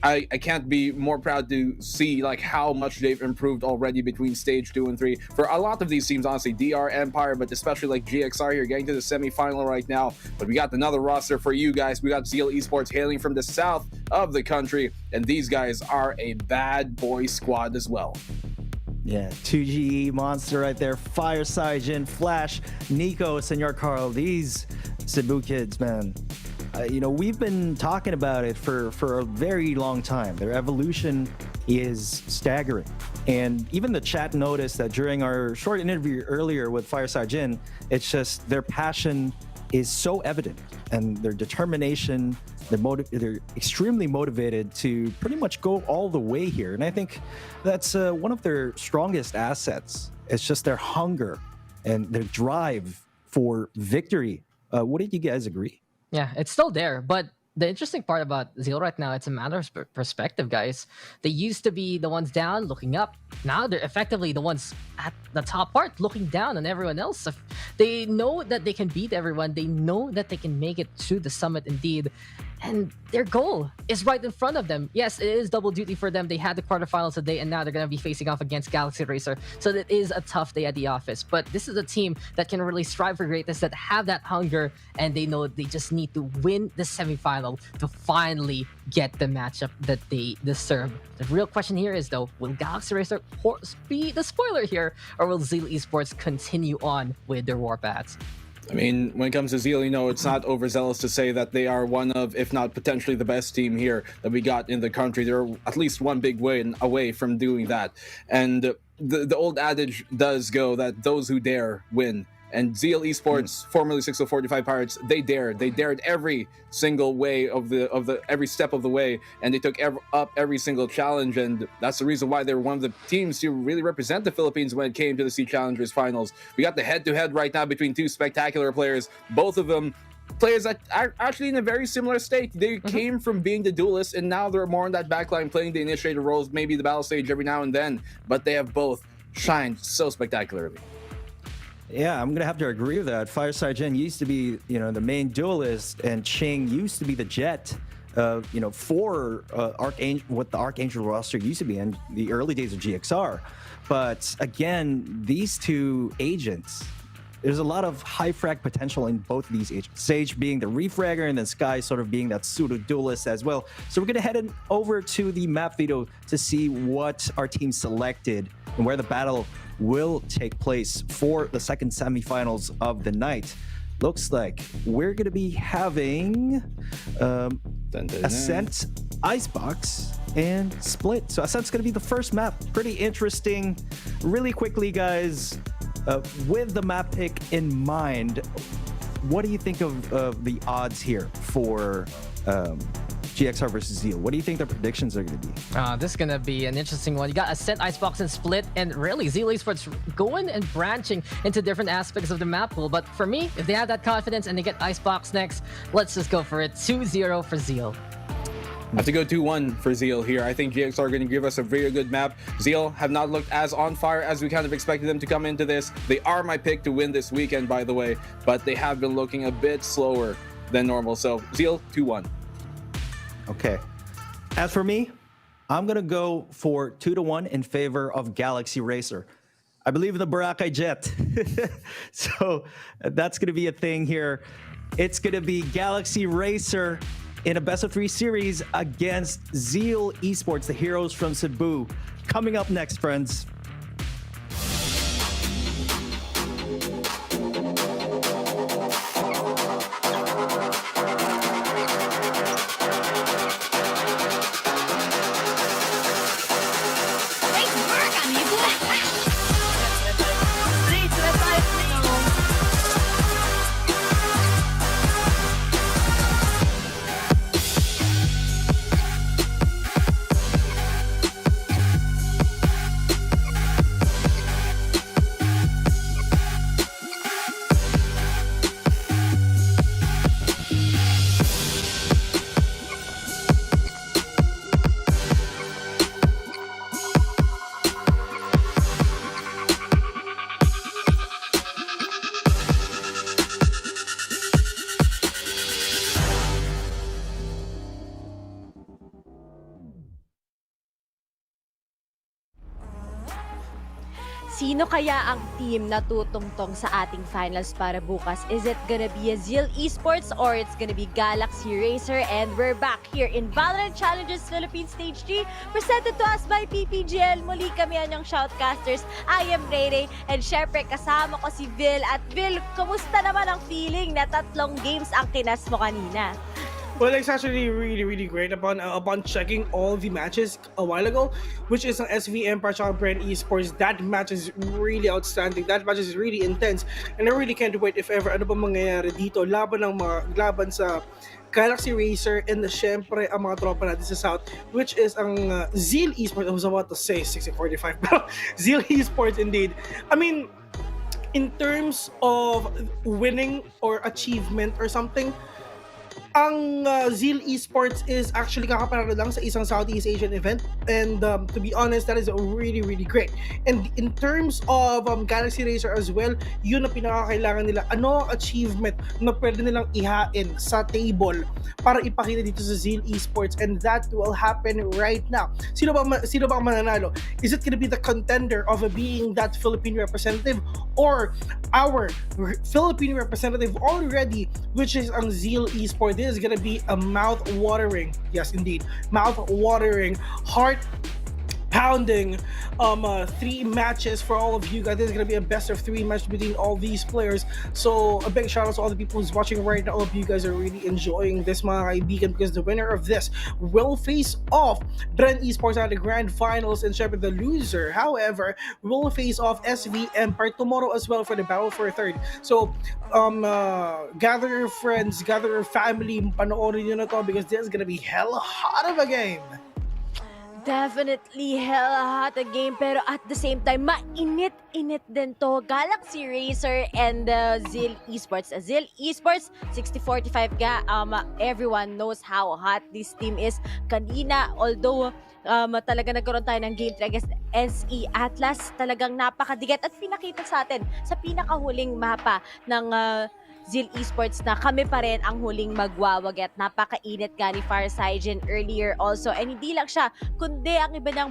I can't be more proud to see like how much they've improved already between stage 2 and 3. For a lot of these teams, honestly, DR, Empire, but especially like GXR here, getting to the semifinal right now. But we got another roster for you guys. We got Zeal Esports hailing from the south of the country, and these guys are a bad boy squad as well. Yeah, 2GE monster right there. Fireside Jin, Flash, Nico, Senor Carl. These Cebu kids, man. You know, we've been talking about it for a very long time. Their evolution is staggering. And even the chat noticed that during our short interview earlier with Fireside Jin, it's just their passion is so evident, and their determination, they're extremely motivated to pretty much go all the way here. And I think that's one of their strongest assets. It's just their hunger and their drive for victory. Wouldn't you guys agree? Yeah, it's still there, but the interesting part about Zeal right now, it's a matter of perspective, guys. They used to be the ones down looking up. Now they're effectively the ones at the top part looking down on everyone else. They know that they can beat everyone. They know that they can make it to the summit indeed. And their goal is right in front of them. Yes, it is double duty for them. They had the quarterfinals today, and now they're going to be facing off against Galaxy Racer. So it is a tough day at the office. But this is a team that can really strive for greatness, that have that hunger, and they know they just need to win the semifinal to finally get the matchup that they deserve. The real question here is, though, will Galaxy Racer be the spoiler here, or will Zeal Esports continue on with their warpaths? I mean, when it comes to Zeal, you know, it's not overzealous to say that they are one of, if not potentially the best team here that we got in the country. They're at least one big win away from doing that. And the old adage does go that those who dare win. And Zeal Esports, formerly 6045 Pirates, they dared every single way of every step of the way, and they took up every single challenge, and that's the reason why they were one of the teams to really represent the Philippines when it came to the Sea Challengers finals. We got the head-to-head right now between two spectacular players, both of them players that are actually in a very similar state. They came from being the duelists, and now they're more on that backline playing the initiator roles, maybe the battle stage every now and then, but they have both shined so spectacularly. Yeah, I'm going to have to agree with that. Fireside Jin used to be, you know, the main duelist, and Ching used to be the jet, you know, for Archangel, what the Archangel roster used to be in the early days of GXR. But again, these two agents, there's a lot of high frag potential in both of these agents. Sage being the refragger, and then Sky sort of being that pseudo duelist as well. So we're going to head over to the map video to see what our team selected and where the battle will take place for the second semifinals of the night. Looks like we're going to be having Ascent, Icebox, and Split. So Ascent's going to be the first map. Pretty interesting. Really quickly, guys, with the map pick in mind, what do you think of the odds here for GXR versus Zeal? What do you think the predictions are going to be? This is going to be an interesting one. You got Ascent, Icebox, and Split, and really Zeal Esports going and branching into different aspects of the map pool. But for me, if they have that confidence and they get Icebox next, let's just go for it. 2-0 for Zeal. I have to go 2-1 for Zeal here. I think GX are going to give us a very good map. Zeal have not looked as on fire as we kind of expected them to come into this. They are my pick to win this weekend, by the way, but they have been looking a bit slower than normal. So Zeal, 2-1. Okay. As for me, I'm going to go for 2-1 in favor of Galaxy Racer. I believe in the Boracay Jet. So that's going to be a thing here. It's going to be Galaxy Racer in a best-of-3 series against Zeal Esports, the heroes from Cebu. Coming up next, friends. Sino kaya ang team na tutungtong sa ating finals para bukas? Is it gonna be a Zeal Esports or it's gonna be Galaxy Racer? And we're back here in Valorant Challenges Philippines Stage 3, presented to us by PPGL. Muli kami ang shoutcasters. I am Ray and syempre kasama ko si Vil. At Vil, kumusta naman ang feeling na 3 games ang kinas mo kanina? Well, it's actually really great upon checking all the matches a while ago, which is an SVM para Bren Esports. That match is really outstanding. That match is really intense, and I really can't wait if ever ano pa mangyayari dito. Laban sa Galaxy Racer and syempre ang mga tropa natin sa South, which is ang Zeal Esports. I was about to say 60-45, pero Zeal Esports indeed. I mean, in terms of winning or achievement or something, ang Zeal Esports is actually kakapanalo lang sa isang Southeast Asian event, and to be honest, that is really great. And in terms of Galaxy Racer as well, yun ang pinakakailangan nila. Ano ang achievement na pwede nilang ihain sa table para ipakita dito sa Zeal Esports, and that will happen right now. Sino ba ang mananalo? Is it gonna be the contender of being that Philippine representative, or our Philippine representative already, which is ang Zeal Esports? This is gonna be a mouth-watering, yes indeed, mouth-watering, heart-pounding 3 matches for all of you guys. This is gonna be a best-of-3 match between all these players. So a big shout out to all the people who's watching right now. I hope you guys are really enjoying this, mga kaibigan, because the winner of this will face off Bren Esports at the grand finals, and syempre the loser, however, will face off SVM tomorrow as well for the battle for a third. So gather your friends, gather your family, panoorin nyo na to, because this is gonna be hella hot of a game. Definitely hella hot a game, pero at the same time, mainit-init din to. Galaxy Racer and Zeal Esports. Zeal Esports, 60-45 ga. Everyone knows how hot this team is. Kanina, although talaga nagkaroon tayo ng game 3 against SE Atlas, talagang napakadigat at pinakita sa atin sa pinakahuling mapa ng Zeal Esports na kami pa rin ang huling magwawagat. Napakainit nga ni Farsigen earlier also, and hindi lang siya kundi ang iba niyang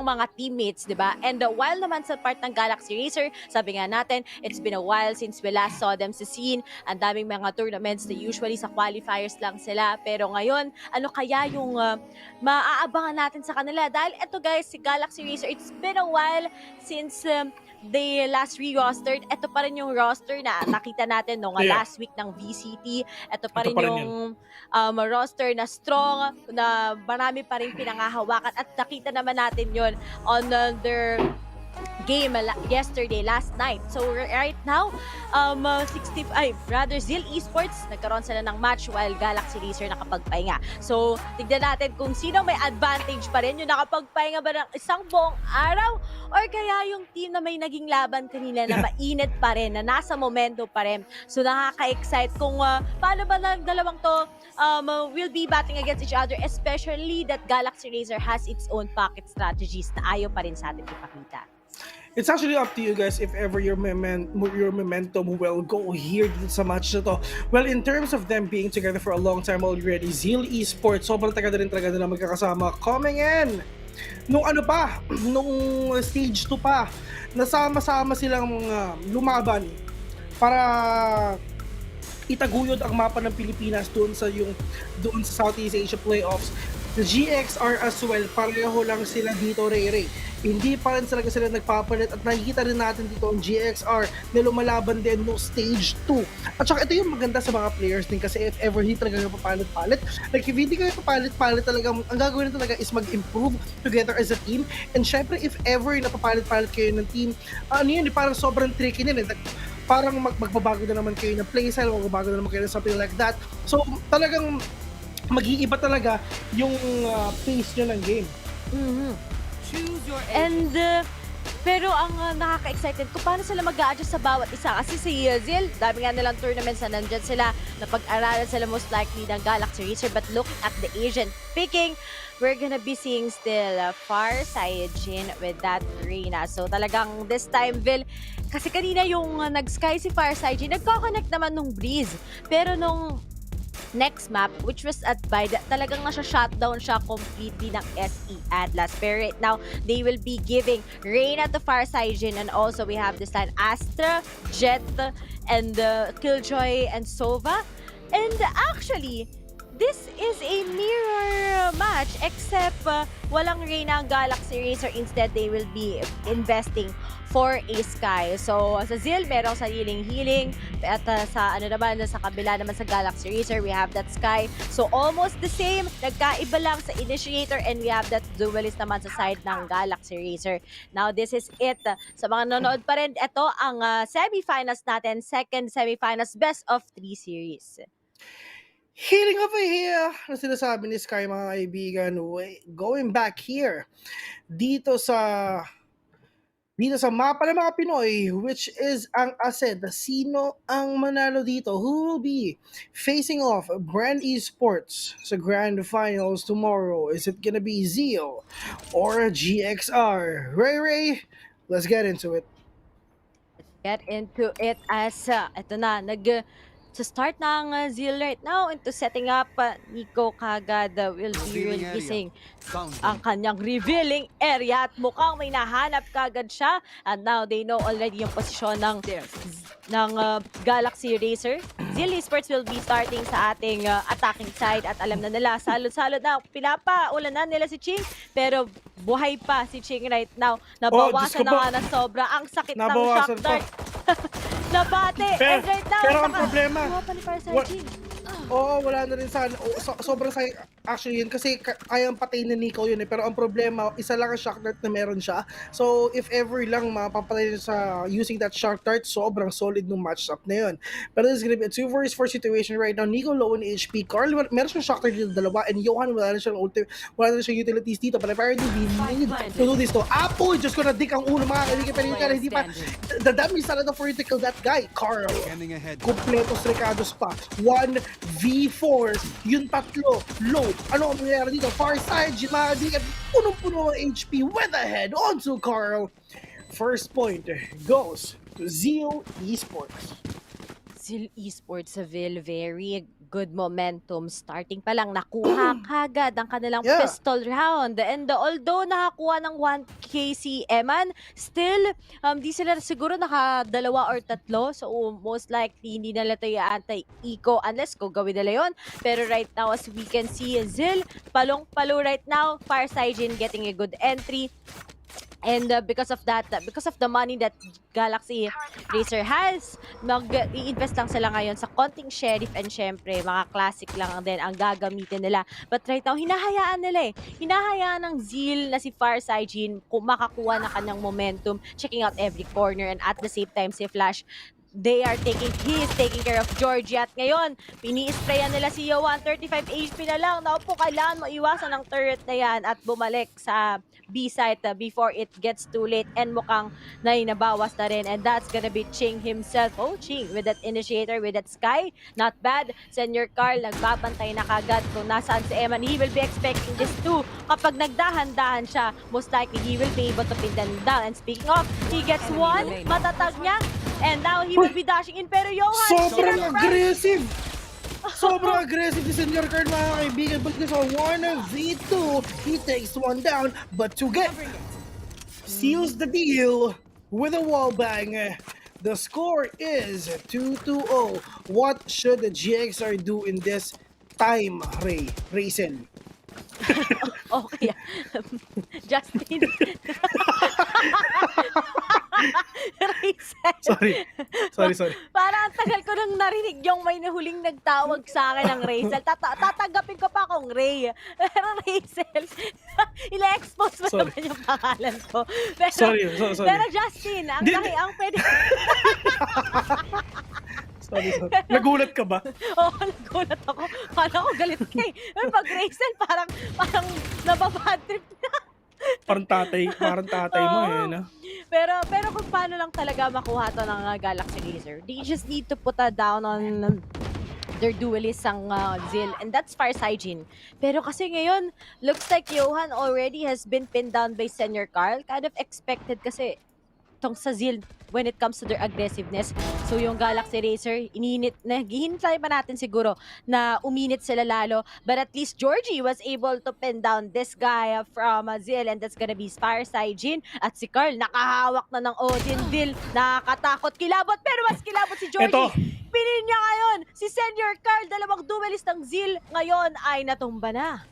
mga teammates, di ba? And while naman sa part ng Galaxy Racer, sabi nga natin, it's been a while since we last saw them sa scene. Ang daming mga tournaments na usually sa qualifiers lang sila. Pero ngayon, ano kaya yung maaabangan natin sa kanila? Dahil eto guys, si Galaxy Racer, it's been a while since they last re-rostered. Ito pa rin yung roster na nakita natin nung last week ng VCT. Ito pa rin yung roster na strong, na marami pa rin pinangahawakan, at nakita naman natin yon on their game yesterday, last night. So right now, 65, rather Zeal Esports, nagkaroon sila ng match while Galaxy Racer nakapagpahinga. So, tignan natin kung sino may advantage pa rin, yung nakapagpahinga ba ng isang buong araw or kaya yung team na may naging laban kanina na mainit pa rin, na nasa momento pa rin. So, nakaka-excite kung paano ba ng dalawang to will be batting against each other, especially that Galaxy Racer has its own pocket strategies na ayaw pa rin sa atin ipakita. It's actually up to you guys if ever your momentum will go here dito sa match na to. Well, in terms of them being together for a long time already, Zeal Esports, sobrang tagal na rin talaga na magkakasama. Coming in! Nung stage 2 pa, nasama-sama silang lumaban para itaguyod ang mapa ng Pilipinas doon sa Southeast Asia playoffs. The GXR as well, pareho lang sila dito, Ray. Hindi pa rin talaga sila nagpapalit at nakikita rin natin dito ang GXR na lumalaban din no stage 2. At saka ito yung maganda sa mga players din kasi if ever hindi talaga papalit-palit, like if hindi kayo papalit-palit talaga, ang gagawin talaga is mag-improve together as a team. And syempre if ever napapalit-palit kayo ng team, parang sobrang tricky din parang magbabago na naman kayo ng playstyle, magbabago na naman kayo ng something like that. So talagang mag-iiba talaga yung pace nyo ng game. And pero ang nakaka-excited kung paano sila mag-a-adjust sa bawat isa. Kasi si Zeal, dami nga nilang tournaments na nandyan sila, napag-aralan sila most likely ng Galaxy Racer. But looking at the Asian picking, we're gonna be seeing still Farside Jin with that Reyna. So talagang this time, Vil, kasi kanina yung nag-sky si Farside Jin, nagko-connect naman nung Breeze. Pero nung next map, which was at Bide, talagang nasa-shutdown siya completely ng SE Atlas. Pero right now, they will be giving Reyna to Farside Jin, and also we have this line Astra, Jet, and Killjoy, and Sova. And actually, this is a mirror match except walang Reyna ang Galaxy Racer. Instead, they will be investing for a Sky. So, sa Zeal, merong sariling healing. At sa kabila naman sa Galaxy Racer, we have that Sky. So, almost the same. Nagkaiba lang sa Initiator, and we have that Duelist naman sa side ng Galaxy Racer. Now, this is it. Sa mga nanonood pa rin, ito ang semifinals natin. Second semifinals, best of 3 series. Healing over here na sinasabi ni Sky, mga kaibigan. Going back here dito sa mapa ng mga Pinoy, which is ang ASED. Sino ang manalo dito? Who will be facing off Bren Esports sa Grand Finals tomorrow? Is it gonna be Zeal or GXR? Ray, let's get into it. Get into it as ito na, sa start ng Zeal right now into setting up, Nico kagad will be releasing ang kanyang revealing area at mukhang may nahanap kagad siya. And now they know already yung posisyon ng Galaxy Racer. Zeal Esports will be starting sa ating attacking side at alam na nila, salod-salod na, pinapaulanan nila si Ching, pero buhay pa si Ching right now. Nabawasan na nga na sobra. Ang sakit ng shock dart. Nabate. And right now, pero ang problema, wala na rin sana. Sobrang sayang actually yun kasi kayang patayin ni Nico yun Pero ang problema, isa lang ang shock dart na meron siya. So if ever lang mapapatay sa using that shock dart, sobrang solid nung matchup na yun. Pero this is gonna be a 2 vs 4 situation right now. Nico low in HP. Carl, meron siyang shock dart dito dalawa. And Johan, wala na siyang utilities dito. But apparently, we need to do this to. Apo, just gonna dig ang ulo mga kaibigan. Hindi pa. The damage sana for you to kill that guy. Carl, kompletos recados pa. 1v4. Yung tatlo, low. Ano ang nangyayari dito? Farside, mga kaibigan, punong-puno ng HP with a head onto Carl. First point goes to Zeal Esports. Zeal Esports, very good momentum. Starting pa lang, nakuha kagad ang kanilang pistol round. And although nakakuha ng 1k si Eman, still, di sila siguro nakadalawa or tatlo. So, most likely, hindi nila ito anti-eco unless kung gawin nila yun. Pero right now, as we can see, Zeal, palong-palo right now. Farside Jin getting a good entry. And because of that, because of the money that Galaxy Racer has, mag-i-invest lang sila ngayon sa konting sheriff and syempre, mga classic lang din ang gagamitin nila. But right now, hinahayaan nila eh. Hinahayaan ng Zeal na si Farsightin kung makakuha ng kanyang momentum, checking out every corner, and at the same time, si Flash, he is taking care of Georgie. At ngayon, pini-sprayan nila si Yohan, 35 HP na lang. Naku po, kailangan maiwasan ng turret na yan at bumalik sa B-site before it gets too late, and mukhang nabawas na rin, and that's gonna be Ching himself. Oh, Ching with that initiator, with that Sky, not bad. Senior Carl nagbabantay na kagad kung nasaan si Eman. He will be expecting this too. Kapag nagdahan-dahan siya, most likely he will be able to pin them down. And speaking of, he gets one, matatag niya, and now he will be dashing in, pero Yohan, sobrang aggressive! Sobrang aggressive ni Senior Card, mga kaibigan. But this on 1v2, he takes one down, but to get seals the deal with a wall bang. The score is 2-0. What should the GXR do in this time, Raisin? Okay. Justin. Sorry. Parang ang tagal ko nang narinig yung may nahuling nagtawag sa akin ng Raizel. Tatanggapin ko pa akong Ray. Pero Raizel, ila-expose mo naman yung pangalan ko. Pero, sorry. Pero Justin, ang pwede... Sorry. Nagulat ka ba? Oo, nagulat ako. Kala ko galit ka eh. Pero pag Raizel, parang nababad trip na. Parang tatay mo eh, no? Pero kung paano lang talaga makuha to ng Galaxy Racer, they just need to put a down on their duelist ang Zeal, and that's Farsightin. Pero kasi ngayon, looks like Yohan already has been pinned down by Senior Carl. Kind of expected kasi tong sa Zeal when it comes to their aggressiveness. So yung Galaxy Racer, naghihintay pa natin siguro na uminit sila lalo. But at least Georgie was able to pin down this guy from Zeal, and that's gonna be Farsightin. At si Carl, nakahawak na ng Odinville. Nakakatakot, kilabot, pero mas kilabot si Georgie. Pinin niya ngayon si Senior Carl, dalawang duelist ng Zeal ngayon ay natumba na.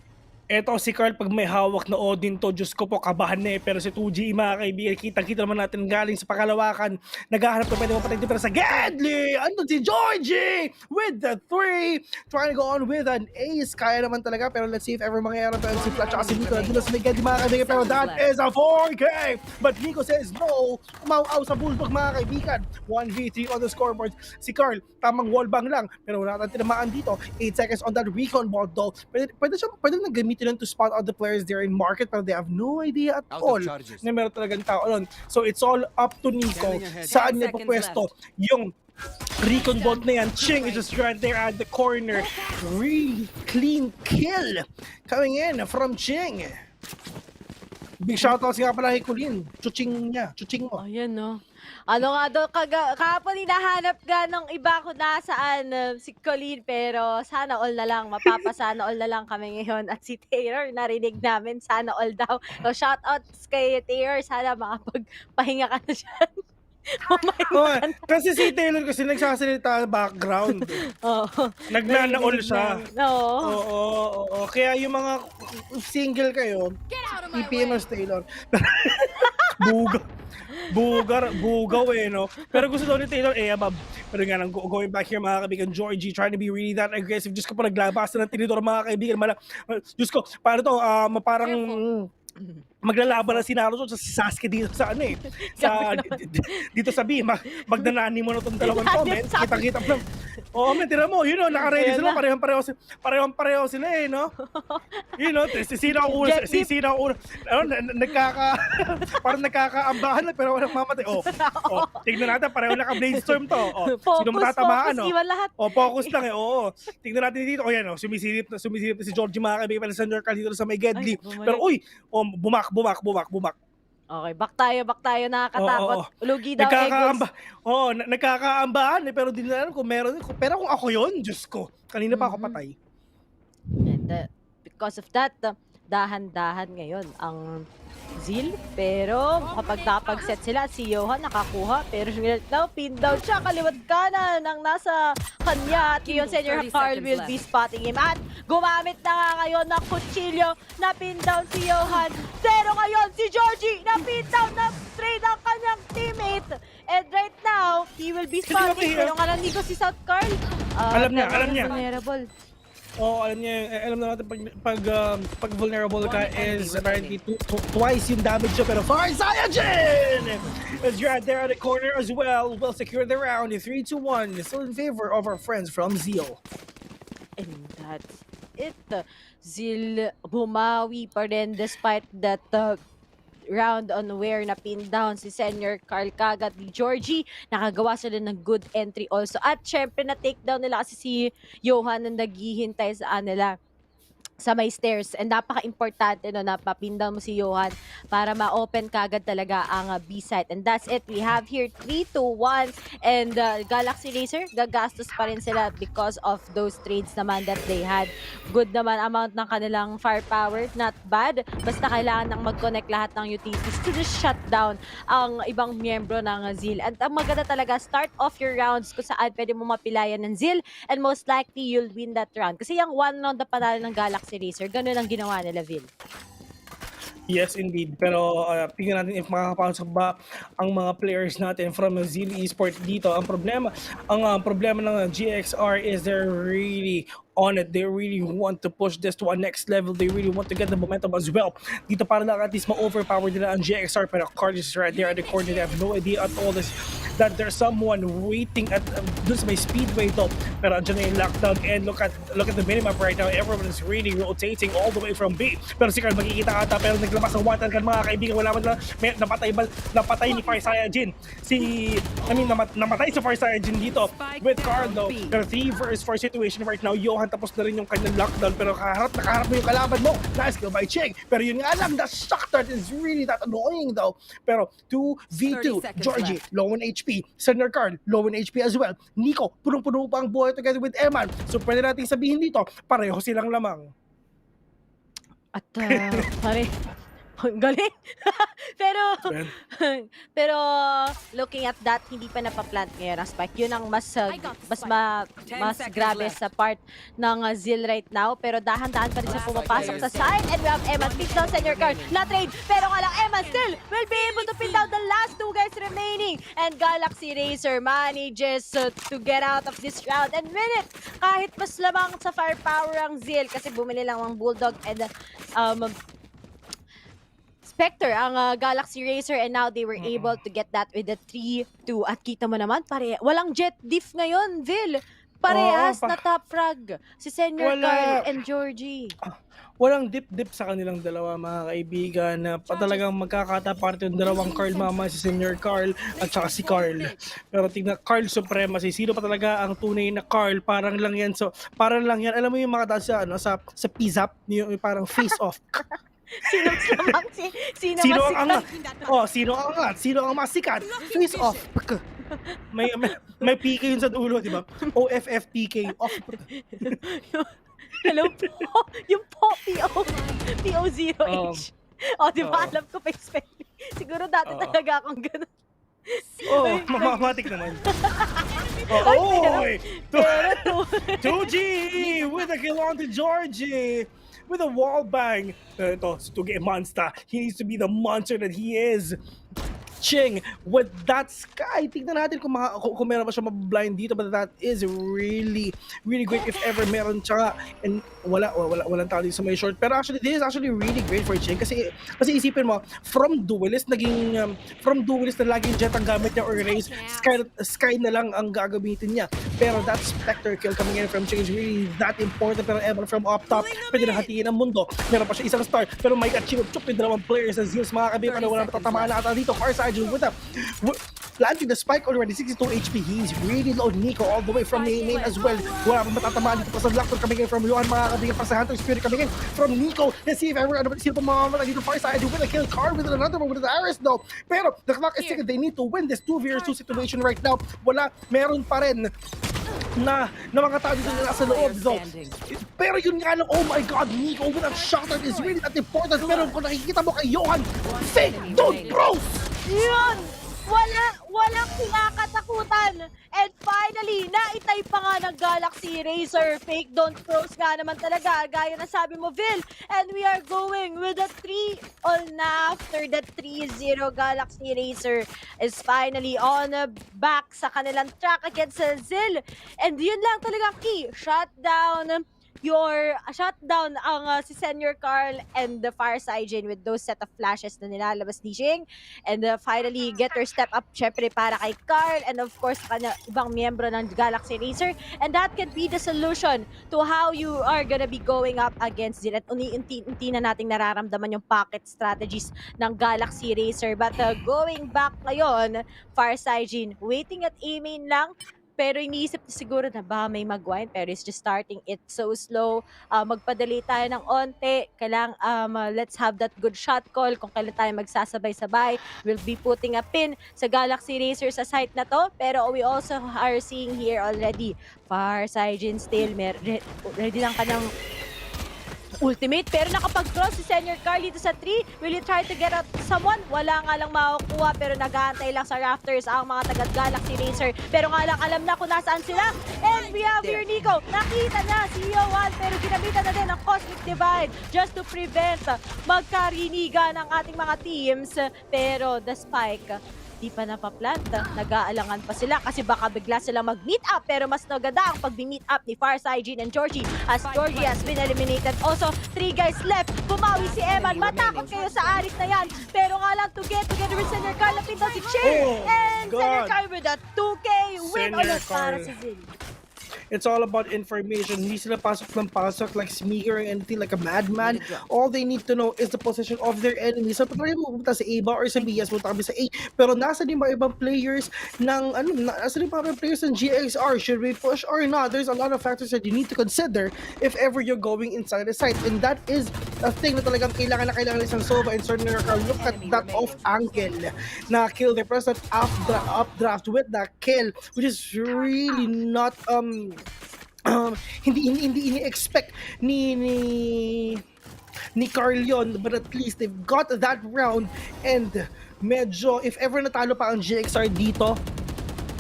Eto si Carl, pag may hawak na Odin to, Diyos ko po, kabahan na eh. Pero si 2G, mga kaibigan, kitang-kita naman natin galing sa pakalawakan. Naghahanap na pwede mapatay pero sa Gedli! Andun si Georgie! With the 3! Trying to go on with an ace. Kaya naman talaga, pero let's see if ever mangyayari to si Flash at si Nico. Nandun sa may Gedli, mga kaibigan, pero that is a 4K! But Nico says no! Umaw-aw sa Bulldog, mga kaibigan. 1v3 on the scoreboard. Si Carl, tamang wallbang lang, pero wala natin tinamaan dito. 8 seconds on that recon ball though. Pwede nang gamitin to spot out the players there in market, pero they have no idea at all na meron talagang tao nun. So it's all up to Nico. Saan niya pupwesto yung recon bolt na yan. Ching is just right there at the corner. Really clean kill coming in from Ching. Big shoutout nga pala kay Colleen. Chuching mo. Ayan no. Ano nga daw, kahapon hinahanap ka ng iba kung nasaan si Colleen, pero sana all na lang, mapapasana all na lang kami ngayon. At si Taylor, narinig namin, sana all daw. So shoutouts kay Taylor, sana makapagpahinga ka na dyan. Kasi si Taylor kasi nagsasalita background. Nagnana-all siya. Oo. Kaya yung mga single kayo, PPM Taylor. Bugaw eh, no? Pero gusto daw ni Taylor, abab. Pero nga lang, going back here, mga kaibigan, Georgie trying to be really that aggressive. Diyos ko pa, naglabas na ng tinidor, mga kaibigan. Diyos ko, paano to, parang maglalaban na si Naruto sa Sasuke dito sa dito sa B. Magdanani mo na itong dalawang to, men. Kita-kita mo. Oo, men, tira mo, naka-ready sila, parehong-pareho sila eh, no? Sino ang una, parang nagkakaambahan na, pero walang mamatay. Tignan natin, pareho naka-brainstorm to. Sino matatamaan, no? Focus lang eh, oo. Tignan natin dito, sumisilip na si Georgie, mga kaibigan, sa Senior Carl dito sa may Gedli. Pero bumak. Okay, back tayo, nakakatakot. Lugi daw, Eagles. Nagkakaambahan pero di na alam kung meron. Pero kung ako yun, Diyos ko, kanina pa ako patay. And because of that, dahan-dahan ngayon ang Zeal. Pero kapag napag-set sila, si Johan nakakuha. Pero right now, pin down siya. Kaliwat kanan ang nasa kanya. At ngayon, Senior Carl will be spotting him. At gumamit na nga ngayon ng kutsilyo na pin down si Johan. Pero ngayon, si Georgie na pin down na trade ang kanyang teammate. And right now, he will be spotting. Pero nga nandito si South Carl. Alam niya. Vulnerable. Alam niya, alam na natin pag vulnerable ka is apparently twice yung damage niya, pero far Cyanogen! As you're there at the corner as well, will secure the round in 3-2-1, still in favor of our friends from Zeal. And that's it. Zeal bumawi pa rin despite that round on where na pin down si Senior Carl kagat ni Georgie. Nakagawa sila ng good entry also. At syempre na takedown nila kasi si Johan na naghihintay sa nila sa may stairs. And napaka-importante no, na papindown mo si Johan para ma-open kagad talaga ang B site. And that's it. We have here 3-2-1. And Galaxy Racer, gagastos pa rin sila because of those trades naman that they had. Good naman amount ng kanilang firepower. Not bad. Basta kailangan nang mag-connect lahat ng utilities to just shut down ang ibang miyembro ng Zeal. And ang maganda talaga, start off your rounds kung saan pwede mo mapilayan ng Zeal. And most likely, you'll win that round. Kasi yung one round na panalo ng Galaxy Racer, ganun ang ginawa nila, Vil. Yes, indeed. Pero tingnan natin if makakapasok ba ang mga players natin from Zeal Esports dito. Ang problema ng GXR is they're really on it. They really want to push this to a next level. They really want to get the momentum as well. Dito para lang at least ma-overpower nila ang GXR, pero Card is right there at the corner. They have no idea at all that there's someone waiting at dun sa may speedway to. Pero andyan na yung lockdown, and look at the minimap right now. Everyone is really rotating all the way from B. Pero si Carl makikita ata, pero naglabas ng one-tan kan mga kaibigan. Wala man lang, napatay ni Fire Saiyajin. Namatay si Fire Saiyajin dito with Carl though. Pero 3 versus 4 situation right now. Johan tapos na rin yung kanyang lockdown, pero nakaharap mo yung kalaban mo. Nice kill by Cheng. Pero yun nga lang, the shock dart is really that annoying though. Pero 2v2, Georgie, low on HP. Senior Carl, low on HP as well. Nico, punong-puno pa ang buhay together with Eman. So pwede natin sabihin dito, pareho silang lamang. At galing. pero looking at that, hindi pa napaplant ngayon ang spike. Yun ang mas grabe sa part ng Zeal right now. Pero dahan-dahan pa rin siya pumapasok sa side. And we have Eman picks down Senior Card na trade. Pero nga lang, Eman still will be able to pin down the last two guys remaining. And Galaxy Racer manages to get out of this round and win it. Kahit mas lamang sa firepower ang Zeal kasi bumili lang ang Bulldog and Spectre ang Galaxy Racer, and now they were able to get that with the 3-2. At kita mo naman, walang jet diff ngayon, Vil. Parehas na top frag. Si Senior Carl and Georgie. Walang dip sa kanilang dalawa, mga kaibigan, na talagang magkakataparte yung dalawang Carl mama, si Senior Carl at saka si Carl. Pero tignan, Carl Supremacy, sino pa talaga ang tunay na Carl? Parang lang yan, alam mo yung mga daan sa PZAP, yung parang face off. Sino ang angat? Sino ang angat? Sino ang masikat? Face off. May PK yun sa dulo, di ba? OFF PK off. Hello po. Yung po PO0H. Di ba alam ko pa expect. Siguro dati talaga akong ganun. Mamatik naman. 2G with a kill on to Georgie. With a wall bang. Ito, si Tuge Monster. He needs to be the monster that he is. Cheng, with that sky, tignan natin kung meron pa siya mablind dito, but that is really great if ever meron siya. And walang tao dito sa may short. Pero actually, this is actually really great for Cheng kasi isipin mo, from duelist na laging jet ang gamit niya or race, sky na lang ang gagamitin niya. Pero that Spectre kill coming in from Cheng is really that important. Pero ever from up top, pwede na hatiin ang mundo. Meron pa siya isang star, pero may ka-chip-chup yung dalawang players sa Zeals, mga kaibigan, na walang matatamaan na ata dito. Farside with planting the spike already, 62 HP. He's really low. Nico all the way from main as well. Wala pa matatamaan dito pa sa lockdown coming in from Johan, mga kaibigan, pa sa Hunter Spirit coming in from Nico. Let's see if ever sino pa mamamala dito. Farside with a kill card with another one with the Aris though. Pero the clock is ticking. They need to win this 2v2 situation right now. Meron pa rin na mga tao dito na nasa loob. So, pero yun nga lang, oh my God, Nico with that shotgun is really that important. Pero kung nakikita mo kay Johan, fake, don't bro! Yun! Walang kinakatakutan. And finally, naitay pa nga ng Galaxy Racer. Fake don't pros nga naman talaga. Gaya na sabi mo, Vil. And we are going with a 3-all na after the 3-0. Galaxy Racer is finally on back sa kanilang track against Zeal. And yun lang talaga key. Shutdown ang si Senior Carl and the Fireside Jane with those set of flashes na nilalabas ni Jing. And finally, get her step up syempre para kay Carl and of course ibang miyembro ng Galaxy Racer. And that can be the solution to how you are gonna be going up against Zeal. At unti-unti na nating nararamdaman yung pocket strategies ng Galaxy Racer. But going back ngayon, Fireside Jane waiting at A-main lang. Pero iniisip siguro na ba may mag-wind pero it's just starting it so slow. Magpadali tayo ng onte. Let's have that good shot call kung kailan tayo magsasabay-sabay. We'll be putting a pin sa Galaxy Racer sa site na to. Pero we also are seeing here already Fireside still ready lang ka ng ultimate, pero nakapag-cross si Senior Carl dito sa 3. Will you try to get out someone? Wala nga lang makukuha, pero nag-aantay lang sa rafters ang mga taga-Galaxy Racer. Pero nga lang, alam na kung nasaan sila. And we have here Nico. Nakita na si Johan, pero ginamitan na din ang Cosmic Divide just to prevent magkarinigan ng ating mga teams. Pero the spike, di pa napaplant. Nag-aalangan pa sila kasi baka bigla silang mag-meet up. Pero mas naganda ang pag-meet up ni Fireside Jane and Georgie as Georgie has been eliminated. Also, 3 guys left. Bumawi si Eman. Matakot kayo sa aris na yan. Pero nga lang, together with Senior Carl, napinta si Ching. And Senior Carl with a 2K win ulit para sa Zeal. It's all about information. Hindi sila pasok ng pasok like smear or anything like a madman. All they need to know is the position of their enemy. So, patry mo pumunta sa A ba or sa B, yes, punta kami sa A. Pero nasa din ba ibang players ng, nasa din ba ibang players ng GXR? Should we push or not? There's a lot of factors that you need to consider if ever you're going inside the site. And that is a thing na talagang kailangan isang Sova and Senior Carl. Look at that off angle na kill. They press that updraft with that kill, which is really not hindi ini-expect ni Carl yun, but at least they've got that round. And medyo if ever natalo pa ang GXR dito,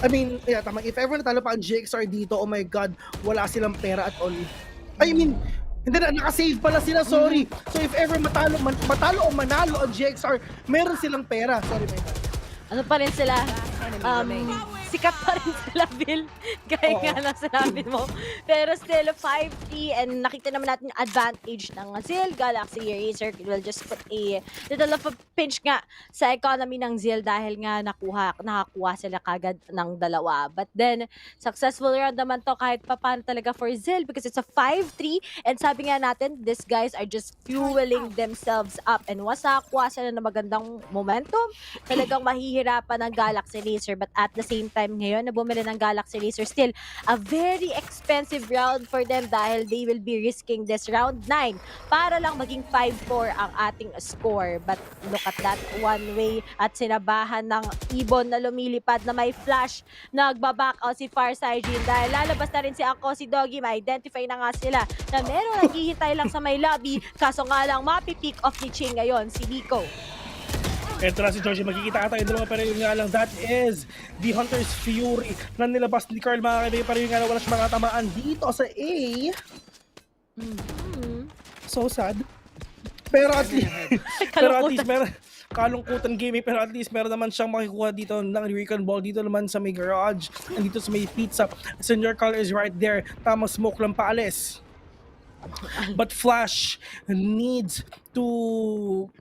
if ever natalo pa ang GXR dito, oh my God, wala silang pera at all. Hindi na, nakasave pala sila, sorry. So if ever matalo o manalo ang GXR, meron silang pera. Sorry, my God. Ano pa rin sila? Sikat pa rin sila, Bill. Kaya nga lang sinabi mo. Pero still, 5-3 and nakita naman natin yung advantage ng Zeal. Galaxy Racer will just put a little of a pinch nga sa economy ng Zeal dahil nga nakakuha sila kagad ng dalawa. But then, successful round naman to kahit paano talaga for Zeal because it's a 5-3 and sabi nga natin, these guys are just fueling themselves up and once nakakuha sila ng magandang momentum, talagang mahihirapan ng Galaxy Racer but at the same time ngayon na bumili ng Galaxy Racer, still a very expensive round for them dahil they will be risking this round 9 para lang maging 5-4 ang ating score. But look at that one way at sinabahan ng Ibon na lumilipad na may flash, nagbaback out si Fireside Jane dahil lalabas na rin si Ako, si Doggy, ma-identify na nga sila na meron naghihintay lang sa may lobby, kaso nga lang mapipick off ni Ching ngayon, si Nico. Ito na si Georgie, magkikita tayo dalawa pero yun nga lang, that is the Hunter's Fury na nilabas ni Carl, mga kaibigan, pero yun nga lang, wala siya makatamaan dito sa A. So sad. Pero at least meron kalungkutan gaming, pero at least meron naman siyang makikuha dito ng Recon Ball dito naman sa may garage and dito sa may pizza. Senior Carl is right there, tamang smoke lang paalis. But Flash needs to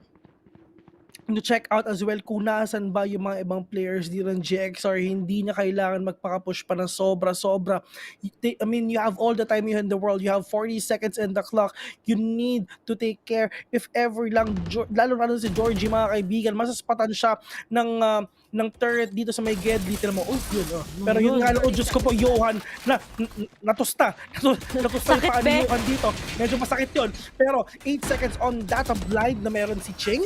check out as well kung nasan ba yung mga ibang players dito ng GXR. Hindi na kailangan magpaka-push pa ng sobra-sobra. You have all the time you have in the world. You have 40 seconds in the clock. You need to take care. If ever lang, lalo si Georgie, mga kaibigan, masaspatan siya ng turret dito sa may ged. Dito mo, yun. Pero yun nga, Diyos ko po, Johan, natusta yung paan ni Johan dito. Medyo masakit yun. Pero 8 seconds on that blind na meron si Ching.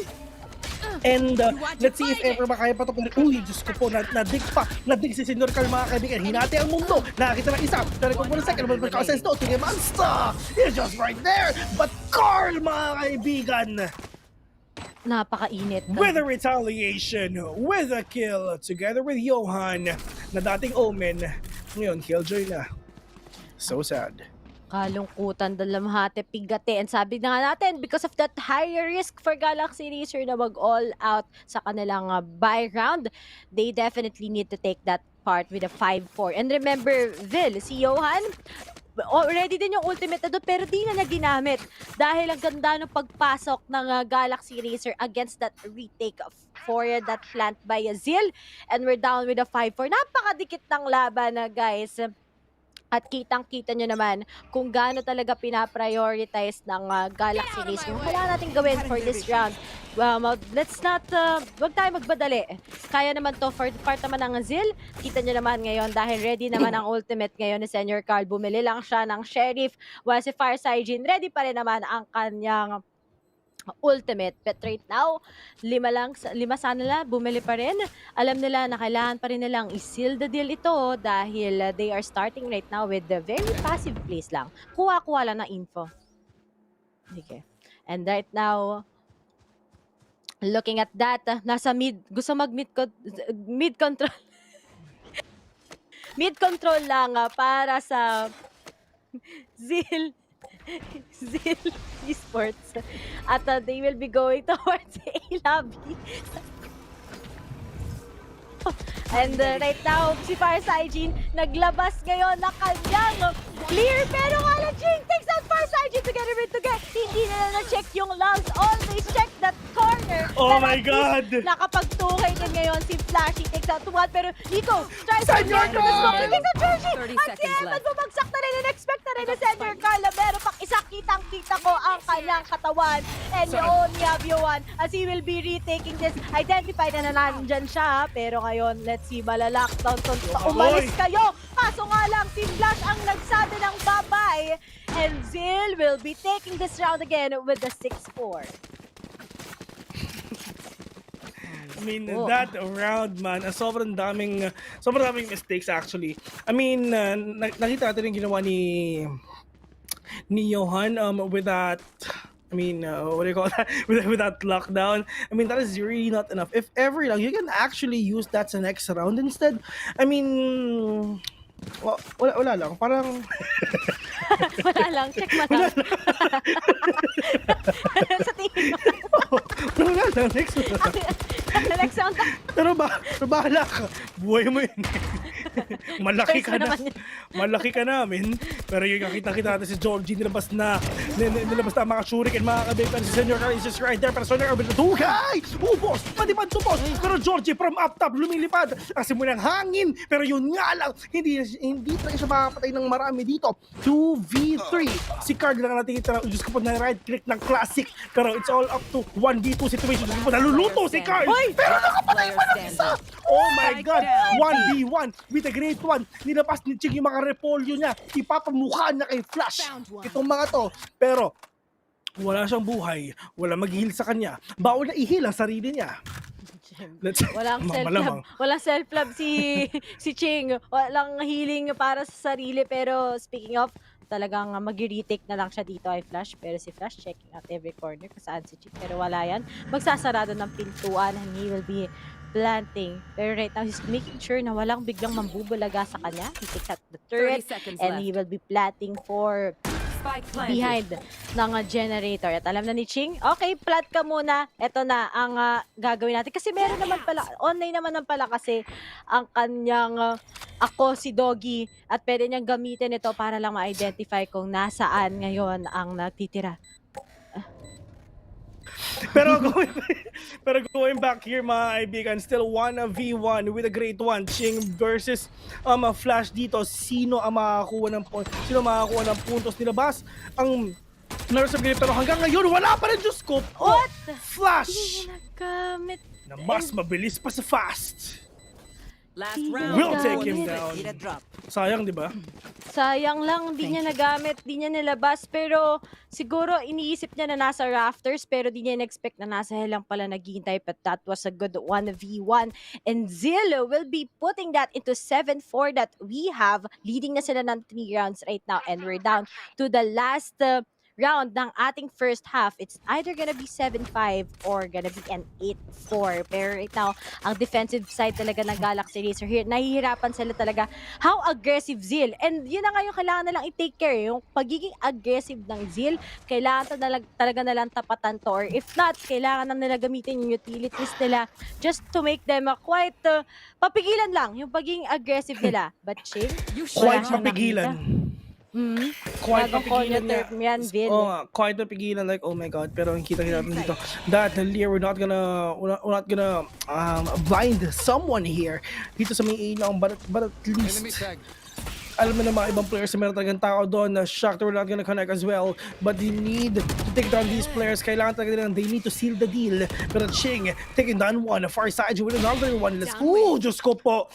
And let's see if ever makaya pa ito. Pero uy, Diyos ko po, nadig pa. Nadig si Senyor Carl, mga kaibigan. Hinati ang mundo. Nakakita ng isa. Pero kung muna second, naman pagkakasense to. Tingin monster. He's just right there. But Carl, mga kaibigan. Napakainit. With a retaliation, with a kill, together with Johan, na dating Omen. Ngayon, Killjoy na. So sad. Kalungkutan dalamhati pigate. And sabi na nga natin, because of that higher risk for Galaxy Racer na mag-all out sa kanilang buy round, they definitely need to take that part with a 5-4. And remember, Vil, si Johan, already din yung ultimate na doon, pero di na ginamit. Dahil ang ganda ng pagpasok ng Galaxy Racer against that retake for that plant by Zeal. And we're down with a 5-4. Napakadikit ng laban na guys. At kitang-kita nyo naman kung gaano talaga pinaprioritize ng Galaxy Racer. Wala natin gawin for this round. Let's not, wag tayo magbadali. Kaya naman to for part naman ng Zeal. Kita nyo naman ngayon dahil ready naman ang ultimate ngayon ni Senyor Carl. Bumili lang siya ng Sheriff. While si Fireside ready pa rin naman ang kanyang ultimate. But right now, lima sana nila, bumili pa rin. Alam nila na kailangan pa rin nilang i-seal the deal ito dahil they are starting right now with the very passive plays lang. Kuha-kuha lang ng info. Okay. And right now, looking at that, nasa mid, gusto mag-mid control. Mid control lang para sa Zeal Esports. At they will be going towards A lobby. And right now, si Fireside naglabas ngayon na kanyang clear. Pero nga lang, Jing takes out Fireside together with together. Hindi na na-check yung lungs. Always check that corner. Oh my God! Nakapagtukay din ngayon si Flashy. Takes out one. Pero Nico tries to Senyor Carl! takes out Flashy. 30 At seconds yan, left. bumagsak na rin. In-expect na rin ni Senyor Carl. Meron pang isa. Kitang-kita ko ang kanyang katawan. And you only have Yohan as he will be retaking this. Identified na nandyan siya. Pero ngayon, let's see, malalockdown. Umalis kayo. Kaso nga lang, si Flash ang nagsabi ng bye-bye. And Zeal will be taking this round again with the 6-4. I mean, that round, man, sobrang daming mistakes actually. I mean, nakita natin yung ginawa ni Johan with that, I mean, what do you call that? With that lockdown. I mean, that is really not enough. If ever, like, you can actually use that sa next round instead. I mean, wala lang. Parang... Wala lang. Check mo lang. Sa tingin mo. Wala lang. Next round. Next round. Pero bahala ka. Buhay mo yun. Malaki ka na. Malaki ka namin. Pero yung kakita-kita natin si Georgie, nilabas na ang mga shuriken, mga kabig. Si Senyor Carl is just right there. Pero Senyor Carl, tugay! Ubos! Matipad supos! Pero Georgie from up top, lumilipad. Kasi mo ng hangin. Pero yun nga lang, hindi talaga siya makapatay ng marami dito. 2v3. Si Carl lang natitira. Diyos ko po na right-click ng classic. Pero it's all up to 1v2 situation. Diyos ko po, naluluto si Carl. Pero nakapatay pa ng isa. Oh my God! 1v1 with a great one. Nilapas ni Chig yung mga repolyo niya. Ipapamukha niya kay Flash. Itong mga to. Pero wala siyang buhay. Wala mag-heal sa kanya. Bawal na i-heal ang sarili niya. Walang self-love si Ching. Walang healing para sa sarili. Pero speaking of, talagang mag-retake na lang siya dito ay Flash. Pero si Flash checking out every corner kung saan si Ching. Pero wala yan. Magsasarado ng pintuan and he will be planting. Pero right now, he's making sure na walang biglang mambubulaga sa kanya. He takes out the turret and he will be planting for behind ng generator. At alam na ni Ching, okay, plant ka muna. Ito na ang gagawin natin. Kasi meron naman pala, online naman pala kasi ang kanyang ako si Doggy at pwede niyang gamitin ito para lang ma-identify kung nasaan ngayon ang nagtitira. Pero going back here, mga kaibigan, still 1v1 with a great one. Ching versus Flash dito. Sino ang makakuha ng puntos? Nilabas ang nurse of game, pero hanggang ngayon wala pa rin Diyos ko. What? Flash! Na mas mabilis pa sa fast. Will take him down. Sayang, di ba? Sayang lang, di niya nagamit, di niya nilabas. Pero siguro iniisip niya na nasa rafters, pero di niya in-expect na nasa hell lang pala naghihintay. But that was a good 1v1. And Zeal will be putting that into 7-4 that we have. Leading na sila ng 3 rounds right now. And we're down to the last round ng ating first half. It's either gonna be 7-5 or gonna be an 8-4. Pero right now, ang defensive side talaga ng Galaxy Racer here, nahihirapan sila talaga how aggressive Zeal. And yun na nga yung kailangan nalang i-take care. Yung pagiging aggressive ng Zeal, kailangan talaga nalang tapatan to. Or if not, kailangan na nila gamitin yung utilities nila just to make them quite papigilan lang yung pagiging aggressive nila. But Ching, Quite mapigilan. Quite mapigilan niya. Yan, Vin. Quite mapigilan, like, oh my god. Pero ang kita natin dito, that Lear, we're not gonna blind someone here. Dito sa may A lang, but at least, alam mo na mga ibang players na meron talagang tao doon na Shakhtar, we're not gonna connect as well. But they need to take down these players. Kailangan talaga nila, they need to seal the deal. Pero Ching, taking down one, far side with another one. Let's go, Diyos ko po.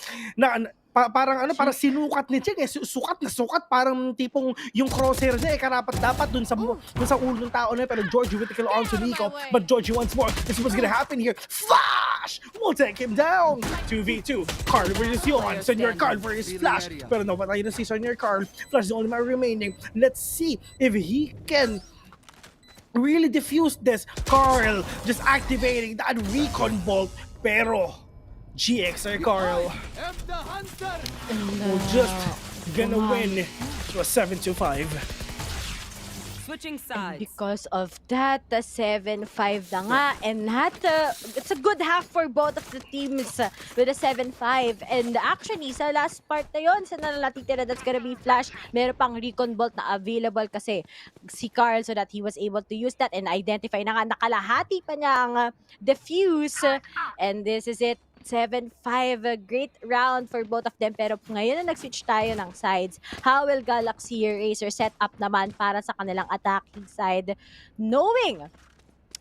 Parang sinukat ni Ching sukat na sukat, parang tipong yung crosshair niya karapat dapat dun sa ulo ng tao na, pero Georgie with the kill on to Nico, but Georgie once more, this is what's gonna happen here. Flash will take him down. 2v2, Carl versus Johan, Senor Carl versus Flash, pero napatay na si Senor Carl. Flash is the only man remaining. Let's see if he can really diffuse this. Carl just activating that recon bolt, pero GX or Carl will just gonna win to a 7-5. Switching sides. And because of that, 7-5 na nga. And it's a good half for both of the teams with a 7-5. And actually, sa last part na yun, sa nalatitira, that's gonna be Flash. Meron pang recon bolt na available kasi si Carl, so that he was able to use that and identify na nga, nakalahati pa niya ang defuse. And this is it. 7-5, a great round for both of them. Pero ngayon na nag-switch tayo ng sides, how will Galaxy Racer set up naman para sa kanilang attacking side, knowing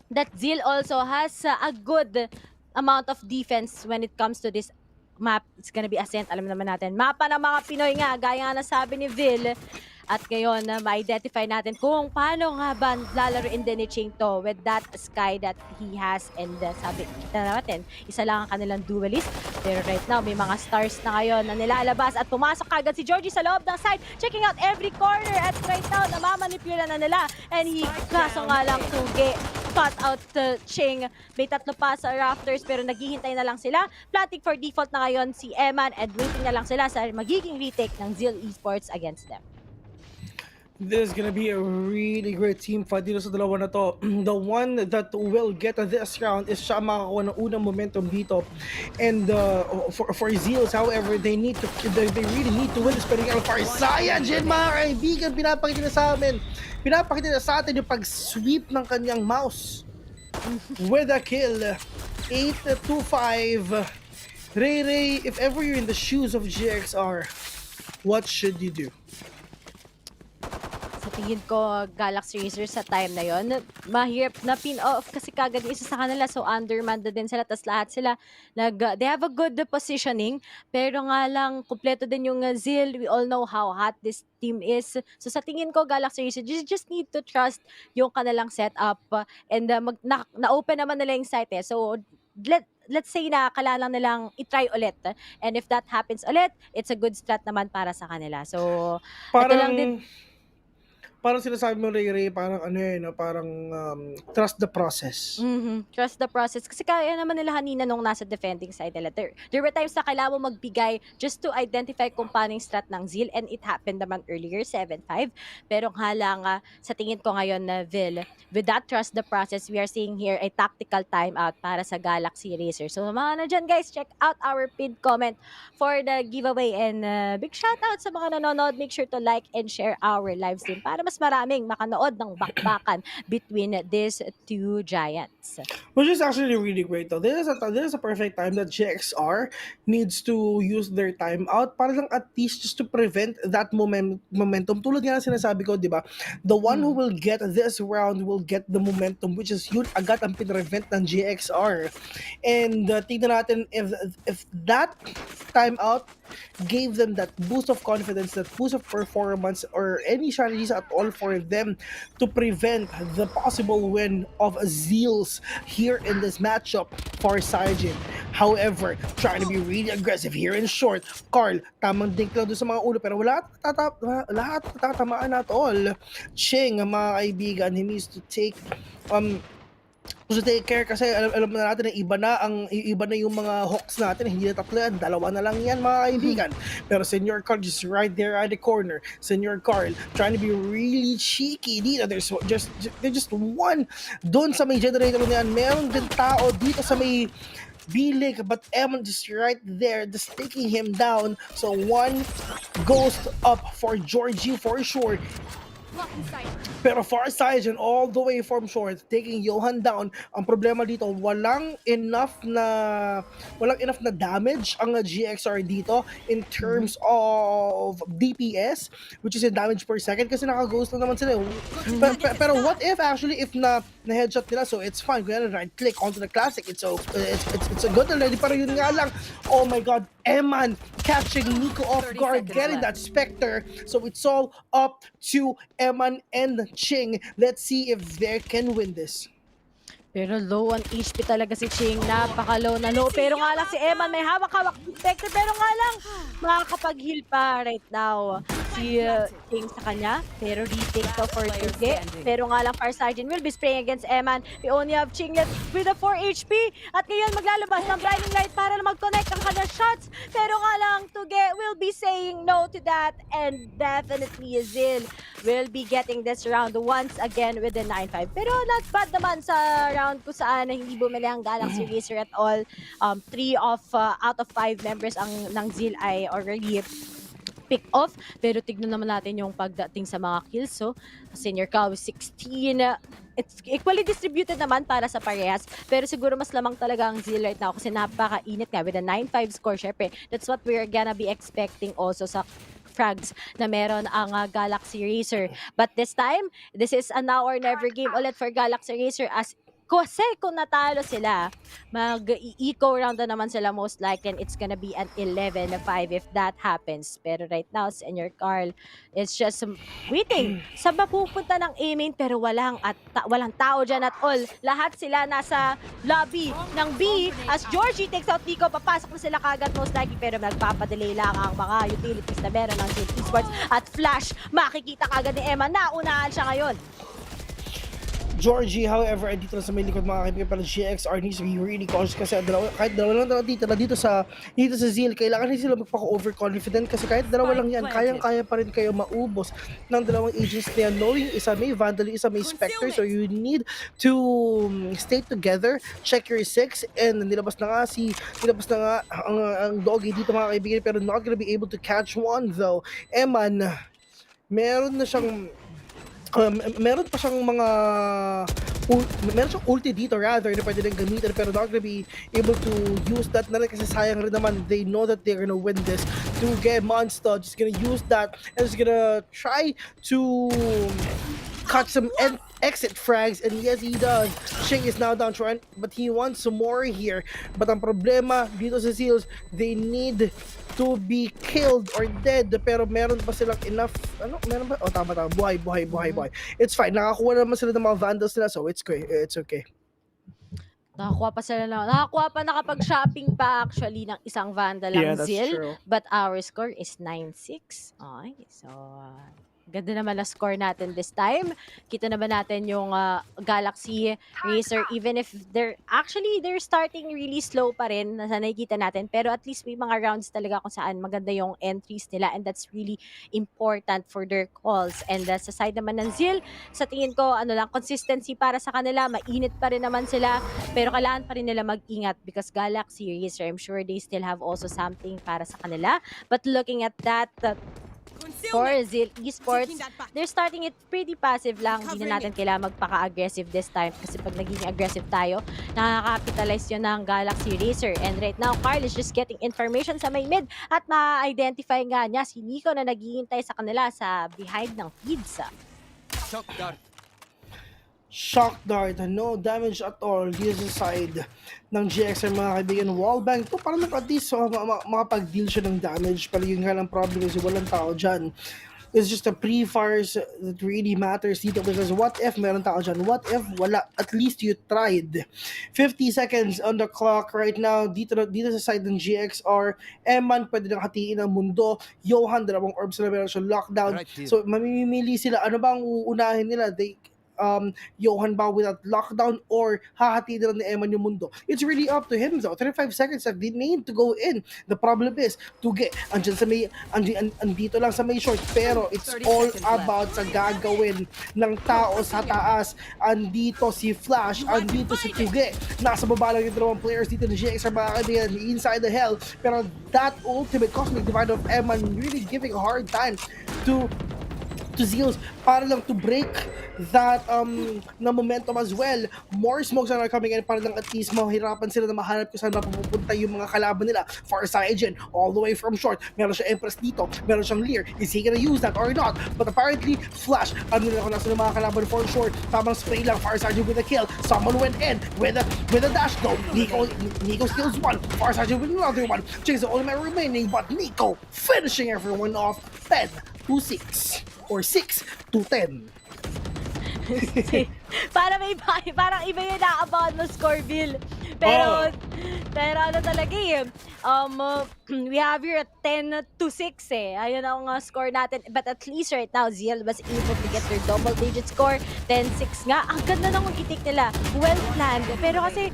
that Zeal also has a good amount of defense when it comes to this map. It's gonna be Ascent, alam naman natin. Mapa ng mga Pinoy nga, gaya nga nasabi ni Vil. At ngayon, ma-identify natin kung paano nga ba lalaroin din ni Ching to with that sky that he has. And sabi kita natin, isa lang ang kanilang duelist. Pero right now, may mga stars na ngayon na nilalabas at pumasok agad si Georgie sa loob ng side, checking out every corner. At right now, namamanipula na nila. And kaso nga lang to get caught out Ching. May tatlo pa sa rafters pero naghihintay na lang sila. Planting for default na ngayon si Eman and waiting na lang sila sa magiging retake ng Zeal Esports against them. This is gonna be a really great team fight dito sa dalawa na to. The one that will get this round is siya makakuha ng unang momentum dito. And for Zeals, however, they really need to win this. Pero far side, mga kaibigan, pinapakita na sa amin. Pinapakita na sa atin yung pag-sweep ng kanyang mouse. With a kill. 8-5. Ray, if ever you're in the shoes of GXR, what should you do? Sa tingin ko, Galaxy Racer sa time na yon, mahirap na pin-off kasi kagad yung isa sa kanila. So, undermanned din sila. Tapos lahat sila, they have a good positioning. Pero nga lang, kumpleto din yung Zeal. We all know how hot this team is. So, sa tingin ko, Galaxy Racer, you just need to trust yung kanilang setup. And na-open naman nila yung site eh. So, let's say na kala lang nilang itry ulit. And if that happens ulit, it's a good strat naman para sa kanila. So, ito lang din. Parang sinasabi mo, Ray, parang parang trust the process. Trust the process. Kasi kaya naman nila kanina nung nasa defending side nila. There were times na kailangan mo magbigay just to identify kung paano yung strat ng Zeal. And it happened naman earlier, 7-5. Pero nga lang, sa tingin ko ngayon na Vil, with that trust the process, we are seeing here a tactical timeout para sa Galaxy Racer. So mga na dyan guys, check out our pinned comment for the giveaway. And big shout out sa mga nanonood. Make sure to like and share our live stream para mas mas maraming makanood ng bakbakan between these two giants. Which is actually really great though. This is a perfect time that GXR needs to use their time out para lang at least just to prevent that momentum. Tulad nga ng sinasabi ko, di ba? The one who will get this round will get the momentum, which is yun agad ang pinrevent ng GXR. And tignan natin if that time out gave them that boost of confidence, that boost of performance, or any strategies at all for them to prevent the possible win of Zeals here in this matchup for Saijin. However, trying to be really aggressive here in short. Carl, tamang dink lang doon sa mga ulo pero lahat tatamaan at all. Ching, mga kaibigan, he needs to take take care kasi alam na natin na iba na yung mga Hawks natin, hindi na tatlo yan, dalawa na lang yan mga kaibigan. Pero Senior Carl just right there at the corner. Senior Carl trying to be really cheeky dito. There's just one doon sa may generator na yan. Meron din tao dito sa may Bilig, but Eman just right there, just taking him down. So one goes up for Georgie for sure. Pero Farsight all the way from short, taking Johan down. Ang problema dito, walang enough na damage ang GXR dito in terms of DPS, which is in damage per second kasi naka-ghost na naman sila. Pero what if actually if na headshot nila, so it's fine. Kaya right click onto the classic, it's a good already. Pero yun nga lang, oh my god, Eman catching Nico off guard, getting that Spectre. So it's all up to Eman and Ching. Let's see if they can win this. Pero low on HP talaga si Ching. Napaka-low na low. Pero nga lang si Eman may hawak-hawak Spectre. Pero nga lang, makakapag-heal pa right now si Ching sa kanya. Pero retake to for Tuge. Pero nga lang, Farsight will be spraying against Eman. We only have Ching left with a 4 HP. At ngayon maglalabas ng Blinding Light para na mag-connect ang kanyang shots. Pero nga lang, Tuge will be saying no to that. And definitely Zeal will be getting this round once again with the 9-5. Pero not bad naman sa round kung saan hindi bumili ang Galaxy Racer at all. 3 out of 5 members ng Zeal ay already pick off. Pero tignan naman natin yung pagdating sa mga kills. So, Senior Cow 16. It's equally distributed naman para sa parehas. Pero siguro mas lamang talaga ang Zeal right now kasi napaka-init nga with a 9-5 score. Syempre, that's what we're gonna be expecting also sa frags na meron ang Galaxy Racer. But this time, this is a now or never game ulit for Galaxy Racer as kasi kung natalo sila, mag-eco round na naman sila most likely and it's gonna be an 11-5 if that happens. Pero right now, Senior Carl is just waiting sa mapupunta ng A-main pero walang tao dyan at all. Lahat sila nasa lobby ng B as Georgie takes out Nico. Papasok na sila kagad most likely pero nagpapadelay lang ang mga utilities na meron ng Zeal Esports at Flash. Makikita kagad ni Emma, naunahan siya ngayon. Georgie, however, ay dito na sa may likod mga kaibigan, pero GXR needs to be really cautious kasi kahit dalawa lang dito sa Zeal, kailangan din sila magpaka-overconfident kasi kahit dalawa lang yan, kayang-kaya pa rin kayo maubos ng dalawang agents na yan, knowing isa may Vandal, isa may Spectre, so you need to stay together, check your 6, and nilabas na nga ang doggy dito mga kaibigan, pero not gonna be able to catch one though. Eman, meron pa siyang meron siyang ulti dito rather na pwede rin gamitin pero not gonna be able to use that na rin kasi sayang rin naman. They know that they're gonna win this. To get Monster just gonna use that and just gonna try to cut some exit frags, and yes, he does. Shing is now down trying, but he wants some more here. But ang problema dito sa Seals, they need to be killed or dead. Pero meron pa silang enough, meron ba? Oh, tama. Buhay. It's fine. Nakakuha naman sila ng mga Vandals nila, so it's okay. Nakakuha pa nakapag-shopping pa actually ng isang Vandal ang Zeal. But our score is 9-6. Okay, so ganda naman na score natin this time. Kita naman natin yung Galaxy Racer, even if they're starting really slow pa rin, nasa nakikita natin, pero at least may mga rounds talaga kung saan maganda yung entries nila, and that's really important for their calls. And sa side naman ng Zeal, sa tingin ko, consistency para sa kanila, mainit pa rin naman sila, pero kailangan pa rin nila mag-ingat because Galaxy Racer, I'm sure they still have also something para sa kanila. But looking at that, for Zeal Esports, they're starting it pretty passive lang. Hindi na natin kailangan magpaka-aggressive this time kasi pag naging aggressive tayo, nakaka-capitalize yun ng Galaxy Racer. And right now, Carl is just getting information sa may mid at ma-identify nga niya si Nico na naghihintay sa kanila sa behind ng pizza. Shock dart, no damage at all dito sa side ng GXR mga kaibigan. Wallbang to, parang at least makapag-deal siya ng damage. Pero yung nga lang problem is walang tao dyan. It's just the pre-fires that really matters dito because what if meron tao dyan? What if wala? At least you tried. 50 seconds on the clock right now dito sa side ng GXR. Eman pwede nang hatiin ang mundo. Johan, dalawang orbs na meron siya lockdown. So mamimili sila. Ano bang uunahin nila? Johan ba without lockdown or hahati nila ni Eman yung mundo? It's really up to him though. 35 seconds have been made to go in. The problem is, Tuge, andito lang sa may short, pero it's all about sa gagawin ng tao sa taas. Andito si Flash, andito si Tuge. Nasa baba lang yung dalawang players dito ni GX sa mga kaibigan, inside the hell. Pero that ultimate cosmic divide of Eman really giving a hard time to Zeals para lang to break that na momentum as well. More smokes are coming in para lang at least mahirapan sila na mahanap kung saan mapupunta yung mga kalaban nila. Farsighted all the way from short. Meron siya Empress dito. Meron siyang Lear. Is he gonna use that or not? But apparently, Flash, ano nila kung nasa ng mga kalaban for short. Tamang spray lang. Farsighted with a kill. Someone went in with a dash though. Nico steals one. Farsighted with another one. Chase the only man remaining, but Nico finishing everyone off 10-6. Or 6-10. Parang iba yung naabangan mo score, Bill. Pero ano talaga eh. We have here a 10-6 eh. Ayun ang score natin. But at least right now, Zeal was able to get their double-digit score. 10-6 nga. Ang ganda ng itik nila. Well-planned. Pero kasi,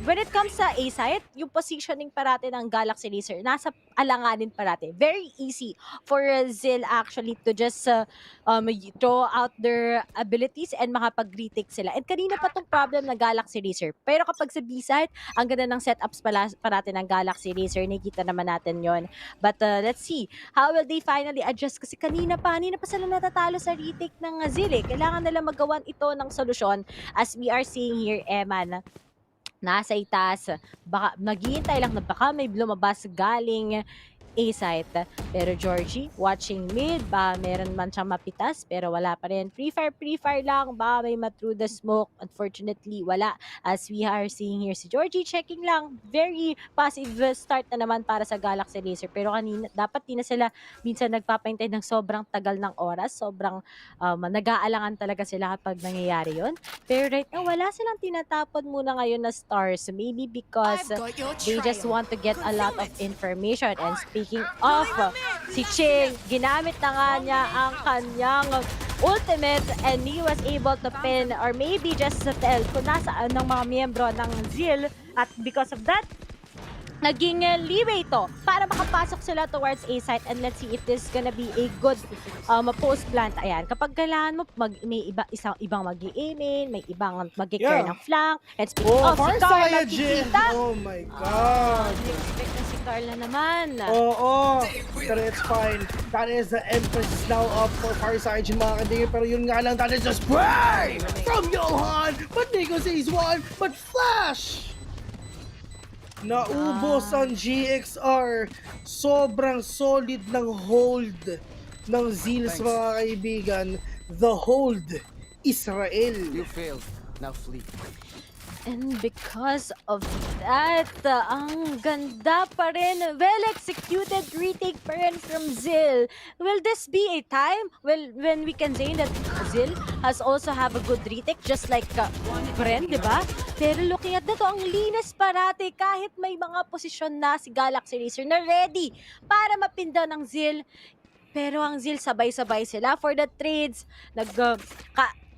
when it comes sa A-site, yung positioning parate ng Galaxy Racer, nasa alanganin parate. Very easy for Zeal actually to just throw out their abilities and makapag-retake sila. And kanina pa tong problem ng Galaxy Racer. Pero kapag sa B-site, ang ganda ng setups parate ng Galaxy Racer. Nakikita naman natin yon. But let's see, how will they finally adjust? Kasi kanina pa sila natatalo sa retake ng Zeal eh. Kailangan nila magawan ito ng solusyon. As we are seeing here, Eman, nasa itaas, baka naghihintay lang na baka may lumabas galing A-site. Pero Georgie, watching mid, ba meron man siyang mapitas, pero wala pa rin. Pre-fire lang, ba may through the smoke. Unfortunately, wala. As we are seeing here si Georgie, checking lang. Very passive start na naman para sa Galaxy Racer. Pero kanina, dapat di na sila minsan nagpapahintay ng sobrang tagal ng oras. Sobrang nag-aalangan talaga sila kapag nangyayari yon. Pero right now, wala silang tinatapon muna ngayon na stars. Maybe because they just want to get a lot of information. And speaking of, si Ching, ginamit na nga niya ang kanyang ultimate and he was able to pin or maybe just to tell kung nasaan ng mga miyembro ng Zeal at because of that, naging leeway to para makapasok sila towards A-site and let's see if this gonna be a good post plant. Ayan, kapag kailangan mo, may ibang mag-i-aim, may ibang mag-i-clear ng flank. And speaking of, si Carl nakikita. Oh my God. Expect na si Carl na naman. Oo, pero it's fine. That is the emphasis now up for Farsighted mga kaibigan. Pero yun nga lang, that is the spray from Johan. But Nico sees one, but Flash! Naubos ang GXR. Sobrang solid ng hold ng Zeals mga kaibigan. The hold, Israel. You failed. Now flee. And because of that, ang ganda pa rin. Well-executed retake pa rin from Zeal. Will this be a time when we can say that Zeal has also have a good retake just like Bren, di ba? Pero looking at to, ang linis parate kahit may mga posisyon na si Galaxy Racer na ready para mapinda ng Zeal. Pero ang Zeal sabay-sabay sila for the trades.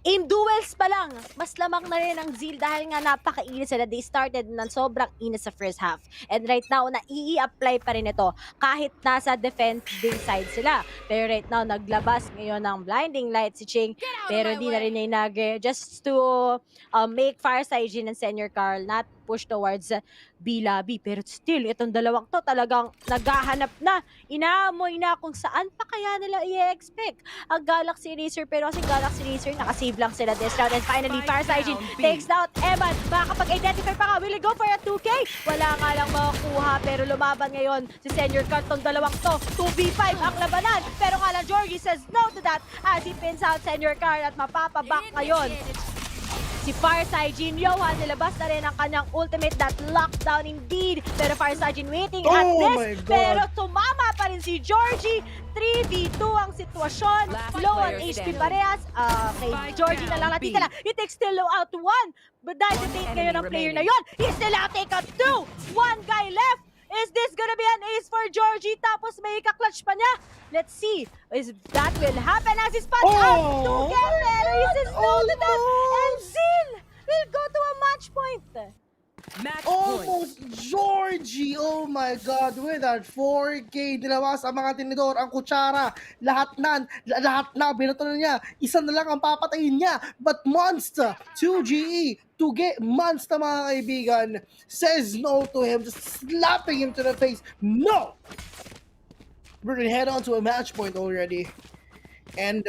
In duels pa lang, mas lamang na rin ang Zeal dahil nga napaka-init sila. They started ng sobrang init sa first half. And right now, nai-apply pa rin ito kahit nasa defending side sila. Pero right now, naglabas ngayon ng blinding light si Ching. Pero hindi na rin niya just to make Farsighted and Senior Carl not push towards B-Lobby. Pero still, itong dalawang to talagang naghahanap na, inaamoy na kung saan pa kaya nila i-expect ang Galaxy Racer. Pero kasi Galaxy Racer, nakasave lang sila this round. And finally, Farsighting takes out Eman. Makakapag-identify pa ka, will he go for a 2K? Wala nga lang makukuha, pero lumaban ngayon si Senior Cut tong dalawang to. 2v5 ang labanan. Pero nga lang, Georgie says no to that as he pins out Senior Cut at mapapaback ngayon si Farsighting. Johan, nilabas na rin ang kanyang ultimate, that lockdown indeed. Pero Farsighting waiting at this. Pero tumama pa rin si Georgie. 3v2 ang sitwasyon. Low on HP parehas. Kay Georgie na lang natitala. He takes still low out 1. But dahil the ngayon ng player na yon, he still out take out 2. One guy left. Is this gonna be an ace for Georgie? Tapos may ika-clutch pa niya. Let's see if that will happen as he spots out together. He says no to that. And Zeal will go to a match point. Almost Georgie! Oh my God! With that 4K, nilawas ang mga tinidor, ang kutsara, lahat na, binato na niya. Isa na lang ang papatayin niya. But Monster, 2GE, to get Monster mga kaibigan, says no to him, just slapping him to the face. No! We're gonna head on to a match point already. And,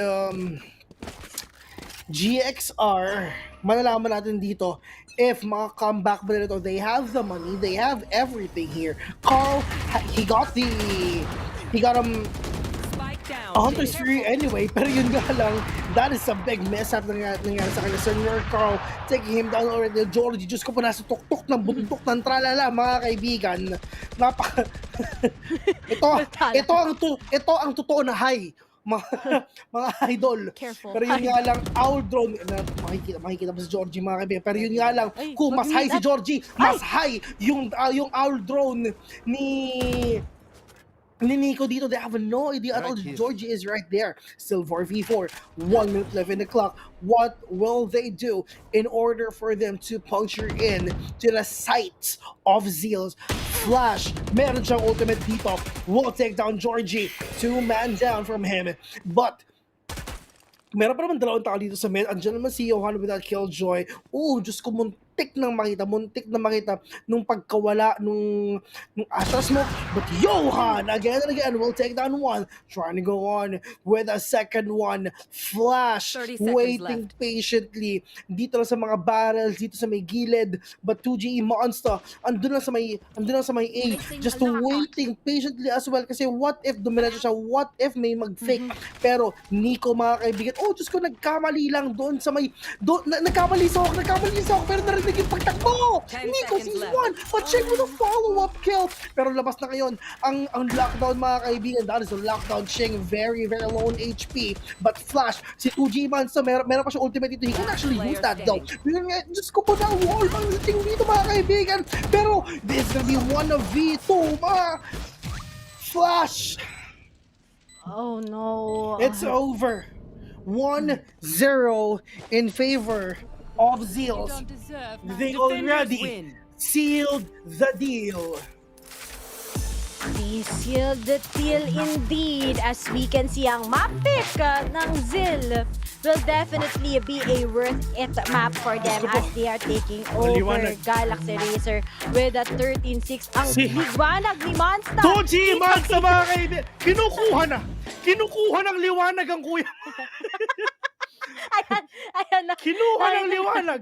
GXR, malalaman natin dito if mga comeback ba nito. They have the money, they have everything here. Carl, he got Hunter's Fury anyway, pero yun nga lang, that is a big mess up nangyari sa kanya. Senior Carl taking him down already. Georgie, Diyos ko po, nasa tuktok ng buntok ng tralala mga kaibigan. Ito ang totoo na high. mga idol. Careful. Pero yun nga lang, owl drone, makikita pa si Georgie mga kaibigan, pero yun nga lang, kung mas high si Georgie, mas high yung owl drone ni Nico dito. They have no idea at all. Georgie is right there. Still 4v4. 1 minute left in the clock. What will they do in order for them to puncture in to the sights of Zeal's Flash? Meron siyang ultimate dito. Will take down Georgie. 2-man down from him. But meron pa naman dalawang tao dito sa mid. Andiyan naman si Johan with that killjoy. Diyos ko, muntik na makita nung pagkawala nung Astra Smoke. But Johan, again and again, will take down one. Trying to go on with a second one. Flash, waiting patiently. Dito lang sa mga barrels, dito sa may gilid. But 2GE Monster, andun lang sa may A. Just waiting patiently as well. Kasi what if dumiretso siya? What if may mag-fake? Pero Nico mga kaibigan, Diyos ko, nagkamali lang doon sa may... Nagkamali sa ako, pero narinig yung pagtakbo! Nico sees one, but check with a follow-up kill! Pero labas na ngayon, ang lockdown mga kaibigan, that is a lockdown. Cheng, very, very low on HP. But Flash, si 2G Manso, meron pa siya ultimate dito. He can actually use that though. Diyos ko po na, wall bang thing dito mga kaibigan! Pero, this is gonna be 1v2, mga... Flash! Oh no. It's over. 1-0 in favor of Zeals. They already sealed the deal. They sealed the deal indeed. As we can see, ang map pick ng Zeal will definitely be a worth it map for them as they are taking over Galaxy Racer with a 13-6. Ang liwanag ni Monster. 2G Monster mga kaibigan. Kinukuha ng liwanag ang kuya. Ayan na. Kinuha ng liwanag.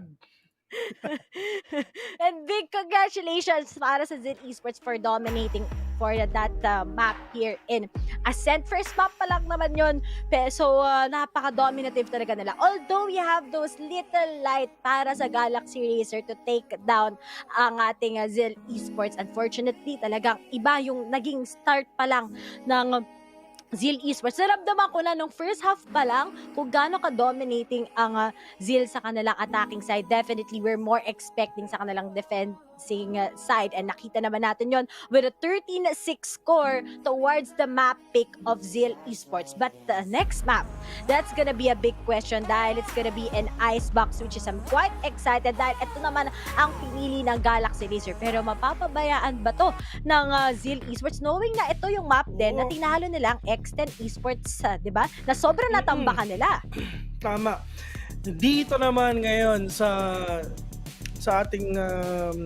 And big congratulations para sa Zeal Esports for dominating for that map here in Ascent. First map pa lang naman yun. So, napaka-dominative talaga nila. Although we have those little light para sa Galaxy Racer to take down ang ating Zeal Esports. Unfortunately, talagang iba yung naging start pa lang ng Zeal Esports. Naramdaman ko na nung first half pa lang kung gaano ka-dominating ang Zeal sa kanilang attacking side. Definitely, we're more expecting sa kanilang defending side. And nakita naman natin yon with a 13-6 score towards the map pick of Zeal Esports. But the next map, that's gonna be a big question dahil it's gonna be an icebox, which is I'm quite excited dahil ito naman ang pinili ng Galaxy Racer. Pero mapapabayaan ba to ng Zeal Esports knowing na ito yung map din na tinalo nilang X10 Esports, di ba? Na sobrang natambakan nila. Tama. Dito naman ngayon sa sa ating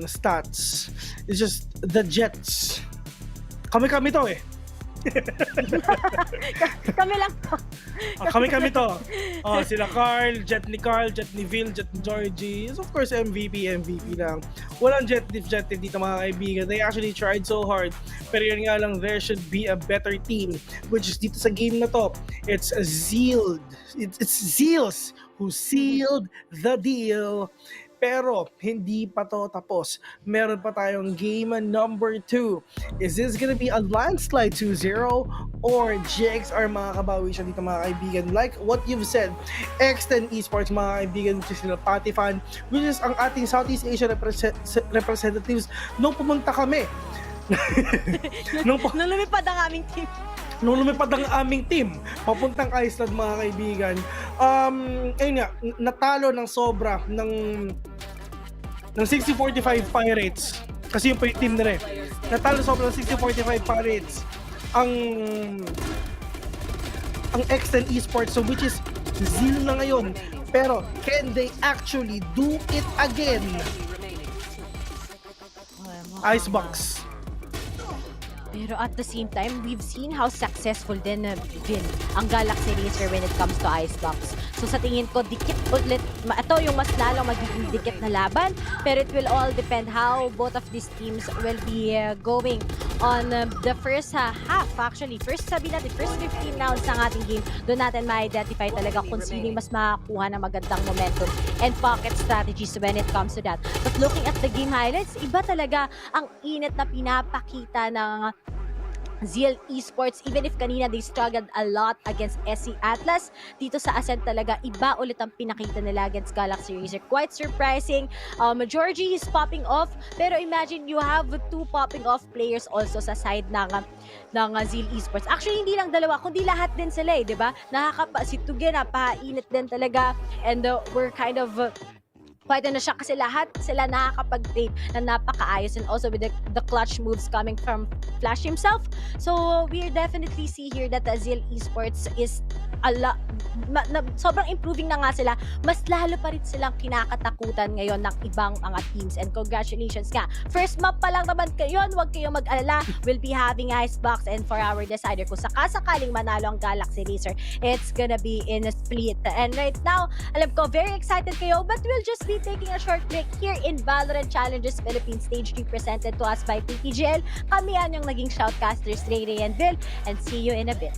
stats is just the Jets. Kami to eh. Kami lang to. Kami to. Sila Carl, Jet ni Vil, Jet ni Georgie. Of course, MVP lang. Walang jet dito mga kaibigan. They actually tried so hard. Pero yun nga lang, there should be a better team. Which is dito sa game na to, it's Zeal. It's Zeals who sealed the deal. Pero hindi pa to tapos. Meron pa tayong game number 2. Is this gonna be a landslide 2-0 or Jigs are makakabawi siya dito mga kaibigan? Like what you've said, X10 Esports mga kaibigan, which is sila Patifan, which is ang ating Southeast Asia representatives nung pumunta kami. nung lumipad ang aming team. Nung lumipad ang aming team papuntang Iceland mga kaibigan, ayun nga, natalo ng sobra ng 60-45 Pirates kasi yung team nila natalo sobra ng 60-45 Pirates ang X10 Esports, so which is Zeal na ngayon. Pero can they actually do it again? Icebox. Pero at the same time, we've seen how successful din been ang Galaxy Racer when it comes to Icebox. So sa tingin ko, dikit ulit. Ito yung mas lalong magiging dikit na laban. Pero it will all depend how both of these teams will be going on the first half. Actually, first 15 rounds ng ating game. Doon natin ma-identify talaga kung sino mas makakuha ng magandang momentum and pocket strategies when it comes to that. But looking at the game highlights, iba talaga ang init na pinapakita ng Zeal Esports. Even if kanina they struggled a lot against SC Atlas, dito sa Ascent talaga iba ulit ang pinakita nila against Galaxy Racer. Quite surprising. Georgie is popping off, pero imagine you have 2 popping off players also sa side ng Zeal Esports. Actually, hindi lang dalawa, kundi lahat din sila di ba? Si Tuge napainit din talaga, and we're kind of pwede na siya kasi lahat sila nakakapag-tape na napakaayos, and also with the clutch moves coming from Flash himself. So we definitely see here that Zeal Esports is sobrang improving na nga sila. Mas lalo pa rin silang kinakatakutan ngayon ng ibang mga teams, and congratulations nga. First map pa lang naman kayo, huwag kayong mag-alala. We'll be having Icebox, and for our decider, kung sakasakaling manalo ang Galaxy Racer, it's gonna be in a split. And right now, alam ko very excited kayo, but we'll just be taking a short break here in Valorant Challenges Philippines Stage 3, presented to us by PPGL. Kami yan yung naging shoutcasters, Ray and Bill, and see you in a bit.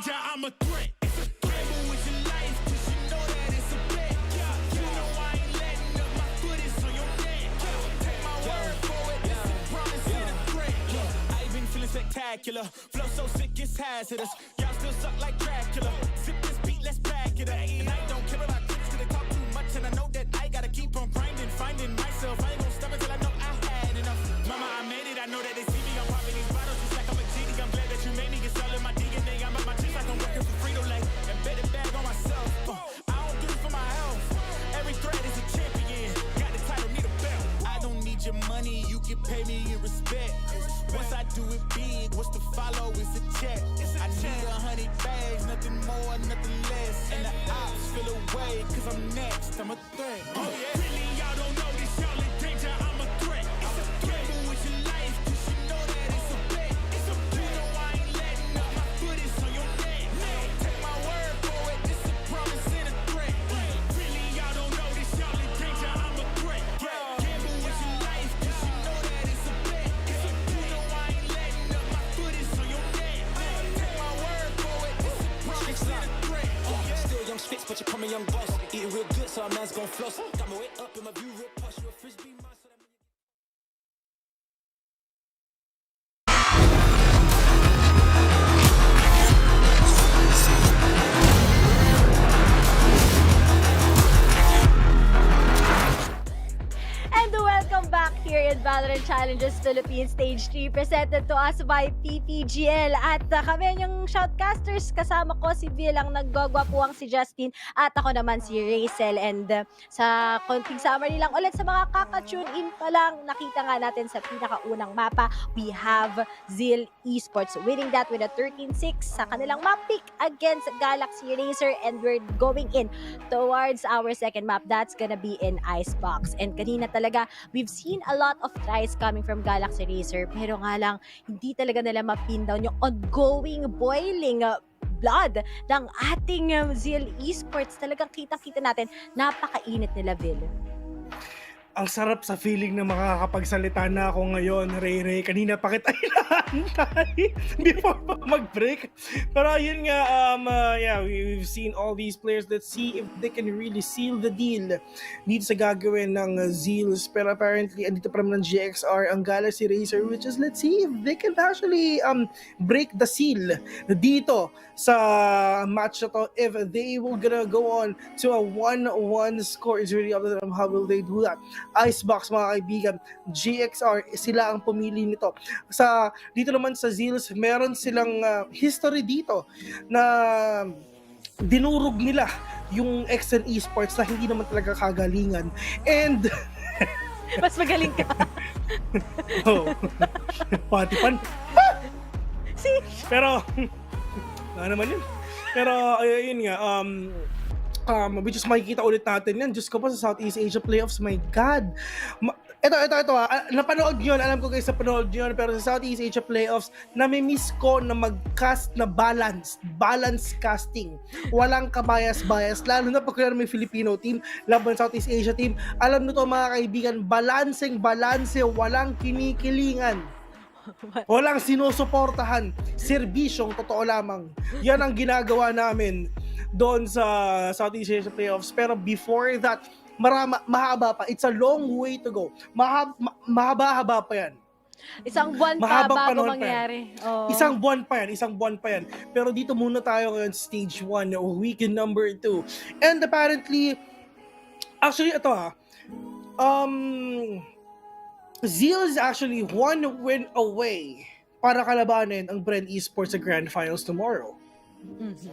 I'm a threat. It's a gamble with your life, cause you know that it's a bet. You know I ain't letting up, my foot is on your neck. Take my word for it, it's a promise and a threat. I've been feeling spectacular, flow so sick it's hazardous. Y'all still suck like Dracula. Sip this beat, let's back it up. And I don't care about critics, cause they talk too much, and I know that I gotta keep on grinding, finding myself. I ain't gonna stop until I know I had enough. Mama, I made it, I know that they see me, I'm popping these bottles just like I'm a genie. I'm glad that you made me, it's all in my DNA. I'm up my chest like I'm working for Frito-Lay, and bet it bag on myself. I don't do it for my health. Every threat is a champion. Got the title, need money, you can pay me in respect. Once I do it big, what's to follow is a check. I need 100 bags, nothing more, nothing less. And the ops feel away, cause I'm next, I'm a threat. Oh yeah. Really, y'all don't know this, y'all in danger, I'm a threat. Gamble with your life, cause you know that it's a bet. You know I ain't letting up, my foot is on your neck. Take my word for it, this a promise and a threat. Really, y'all don't know this, y'all in danger, I'm a threat. Gamble with your life, cause you know that it's a bet. You know I ain't letting up, my foot is on your neck. Take my word for it, this a promise and a threat. Still young spits, but you're coming young boss. Eating real good, so a man's gon' floss. Got my weight up in my view, real posh. You a frisbee, man, so that And welcome back here in Valorant Challenges Philippines Stage 3 presented to us by PPGL. At kami yung shoutcasters, kasama ko si Zeal, ang naggagwapuang si Justin, at ako naman si Rachel. And sa konting summary lang ulit sa mga kaka-tune in pa lang, nakita nga natin sa pinakaunang mapa, we have Zeal Esports winning that with a 13-6 sa kanilang map pick against Galaxy Racer, and we're going in towards our second map. That's gonna be in Icebox. And kanina talaga, we've seen a lot of tries coming from Galaxy Racer, pero nga lang, hindi talaga nila mapin down yung ongoing boiling blood ng ating Zeal Esports. Talagang kitang-kita natin, napakainit nila, Vil. Ang sarap sa feeling na makakapagsalita na ako ngayon, Ray. Kanina pa kita inaantay before pa mag-break. Pero yun nga, yeah, we've seen all these players. Let's see if they can really seal the deal dito sa gagawin ng Zeals. Pero apparently, andito pa naman ng GXR ang Galaxy Racer, which is, let's see if they can actually break the seal dito sa match na to. If they will gonna go on to a 1-1 score, is really up to them. How will they do that? Icebox, mga kaibigan, GXR, sila ang pumili nito. Dito naman sa Zeals, meron silang history dito na dinurog nila yung XN Esports na hindi naman talaga kagalingan. And mas magaling ka. Oh, pati pan. Pero ano naman yun. Pero ayun nga, which is makikita ulit natin yan. Diyos ko po, sa Southeast Asia Playoffs, my God. Ito napanood nyo, alam ko guys, napanood nyo, pero sa Southeast Asia Playoffs, nami-miss ko na mag-cast na balance casting. Walang kabayas-bayas, lalo na pag may Filipino team, laban Southeast Asia team. Alam nyo to mga kaibigan, balanse, walang kinikilingan. Walang sinusuportahan, serbisyong totoo lamang. Yan ang ginagawa namin doon sa Southeast Asia Playoffs. Pero before that, mahaba pa. It's a long way to go. Mahaba pa yan. Isang buwan pa bago mangyari. Oh. Isang buwan pa yan. Pero dito muna tayo ngayon, stage 1, weekend number 2. And apparently, actually ito Zeal is actually 1 win away para kalabanin ang Bren Esports sa Grand Finals tomorrow. Mm-hmm.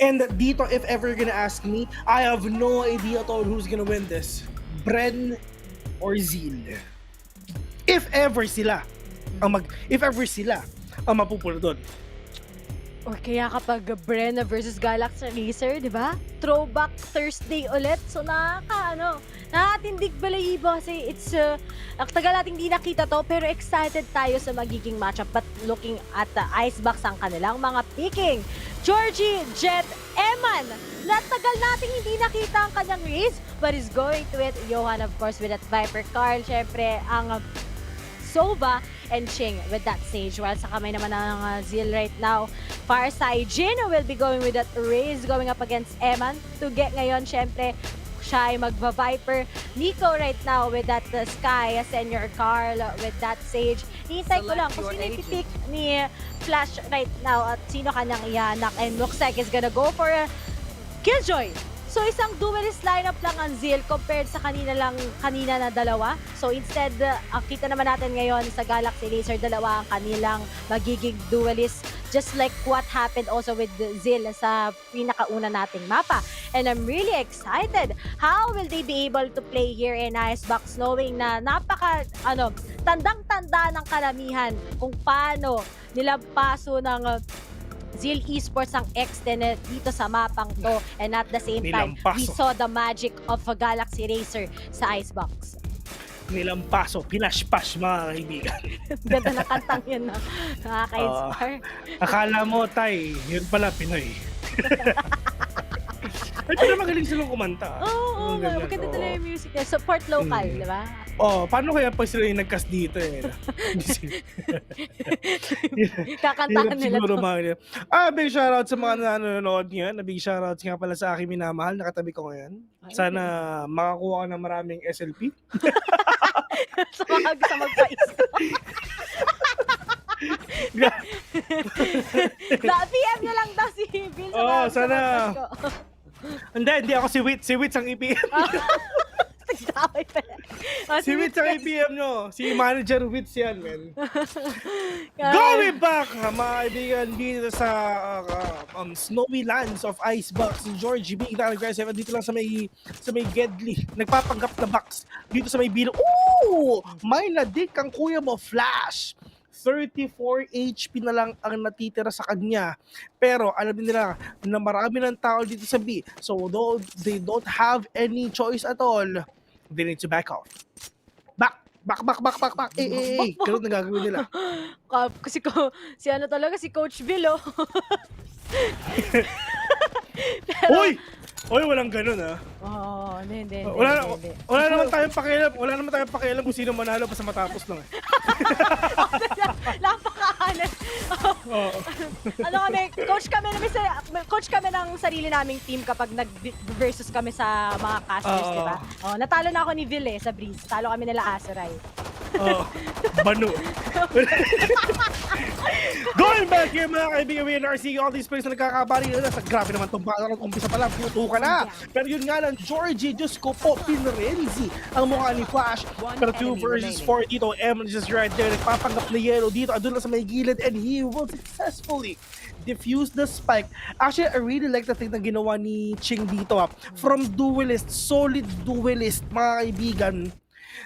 And dito, if ever you're gonna ask me, I have no idea at all who's gonna win this. Bren or Zeal. If ever sila ang mapupunta doon. Or kaya kapag Bren versus Galaxy Racer, di ba? Throwback Thursday ulit. So nakatindig balayibo kasi it's tagal nating di nakita to, pero excited tayo sa magiging matchup. But looking at the Icebox, ang kanilang mga picking, Georgie, Jet, Eman. Natagal nating hindi nakita ang kanyang race, but is going to it. Johan, of course, with that Viper. Carl, syempre, ang Sova, and Ching with that Sage. While sa kamay naman ng Zeal right now, Farside Jin will be going with that race, going up against Eman. To get ngayon, syempre, siya ay magva-Viper. Nico right now with that Sky, Senior Carl with that Sage. Hintay ko lang kung sino ipipick ni Flash right now at sino kanyang ihanak. And looks like he's gonna go for a Killjoy. So isang duelist lineup lang ang Zeal compared sa kanina na dalawa. So instead, kita naman natin ngayon sa Galaxy Racer, dalawa ang kanilang magiging duelist. just like what happened also with the Zeal sa pinakauna nating mapa. And I'm really excited. How will they be able to play here in Icebox knowing na tandang-tanda ng karamihan kung paano nilampaso ng Zeal Esports ang extended dito sa mapang to, and at the same time, we saw the magic of a Galaxy Racer sa Icebox. Nilampaso, pinashpash mga kaibigan. Ganda na kantang yun na nakaka-inspire. Akala mo, Tay, yun pala Pinoy. Pero magaling silang kumanta. Oo, maganda talaga yung music niya. Support local, di ba? Paano kaya pag sila yung nag-cast dito eh? Kakantahan nila to. Big shoutout sa mga nanonood ngayon. Big shoutout nga pala sa aking minamahal. Nakatabi ko ngayon. Sana makakuha ka ng maraming SLP. Sa mga gusto magpa-isip. PM nyo lang daw si Bill sa sana. Hindi ako si Wit. Si Wit ang EPM. Si Wits ang EPM nyo. Si Manager Wits yan, man. Going back, mga kaibigan, dito sa snowy lands of Icebox. George being down aggressive. Dito lang sa may Gedli. Nagpapanggap na box. Dito sa may bilo. Ooh! May nadik ang kuya mo, Flash. 34 HP na lang ang natitira sa kanya. Pero alam nila na marami ng tao dito sa B. So though they don't have any choice at all, they need to back off. Back. Ganun na gagawin nila. Kasi si Coach Bill, oh. Uy, walang ganun Hindi. Wala naman tayong pakialam kung sino manalo pa sa matapos lang. Napaka-honest. Coach kami ng sarili naming team kapag nag-versus kami sa mga casters, di ba? Natalo na ako ni Vil sa Breeze. Talo kami nila Aseray. Banu. Going back here mga kaibigan, we are seeing all these players na nagkakabali na sa grabe naman itong bala. Umpisa pa lang, puto ka na. Pero yun nga lang, Georgie, Diyos ko po, pinrenzi ang mukha ni Flash. Pero 2 versus 4 dito, M is just right there. Nagpapanggap na yellow dito, adun lang sa may gilid, and he will successfully diffuse the spike. Actually, I really like the thing na ginawa ni Ching dito. From duelist, solid duelist, mga kaibigan,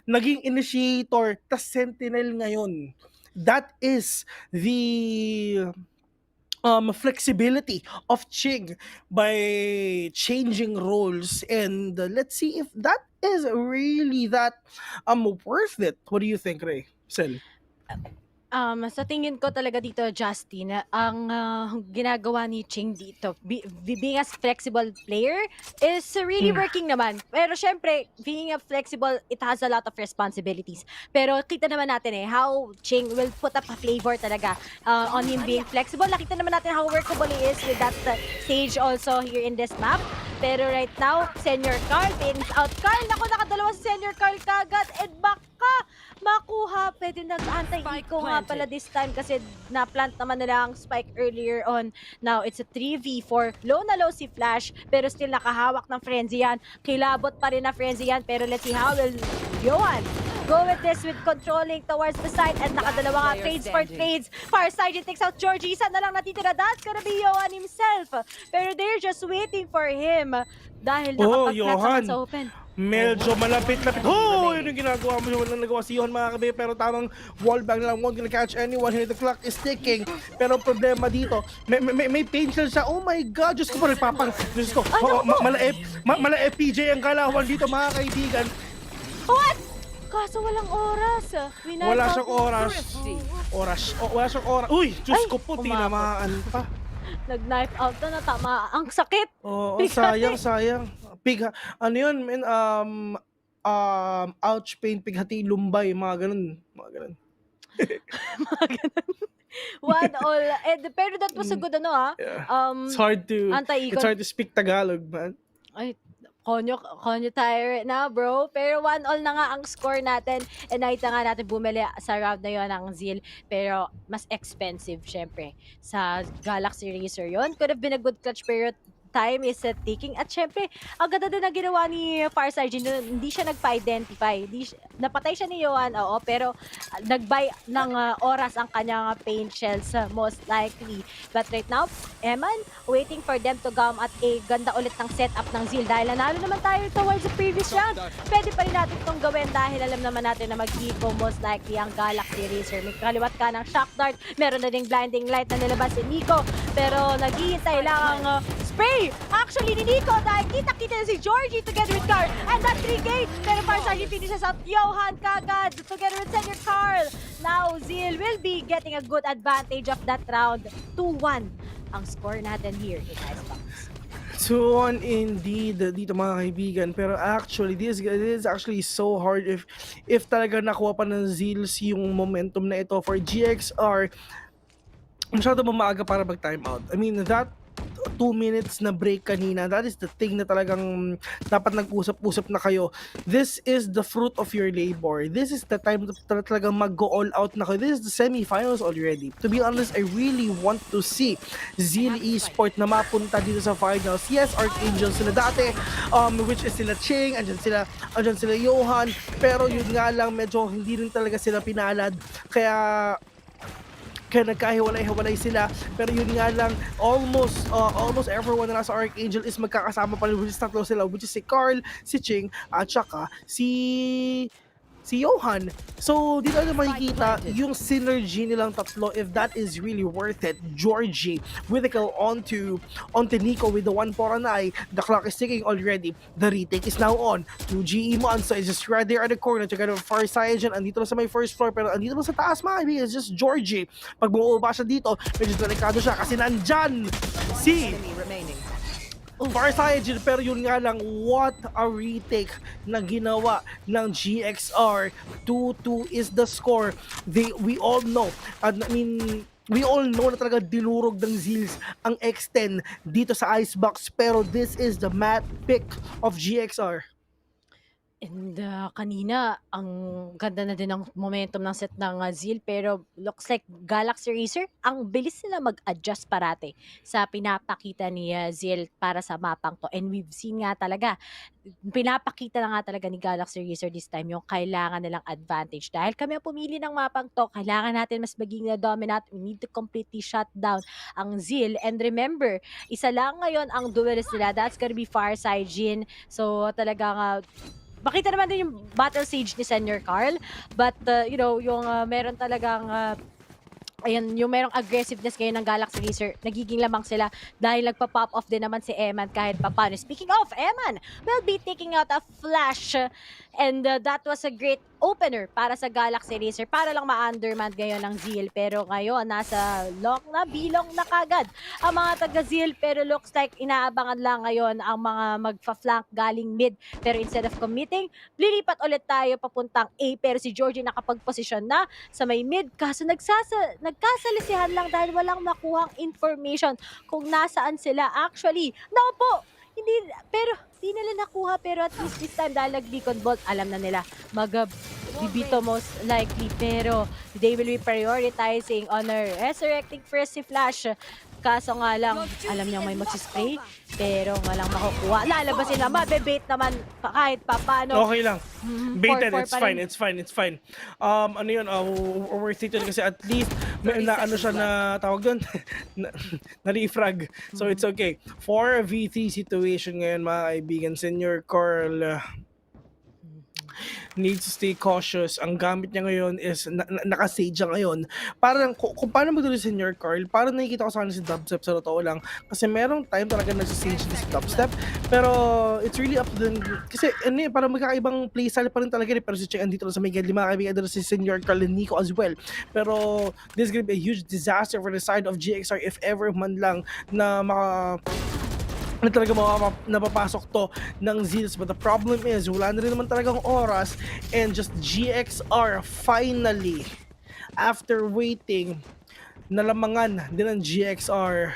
naging initiator, tas sentinel ngayon. That is the flexibility of Ching by changing roles, and let's see if that is really that worth it. What do you think, Ray? Sel? Sa tingin ko talaga dito, Justin, ang ginagawa ni Ching dito, being a flexible player, is really working naman. Pero syempre, being a flexible, it has a lot of responsibilities. Pero kita naman natin how Ching will put up a flavor talaga on him being flexible. Nakita naman natin how workable he is with that stage also here in this map. Pero right now, Senior Carl, pins out Carl. Naku, nakadalawa si Senior Carl kagad. And baka makuha. Pwede nag-antay-iko nga pala this time kasi na-plant naman nila ang spike earlier on. Now, it's a 3v4. Low na low si Flash, pero still nakahawak ng Frenzy yan. Kilabot pa rin na Frenzy yan, pero let's see how will Johan go with this with controlling towards the side, and nakadalawa nga trades for trades. Farside takes out Georgie. Isa na lang natitira. That's gonna be Johan himself. Pero they're just waiting for him dahil nakapag-flat naman sa open. Medyo malapit-lapit. Yun yung ginagawa mo. Walang nagawa si Johan, mga kabi. Pero tamang wallbang na lang. Won't gonna catch anyone here. The clock is ticking. Pero problema dito, may pain siya. Oh my God! Diyos ko pa nagpapang. Diyos ko. Malaep PJ ang kalawan dito, mga kaibigan. What? Kaso walang oras. Wala siyang oras. Wala siyang oras. Uy! Diyos ko po, tinamaan pa. Nag-knife out na tama. Ang sakit. Oo, sayang. Ano yun, man, ouch, pain, pighati, lumbay, mga ganun. Mga ganun. Pero that was a good It's hard to speak Tagalog, man. Ay, konyo tayo right now, bro. Pero 1-1 na nga ang score natin. And nakita nga natin bumili sa round na yun ang Zeal. Pero mas expensive, syempre. Sa Galaxy Racer yun. Could have been a good clutch, pero time is ticking. At syempre, ang ganda din na ginawa ni Farside, hindi siya nagpa-identify. Napatay siya ni Johan, oo, pero nag-buy ng oras ang kanyang paint shells, most likely. But right now, Eman, waiting for them to come at a ganda ulit ng setup ng Zeal. Dahil nanalo naman tayo towards the previous round, pwede pa rin natin itong gawin dahil alam naman natin na mag-eco most likely ang Galaxy Racer. May kaliwat ka ng shock dart, meron na ding blinding light na nilabas si Nico, pero naghihintay lang ang spray actually ni Nico dahil kita-kita na si Georgie together with Carl, and that's 3-gate, pero Farside finishes out Johan kagad together with Senior Carl. Now Zeal will be getting a good advantage of that round. 2-1 ang score natin here in Icebox. 2-1 indeed dito mga kaibigan, pero actually this is actually so hard if talaga nakuha pa ng Zeals yung momentum na ito for GXR. Masyado maaga para mag-time out. I mean, that 2 minutes na break kanina, that is the thing na talagang dapat nag-usap-usap na kayo. This is the fruit of your labor. This is the time na talagang mag-go all out na kayo. This is the semifinals already. To be honest, I really want to see Zeal Esports na mapunta dito sa finals. Yes, Archangel sila dati, which is sila Ching, andyan sila Johan, pero yun nga lang, medyo hindi rin talaga sila pinalad. Kaya nagkahiwalay-hiwalay sila, pero yun nga lang, almost everyone na nasa Archangel is magkakasama pa rin, which is tatlo sila, which is si Carl, si Ching, at saka si Johan. So, dito na makikita yung synergy nilang tatlo, if that is really worth it. Georgie, Whittacle onto Nico with the 1-4-9. The clock is ticking already. The retake is now on. 2GE Monster is just right there at the corner. Together with Farside dyan. Andito na sa may first floor, pero andito na sa taas, mga kaibigan. It's just Georgie. Pag bumuuba siya dito, medyo delikado siya kasi nandyan si Farside, pero yun nga lang, what a retake na ginawa ng GXR. 2-2 is the score. We all know, we all know na talaga dinurog ng Zeals ang X10 dito sa Icebox, pero this is the math pick of GXR. And kanina, ang ganda na din ng momentum ng set ng Zeal, pero looks like Galaxy Racer, ang bilis nila mag-adjust parate sa pinapakita ni Zeal para sa mapang to. And we've seen nga talaga, pinapakita na nga talaga ni Galaxy Racer this time yung kailangan nilang advantage. Dahil kami ang pumili ng mapang to, kailangan natin mas maging dominant. We need to completely shut down ang Zeal. And remember, isa lang ngayon ang duelist nila. That's gonna be Farside Jin. So talagang makita naman din yung battle stage ni Senior Carl, but yung meron talagang ayan, yung merong aggressiveness ngayon ng Galaxy Racer, nagiging lamang sila dahil nagpa-pop off din naman si Eman kahit papano. Speaking of, Eman will be taking out a flash, and that was a great opener para sa Galaxy Racer para lang ma-undermand ngayon ng Zeal. Pero ngayon, nasa long na bilong na kagad ang mga taga-Zeal, pero looks like inaabangan lang ngayon ang mga magfa-flank galing mid. Pero instead of committing, lilipat ulit tayo papuntang A, pero si Georgie nakapag-position na sa may mid, kaso nagkasalisihan lang dahil walang makuhang information kung nasaan sila actually. Naku po! Hindi nila nakuha, pero at least this time dahil nag-beacon bolt, alam na nila bibito most likely, pero they will be prioritizing on a resurrecting first si Flash. Kaso nga lang, alam niyang may magsispray, pero walang makukuha. Lalabasin naman, bebait naman kahit pa paano. Okay lang. Baited, it's fine. Ano yun, worth it yun kasi at least may ano siya na tawag doon, na-refrag. So it's okay. For a V3 situation ngayon, mga kaibigan, Senior Carl needs to stay cautious. Ang gamit niya ngayon is naka-sage siya ngayon. Parang kung paano magtuloy si Senior Carl, parang nakikita ko sa kanya si Dubstep sa totoo lang. Kasi merong time talaga nag-sage si Dubstep. Pero it's really up to them. Kasi parang magkakaibang playstyle pa rin talaga. Pero si Cheng andito sa may gilid, mga kaibigan, andito si Senior Carl and Nico as well. Pero this is gonna be a huge disaster for the side of GXR if ever man lang na talaga napapasok to ng Zeals. But the problem is, wala na rin naman talagang oras, and just GXR finally, after waiting, nalamangan din ng GXR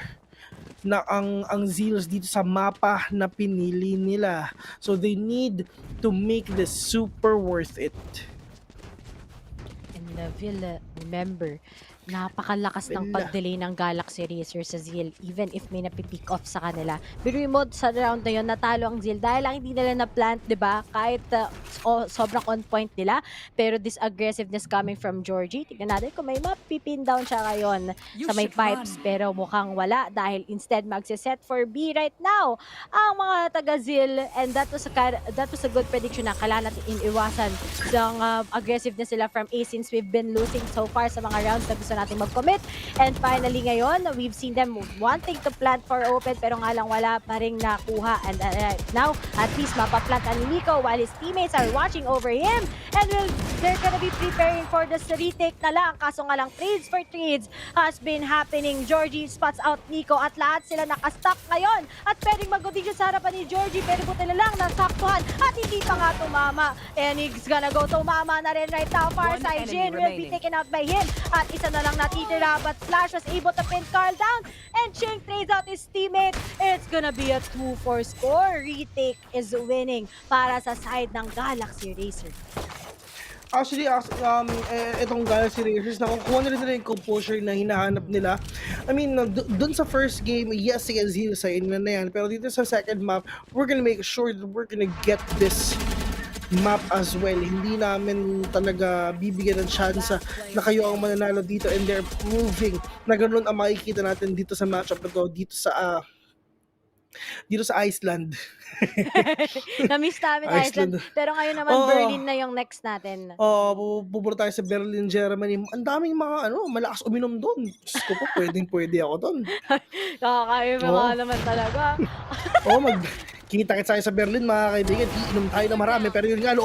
na ang Zeals dito sa mapa na pinili nila. So they need to make this super worth it. And Villa, remember, Napakalakas ng Bella. pag-delay ng Galaxy Racer sa Zeal even if may napipick off sa kanila. Biruin mo sa round na yun, natalo ang Zeal dahil lang hindi nila na-plant, di ba? Kahit sobrang on point nila. Pero this aggressiveness coming from Georgie, tignan natin kung may mapipin down siya ngayon sa may pipes. Pero mukhang wala dahil instead magsiset for B right now ang mga taga-Zeal. And that was a good prediction na kailangan natin iniwasan ng aggressiveness nila from A since we've been losing so far sa mga rounds na gusto natin mag-commit. And finally ngayon, we've seen them wanting to plant for open pero nga lang wala pa rin nakuha. And now, at least mapaplant ni Nico while his teammates are watching over him. And they're gonna be preparing for the retake na lang. Kaso nga lang, trades for trades has been happening. Georgie spots out Nico at lahat sila nakastuck ngayon. At pwedeng mag-audition sa harapan ni Georgie pero buti na lang nasaktuhan at hindi pa nga tumama. And he's gonna go tumama na rin right now. Farside Jin will be taken out by him. At isa na lang natitira but Flash was able to pin Carl down and Ching trades out his teammate. It's gonna be a 2-4 score. Retake is winning para sa side ng Galaxy Racer. Actually, itong Galaxy Racers, nakukuha na rin nila yung composure na hinahanap nila. I mean, dun sa first game, yes, sige, Zeal sa inyo na yan. Pero dito sa second map, we're gonna make sure that we're gonna get this map as well. Hindi namin talaga bibigyan ng chance na kayo ang mananalo dito and they're proving na ganun ang makikita natin dito sa matchup na to, dito sa Iceland. Na-miss namin Iceland. Pero ngayon naman, Berlin na yung next natin. Pupunta tayo sa Berlin, Germany. Ang daming mga malakas uminom doon. Diyos ko po, pwede ako doon. Kakaiba nga naman talaga. Kita-kits tayo sa Berlin, mga kaibigan. Iinom tayo na marami. Pero yun nga,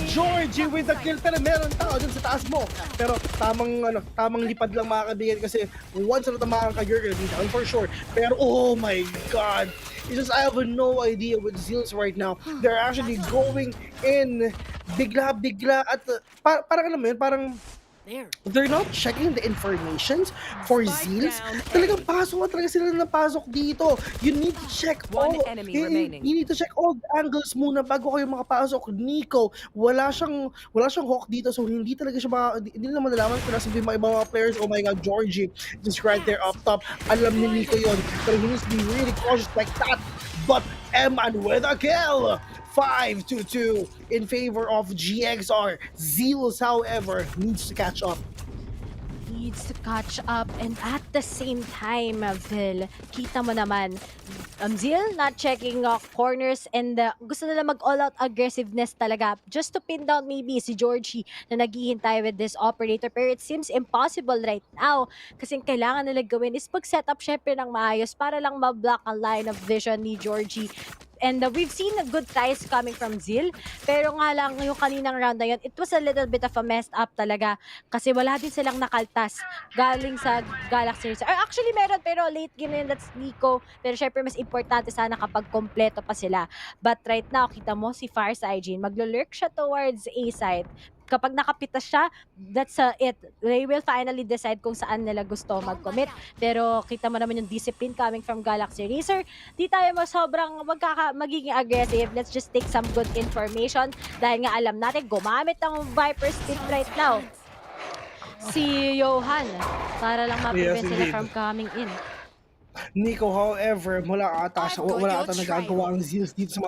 Georgie with the kill. Pero meron tao dun sa taas mo. Pero tamang lipad lang, mga kaibigan. Kasi once na tamakan ka, you're gonna be down for sure. Pero oh my God. It's just I have no idea with Zeals right now. They're actually going in bigla at parang alam mo yun, parang they're not checking the informations for Zeals. Talagang pasok na talaga sila na pasok dito. You need to check all the angles muna bago kayo makapasok. Nico, wala siyang hawk dito, so hindi talaga siya hindi naman nalaman kung nasa yung mga ibang mga players. Oh my God, Georgie just right there up top. Alam ni Nico yon, pero he needs to be really cautious like that. But Eman with a kill. 5-2 in favor of GXR. Zeals, however, needs to catch up. And at the same time, Phil, kita mo naman, Zeal not checking corners and gusto nila mag-all-out aggressiveness talaga just to pin down maybe si Georgie na naghihintay with this operator. Pero it seems impossible right now kasi kailangan nila gawin is pag-set up syempre ng maayos para lang ma-block ang line of vision ni Georgie. And we've seen good tries coming from Zeal. Pero nga lang, yung kaninang round na yun, it was a little bit of a messed up talaga. Kasi wala din silang nakaltas galing sa Galaxy Racer. Actually, meron, pero late game na yun, that's Nico. Pero syempre, mas importante sana kapag kompleto pa sila. But right now, kita mo si Farside Jin, maglo-lurk siya towards A side. Kapag nakapitas siya, that's it. They will finally decide kung saan nila gusto mag-commit. Pero kita mo naman yung discipline coming from Galaxy Racer. Di tayo sobrang magiging aggressive. Let's just take some good information. Dahil nga alam natin, gumamit ng Viper Stick right now si Johan para lang ma-prevent sila from coming in. Nico, however, wala ata nagagawa ang Zeals dito sa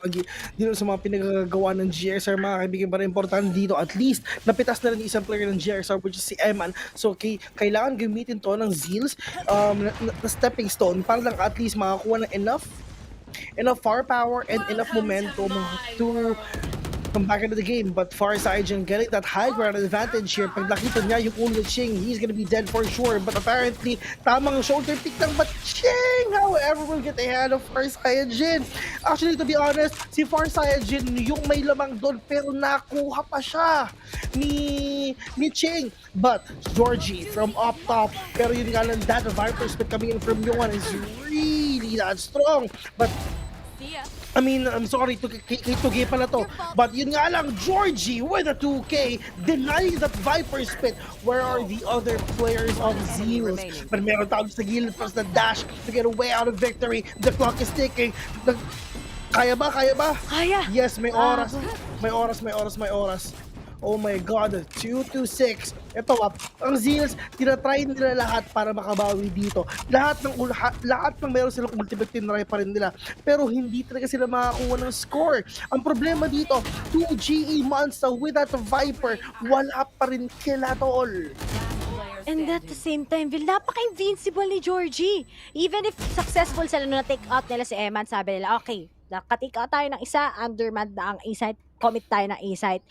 mga pinagagawa ng GXR, mga kaibigan. Para importante dito, at least napitas na rin isang player ng GXR, which is si Eman. So kailangan gamitin to ng Zeals na stepping stone para lang at least makakuha ng enough firepower and enough momentum to come back into the game. But Farside getting that high ground advantage here. Pag nakita niya yung ulo Ching, he's gonna be dead for sure. But apparently, tamang shoulder pick lang. But Ching, however, will get ahead of Farside. Actually, to be honest, si Farside yung may lamang doon, pero nakuha pa siya ni Ching. But Georgie from up top, pero yun nga lang, that Viper spit coming in from Yuan is really that strong. But I mean, I'm sorry, Tugi pala to. But yun nga lang, Georgie with a 2K denying that Viper spit. Where are the other players of Zeal? But meron tao sa gilid plus the dash to get away out of victory. The clock is ticking. Kaya ba? Kaya. Yes, may oras. Oh my God, 2-6. Ito ang Zeals, tinatry nila lahat para makabawi dito. Lahat ng meron silang ultimate, tinry pa rin nila. Pero hindi talaga sila makakuha ng score. Ang problema dito, 2 GE Monster with that Viper, wala pa rin kila tol. And at the same time, Vil, napaka-invincible ni Georgie. Even if successful sila na take out nila si Eman, sabi nila, okay, naka-take out tayo ng isa, undermanned na ang A-site, commit tayo ng A-site.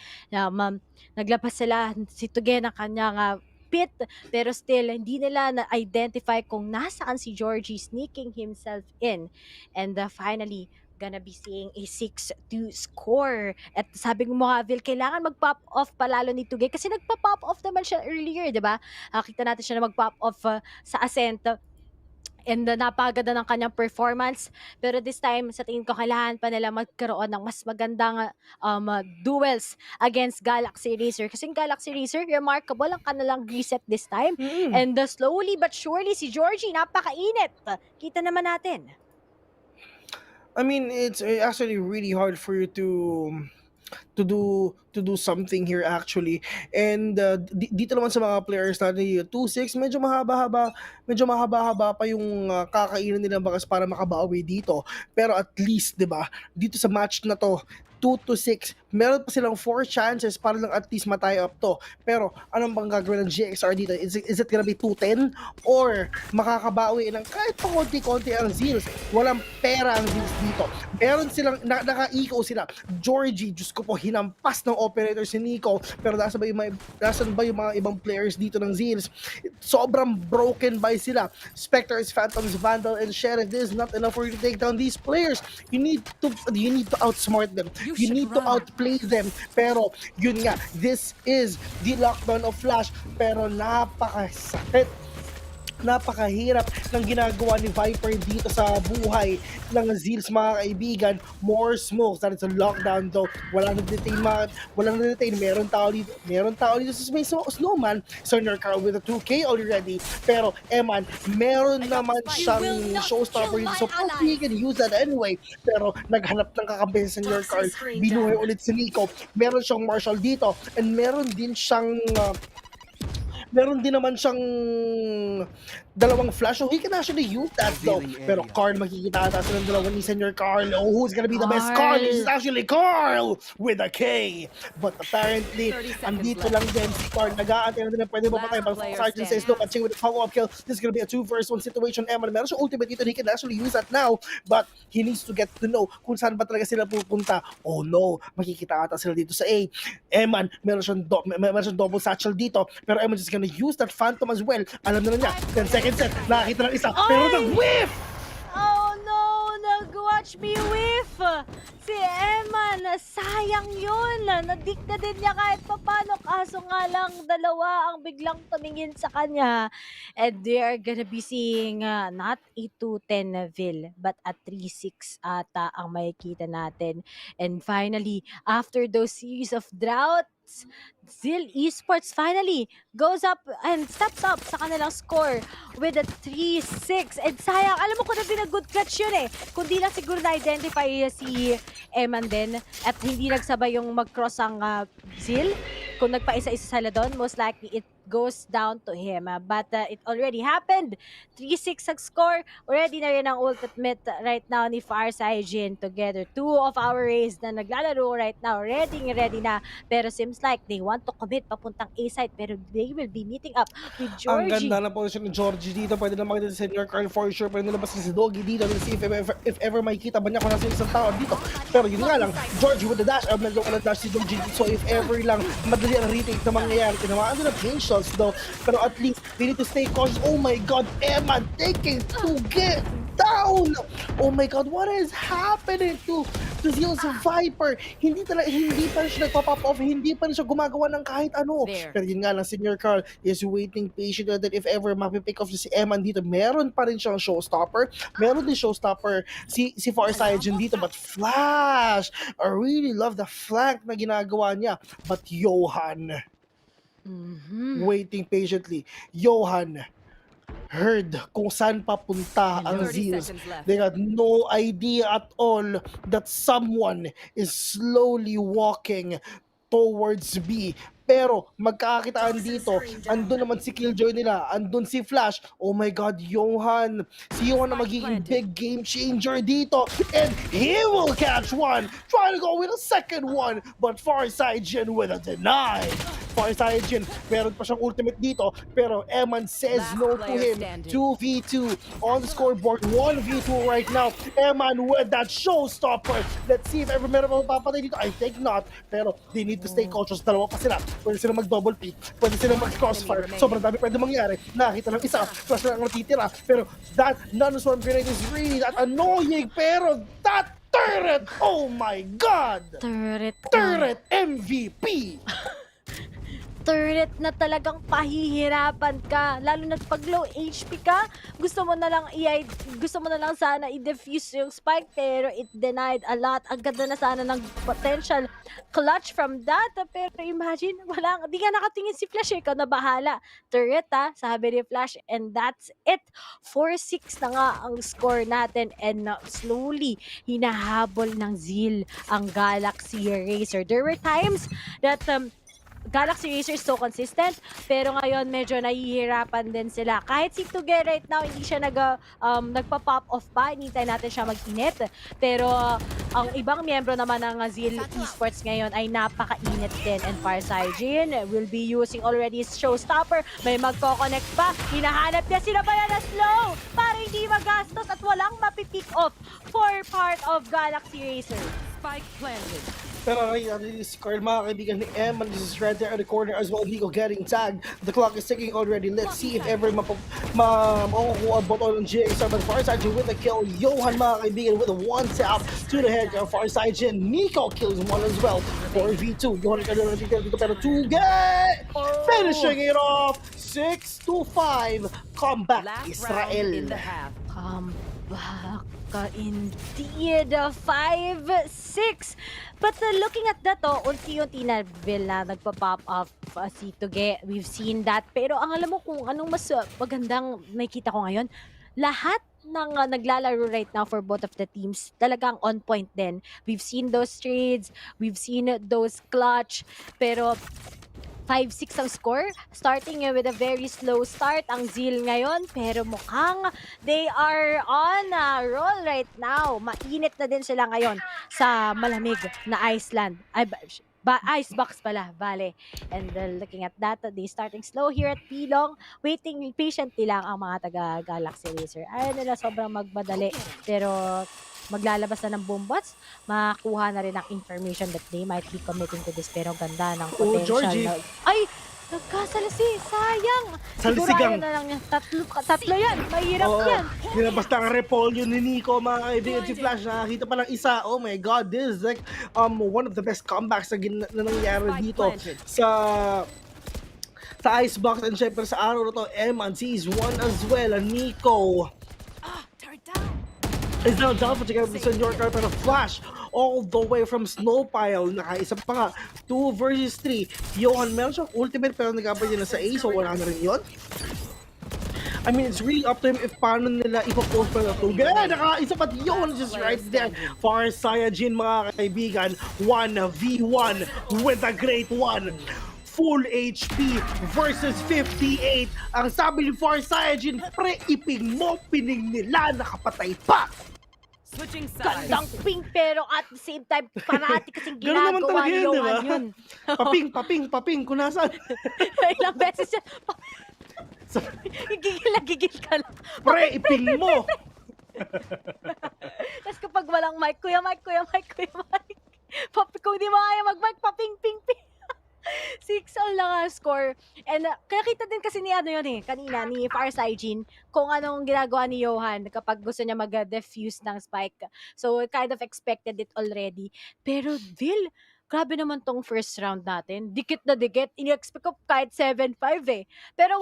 Naglapas sila, si Tuge ng kanyang pit, pero still, hindi nila na-identify kung nasaan si Georgie sneaking himself in. And finally, gonna be seeing a 6-2 score. At sabi ko mo nga, Vil, kailangan mag-pop off palalo ni Tuge kasi nagpa-pop off naman siya earlier, di ba? Kita natin siya na mag-pop off sa Ascent. And napaganda ng kanyang performance. Pero this time, sa tingin ko, kailangan pa nila magkaroon ng mas magandang duels against Galaxy Racer. Kasi yung Galaxy Racer, remarkable ang kanilang reset this time. And slowly but surely, si Georgie, napakainit. Kita naman natin. I mean, it's actually really hard for you to do something here actually. And dito naman sa mga players natin, 2-6, medyo mahaba-haba pa yung kakainan nila bakas para makabawi dito. Pero at least, 'di ba? Dito sa match na to, 2-6, meron pa silang 4 chances para lang at least matay up to. Pero anong bang gagawin ng GXR dito? Is it gonna be 2-10? Or makakabawi ng kahit pa konti-konti ang Zeals? Walang pera ang Zeals dito. Meron silang, naka-eco sila. Georgie, Diyos ko po, hinampas ng operator si Nico. Pero nasan ba yung mga ibang players dito ng Zeals? Sobrang broken by sila. Spectres, Phantoms, Vandal, and Sheriff. This is not enough for you to take down these players. You need to outsmart them. You need to outplay them. Pero yun nga, this is the lockdown of Flash. Pero napakasakit, napakahirap ng ginagawa ni Viper dito sa buhay ng Zeals, mga kaibigan. More smokes. That is a lockdown though. Walang na-detain. Meron tao dito sa may snowman. Senior Carl with a 2K already. Pero Eman, meron naman siyang showstopper dito. So probably he can use that anyway. Pero naghanap ng kakampi sa Senior Carl. Binuhay ulit si Nico. Meron siyang Marshall dito. And meron din naman siyang dalawang flash, so he can actually use that though. Pero Carl, makikita ata silang dalawa ni Senior Carl. Oh, who's gonna be the best? Carl is actually Carl with a K. But apparently, andito lang din si Carl. Nag-aantay na din na pwede mapatay. But Sergeant says, look, catching with a follow-up kill. This is gonna be a 2-1 situation. Eman, meron siyang ultimate dito. He can actually use that now. But he needs to get to know kung saan ba talaga sila pupunta. Oh no, makikita ata sila dito sa A. Eman, meron siyang double satchel dito. Pero Eman is gonna use that Phantom as well. Alam na niya, 10 seconds set, nakakita ng isa, pero nag-whiff! Oh no, nag-watch me whiff! Si Eman, sayang yun. Nadik na din niya kahit papano, kaso nga lang dalawa ang biglang tumingin sa kanya. And they are gonna be seeing not a 2-10 Vil, but a 3-6 ata ang makikita natin. And finally, after those series of droughts, Zeal Esports finally goes up and steps up sa kanilang score with a 3-6. And sayang, alam mo kung na good clutch yun eh. Kundi lang siguro na-identify si Eman din at hindi nagsabay yung mag-cross ang Zeal. Kung nagpa-isa-isa sila doon, most likely it goes down to him. But it already happened. 3-6 ang score. Already na rin ang ultimate right now ni Farside Jin together. Two of our Rays na naglalaro right now. Ready na. Pero seems like they want to commit papuntang A-side pero they will be meeting up with Georgie. Ang ganda na posisyon ni Georgie dito. Pwede na makita si Senior Carl for sure. Pwede nilabas si Doggy dito. Let's see if ever makikita ba niya kung nasa isang tao dito. Pero yun nga lang, Georgie with the dash. Nagdaw ka na dash si Georgie. So if ever lang madali ang retake na mangyayari. Tinamaan din ang pain shots though. Pero at least they need to stay cautious. Oh my God, Eman taking to get down. Oh my God, what is happening to Zeal's Viper? Hindi pa rin siya nagpa-pop off. Hindi pa rin siya gumagawa ng kahit ano. Pero yun nga lang, Senior Carl is waiting patiently that if ever mapipick off si Eman dito, meron pa rin siyang showstopper. Meron din showstopper si Farside dito. But Flash, I really love the flank na ginagawa niya. But Johan, waiting patiently. Johan heard kung saan papunta ang Zeals. They had no idea at all that someone is slowly walking towards B. Pero magkakakitaan dito, andun naman si Killjoy nila, andun si Flash. Oh my God, Johan. Si Johan na magiging big game changer dito. And he will catch one. Trying to go with a second one. But Farside Jin with a deny. Farside Jin, meron pa siyang ultimate dito. Pero Eman says no to him. 2v2 on the scoreboard. 1v2 right now. Eman with that showstopper. Let's see if ever meron pa papatay dito. I think not. Pero they need to stay cautious. Dalawa pa sila. Pwede sila mag-double pick, pwede sila mag-crossfire, sobrang dami pwede mangyari. Nakita lang isa, flash na lang natitira. Pero that non-swarm grenade is really that annoying. Pero that turret, oh my God! Turret MVP! Turret na talagang pahihirapan ka, lalo na pag low HP ka, gusto mo na lang sana i-defuse yung spike, pero it denied a lot. Ang ganda na sana ng potential clutch from that, pero imagine, di ka nakatingin si Flash, ikaw na bahala. Turret sabi ni Flash, and that's it. 4-6 na nga ang score natin, and slowly hinahabol ng Zeal ang Galaxy Racer. There were times that Galaxy Racer is so consistent, pero ngayon medyo nahihirapan din sila. Kahit si Tuge right now, hindi siya nagpa-pop off pa, hinintay natin siya mag-init. Pero ang ibang miyembro naman ng Zeal Esports ngayon ay napaka-init din. And Farside will be using already his showstopper. May magko-connect pa. Hinahanap niya sila pa na slow para hindi magastos at walang mapipick off for part of Galaxy Racer. Spike planted. Pero release card mga kaibigan ni Eman. This is right there in the corner as well. Nico getting tagged. The clock is ticking already. Let's see if ever makukuha bottle ng GXR. But Farside with a kill. Johan mga kaibigan with a one tap to the head. Farside, Nico kills one as well. 4v2. Johan ka doon dito pero Tuge finishing it off. 6-5. Comeback Israel. Comeback indeed. 5-6. But looking at that, unti-unti na Vil na nagpa-pop up si Tuge. We've seen that. Pero ang alam mo kung anong mas magandang nakita ko ngayon, lahat ng naglalaro right now for both of the teams talagang on point din. We've seen those trades, we've seen those clutch, pero 5-6 ang score, starting with a very slow start ang Zeal ngayon, pero mukhang they are on a roll right now. Mainit na din sila ngayon sa malamig na Iceland. Icebox pala, vale. And looking at that, they starting slow here at Pilong, waiting patiently lang ang mga taga-Galaxy Racer. Ayaw nila sobrang magmadali, pero maglalabas na ng boombots, makakuha na rin ang information that they might be committing to this, pero ganda ng potential. Ay! Nagkasalasi! Sayang! Salisigang. Siguro ayaw na lang yan. Tatlo yan! Mahirap yan! Basta ang repolyo ni Nico, mga kaibigan, si Flash, nakakita pa lang isa. Oh my God, this is like one of the best comebacks na nangyari dito sa Icebox, and syempre sa araw na to, Eman sees one as well. Nico is now down for together with the Senior Car, pero Flash all the way from Snowpile. Nakaisa pa nga. 2 versus 3. Johan, meron siyang ultimate pero nagkapag niya na sa A, so wala na rin yun. I mean, it's really up to him if paano nila ipopost pa na ito. Nakaisa pa Johan just right there. Farside, mga kaibigan. 1v1 with a great one. Full HP versus 58. Ang sabi ni Farside, pre-iping mo, pining nila, nakapatay pa. Switching sides. Gandang ping, pero at the same time, parati kasing ginagawa ni Johan yun. Paping, kung nasaan. Ilang beses yan. Gigil ka lang. Pre-iping mo! Tapos kapag walang mic, kuya mic. Kung di mo kaya mag-mic, paping. 6-all lang ang score. And kaya kita din kasi ni kanina, ni Farside, kung anong ginagawa ni Johan kapag gusto niya mag-defuse ng spike. So, kind of expected it already. Pero, Vil, grabe naman tong first round natin. Dikit na dikit. Ini-expect ko kahit 7-5 eh. Pero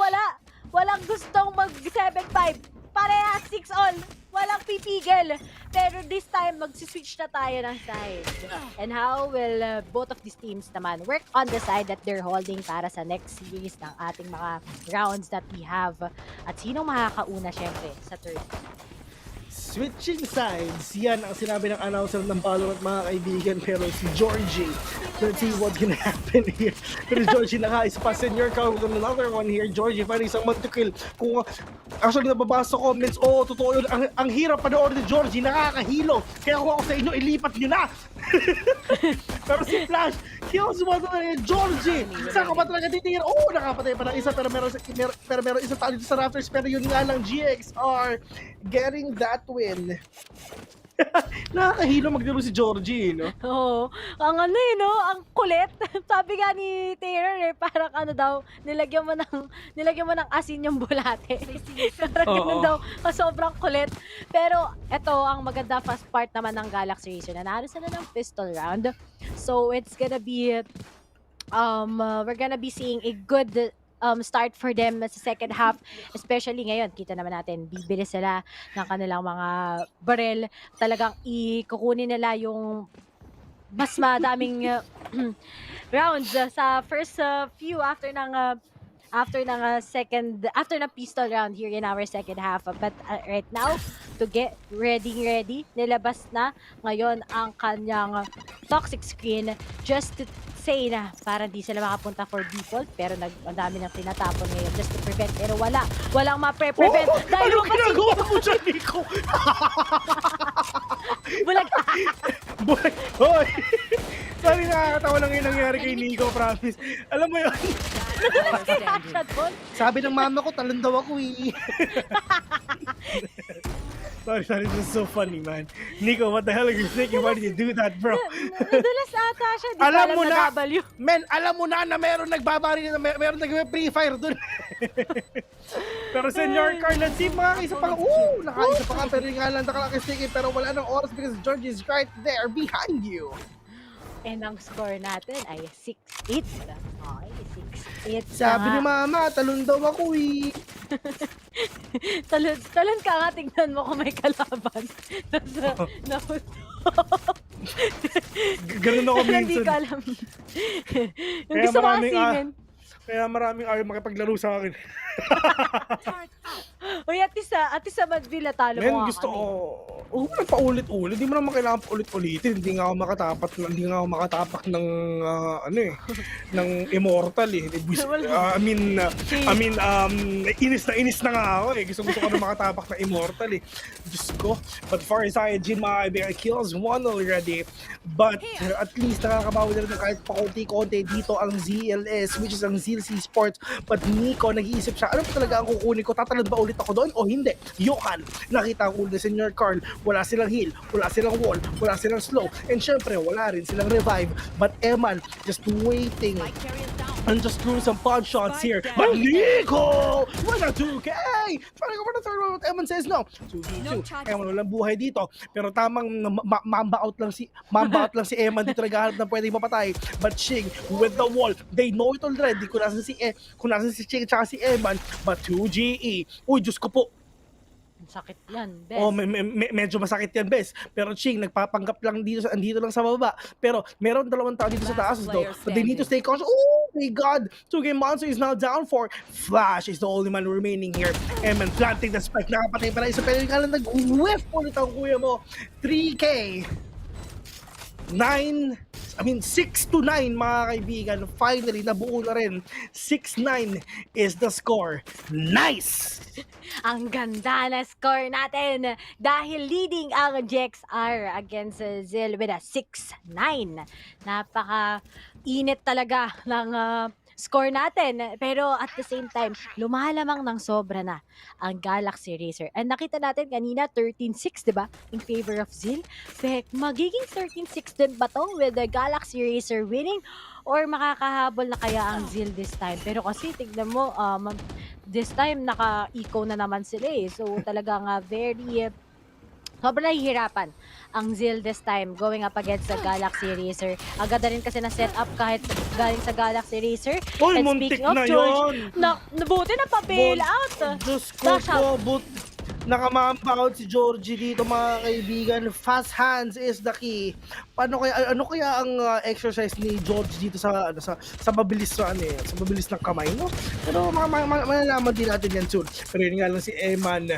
walang gustong mag-7-5. Pareha, 6-all. Walang pipigil. Pero this time, mag-switch na tayo ng side. And how will both of these teams naman work on the side that they're holding para sa next series ng ating mga rounds that we have? At sinong makakauna syempre sa third? switching sides. Yan ang sinabi ng announcer ng Valorant mga kaibigan. Pero si Georgie, let's see what's gonna happen here. Pero Georgie nakaisa pa. Senior Carl with another one here. Georgie finding someone to kill. Kung actually nababasa comments, totoo yun. Ang hirap panoorin ni Georgie, nakakahilo. Kaya kung ako sa inyo, ilipat nyo na. Pero si Flash, kills one na ni Georgie. Saan ka ba talaga titingin? Nakapatay pa ng isa, pero meron isa tayo dito sa Raptors. Pero yun nga lang, GX are getting that win. Nakakahilo maglaro si Georgie, no? Oo. Ang ang kulit. Sabi nga ni Taylor, parang daw, nilagyan mo ng asin yung bulate. Parang ganun daw, sobrang kulit. Pero ito ang maganda fast part naman ng Galaxy Racer. Nanalo sila ng pistol round. So it's gonna be we're gonna be seeing a good start for them sa second half, especially ngayon. Kita naman natin, bibili sila ng kanilang mga barrel. Talagang ikukunin nila yung mas madaming rounds sa first few after ng pistol round here in our second half. But right now, to get ready, nilabas na ngayon ang kanyang toxic screen just to say na para di sila makapunta for default, pero ang dami nang tinatapon ngayon just to prevent, pero walang ma-prevent dahil ano ginagawa mo dyan, Nico? Bulag. Hoy! Sorry, nakakatawa lang yung nangyari kay Nico, promise. Alam mo yun? Sabi ng mama ko, talon daw ako eh. Sorry, this is so funny, man. Nico, what the hell are you thinking? Why did you do that, bro? Nadulas ata siya, di alam mo na, alam mo na meron nagbabari, meron nag-free fire dun. Pero Senior Carl, let's see, nakaisa pa nga, pero yung nga lang nakalakistigin, pero wala nang oras because George is right there behind you. And ang score natin ay 6-8. Okay, 6-8. Sabi ni mama, talon daw ako eh. talon ka nga, tingnan mo kung may kalaban. Ganun ako minsan. Hindi ka alam. Yung gusto mo kasingin. Kaya maraming ayaw makipaglaro sa akin. Uy, at isa Madville, talo mo nga gusto ko. Paulit-ulit. Hindi mo naman kailangan paulit-ulitin. Hindi nga ako makatapak ng ng immortal eh. Inis na nga ako eh. Gusto ko na makatapak ng immortal eh. Diyos ko. But for Jin, mga kaibigan, kills one already. But at least nakakabawi na rin ng kahit pakunti-konti dito ang ZLS, which is ang Zeal Esports. But Nico, nag-iisip siya, ano pa talaga ang kukunin ko? Tatalon ba ulit ako doon o hindi? Yokan, nakita ko ulit Senior Carl, wala silang heal, wala silang wall, wala silang slow, and syempre wala rin silang revive. But Eman, just waiting and just threw some punch shots here. But Nico, wala 2K! Trying to go for the third one, but Eman says no. 2v2. Eman walang buhay dito, pero tamang mamba out lang si Eman dito naghahanap na pwedeng mapatay. But Shing with the wall, they know it already kung nasan si Shing at si Eman. But 2GE, uy Diyos ko po, sakit yan, Bes. Medyo masakit yan, Bes. Pero Ching, nagpapanggap lang andito lang sa baba. Pero meron dalawang tao dito sa taas though. But they need to stay cautious. Oh my God! 2Game Monster is now down for Flash is the only man remaining here. Eman planting the spike. Nakapatay pa na isa. Pero yung kalang nag-whiff ulit ang kuya mo. 3K. 6-9 mga kaibigan. Finally, nabuo na rin. 6-9 is the score. Nice! Ang ganda na score natin dahil leading ang GXR against Zeal with a 6-9. Napaka-init talaga ng score natin. Pero at the same time, lumalamang ng sobra na ang Galaxy Racer. And nakita natin kanina 13-6, diba? In favor of Zeal. But magiging 13-6 din ba to with the Galaxy Racer winning? Or makakahabol na kaya ang Zeal this time? Pero kasi tignan mo, this time naka-eco na naman sila eh. So talagang sobrang nahihirapan ang Zeal this time going up against the Galaxy Racer. Agad na rin kasi na set up kahit galing sa Galaxy Racer. Uy, muntik na George, yun! Nabuti na pa-bail out! Diyos ko po, Nakamampout si Georgie dito mga kaibigan. Fast hands is the key. Ano kaya ang exercise ni Georgie dito sa mabilis na sa mabilis ng kamay, no? Pero malalaman din natin yan soon. Pero yun nga lang si Eman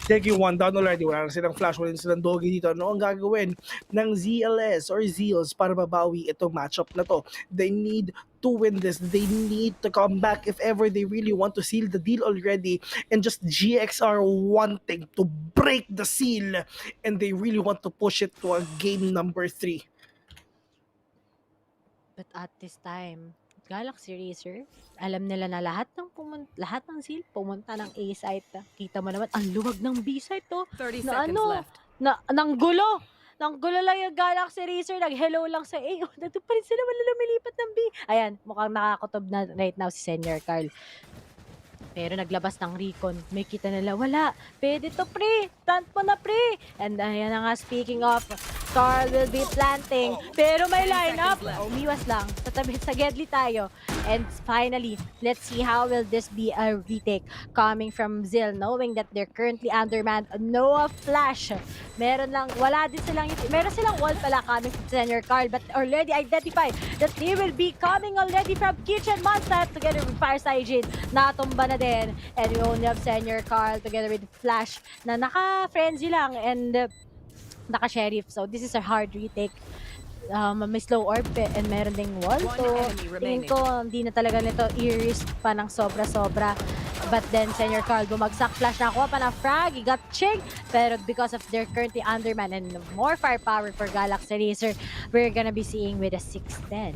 taking one down already. Wala na silang flash, wala na silang doggy dito. Ano ang gagawin ng ZLS or Zeals para mabawi itong matchup na to? They need to win this. They need to come back if ever they really want to seal the deal already. And just GX are wanting to break the seal and they really want to push it to a game number 3. But at this time, Galaxy Racer, alam nila na lahat ng Zeal pumunta ng A site. Kita mo naman ang luwag ng B site to. 30 Na seconds left. nang gulo. Nang gulo lang yung Galaxy Racer, nag-hello lang sa A. Oh, nandun pa rin sila, wala lumilipat ng B. Ayan, mukhang nakakutob na right now si Senior Carl. Pero naglabas ng recon, may kita nila, wala, pwede to pre, plant mo na pre. And ayan na nga, speaking of, Carl will be planting, pero may lineup, umiwas lang, sa Gedli tayo. And finally, let's see how will this be a retake coming from Zeal, knowing that they're currently undermanned, no flash. Meron silang wall pala coming from Senior Carl, but already identified that they will be coming already from Kitchen Monster together with Fire Hygiene. Natumba na din. And we only have Senior Carl together with Flash na naka-frenzy lang and naka-sheriff. So this is a hard retake. May slow orb and meron ding wall. So tingin ko hindi na talaga nito i-risk pa ng sobra-sobra. But then Senior Carl bumagsak, Flash nakuha pa na frag, he got ching. Pero because of their currently underman and more firepower for Galaxy Racer, we're gonna be seeing with a 6-10.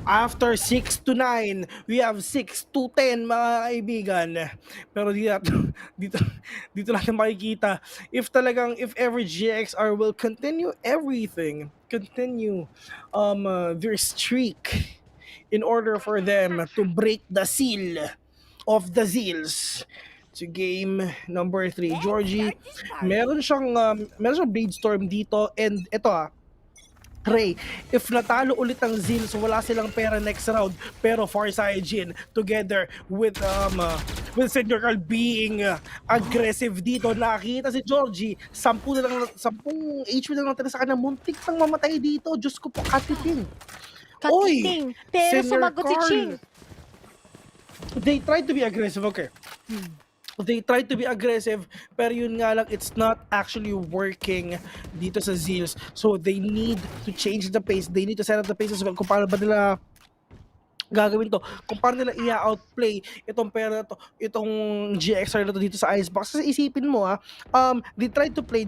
After 6-9, we have 6-10 mga kaibigan. Pero dito natin makikita if every GXR will continue their streak in order for them to break the seal of the Zeals to game number 3. Georgie, meron siyang brainstorm dito and ito Ray, if natalo ulit ang Zeal, so wala silang pera next round, pero Force Hygiene together with Senior Carl being aggressive dito, nakita si Georgie, 10 HP na lang natira sa kanya, muntik nang mamatay dito. Diyos ko po, katiting. Katiting, pero sumagot si Ching. They tried to be aggressive, okay. They tried to be aggressive, pero yun nga lang, it's not actually working dito sa Zeals. So they need to change the pace. They need to set up the pace as well. Kung paano ba nila gagawin to, kung paano nila i-outplay itong pera na to, itong GXR na to dito sa Icebox. Kasi isipin mo they tried to play,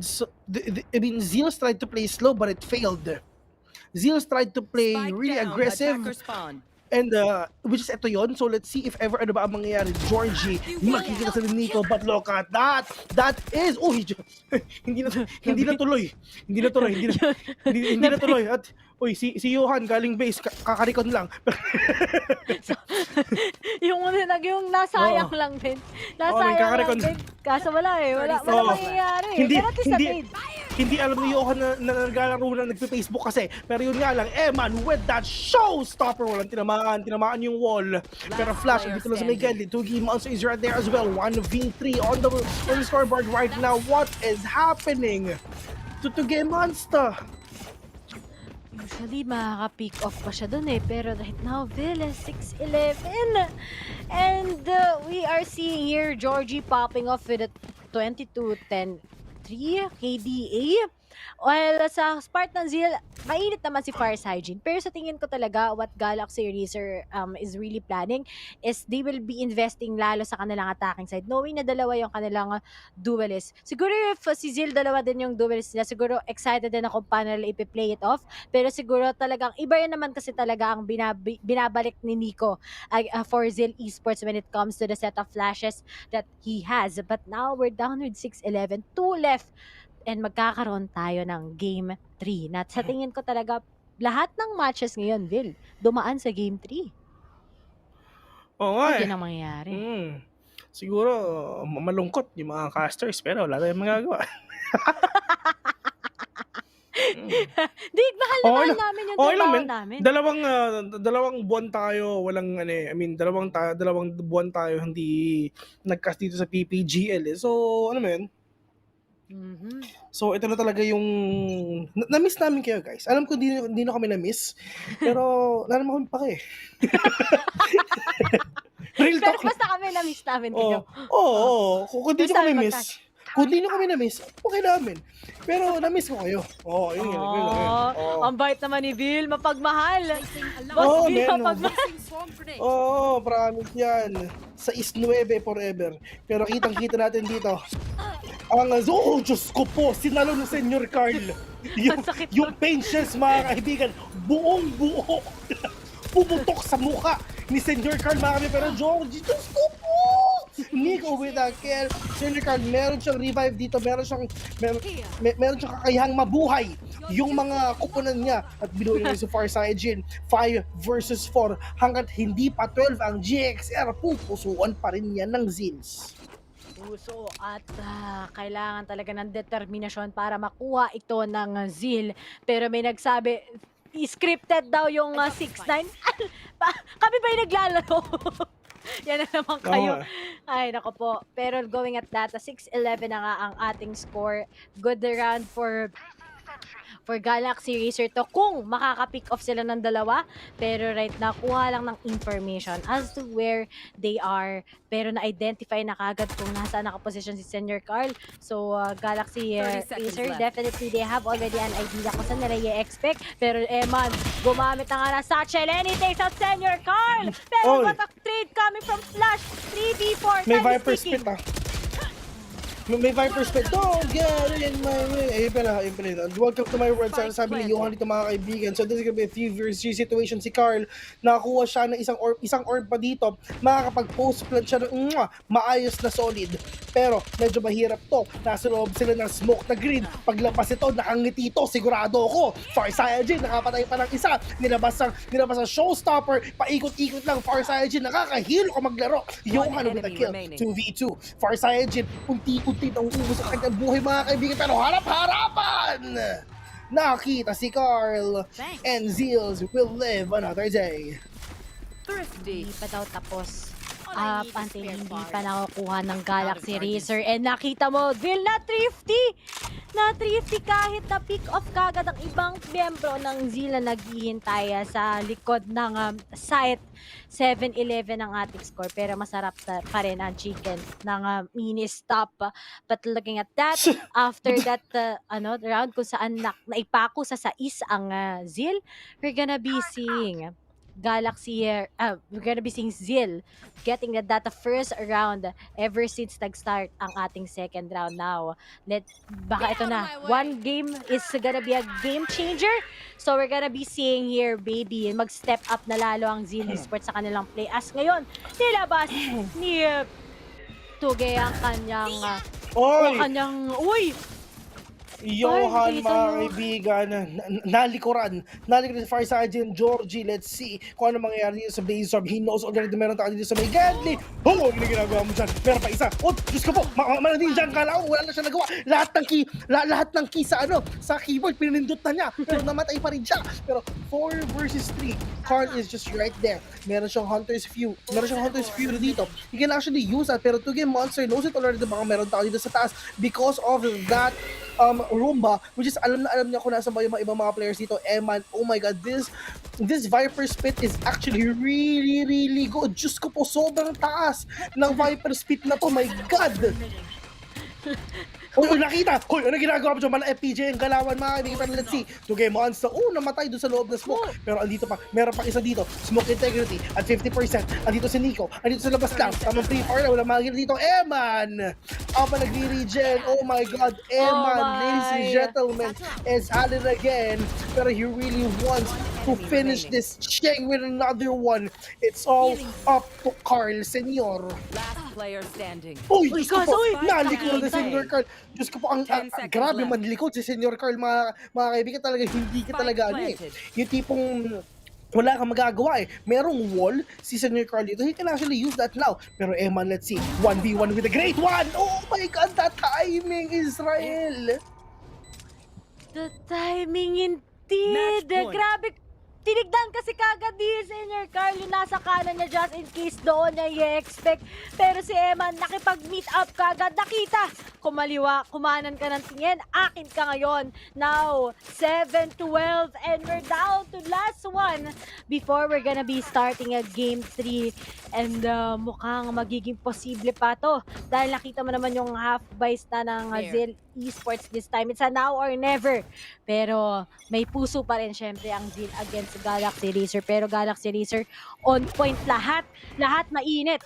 Zeals tried to play slow but it failed. Zeals tried to play really aggressive. And which is ito yon. So let's see if ever ano ba ang mangyayari. Georgie, makikita sa Nico, but look at that. That is hindi na tuloy. At si Johan galing base, kakarikon lang. So, yung nasayang lang din. Nasayang lang din. Kaso wala mangyayari. Hindi alam ni Johan na naglalaro na nagpe-Facebook kasi. Pero yun nga lang, man, with that showstopper, walang tinamaan yung wall. Pero Flash, dito lang sa may Gedli. 2 monster is right there as well. 1v3 on the scoreboard right now. What is happening to Game Monster? Usually, makaka-pick off pa siya dun pero right now, Vil is 6-11. And we are seeing here Georgie popping off with a 22-10. 3 KDA. Well, sa Spartan Zeal, mainit naman si Fire Hygiene. Pero sa tingin ko talaga, what Galaxy Racer is really planning is they will be investing lalo sa kanilang attacking side. Knowing na dalawa yung kanilang duelist. Siguro if si Zeal dalawa din yung duelist nila, siguro excited din ako paano nila ipi-play it off. Pero siguro talagang, iba yun naman kasi talaga ang binabalik ni Nico for Zeal Esports when it comes to the set of flashes that he has. But now, we're down with 6-11. 2 left. And magkakaroon tayo ng Game 3. Na sa tingin ko talaga, lahat ng matches ngayon, Vil, dumaan sa Game 3. Oo nga Yun ang mangyayari. Siguro, malungkot yung mga casters, pero wala tayong magagawa. Di, mahal namin yung trabaho namin. Dalawang buwan tayo, dalawang buwan tayo hindi nagcast dito sa PPGL. So, ano mo yun? So ito na talaga yung na-miss namin kayo guys. Alam ko hindi na kami na-miss. Pero wala naman kami pa eh. Real Pero talk. basta kami na-miss namin kayo. Oo. Kung di nyo Basta kami kami miss, kung di nyo kami na-miss, okay namin. Pero na-miss ko kayo. Oo, yun. Ang bait naman ni Bill, mapagmahal. Boss Bill, mapagmahal. Oo, promise yan. Sa is 9 forever. Pero kitang-kita natin dito. Oh, Diyos ko po, sinalo ni Senyor Carl. Yung patience, mga kaibigan, buong-buo. Pumutok sa mukha ni Senyor Carl, mga kaibigan. Pero Georgie, Diyos ko po! Nico with a kill. Senyor Carl, meron siyang revive dito. Meron siyang kakayahang mabuhay yung mga kupunan niya. At binuhay niya si Farsighted 5 versus 4. Hanggat hindi pa 12 ang GXR, pupusuan pa rin yan ng Zeals. Puso at kailangan talaga ng determinasyon para makuha ito ng Zeal. Pero may nagsabi, scripted daw yung 6-9. Kami ba yung naglalaro? Yan na naman kayo. Ay, nako po. Pero going at that, 6-11 na nga ang ating score. Good round for Galaxy Racer to kung makaka-pick off sila ng dalawa. Pero right now, kuha lang ng information as to where they are. Pero na-identify na kagad kung nasaan nakaposition si Senyor Carl. So, Galaxy Racer, definitely they have already an idea kung saan nila i-expect. Pero Eman, gumamit na nga na Satchel. And he takes out Senyor Carl. Pero what a trade coming from Flash. 3v4. May Viper spit May Viper spit. Don't get in my way. Ayun pala. Welcome to my world. Sabi ni Johan dito, mga kaibigan. So this is gonna be a 3v3 situation. Si Carl, nakakuha siya ng isang orb pa dito. Makakapag-post plant siya ng maayos na solid. Pero medyo mahirap to. Nasa loob sila ng smoke na grid. Paglapas ito, nakangiti ito. Sigurado ako. Farsighted, nakapatay pa ng isa. Nilabas ang showstopper. Paikot-ikot lang. Farsighted, nakakahilo ka maglaro. Johan with a kill. 2v2. Farsighted, unti-unti nang ubos ang kanyang buhay, mga kaibigan. Pero harap-harapan! Nakita si Carl. And Zeals will live another day. Hindi pa daw tapos. Until hindi pa nakukuha ng Galaxy Racer. And nakita mo, Bill, na thrifty kahit na pick off kagad ang ibang miyembro ng Zeal na naghihintay sa likod ng site. 7-11 ang ating score, pero masarap pa rin ang chicken ng mini stop. But looking at that, after that round kung saan naipako sa sais ang Zeal, we're gonna be seeing we're gonna be seeing Zeal getting that first round ever since nag-start ang ating second round now. Baka ito na, one game is gonna be a game changer. So we're gonna be seeing here, baby, mag-step up na lalo ang Zeal Esports sa kanilang play. As ngayon, nilabas ni Tuge ang kanyang Johan, mga kaibigan, nalikuran si Farsighted Georgie. Let's see kung ano mangyayari dito sa Blaze Orb. He knows already meron tayo dito sa may Gadley. Ano ginagawa mo dyan? Meron pa isa. Diyos ko po, malandin dyan. Kala ko, wala na siya nagawa. Lahat ng key sa keyboard, pinindot na niya. Pero namatay pa rin siya. Pero 4 versus 3, Carl is just right there. Meron siyang Hunter's View dito. He can actually use that. Pero Tuge Monster knows it already. Baka meron tayo dito sa taas because of that Roomba, which is alam niya kung nasa ba yung mga ibang mga players dito. Eman, oh my god, this Viper Spit is actually really good. Diyos ko po, sobrang taas ng Viper Spit na to, my god. Nakita! Ano ginagawa mo dyan? Mala FPJ ang galawan, mga kaibigan. Let's see. Tuge Monster. Namatay doon sa loob ng smoke. Pero andito pa. Meron pa isa dito. Smoke integrity at 50%. Andito si Nico. Andito sa labas lang. Tamang free fire na. Wala makikita dito. Eman! Pa nagre-regen. Oh my god. Eman, ladies and gentlemen, is at it again. Pero he really wants to finish this Cheng with another one. It's all up to Carl, senyor. Last player standing. Diyos ko po. Nalikod na Senyor Carl. Diyos ko po, ang grabe manlikod si Senyor Carl, mga kaibigan. Talaga, hindi ka talaga yung tipong wala kang magagawa Merong wall si Senyor Carl dito. He can actually use that now. Pero Eman, let's see. 1v1 with a great one. Oh my god, that timing, Israel. The timing indeed. Grabe. Tinigdan kasi kagad ni Engineer Carl yung nasa kanan niya just in case doon niya i-expect. Pero si Eman, nakipag-meet up ka agad. Nakita, kumaliwa, kumanan ka ng tingin, akin ka ngayon. Now, 7-12 and we're down to last one before we're gonna be starting a game 3. And mukhang magiging posible pa to. Dahil nakita mo naman yung half buys na ng Zeal Esports this time. It's a now or never. Pero may puso pa rin syempre ang Zeal against Galaxy Racer. Pero Galaxy Racer on point lahat. Lahat mainit.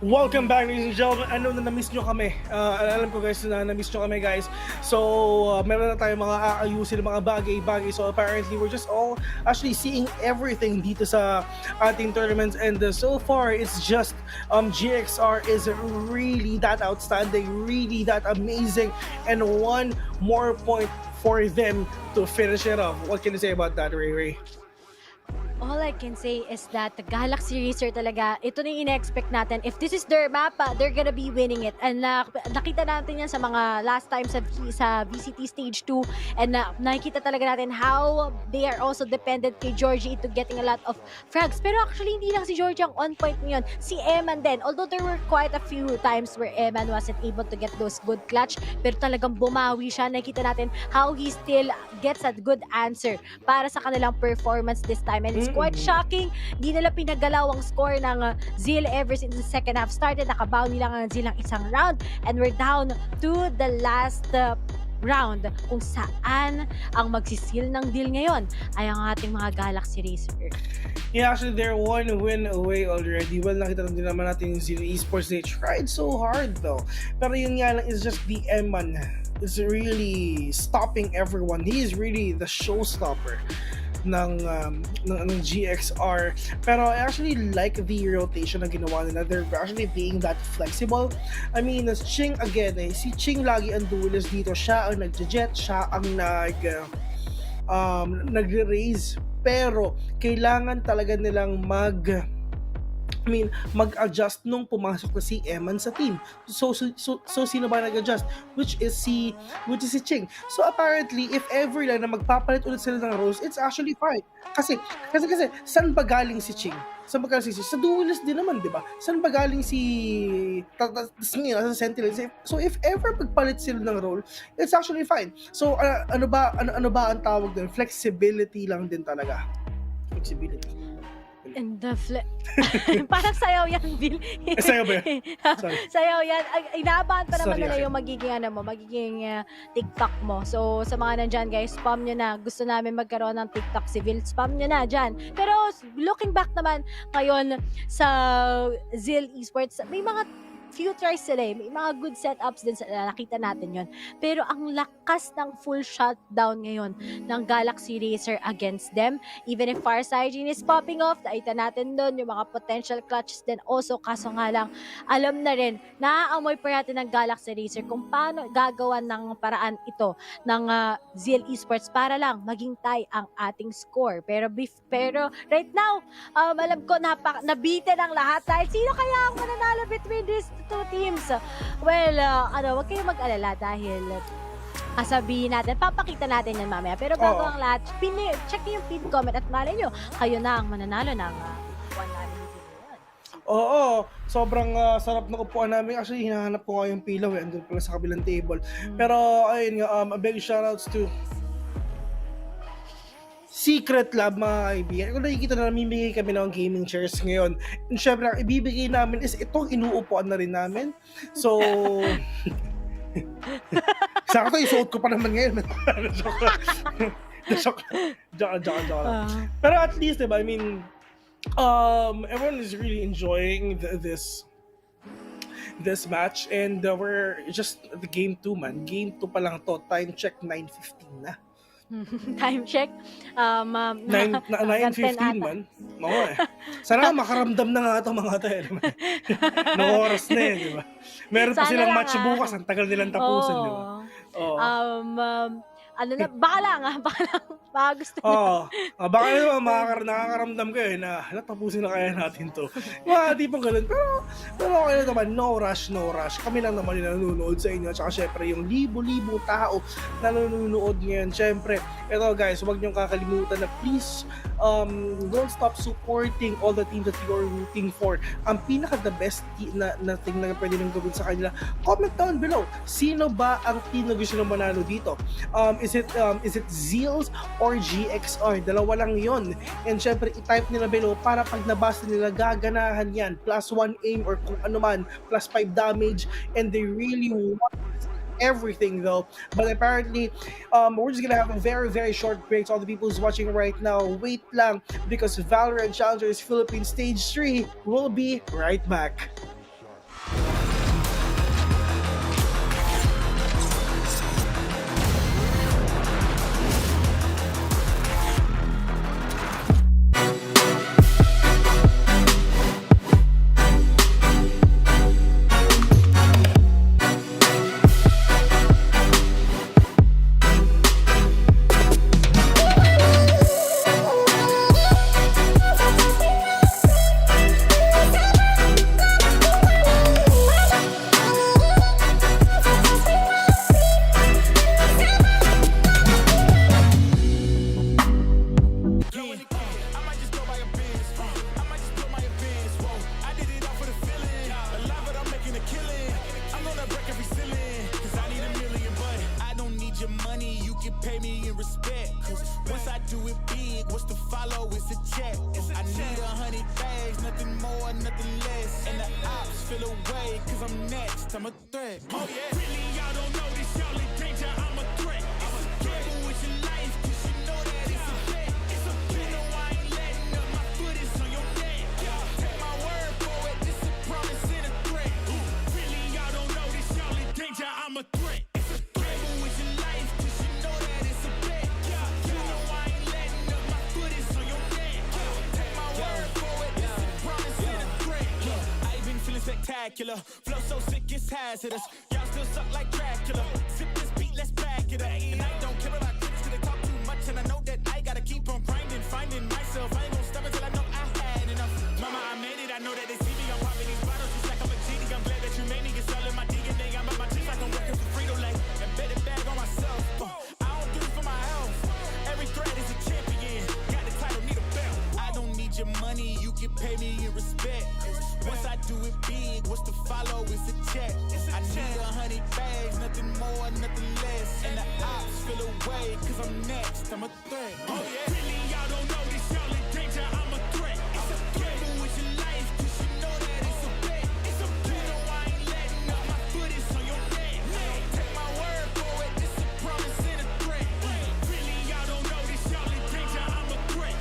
Welcome back, ladies and gentlemen. Ano na na-miss nyo kami? Alam ko guys na na-miss nyo kami guys. So, meron na tayong mga aayusin, mga bagay-bagay. So, apparently, we're just all actually seeing everything dito sa ating tournaments. And so far, it's just GXR is really that outstanding, really that amazing. And one more point for them to finish it off. What can you say about that, Ray Ray? All I can say is that the Galaxy Racer talaga, ito na yung in-expect natin. If this is their map, they're gonna be winning it. And nakita natin yan sa mga last time sa VCT Stage 2. And nakikita talaga natin how they are also dependent kay Georgie to getting a lot of frags. Pero actually, hindi lang si Georgie ang on point ngayon. Si Eman din. Although there were quite a few times where Eman wasn't able to get those good clutch. Pero talagang bumawi siya. Nakikita natin how he still gets a good answer para sa kanilang performance this time. And it's quite shocking. Di nila pinagalaw ang score ng Zeal ever since the second half started. Nakabound lang ang Zeal ng isang round. And we're down to the last round kung saan ang magsisil ng deal ngayon ay ang ating mga Galaxy Racer. Yeah, actually, they're one win away already. Well, nakita din naman natin yung Zeal Esports. They tried so hard though. Pero yun nga lang is just the Eman is really stopping everyone. He is really the showstopper ng GXR. Pero I actually like the rotation na ginawa nila. They're actually being that flexible. I mean, as Ching again, si Ching lagi ang duelist dito. Siya ang nagja-jet, siya ang nagre-raise. Pero kailangan talaga nilang mag-adjust nung pumasok na si Eman sa team. So sino ba nag-adjust? Which is si Ching. So apparently, if ever lang na magpapalit ulit sila ng roles, it's actually fine. Kasi saan ba galing si Ching? Saan ba galing si Ching? Sa duelist din naman, di ba? Saan ba galing si sa Sentinel? So if ever magpalit sila ng role, it's actually fine. So ano ba ang tawag doon? Flexibility lang din talaga. Flexibility. And the parang sayaw yan, Bill. Sayaw ba yan? Sorry. Sayaw yan. Inaabahan pa naman nila Sorry. yung magiging TikTok mo. So, sa mga nandyan, guys, spam nyo na. Gusto namin magkaroon ng TikTok si Bill. Spam nyo na dyan. Pero, looking back naman, ngayon, sa Zeal Esports, may mga few tries sila may mga good setups din sila, nakita natin yon. Pero ang lakas ng full shutdown ngayon ng Galaxy Racer against them, even if Farsight is popping off, nakita natin doon yung mga potential clutches din also, kaso nga lang, alam na rin, naaamoy pa natin ng Galaxy Racer kung paano gagawan ng paraan ito ng Zeal Esports para lang maging tie ang ating score. Pero right now, alam ko nabitin ang lahat dahil sino kaya ang mananalo between these two teams? Well, wag kayong mag-alala dahil sabihin natin, papakita natin yan mamaya. Pero bago ang lahat, check niyo yung pin comment at malay nyo, kayo na ang mananalo ng 1 Oo, sobrang sarap na upuan namin. Actually, hinahanap ko nga yung pillow andun pala sa kabilang table. Pero ayun nga, a big shoutouts to Secret Lab, mga kaibigan. Kung nakikita na namimigay kami ng gaming chairs ngayon, and syempre ang ibibigay namin is itong inuupuan na rin namin. So sakto isuot ko pa naman ngayon. Joke lang. Pero at least, diba, I mean, everyone is really enjoying this match, and we're just the game 2, man. Game 2 pa lang to. Time check 9:15 na. Time check. 9:15 man. Oo eh. Sana makaramdam na nga itong mga tayo. No oras na eh, di ba? Meron pa silang match bukas. Ang tagal nilang tapusin, di ba? ano na, baka lang baka gusto na. Baka naman nakakaramdam kayo na tapusin na kaya natin to. Mga tipong ganun. Pero okay na naman, no rush. Kami lang naman yung nanonood sa inyo. Tsaka syempre yung libo-libo tao na nanonood ngayon. Syempre, ito guys, huwag niyong kakalimutan na please, don't stop supporting all the teams that you are rooting for. Ang pinaka-the best na thing na pwede nang gawin sa kanila, comment down below. Sino ba ang team na gusto nang manalo dito? Is it Zeals or GXR? Dalawa lang yon. And syempre, i-type nila below para pag nabasa nila, gaganahan yan. +1 aim or kung ano man, +5 damage. And they really want everything though. But apparently, we're just gonna have a very, very short break. So all the people who's watching right now, wait lang, because Valorant Challengers Philippines Stage 3 will be right back. I'm a threat. Oh yeah. Really, y'all don't know this, y'all in danger. I'm a threat. It's a gamble with your life, 'cause you know that it's a bet. It's a you know I ain't letting up. My foot is on your neck. Take my word for it. This a promise and a threat. Really, y'all don't know this, y'all in danger. I'm a threat. It's a gamble with your life, 'cause you know that it's a bet. You know I ain't letting up. My foot is on your neck. Take my word for it. This a promise and a threat. I've been feeling spectacular. Flow so sick, it's hazardous. Y'all still suck like Dracula. Sip this beat, let's back it up. And I don't care about critics, 'cause they talk too much. And I know that I gotta keep on grinding, finding myself. I ain't gonna stop until I know I had enough. Mama, I made it. I know that they see me. I'm popping these bottles just like I'm a genie. I'm glad that you made me. It's all in my DNA. I'm up my cheeks like I'm working for Frito Lay. Embedded bag on myself. I don't do it for my health. Every threat is a champion. Got the title, need a belt. I don't need your money. You can pay me in respect. Once I do it big, what's to follow is a check. I need 100 bags, nothing more, nothing less. And the ops feel away, 'cause I'm next, I'm a threat. Oh yeah. Really, y'all don't know this, y'all in danger, I'm a threat. It's a gamble with your life, 'cause you know that it's a bet. It's a you know I ain't letting up. My foot is on your neck. Take my word for it, this a promise and a threat. Really, y'all don't know this, y'all in danger, I'm a threat.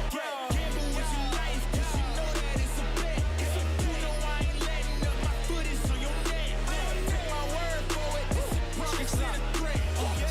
Gamble with your life, 'cause you know that it's a bet. It's a you know I ain't letting up. My foot is on your neck. Take my word for it, this a promise and a threat.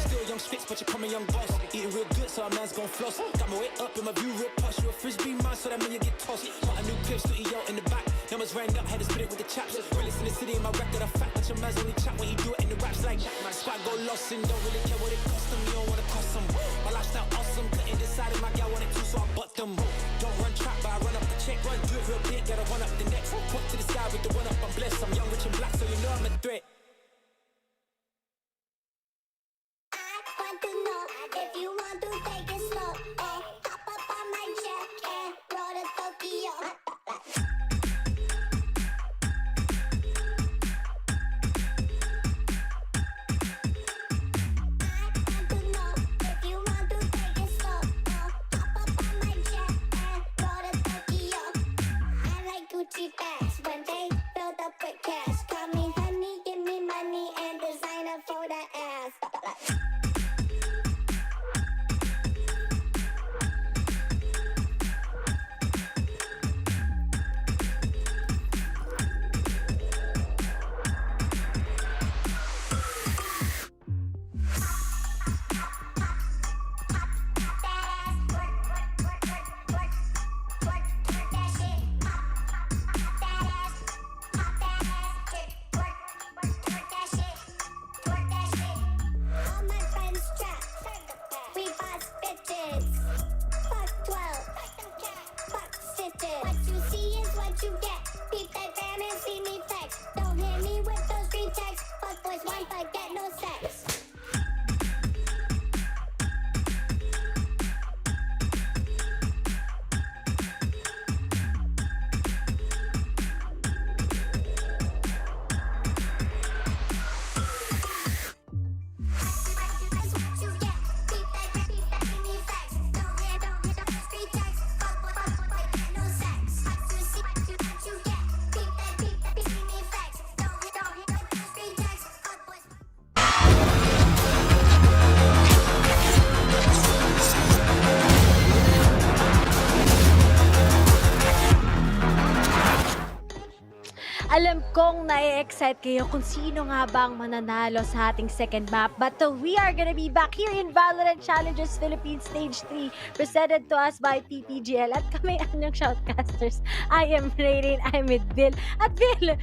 Still young spits, but you call me young boss. Eating real good, so our man's gon' floss. Got my weight up and my view real posh. You a frisbee man, so that mean you get tossed. Got a new clip, studio in the back. Numbers rang up, had to spit it with the chaps. Realest in the city, in my record, I fact. But your man's only chat when he do it in the raps. Like, my squad go lost and don't really care what it cost them. You don't wanna cost them. My lifestyle awesome, couldn't decide if my gal wanted to, so I bought them. Don't run trap, but I run up the check. Run, do it real big, gotta run up the next. Point to the sky with the one up, I'm blessed. I'm young, rich and black, so you know I'm a threat. When they build up with cash, call me honey, give me money and designer for the ass. what you get. Peep that bam and see me flex. Don't hit me with those green texts. Fuck boys, one but get no sex. Alam kong na-excite kayo kung sino nga ba ang mananalo sa ating second map. But we are gonna be back here in Valorant Challenges Philippines Stage 3, presented to us by PPGL. At kami ang inyong shoutcasters. I am Rain, I'm with Bill. At Bill,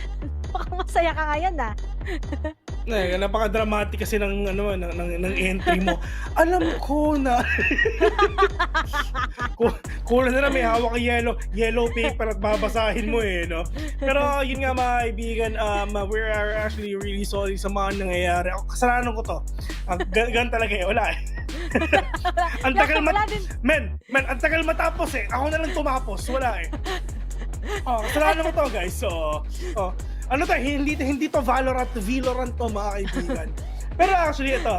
mukhang masaya ka ngayon ah. Napaka-dramatic kasi ng entry mo. Alam ko na kulang na may hawak ng yellow paper at babasahin mo no. Pero yun nga mga kaibigan, we are actually really sorry sa mga nangyayari. Kasalanan ko to. Gan talaga wala ang tagal ang tagal matapos Ako na lang tumapos, wala kasalanan ko to guys. So, ano to, hindi to Valorant to mga kaibigan. Pero actually ito,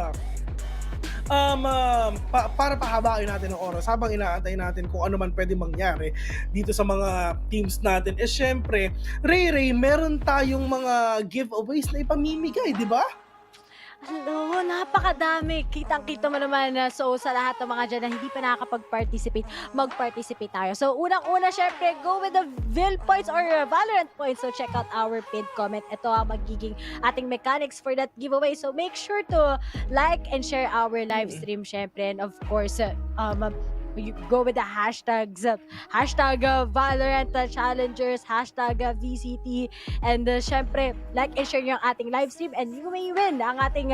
para pahabain natin ang oras habang inaantay natin kung ano man pwede mangyari dito sa mga teams natin, syempre, Ray, meron tayong mga giveaways na ipamimigay, di ba? Hello, napakadami. Kitang-kita mo naman so sa lahat ng mga dyan na hindi pa nakakapag-participate, mag-participate tayo. So unang-una, syempre, go with the VIL points or Valorant points. So check out our pinned comment. Ito ang magiging ating mechanics for that giveaway. So make sure to like and share our live stream, syempre. And of course, you go with the hashtags, Valorant Challengers, VCT, and syempre, like and share yung ating live stream and you may win ang ating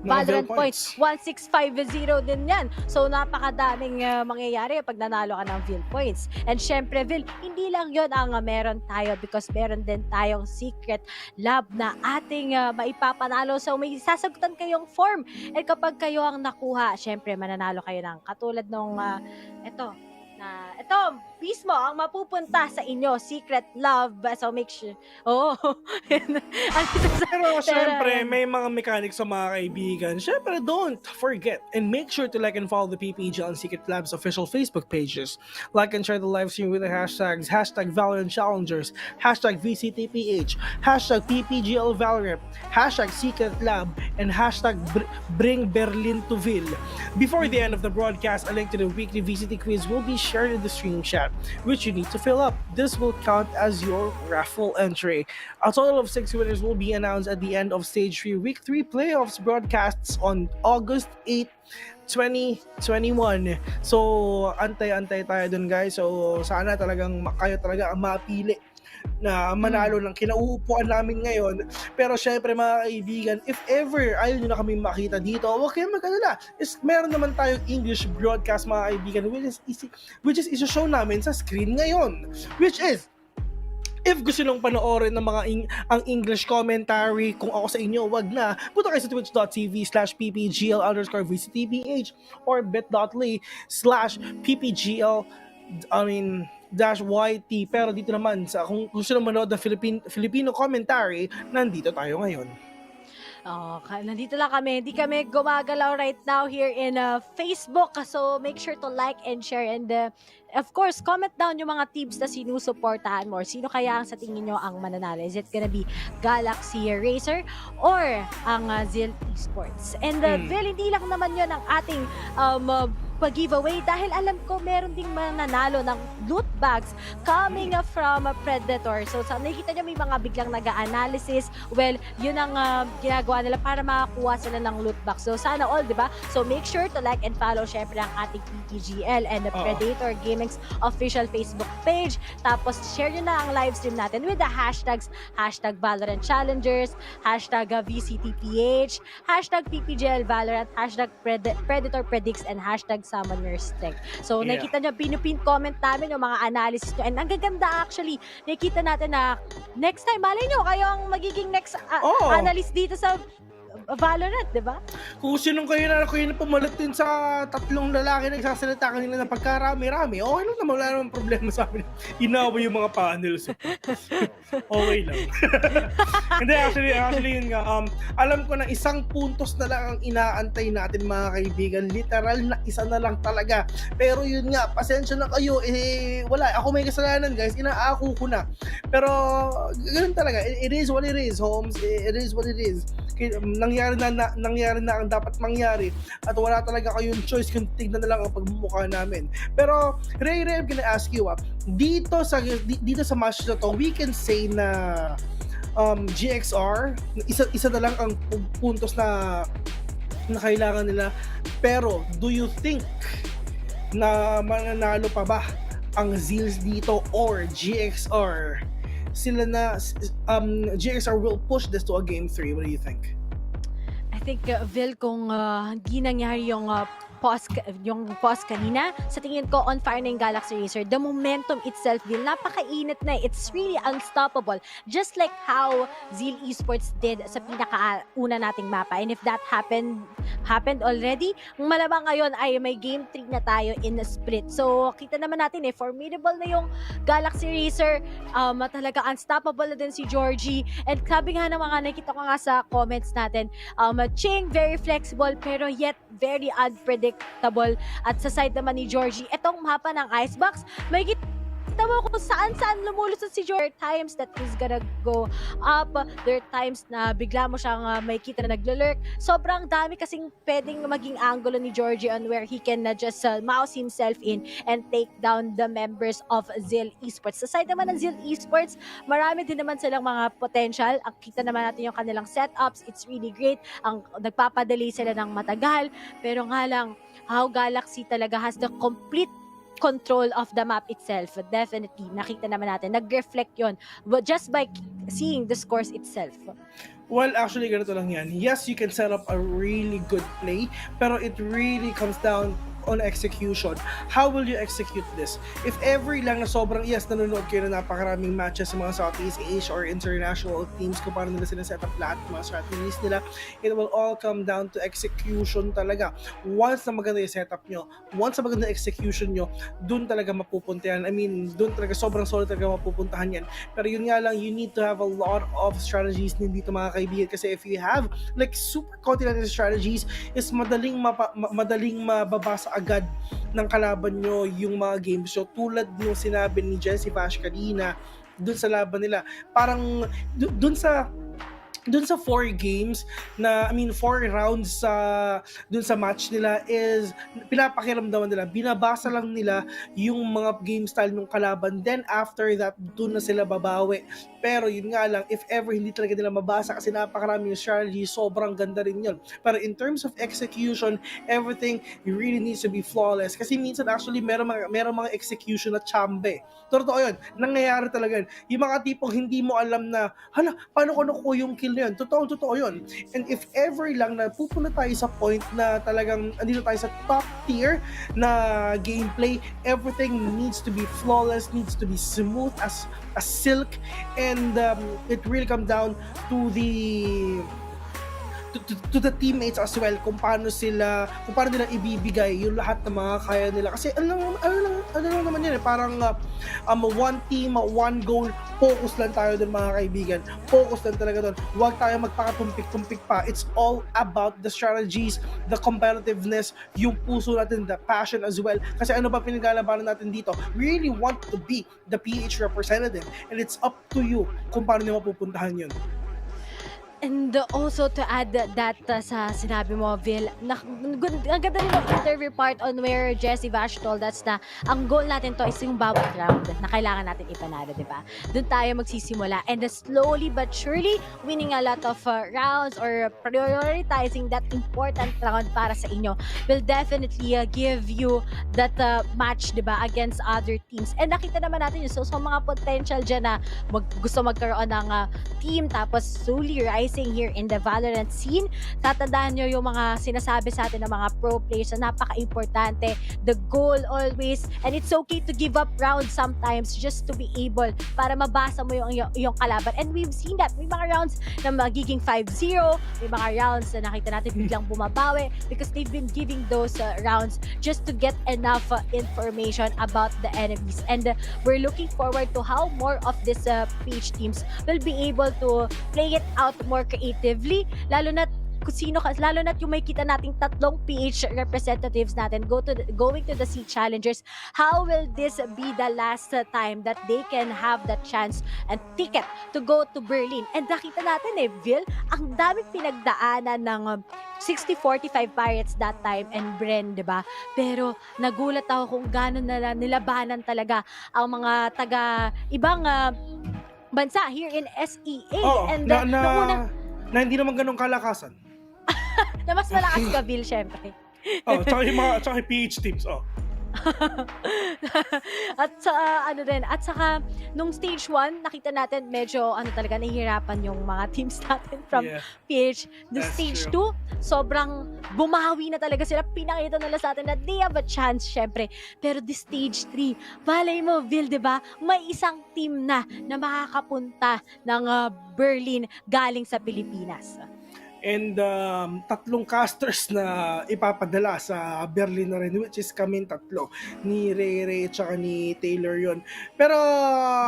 Valorant points. 1650 din yan. So, napakadaming mangyayari pag nanalo ka ng VIL points. And syempre, VIL, hindi lang yon ang meron tayo because meron din tayong secret lab na ating maipapanalo. So, may sasagutan kayong form. And kapag kayo ang nakuha, syempre, mananalo kayo ng katulad nung ito mismo ang mapupunta sa inyo, secret love. So make sure. Pero syempre, may mga mechanics sa mga kaibigan. Syempre, don't forget and make sure to like and follow the PPGL and Secret Labs official Facebook pages. Like and share the live stream with the hashtags Valorant Challengers, VCTPH, PPGL Valorant, Secret Lab, and Bring Berlin to Ville. Before the end of the broadcast, a link to the weekly VCT quiz will be shared in the stream chat, which you need to fill up. This will count as your raffle entry. A total of 6 winners will be announced at the end of Stage 3 Week 3 playoffs broadcasts on August 8, 2021. So, antay-antay tayo dun guys. So, sana talagang kayo talaga ang mapili na manalo ng kinauupuan namin ngayon. Pero syempre mga kaibigan, if ever ayaw nyo na kami makita dito, huwag kayong mag-alala. Meron naman tayong English broadcast mga kaibigan, which is isa-show namin sa screen ngayon. Which is, if gusto nung panoorin ng mga ang English commentary, kung ako sa inyo, wag na. Punta kayo sa twitch.tv/ppgl_VCTPH or bit.ly/ppgl -YT. Pero dito naman, kung gusto nang manood ng Filipino commentary, nandito tayo ngayon. Nandito lang kami. Hindi kami gumagalaw right now here in Facebook. So, make sure to like and share. And of course, comment down yung mga teams na sinusuportahan mo. Sino kaya ang sa tingin nyo ang mananalo? Is it gonna be Galaxy Racer or ang Zeal Esports? And Bill, hindi lang naman yun ang ating pag-giveaway dahil alam ko meron ding mananalo ng loot bags coming from Predator. So, nakikita nyo may mga biglang nag-analysis. Well, yun ang ginagawa nila para makakuha sila ng loot bags. So, sana all, di ba? So, make sure to like and follow syempre ang ating PPGL and the Predator Gaming's official Facebook page. Tapos, share nyo na ang live stream natin with the hashtags Valorant Challengers, VCTPH, PPGL Valorant, Predator Predicts, and summon your strength. So, Yeah. nakikita nyo, pinupin comment namin yung mga analysis nyo. And ang gaganda actually, nakikita natin na next time, malay nyo, kayo ang magiging next analyst dito sa Valorant, di ba? Kung sinong kayo na pumalit din sa tatlong lalaki na nagsasalita kanila na pagkarami-rami, okay lang naman, wala naman problema sa amin. Inaway yung mga panels. Okay lang. Hindi, actually yun nga. Alam ko na isang puntos na lang ang inaantay natin mga kaibigan. Literal na isa na lang talaga. Pero yun nga, pasensya na kayo. Wala. Ako may kasalanan, guys. Inaako ko na. Pero, ganun talaga. It is what it is, Holmes. It is what it is. Nangyari na ang dapat mangyari at wala talaga kayong choice kung tignan na lang ang pagmumukha namin. Pero Ray, I'm gonna ask you dito sa match na to, we can say na GXR isa na lang ang puntos na kailangan nila. Pero do you think na mananalo pa ba ang Zeals dito or GXR? Sila na GXR will push this to a game 3. What do you think? I think, Vil, kung hindi nangyari yung pause kanina, sa tingin ko on fire na yung Galaxy Racer. The momentum itself, Vil, napakainit na. It's really unstoppable. Just like how Zeal Esports did sa pinaka-una nating mapa. And if that happened already, malamang ngayon ay may game 3 na tayo in a split. So, kita naman natin formidable na yung Galaxy Racer. Talaga unstoppable na din si Georgie. And sabi nga ng mga nakita ko nga sa comments natin, Ching, very flexible pero yet very unpredictable. At sa side naman ni Georgie, etong mapa ng Icebox, may kita mo kung saan lumulusot si Georgie. There are times that he's gonna go up. There are times na bigla mo siyang may kita na naglalurk. Sobrang dami kasing pwedeng maging angulo ni Georgie on where he can just mouse himself in and take down the members of Zeal Esports. Sa side naman ng Zeal Esports, marami din naman silang mga potential. Ang kita naman natin yung kanilang setups. It's really great. Nagpapadali sila ng matagal. Pero nga lang, how Galaxy talaga has the complete control of the map itself. Definitely, nakita naman natin, nag-reflect yun just by seeing the scores itself. Well, actually, ganito lang yan. Yes, you can set up a really good play, pero it really comes down on execution. How will you execute this? If every lang na sobrang nanonood kayo na napakaraming matches sa mga Southeast Asia or international teams kung paano nila sinaset up lahat ng mga strategies nila, it will all come down to execution talaga. Once na maganda yung setup nyo, once na maganda yung execution nyo, dun talaga mapupunta yan. I mean, dun talaga sobrang solid talaga mapupuntahan yan. Pero yun nga lang, you need to have a lot of strategies din dito mga kaibigan, kasi if you have like super continental strategies, is madaling mababasa agad ng kalaban nyo yung mga games. So tulad yung sinabi ni Jesse Bash kanina dun sa laban nila, parang dun sa 4 games na, 4 rounds dun sa match nila is pinapakiramdaman nila, binabasa lang nila yung mga game style ng kalaban, then after that dun na sila babawi. Pero yun nga lang, if ever hindi talaga nila mabasa kasi napakarami yung strategy, sobrang ganda rin yun. Pero in terms of execution, everything really needs to be flawless. Kasi minsan actually meron mga execution na chambe. Totoo yun, nangyayari talaga yun. Yung mga tipong hindi mo alam na, hala, paano ko nakuha yung kill na yun? Totoo yun. And if ever lang na pupunta tayo sa point na talagang andito tayo sa top tier na gameplay, everything needs to be flawless, needs to be smooth as silk, and it really comes down to the teammates as well, kung paano nila ibibigay yung lahat ng mga kaya nila. Kasi ano lang naman yun parang one team, one goal, focus lang tayo dun mga kaibigan. Focus lang talaga dun. Huwag tayo magpakatumpik-tumpik pa. It's all about the strategies, the competitiveness, yung puso natin, the passion as well. Kasi ano ba pinaglalabanan natin dito? We really want to be the PH representative, and it's up to you kung paano nyo mapupuntahan yun. And also to add that sa sinabi mo, Vil, ang ganda rin ng interview part on where Jesse Vash told us na ang goal natin to is yung bawat round na kailangan natin ipanalo, di ba? Doon tayo magsisimula, and slowly but surely winning a lot of rounds or prioritizing that important round para sa inyo will definitely give you that match, di ba, against other teams. And nakita naman natin yun. So mga potential dyan na gusto magkaroon ng team tapos slowly rise rising here in the Valorant scene. Tatandaan nyo yung mga sinasabi sa atin ng mga pro players na napaka-importante. The goal always, and it's okay to give up rounds sometimes just to be able para mabasa mo yung kalaban. And we've seen that. May mga rounds na magiging 5-0, may mga rounds na nakita natin biglang bumabawi because they've been giving those rounds just to get enough information about the enemies. And we're looking forward to how more of this PH teams will be able to play it out more creatively, lalo na yung may kita nating tatlong PH representatives natin going to the SEA Challengers. How will this be the last time that they can have the chance and ticket to go to Berlin? And nakita natin Vil, ang daming pinagdaanan ng 60-45 Pirates that time and Bren, di ba? Pero nagulat ako kung gano'n na nilabanan talaga ang mga ibang bansa here in SEA. And na hindi naman ganun kalakasan. Na mas malakas ka, Vil, syempre. Tsaka yung PH teams, At saka nung stage 1, nakita natin medyo talaga nahihirapan yung mga teams natin from PH. The stage 2, sobrang bumawi na talaga sila. Pinakita nila sa atin na they have a chance, syempre. Pero the stage 3, balay mo, Vil, di ba? May isang team na makakapunta ng Berlin galing sa Pilipinas. And tatlong casters na ipapadala sa Berlin na rin, which is kami tatlo, ni Ray tsaka ni Taylor yon. Pero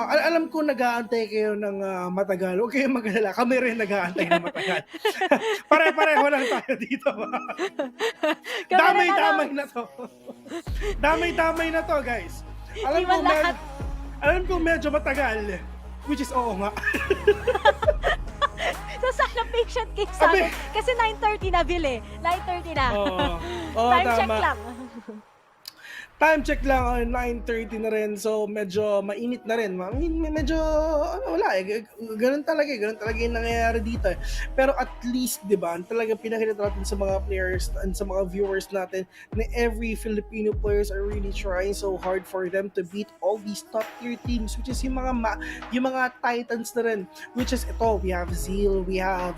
alam ko nag-aantay kayo ng matagal. Huwag kayong mag-alala, kami rin nag-aantay ng matagal. Pare-pareho lang tayo dito. Damay-damay na to. Damay-damay na to, guys. Alam ko medyo matagal, which is oo nga. So sana patient kayo sa akin. Kasi 9:30 na, Vil 9:30 na. Time check lang. Time check lang, 9:30 na rin. So medyo mainit na rin. Medyo wala ganun talaga yung nangyayari dito Pero at least, 'di ba? Talaga pinakita natin sa mga players and sa mga viewers natin na every Filipino players are really trying so hard for them to beat all these top tier teams, which is yung mga titans na rin, which is ito, we have Zeal, we have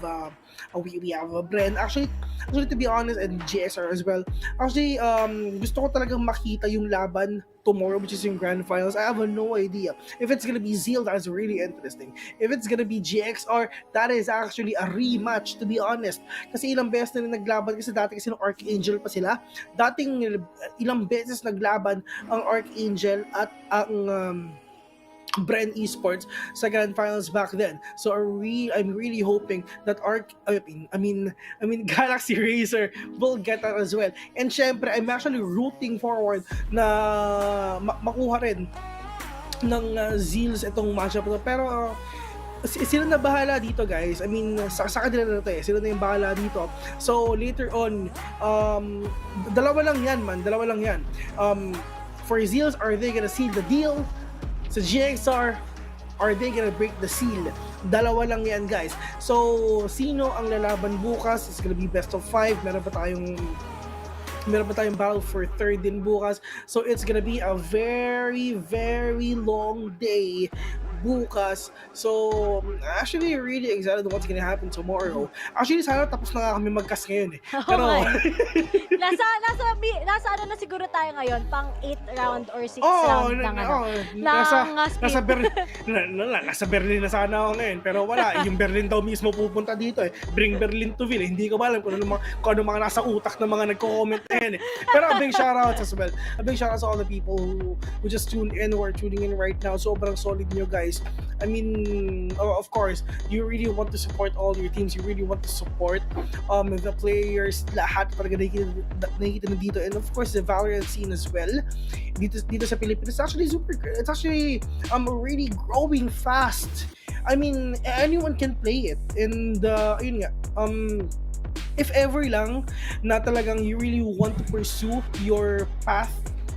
Bren. Actually, to be honest, and GSR as well. Actually, gusto ko talagang makita yung laban tomorrow, which is yung Grand Finals. I have no idea. If it's gonna be Zeal, that's really interesting. If it's gonna be GXR, that is actually a rematch, to be honest. Kasi ilang beses na naglaban, kasi dati kasi ng Archangel pa sila. Dating ilang beses naglaban ang Archangel at ang Bren Esports sa Grand Finals back then. So I'm really hoping that Galaxy Racer will get that as well. And syempre, I'm actually rooting forward na makuha rin ng Zeals itong matchup na. Pero sila na bahala dito, guys. Sa kanila na ito Sila na yung bahala dito. So later on, dalawa lang yan. For Zeals, are they gonna seal the deal? Sa GXR, are they gonna break the seal? Dalawa lang yan, guys. So, sino ang lalaban bukas? It's gonna be best of 5. Meron pa tayong battle for third din bukas. So, it's gonna be a very, very long day bukas. So, actually, really excited what's gonna happen tomorrow. Actually, sana tapos na nga kami mag-cast ngayon Pero, nasa ano na siguro tayo ngayon? Pang 8th round or 6th round nasa Berlin na sana ako ngayon. Pero wala, yung Berlin daw mismo pupunta dito Bring Berlin to Vil. Hindi ko alam kung ano mga nasa utak ng mga nagko-comment ngayon Pero a big shoutouts as well. A big shoutouts to all the people who just tuned in or tuning in right now. Sobrang solid nyo, guys. Of course, you really want to support all your teams. You really want to support the players, lahat talaga nakikita na dito. And of course, the Valorant scene as well. Dito sa Pilipinas, it's actually super good. It's actually really growing fast. Anyone can play it. And yun nga, if ever lang na talagang you really want to pursue your path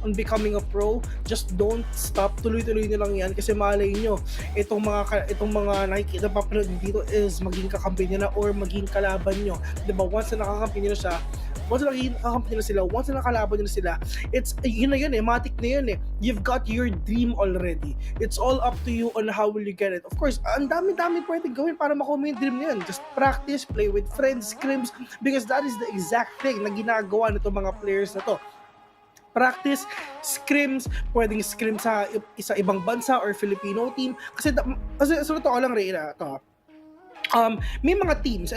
on becoming a pro, just don't stop. Tuloy-tuloy nyo lang yan kasi malay nyo itong mga nakikita papanood dito is maging kakampi nyo na or maging kalaban nyo. Diba? Once na nakakampi nyo na siya, once na nakakamp nyo na sila, once na nakalaban nyo na sila, it's, yun na yun eh, matik na yun eh. You've got your dream already. It's all up to you on how will you get it. Of course, ang dami-dami pwede gawin para makuha mo yung dream na yun. Just practice, play with friends, scrims, because that is the exact thing na ginagawa nito mga players na to. Practice, scrims, pwedeng scrim sa ibang bansa or Filipino team. Kasi sa totoo lang, Reyna, to. May mga teams,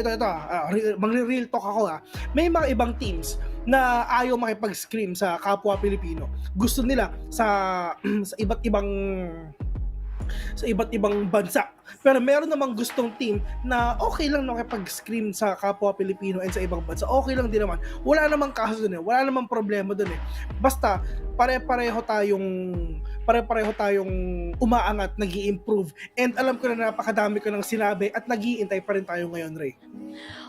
magre-real talk ako may mga ibang teams na ayaw makipag-scrim sa kapwa Pilipino. Gusto nila sa iba't ibang bansa. Pero meron namang gustong team na okay lang makipag-scrim sa kapwa Pilipino and sa ibang bansa. Okay lang din naman. Wala namang kaso dun eh. Wala namang problema dun eh. Basta, pare-pareho tayong umaangat, nag-i-improve. And alam ko na napakadami ko nang sinabi at nag-iintay pa rin tayo ngayon, Ray.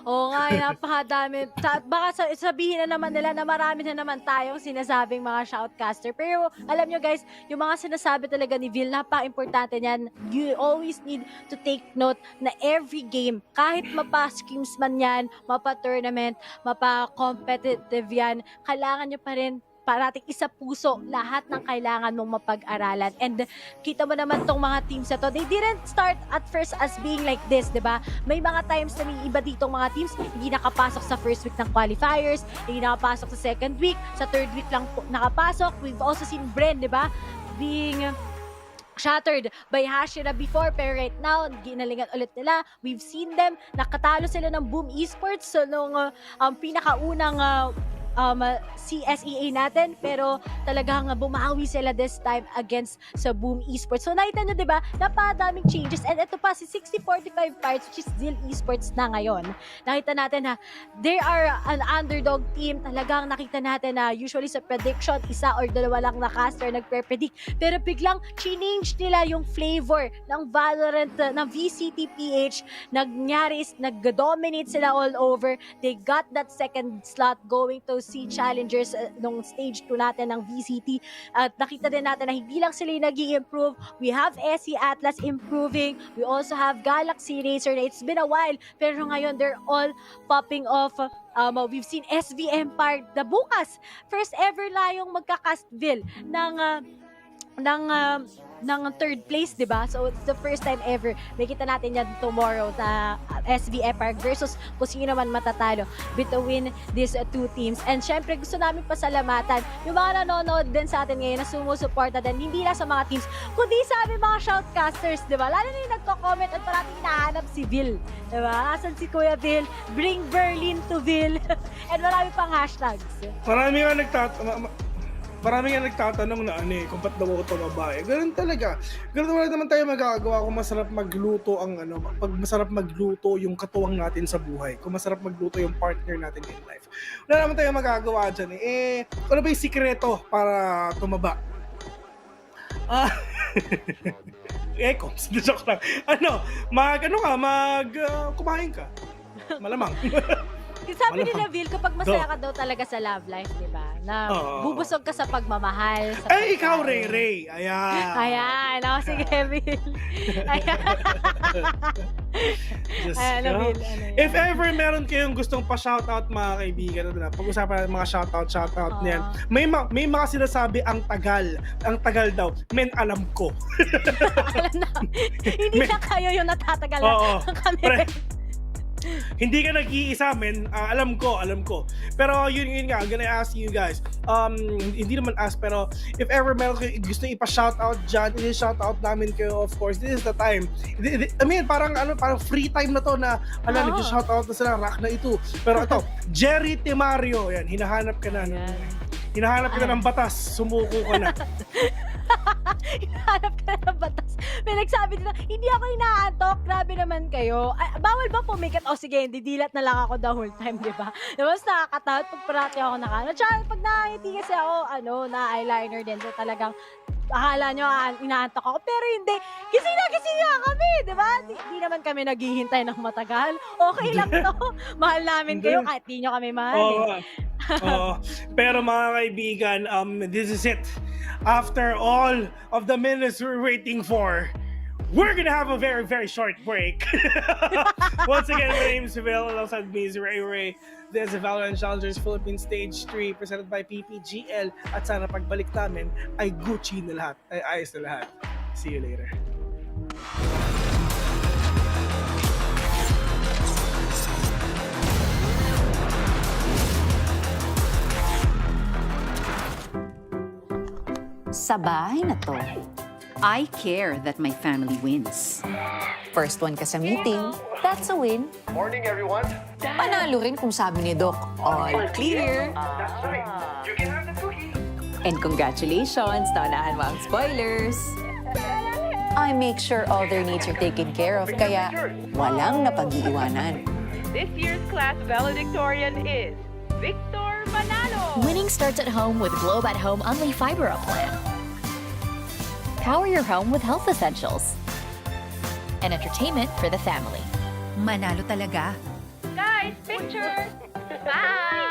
Oo nga, napakadami. Baka sabihin na naman nila na marami na naman tayong sinasabing mga shoutcaster. Pero alam nyo guys, yung mga sinasabi talaga ni Vil, napaka-importante niyan. You always need to take note na every game, kahit mapa-schemes man yan, mapa-tournament, mapa-competitive yan, kailangan nyo pa rin parating isa puso lahat ng kailangan mong mapag-aralan. And kita mo naman tong mga teams na to, they didn't start at first as being like this, di ba? May mga times na may iba ditong mga teams, hindi nakapasok sa first week ng qualifiers, hindi nakapasok sa second week, sa third week lang nakapasok. We've also seen Bren, di ba? Being shattered by Hashira before, pero right now, ginalingan ulit nila. We've seen them, nakatalo sila ng Boom Esports so nung pinakaunang CSEA natin, pero talagang bumawi sila this time against sa Boom Esports. So nakita nyo, diba, napadaming changes, and ito pa si 6045 Parts, which is Zeal Esports na ngayon. Nakita natin na they are an underdog team. Talagang nakita natin na usually sa prediction, isa or dalawa lang na caster nagpe-predict, pero biglang change nila yung flavor ng Valorant, ng VCT PH. Nagyari is nag-dominate sila all over. They got that second slot going to C Challengers nung stage 2 natin ng VCT. At nakita din natin na hindi lang sila nag-i-improve. We have SE Atlas improving. We also have Galaxy Racer. It's been a while, pero ngayon they're all popping off. We've seen SV Empire na bukas. First ever na yung magka-castville ng third place, di ba? So, it's the first time ever. Makita natin yan tomorrow sa SV Empire versus kung sino man matatalo between these two teams. And syempre, gusto namin pasalamatan yung mga nanonood din sa atin ngayon na sumusuporta din, hindi lang sa mga teams, kundi sa aming mga shoutcasters, di ba? Lalo na yung nagko-comment at parating hinahanap si Vil. Di ba? Asan si Kuya Vil? Bring Berlin to Vil. And marami pang hashtags. Marami nga nagtatanong na kung ba't daw ako babae. Ganun talaga. Ganun wala naman tayo magagawa kung masarap magluto pag masarap magluto yung katuwang natin sa buhay. Kung masarap magluto yung partner natin in life. Wala naman tayo magagawa dyan ano ba yung sikreto para tumaba? Joke lang. Kumain ka. Malamang. Sabi nila, Vil, kapag masaya ka daw talaga sa love life, di ba? Na bubusog ka sa pagmamahal. Sa ikaw, Ray. Ayan. Ako, sige, Vil. Ayan. Vil. If ever meron kayong gustong pa-shoutout, mga kaibigan, pag-usapan natin mga shoutout niyan. May mga sinasabi ang tagal daw. Men, alam ko. Alam na. Hindi na kayo yung natatagal kami. Hindi ka nag-iisa, men. Alam ko. Pero yun nga, I'm gonna ask you guys. Hindi naman ask, pero if ever meron kayo gusto ipa-shoutout dyan, i-shoutout namin kayo, of course. This is the time. I mean, parang free time na to na, nag-shoutout na sila, rock na ito. Pero ito, Jerry Timario, yan, hinahanap ka na. Hinahanap ka na ng batas, sumuko ka na. Hinahanap ka ng batas. May nagsabi dito, hindi ako inaantok, grabe naman kayo. Bawal ba pumikat? Sige, hindi dilat na lang ako the whole time, di ba? Mas nakakatawa pag parati ako nakano. Tsaka pag nakangiti kasi ako, na-eyeliner din. So talagang, akala nyo inaantok ako, pero hindi. Gising na kami, di ba? Hindi naman kami naghihintay ng matagal. Okay lang to. Mahal namin kayo kahit di nyo kami mahal. Pero mga kaibigan, this is it. After all of the minutes we're waiting for, we're gonna have a very, very short break. Once again, my name is Zeal, alongside me is Ray. This is Valorant Challengers Philippine Stage 3 presented by PPGL. At sana pagbalik namin ay Gucci na lahat, ay ayos na lahat. See you later. Sa bahay na to, I care that my family wins. First one ka sa meeting, that's a win. Morning, everyone. Panalo rin kung sabi ni Doc, all clear. That's right. You can have the cookie. And congratulations, naunahan mo ang spoilers. I make sure all their needs are taken care of, kaya walang napag-iiwanan. This year's class valedictorian is Victor Manalo. Winning starts at home with Globe at Home Unli Fiber Up Plan. Power your home with health essentials and entertainment for the family. Manalo talaga. Guys, picture! Bye!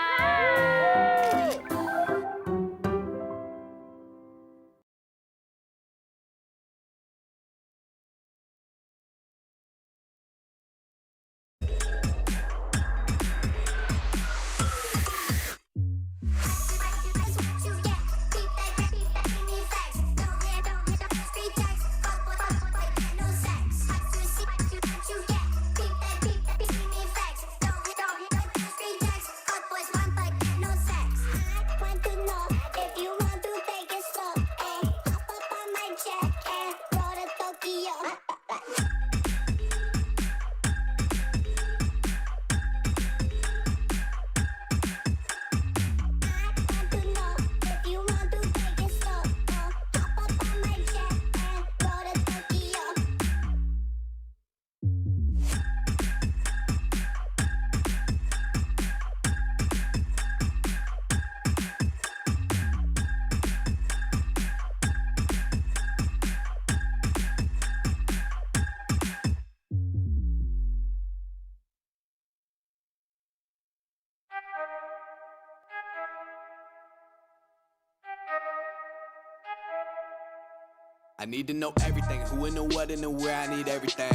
I need to know everything, who and the what and the where, I need everything.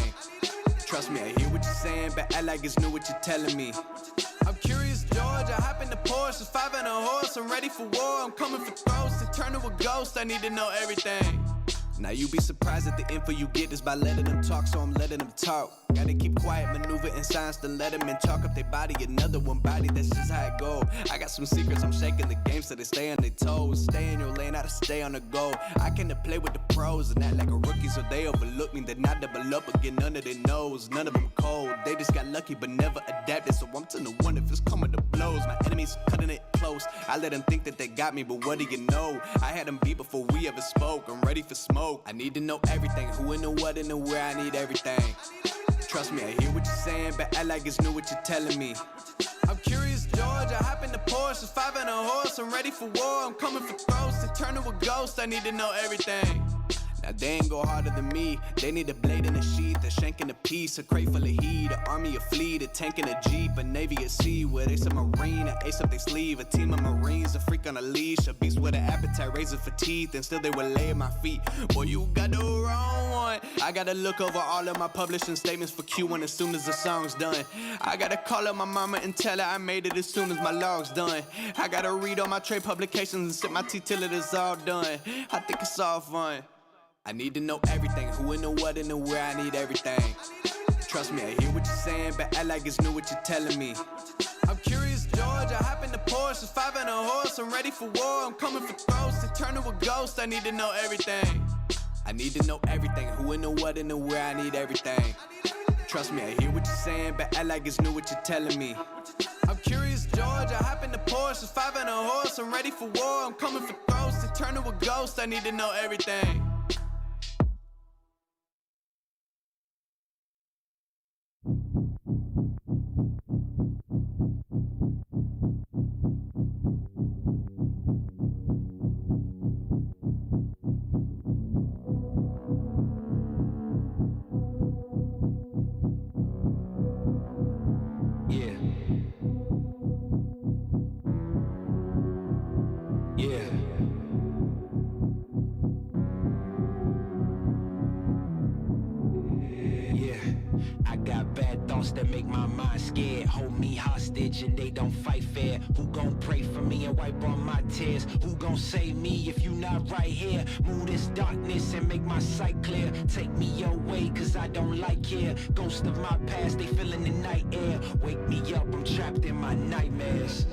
Trust me, I hear what you're saying, but act like it's new what you're telling me. I'm curious, George, I hop in the Porsche, 5 and a horse, I'm ready for war, I'm coming for throats, to turn to a ghost, I need to know everything. Now you be surprised at the info you get is by letting them talk, so I'm letting them talk. Gotta keep quiet, maneuver in silence, then let them in, talk up their body, another one body, that's just how it go. I got some secrets, I'm shaking the game so they stay on their toes. Stay in your lane, how to stay on the go. I can play with the pros and act like a rookie, so they overlook me, then I double up again, none of their knows, none of them cold. They just got lucky but never adapted, so I'm to the one if it's coming to blows. My enemies cutting it close, I let them think that they got me, but what do you know? I had them beat before we ever spoke, I'm ready for smoke. I need to know everything, who and the what and the where, I need everything. Trust me, I hear what you're saying, but act like it's new what you're telling me. I'm curious, George, I hop in the Porsche, 5 and a horse, I'm ready for war, I'm coming for throats, to turn to a ghost, I need to know everything. Now they ain't go harder than me, they need a blade in a sheath, a shank in a piece, a crate full of heat, an army, a fleet, a tank and a jeep, a navy at sea, with ace a marine, an ace up their sleeve, a team of marines, a freak on a leash, a beast with an appetite, razor for teeth, and still they would lay at my feet. Boy, you got the wrong one. I gotta look over all of my publishing statements for Q1 as soon as the song's done. I gotta call up my mama and tell her I made it as soon as my log's done. I gotta read all my trade publications and sip my tea till it is all done. I think it's all fun. I need to know everything, who and the what and the where, I need everything. Trust me, I hear what you're saying, but act like it's new what you're telling me. I'm curious, George, I hop in the Porsche, 5 and a horse, I'm ready for war, I'm coming for throats, to turn to a ghost, I need to know everything. I need to know everything, who and the what and the where, I need everything. Trust me, I hear what you're saying, but act like it's new what you're telling me. I'm curious, George, I hop in the Porsche, 5 and a horse, I'm ready for war, I'm coming for throats, to turn to a ghost, I need to know everything. make my mind scared. Hold me hostage and they don't fight fair. Who gon' pray for me and wipe all my tears? Who gon' save me if you not right here? Move this darkness and make my sight clear. Take me your way cause I don't like here. Ghost of my past, they feeling the night air. Wake me up, I'm trapped in my nightmares.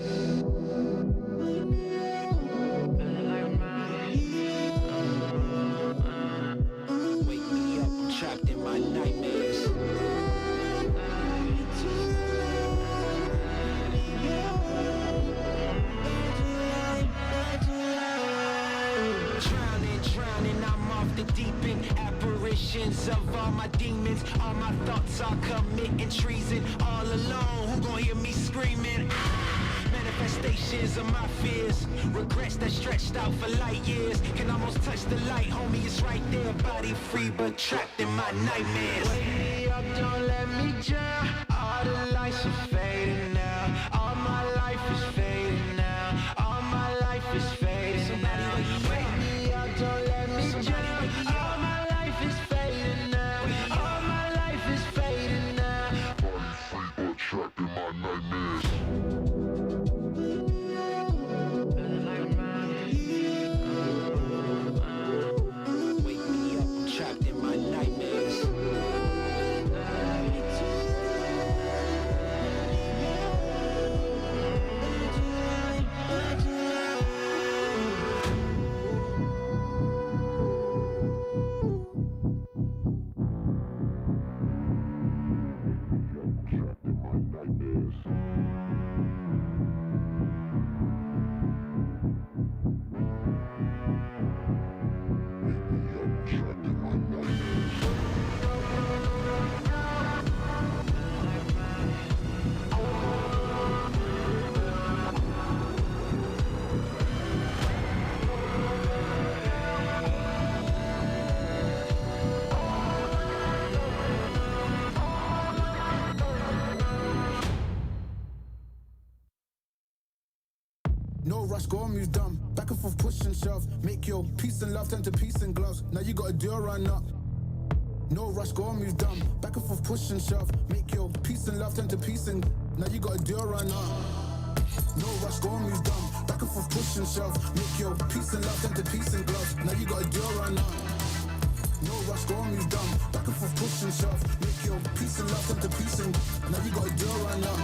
Wake me up, I'm trapped in my nightmares. Drowning, I'm off the deep end. Apparitions of all my demons. All my thoughts are committing treason. All alone, who gon' hear me screaming? Manifestations of my fears. Regrets that stretched out for light years. Can almost touch the light, homie, it's right there. Body free, but trapped in my nightmares. Wake me up, don't let me drown. All the lights are fading now. All my life is fading now. All my life is fading now. Wake me up, don't let me drown. All my life is fading now. All my life is fading now. Body free, but trapped in my nightmares. Wake me up, I'm trapped in my nightmares. No rush, go on, move dumb. Back and forth, push and shove. Make your peace and love turn to peace and gloves. Now you gotta do a run up. No rush, go on, move dumb. Back and forth, push and shove. Make your peace and love turn to peace and now you gotta do a run up. No rush, go on, move dumb. Back and forth, push and shove. Make your peace and love turn to peace and gloves. Now you gotta do a run up. No rush, go on, move dumb. Back and forth, push and shove. Make your peace and love turn to peace and now you gotta do a run up.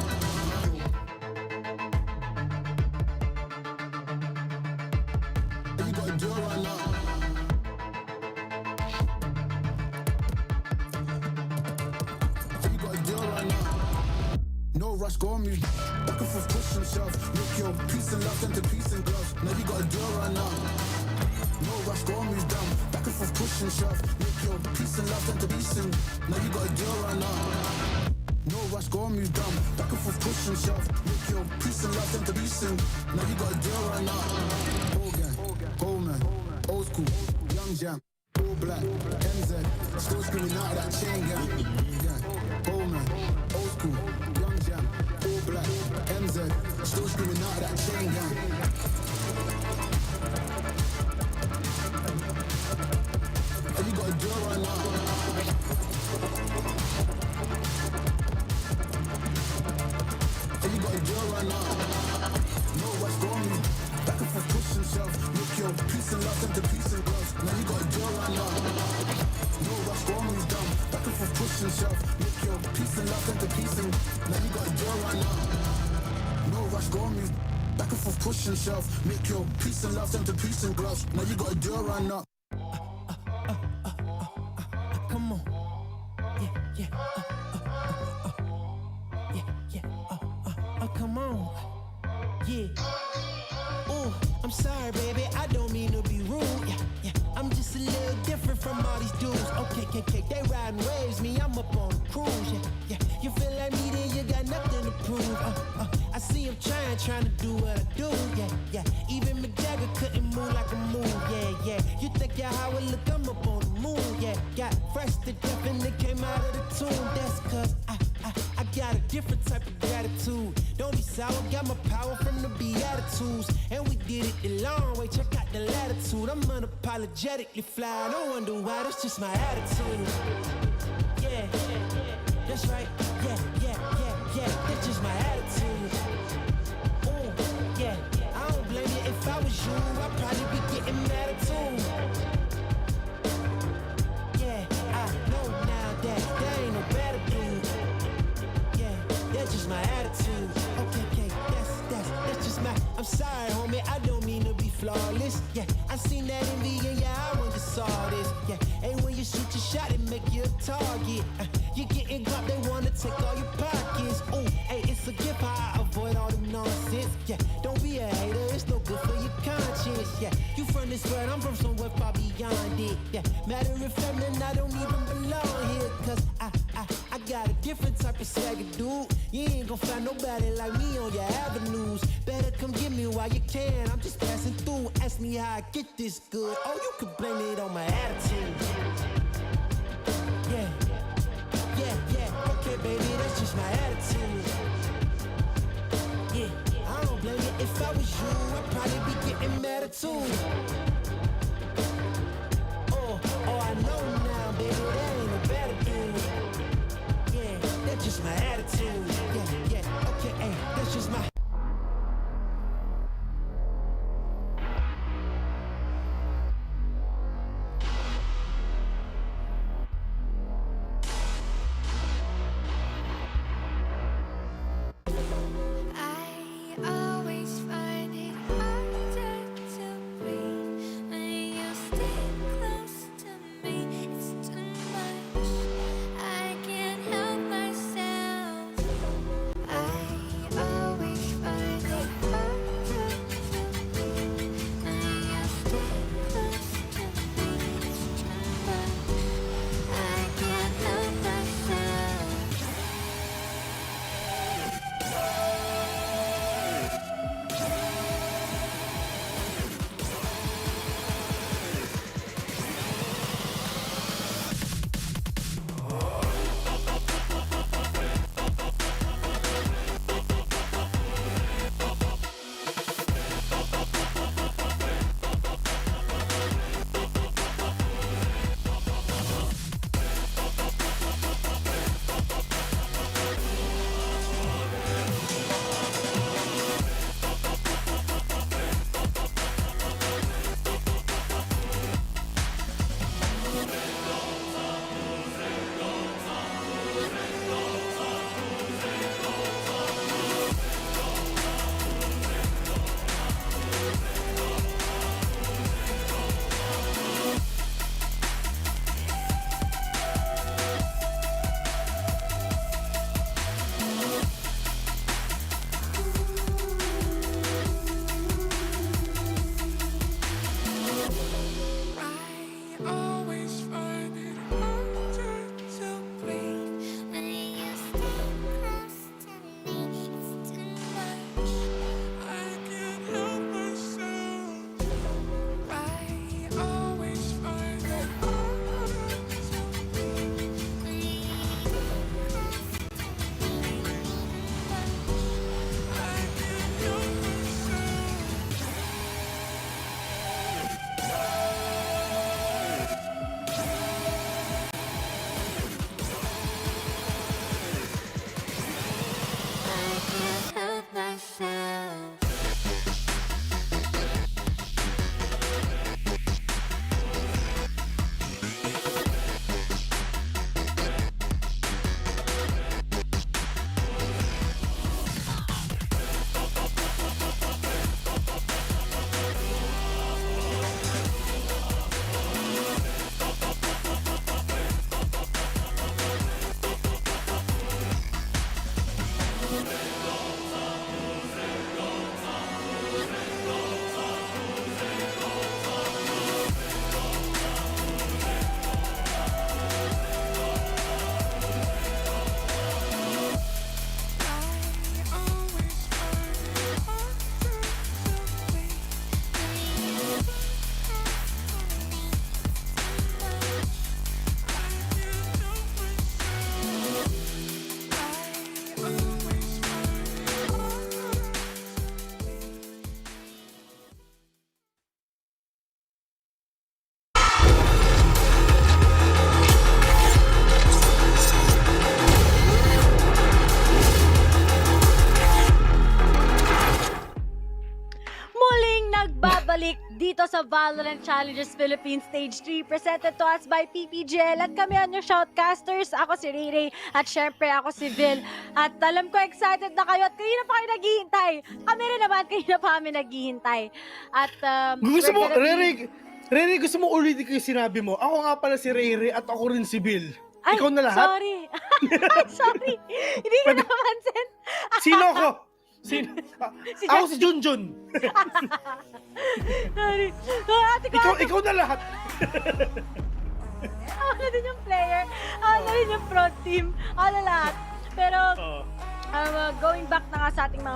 Rush, go on, move back and forth, push and shove. Make your peace and love turn to peace and gloves. Now you gotta do it right now. No rush, go on, move down. Back and forth, push and shove. Make your peace and love turn to peace and now you gotta do it right now. No rush, go on, move down. Back and forth, push and shove. Make your peace and love turn to peace and now you gotta do it right now. Hogan, Goldman, old school, young jam, all black, MZ, still screaming out of that chain gang. Goldman, old school. All black, MZ, still screaming out of that chain gang. And you gotta do it right now. And you gotta do it right now. No rush, go on me. Back and forth, push and shove. Make your peace and love turn to peace and gloves. Now you gotta do it right now. No rush, go on me down. Back and forth, push and shove. Make your peace and love turn to peace and now you gotta do it right now. No rush, go on me. Back and forth, push and shove. Make your peace and love turn to peace and gloves. Now you gotta do it right now. Come on. Yeah. Come on. Yeah. Oh, I'm sorry, baby. I don't mean to be rude. Yeah. I'm just a little different from all these dudes. Okay. They riding waves, me, I'm up on a cruise. Yeah. You feel like me, then you got nothing to prove. I see him trying to do what I do. Yeah. Even Mick Jagger couldn't move like a move. Yeah. You think you're how it look, I'm up on the moon. Yeah. Got fresh to death and it came out of the tomb. That's cause I got a different type of gratitude. Don't be sour, got my power from the Beatitudes. And we did it the long way, check out the latitude. I'm unapologetically fly, don't wonder why, that's just my attitude. Yeah. That's right, yeah, that's just my attitude. Ooh, yeah, I don't blame you. If I was you, I'd probably be getting mad too. Yeah, I know now that there ain't no better dude. Yeah, that's just my attitude. Okay, that's just my. I'm sorry, homie, I don't mean to be flawless. Yeah, I seen that envy and yeah, I went to saw this. Yeah, hey, when you shoot your shot, it make you a target. You getting got, they wanna take all your pockets. Ooh, hey, it's a gift how I avoid all the nonsense. Yeah, don't be a hater, it's no good for your conscience. Yeah, you from this world, I'm from somewhere far beyond it. Yeah, matter of fact, man, I don't even belong here. Cause I got a different type of swagger, dude. You ain't gon' find nobody like me on your avenues. Better come get me while you can. I'm just passing through. Ask me how I get this good. Oh, you can blame it on my attitude. Yeah. Okay, baby, that's just my attitude. Yeah, I don't blame you. If I was you, I'd probably be getting mad too. Oh, I know now, baby, there ain't no better dude. Yeah, that's just my attitude. Yeah, okay, hey, that's just my. I always find it harder to breathe pick dito sa Valorant Challengers Philippines Stage 3 presented to us by PPGL. At kami ang yung shoutcasters. Ako si Ray at syempre ako si Vil. At alam ko excited na kayo at kayo na pa kayo naghihintay. Kami rin naman, kayo na pa kami naghihintay. At gusto mo, Ray, gusto mo ulitin ko yung sinabi mo. Ako nga pala si Ray at ako rin si Vil. Ay, ikaw na lahat? Sorry. Sorry. Hindi ko napansin. Sino ako? Ako si Junjun. Sorry. Ikaw na lahat. Ako na din yung player. Ako na din yung front team. Ako na lahat. Pero, going back na nga sa ating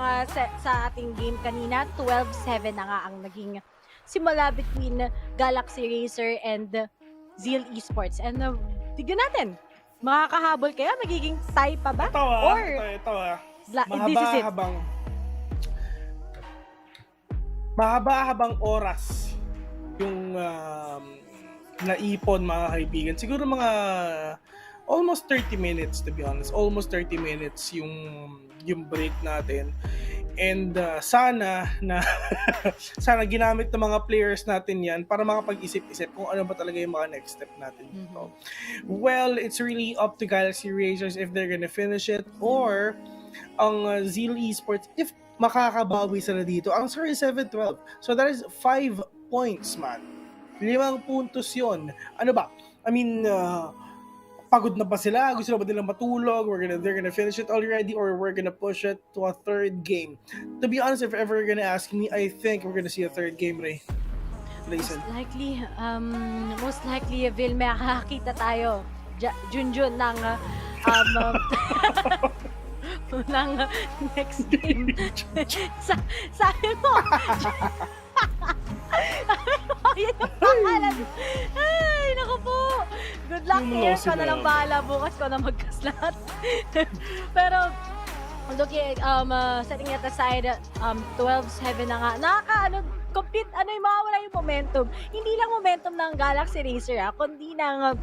sa ating game kanina, 12-7 na nga ang naging simula between Galaxy Racer and Zeal Esports. And tignan natin, makakahabol kaya? Magiging tie pa ba? Ito mahaba-habang oras yung naipon, mga kaibigan. Siguro mga almost 30 minutes, to be honest. Almost 30 minutes yung break natin. And sana ginamit ng mga players natin yan para makapag-isip-isip kung ano ba talaga yung mga next step natin dito. Well, it's really up to Galaxy Racers if they're gonna finish it, or ang Zeal Esports if makakabawi sila dito. Ang score is 7-12. So that is 5 points, man. 5 puntos yun. Ano ba? I mean, pagod na ba sila? Gusto na ba nilang matulog? They're gonna finish it already, or we're gonna push it to a third game? To be honest, if ever you're gonna ask me, I think we're gonna see a third game, Ray. Listen. Most likely, Vil, may makakita tayo. Junjun ng ng next game. Sabi mo, yun yung pangalan. Ay, naku po. Good luck here. Ka na lang bahala bukas ko na magkas lahat. Pero, looking, setting it aside, 12-7 na nga. Complete, yung mawawala yung momentum. Hindi lang momentum ng Galaxy Racer, kundi ng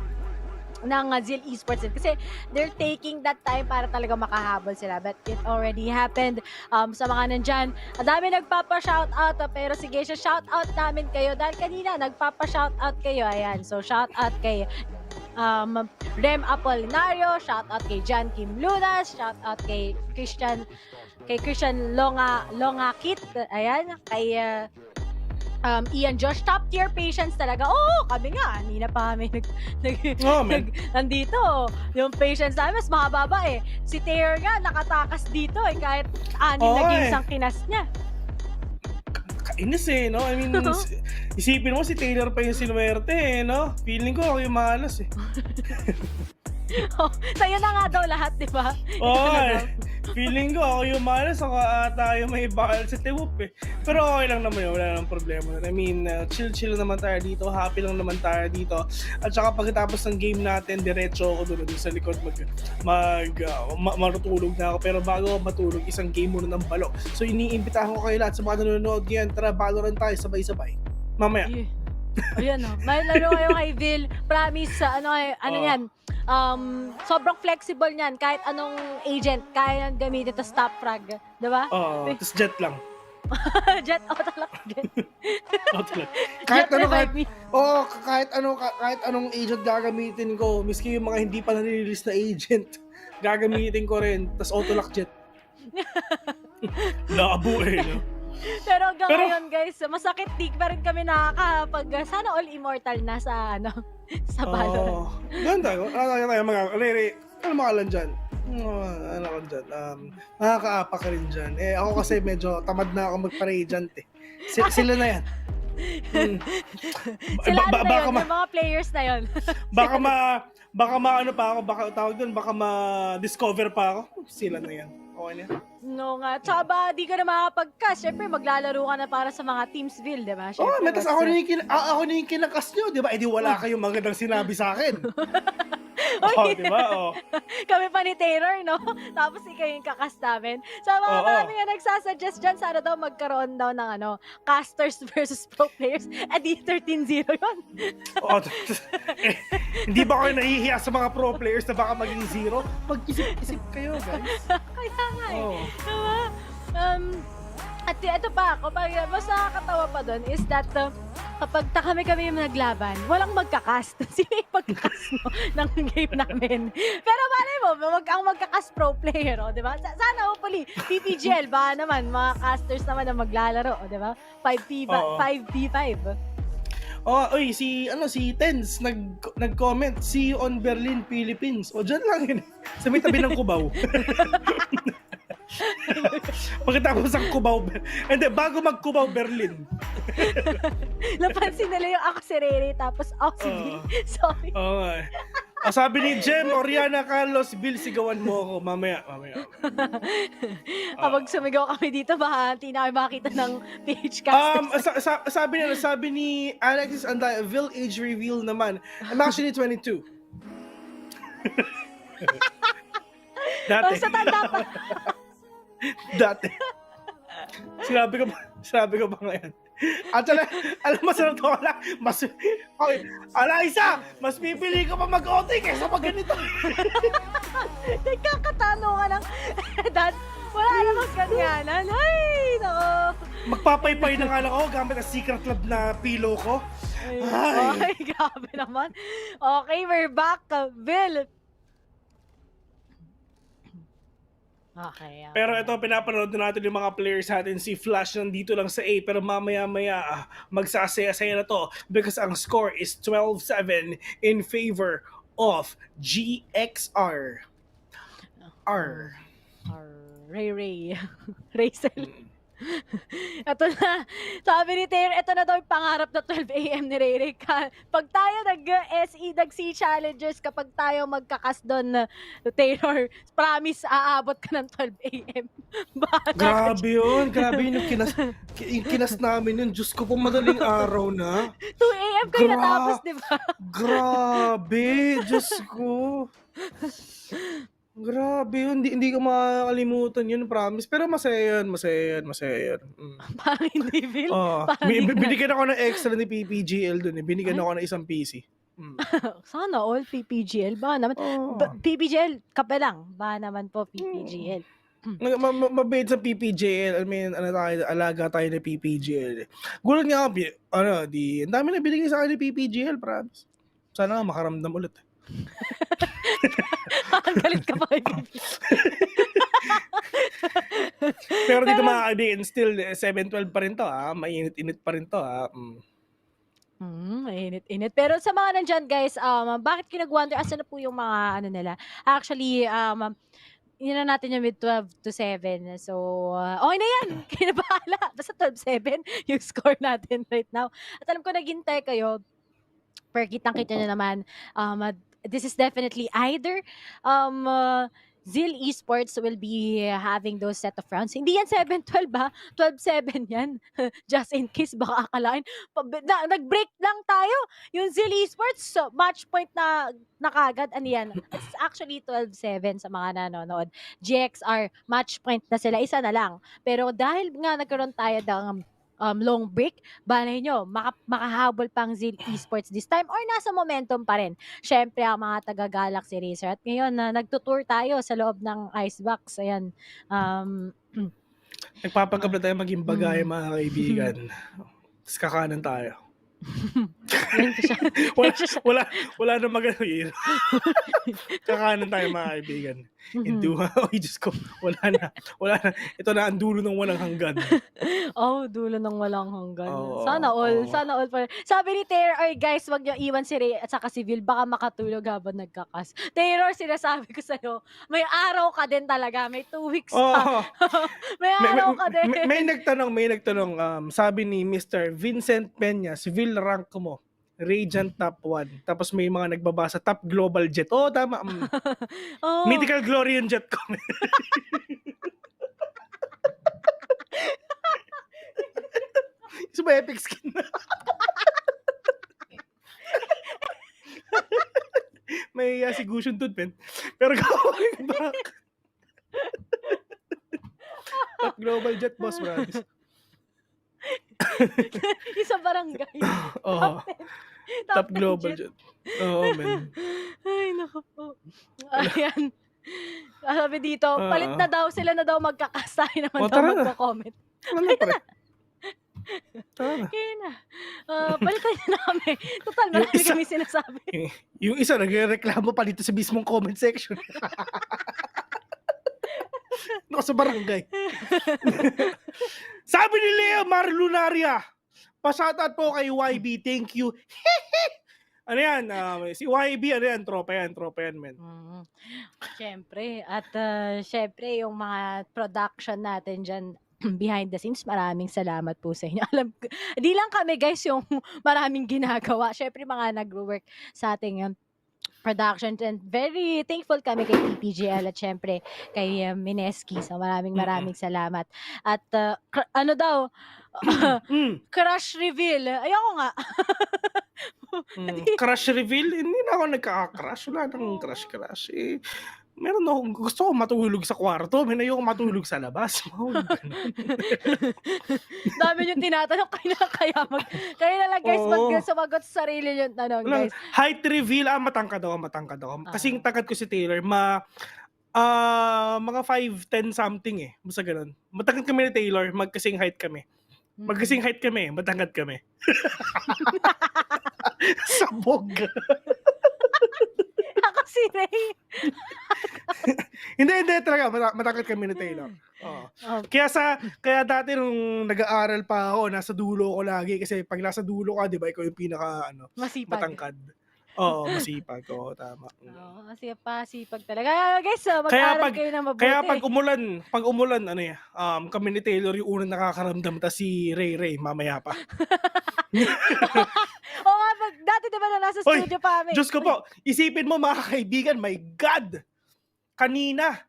Zeal Esports kasi they're taking that time para talaga makahabol sila, but it already happened. Sa mga nandyan, ang dami nagpapa-shoutout, pero sige, shoutout namin kayo dahil kanina nagpapa-shoutout kayo. Ayan, so shoutout kay Rem Apolinario, shoutout kay John Kim Lunas, shoutout kay Christian Longakit, ayan, kay Ian Josh, top tier patience talaga. Kami nga, hindi na pa kami nandito. Yung patience namin, mas mahaba ba eh. Si Taylor nga, nakatakas dito kahit naging isang kinas niya. Kainis no? I mean, isipin mo si Taylor pa yung sinuwerte no? Feeling ko ako yung malas Sa'yo na nga daw lahat, di ba? Feeling ko ako yung malas, ako ata yung may bakal sa tiwup Pero okay lang naman yun, wala nang problema. I mean, chill naman tayo dito, happy lang naman tayo dito. At saka pagkatapos ng game natin, diretso ako doon sa likod matutulog na ako. Pero bago ako matulog, isang game muna ng balo. So iniimbitahan ko kayo lahat sa mga nanonood ngayon, tara, Valorant tayo sabay-sabay. Mamaya. Ayan may laro kayo kay Vil. Promise, yan. Sobrang flexible niyan. Kahit anong agent, kaya nang gamitin ito stop frag. Diba? Tapos jet lang. Jet auto-lock din. Kahit anong agent gagamitin ko, miski yung mga hindi pa nare-release na agent, gagamitin ko rin. Tapos auto-lock jet. Labo no? Pero hanggang ngayon guys, masakit di pa rin kami nakakapag sana all immortal na sa sa Valorant. Ganda. Ano makalan dyan? Nakakaapa ka rin dyan. Ako kasi medyo tamad na ako mag-radiant Sila na yan. Sila yung mga players na yun. baka ma-discover pa ako. Sila na yan. Okay na. No nga. Tsaka ba, di ka na makapag-cast. Siyempre, maglalaro ka na para sa mga Teamsville, di ba? Metas ako na yung kinakas nyo, di ba? Di wala kayong magandang sinabi sa akin. Di ba? Kami pa ni Taylor, no? Tapos ikaw yung kakas namin. So, mga marami nga nagsasuggest dyan, sana daw magkaroon daw ng casters versus pro players. Di 13-0 yun. Hindi ba kayo nahihiya sa mga pro players na baka maging 0? Mag-isip-isip kayo, guys. Kaya nga At ito pa, mas nakakatawa pa doon is that kapag kami yung naglaban, walang magkakast. Sino yung magkakast ng game namin? Pero malay mo, ang magkakast pro player, di ba? Sana hopefully, PPGL, baka naman, mga casters naman ang maglalaro, di ba? 5v5. Si Tens nag-comment, see you on Berlin, Philippines. Diyan lang yun. Sa may tabi ng Cubao. Pagkatapos ang Cubao, hindi, bago mag-Cubao, Berlin. Napansin nila yung ako si Rere, tapos ako si Bill. Sorry. Sabi ni Jem, Oriana, Carlos, Bill, sigawan mo ako. Mamaya. Kapag sumigaw kami dito, baka hindi na kayo makita ng PH casters. Sabi ni Alexis Anday, Vil age reveal naman. I'm actually 22. Dati. Sa tanda pa. Dati. Sinabi ko ba ngayon? At alam mo, sarap to, mas pipili ko pa mag-OT kaysa pag ganito. Nagkakatanungan ng dad, wala namang ganyanan. Ay, nako. Magpapaypay na nga lang ako gamit ang secret lab na pillow ko. Ay, grabe naman. Okay, we're back. Bill. Okay. Pero ito, pinapanood na natin yung mga players natin. Si Flash nandito lang sa A, pero mamaya-maya magsasaya-saya na to because ang score is 12-7 in favor of GXR. Ray. Racel. Ito na. Sabi ni Taylor, ito na daw yung pangarap na 12 a.m. ni Ray. Pag tayo nag-SE Challengers, kapag tayo magkakas doon, Taylor, promise, aabot ka ng 12 a.m. Grabe yun. Grabe yun yung kinas namin yun. Diyos ko, pong madaling araw na. 2 a.m. kayo natapos, di ba? Grabe. Diyos ko. Grabe yun, hindi ko makakalimutan yun, promise. Pero masaya yun. Parang hindi, Bill. Binigyan ako ng extra ni PPGL dun eh. Binigyan ako ng isang PC. Sana all PPGL. Ba naman? PPGL, kape lang. Ba naman po PPGL. Mabait sa PPGL. I mean, alaga tayo na PPGL. Gulat nga ako, ang dami na binigay sa akin ni PPGL, promise. Sana nga makaramdam ulit. Ang galit ka pa kay Pero dito mga kaibigan, still 7-12 pa rin to, mainit-init pa rin to. Mainit-init. Pero sa mga nandyan guys, bakit kinag-wonder asan na po yung mga nila? Actually, yun na natin yung mid 12-7. So, okay na yan. Kayo na bahala. Basta 12-7 yung score natin right now. At alam ko naghintay kayo. Per kitang-kita nyo naman, this is definitely either Zeal Esports will be having those set of rounds. Hindi yan 7-12 ha, 12-7 yan. Just in case baka akalain. Nag-break lang tayo. Yung Zeal Esports, match point na kagad. Ano yan? It's actually 12-7 sa mga nanonood. GXR, match point na sila. Isa na lang. Pero dahil nga nagkaroon tayo ng long break, balay nyo, makahabol pang Zeal Esports this time or nasa momentum pa rin. Syempre, ang mga taga-Galaxy Racer. At ngayon, nagtutour tayo sa loob ng Icebox. Ayan. Nagpapanggap na tayo maging bagay, mga kaibigan. Tapos kakanan tayo. wala na magano yun. Kakanan tayo, mga kaibigan. Diyos ko, wala na. Ito na ang dulo ng walang hanggan. Dulo ng walang hanggan. Sana all pa. Sabi ni Taylor, guys, wag niyo iwan si Ray at saka si Vil, baka makatulog habang nagkakas. Taylor, sinasabi ko sa'yo, may araw ka din talaga. May 2 weeks pa. May araw ka din. May nagtanong, sabi ni Mr. Vincent Peña, si Vil rank mo. Radiant top 1. Tapos may mga nagbabasa top global jet. Tama. Mythical glory yung jet ko. Isa ba epic skin na? May si Gushun Tun, pen. Pero going back. Top global jet, boss, promise. Isa barangay. Top global jet. Man. Ay, naku po. Ayan. Sabi dito, palit na daw, sila na daw magkakastay naman daw magko-comment. Ano pre? Tara. Kaya na. Palitan niyo na kami. Total, marami kami sinasabi. Yung isa, nagreklamo pa dito sa mismong comment section. No, sa barangay. Sabi ni Leo Marlunaria, pa-shoutout po kay YB, thank you. Ano yan? Si YB, ano yan? Tropa yan, men. Siyempre. At siyempre, yung mga production natin dyan, behind the scenes, maraming salamat po sa inyo. Alam ko, di lang kami guys yung maraming ginagawa. Siyempre, mga nag-work sa ating production, and very thankful kami kay PPGL at syempre kay Mineski. So maraming salamat. At ano daw, crush reveal. Ayoko nga. Crush reveal? Hindi na ako nagkaka-crush. Wala nang crush. Meron akong gusto ko matulog sa kwarto, may ayoko matulog sa labas. Dami yung tinatanong, kaya na lang guys, sumagot sa sarili yung tanong guys. Height reveal, matangkad ako. Kasing tangkad ko si Taylor, mga 5'10 something eh. Basta ganun. Matangkad kami ni Taylor, magkasing height kami. Matangkad kami. Sabog. Ako si Ray. Hindi talaga, matangkad kami ni Taylor. Kaya dati nung nag-aaral pa ako, nasa dulo ko lagi kasi pag nasa dulo ka, 'di ba, ikaw yung pinaka matangkad. Oo, masipag ko, tama. Masipag talaga. Guys, mag-aaral kayo na mabuti. Kaya pag umulan kami ni Taylor yung unang nakakaramdam, ta si Ray mamaya pa. Oo nga, dati diba na nasa studio pa kami. Diyos ko po, isipin mo mga kaibigan, my God! Kanina,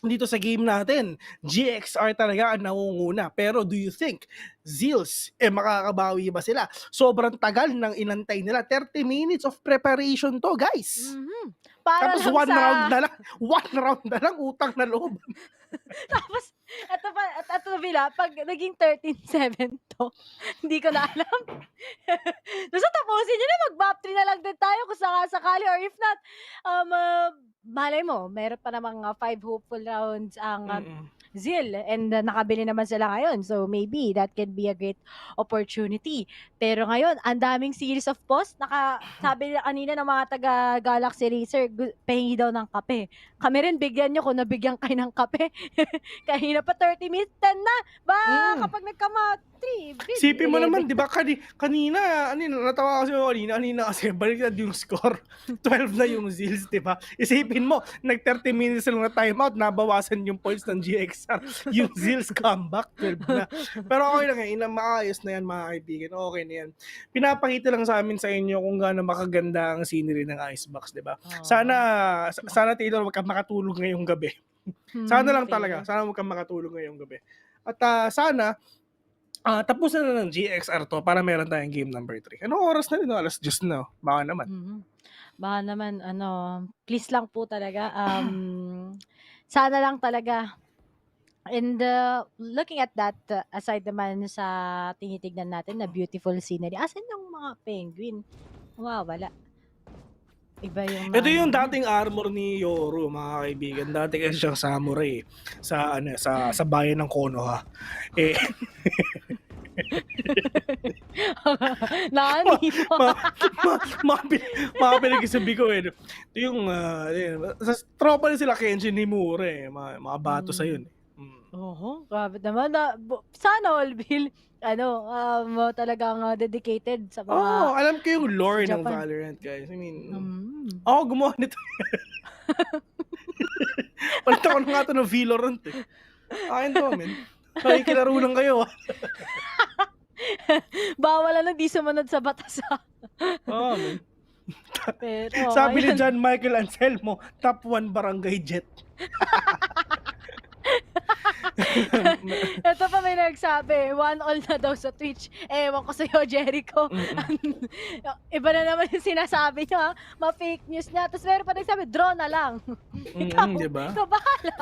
dito sa game natin, GXR talaga ang nangunguna. Pero do you think Zeals, makakabawi ba sila? Sobrang tagal ng inantay nila. 30 minutes of preparation to, guys. Tapos one round na lang, utang na loob. Tapos, ito Vila, pag naging 13-7 to, hindi ko na alam. Basta tapusin nyo na, mag-BOP 3 na lang din tayo kung sakali, or if not, malay mo, meron pa namang 5 hopeful rounds ang Zeal, and nakabili naman sila ngayon. So maybe that can be a great opportunity. Pero ngayon, ang daming series of posts. Sabi kanina ng mga taga Galaxy Racer, pahingi daw ng kape. Kami rin, bigyan nyo kung nabigyan kayo ng kape. Kanina pa 30 minutes, 10 na. Kapag nagkama 3, sipin mo naman, di ba, kanina, natawa kasi kanina kasi baliktad yung score. 12 na yung Zeals, di ba? Isipin mo, nag 30 minutes lang na timeout, nabawasan yung points ng GXR. Yung Zeals comeback, 12 na. Pero okay lang yan, maayos na yan mga kaibigan, okay na yan. Pinapakita lang sa amin sa inyo kung gaano makaganda ang scenery ng Icebox, di ba? Sana Taylor, wag ka makatulog ngayong gabi. Sana lang talaga, sana wag ka makatulog ngayong gabi. At sana, tapusin na ng GXR to para meron tayong game number 3. Anong oras na rin? Alas 10 na. Baka naman. Baka naman, please lang po talaga. Sana lang talaga. And looking at that, aside naman sa tinitignan natin na beautiful scenery, asan yung mga penguin? Wow, wala. Iba yung ito yung dating armor ni Yoru, mga kaibigan. Dati kasi siyang samurai sa bayan ng Konoha. Nani? Mga pinagsasabi ko ito yung sa tropa na sila Kenshin Himura mga bato sa yun. Grabe naman. Sana all Bill, talagang dedicated sa mga alam ko yung lore ng Valorant, guys. I mean, gumawa nito. Palit ako na nga ito ng Valorant eh. Akin to, men. Kilaro lang kayo. Bawal di sumunod sa batas. Men. Pero, sabi ni John Michael Anselmo, top 1 barangay jet. Ito pa may nagsabi, 1-1 na daw sa Twitch. Ewan ko sa'yo, Jericho. Iba na naman yung sinasabi niya, ma-fake news niya. Tapos meron pa nagsabi, draw na lang. Diba? Ikaw bahala.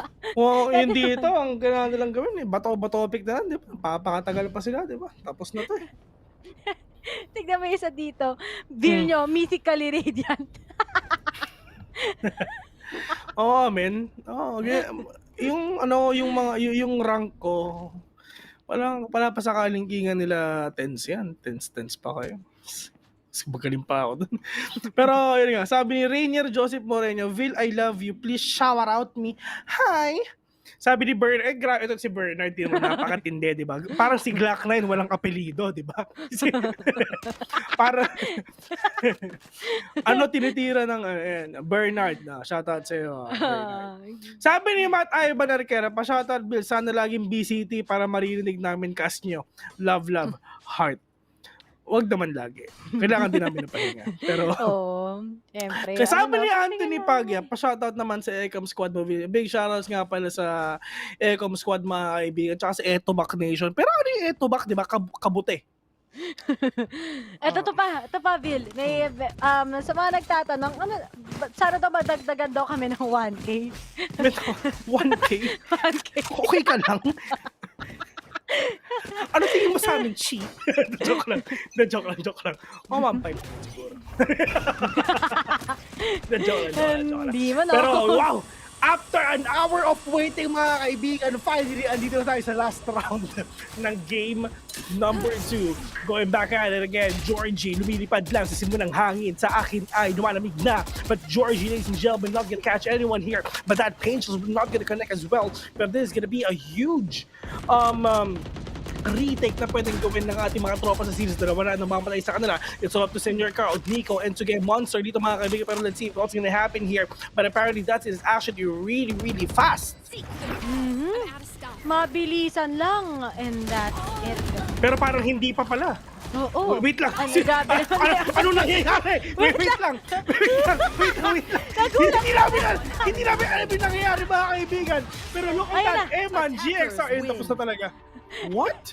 Yung dito, ang gano'n nilang gawin, bato-topic na lang, diba? Papakatagal pa sila, diba? Tapos na to eh. Tignan mo isa dito. Bill nyo, mythically radiant. Men. yung yung rank ko, wala pa sa kalingkingan nila 10s yan. 10s pa kayo. Magaling pa ako dun. Pero yun nga, sabi ni Rainier Joseph Moreno, Vil, I love you. Please shower out me. Hi! Sabi ni Bernard, grabe ito si Bernard, di mo napakatindi, di ba? Parang si Glock 9, walang apelido, di ba? Para tinitira ng Bernard na. Shoutout sa iyo, Bernard. Sabi ni Matt Ivan Arquera, pa-shoutout Bill, sana laging BCT para maririnig namin cast nyo. Love, heart. Wag naman lagi. Kailangan din namin ng pahinga. Pero, siyempre. Sabi ni Anthony Pagya, pa-shoutout naman sa Ecom Squad mo. Big shoutouts nga pala sa Ecom Squad mga kaibigan, tsaka sa Etobac Nation. Pero ano yung Etobac, di ba? Kabute. Ito pa, Bill. May, sa mga nagtatanong, sana daw magdagdagan daw kami ng 1K. 1K? Okay ka lang? Ano tingin mo sa amin, Chi? Joke lang. Oh, 1.5 siguro. Joke lang. Pero wow! After an hour of waiting mga kaibigan, finally, andito tayo sa last round ng game number 2. Going back at it again, Georgie, lumilipad lang sa simulang hangin. Sa akin ay lumalamig na. But Georgie, ladies and gentlemen, not gonna catch anyone here. But that paint is not gonna connect as well. But this is gonna be a huge retake na pwedeng gawin ng ating mga tropa sa series. Dalawa na mamatay sa kanila. It's all up to Senior Carl, Nico, and to get Monster dito mga kaibigan. Pero let's see what's gonna happen here. But apparently that is actually really, really fast. Mabilisan lang. And that's it. Pero parang hindi pa pala. Oo. Wait lang. Ano nangyayari? Wait lang. Hindi namin alam yung nangyayari mga kaibigan. Pero look at that. Eman, GXR, tapos na talaga. What?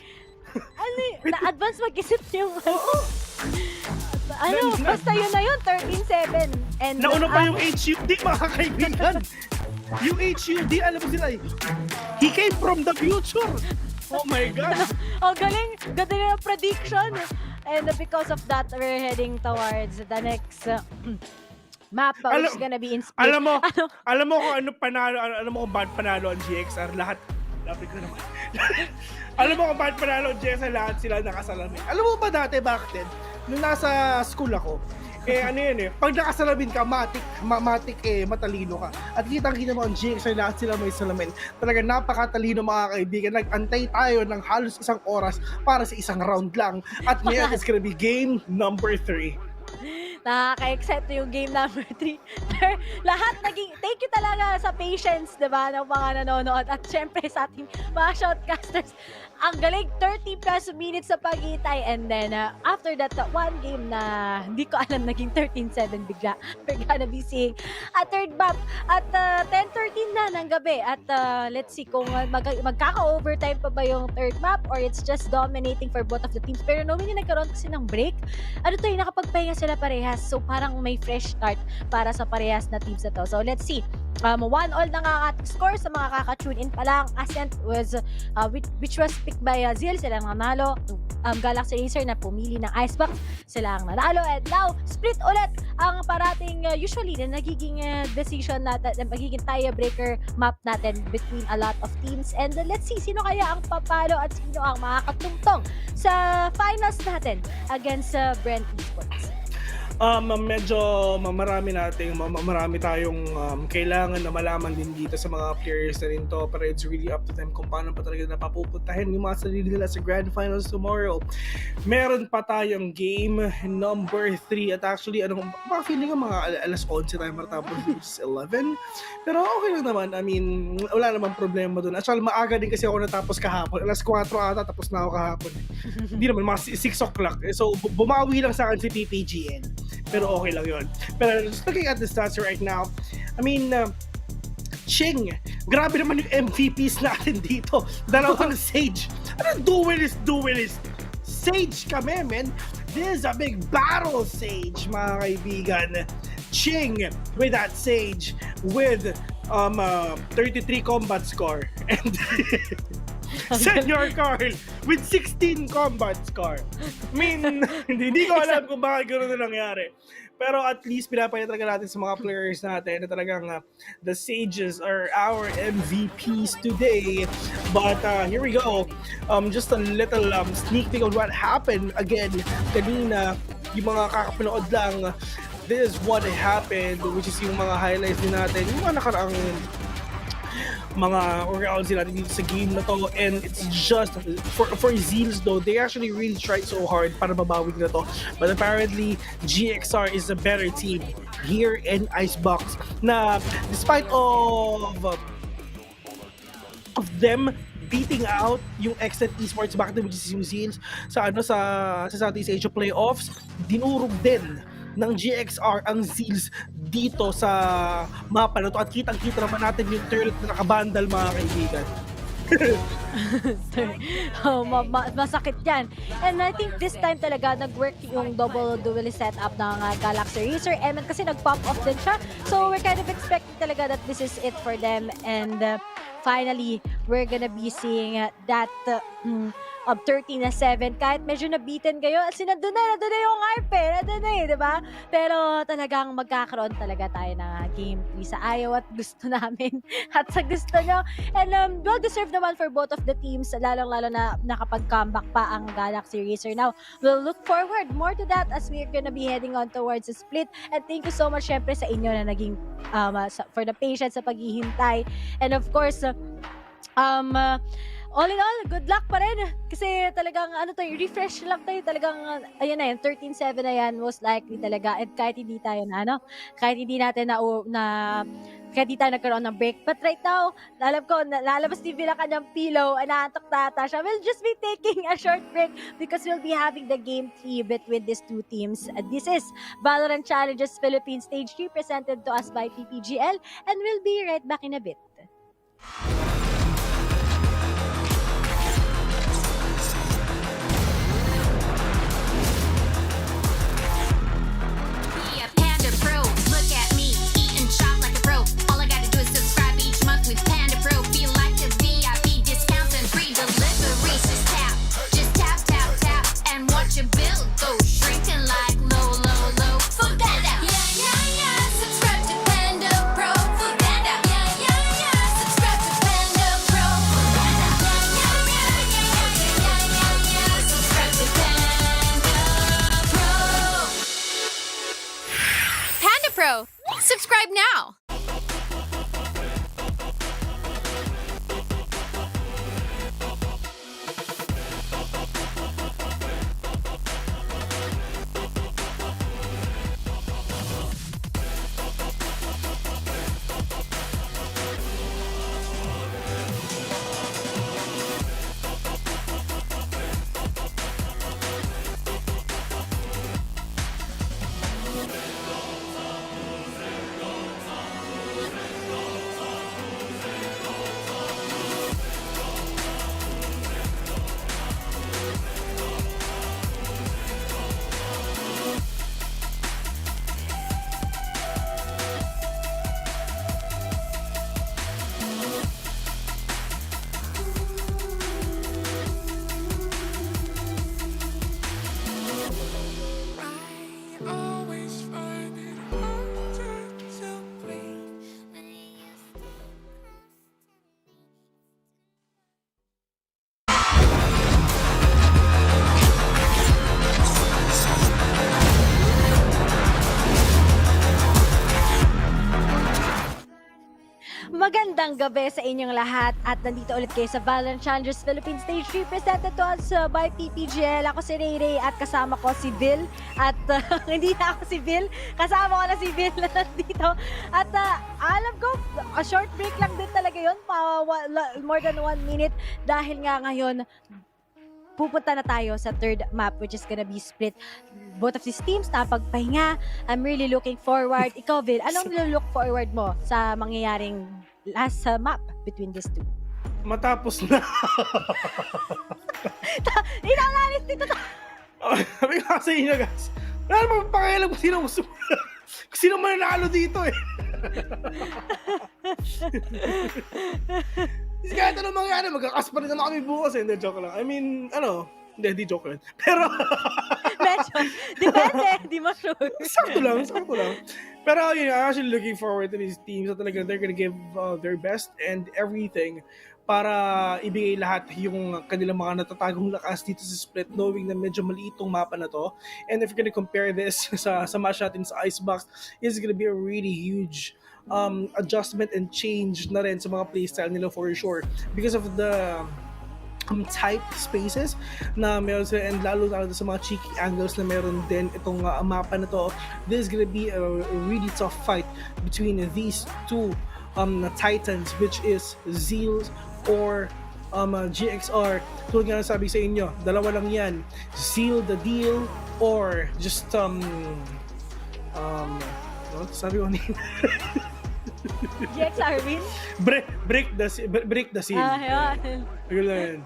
Na-advance mag-isip yung basta yun na yun, 13-7. And nauna pa yung HUD mga kaibigan. Yung HUD, alam mo sila, he came from the future. Oh my God. Galing. Ganda na yung prediction. And because of that, we're heading towards the next map, which is gonna be in space. Alam mo kung ano panalo, alam mo kung bakit panalo ang GXR, lahat. Lapit ko naman. Alam mo kung bakit panalo ang GXR, lahat sila nakasalamin. Alam mo ba dati, back then, nung nasa school ako, pag nakasalamin ka, matik matalino ka. At kitang-kita mo ang GXR, lahat sila may salamin. Talaga napakatalino mga kaibigan. Nag-antay tayo ng halos 1 oras para sa isang round lang. At ngayon, it's gonna be game number 3. Nakaka-excite yung game number 3. Lahat thank you talaga sa patience, diba, ng mga nanonood. At syempre sa ating mga shoutcasters. Ang galing, 30 plus minutes sa paghintay. And then, after that, one game na hindi ko alam, naging 13-7 bigla. We're gonna be seeing a third map at 10:13 na ng gabi. At let's see kung magkaka-overtime pa ba yung third map or it's just dominating for both of the teams. Pero knowing yung nagkaroon kasi ng break, nakapagpahinga sila parehas. So, parang may fresh start para sa parehas na teams na to. So, let's see. 1-all na nga ating score sa mga kaka-tune in pa lang. Ascent was, which was picked by Zeal, sila ang nanalo. Galaxy Racer na pumili ng Icebox, sila ang nanalo. And now, split ulit ang parating usually na nagiging decision natin, magiging tiebreaker map natin between a lot of teams. And let's see, sino kaya ang papalo at sino ang makakatungtong sa finals natin against Bren Esports. Medyo marami tayong kailangan na malaman din dito sa mga players na rin to, pero it's really up to them kung paano pa talaga napapupuntahin yung mga sarili nila sa Grand Finals tomorrow. Meron pa tayong game number 3 at actually baka feeling ko mga alas 11 tayo matapos, which is 11, pero okay lang naman. I mean, wala namang problema dun. Actually, maaga din kasi ako natapos kahapon, alas 4 ata tapos na ako kahapon. Hindi naman, mga 6 o'clock, so bumawi lang sa akin si PPGL. Pero okay lang yun. Pero just looking at the stats right now, I mean, Ching, grabe naman yung MVPs natin dito. Dalawang Sage. Ano duelist? Sage kami, man. This is a big battle, Sage, mga kaibigan. Ching with that Sage with 33 combat score. And Senior Carl with 16 combat scar. I mean, hindi ko alam kung bakit gano'n na nangyari. Pero at least pinapakita talaga natin sa mga players natin na talagang the Sages are our MVPs today. But here we go. Just a little sneak peek of what happened again kanina. Yung mga kakapanood lang, this is what happened, which is yung mga highlights din natin, yung mga nakaraang mga rounds natin dito sa game na to. And it's just for Zeals though, they actually really tried so hard para mabawi na to, but apparently GXR is a better team here in Icebox, na despite of them beating out yung Extent Esports back then, which is yung Zeals sa Southeast Asia playoffs, dinurog din ng GXR ang Zeals dito sa mapa na to, at kitang-kita naman natin yung turret na nakabandal, mga kaibigan. Masakit yan. And I think this time talaga nag-work yung double dual setup ng Galaxy Racer, and kasi nag-pop off din siya. So we're kind of expecting talaga that this is it for them, and finally we're gonna be seeing that of 13-7, kahit medyo nabitin kayo, nandun na yung hype nandun na diba? Pero talagang magkakaroon talaga tayo ng game 3 sa ayaw at gusto namin at sa gusto nyo. And well deserved naman for both of the teams, lalong-lalo na nakapag-comeback pa ang Galaxy Racer. Now, we'll look forward more to that as we're gonna be heading on towards the split. And thank you so much syempre sa inyo na naging for the patience sa paghihintay. And of course, all in all, good luck pa rin. Kasi talagang, refresh lang tayo. Talagang, ayan na yan, 13-7 na yan, most likely talaga. At kahit hindi tayo kahit hindi natin kahit hindi tayo nagkaroon ng break. But right now, alam ko, lalabas ni Villa kanyang pillow, naantok na ata siya. We'll just be taking a short break because we'll be having the game 3 between these two teams. This is Valorant Challenges Philippine Stage 3 presented to us by PPGL, and we'll be right back in a bit. With Panda Pro, feel like a VIP discounts and free delivery. Just tap, tap, and watch your bill go shrinking like low. For Panda, yeah. Subscribe to Panda Pro. For Panda, yeah. Subscribe to Panda Pro. For Panda, yeah. Subscribe to Panda Pro. Panda Pro, subscribe now. Magandang gabi sa inyong lahat at nandito ulit kayo sa Valorant Challengers Philippine Stage 3 presented to us by PPGL. Ako si Ray at kasama ko si Bill at hindi na ako si Bill, kasama ko na si Bill na nandito. At alam ko, a short break lang din talaga yun, more than 1 minute dahil nga ngayon pupunta na tayo sa third map which is gonna be split. Both of these teams na pagpahinga. I'm really looking forward. Ikaw, Bill, anong look forward mo sa mangyayaring last map between these two? Matapos na. Hindi na unalis dito. Sabi ko sa inyo, guys. Wala naman pakialam kung sino gusto mo. Sino man nanalo dito eh. Kahit anong mangyari, magkakas pa rin naman kami bukas eh. Hindi, joke lang. I mean, hindi joke lang. Pero, Medyo, depende, di mo sure. sakto lang. Pero yun, I'm actually looking forward to these teams na talaga they're gonna give their best and everything para ibigay lahat yung kanilang mga natatagong lakas dito sa split, knowing na medyo maliit tong mapa na to. And if you're gonna compare this sa match natin sa Icebox, it's gonna be a really huge adjustment and change na rin sa mga playstyle nila for sure because of the tight spaces na meron sila, and lalo sa mga cheeky angles na meron din itong mapa na to. This is gonna be a really tough fight between these two titans, which is Zeal or GXR. Tulad nga sabi sa inyo, dalawa lang yan, seal the deal or just sabi ko name. GXR win? break the seal. Yun. Ayun lang yan.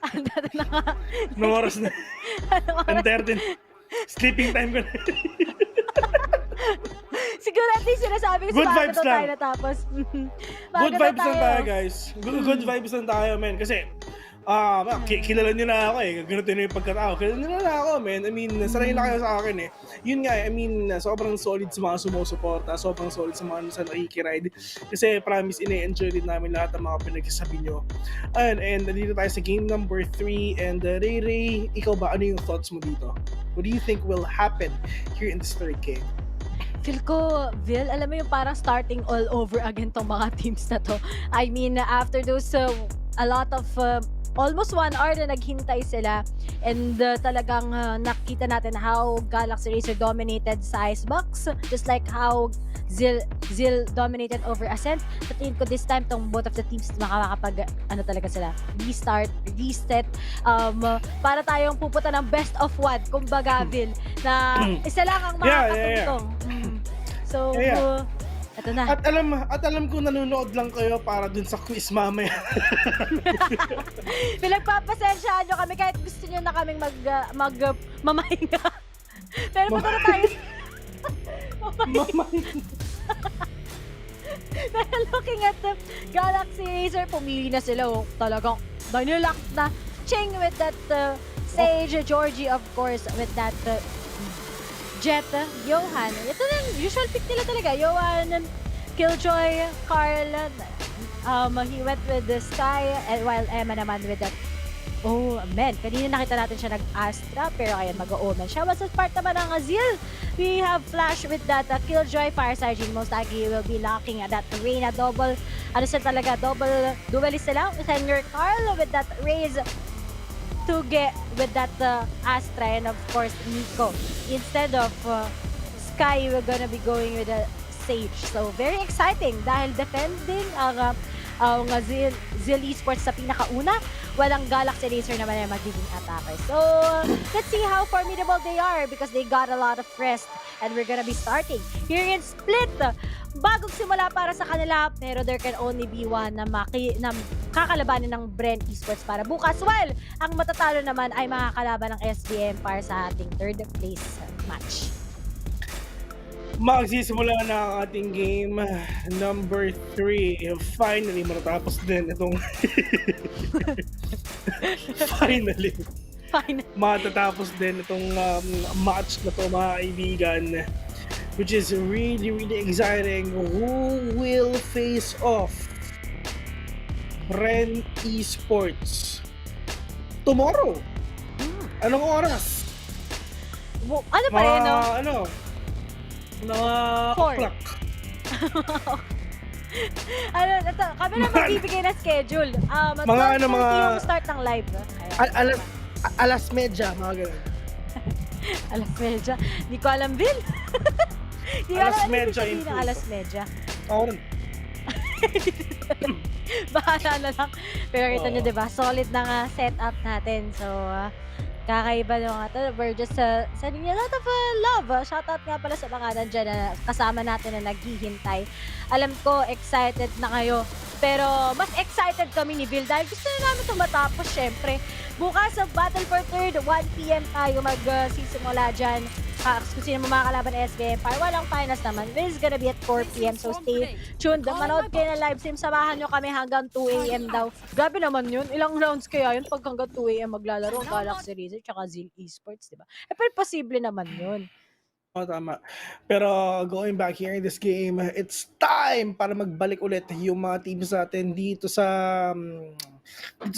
Andado na nga. Anong oras na? 10:13. Sleeping time ko na. Siguro at least sinasabi ko Good sa vibes bago lang. tayo natapos. Good vibes lang tayo, guys. Good vibes lang tayo, man. Kasi, kilala nyo na ako eh. Ganito na yung pagkatao. Kilala nyo na ako, man. I mean, sanay na kayo sa akin eh. Yun nga, I mean, sobrang solid sa mga sumusuporta. Sobrang solid sa mga sa nakikiride. Kasi, promise, ine-enjoy din namin lahat ng mga pinagsasabi nyo. Ayun, and dito tayo sa game number 3. And Ray, ikaw ba, ano yung thoughts mo dito? What do you think will happen here in this third game? Feel ko, Vil, alam mo yung parang starting all over again tong mga teams na to. I mean, after those, a lot of, almost 1 hour na naghintay sila, and talagang nakita natin how Galaxy Racer dominated sa Icebox, just like how Zeal dominated over Ascent. Sa tingin ko this time, tong both of the teams makakapag, talaga sila, restart, reset, para tayong pupunta ng best of 1, kumbaga, Vil, na isa lang ang makakatungtong. So, ito na. At alam ko nanonood lang kayo para dun sa quiz mamaya. Pinagpapasensyahan nyo kami kahit gusto nyo na kaming mamahinga. Pero punta na tayo. Mamahinga. Pero looking at the Galaxy Racer, pumili na sila. Talagang nilak na. Ching with that Sage, Georgie of course with that Jet, Johan. Ito na yung usual pick nila talaga. Johan, Killjoy, Carl. He went with the Sky, and while Emma naman with that. Oh, man. Kanina nakita natin siya nag-Astra, pero ayan, mag-Omen siya. What's part naman ng Zeal? We have Flash with that Killjoy, Fire Sergeant. Most likely will be locking at that Reyna double. Double duelist sila. Senior Carl with that Raze. Tuge with that Astra, and of course Nico. Instead of Sky, we're gonna be going with a Sage. So very exciting dahil defending ang Zeal Esports sa pinakauna. Walang Galaxy Racer naman yung magiging attacker. So let's see how formidable they are because they got a lot of rest, and we're gonna be starting here in Split. Bagong simula para sa kanila, pero there can only be one na kakalabanin ng Bren Esports para bukas. While ang matatalo naman ay makakalaban ng SBM para sa ating third place match. Magsisimula na ang ating game number 3. Finally, matatapos din itong Finally. Matatapos din itong match na to, mga kaibigan. Which is really, really exciting. Who will face off Bren Esports tomorrow? Anong oras? Ano pa rin, no? Mga o'clock. Ito, kami na magbibigay na schedule. Mga yung start ng live. Alas medya, mga ganun. Alas medya? Di ko alam, Bill. Di ko alam medya ng alas medya. Oo. Bahala na lang. Pero kita nyo, diba? Solid na nga setup natin. So, kakaiba na nga ito. We're just sending you a lot of love. Shoutout nga pala sa mga nandyan na kasama natin na naghihintay. Alam ko, excited na kayo. Pero mas excited kami ni Bill dahil gusto na namin ito matapos, syempre. Bukas sa Battle for Third, 1 PM tayo magsisimula dyan. Kung sino mo mga kalaban SB Empire, walang finals naman. This is gonna be at 4 PM, so stay tuned. Manood kayo ng live stream, samahan nyo kami hanggang 2 AM daw. Grabe naman yun. Ilang rounds kaya yun pag hanggang 2 AM maglalaro ang Galaxy Racer tsaka Zeal Esports, diba? Pero posible naman yun. Tama. Pero going back here in this game, it's time para magbalik ulit yung mga teams natin dito sa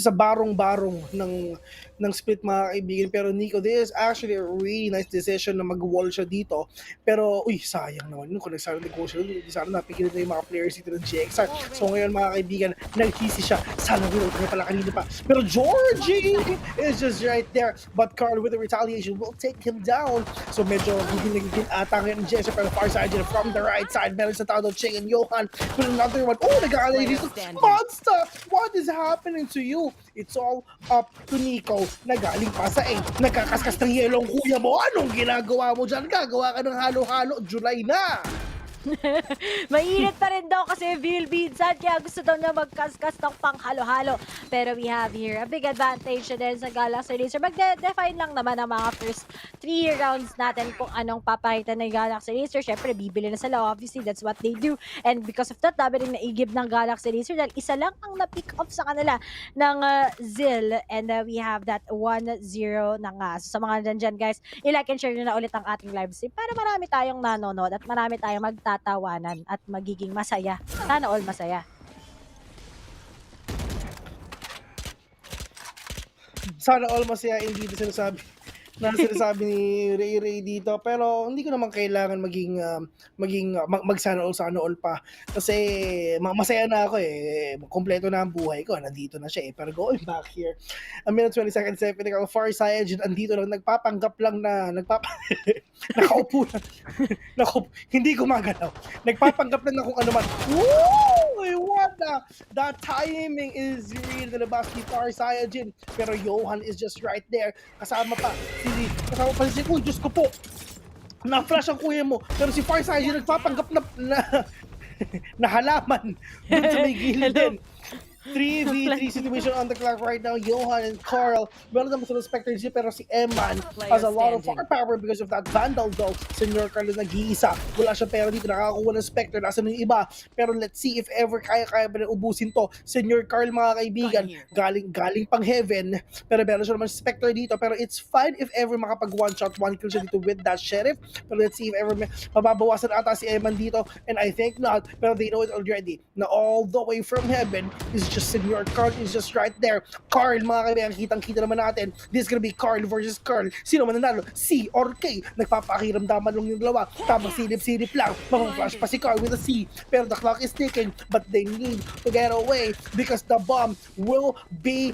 barong-barong ng split mga kaibigan. Pero Nico, this is actually a really nice decision na mag-wall siya dito. Pero, sayang naman yun. Kung nagsasabi siya, sana napigilan na yung mga players dito ng GXR. So ngayon mga kaibigan, nag-cheesy siya. Sana winner ko pala kanina pa. Pero Georgie is just right there. But Carl with the retaliation will take him down. So medyo gigil ata ngayon ng GXR pero far side from the right side. Meron sa tao Ching and Johan with another one. Nag-aalay dito. Monster! What is happening to you? It's all up to Nico. Nagaling pa sa nagkakaskas ng yellow ang kuya mo. Anong ginagawa mo dyan? Gagawa ka ng halo-halo. July na! Mainit pa rin daw kasi Vil Binsan, kaya gusto daw niya magkaskas ng panghalo-halo. Pero we have here a big advantage din sa Galaxy Racer. Mag-define lang naman ang mga first 3 rounds natin kung anong papakita ng Galaxy Racer. Syempre, bibili na sila. Obviously, that's what they do. And because of that, dami rin naigib ng Galaxy Racer dahil isa lang ang na-pick off sa kanila ng Zeal. And we have that 1-0 na nga. So, sa mga dyan guys, i-like and share nyo na ulit ang ating live stream para marami tayong nanonood at marami tayong tatawanan at magiging masaya. Sana all masaya. Sana all masaya, hindi na sinasabi ni Ray dito, pero hindi ko naman kailangan sana all pa kasi masaya na ako kompleto na ang buhay ko, nandito na siya pero going back here, a minute 20 seconds left, far side, andito lang, nagpapanggap lang na nakaupo lang, hindi gumagalaw, nagpapanggap lang na kung ano man. What the timing is real na labas ni Far Saiyajin, pero Johan is just right there, kasama pa si Diyos ko po, na-flash ang kuya mo, pero si Far Saiyajin nagpapanggap na halaman dun sa may gilid din. 3v3 situation on the clock right now. Johan and Carl, meron naman sa Spectre G, pero si Eman has a lot of firepower because of that Vandal though. Senior Carl nag-iisa, wala siya pero dito, nakakakuha ng Spectre, nasa ng iba, pero let's see if ever kaya ba na ubusin to. Senior Carl mga kaibigan, galing pang heaven, pero meron siya naman Spectre dito, pero it's fine if ever makapag one shot, one kill siya dito with that Sheriff, pero let's see if ever mababawasan ata si Eman dito, and I think not, pero they know it already, na all the way from heaven is just Senior Carl is just right there. Carl, mga kaibigan, kitang-kita naman natin. This is gonna be Carl versus Carl. Sino man nanalo? C or K? Nagpapakiramdaman lang yung dalawa. Tamang silip-silip lang. Mamang-flash pa si Carl with a C. Pero the clock is ticking, but they need to get away because the bomb will be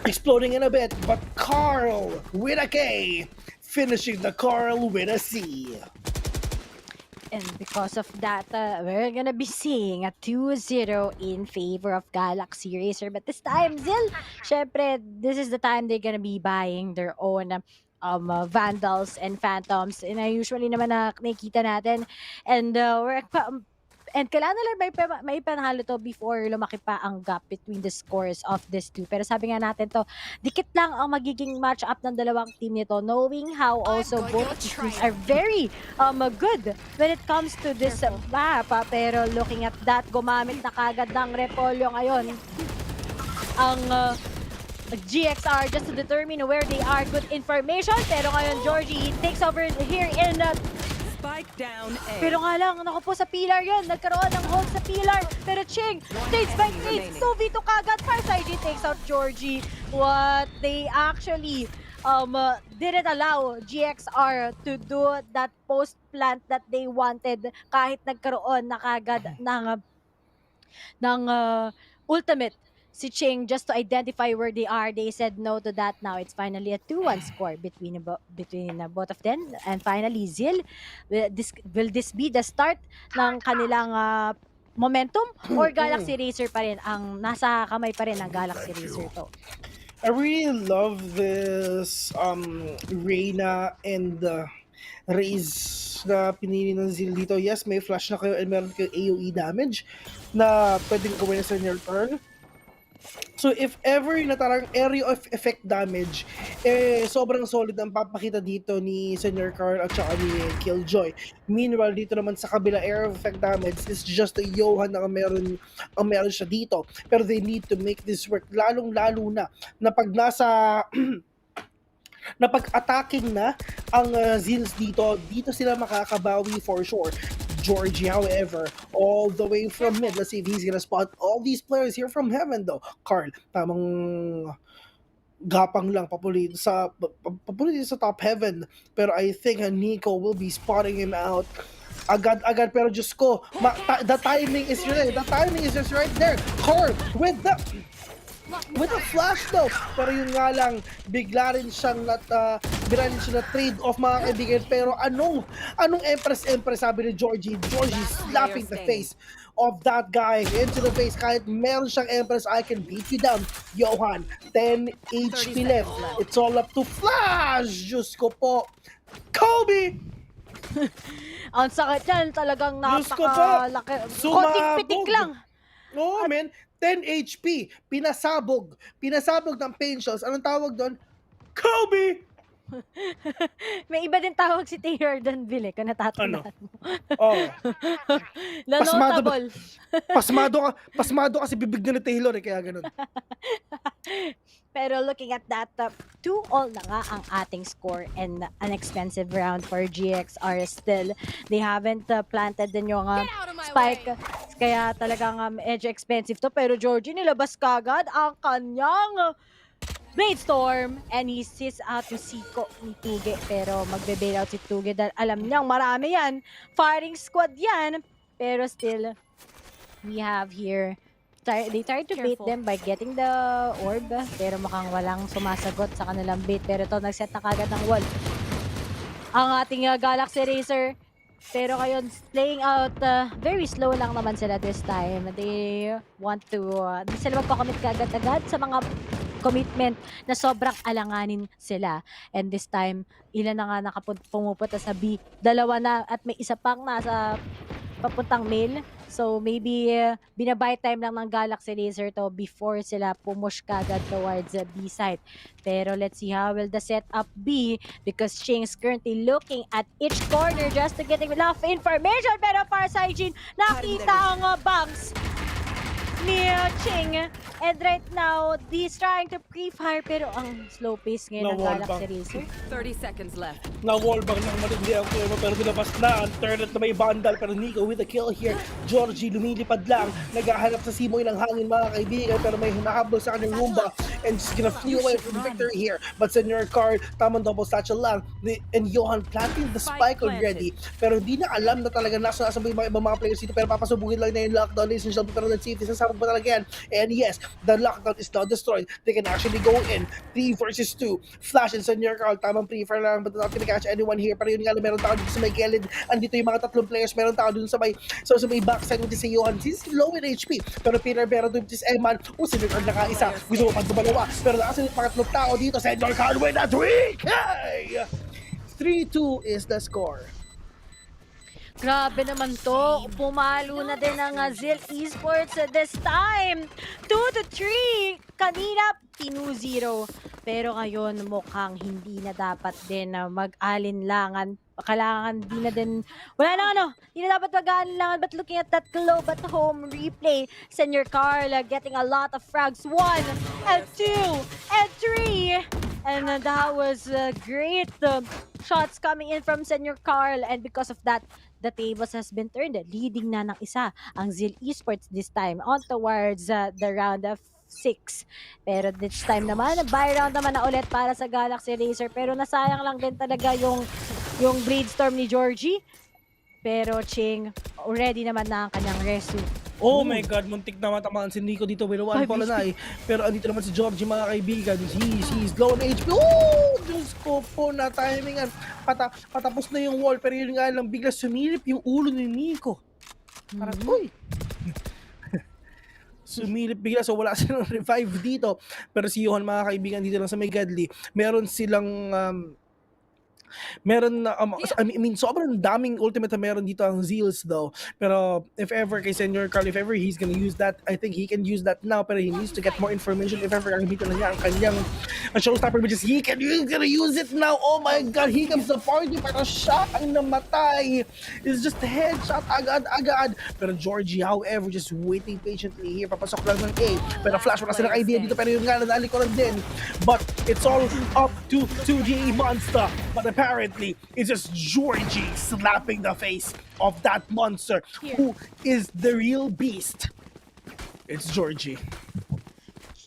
exploding in a bit. But Carl with a K, finishing the Carl with a C. And because of that, we're gonna be seeing a 2-0 in favor of Galaxy Racer. But this time, Zeal, syempre, this is the time they're gonna be buying their own Vandals and Phantoms. And usually naman nakikita natin. And kailangan na lang may panalo to before lumaki pa ang gap between the scores of these two. Pero sabi nga natin to, dikit lang ang magiging match-up ng dalawang team nito, knowing how also both teams are very good when it comes to this map. Pero looking at that, gumamit na kagad ng Repolyo ngayon ang GXR just to determine where they are. Good information, pero ngayon Georgie takes over here in Spike down A. Pero nga lang, naku po sa pillar yun. Nagkaroon ng hold sa pillar. Pero Ching, takes by takes. So Vito kagad. Farside takes out Georgie. What they actually didn't allow GXR to do that post plant that they wanted kahit nagkaroon na kagad ng ultimate si Ching just to identify where they are. They said no to that. Now it's finally a 2-1 score between both of them. And finally, Zeal, will this be the start ng kanilang momentum or Galaxy Racer pa rin ang nasa kamay pa rin ng Galaxy Racer to? I really love this Reyna and Raze na pinili ng Zeal dito. Yes, may flash na kayo and meron kayo AoE damage na pwedeng gawin sa Senior Pearl. So if ever na tarang area of effect damage, sobrang solid ang papakita dito ni Senior Carl at saka ni Killjoy. Meanwhile, dito naman sa kabila, area of effect damage is just a Johan ang meron siya dito. Pero they need to make this work, lalong-lalo na pag nasa na pag-attacking na ang Zeals dito sila makakabawi for sure. Georgie, however, all the way from mid. Let's see if he's gonna spot all these players here from heaven though. Carl, tamang gapang lang papulit sa top heaven. Pero I think Nico will be spotting him out agad-agad. Pero Diyos ko, the timing is right. The timing is just right there. Carl with a flash though. Pero yun nga lang, bigla rin siyang trade off mga kaibigan. Pero anong Empress sabi ni Georgie slapping the face of that guy into the face. Kahit meron siyang Empress, I can beat you down. Johan, 10 HP left. It's all up to Flash. Diyos ko po. Kobe! Ang sakit yan, talagang napakalaki. Konting pitik lang. Oo, man. 10 HP, pinasabog ng pain shells. Anong tawag doon? Kobe! May iba din tawag si Taylor Danville, kung natatandaan mo. Oh. Notable. Pasmado kasi bibig na ni Taylor kaya ganun. Pero looking at that, 2-all na nga ang ating score and an expensive round for GXR still. They haven't planted din yung spike. Kaya talagang medyo expensive to. Pero Georgie nilabas kagad ang kanyang Blade Storm and he sees out to Siko ni Tuge. Pero magbe-bail out si Tuge dahil alam niyang marami yan. Firing squad yan. Pero still, we have here they tried to bait them by getting the orb, pero mukhang walang sumasagot sa kanilang bait. Pero ito, nag-set na kagad ng wall ang ating Galaxy Racer. Pero ngayon, playing out, very slow lang naman sila this time. They want to, di sila magpakomit kagad-agad sa mga commitment na sobrang alanganin sila. And this time, ilan na nga pumupunta sa B. 2 na at may isa pang nasa papuntang mail. So maybe binabay time lang ng Galaxy Laser to before sila pumush kagad towards the B side. Pero let's see how will the setup be because Ching's currently looking at each corner just to get enough information. Pero para sa Hygiene, nakita ang banks ni Ching. And right now, he's trying to pre-fire pero ang slow pace ngayon ng Galaxy Racer. 30 seconds left. Na-wallbang ng matindi ang Kuya pero dilabas na ang turret na may bandal. Pero Nico with a kill here. Georgie lumilipad lang. Naghahanap sa simoy ng hangin mga kaibigan pero may hinahabol sa kanyang Roomba and just gonna flee away from victory here. But Senior Card, tamang double satchel lang. And Johan planting the spike already. Pero di na alam na talaga nasa yung mga ibang mga players dito pero papasubugin lang na yung lockdown. Ladies and gentlemen, pero let's see if isasabog ba talaga yan. And yes, the lockdown is not destroyed. They can actually go in 3 versus 2. Flash and Senior Carl, tamang pre-fire lang but not gonna catch anyone here. Pero yun nga, meron tao dito sa may gilid. Andito yung mga 3 players. Meron tao dun sa may backside which is si Johan. He's low in HP. Pero Pinarbera dun which is Eman. Senior Carl naka-isa. Gusto mo pang dumalawa. Pero nakasunod mga 3 tao dito. Senior Carl with a tweak! Hey! 3-2 is the score. Grabe naman to. Pumalo na din ang Zeal Esports this time. 2-3. Kanina, 2-0. Pero ngayon, mukhang hindi na dapat din mag-alinlangan. Kailangan di na din, wala na hindi na dapat mag-alinlangan. But looking at that globe at home replay, Senior Carl getting a lot of frags. 1 and 2 and 3. And that was great shots coming in from Senior Carl. And because of that, the tables has been turned. Leading na ng isa ang Zeal Esports this time on towards the round of 6. Pero this time naman, buy round naman na ulit para sa Galaxy Racer. Pero nasayang lang din talaga yung Blade Storm ni Georgie. Pero Ching, already naman na ang kanyang resu. Oh my God, muntik na matamaan si Nico dito with 1 pala na Pero andito naman si Georgie mga kaibigan. He's low on HP. Oh! Diyos ko po na timingan. Patapos na yung wall pero yun nga lang bigla sumilip yung ulo ni Nico. Parang, uy! Sumilip bigla so wala silang revive dito. Pero si Johan mga kaibigan dito lang sa may Godly. Meron silang Meron na, I mean, sobrang daming ultimate na meron dito ang Zeals though. Pero if ever kay Senior Carl, if ever he's gonna use that, I think he can use that now, pero he needs to get more information if ever gamitin na niya ang kanyang showstopper, which is he's gonna use it now. Oh my god, he comes the party, pero siya ang namatay. It's just a headshot agad-agad. Pero Georgie, however, just waiting patiently here. Papasok lang ng A. Pero flash, wala silang idea dito, pero yung nga nadali ko lang din. But it's all up to 2G Monster. But apparently, it's just Georgie slapping the face of that monster. Who is the real beast? It's Georgie.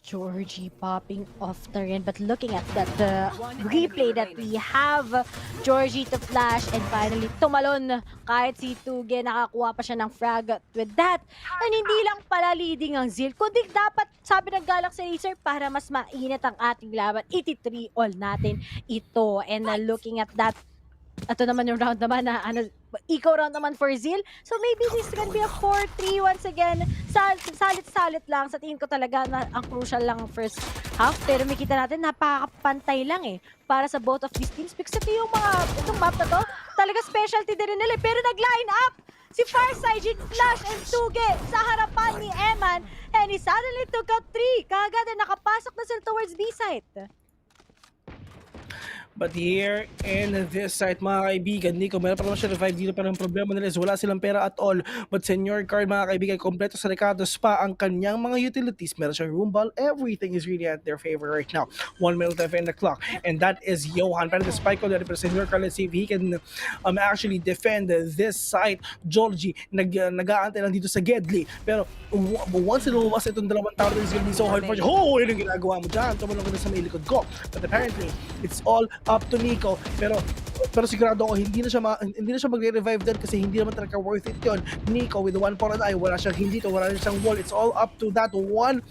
Georgie popping off the rin, but looking at the replay that we have, Georgie to flash and finally tumalon kahit si Tuge nakakuha pa siya ng frag with that. And hindi lang pala leading ang Zeal, kundi dapat sabi ng Galaxy Racer para mas mainit ang ating laban, 83 all natin ito. And looking at that, ito naman yung round naman na eco round naman for Zeal. So maybe this can be a 4-3 once again. Salit-salit lang. Sa tingin ko talaga na ang crucial lang first half. Pero makita natin napakapantay lang para sa both of these teams. Because ito yung itong map na to, talaga specialty din nila. Pero nag-line up si Farsight, Flash and Tuge sa harapan ni Eman. And he suddenly took out 3. Kagad na nakapasok na sila towards B site. But here in this site, mga kaibigan, Nico, meron pa naman siya revive dito, pero ang problema nila is wala silang pera at all. But Senior Card, mga kaibigan, kompleto sa Ricardo's pa ang kanyang mga utilities. Meron siyang room ball. Everything is really at their favor right now. 1 minute left in the clock. And that is Johan. Pero the spike on pero Senior Card, let's see if he can actually defend this site. Georgie, nag-aantay lang dito sa Gedli. Pero once lumabas itong dalawang tower, it's gonna be so hard for you. Oh, yun yung ginagawa mo dyan. Tumalong ka na sa may likod ko. But apparently, it's all up to Nico, pero sigurado ako hindi na siya magre-revive din kasi hindi naman talaga worth it yun. Nico with the 1 for an eye, wala siyang hindi to, wala siyang wall. It's all up to that one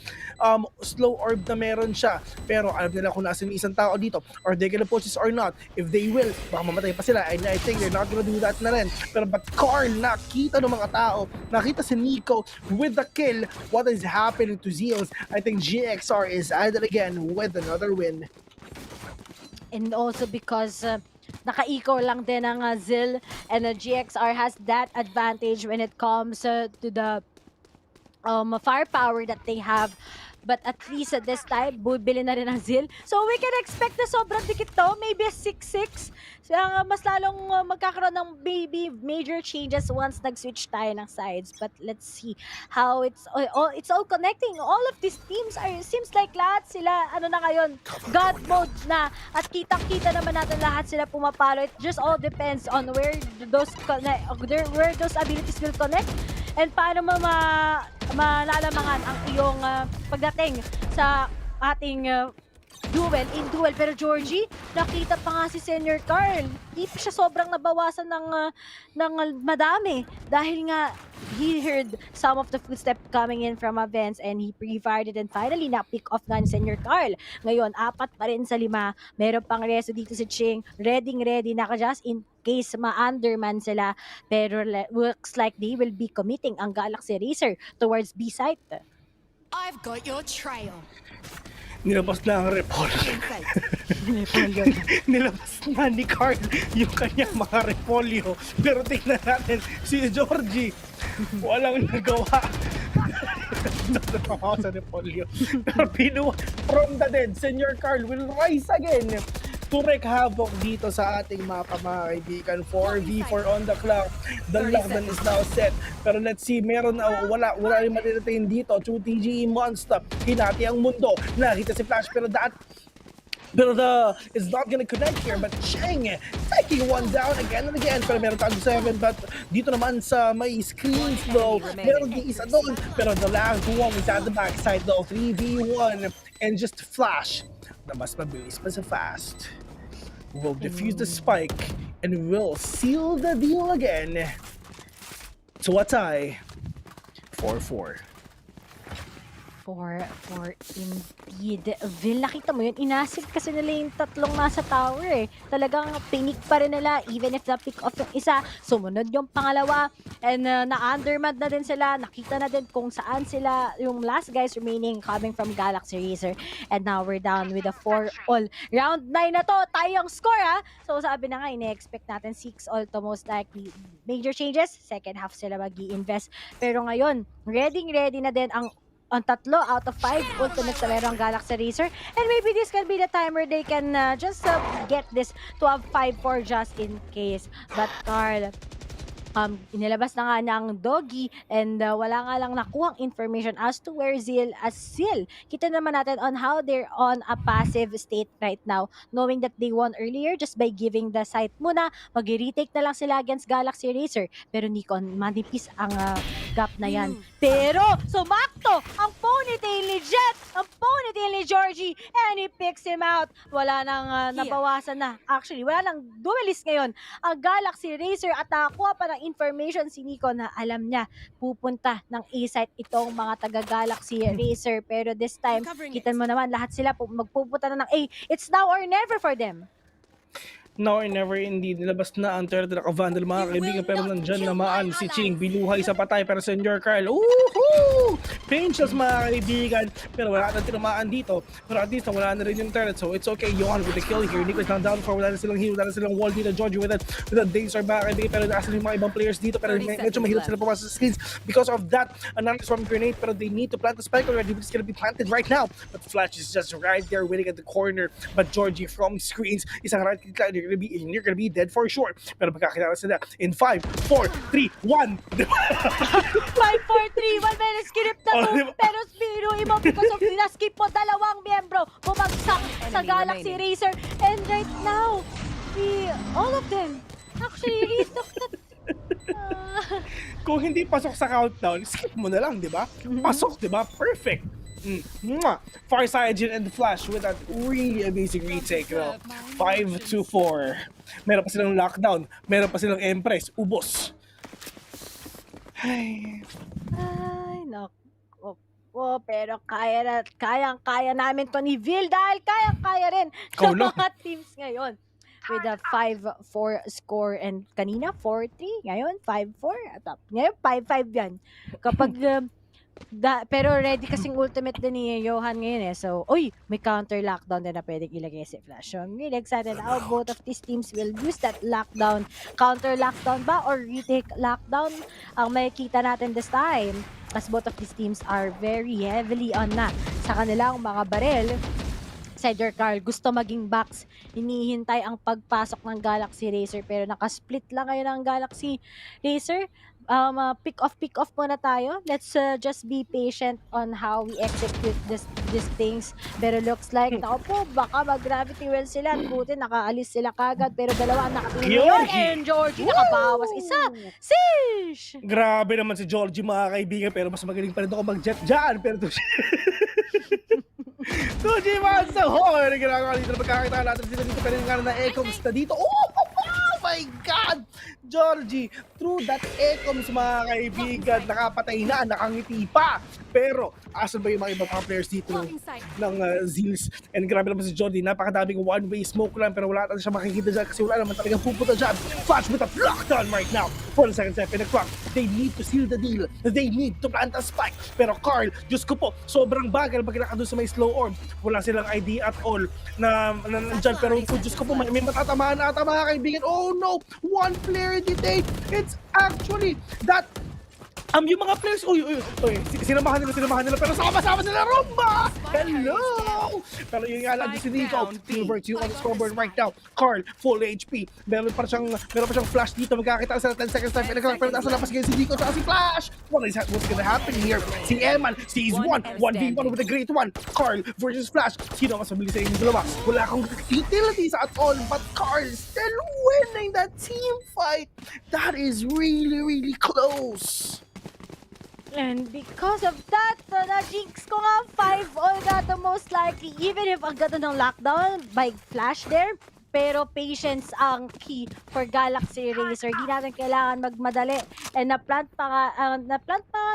slow orb na meron siya. Pero alam nila kung nasan yung isang tao dito, or they gonna push this or not. If they will, baka mamatay pa sila, and I think they're not gonna do that na rin. Pero but Carl, nakita ng mga tao, nakita si Nico with the kill. What is happening to Zeals? I think GXR is at it again with another win. And also because naka-eco lang din ang Zeal, and GXR has that advantage when it comes to the firepower that they have. But at least at this time, bubili na rin ang Zeal. So we can expect na sobrang dikit to, maybe a 6-6. So, mas lalong magkakaroon ng maybe major changes once nag-switch tayo ng sides. But let's see how it's all connecting. All of these teams seems like lahat sila, na ngayon, God mode na. At kitang-kita naman natin lahat sila pumapalo. It just all depends on where those abilities will connect. And paano malalamangan ang iyong pagdating sa ating duel. Pero Georgie, nakita pa nga si Senior Carl. Hindi pa siya sobrang nabawasan ng madami. Dahil nga, he heard some of the footsteps coming in from events and he pre-fired it and finally na-pick off na ni Senior Carl. Ngayon, 4 pa rin sa 5. Meron pang reso dito si Ching. Ready naka-just in case ma-underman sila. Pero looks like they will be committing ang Galaxy Racer towards B site. I've got your trail. Nilabas na ang repolyo. Nilabas na ni Carl yung kanyang mga repolyo. Pero tingnan natin, si Georgie, walang nagawa. Sa repolyo. Pero pinuha from the dead, Senior Carl will rise again to wreak havoc dito sa ating mapa, mga kaibigan. 4v4 on the clock. The lockdown is now set. Pero let's see, wala rin matitayin dito. 2TG Monster. Hinati ang mundo. Nakita si Flash, pero it's not gonna connect here. But Cheng taking one down again and again. Pero meron tayong 7. But dito naman sa may screens though, meron di isa doon. Pero the last one is at the backside though. 3v1 and just Flash na mas mabilis pa sa fast will defuse the spike and will seal the deal again. So a tie 4-4. 4-4 indeed. Vil, nakita mo yun, inasid kasi nila yung tatlong nasa tower eh. Talagang pinik pa rin nila even if na-pick off yung isa, sumunod yung pangalawa, and na-undermanned na din sila. Nakita na din kung saan sila, yung last guys remaining coming from Galaxy Racer. And now we're down with a 4-all. Round 9 na to, tayong score ha! So sabi na nga, ine-expect natin 6-all to most likely. Major changes, second half sila mag-i-invest. Pero ngayon, ready na din ang tatlo out of 5 ultimates na meron ang Galaxy Racer. And maybe this can be the time where they can just get this to have 5-4 just in case. But Carl, inilabas na nga ng Doggy and wala nga lang nakuhang information as to where Zeal as Zeal. Kita naman natin on how they're on a passive state right now, knowing that they won earlier just by giving the site muna. Mag-retake na lang sila against Galaxy Racer. Pero Nikon, manipis ang gap na yan. Pero sumakto ang ponytail ni Jet, ang ponytail ni Georgie, and he picks him out. Wala nang nabawasan na. Actually, wala nang duelist ngayon ang Galaxy Racer at nakakuha pa ng information si Nico na alam niya pupunta ng A-site itong mga taga-Galaxy Racer. Pero this time, kita mo naman lahat sila magpupunta na ng A. It's now or never for them. Now or never indeed. Nilabas na ang turret na ka-vandal mga kaibigan, pero nandyan naman si Ching. Biluhay sa patay pero Senor Carl. Woohoo! Painless mga kaibigan, pero wala na tinamaan dito. Pero at least wala na rin yung turret, so it's okay. Johan with the kill here. Nico is down for, wala na silang heal, wala na silang wall dito. Georgie with a Dazer mga kaibigan, pero nasa yung mga ibang players dito, pero medyo mahilap sila pumasok sa screens. Because of that, another storm grenade, pero they need to plant the spike already. It's gonna be planted right now. But Flash is just right there waiting at the corner. But Georgie from screens, isang right click lang, you're gonna be dead for sure. Pero magkakilala sila in 5, 4, 3, 1. 5, 4, 3, 1 minutes skip na to. Pero biruin mo because of na-skip po dalawang miyembro. Bumagsak sa Galaxy Racer. And right now, all of them actually retook that. Kung hindi pasok sa countdown, skip mo na lang, di ba? Pasok, di ba? Perfect. Farsight and the Flash with that really amazing retake. 5-4. Meron pa silang lockdown. Meron pa silang Empress. Ubos. Ay, naku. Pero kaya namin to ni Vil dahil kaya rin sa mga teams ngayon. With a 5-4 score and kanina 4-3, ngayon 5-4. Ngayon 5-5 yan. Kapag pero ready kasing ultimate din ni Johan ngayon eh. So, may counter lockdown din na pwedeng ilagay si Flash. So, I'm really excited how both of these teams will use that lockdown. Counter lockdown ba or retake lockdown ang makikita natin this time. As both of these teams are very heavily on na sa kanilang mga barel. Cedar Carl, gusto maging box. Hinihintay ang pagpasok ng Galaxy Racer pero nakasplit lang ngayon ang Galaxy Racer. Pick off muna tayo. Let's just be patient on how we execute these things. Pero looks like, baka mag-gravity well sila. At buti, nakaalis sila kagad. Pero dalawa ang nakatingin. And Georgie, nakabawas isa. Sheesh! Grabe naman si Georgie mga kaibigan. Pero mas magaling pa rin ako mag-jet dyan. Pero to 2G man sa horror! Ginagawa dito na magkakita natin sila dito. Pero yung nga na Ecoms na dito. Oh my God! Georgie, through that Ecoms mga kaibigan, nakapatay na, nakangiti pa. Pero, asan ba yung mga ibang players dito ng Zeals? And grabe naman si Georgie, napakadaming one-way smoke lang, pero wala natin siya makikita dyan kasi wala naman talagang pupunta dyan. Flash with a lockdown right now. 4 seconds left in the clock. They need to seal the deal. They need to plant a spike. Pero Carl, Diyos ko po, sobrang bagal pag nakadun sa may slow orb. Wala silang idea at all na nandyan. Pero Diyos ko po, may matatamaan na ata mga kaibigan. Oh no! One player detained. It's actually that yung mga players, sinamahan nila, pero sama-sama sila rumba! Hello! Pero yung nga lang si Nico, Silver 2 on the scoreboard right now. Carl, full HP. Meron pa siyang flash dito, magkakita sa 10 seconds time, pero nasa lapas ngayon si Nico sa si Flash! What's gonna happen here? Si Eman, sees 1v1 with a great one. Carl versus Flash. Sino mas mabilis sa inyong dalawa? Wala akong utilities at all, but Carl still winning that team fight. That is really, really close. And because of that, na-jinx ko nga 5-all na to most likely. Even if ang ganda ng lockdown by Flash there, pero patience ang key for Galaxy Racer. Di natin kailangan magmadali. And na-plant pa nga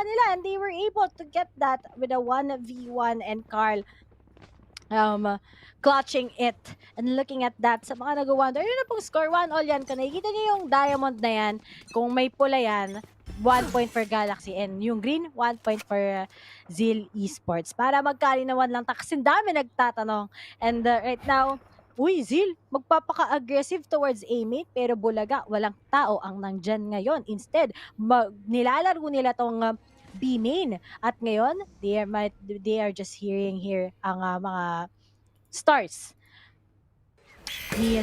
nila, and they were able to get that with a 1v1, and Carl clutching it and looking at that. Sa mga nag-wonder, yun na pong score, 1-all yan. Kung nakikita niyo yung diamond na yan, kung may pula yan, 1 point for Galaxy, and yung green, 1 point for Zeal Esports. Para magkalinawan lang, kasi dami nagtatanong. And right now, uy, Zeal, magpapaka-aggressive towards A-mate, pero bulaga, walang tao ang nandyan ngayon. Instead, nilalaro nila tong B main. At ngayon, they are just hearing here ang mga stars ni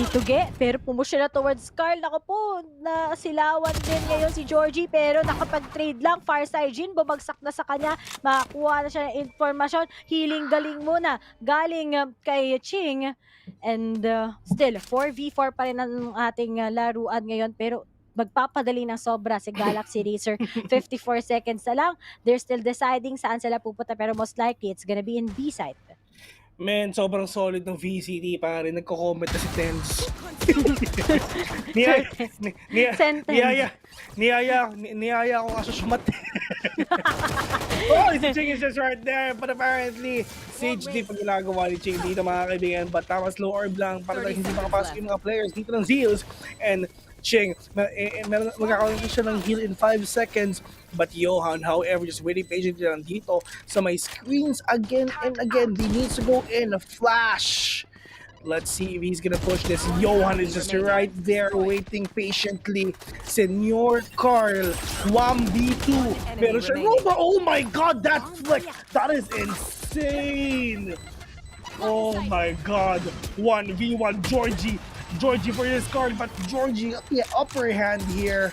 Tuge, pero pumusya na towards Carl. Ako po, nasilawan din ngayon si Georgie, pero nakapag-trade lang. Fireside Jin, bumagsak na sa kanya. Makakuha na siya ng informasyon. Healing galing muna. Galing kay Ching. And still, 4v4 pa rin ang ating laruan ngayon. Pero magpapadali ng sobra si Galaxy Racer. 54 seconds na lang. They're still deciding saan sila pupunta, pero most likely, it's gonna be in B side. Men, sobrang solid ng VCT pare. Nagko-comment na si Tens. Niyaya ako kaso sumat. Oh, si Ching is just right there. But apparently, Sage di pa ginagawa ni Ching dito mga kaibigan. But tama, slow orb lang para hindi makapasok yung mga players dito ng Zeals. And Ching, magkakaroon siya ng heal in 5 seconds. But Johan, however, just waiting patiently lang dito sa may screens again and again. He needs to go in a flash. Let's see if he's gonna push this. Johan is just right there waiting patiently. Senor Carl, 1v2. Pero siya, oh my god, that flick! That is insane! Oh my god, 1v1 Georgie for his card, but Georgie got the upper hand here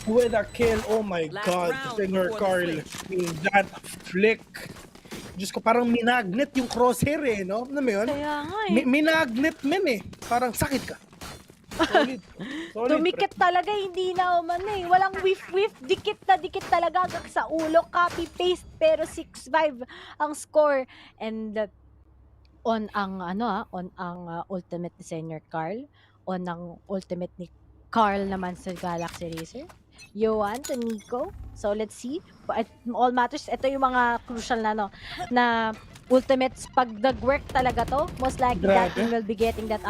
with a kill. Oh my god, Senor Carl. That flick. Diyos ko, parang minagnet yung crosshair eh, no? Ano mo yun? Kaya nga eh. Minagnet eh. Parang sakit ka. Solid. Dumikit talaga, hindi na umano eh. Walang whiff, dikit na dikit talaga sa ulo. Copy-paste, pero 6-5 ang score. And on ang ultimate ni Senior Carl, on ang ultimate ni Carl naman sa Galaxy Racer, Yohan to Nico. So let's see. All matters, ito yung mga crucial na ultimates. Pag nag-work talaga to, most likely that team will be getting that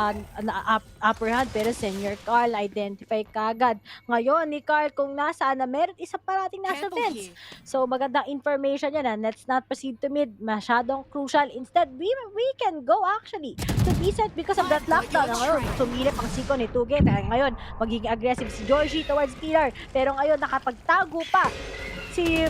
upper hand. Pero Senior Carl, identify kagad. Ngayon ni Carl, kung nasaan na, meron isa parating nasa fence. So magandang information yan. Let's not proceed to mid. Masyadong crucial. Instead, we can go actually to B set because of that lockdown. Ngayon, sumilip ang siko ni Tuge. Pero ngayon, magiging aggressive si Georgie towards Pillar. Pero ngayon, nakapagtago pa si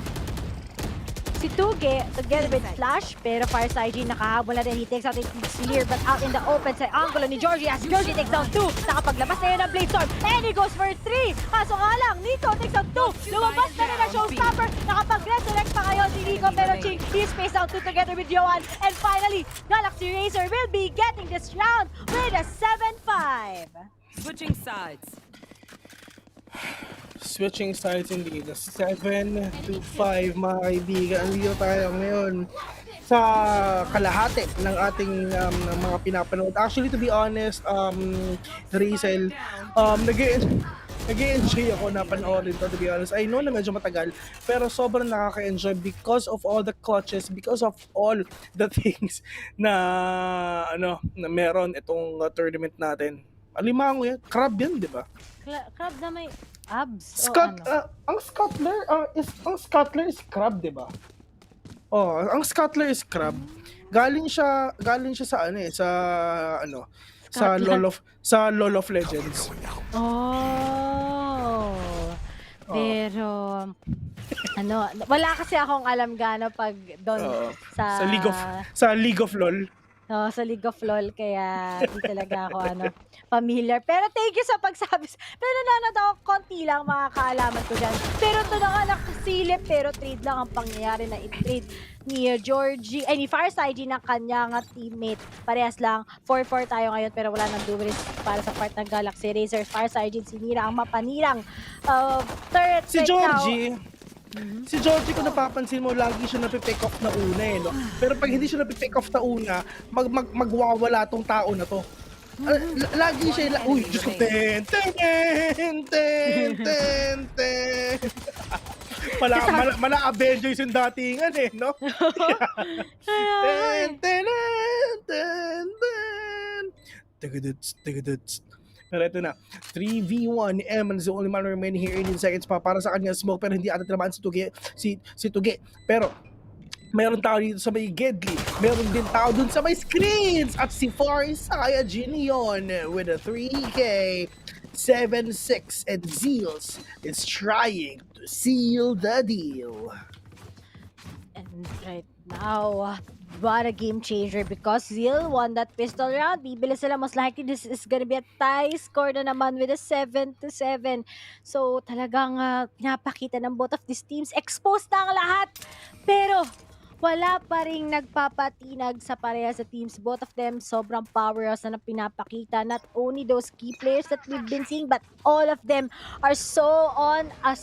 Tuge together with Flash, pero Fireside G nakahabol na din. He takes out it clear, but out in the open sa angulo ni Georgie as Georgie takes down 2. Nakapaglabas na yun ang Blade Storm, and he goes for 3. Kaso nga lang, Nico takes out 2. Lumabas na rin ang Showstopper. Nakapag-resurrect pa ngayon si Nico, pero Ching, he spaced out 2 together with Johan. And finally, Galaxy Racer will be getting this round with a 7-5. Switching sides. Switching sides indeed. 7-5 mga kaibigan. Andito tayo ngayon sa kalahati ng ating mga pinapanood. Actually, to be honest, Rizel, nag-enjoy ako na panoorin to, to be honest. I know na medyo matagal, pero sobrang nakaka-enjoy because of all the clutches, because of all the things na meron itong tournament natin. Alimango yan. Crab yan, di ba? Crab na may abs. Ang Scuttler is crab, di ba? Oh, ang Scuttler is crab. Galing siya sa LoL of Legends. Oh. Pero wala kasi akong alam gaano pag doon sa League of LoL. Sa League of LoL, kaya di talaga ako familiar. Pero thank you sa pagsabi. Pero nanonood ako konti lang mga kaalaman ko dyan. Pero ito na nga nakasilip, pero trade lang ang pangyayari na i-trade ni Georgie, ni Fireside ng kanyang teammate. Parehas lang, 4-4 tayo ngayon, pero wala nang duelist para sa part ng Galaxy Racer. Fireside sinira ang mapanirang turret si right Georgie. now. Si Georgie, kung napapansin mo, lagi siya napipick off na una eh, no? Pero pag hindi siya napipick off na una, magwawala tong tao na to. Lagi siya, uy, Diyos ko, Mala Avengers yung datingan eh, no? Tigaduts. Pero ito na, 3v1, M is the only man remaining here, 18 seconds pa para sa kanya smoke, pero hindi ata tinamaan si Tuge. Pero meron tao dito sa may Gedli, meron din tao dun sa may screens, at si Farisaya Ginion with a 3K, 7-6, and Zeals is trying to seal the deal. And right now, what a game changer because Zeal won that pistol round. Bibilis sila, most likely this is gonna be a tie score na naman with a 7-7. So talagang pinapakita ng both of these teams. Exposed na ang lahat. Pero wala pa ring nagpapatinag sa pareha sa teams. Both of them sobrang powerhouse na pinapakita. Not only those key players that we've been seeing, but all of them are so on a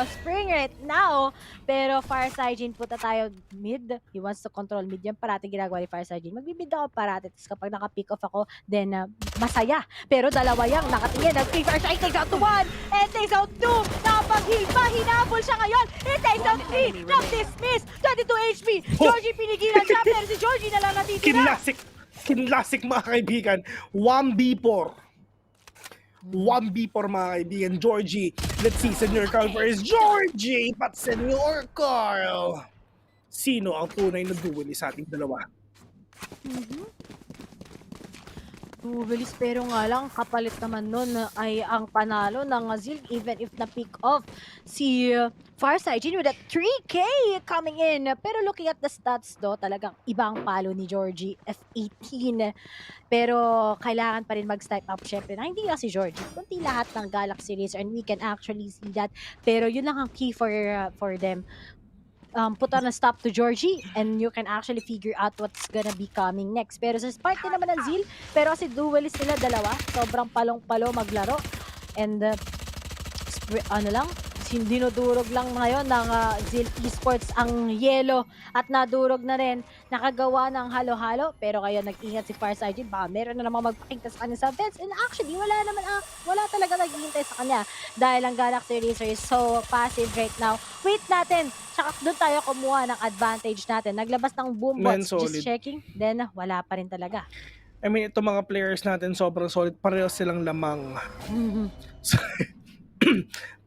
spring right now. Pero Fireside punta tayo mid. He wants to control mid. Yan parati ginagawa ni Fireside. Magbibid ako parati. Tapos kapag naka-pick off ako, then masaya. Pero dalawa yang nakatingin. Fireside takes out to 1 and takes out 2. Nakapag-heal pa. Hinabol siya ngayon. It takes out 3. Nag-dismiss. 22 HP. Georgie pinigilan siya. Pero si Georgie na lang natitira. Kinlasik mga kaibigan. 1v4. 1v4 mga kaibigan. Georgie. Let's see, Senior Carl versus Georgie. But Senior Carl, sino ang tunay na duelist sa ating dalawa? Duelist, pero nga lang, kapalit naman nun ay ang panalo ng Zeal, even if na-pick off si Farside with a 3K coming in. Pero looking at the stats do, talagang ibang palo ni Georgie, F18. Pero kailangan pa rin mag-step up syempre na hindi lang si Georgie, kundi lahat ng Galaxy Racer, and we can actually see that. Pero yun lang ang key for them. Put on a stop to Georgie and you can actually figure out what's gonna be coming next. Pero sa Spark din naman ng Zeal, pero kasi duelist nila dalawa, sobrang palong-palo maglaro. And dinudurog lang ngayon ng Zeal Esports ang yellow at nadurog na rin, nakagawa ng halo-halo. Pero kayo nag-ingat si Farside, baka meron na namang magpakita sa kanya sa fence, and actually wala talaga nag-iintay sa kanya dahil ang Galaxy Racer is so passive right now. Wait natin, tsaka doon tayo kumuha ng advantage natin. Naglabas ng boom bots, just checking, then wala pa rin talaga. I mean, itong mga players natin sobrang solid, pareho silang lamang.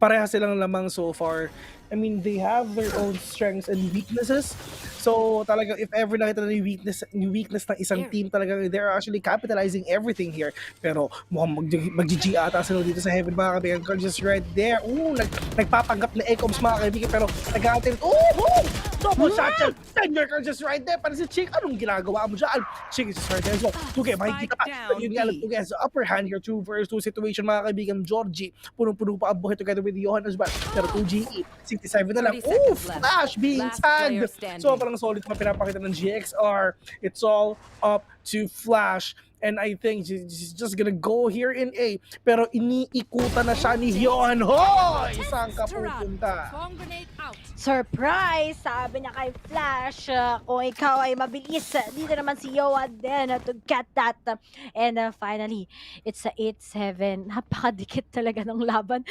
Pareha silang lamang so far. I mean, they have their own strengths and weaknesses. So, talagang if ever nakita na yung weakness ng isang team, talagang they're actually capitalizing everything here. Pero mukhang mag-GG ata sila dito sa Heaven, mga kaibigan. Just right there. Nagpapanggap na Ecoms, mga kaibigan. Pero nag-a-attempt. Double shot siya. Senior Carl just right there. Para si Chick, anong ginagawa mo dyan? Chick is just right there as well. Okay, makikita pa. Yun nga lang, Tuge has the upper hand here. 2 versus 2 situation, mga kaibigan. Georgie, punong-puno pa ang buhay together with Johan as well. Pero 2GE, 67 na lang. Flash being tagged. Sobrang solid pa pinapakita ng GXR. It's all up to Flash. And I think he's just gonna go here in A. Pero iniikutan na siya ni Johan. Hoy! Saan ka pupunta? Surprise! Sabi niya kay Flash, kung ikaw ay mabilis, dito naman si Johan din to get that. And finally, it's a 8-7. Napakadikit talaga ng laban.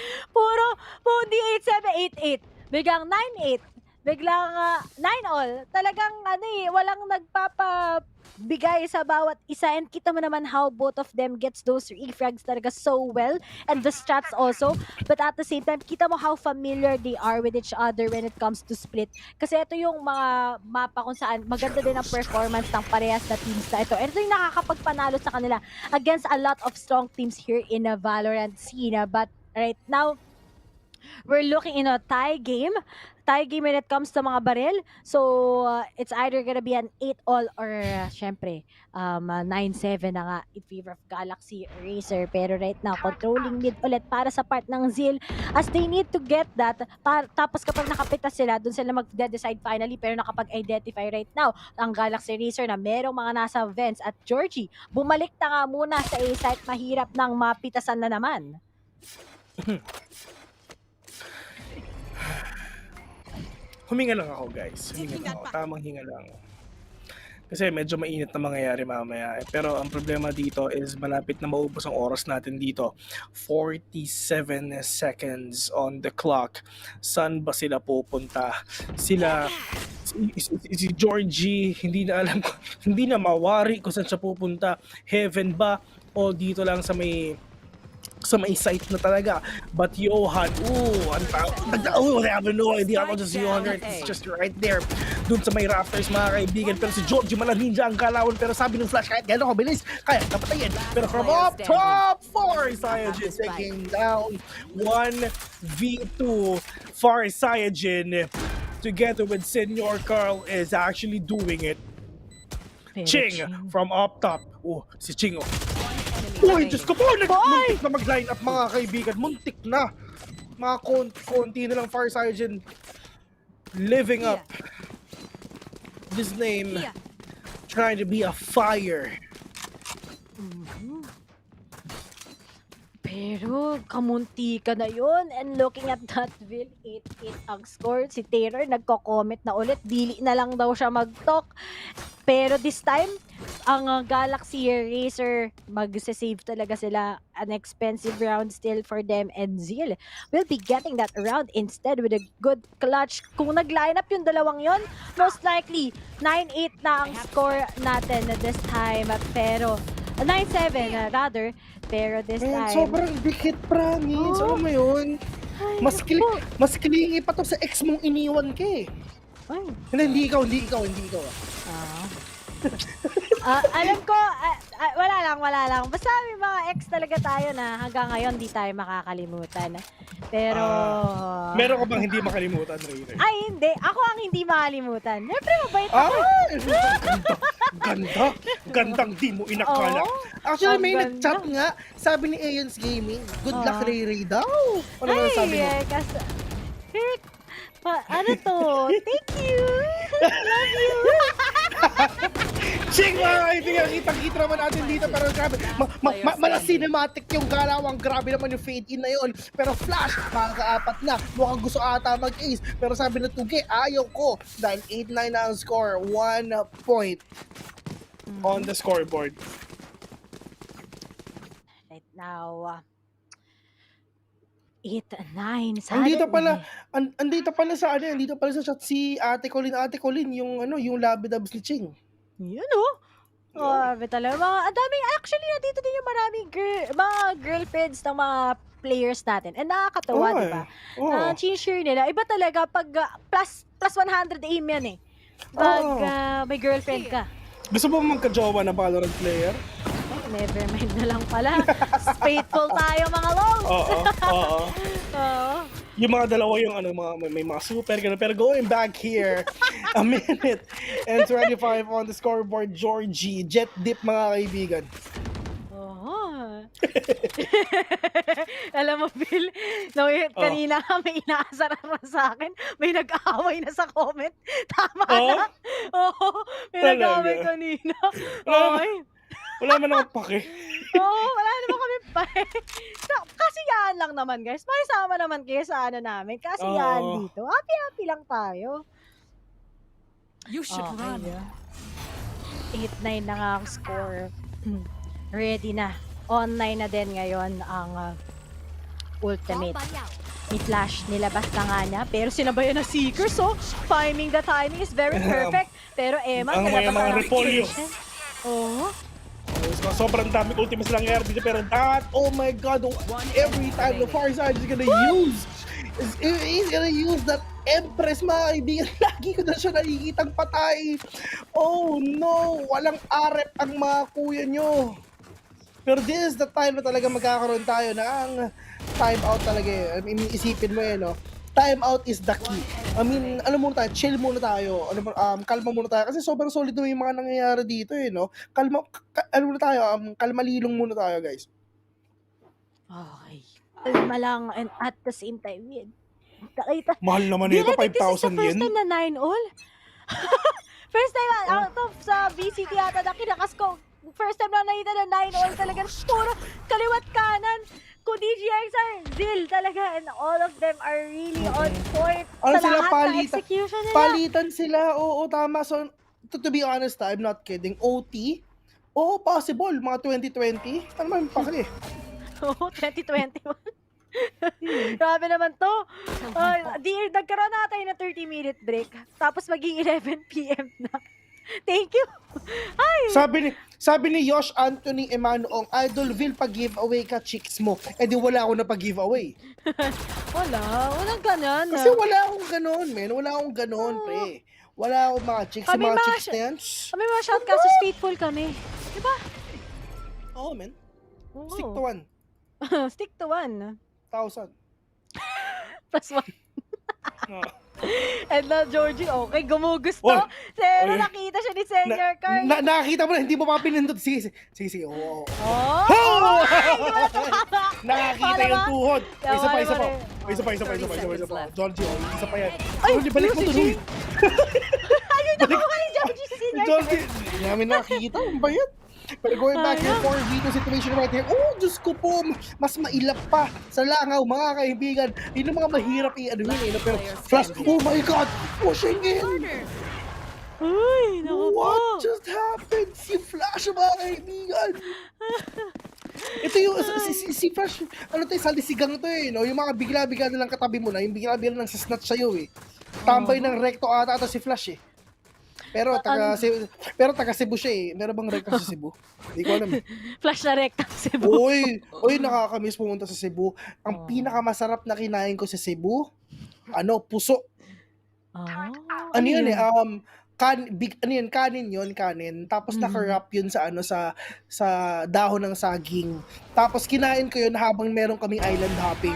Di 8-7, 8-8. Biglang 9-8. Biglang 9-all. Talagang walang nagpapabigay sa bawat isa, and kita mo naman how both of them gets those refrags talaga so well, and the strats also. But at the same time, kita mo how familiar they are with each other when it comes to split. Kasi ito yung mga mapa kung saan maganda din ang performance ng parehas na teams na ito. And ito yung nakakapagpanalo sa kanila against a lot of strong teams here in a Valorant scene. But right now, we're looking in a tie game when it comes to mga baril. So, it's either gonna be an 8-all or, syempre, 9-7 na nga in favor of Galaxy Racer. Pero right now, controlling mid ulit para sa part ng Zeal as they need to get that. Tapos kapag nakapitas sila, dun sila mag-decide finally. Pero nakapag-identify right now ang Galaxy Racer na merong mga nasa vents. At Georgie, bumalik na nga muna sa A-site. Mahirap nang mapitasan na naman. Huminga lang ako, guys. Huminga lang ako. Tamang hinga lang. Kasi medyo mainit na mangyayari mamaya. Pero ang problema dito is malapit na maubos ang oras natin dito. 47 seconds on the clock. Saan ba sila pupunta? Si Georgie, hindi na alam ko, hindi na mawari kung saan siya pupunta. Heaven ba? O dito lang sa may site na talaga. But Johan, they have no idea about just Johan, right? It's just right there. Dun sa may rafters, mga kaibigan. Pero si Georgie ninja ang galawan. Pero sabi ng Flash, kahit gano'n kabilis, kaya napatayin. Pero from up top, Saiyajin taking down 1v2. Saiyajin, together with Senior Carl, is actually doing it. Ching from up top. Si Ching. Uy, Diyos ko po! Muntik na mag-line up, mga kaibigan. Muntik na. Mga konti na lang Saiyajin living up this name. Trying to be a fire. Pero kamunti ka na yun. And looking at that Vil, 8-8 ang score. Si Taylor nagko-comment na ulit. Dili na lang daw siya mag-talk. Pero this time, ang Galaxy Racer, mag-save talaga sila. An expensive round still for them. And Zeal will be getting that round instead with a good clutch. Kung nag-line up yung dalawang yon, most likely, 9-8 na ang score natin this time. Pero, 9-7 rather. Pero this time... Sobrang dikit, promise. Alam mo yun? Mas kilingi pa to sa ex mong iniwan ka eh. Hindi ikaw. Alam ko, wala lang. Basta may mga ex talaga tayo na hanggang ngayon di tayo makakalimutan. Pero... meron ka bang hindi makalimutan, Rayner? Ay, hindi. Ako ang hindi makalimutan. Siyempre, mabait ako. Gandang di mo inakala. Actually, may nag-chat nga. Sabi ni Aeon's Gaming, good luck, Ray daw. Ano na sabi mo? Ano to? Thank you! Love you! Ching, mga kaibigan, kitang-kita naman natin dito, pero grabe, cinematic yung galawang, grabe naman yung fade-in na yun. Pero Flash, makaka-apat na, mukhang gusto ata mag-ace. Pero sabi na Tugi, ayaw ko, dahil 8-9 na ang score, 1 point on the scoreboard. Right now, 8-9. Andito pala sa chat si Ate Colin, yung labi-dabs ni Ching. Yun grabe talaga. Ang daming, actually, nandito din yung maraming mga girlfriends ng mga players natin. And nakakatawa, di ba? Cheer nila. Iba talaga pag plus 100 aim yan eh. Pag may girlfriend ka. Gusto mo magka-jowa na Valorant player? Never mind na lang pala. Faithful tayo, mga lows. Oo. Yung mga dalawa yung may mga super ganun. Pero going back here, a minute and 25 on the scoreboard, Georgie. Jet dip, mga kaibigan. Alam mo, Phil, kanina may inaasar sa akin. May nag-aaway na sa comment. Tama na. May nag-aaway kanina. Wala man akong pake. Wala naman kami pake. Kasiyahan lang naman, guys. Makisama naman kayo sa namin. Kasiyahan dito. Happy lang tayo. You should run. 8-9 na nga ang score. Ready na. Online na din ngayon ang ultimate. Ni Flash, nilabas na nga niya. Pero sinabayan na Seeker. So, the timing is very perfect. Pero Emma, nilabas na repolyo. Sobrang daming ultimates lang nangyari dito, pero oh my god, every time the far side is gonna use that Empress, mga kaibigan. Lagi ko na siya nakikitang patay. Oh no, walang arep ang mga kuya nyo. Pero this is the time na talaga magkakaroon tayo ng time out talaga eh. I mean, isipin mo no? Time out is the key. I mean, muna tayo, chill muna tayo. Kalma muna tayo. Kasi sobrang solid na yung mga nangyayari dito no? Kalma lilong muna tayo, guys. Okay. Kalma lang, and at the same time, mahal naman ito, 5,000 yen. This is the first time na 9-all. First time out of sa VCT ata na kinakas ko. First time na nakita na 9-all talaga. Puro kaliwat kanan. kung DGXR, Zeal talaga, and all of them are really on point Ano sa sila, lahat ng execution nila. palitan sila, oo, tama. So, to be honest, I'm not kidding. OT, oo, possible, mga 2020. Ano man pakali? Oo, 2021. Grabe naman to. Nagkaroon na tayo ng 30-minute break. Tapos maging 11 p.m. na. Thank you. Ay! Sabi ni Yosh Anthony Emanuong, Idol Vil, pag-giveaway ka, chicks mo. Eh di wala ako na pag-giveaway. Walang ganon. Kasi wala akong ganon, men. Wala akong ganon, pre. Wala akong mga chicks. Yung mga chicks na yan. Kami mga shoutcasters, faithful kami. Diba? Oo, men. Stick to one. Stick to one. 1,000. Plus one. And na Georgie, okay, gumugusto. Pero nakita siya ni Senior Carl. Nakakita mo na, hindi mo pa pinindot. Sige. Oo. Nakakita yung tuhod. Isa pa. Georgie, isa pa yan. Georgie, balik mo tuloy. Ayun na ko ni Georgie sa Senior Carl. Georgie, hindi namin nakikita. Ano ba yan? But going back here for Vito situation right here, oh, Diyos ko po, mas mailap pa sa langaw, mga kaibigan. Yun ang mga mahirap i-ano yun, pero Flash, oh my God, pushing in! Uy, naku po. What just happened? Si Flash, mga kaibigan! Ito yung, si Flash, ano to, salisigang to no? Yung mga bigla-bigla nilang katabi mo na, yung bigla-bigla nilang sasnatch sa'yo Tambay ng recto ata to si Flash Pero taga Cebu siya Meron bang rekta sa Cebu? Hindi ko alam Flash na rekta sa Cebu. Uy, nakakamiss pumunta sa Cebu. Ang pinakamasarap na kinain ko sa Cebu, puso. Ano yun kanin. Tapos naka-wrap yun sa dahon ng saging. Tapos kinain ko yun habang meron kaming island hopping.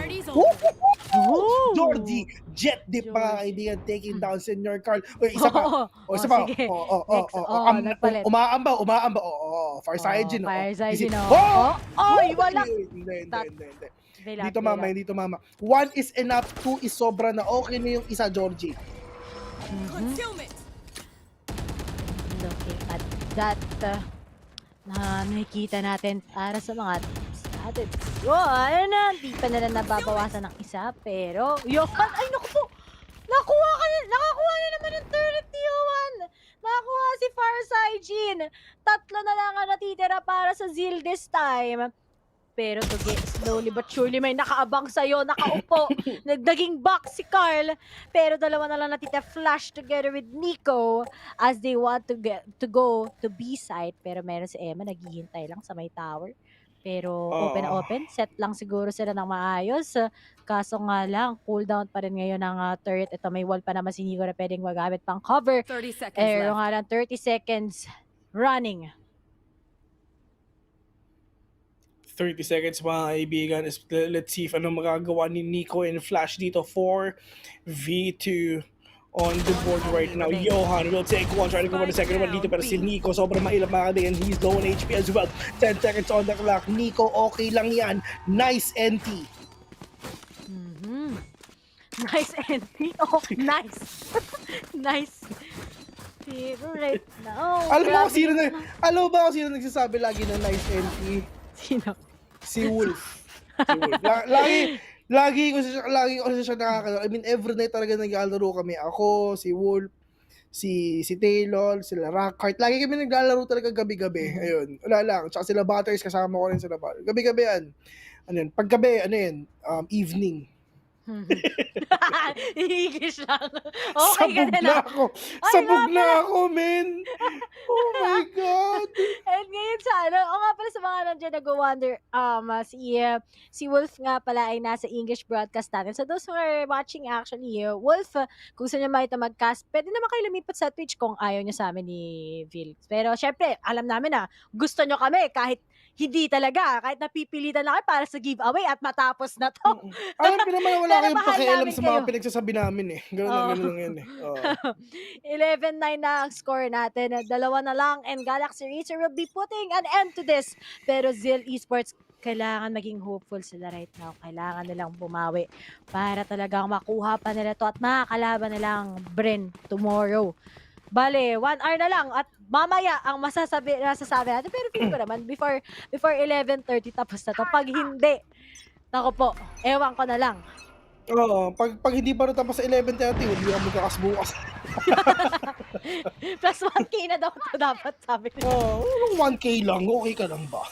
Georgie, jet dip mga kaibigan, taking down Senior Carl. Isa pa. Umaamba. Far side yun. Wala. Hindi. Dito mama. One is enough, two is sobra na. Okay na yung isa, Georgie. Looking at that na nakikita natin para sa mga teams natin. Hindi pa nila nababawasan ng isa, pero ay naku po! Nakakuha na naman ng turret ni Johan! Nakakuha si Farsight. 3 na lang ang natitira para sa Zeal this time. Pero slowly but surely may nakaabang sa'yo, nakaupo. Nagdaging box si Carl. Pero 2 na lang natita Flash together with Nico as they want to go to B site. Pero meron si Emma, naghihintay lang sa may tower. Pero open. Set lang siguro sila ng maayos. Kaso nga lang, cooldown pa rin ngayon ng turret. Ito may wall pa naman si Nico na pwedeng magamit pang cover. 30 seconds Pero left. nga lang, 30 seconds running. 30 seconds mga kaibigan. Let's see if ano magagawa ni Nico and Flash dito for V2 on the board right now. Johan will take one, try to go for the second one dito, pero si Nico sobrang mailap mga kaibigan. He's low on HP as well. 10 seconds on the clock. Nico, okay lang yan. Nice NT. Nice NT. Oh, nice. Nice. Pero right now, Alam mo ba kung sino nagsasabi lagi ng nice NT? Sino? Si Wolf. Lagi ko siya nakakalaman. I mean, every night talaga naglalaro kami. Ako, si Wolf, si Taylor, sila Rockhart. Lagi kami naglalaro talaga gabi-gabi. Ayun. Wala lang. Tsaka sila Butters, kasama ko rin sila. Gabi-gabi yan. Ano yun? Paggabi, evening. English lang. Okay, Sabog na ako, men. Oh my God. And ngayon nga pala sa mga nandiyan nag-wonder, si Wolf nga pala ay nasa English broadcast natin. So those who are watching actually, Wolf, kung saan nyo makita mag-cast, pwede naman kayo lumipat sa Twitch kung ayaw nyo sa amin ni Vil. Pero syempre, alam namin na gusto nyo kami kahit hindi talaga, kahit napipilitan na kayo para sa giveaway at matapos na to. Alam ko naman wala kayong pakialam sa mga pinagsasabi namin Ganun lang yan 11-9 na ang score natin. 2 na lang and Galaxy Racer will be putting an end to this. Pero Zeal Esports, kailangan maging hopeful sila right now. Kailangan nilang bumawi para talagang makuha pa nila to at makakalaban nilang Bren tomorrow. Bale, 1 hour na lang at mamaya ang masasabi natin. Pero feeling ko naman, before 11:30 tapos na to. Pag hindi, Ako po, ewan ko na lang. Oo, pag hindi pa rin tapos sa 11:30, hindi ako magkakasbukas. Plus 1K na daw ito dapat, sabi nila. Oo, 1K lang, okay ka lang ba?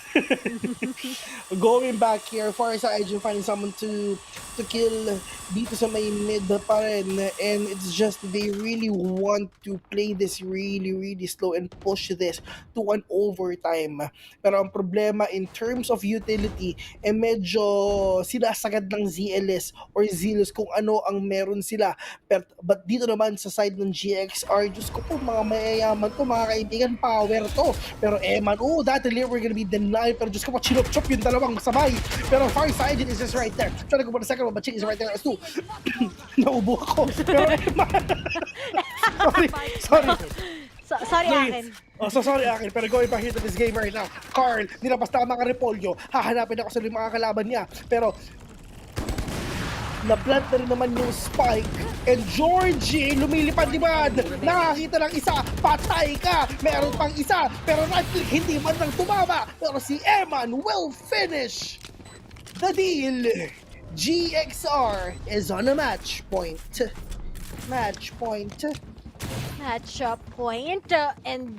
Going back here, far side, you finding someone to kill dito sa may mid pa rin. And it's just, they really want to play this really, really slow and push this to an overtime. Pero ang problema in terms of utility, medyo sinasagad ng ZLS or Zeal kung ano ang meron sila. But dito naman sa side ng GXR, Diyos ko po, mga mayayaman to, mga kaibigan, power to. Pero Eman, that delay we're gonna be denied. Pero Diyos ko po, chinop-chop yung dalawang sabay. Pero far side is just right there. Trying to go for the second one, but Ching is right there as two. Naubo ako. Pero Eman, sorry. Sorry akin. Sorry akin, pero going back into this game right now. Carl, nilabas na mga repolyo. Hahanapin ako sa mga kalaban niya. Pero na-plant na rin naman yung spike. And Georgie, lumilipad-lipad. Nakakita ng isa, patay ka. Meron pang isa, pero right click, hindi man lang tumama. Pero si Eman will finish the deal. GXR is on a match point. Match point. And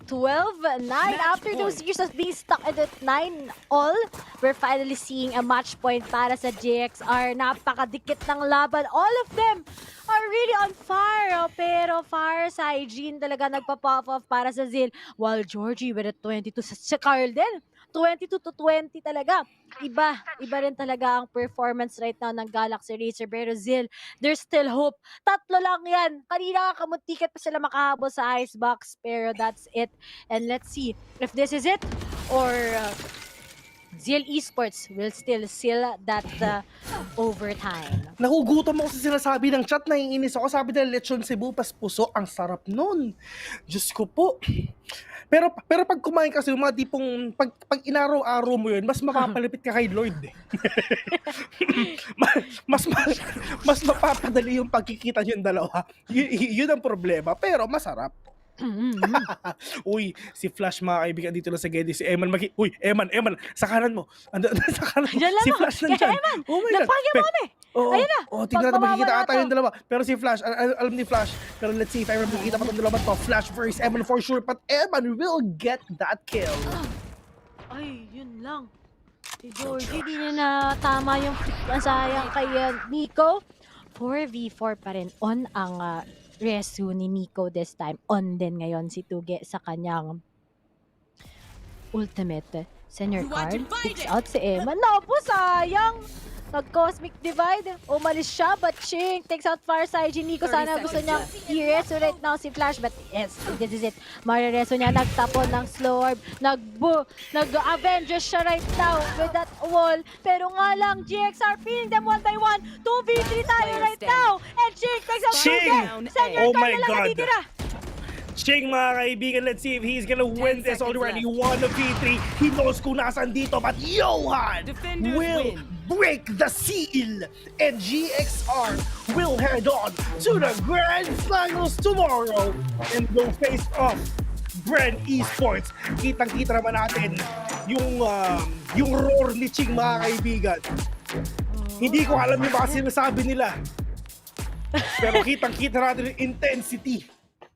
12-9 after those years of being stuck at 9 all, we're finally seeing a match point para sa GXR. Napakadikit ng laban. All of them are really on fire. Pero fire sa Hygiene talaga nagpa-pop off para sa Zeal. While Georgie with a 22 sa Carl din. 22-20 talaga. Iba rin talaga ang performance right now ng Galaxy Racer. Pero Zeal, there's still hope. 3 lang yan. Kanina kamuntikat pa sila makahabol sa icebox. Pero that's it. And let's see if this is it or Zeal Esports will still seal that overtime. Nakugutom ako sa sinasabi ng chat, naiinis ako. Sabi nila, lechon Cebu, pas puso, ang sarap nun. Diyos ko po. Pero pag kumain kasi yung mga tipong pag inaraw-araw mo yun, mas mapapalipit ka kay Lord eh. mas mapapadali yung pagkikita yung dalawa. Yun ang problema, pero masarap. Uy, si Flash mga kaibigan dito lang sa Geddy, si Eman Uy, Eman, sa kanan mo. Sa kanan mo. Si Flash nandyan. Oh my God. Napagyan mo kami. Ayun na. Tingnan natin makikita ata yung dalawa. Pero si Flash, alam ni Flash. Pero let's see if Eman makikita pa itong dalawa to. Flash versus Eman for sure. But Eman will get that kill. Ay, yun lang. Si Georgie, di niya na tama yung sayang kay Nico. 4v4 pa rin on ang resu ni Nico this time. On din ngayon si Tuge sa kanyang ultimate senior card. Picks out si Emma. Napo, sayang! Nag-cosmic divide. Umalis siya, but Ching takes out Farside. Nico sana gusto niyang i-reso right now si Flash, but yes, this is it. Marireso niya, nagtapon ng slow orb. Nag-Avengers siya right now with that wall. Pero nga lang, GXR pinning them 1 by 1. 2v3 tayo right now. And Ching takes out Tuge. Senior card na lang natitira. Ching mga kaibigan, let's see if he's gonna win this already. 1v3. He knows kung nasan dito, but Johan will break the seal. And GXR will head on to the Grand Finals tomorrow and will face off Bren Esports. Kitang-kita naman natin yung roar ni Ching mga kaibigan. Hindi ko alam yung mga sinasabi nila. Pero kitang-kita natin yung intensity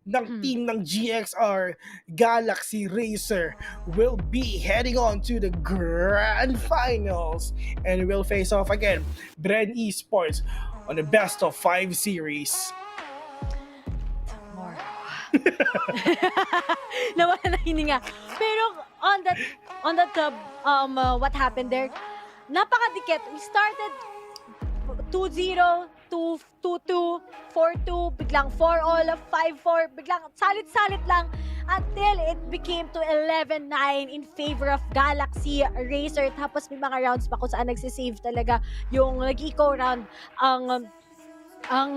ng team ng GXR. Galaxy Racer will be heading on to the Grand Finals and will face off again Bren Esports on the best of 5 series. Nawala na hininga. Pero on that what happened there, napakadikit. We started 2-0, 2-2, 4-2, biglang 4-all, 5-4, biglang salit-salit lang until it became to 11-9 in favor of Galaxy Racer. Tapos may mga rounds pa kung saan nagsisave talaga yung nag-eco round ang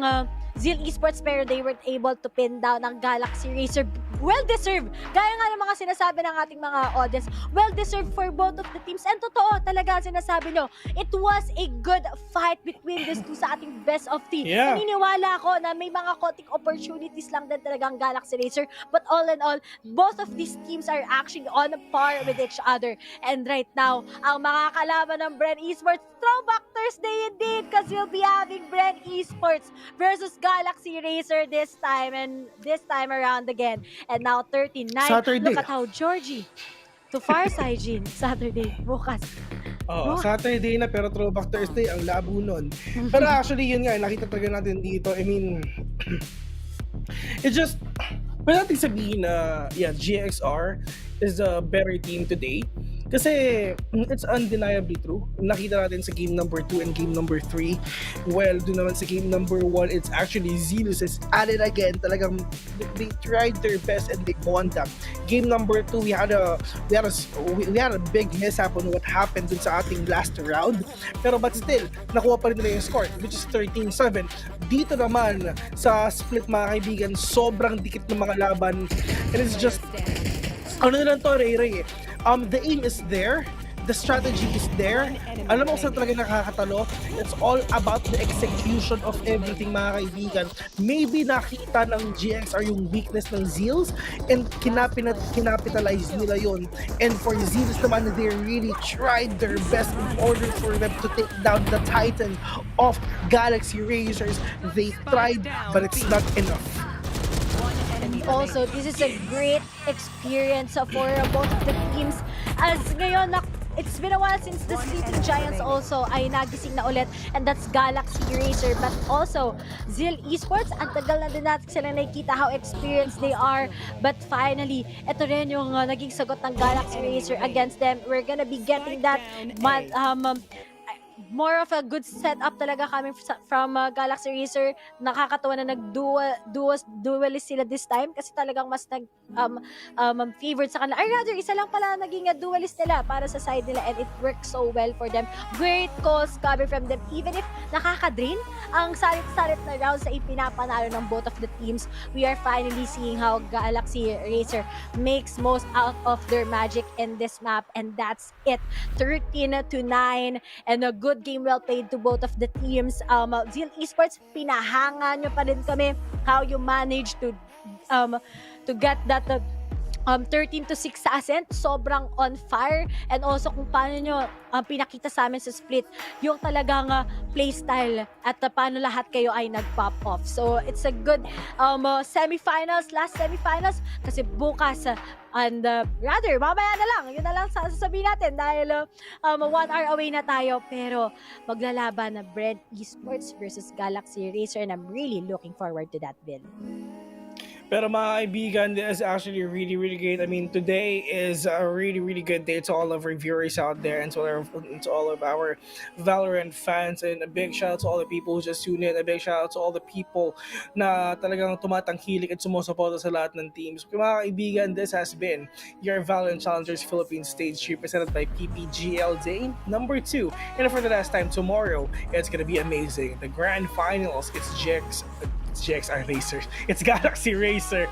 Zeal Esports, pero they weren't able to pin down ang Galaxy Racer. well-deserved. Gaya nga ng mga sinasabi ng ating mga audience, well-deserved for both of the teams. And totoo talaga sinasabi nyo, it was a good fight between these two sa ating best of team. Yeah. Naniniwala ako na may mga konting opportunities lang din talagang Galaxy Racer. But all in all, both of these teams are actually on par with each other. And right now, ang makakalaban ng Bren Esports, Throwback Thursday indeed, because we'll be having Bren Esports versus Galaxy Racer this time and this time around again. And now 39. Saturday. Look at how Georgie to Farside Jean, Saturday, bukas. Oo, Saturday na pero Throwback Thursday ang labo nun. Pero actually yun nga, nakita talaga natin dito. I mean, it's just, pwede natin sabihin na, yeah, GXR is a better team today. Kasi it's undeniably true. Nakita natin sa game number 2 and game number 3. Well, doon naman sa game number 1, it's actually Zeal is at it again. Talagang they tried their best and they won that. Game number 2, we had a big mishap on what happened dun sa ating last round. Pero but still, nakuha pa rin nila yung score, which is 13-7. Dito naman sa split mga kaibigan, sobrang dikit ng mga laban. And it's just, ano na lang to, Ray. The aim is there, the strategy is there. Alam mo kung saan talaga nakakatalo? It's all about the execution of everything mga kaibigan. Maybe nakita ng GXR yung weakness ng Zeals and kinapitalize nila yon. And for Zeals naman, they really tried their best in order for them to take down the Titan of Galaxy Racers. They tried, but it's not enough. Also, this is a great experience for both of the teams. As ngayon, it's been a while since the Sleeping Giants also ay nagising na ulit, and that's Galaxy Racer. But also, Zeal Esports, ang tagal na din natin sila nakikita how experienced they are. But finally, ito rin yung naging sagot ng Galaxy Racer against them. We're gonna be getting that more of a good setup talaga coming from Galaxy Racer. Nakakatawa na nag-duelist sila this time kasi talagang mas favored sa kanila. Or rather, isa lang pala naging duelist nila para sa side nila, and it works so well for them. Great calls coming from them. Even if nakaka-drain ang salit-salit na rounds na ipinapanalo ng both of the teams, we are finally seeing how Galaxy Racer makes most out of their magic in this map, and that's it. 13-9 and a good game well played to both of the teams. Zeal Esports, pinahanga nyo pa rin kami how you managed to get that 13-6 sa Ascent, sobrang on fire. And also kung paano nyo pinakita sa amin sa split yung talagang playstyle at paano lahat kayo ay nag-pop off. So it's a good semifinals, last semifinals, kasi bukas and rather mamaya na lang, yun na lang sasabihin natin dahil 1 hour away na tayo, pero maglalaban na Bren Esports versus Galaxy Racer, and I'm really looking forward to that win. Pero mga kaibigan, this is actually really, really great. I mean, today is a really, really good day to all of our viewers out there and to all of our Valorant fans. And a big shout out to all the people who just tuned in. A big shout out to all the people na talagang tumatangkilik at sumusuporta sa lahat ng teams. Mga kaibigan, this has been your Valorant Challengers Philippine Stage presented by PPGL Day number 2. And for the last time, tomorrow, it's gonna be amazing. The grand finals, it's GXR Racers. It's Galaxy Racer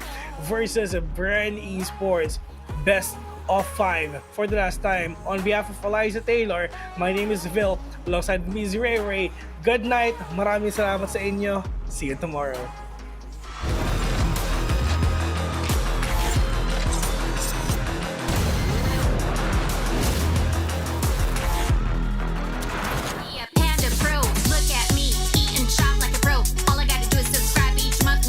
versus Bren Esports. Best of 5 for the last time. On behalf of Eliza Taylor, my name is Vil. Alongside me is Ray. Good night. Maraming salamat sa inyo. See you tomorrow.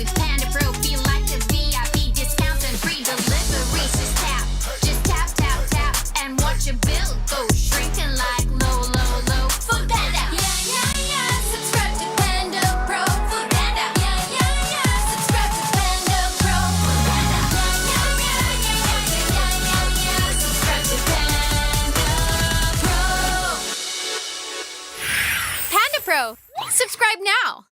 With Panda Pro, feel like the VIP discounts and free deliveries. Just tap, and watch your bill go shrinking like low. Food Panda, yeah. Subscribe to Panda Pro. Food Panda, yeah. Subscribe to Panda Pro. Food Panda, yeah. Subscribe to Panda Pro. Panda Pro, subscribe now.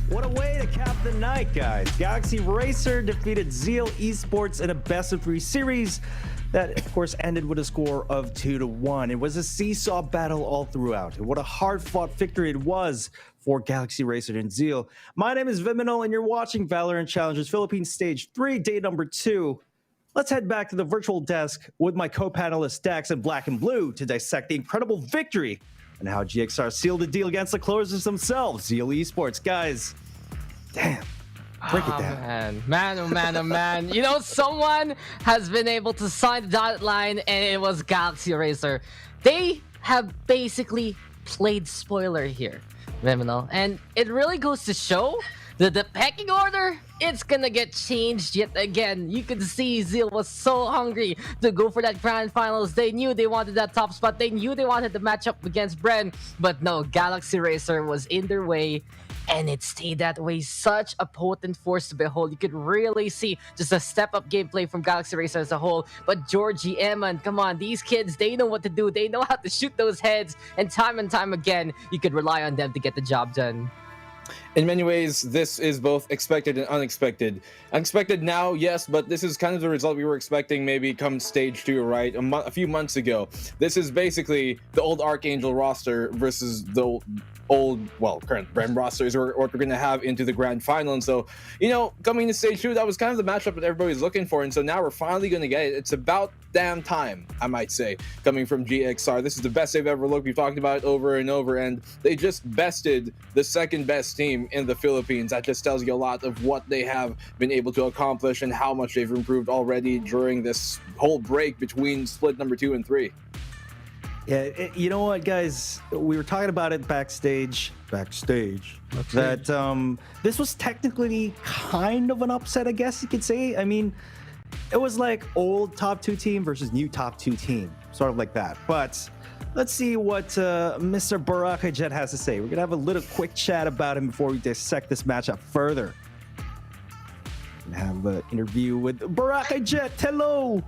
What a way to cap the night, guys. Galaxy Racer defeated Zeal Esports in a best-of-3 series that, of course, ended with a score of 2-1. It was a seesaw battle all throughout. What a hard-fought victory it was for Galaxy Racer and Zeal. My name is Viminal, and you're watching Valorant Challengers Philippines Stage 3, day number 2. Let's head back to the virtual desk with my co-panelists Dax and Black and Blue to dissect the incredible victory and how GXR sealed the deal against the closers themselves, Zeal Esports. Guys, damn. Break it down. Man, oh man, oh man. You know, someone has been able to sign the dotted line, and it was Galaxy Racer. They have basically played spoiler here, Viminal. And it really goes to show that the pecking order, it's gonna get changed yet again. You could see Zeal was so hungry to go for that grand finals. They knew they wanted that top spot. They knew they wanted the matchup against Bren. But no, Galaxy Racer was in their way, and it stayed that way. Such a potent force to behold. You could really see just a step-up gameplay from Galaxy Racer as a whole. But Georgie, Eman, come on, these kids, they know what to do. They know how to shoot those heads. And time again, you could rely on them to get the job done. In many ways, this is both expected and unexpected. Unexpected now, yes, but this is kind of the result we were expecting maybe come stage 2, right? A few months ago. This is basically the old Archangel roster versus the current Bren roster is what we're going to have into the grand final. And so, you know, coming to stage 2, that was kind of the matchup that everybody's looking for. And so now we're finally going to get it. It's about damn time, I might say, coming from GXR. This is the best they've ever looked. We've talked about it over and over, and they just bested the second best team in the Philippines. That just tells you a lot of what they have been able to accomplish and how much they've improved already during this whole break between split number 2 and 3. Yeah, you know what, guys? We were talking about it backstage, that this was technically kind of an upset, I guess you could say. I mean, it was like old top 2 team versus new top 2 team, sort of like that. But let's see what Mr. Baraka Jet has to say. We're going to have a little quick chat about him before we dissect this matchup further. We're going to have an interview with Baraka Jet. Hello!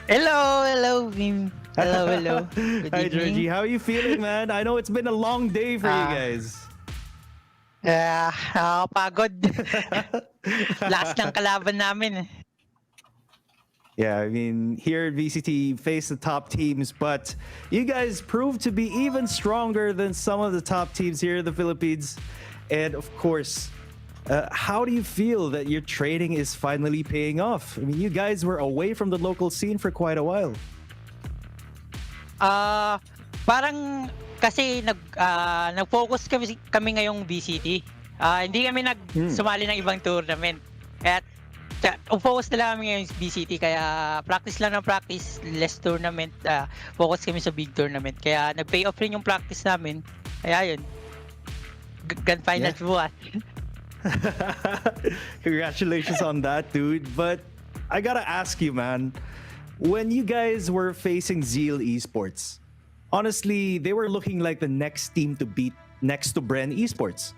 Hello, Vim. Hello. Good Hi, evening. Georgie. How are you feeling, man? I know it's been a long day for you guys. Nakakapagod. Last ng kalaban namin eh. Yeah, I mean, here at VCT, face the top teams, but you guys proved to be even stronger than some of the top teams here in the Philippines. And of course, how do you feel that your training is finally paying off? I mean, you guys were away from the local scene for quite a while. Parang kasi nag-focus kami ngayong VCT. Hindi kami sumali ng ibang tournament. Kaya focus na lang kami ngayong VCT, kaya practice lang ng practice, less tournament, focus kami sa big tournament. Kaya nag-pay off rin yung practice namin. Kaya yun, grand finals bukas. Congratulations on that, dude. But I gotta ask you, man, when you guys were facing Zeal Esports, honestly, they were looking like the next team to beat next to Bren Esports.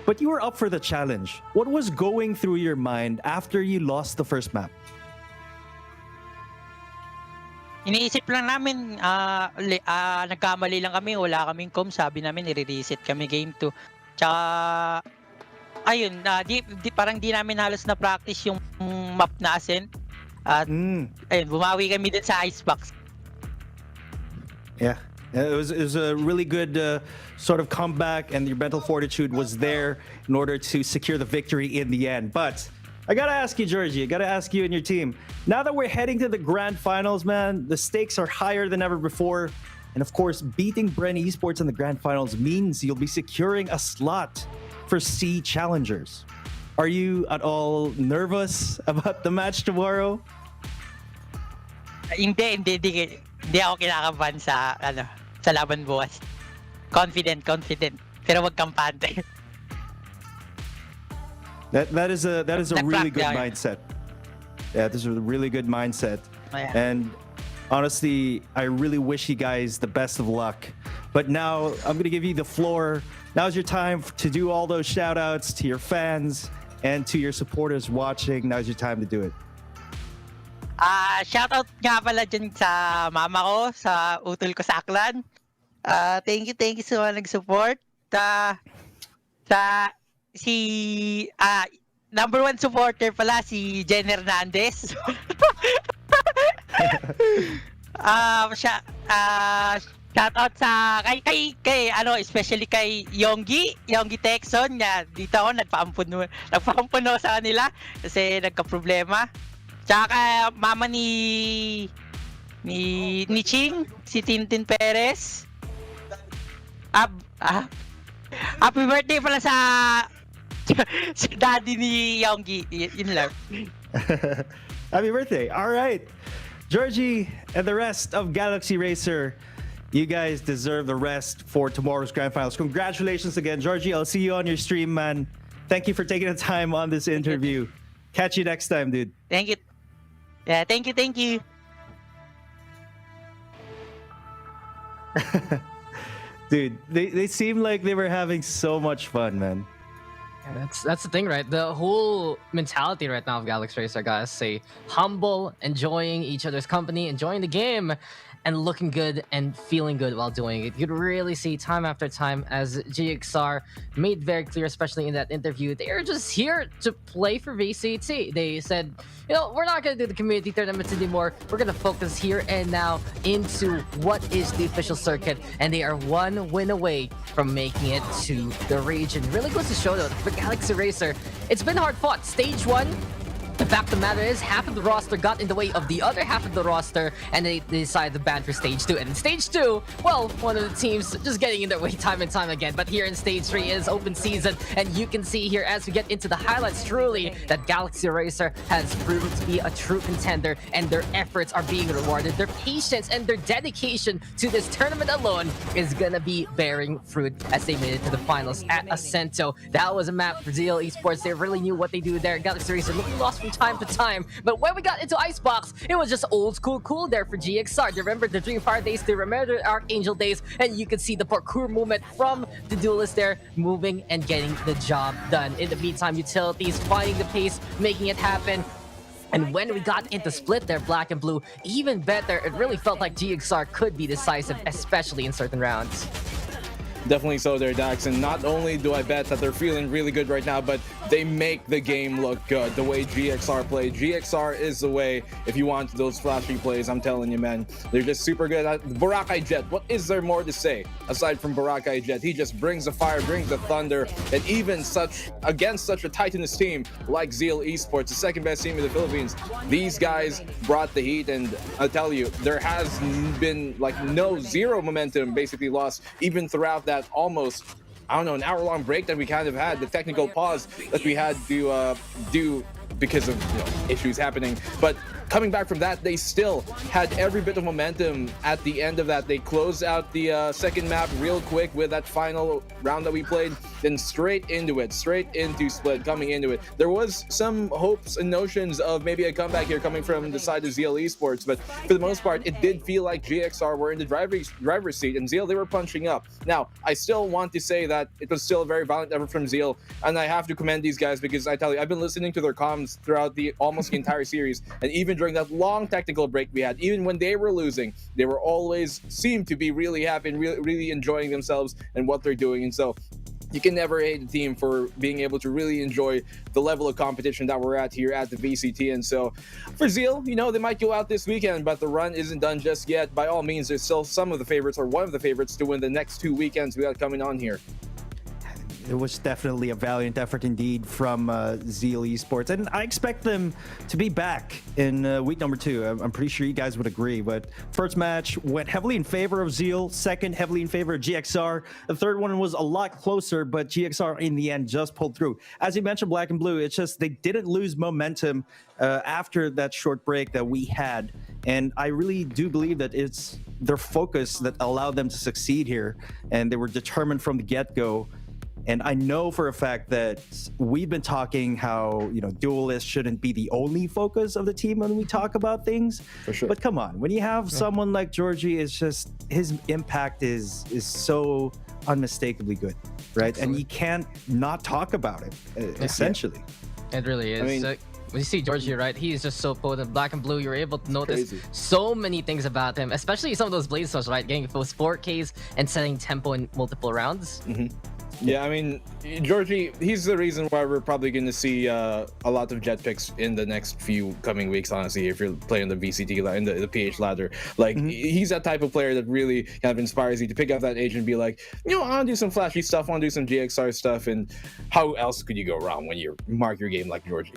But you were up for the challenge. What was going through your mind after you lost the first map? Iniisip lang namin, nagkamali lang kami, wala kaming com, sabi namin i-reset kami game 2. Tsaka, ayun, parang di namin halos na practice yung map na Ascent. At ayun, bumawi kami din sa Icebox. Yeah. It was a really good sort of comeback, and your mental fortitude was there in order to secure the victory in the end. But I gotta ask you, Georgie. I gotta ask you and your team. Now that we're heading to the grand finals, man, the stakes are higher than ever before. And of course, beating Bren Esports in the grand finals means you'll be securing a slot for C Challengers. Are you at all nervous about the match tomorrow? Hindi ako kinakabahan sa laban bukas. Confident. Pero wag kampante. That is a really good mindset. Yeah, this is a really good mindset. Oh, yeah. And honestly, I really wish you guys the best of luck. But now I'm gonna give you the floor. Now's your time to do all those shout outs to your fans and to your supporters watching. Now's your time to do it. Shout out nga pala dyan sa mama ko, sa utol ko sa Aklan. Thank you sa mga nag-support. Number 1 supporter pala si Jen Hernandez. Shout out sa kay especially kay Yonggi Texon nga dito ako nagpaampuno sa kanila kasi nagka-problema. Tsaka mama ni Ching, si Tintin Perez. Happy birthday pala sa daddy ni Yonggi. Yun lang. Happy birthday. All right. Georgie and the rest of Galaxy Racer, you guys deserve the rest for tomorrow's grand finals. Congratulations again, Georgie. I'll see you on your stream, man. Thank you for taking the time on this interview. Catch you next time, dude. Thank you. Yeah, thank you. Dude, they seem like they were having so much fun, man. Yeah, that's the thing, right? The whole mentality right now of Galaxy Racer, guys, say humble, enjoying each other's company, enjoying the game, and looking good and feeling good while doing it. You'd really see time after time, as GXR made very clear, especially in that interview, they are just here to play for VCT. They said, we're not going to do the community tournaments anymore. We're going to focus here and now into what is the official circuit, and they are one win away from making it to the region. Really goes to show, though, for Galaxy Racer, it's been hard fought. Stage 1, the fact of the matter is, half of the roster got in the way of the other half of the roster, and they decided to ban for Stage 2. And in Stage 2, well, one of the teams just getting in their way time and time again. But here in Stage 3 is open season, and you can see here as we get into the highlights, truly, that Galaxy Racer has proven to be a true contender, and their efforts are being rewarded. Their patience and their dedication to this tournament alone is gonna be bearing fruit as they made it to the finals at Ascento. That was a map for Zeal Esports. They really knew what they do there. Galaxy Racer looking lost from time to time, but when we got into Icebox, it was just old school cool there for GXR. They remember the Dreamfire days, they remember the Archangel days, and you can see the parkour movement from the duelist there, moving and getting the job done. In the meantime, Utilities finding the pace, making it happen. And when we got into split there, black and blue, even better. It really felt like GXR could be decisive, especially in certain rounds. Definitely so there, Dax. And not only do I bet that they're feeling really good right now, but they make the game look good. The way GXR play. GXR is the way if you want those flashy plays, I'm telling you, man. They're just super good at Boracay Jet. What is there more to say aside from Boracay Jet? He just brings the fire, brings the thunder, and even against such a titanous team like Zeal Esports, the second best team in the Philippines, these guys brought the heat. And I'll tell you, there has been like zero momentum basically lost even throughout that almost, I don't know, an hour-long break that we kind of had, the technical pause that we had to do because of issues happening. But coming back from that, they still had every bit of momentum at the end of that. They closed out the second map real quick with that final round that we played, then straight into split, coming into it. There was some hopes and notions of maybe a comeback here coming from the side of Zeal Esports, but for the most part, it did feel like GXR were in the driver's seat, and Zeal, they were punching up. Now, I still want to say that it was still a very valiant effort from Zeal, and I have to commend these guys because I tell you, I've been listening to their comms throughout almost the entire series, and even during that long technical break we had, even when they were losing, they were always seemed to be really happy and really enjoying themselves and what they're doing. And so you can never hate the team for being able to really enjoy the level of competition that we're at here at the VCT. And so for Zeal, they might go out this weekend, but the run isn't done just yet. By all means, there's still some of the favorites or one of the favorites to win the next 2 weekends we got coming on here. it was definitely a valiant effort indeed from Zeal Esports, and I expect them to be back in week number 2. I'm pretty sure you guys would agree. But first match went heavily in favor of Zeal, second heavily in favor of GXR. The third one was a lot closer, but GXR in the end just pulled through. As you mentioned, Black and Blue, it's just they didn't lose momentum after that short break that we had. And I really do believe that it's their focus that allowed them to succeed here. And they were determined from the get-go. And I know for a fact that we've been talking how, duelist shouldn't be the only focus of the team when we talk about things. For sure. But come on, when you have someone like Georgie, it's just his impact is so unmistakably good, right? Absolutely. And you can't not talk about it, essentially. It really is. I mean, when you see Georgie, right, he is just so potent. Black and Blue, you're able to notice so many things about him, especially some of those blade stuff, right? Getting those 4Ks and setting tempo in multiple rounds. Yeah, I mean, Georgie, he's the reason why we're probably going to see a lot of jet picks in the next few coming weeks, honestly, if you're playing the VCT, in the PH ladder. Like, he's that type of player that really kind of inspires you to pick up that age and be like, I want to do some flashy stuff, I want to do some GXR stuff, and how else could you go wrong when you mark your game like Georgie?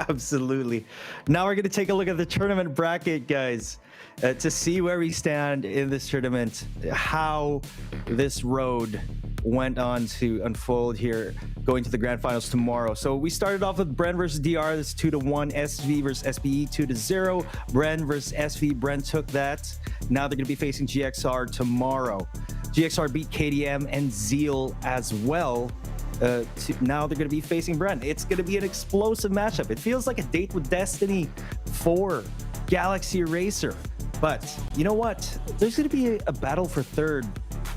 Absolutely. Now we're going to take a look at the tournament bracket, guys, to see where we stand in this tournament, how this road went on to unfold here going to the grand finals tomorrow. So we started off with Bren versus DR. That's 2-1. SV versus SBE 2-0. Bren versus SV. Bren took that. Now they're going to be facing GXR tomorrow. GXR beat KDM and Zeal as well. Now they're going to be facing Bren. It's going to be an explosive matchup. It feels like a date with Destiny for Galaxy Racer. But you know what? There's going to be a battle for third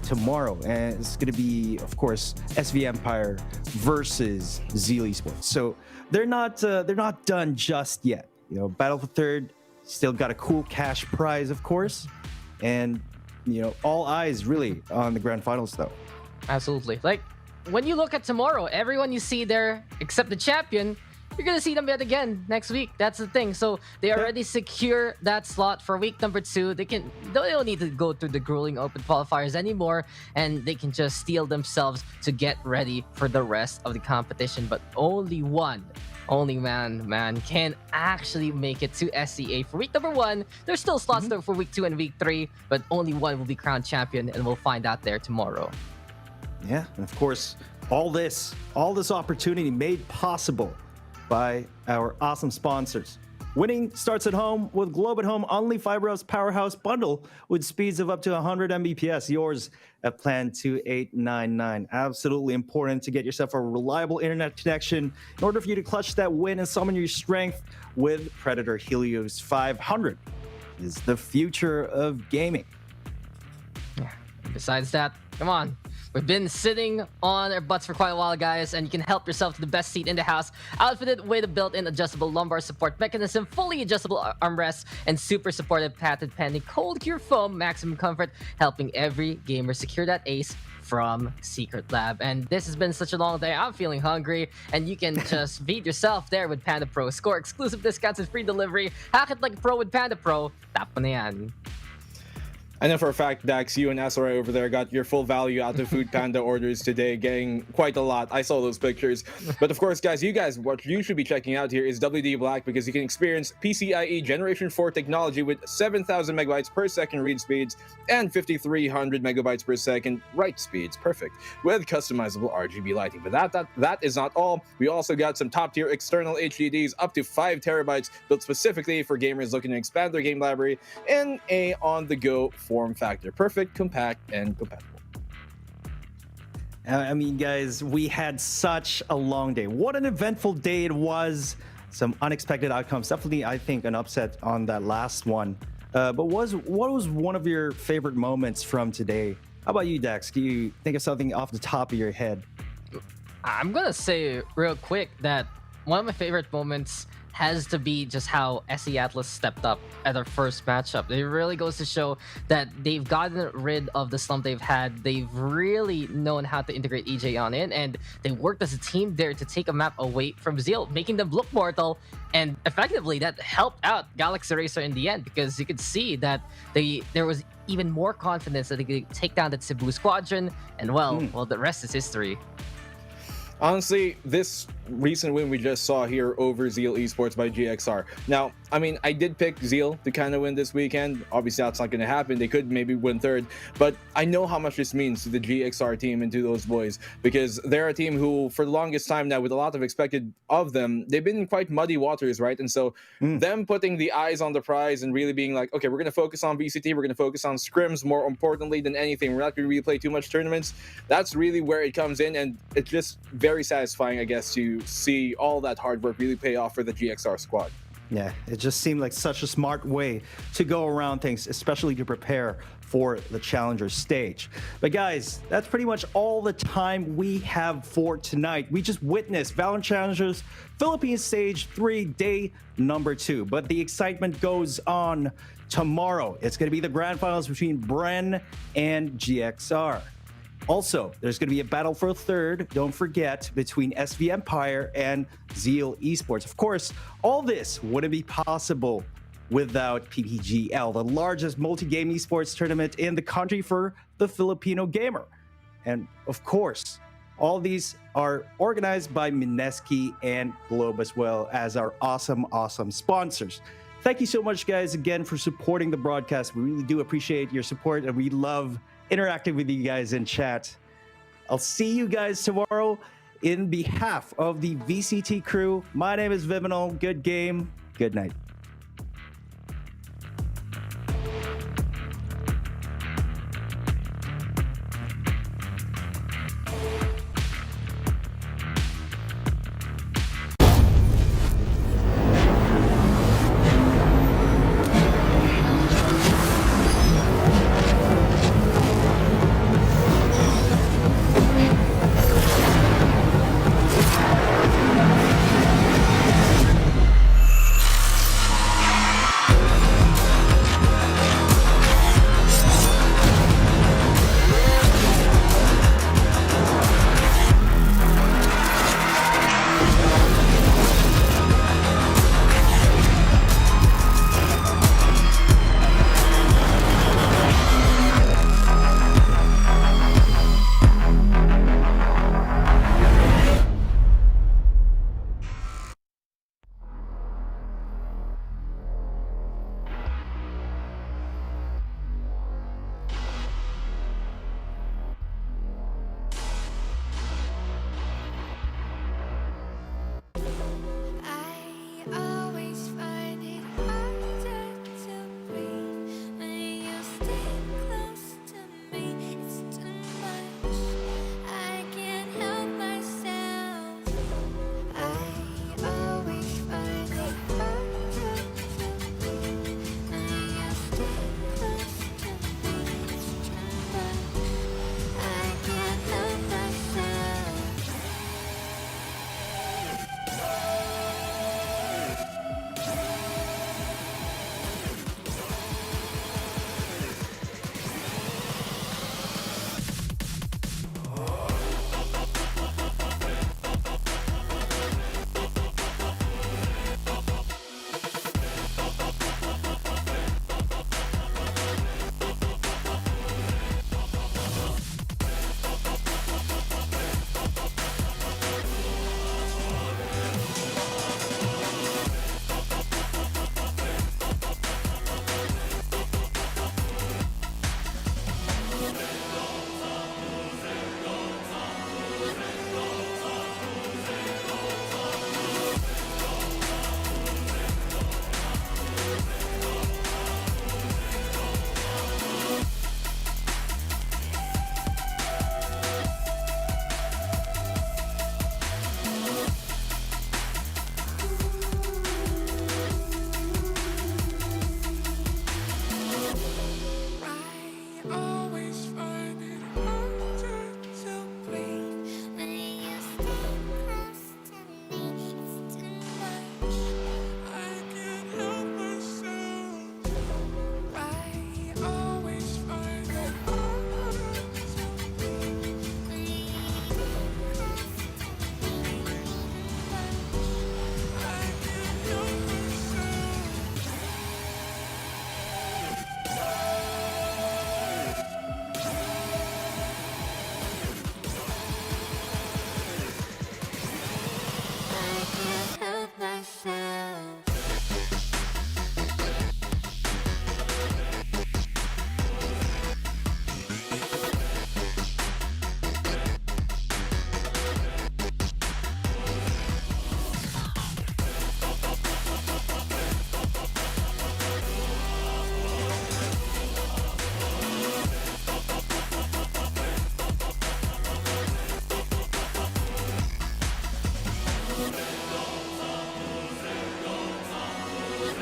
tomorrow, and it's going to be, of course, SV Empire versus Zeal Esports. So they're not done just yet. Battle for third, still got a cool cash prize, of course, and all eyes really on the grand finals, though. Absolutely. Like, when you look at tomorrow, everyone you see there except the champion, you're gonna see them yet again next week. That's the thing. So they already secure that slot for week number 2. They don't need to go through the grueling open qualifiers anymore, and they can just steel themselves to get ready for the rest of the competition. But only man can actually make it to SCA for week number 1. There's still slots there for week 2 and week 3, but only one will be crowned champion, and we'll find out there tomorrow. Yeah, and of course, all this opportunity made possible by our awesome sponsors. Winning starts at home with Globe at Home Only Fiberhouse Powerhouse Bundle with speeds of up to 100 Mbps. Yours at Plan 2899. Absolutely important to get yourself a reliable internet connection in order for you to clutch that win and summon your strength with Predator Helios 500. Is the future of gaming. Yeah. Besides that, come on. We've been sitting on our butts for quite a while, guys, and you can help yourself to the best seat in the house. Outfitted with a built-in adjustable lumbar support mechanism, fully adjustable armrests, and super supportive patented pending cold cure foam, maximum comfort, helping every gamer secure that ace from Secret Lab. And this has been such a long day. I'm feeling hungry, and you can just feed yourself there with Panda Pro. Score exclusive discounts and free delivery. Hack it like a pro with Panda Pro. Tap mo na yan. I know for a fact, Dax, you and SRI over there got your full value out of Food Panda orders today, getting quite a lot. I saw those pictures. But of course, guys, what you should be checking out here is WD Black, because you can experience PCIe Generation 4 technology with 7,000 megabytes per second read speeds and 5,300 megabytes per second write speeds. Perfect. With customizable RGB lighting. But that is not all. We also got some top-tier external HDDs up to 5 terabytes built specifically for gamers looking to expand their game library in a on-the-go form factor. Perfect, compact, and compatible. I mean, guys, we had such a long day. What an eventful day it was. Some unexpected outcomes. Definitely, I think, an upset on that last one. But what was one of your favorite moments from today? How about you, Dax? Can you think of something off the top of your head? I'm gonna say real quick that one of my favorite moments has to be just how SE Atlas stepped up at their first matchup. It really goes to show that they've gotten rid of the slump they've had. They've really known how to integrate EJ on in, and they worked as a team there to take a map away from Zeal, making them look mortal. And effectively, that helped out Galaxy Racer in the end, because you could see that there was even more confidence that they could take down that Cebu squadron. And well, the rest is history. Honestly, this recent win we just saw here over Zeal Esports by GXR. Now, I mean, I did pick Zeal to kind of win this weekend. Obviously, that's not going to happen. They could maybe win third, but I know how much this means to the GXR team and to those boys, because they're a team who, for the longest time now, with a lot of expected of them, they've been in quite muddy waters, right? And so them putting the eyes on the prize and really being like, okay, we're going to focus on VCT, we're going to focus on scrims more importantly than anything. We're not going to really play too much tournaments. That's really where it comes in, and it's just very satisfying, I guess, to see all that hard work really pay off for the GXR squad. Yeah, it just seemed like such a smart way to go around things, especially to prepare for the Challenger stage. But guys, that's pretty much all the time we have for tonight. We just witnessed Valorant Challengers Philippine Stage 3, day number 2. But the excitement goes on tomorrow. It's going to be the grand finals between Bren and GXR. Also, there's going to be a battle for a third, don't forget, between SV Empire and Zeal Esports. Of course, all this wouldn't be possible without PPGL, the largest multi-game esports tournament in the country for the Filipino gamer. And of course, all these are organized by Mineski and Globe, as well as our awesome sponsors. Thank you so much, guys, again, for supporting the broadcast. We really do appreciate your support, and we love interacting with you guys in chat. I'll see you guys tomorrow. In behalf of the VCT crew, my name is Viminal. Good game. Good night.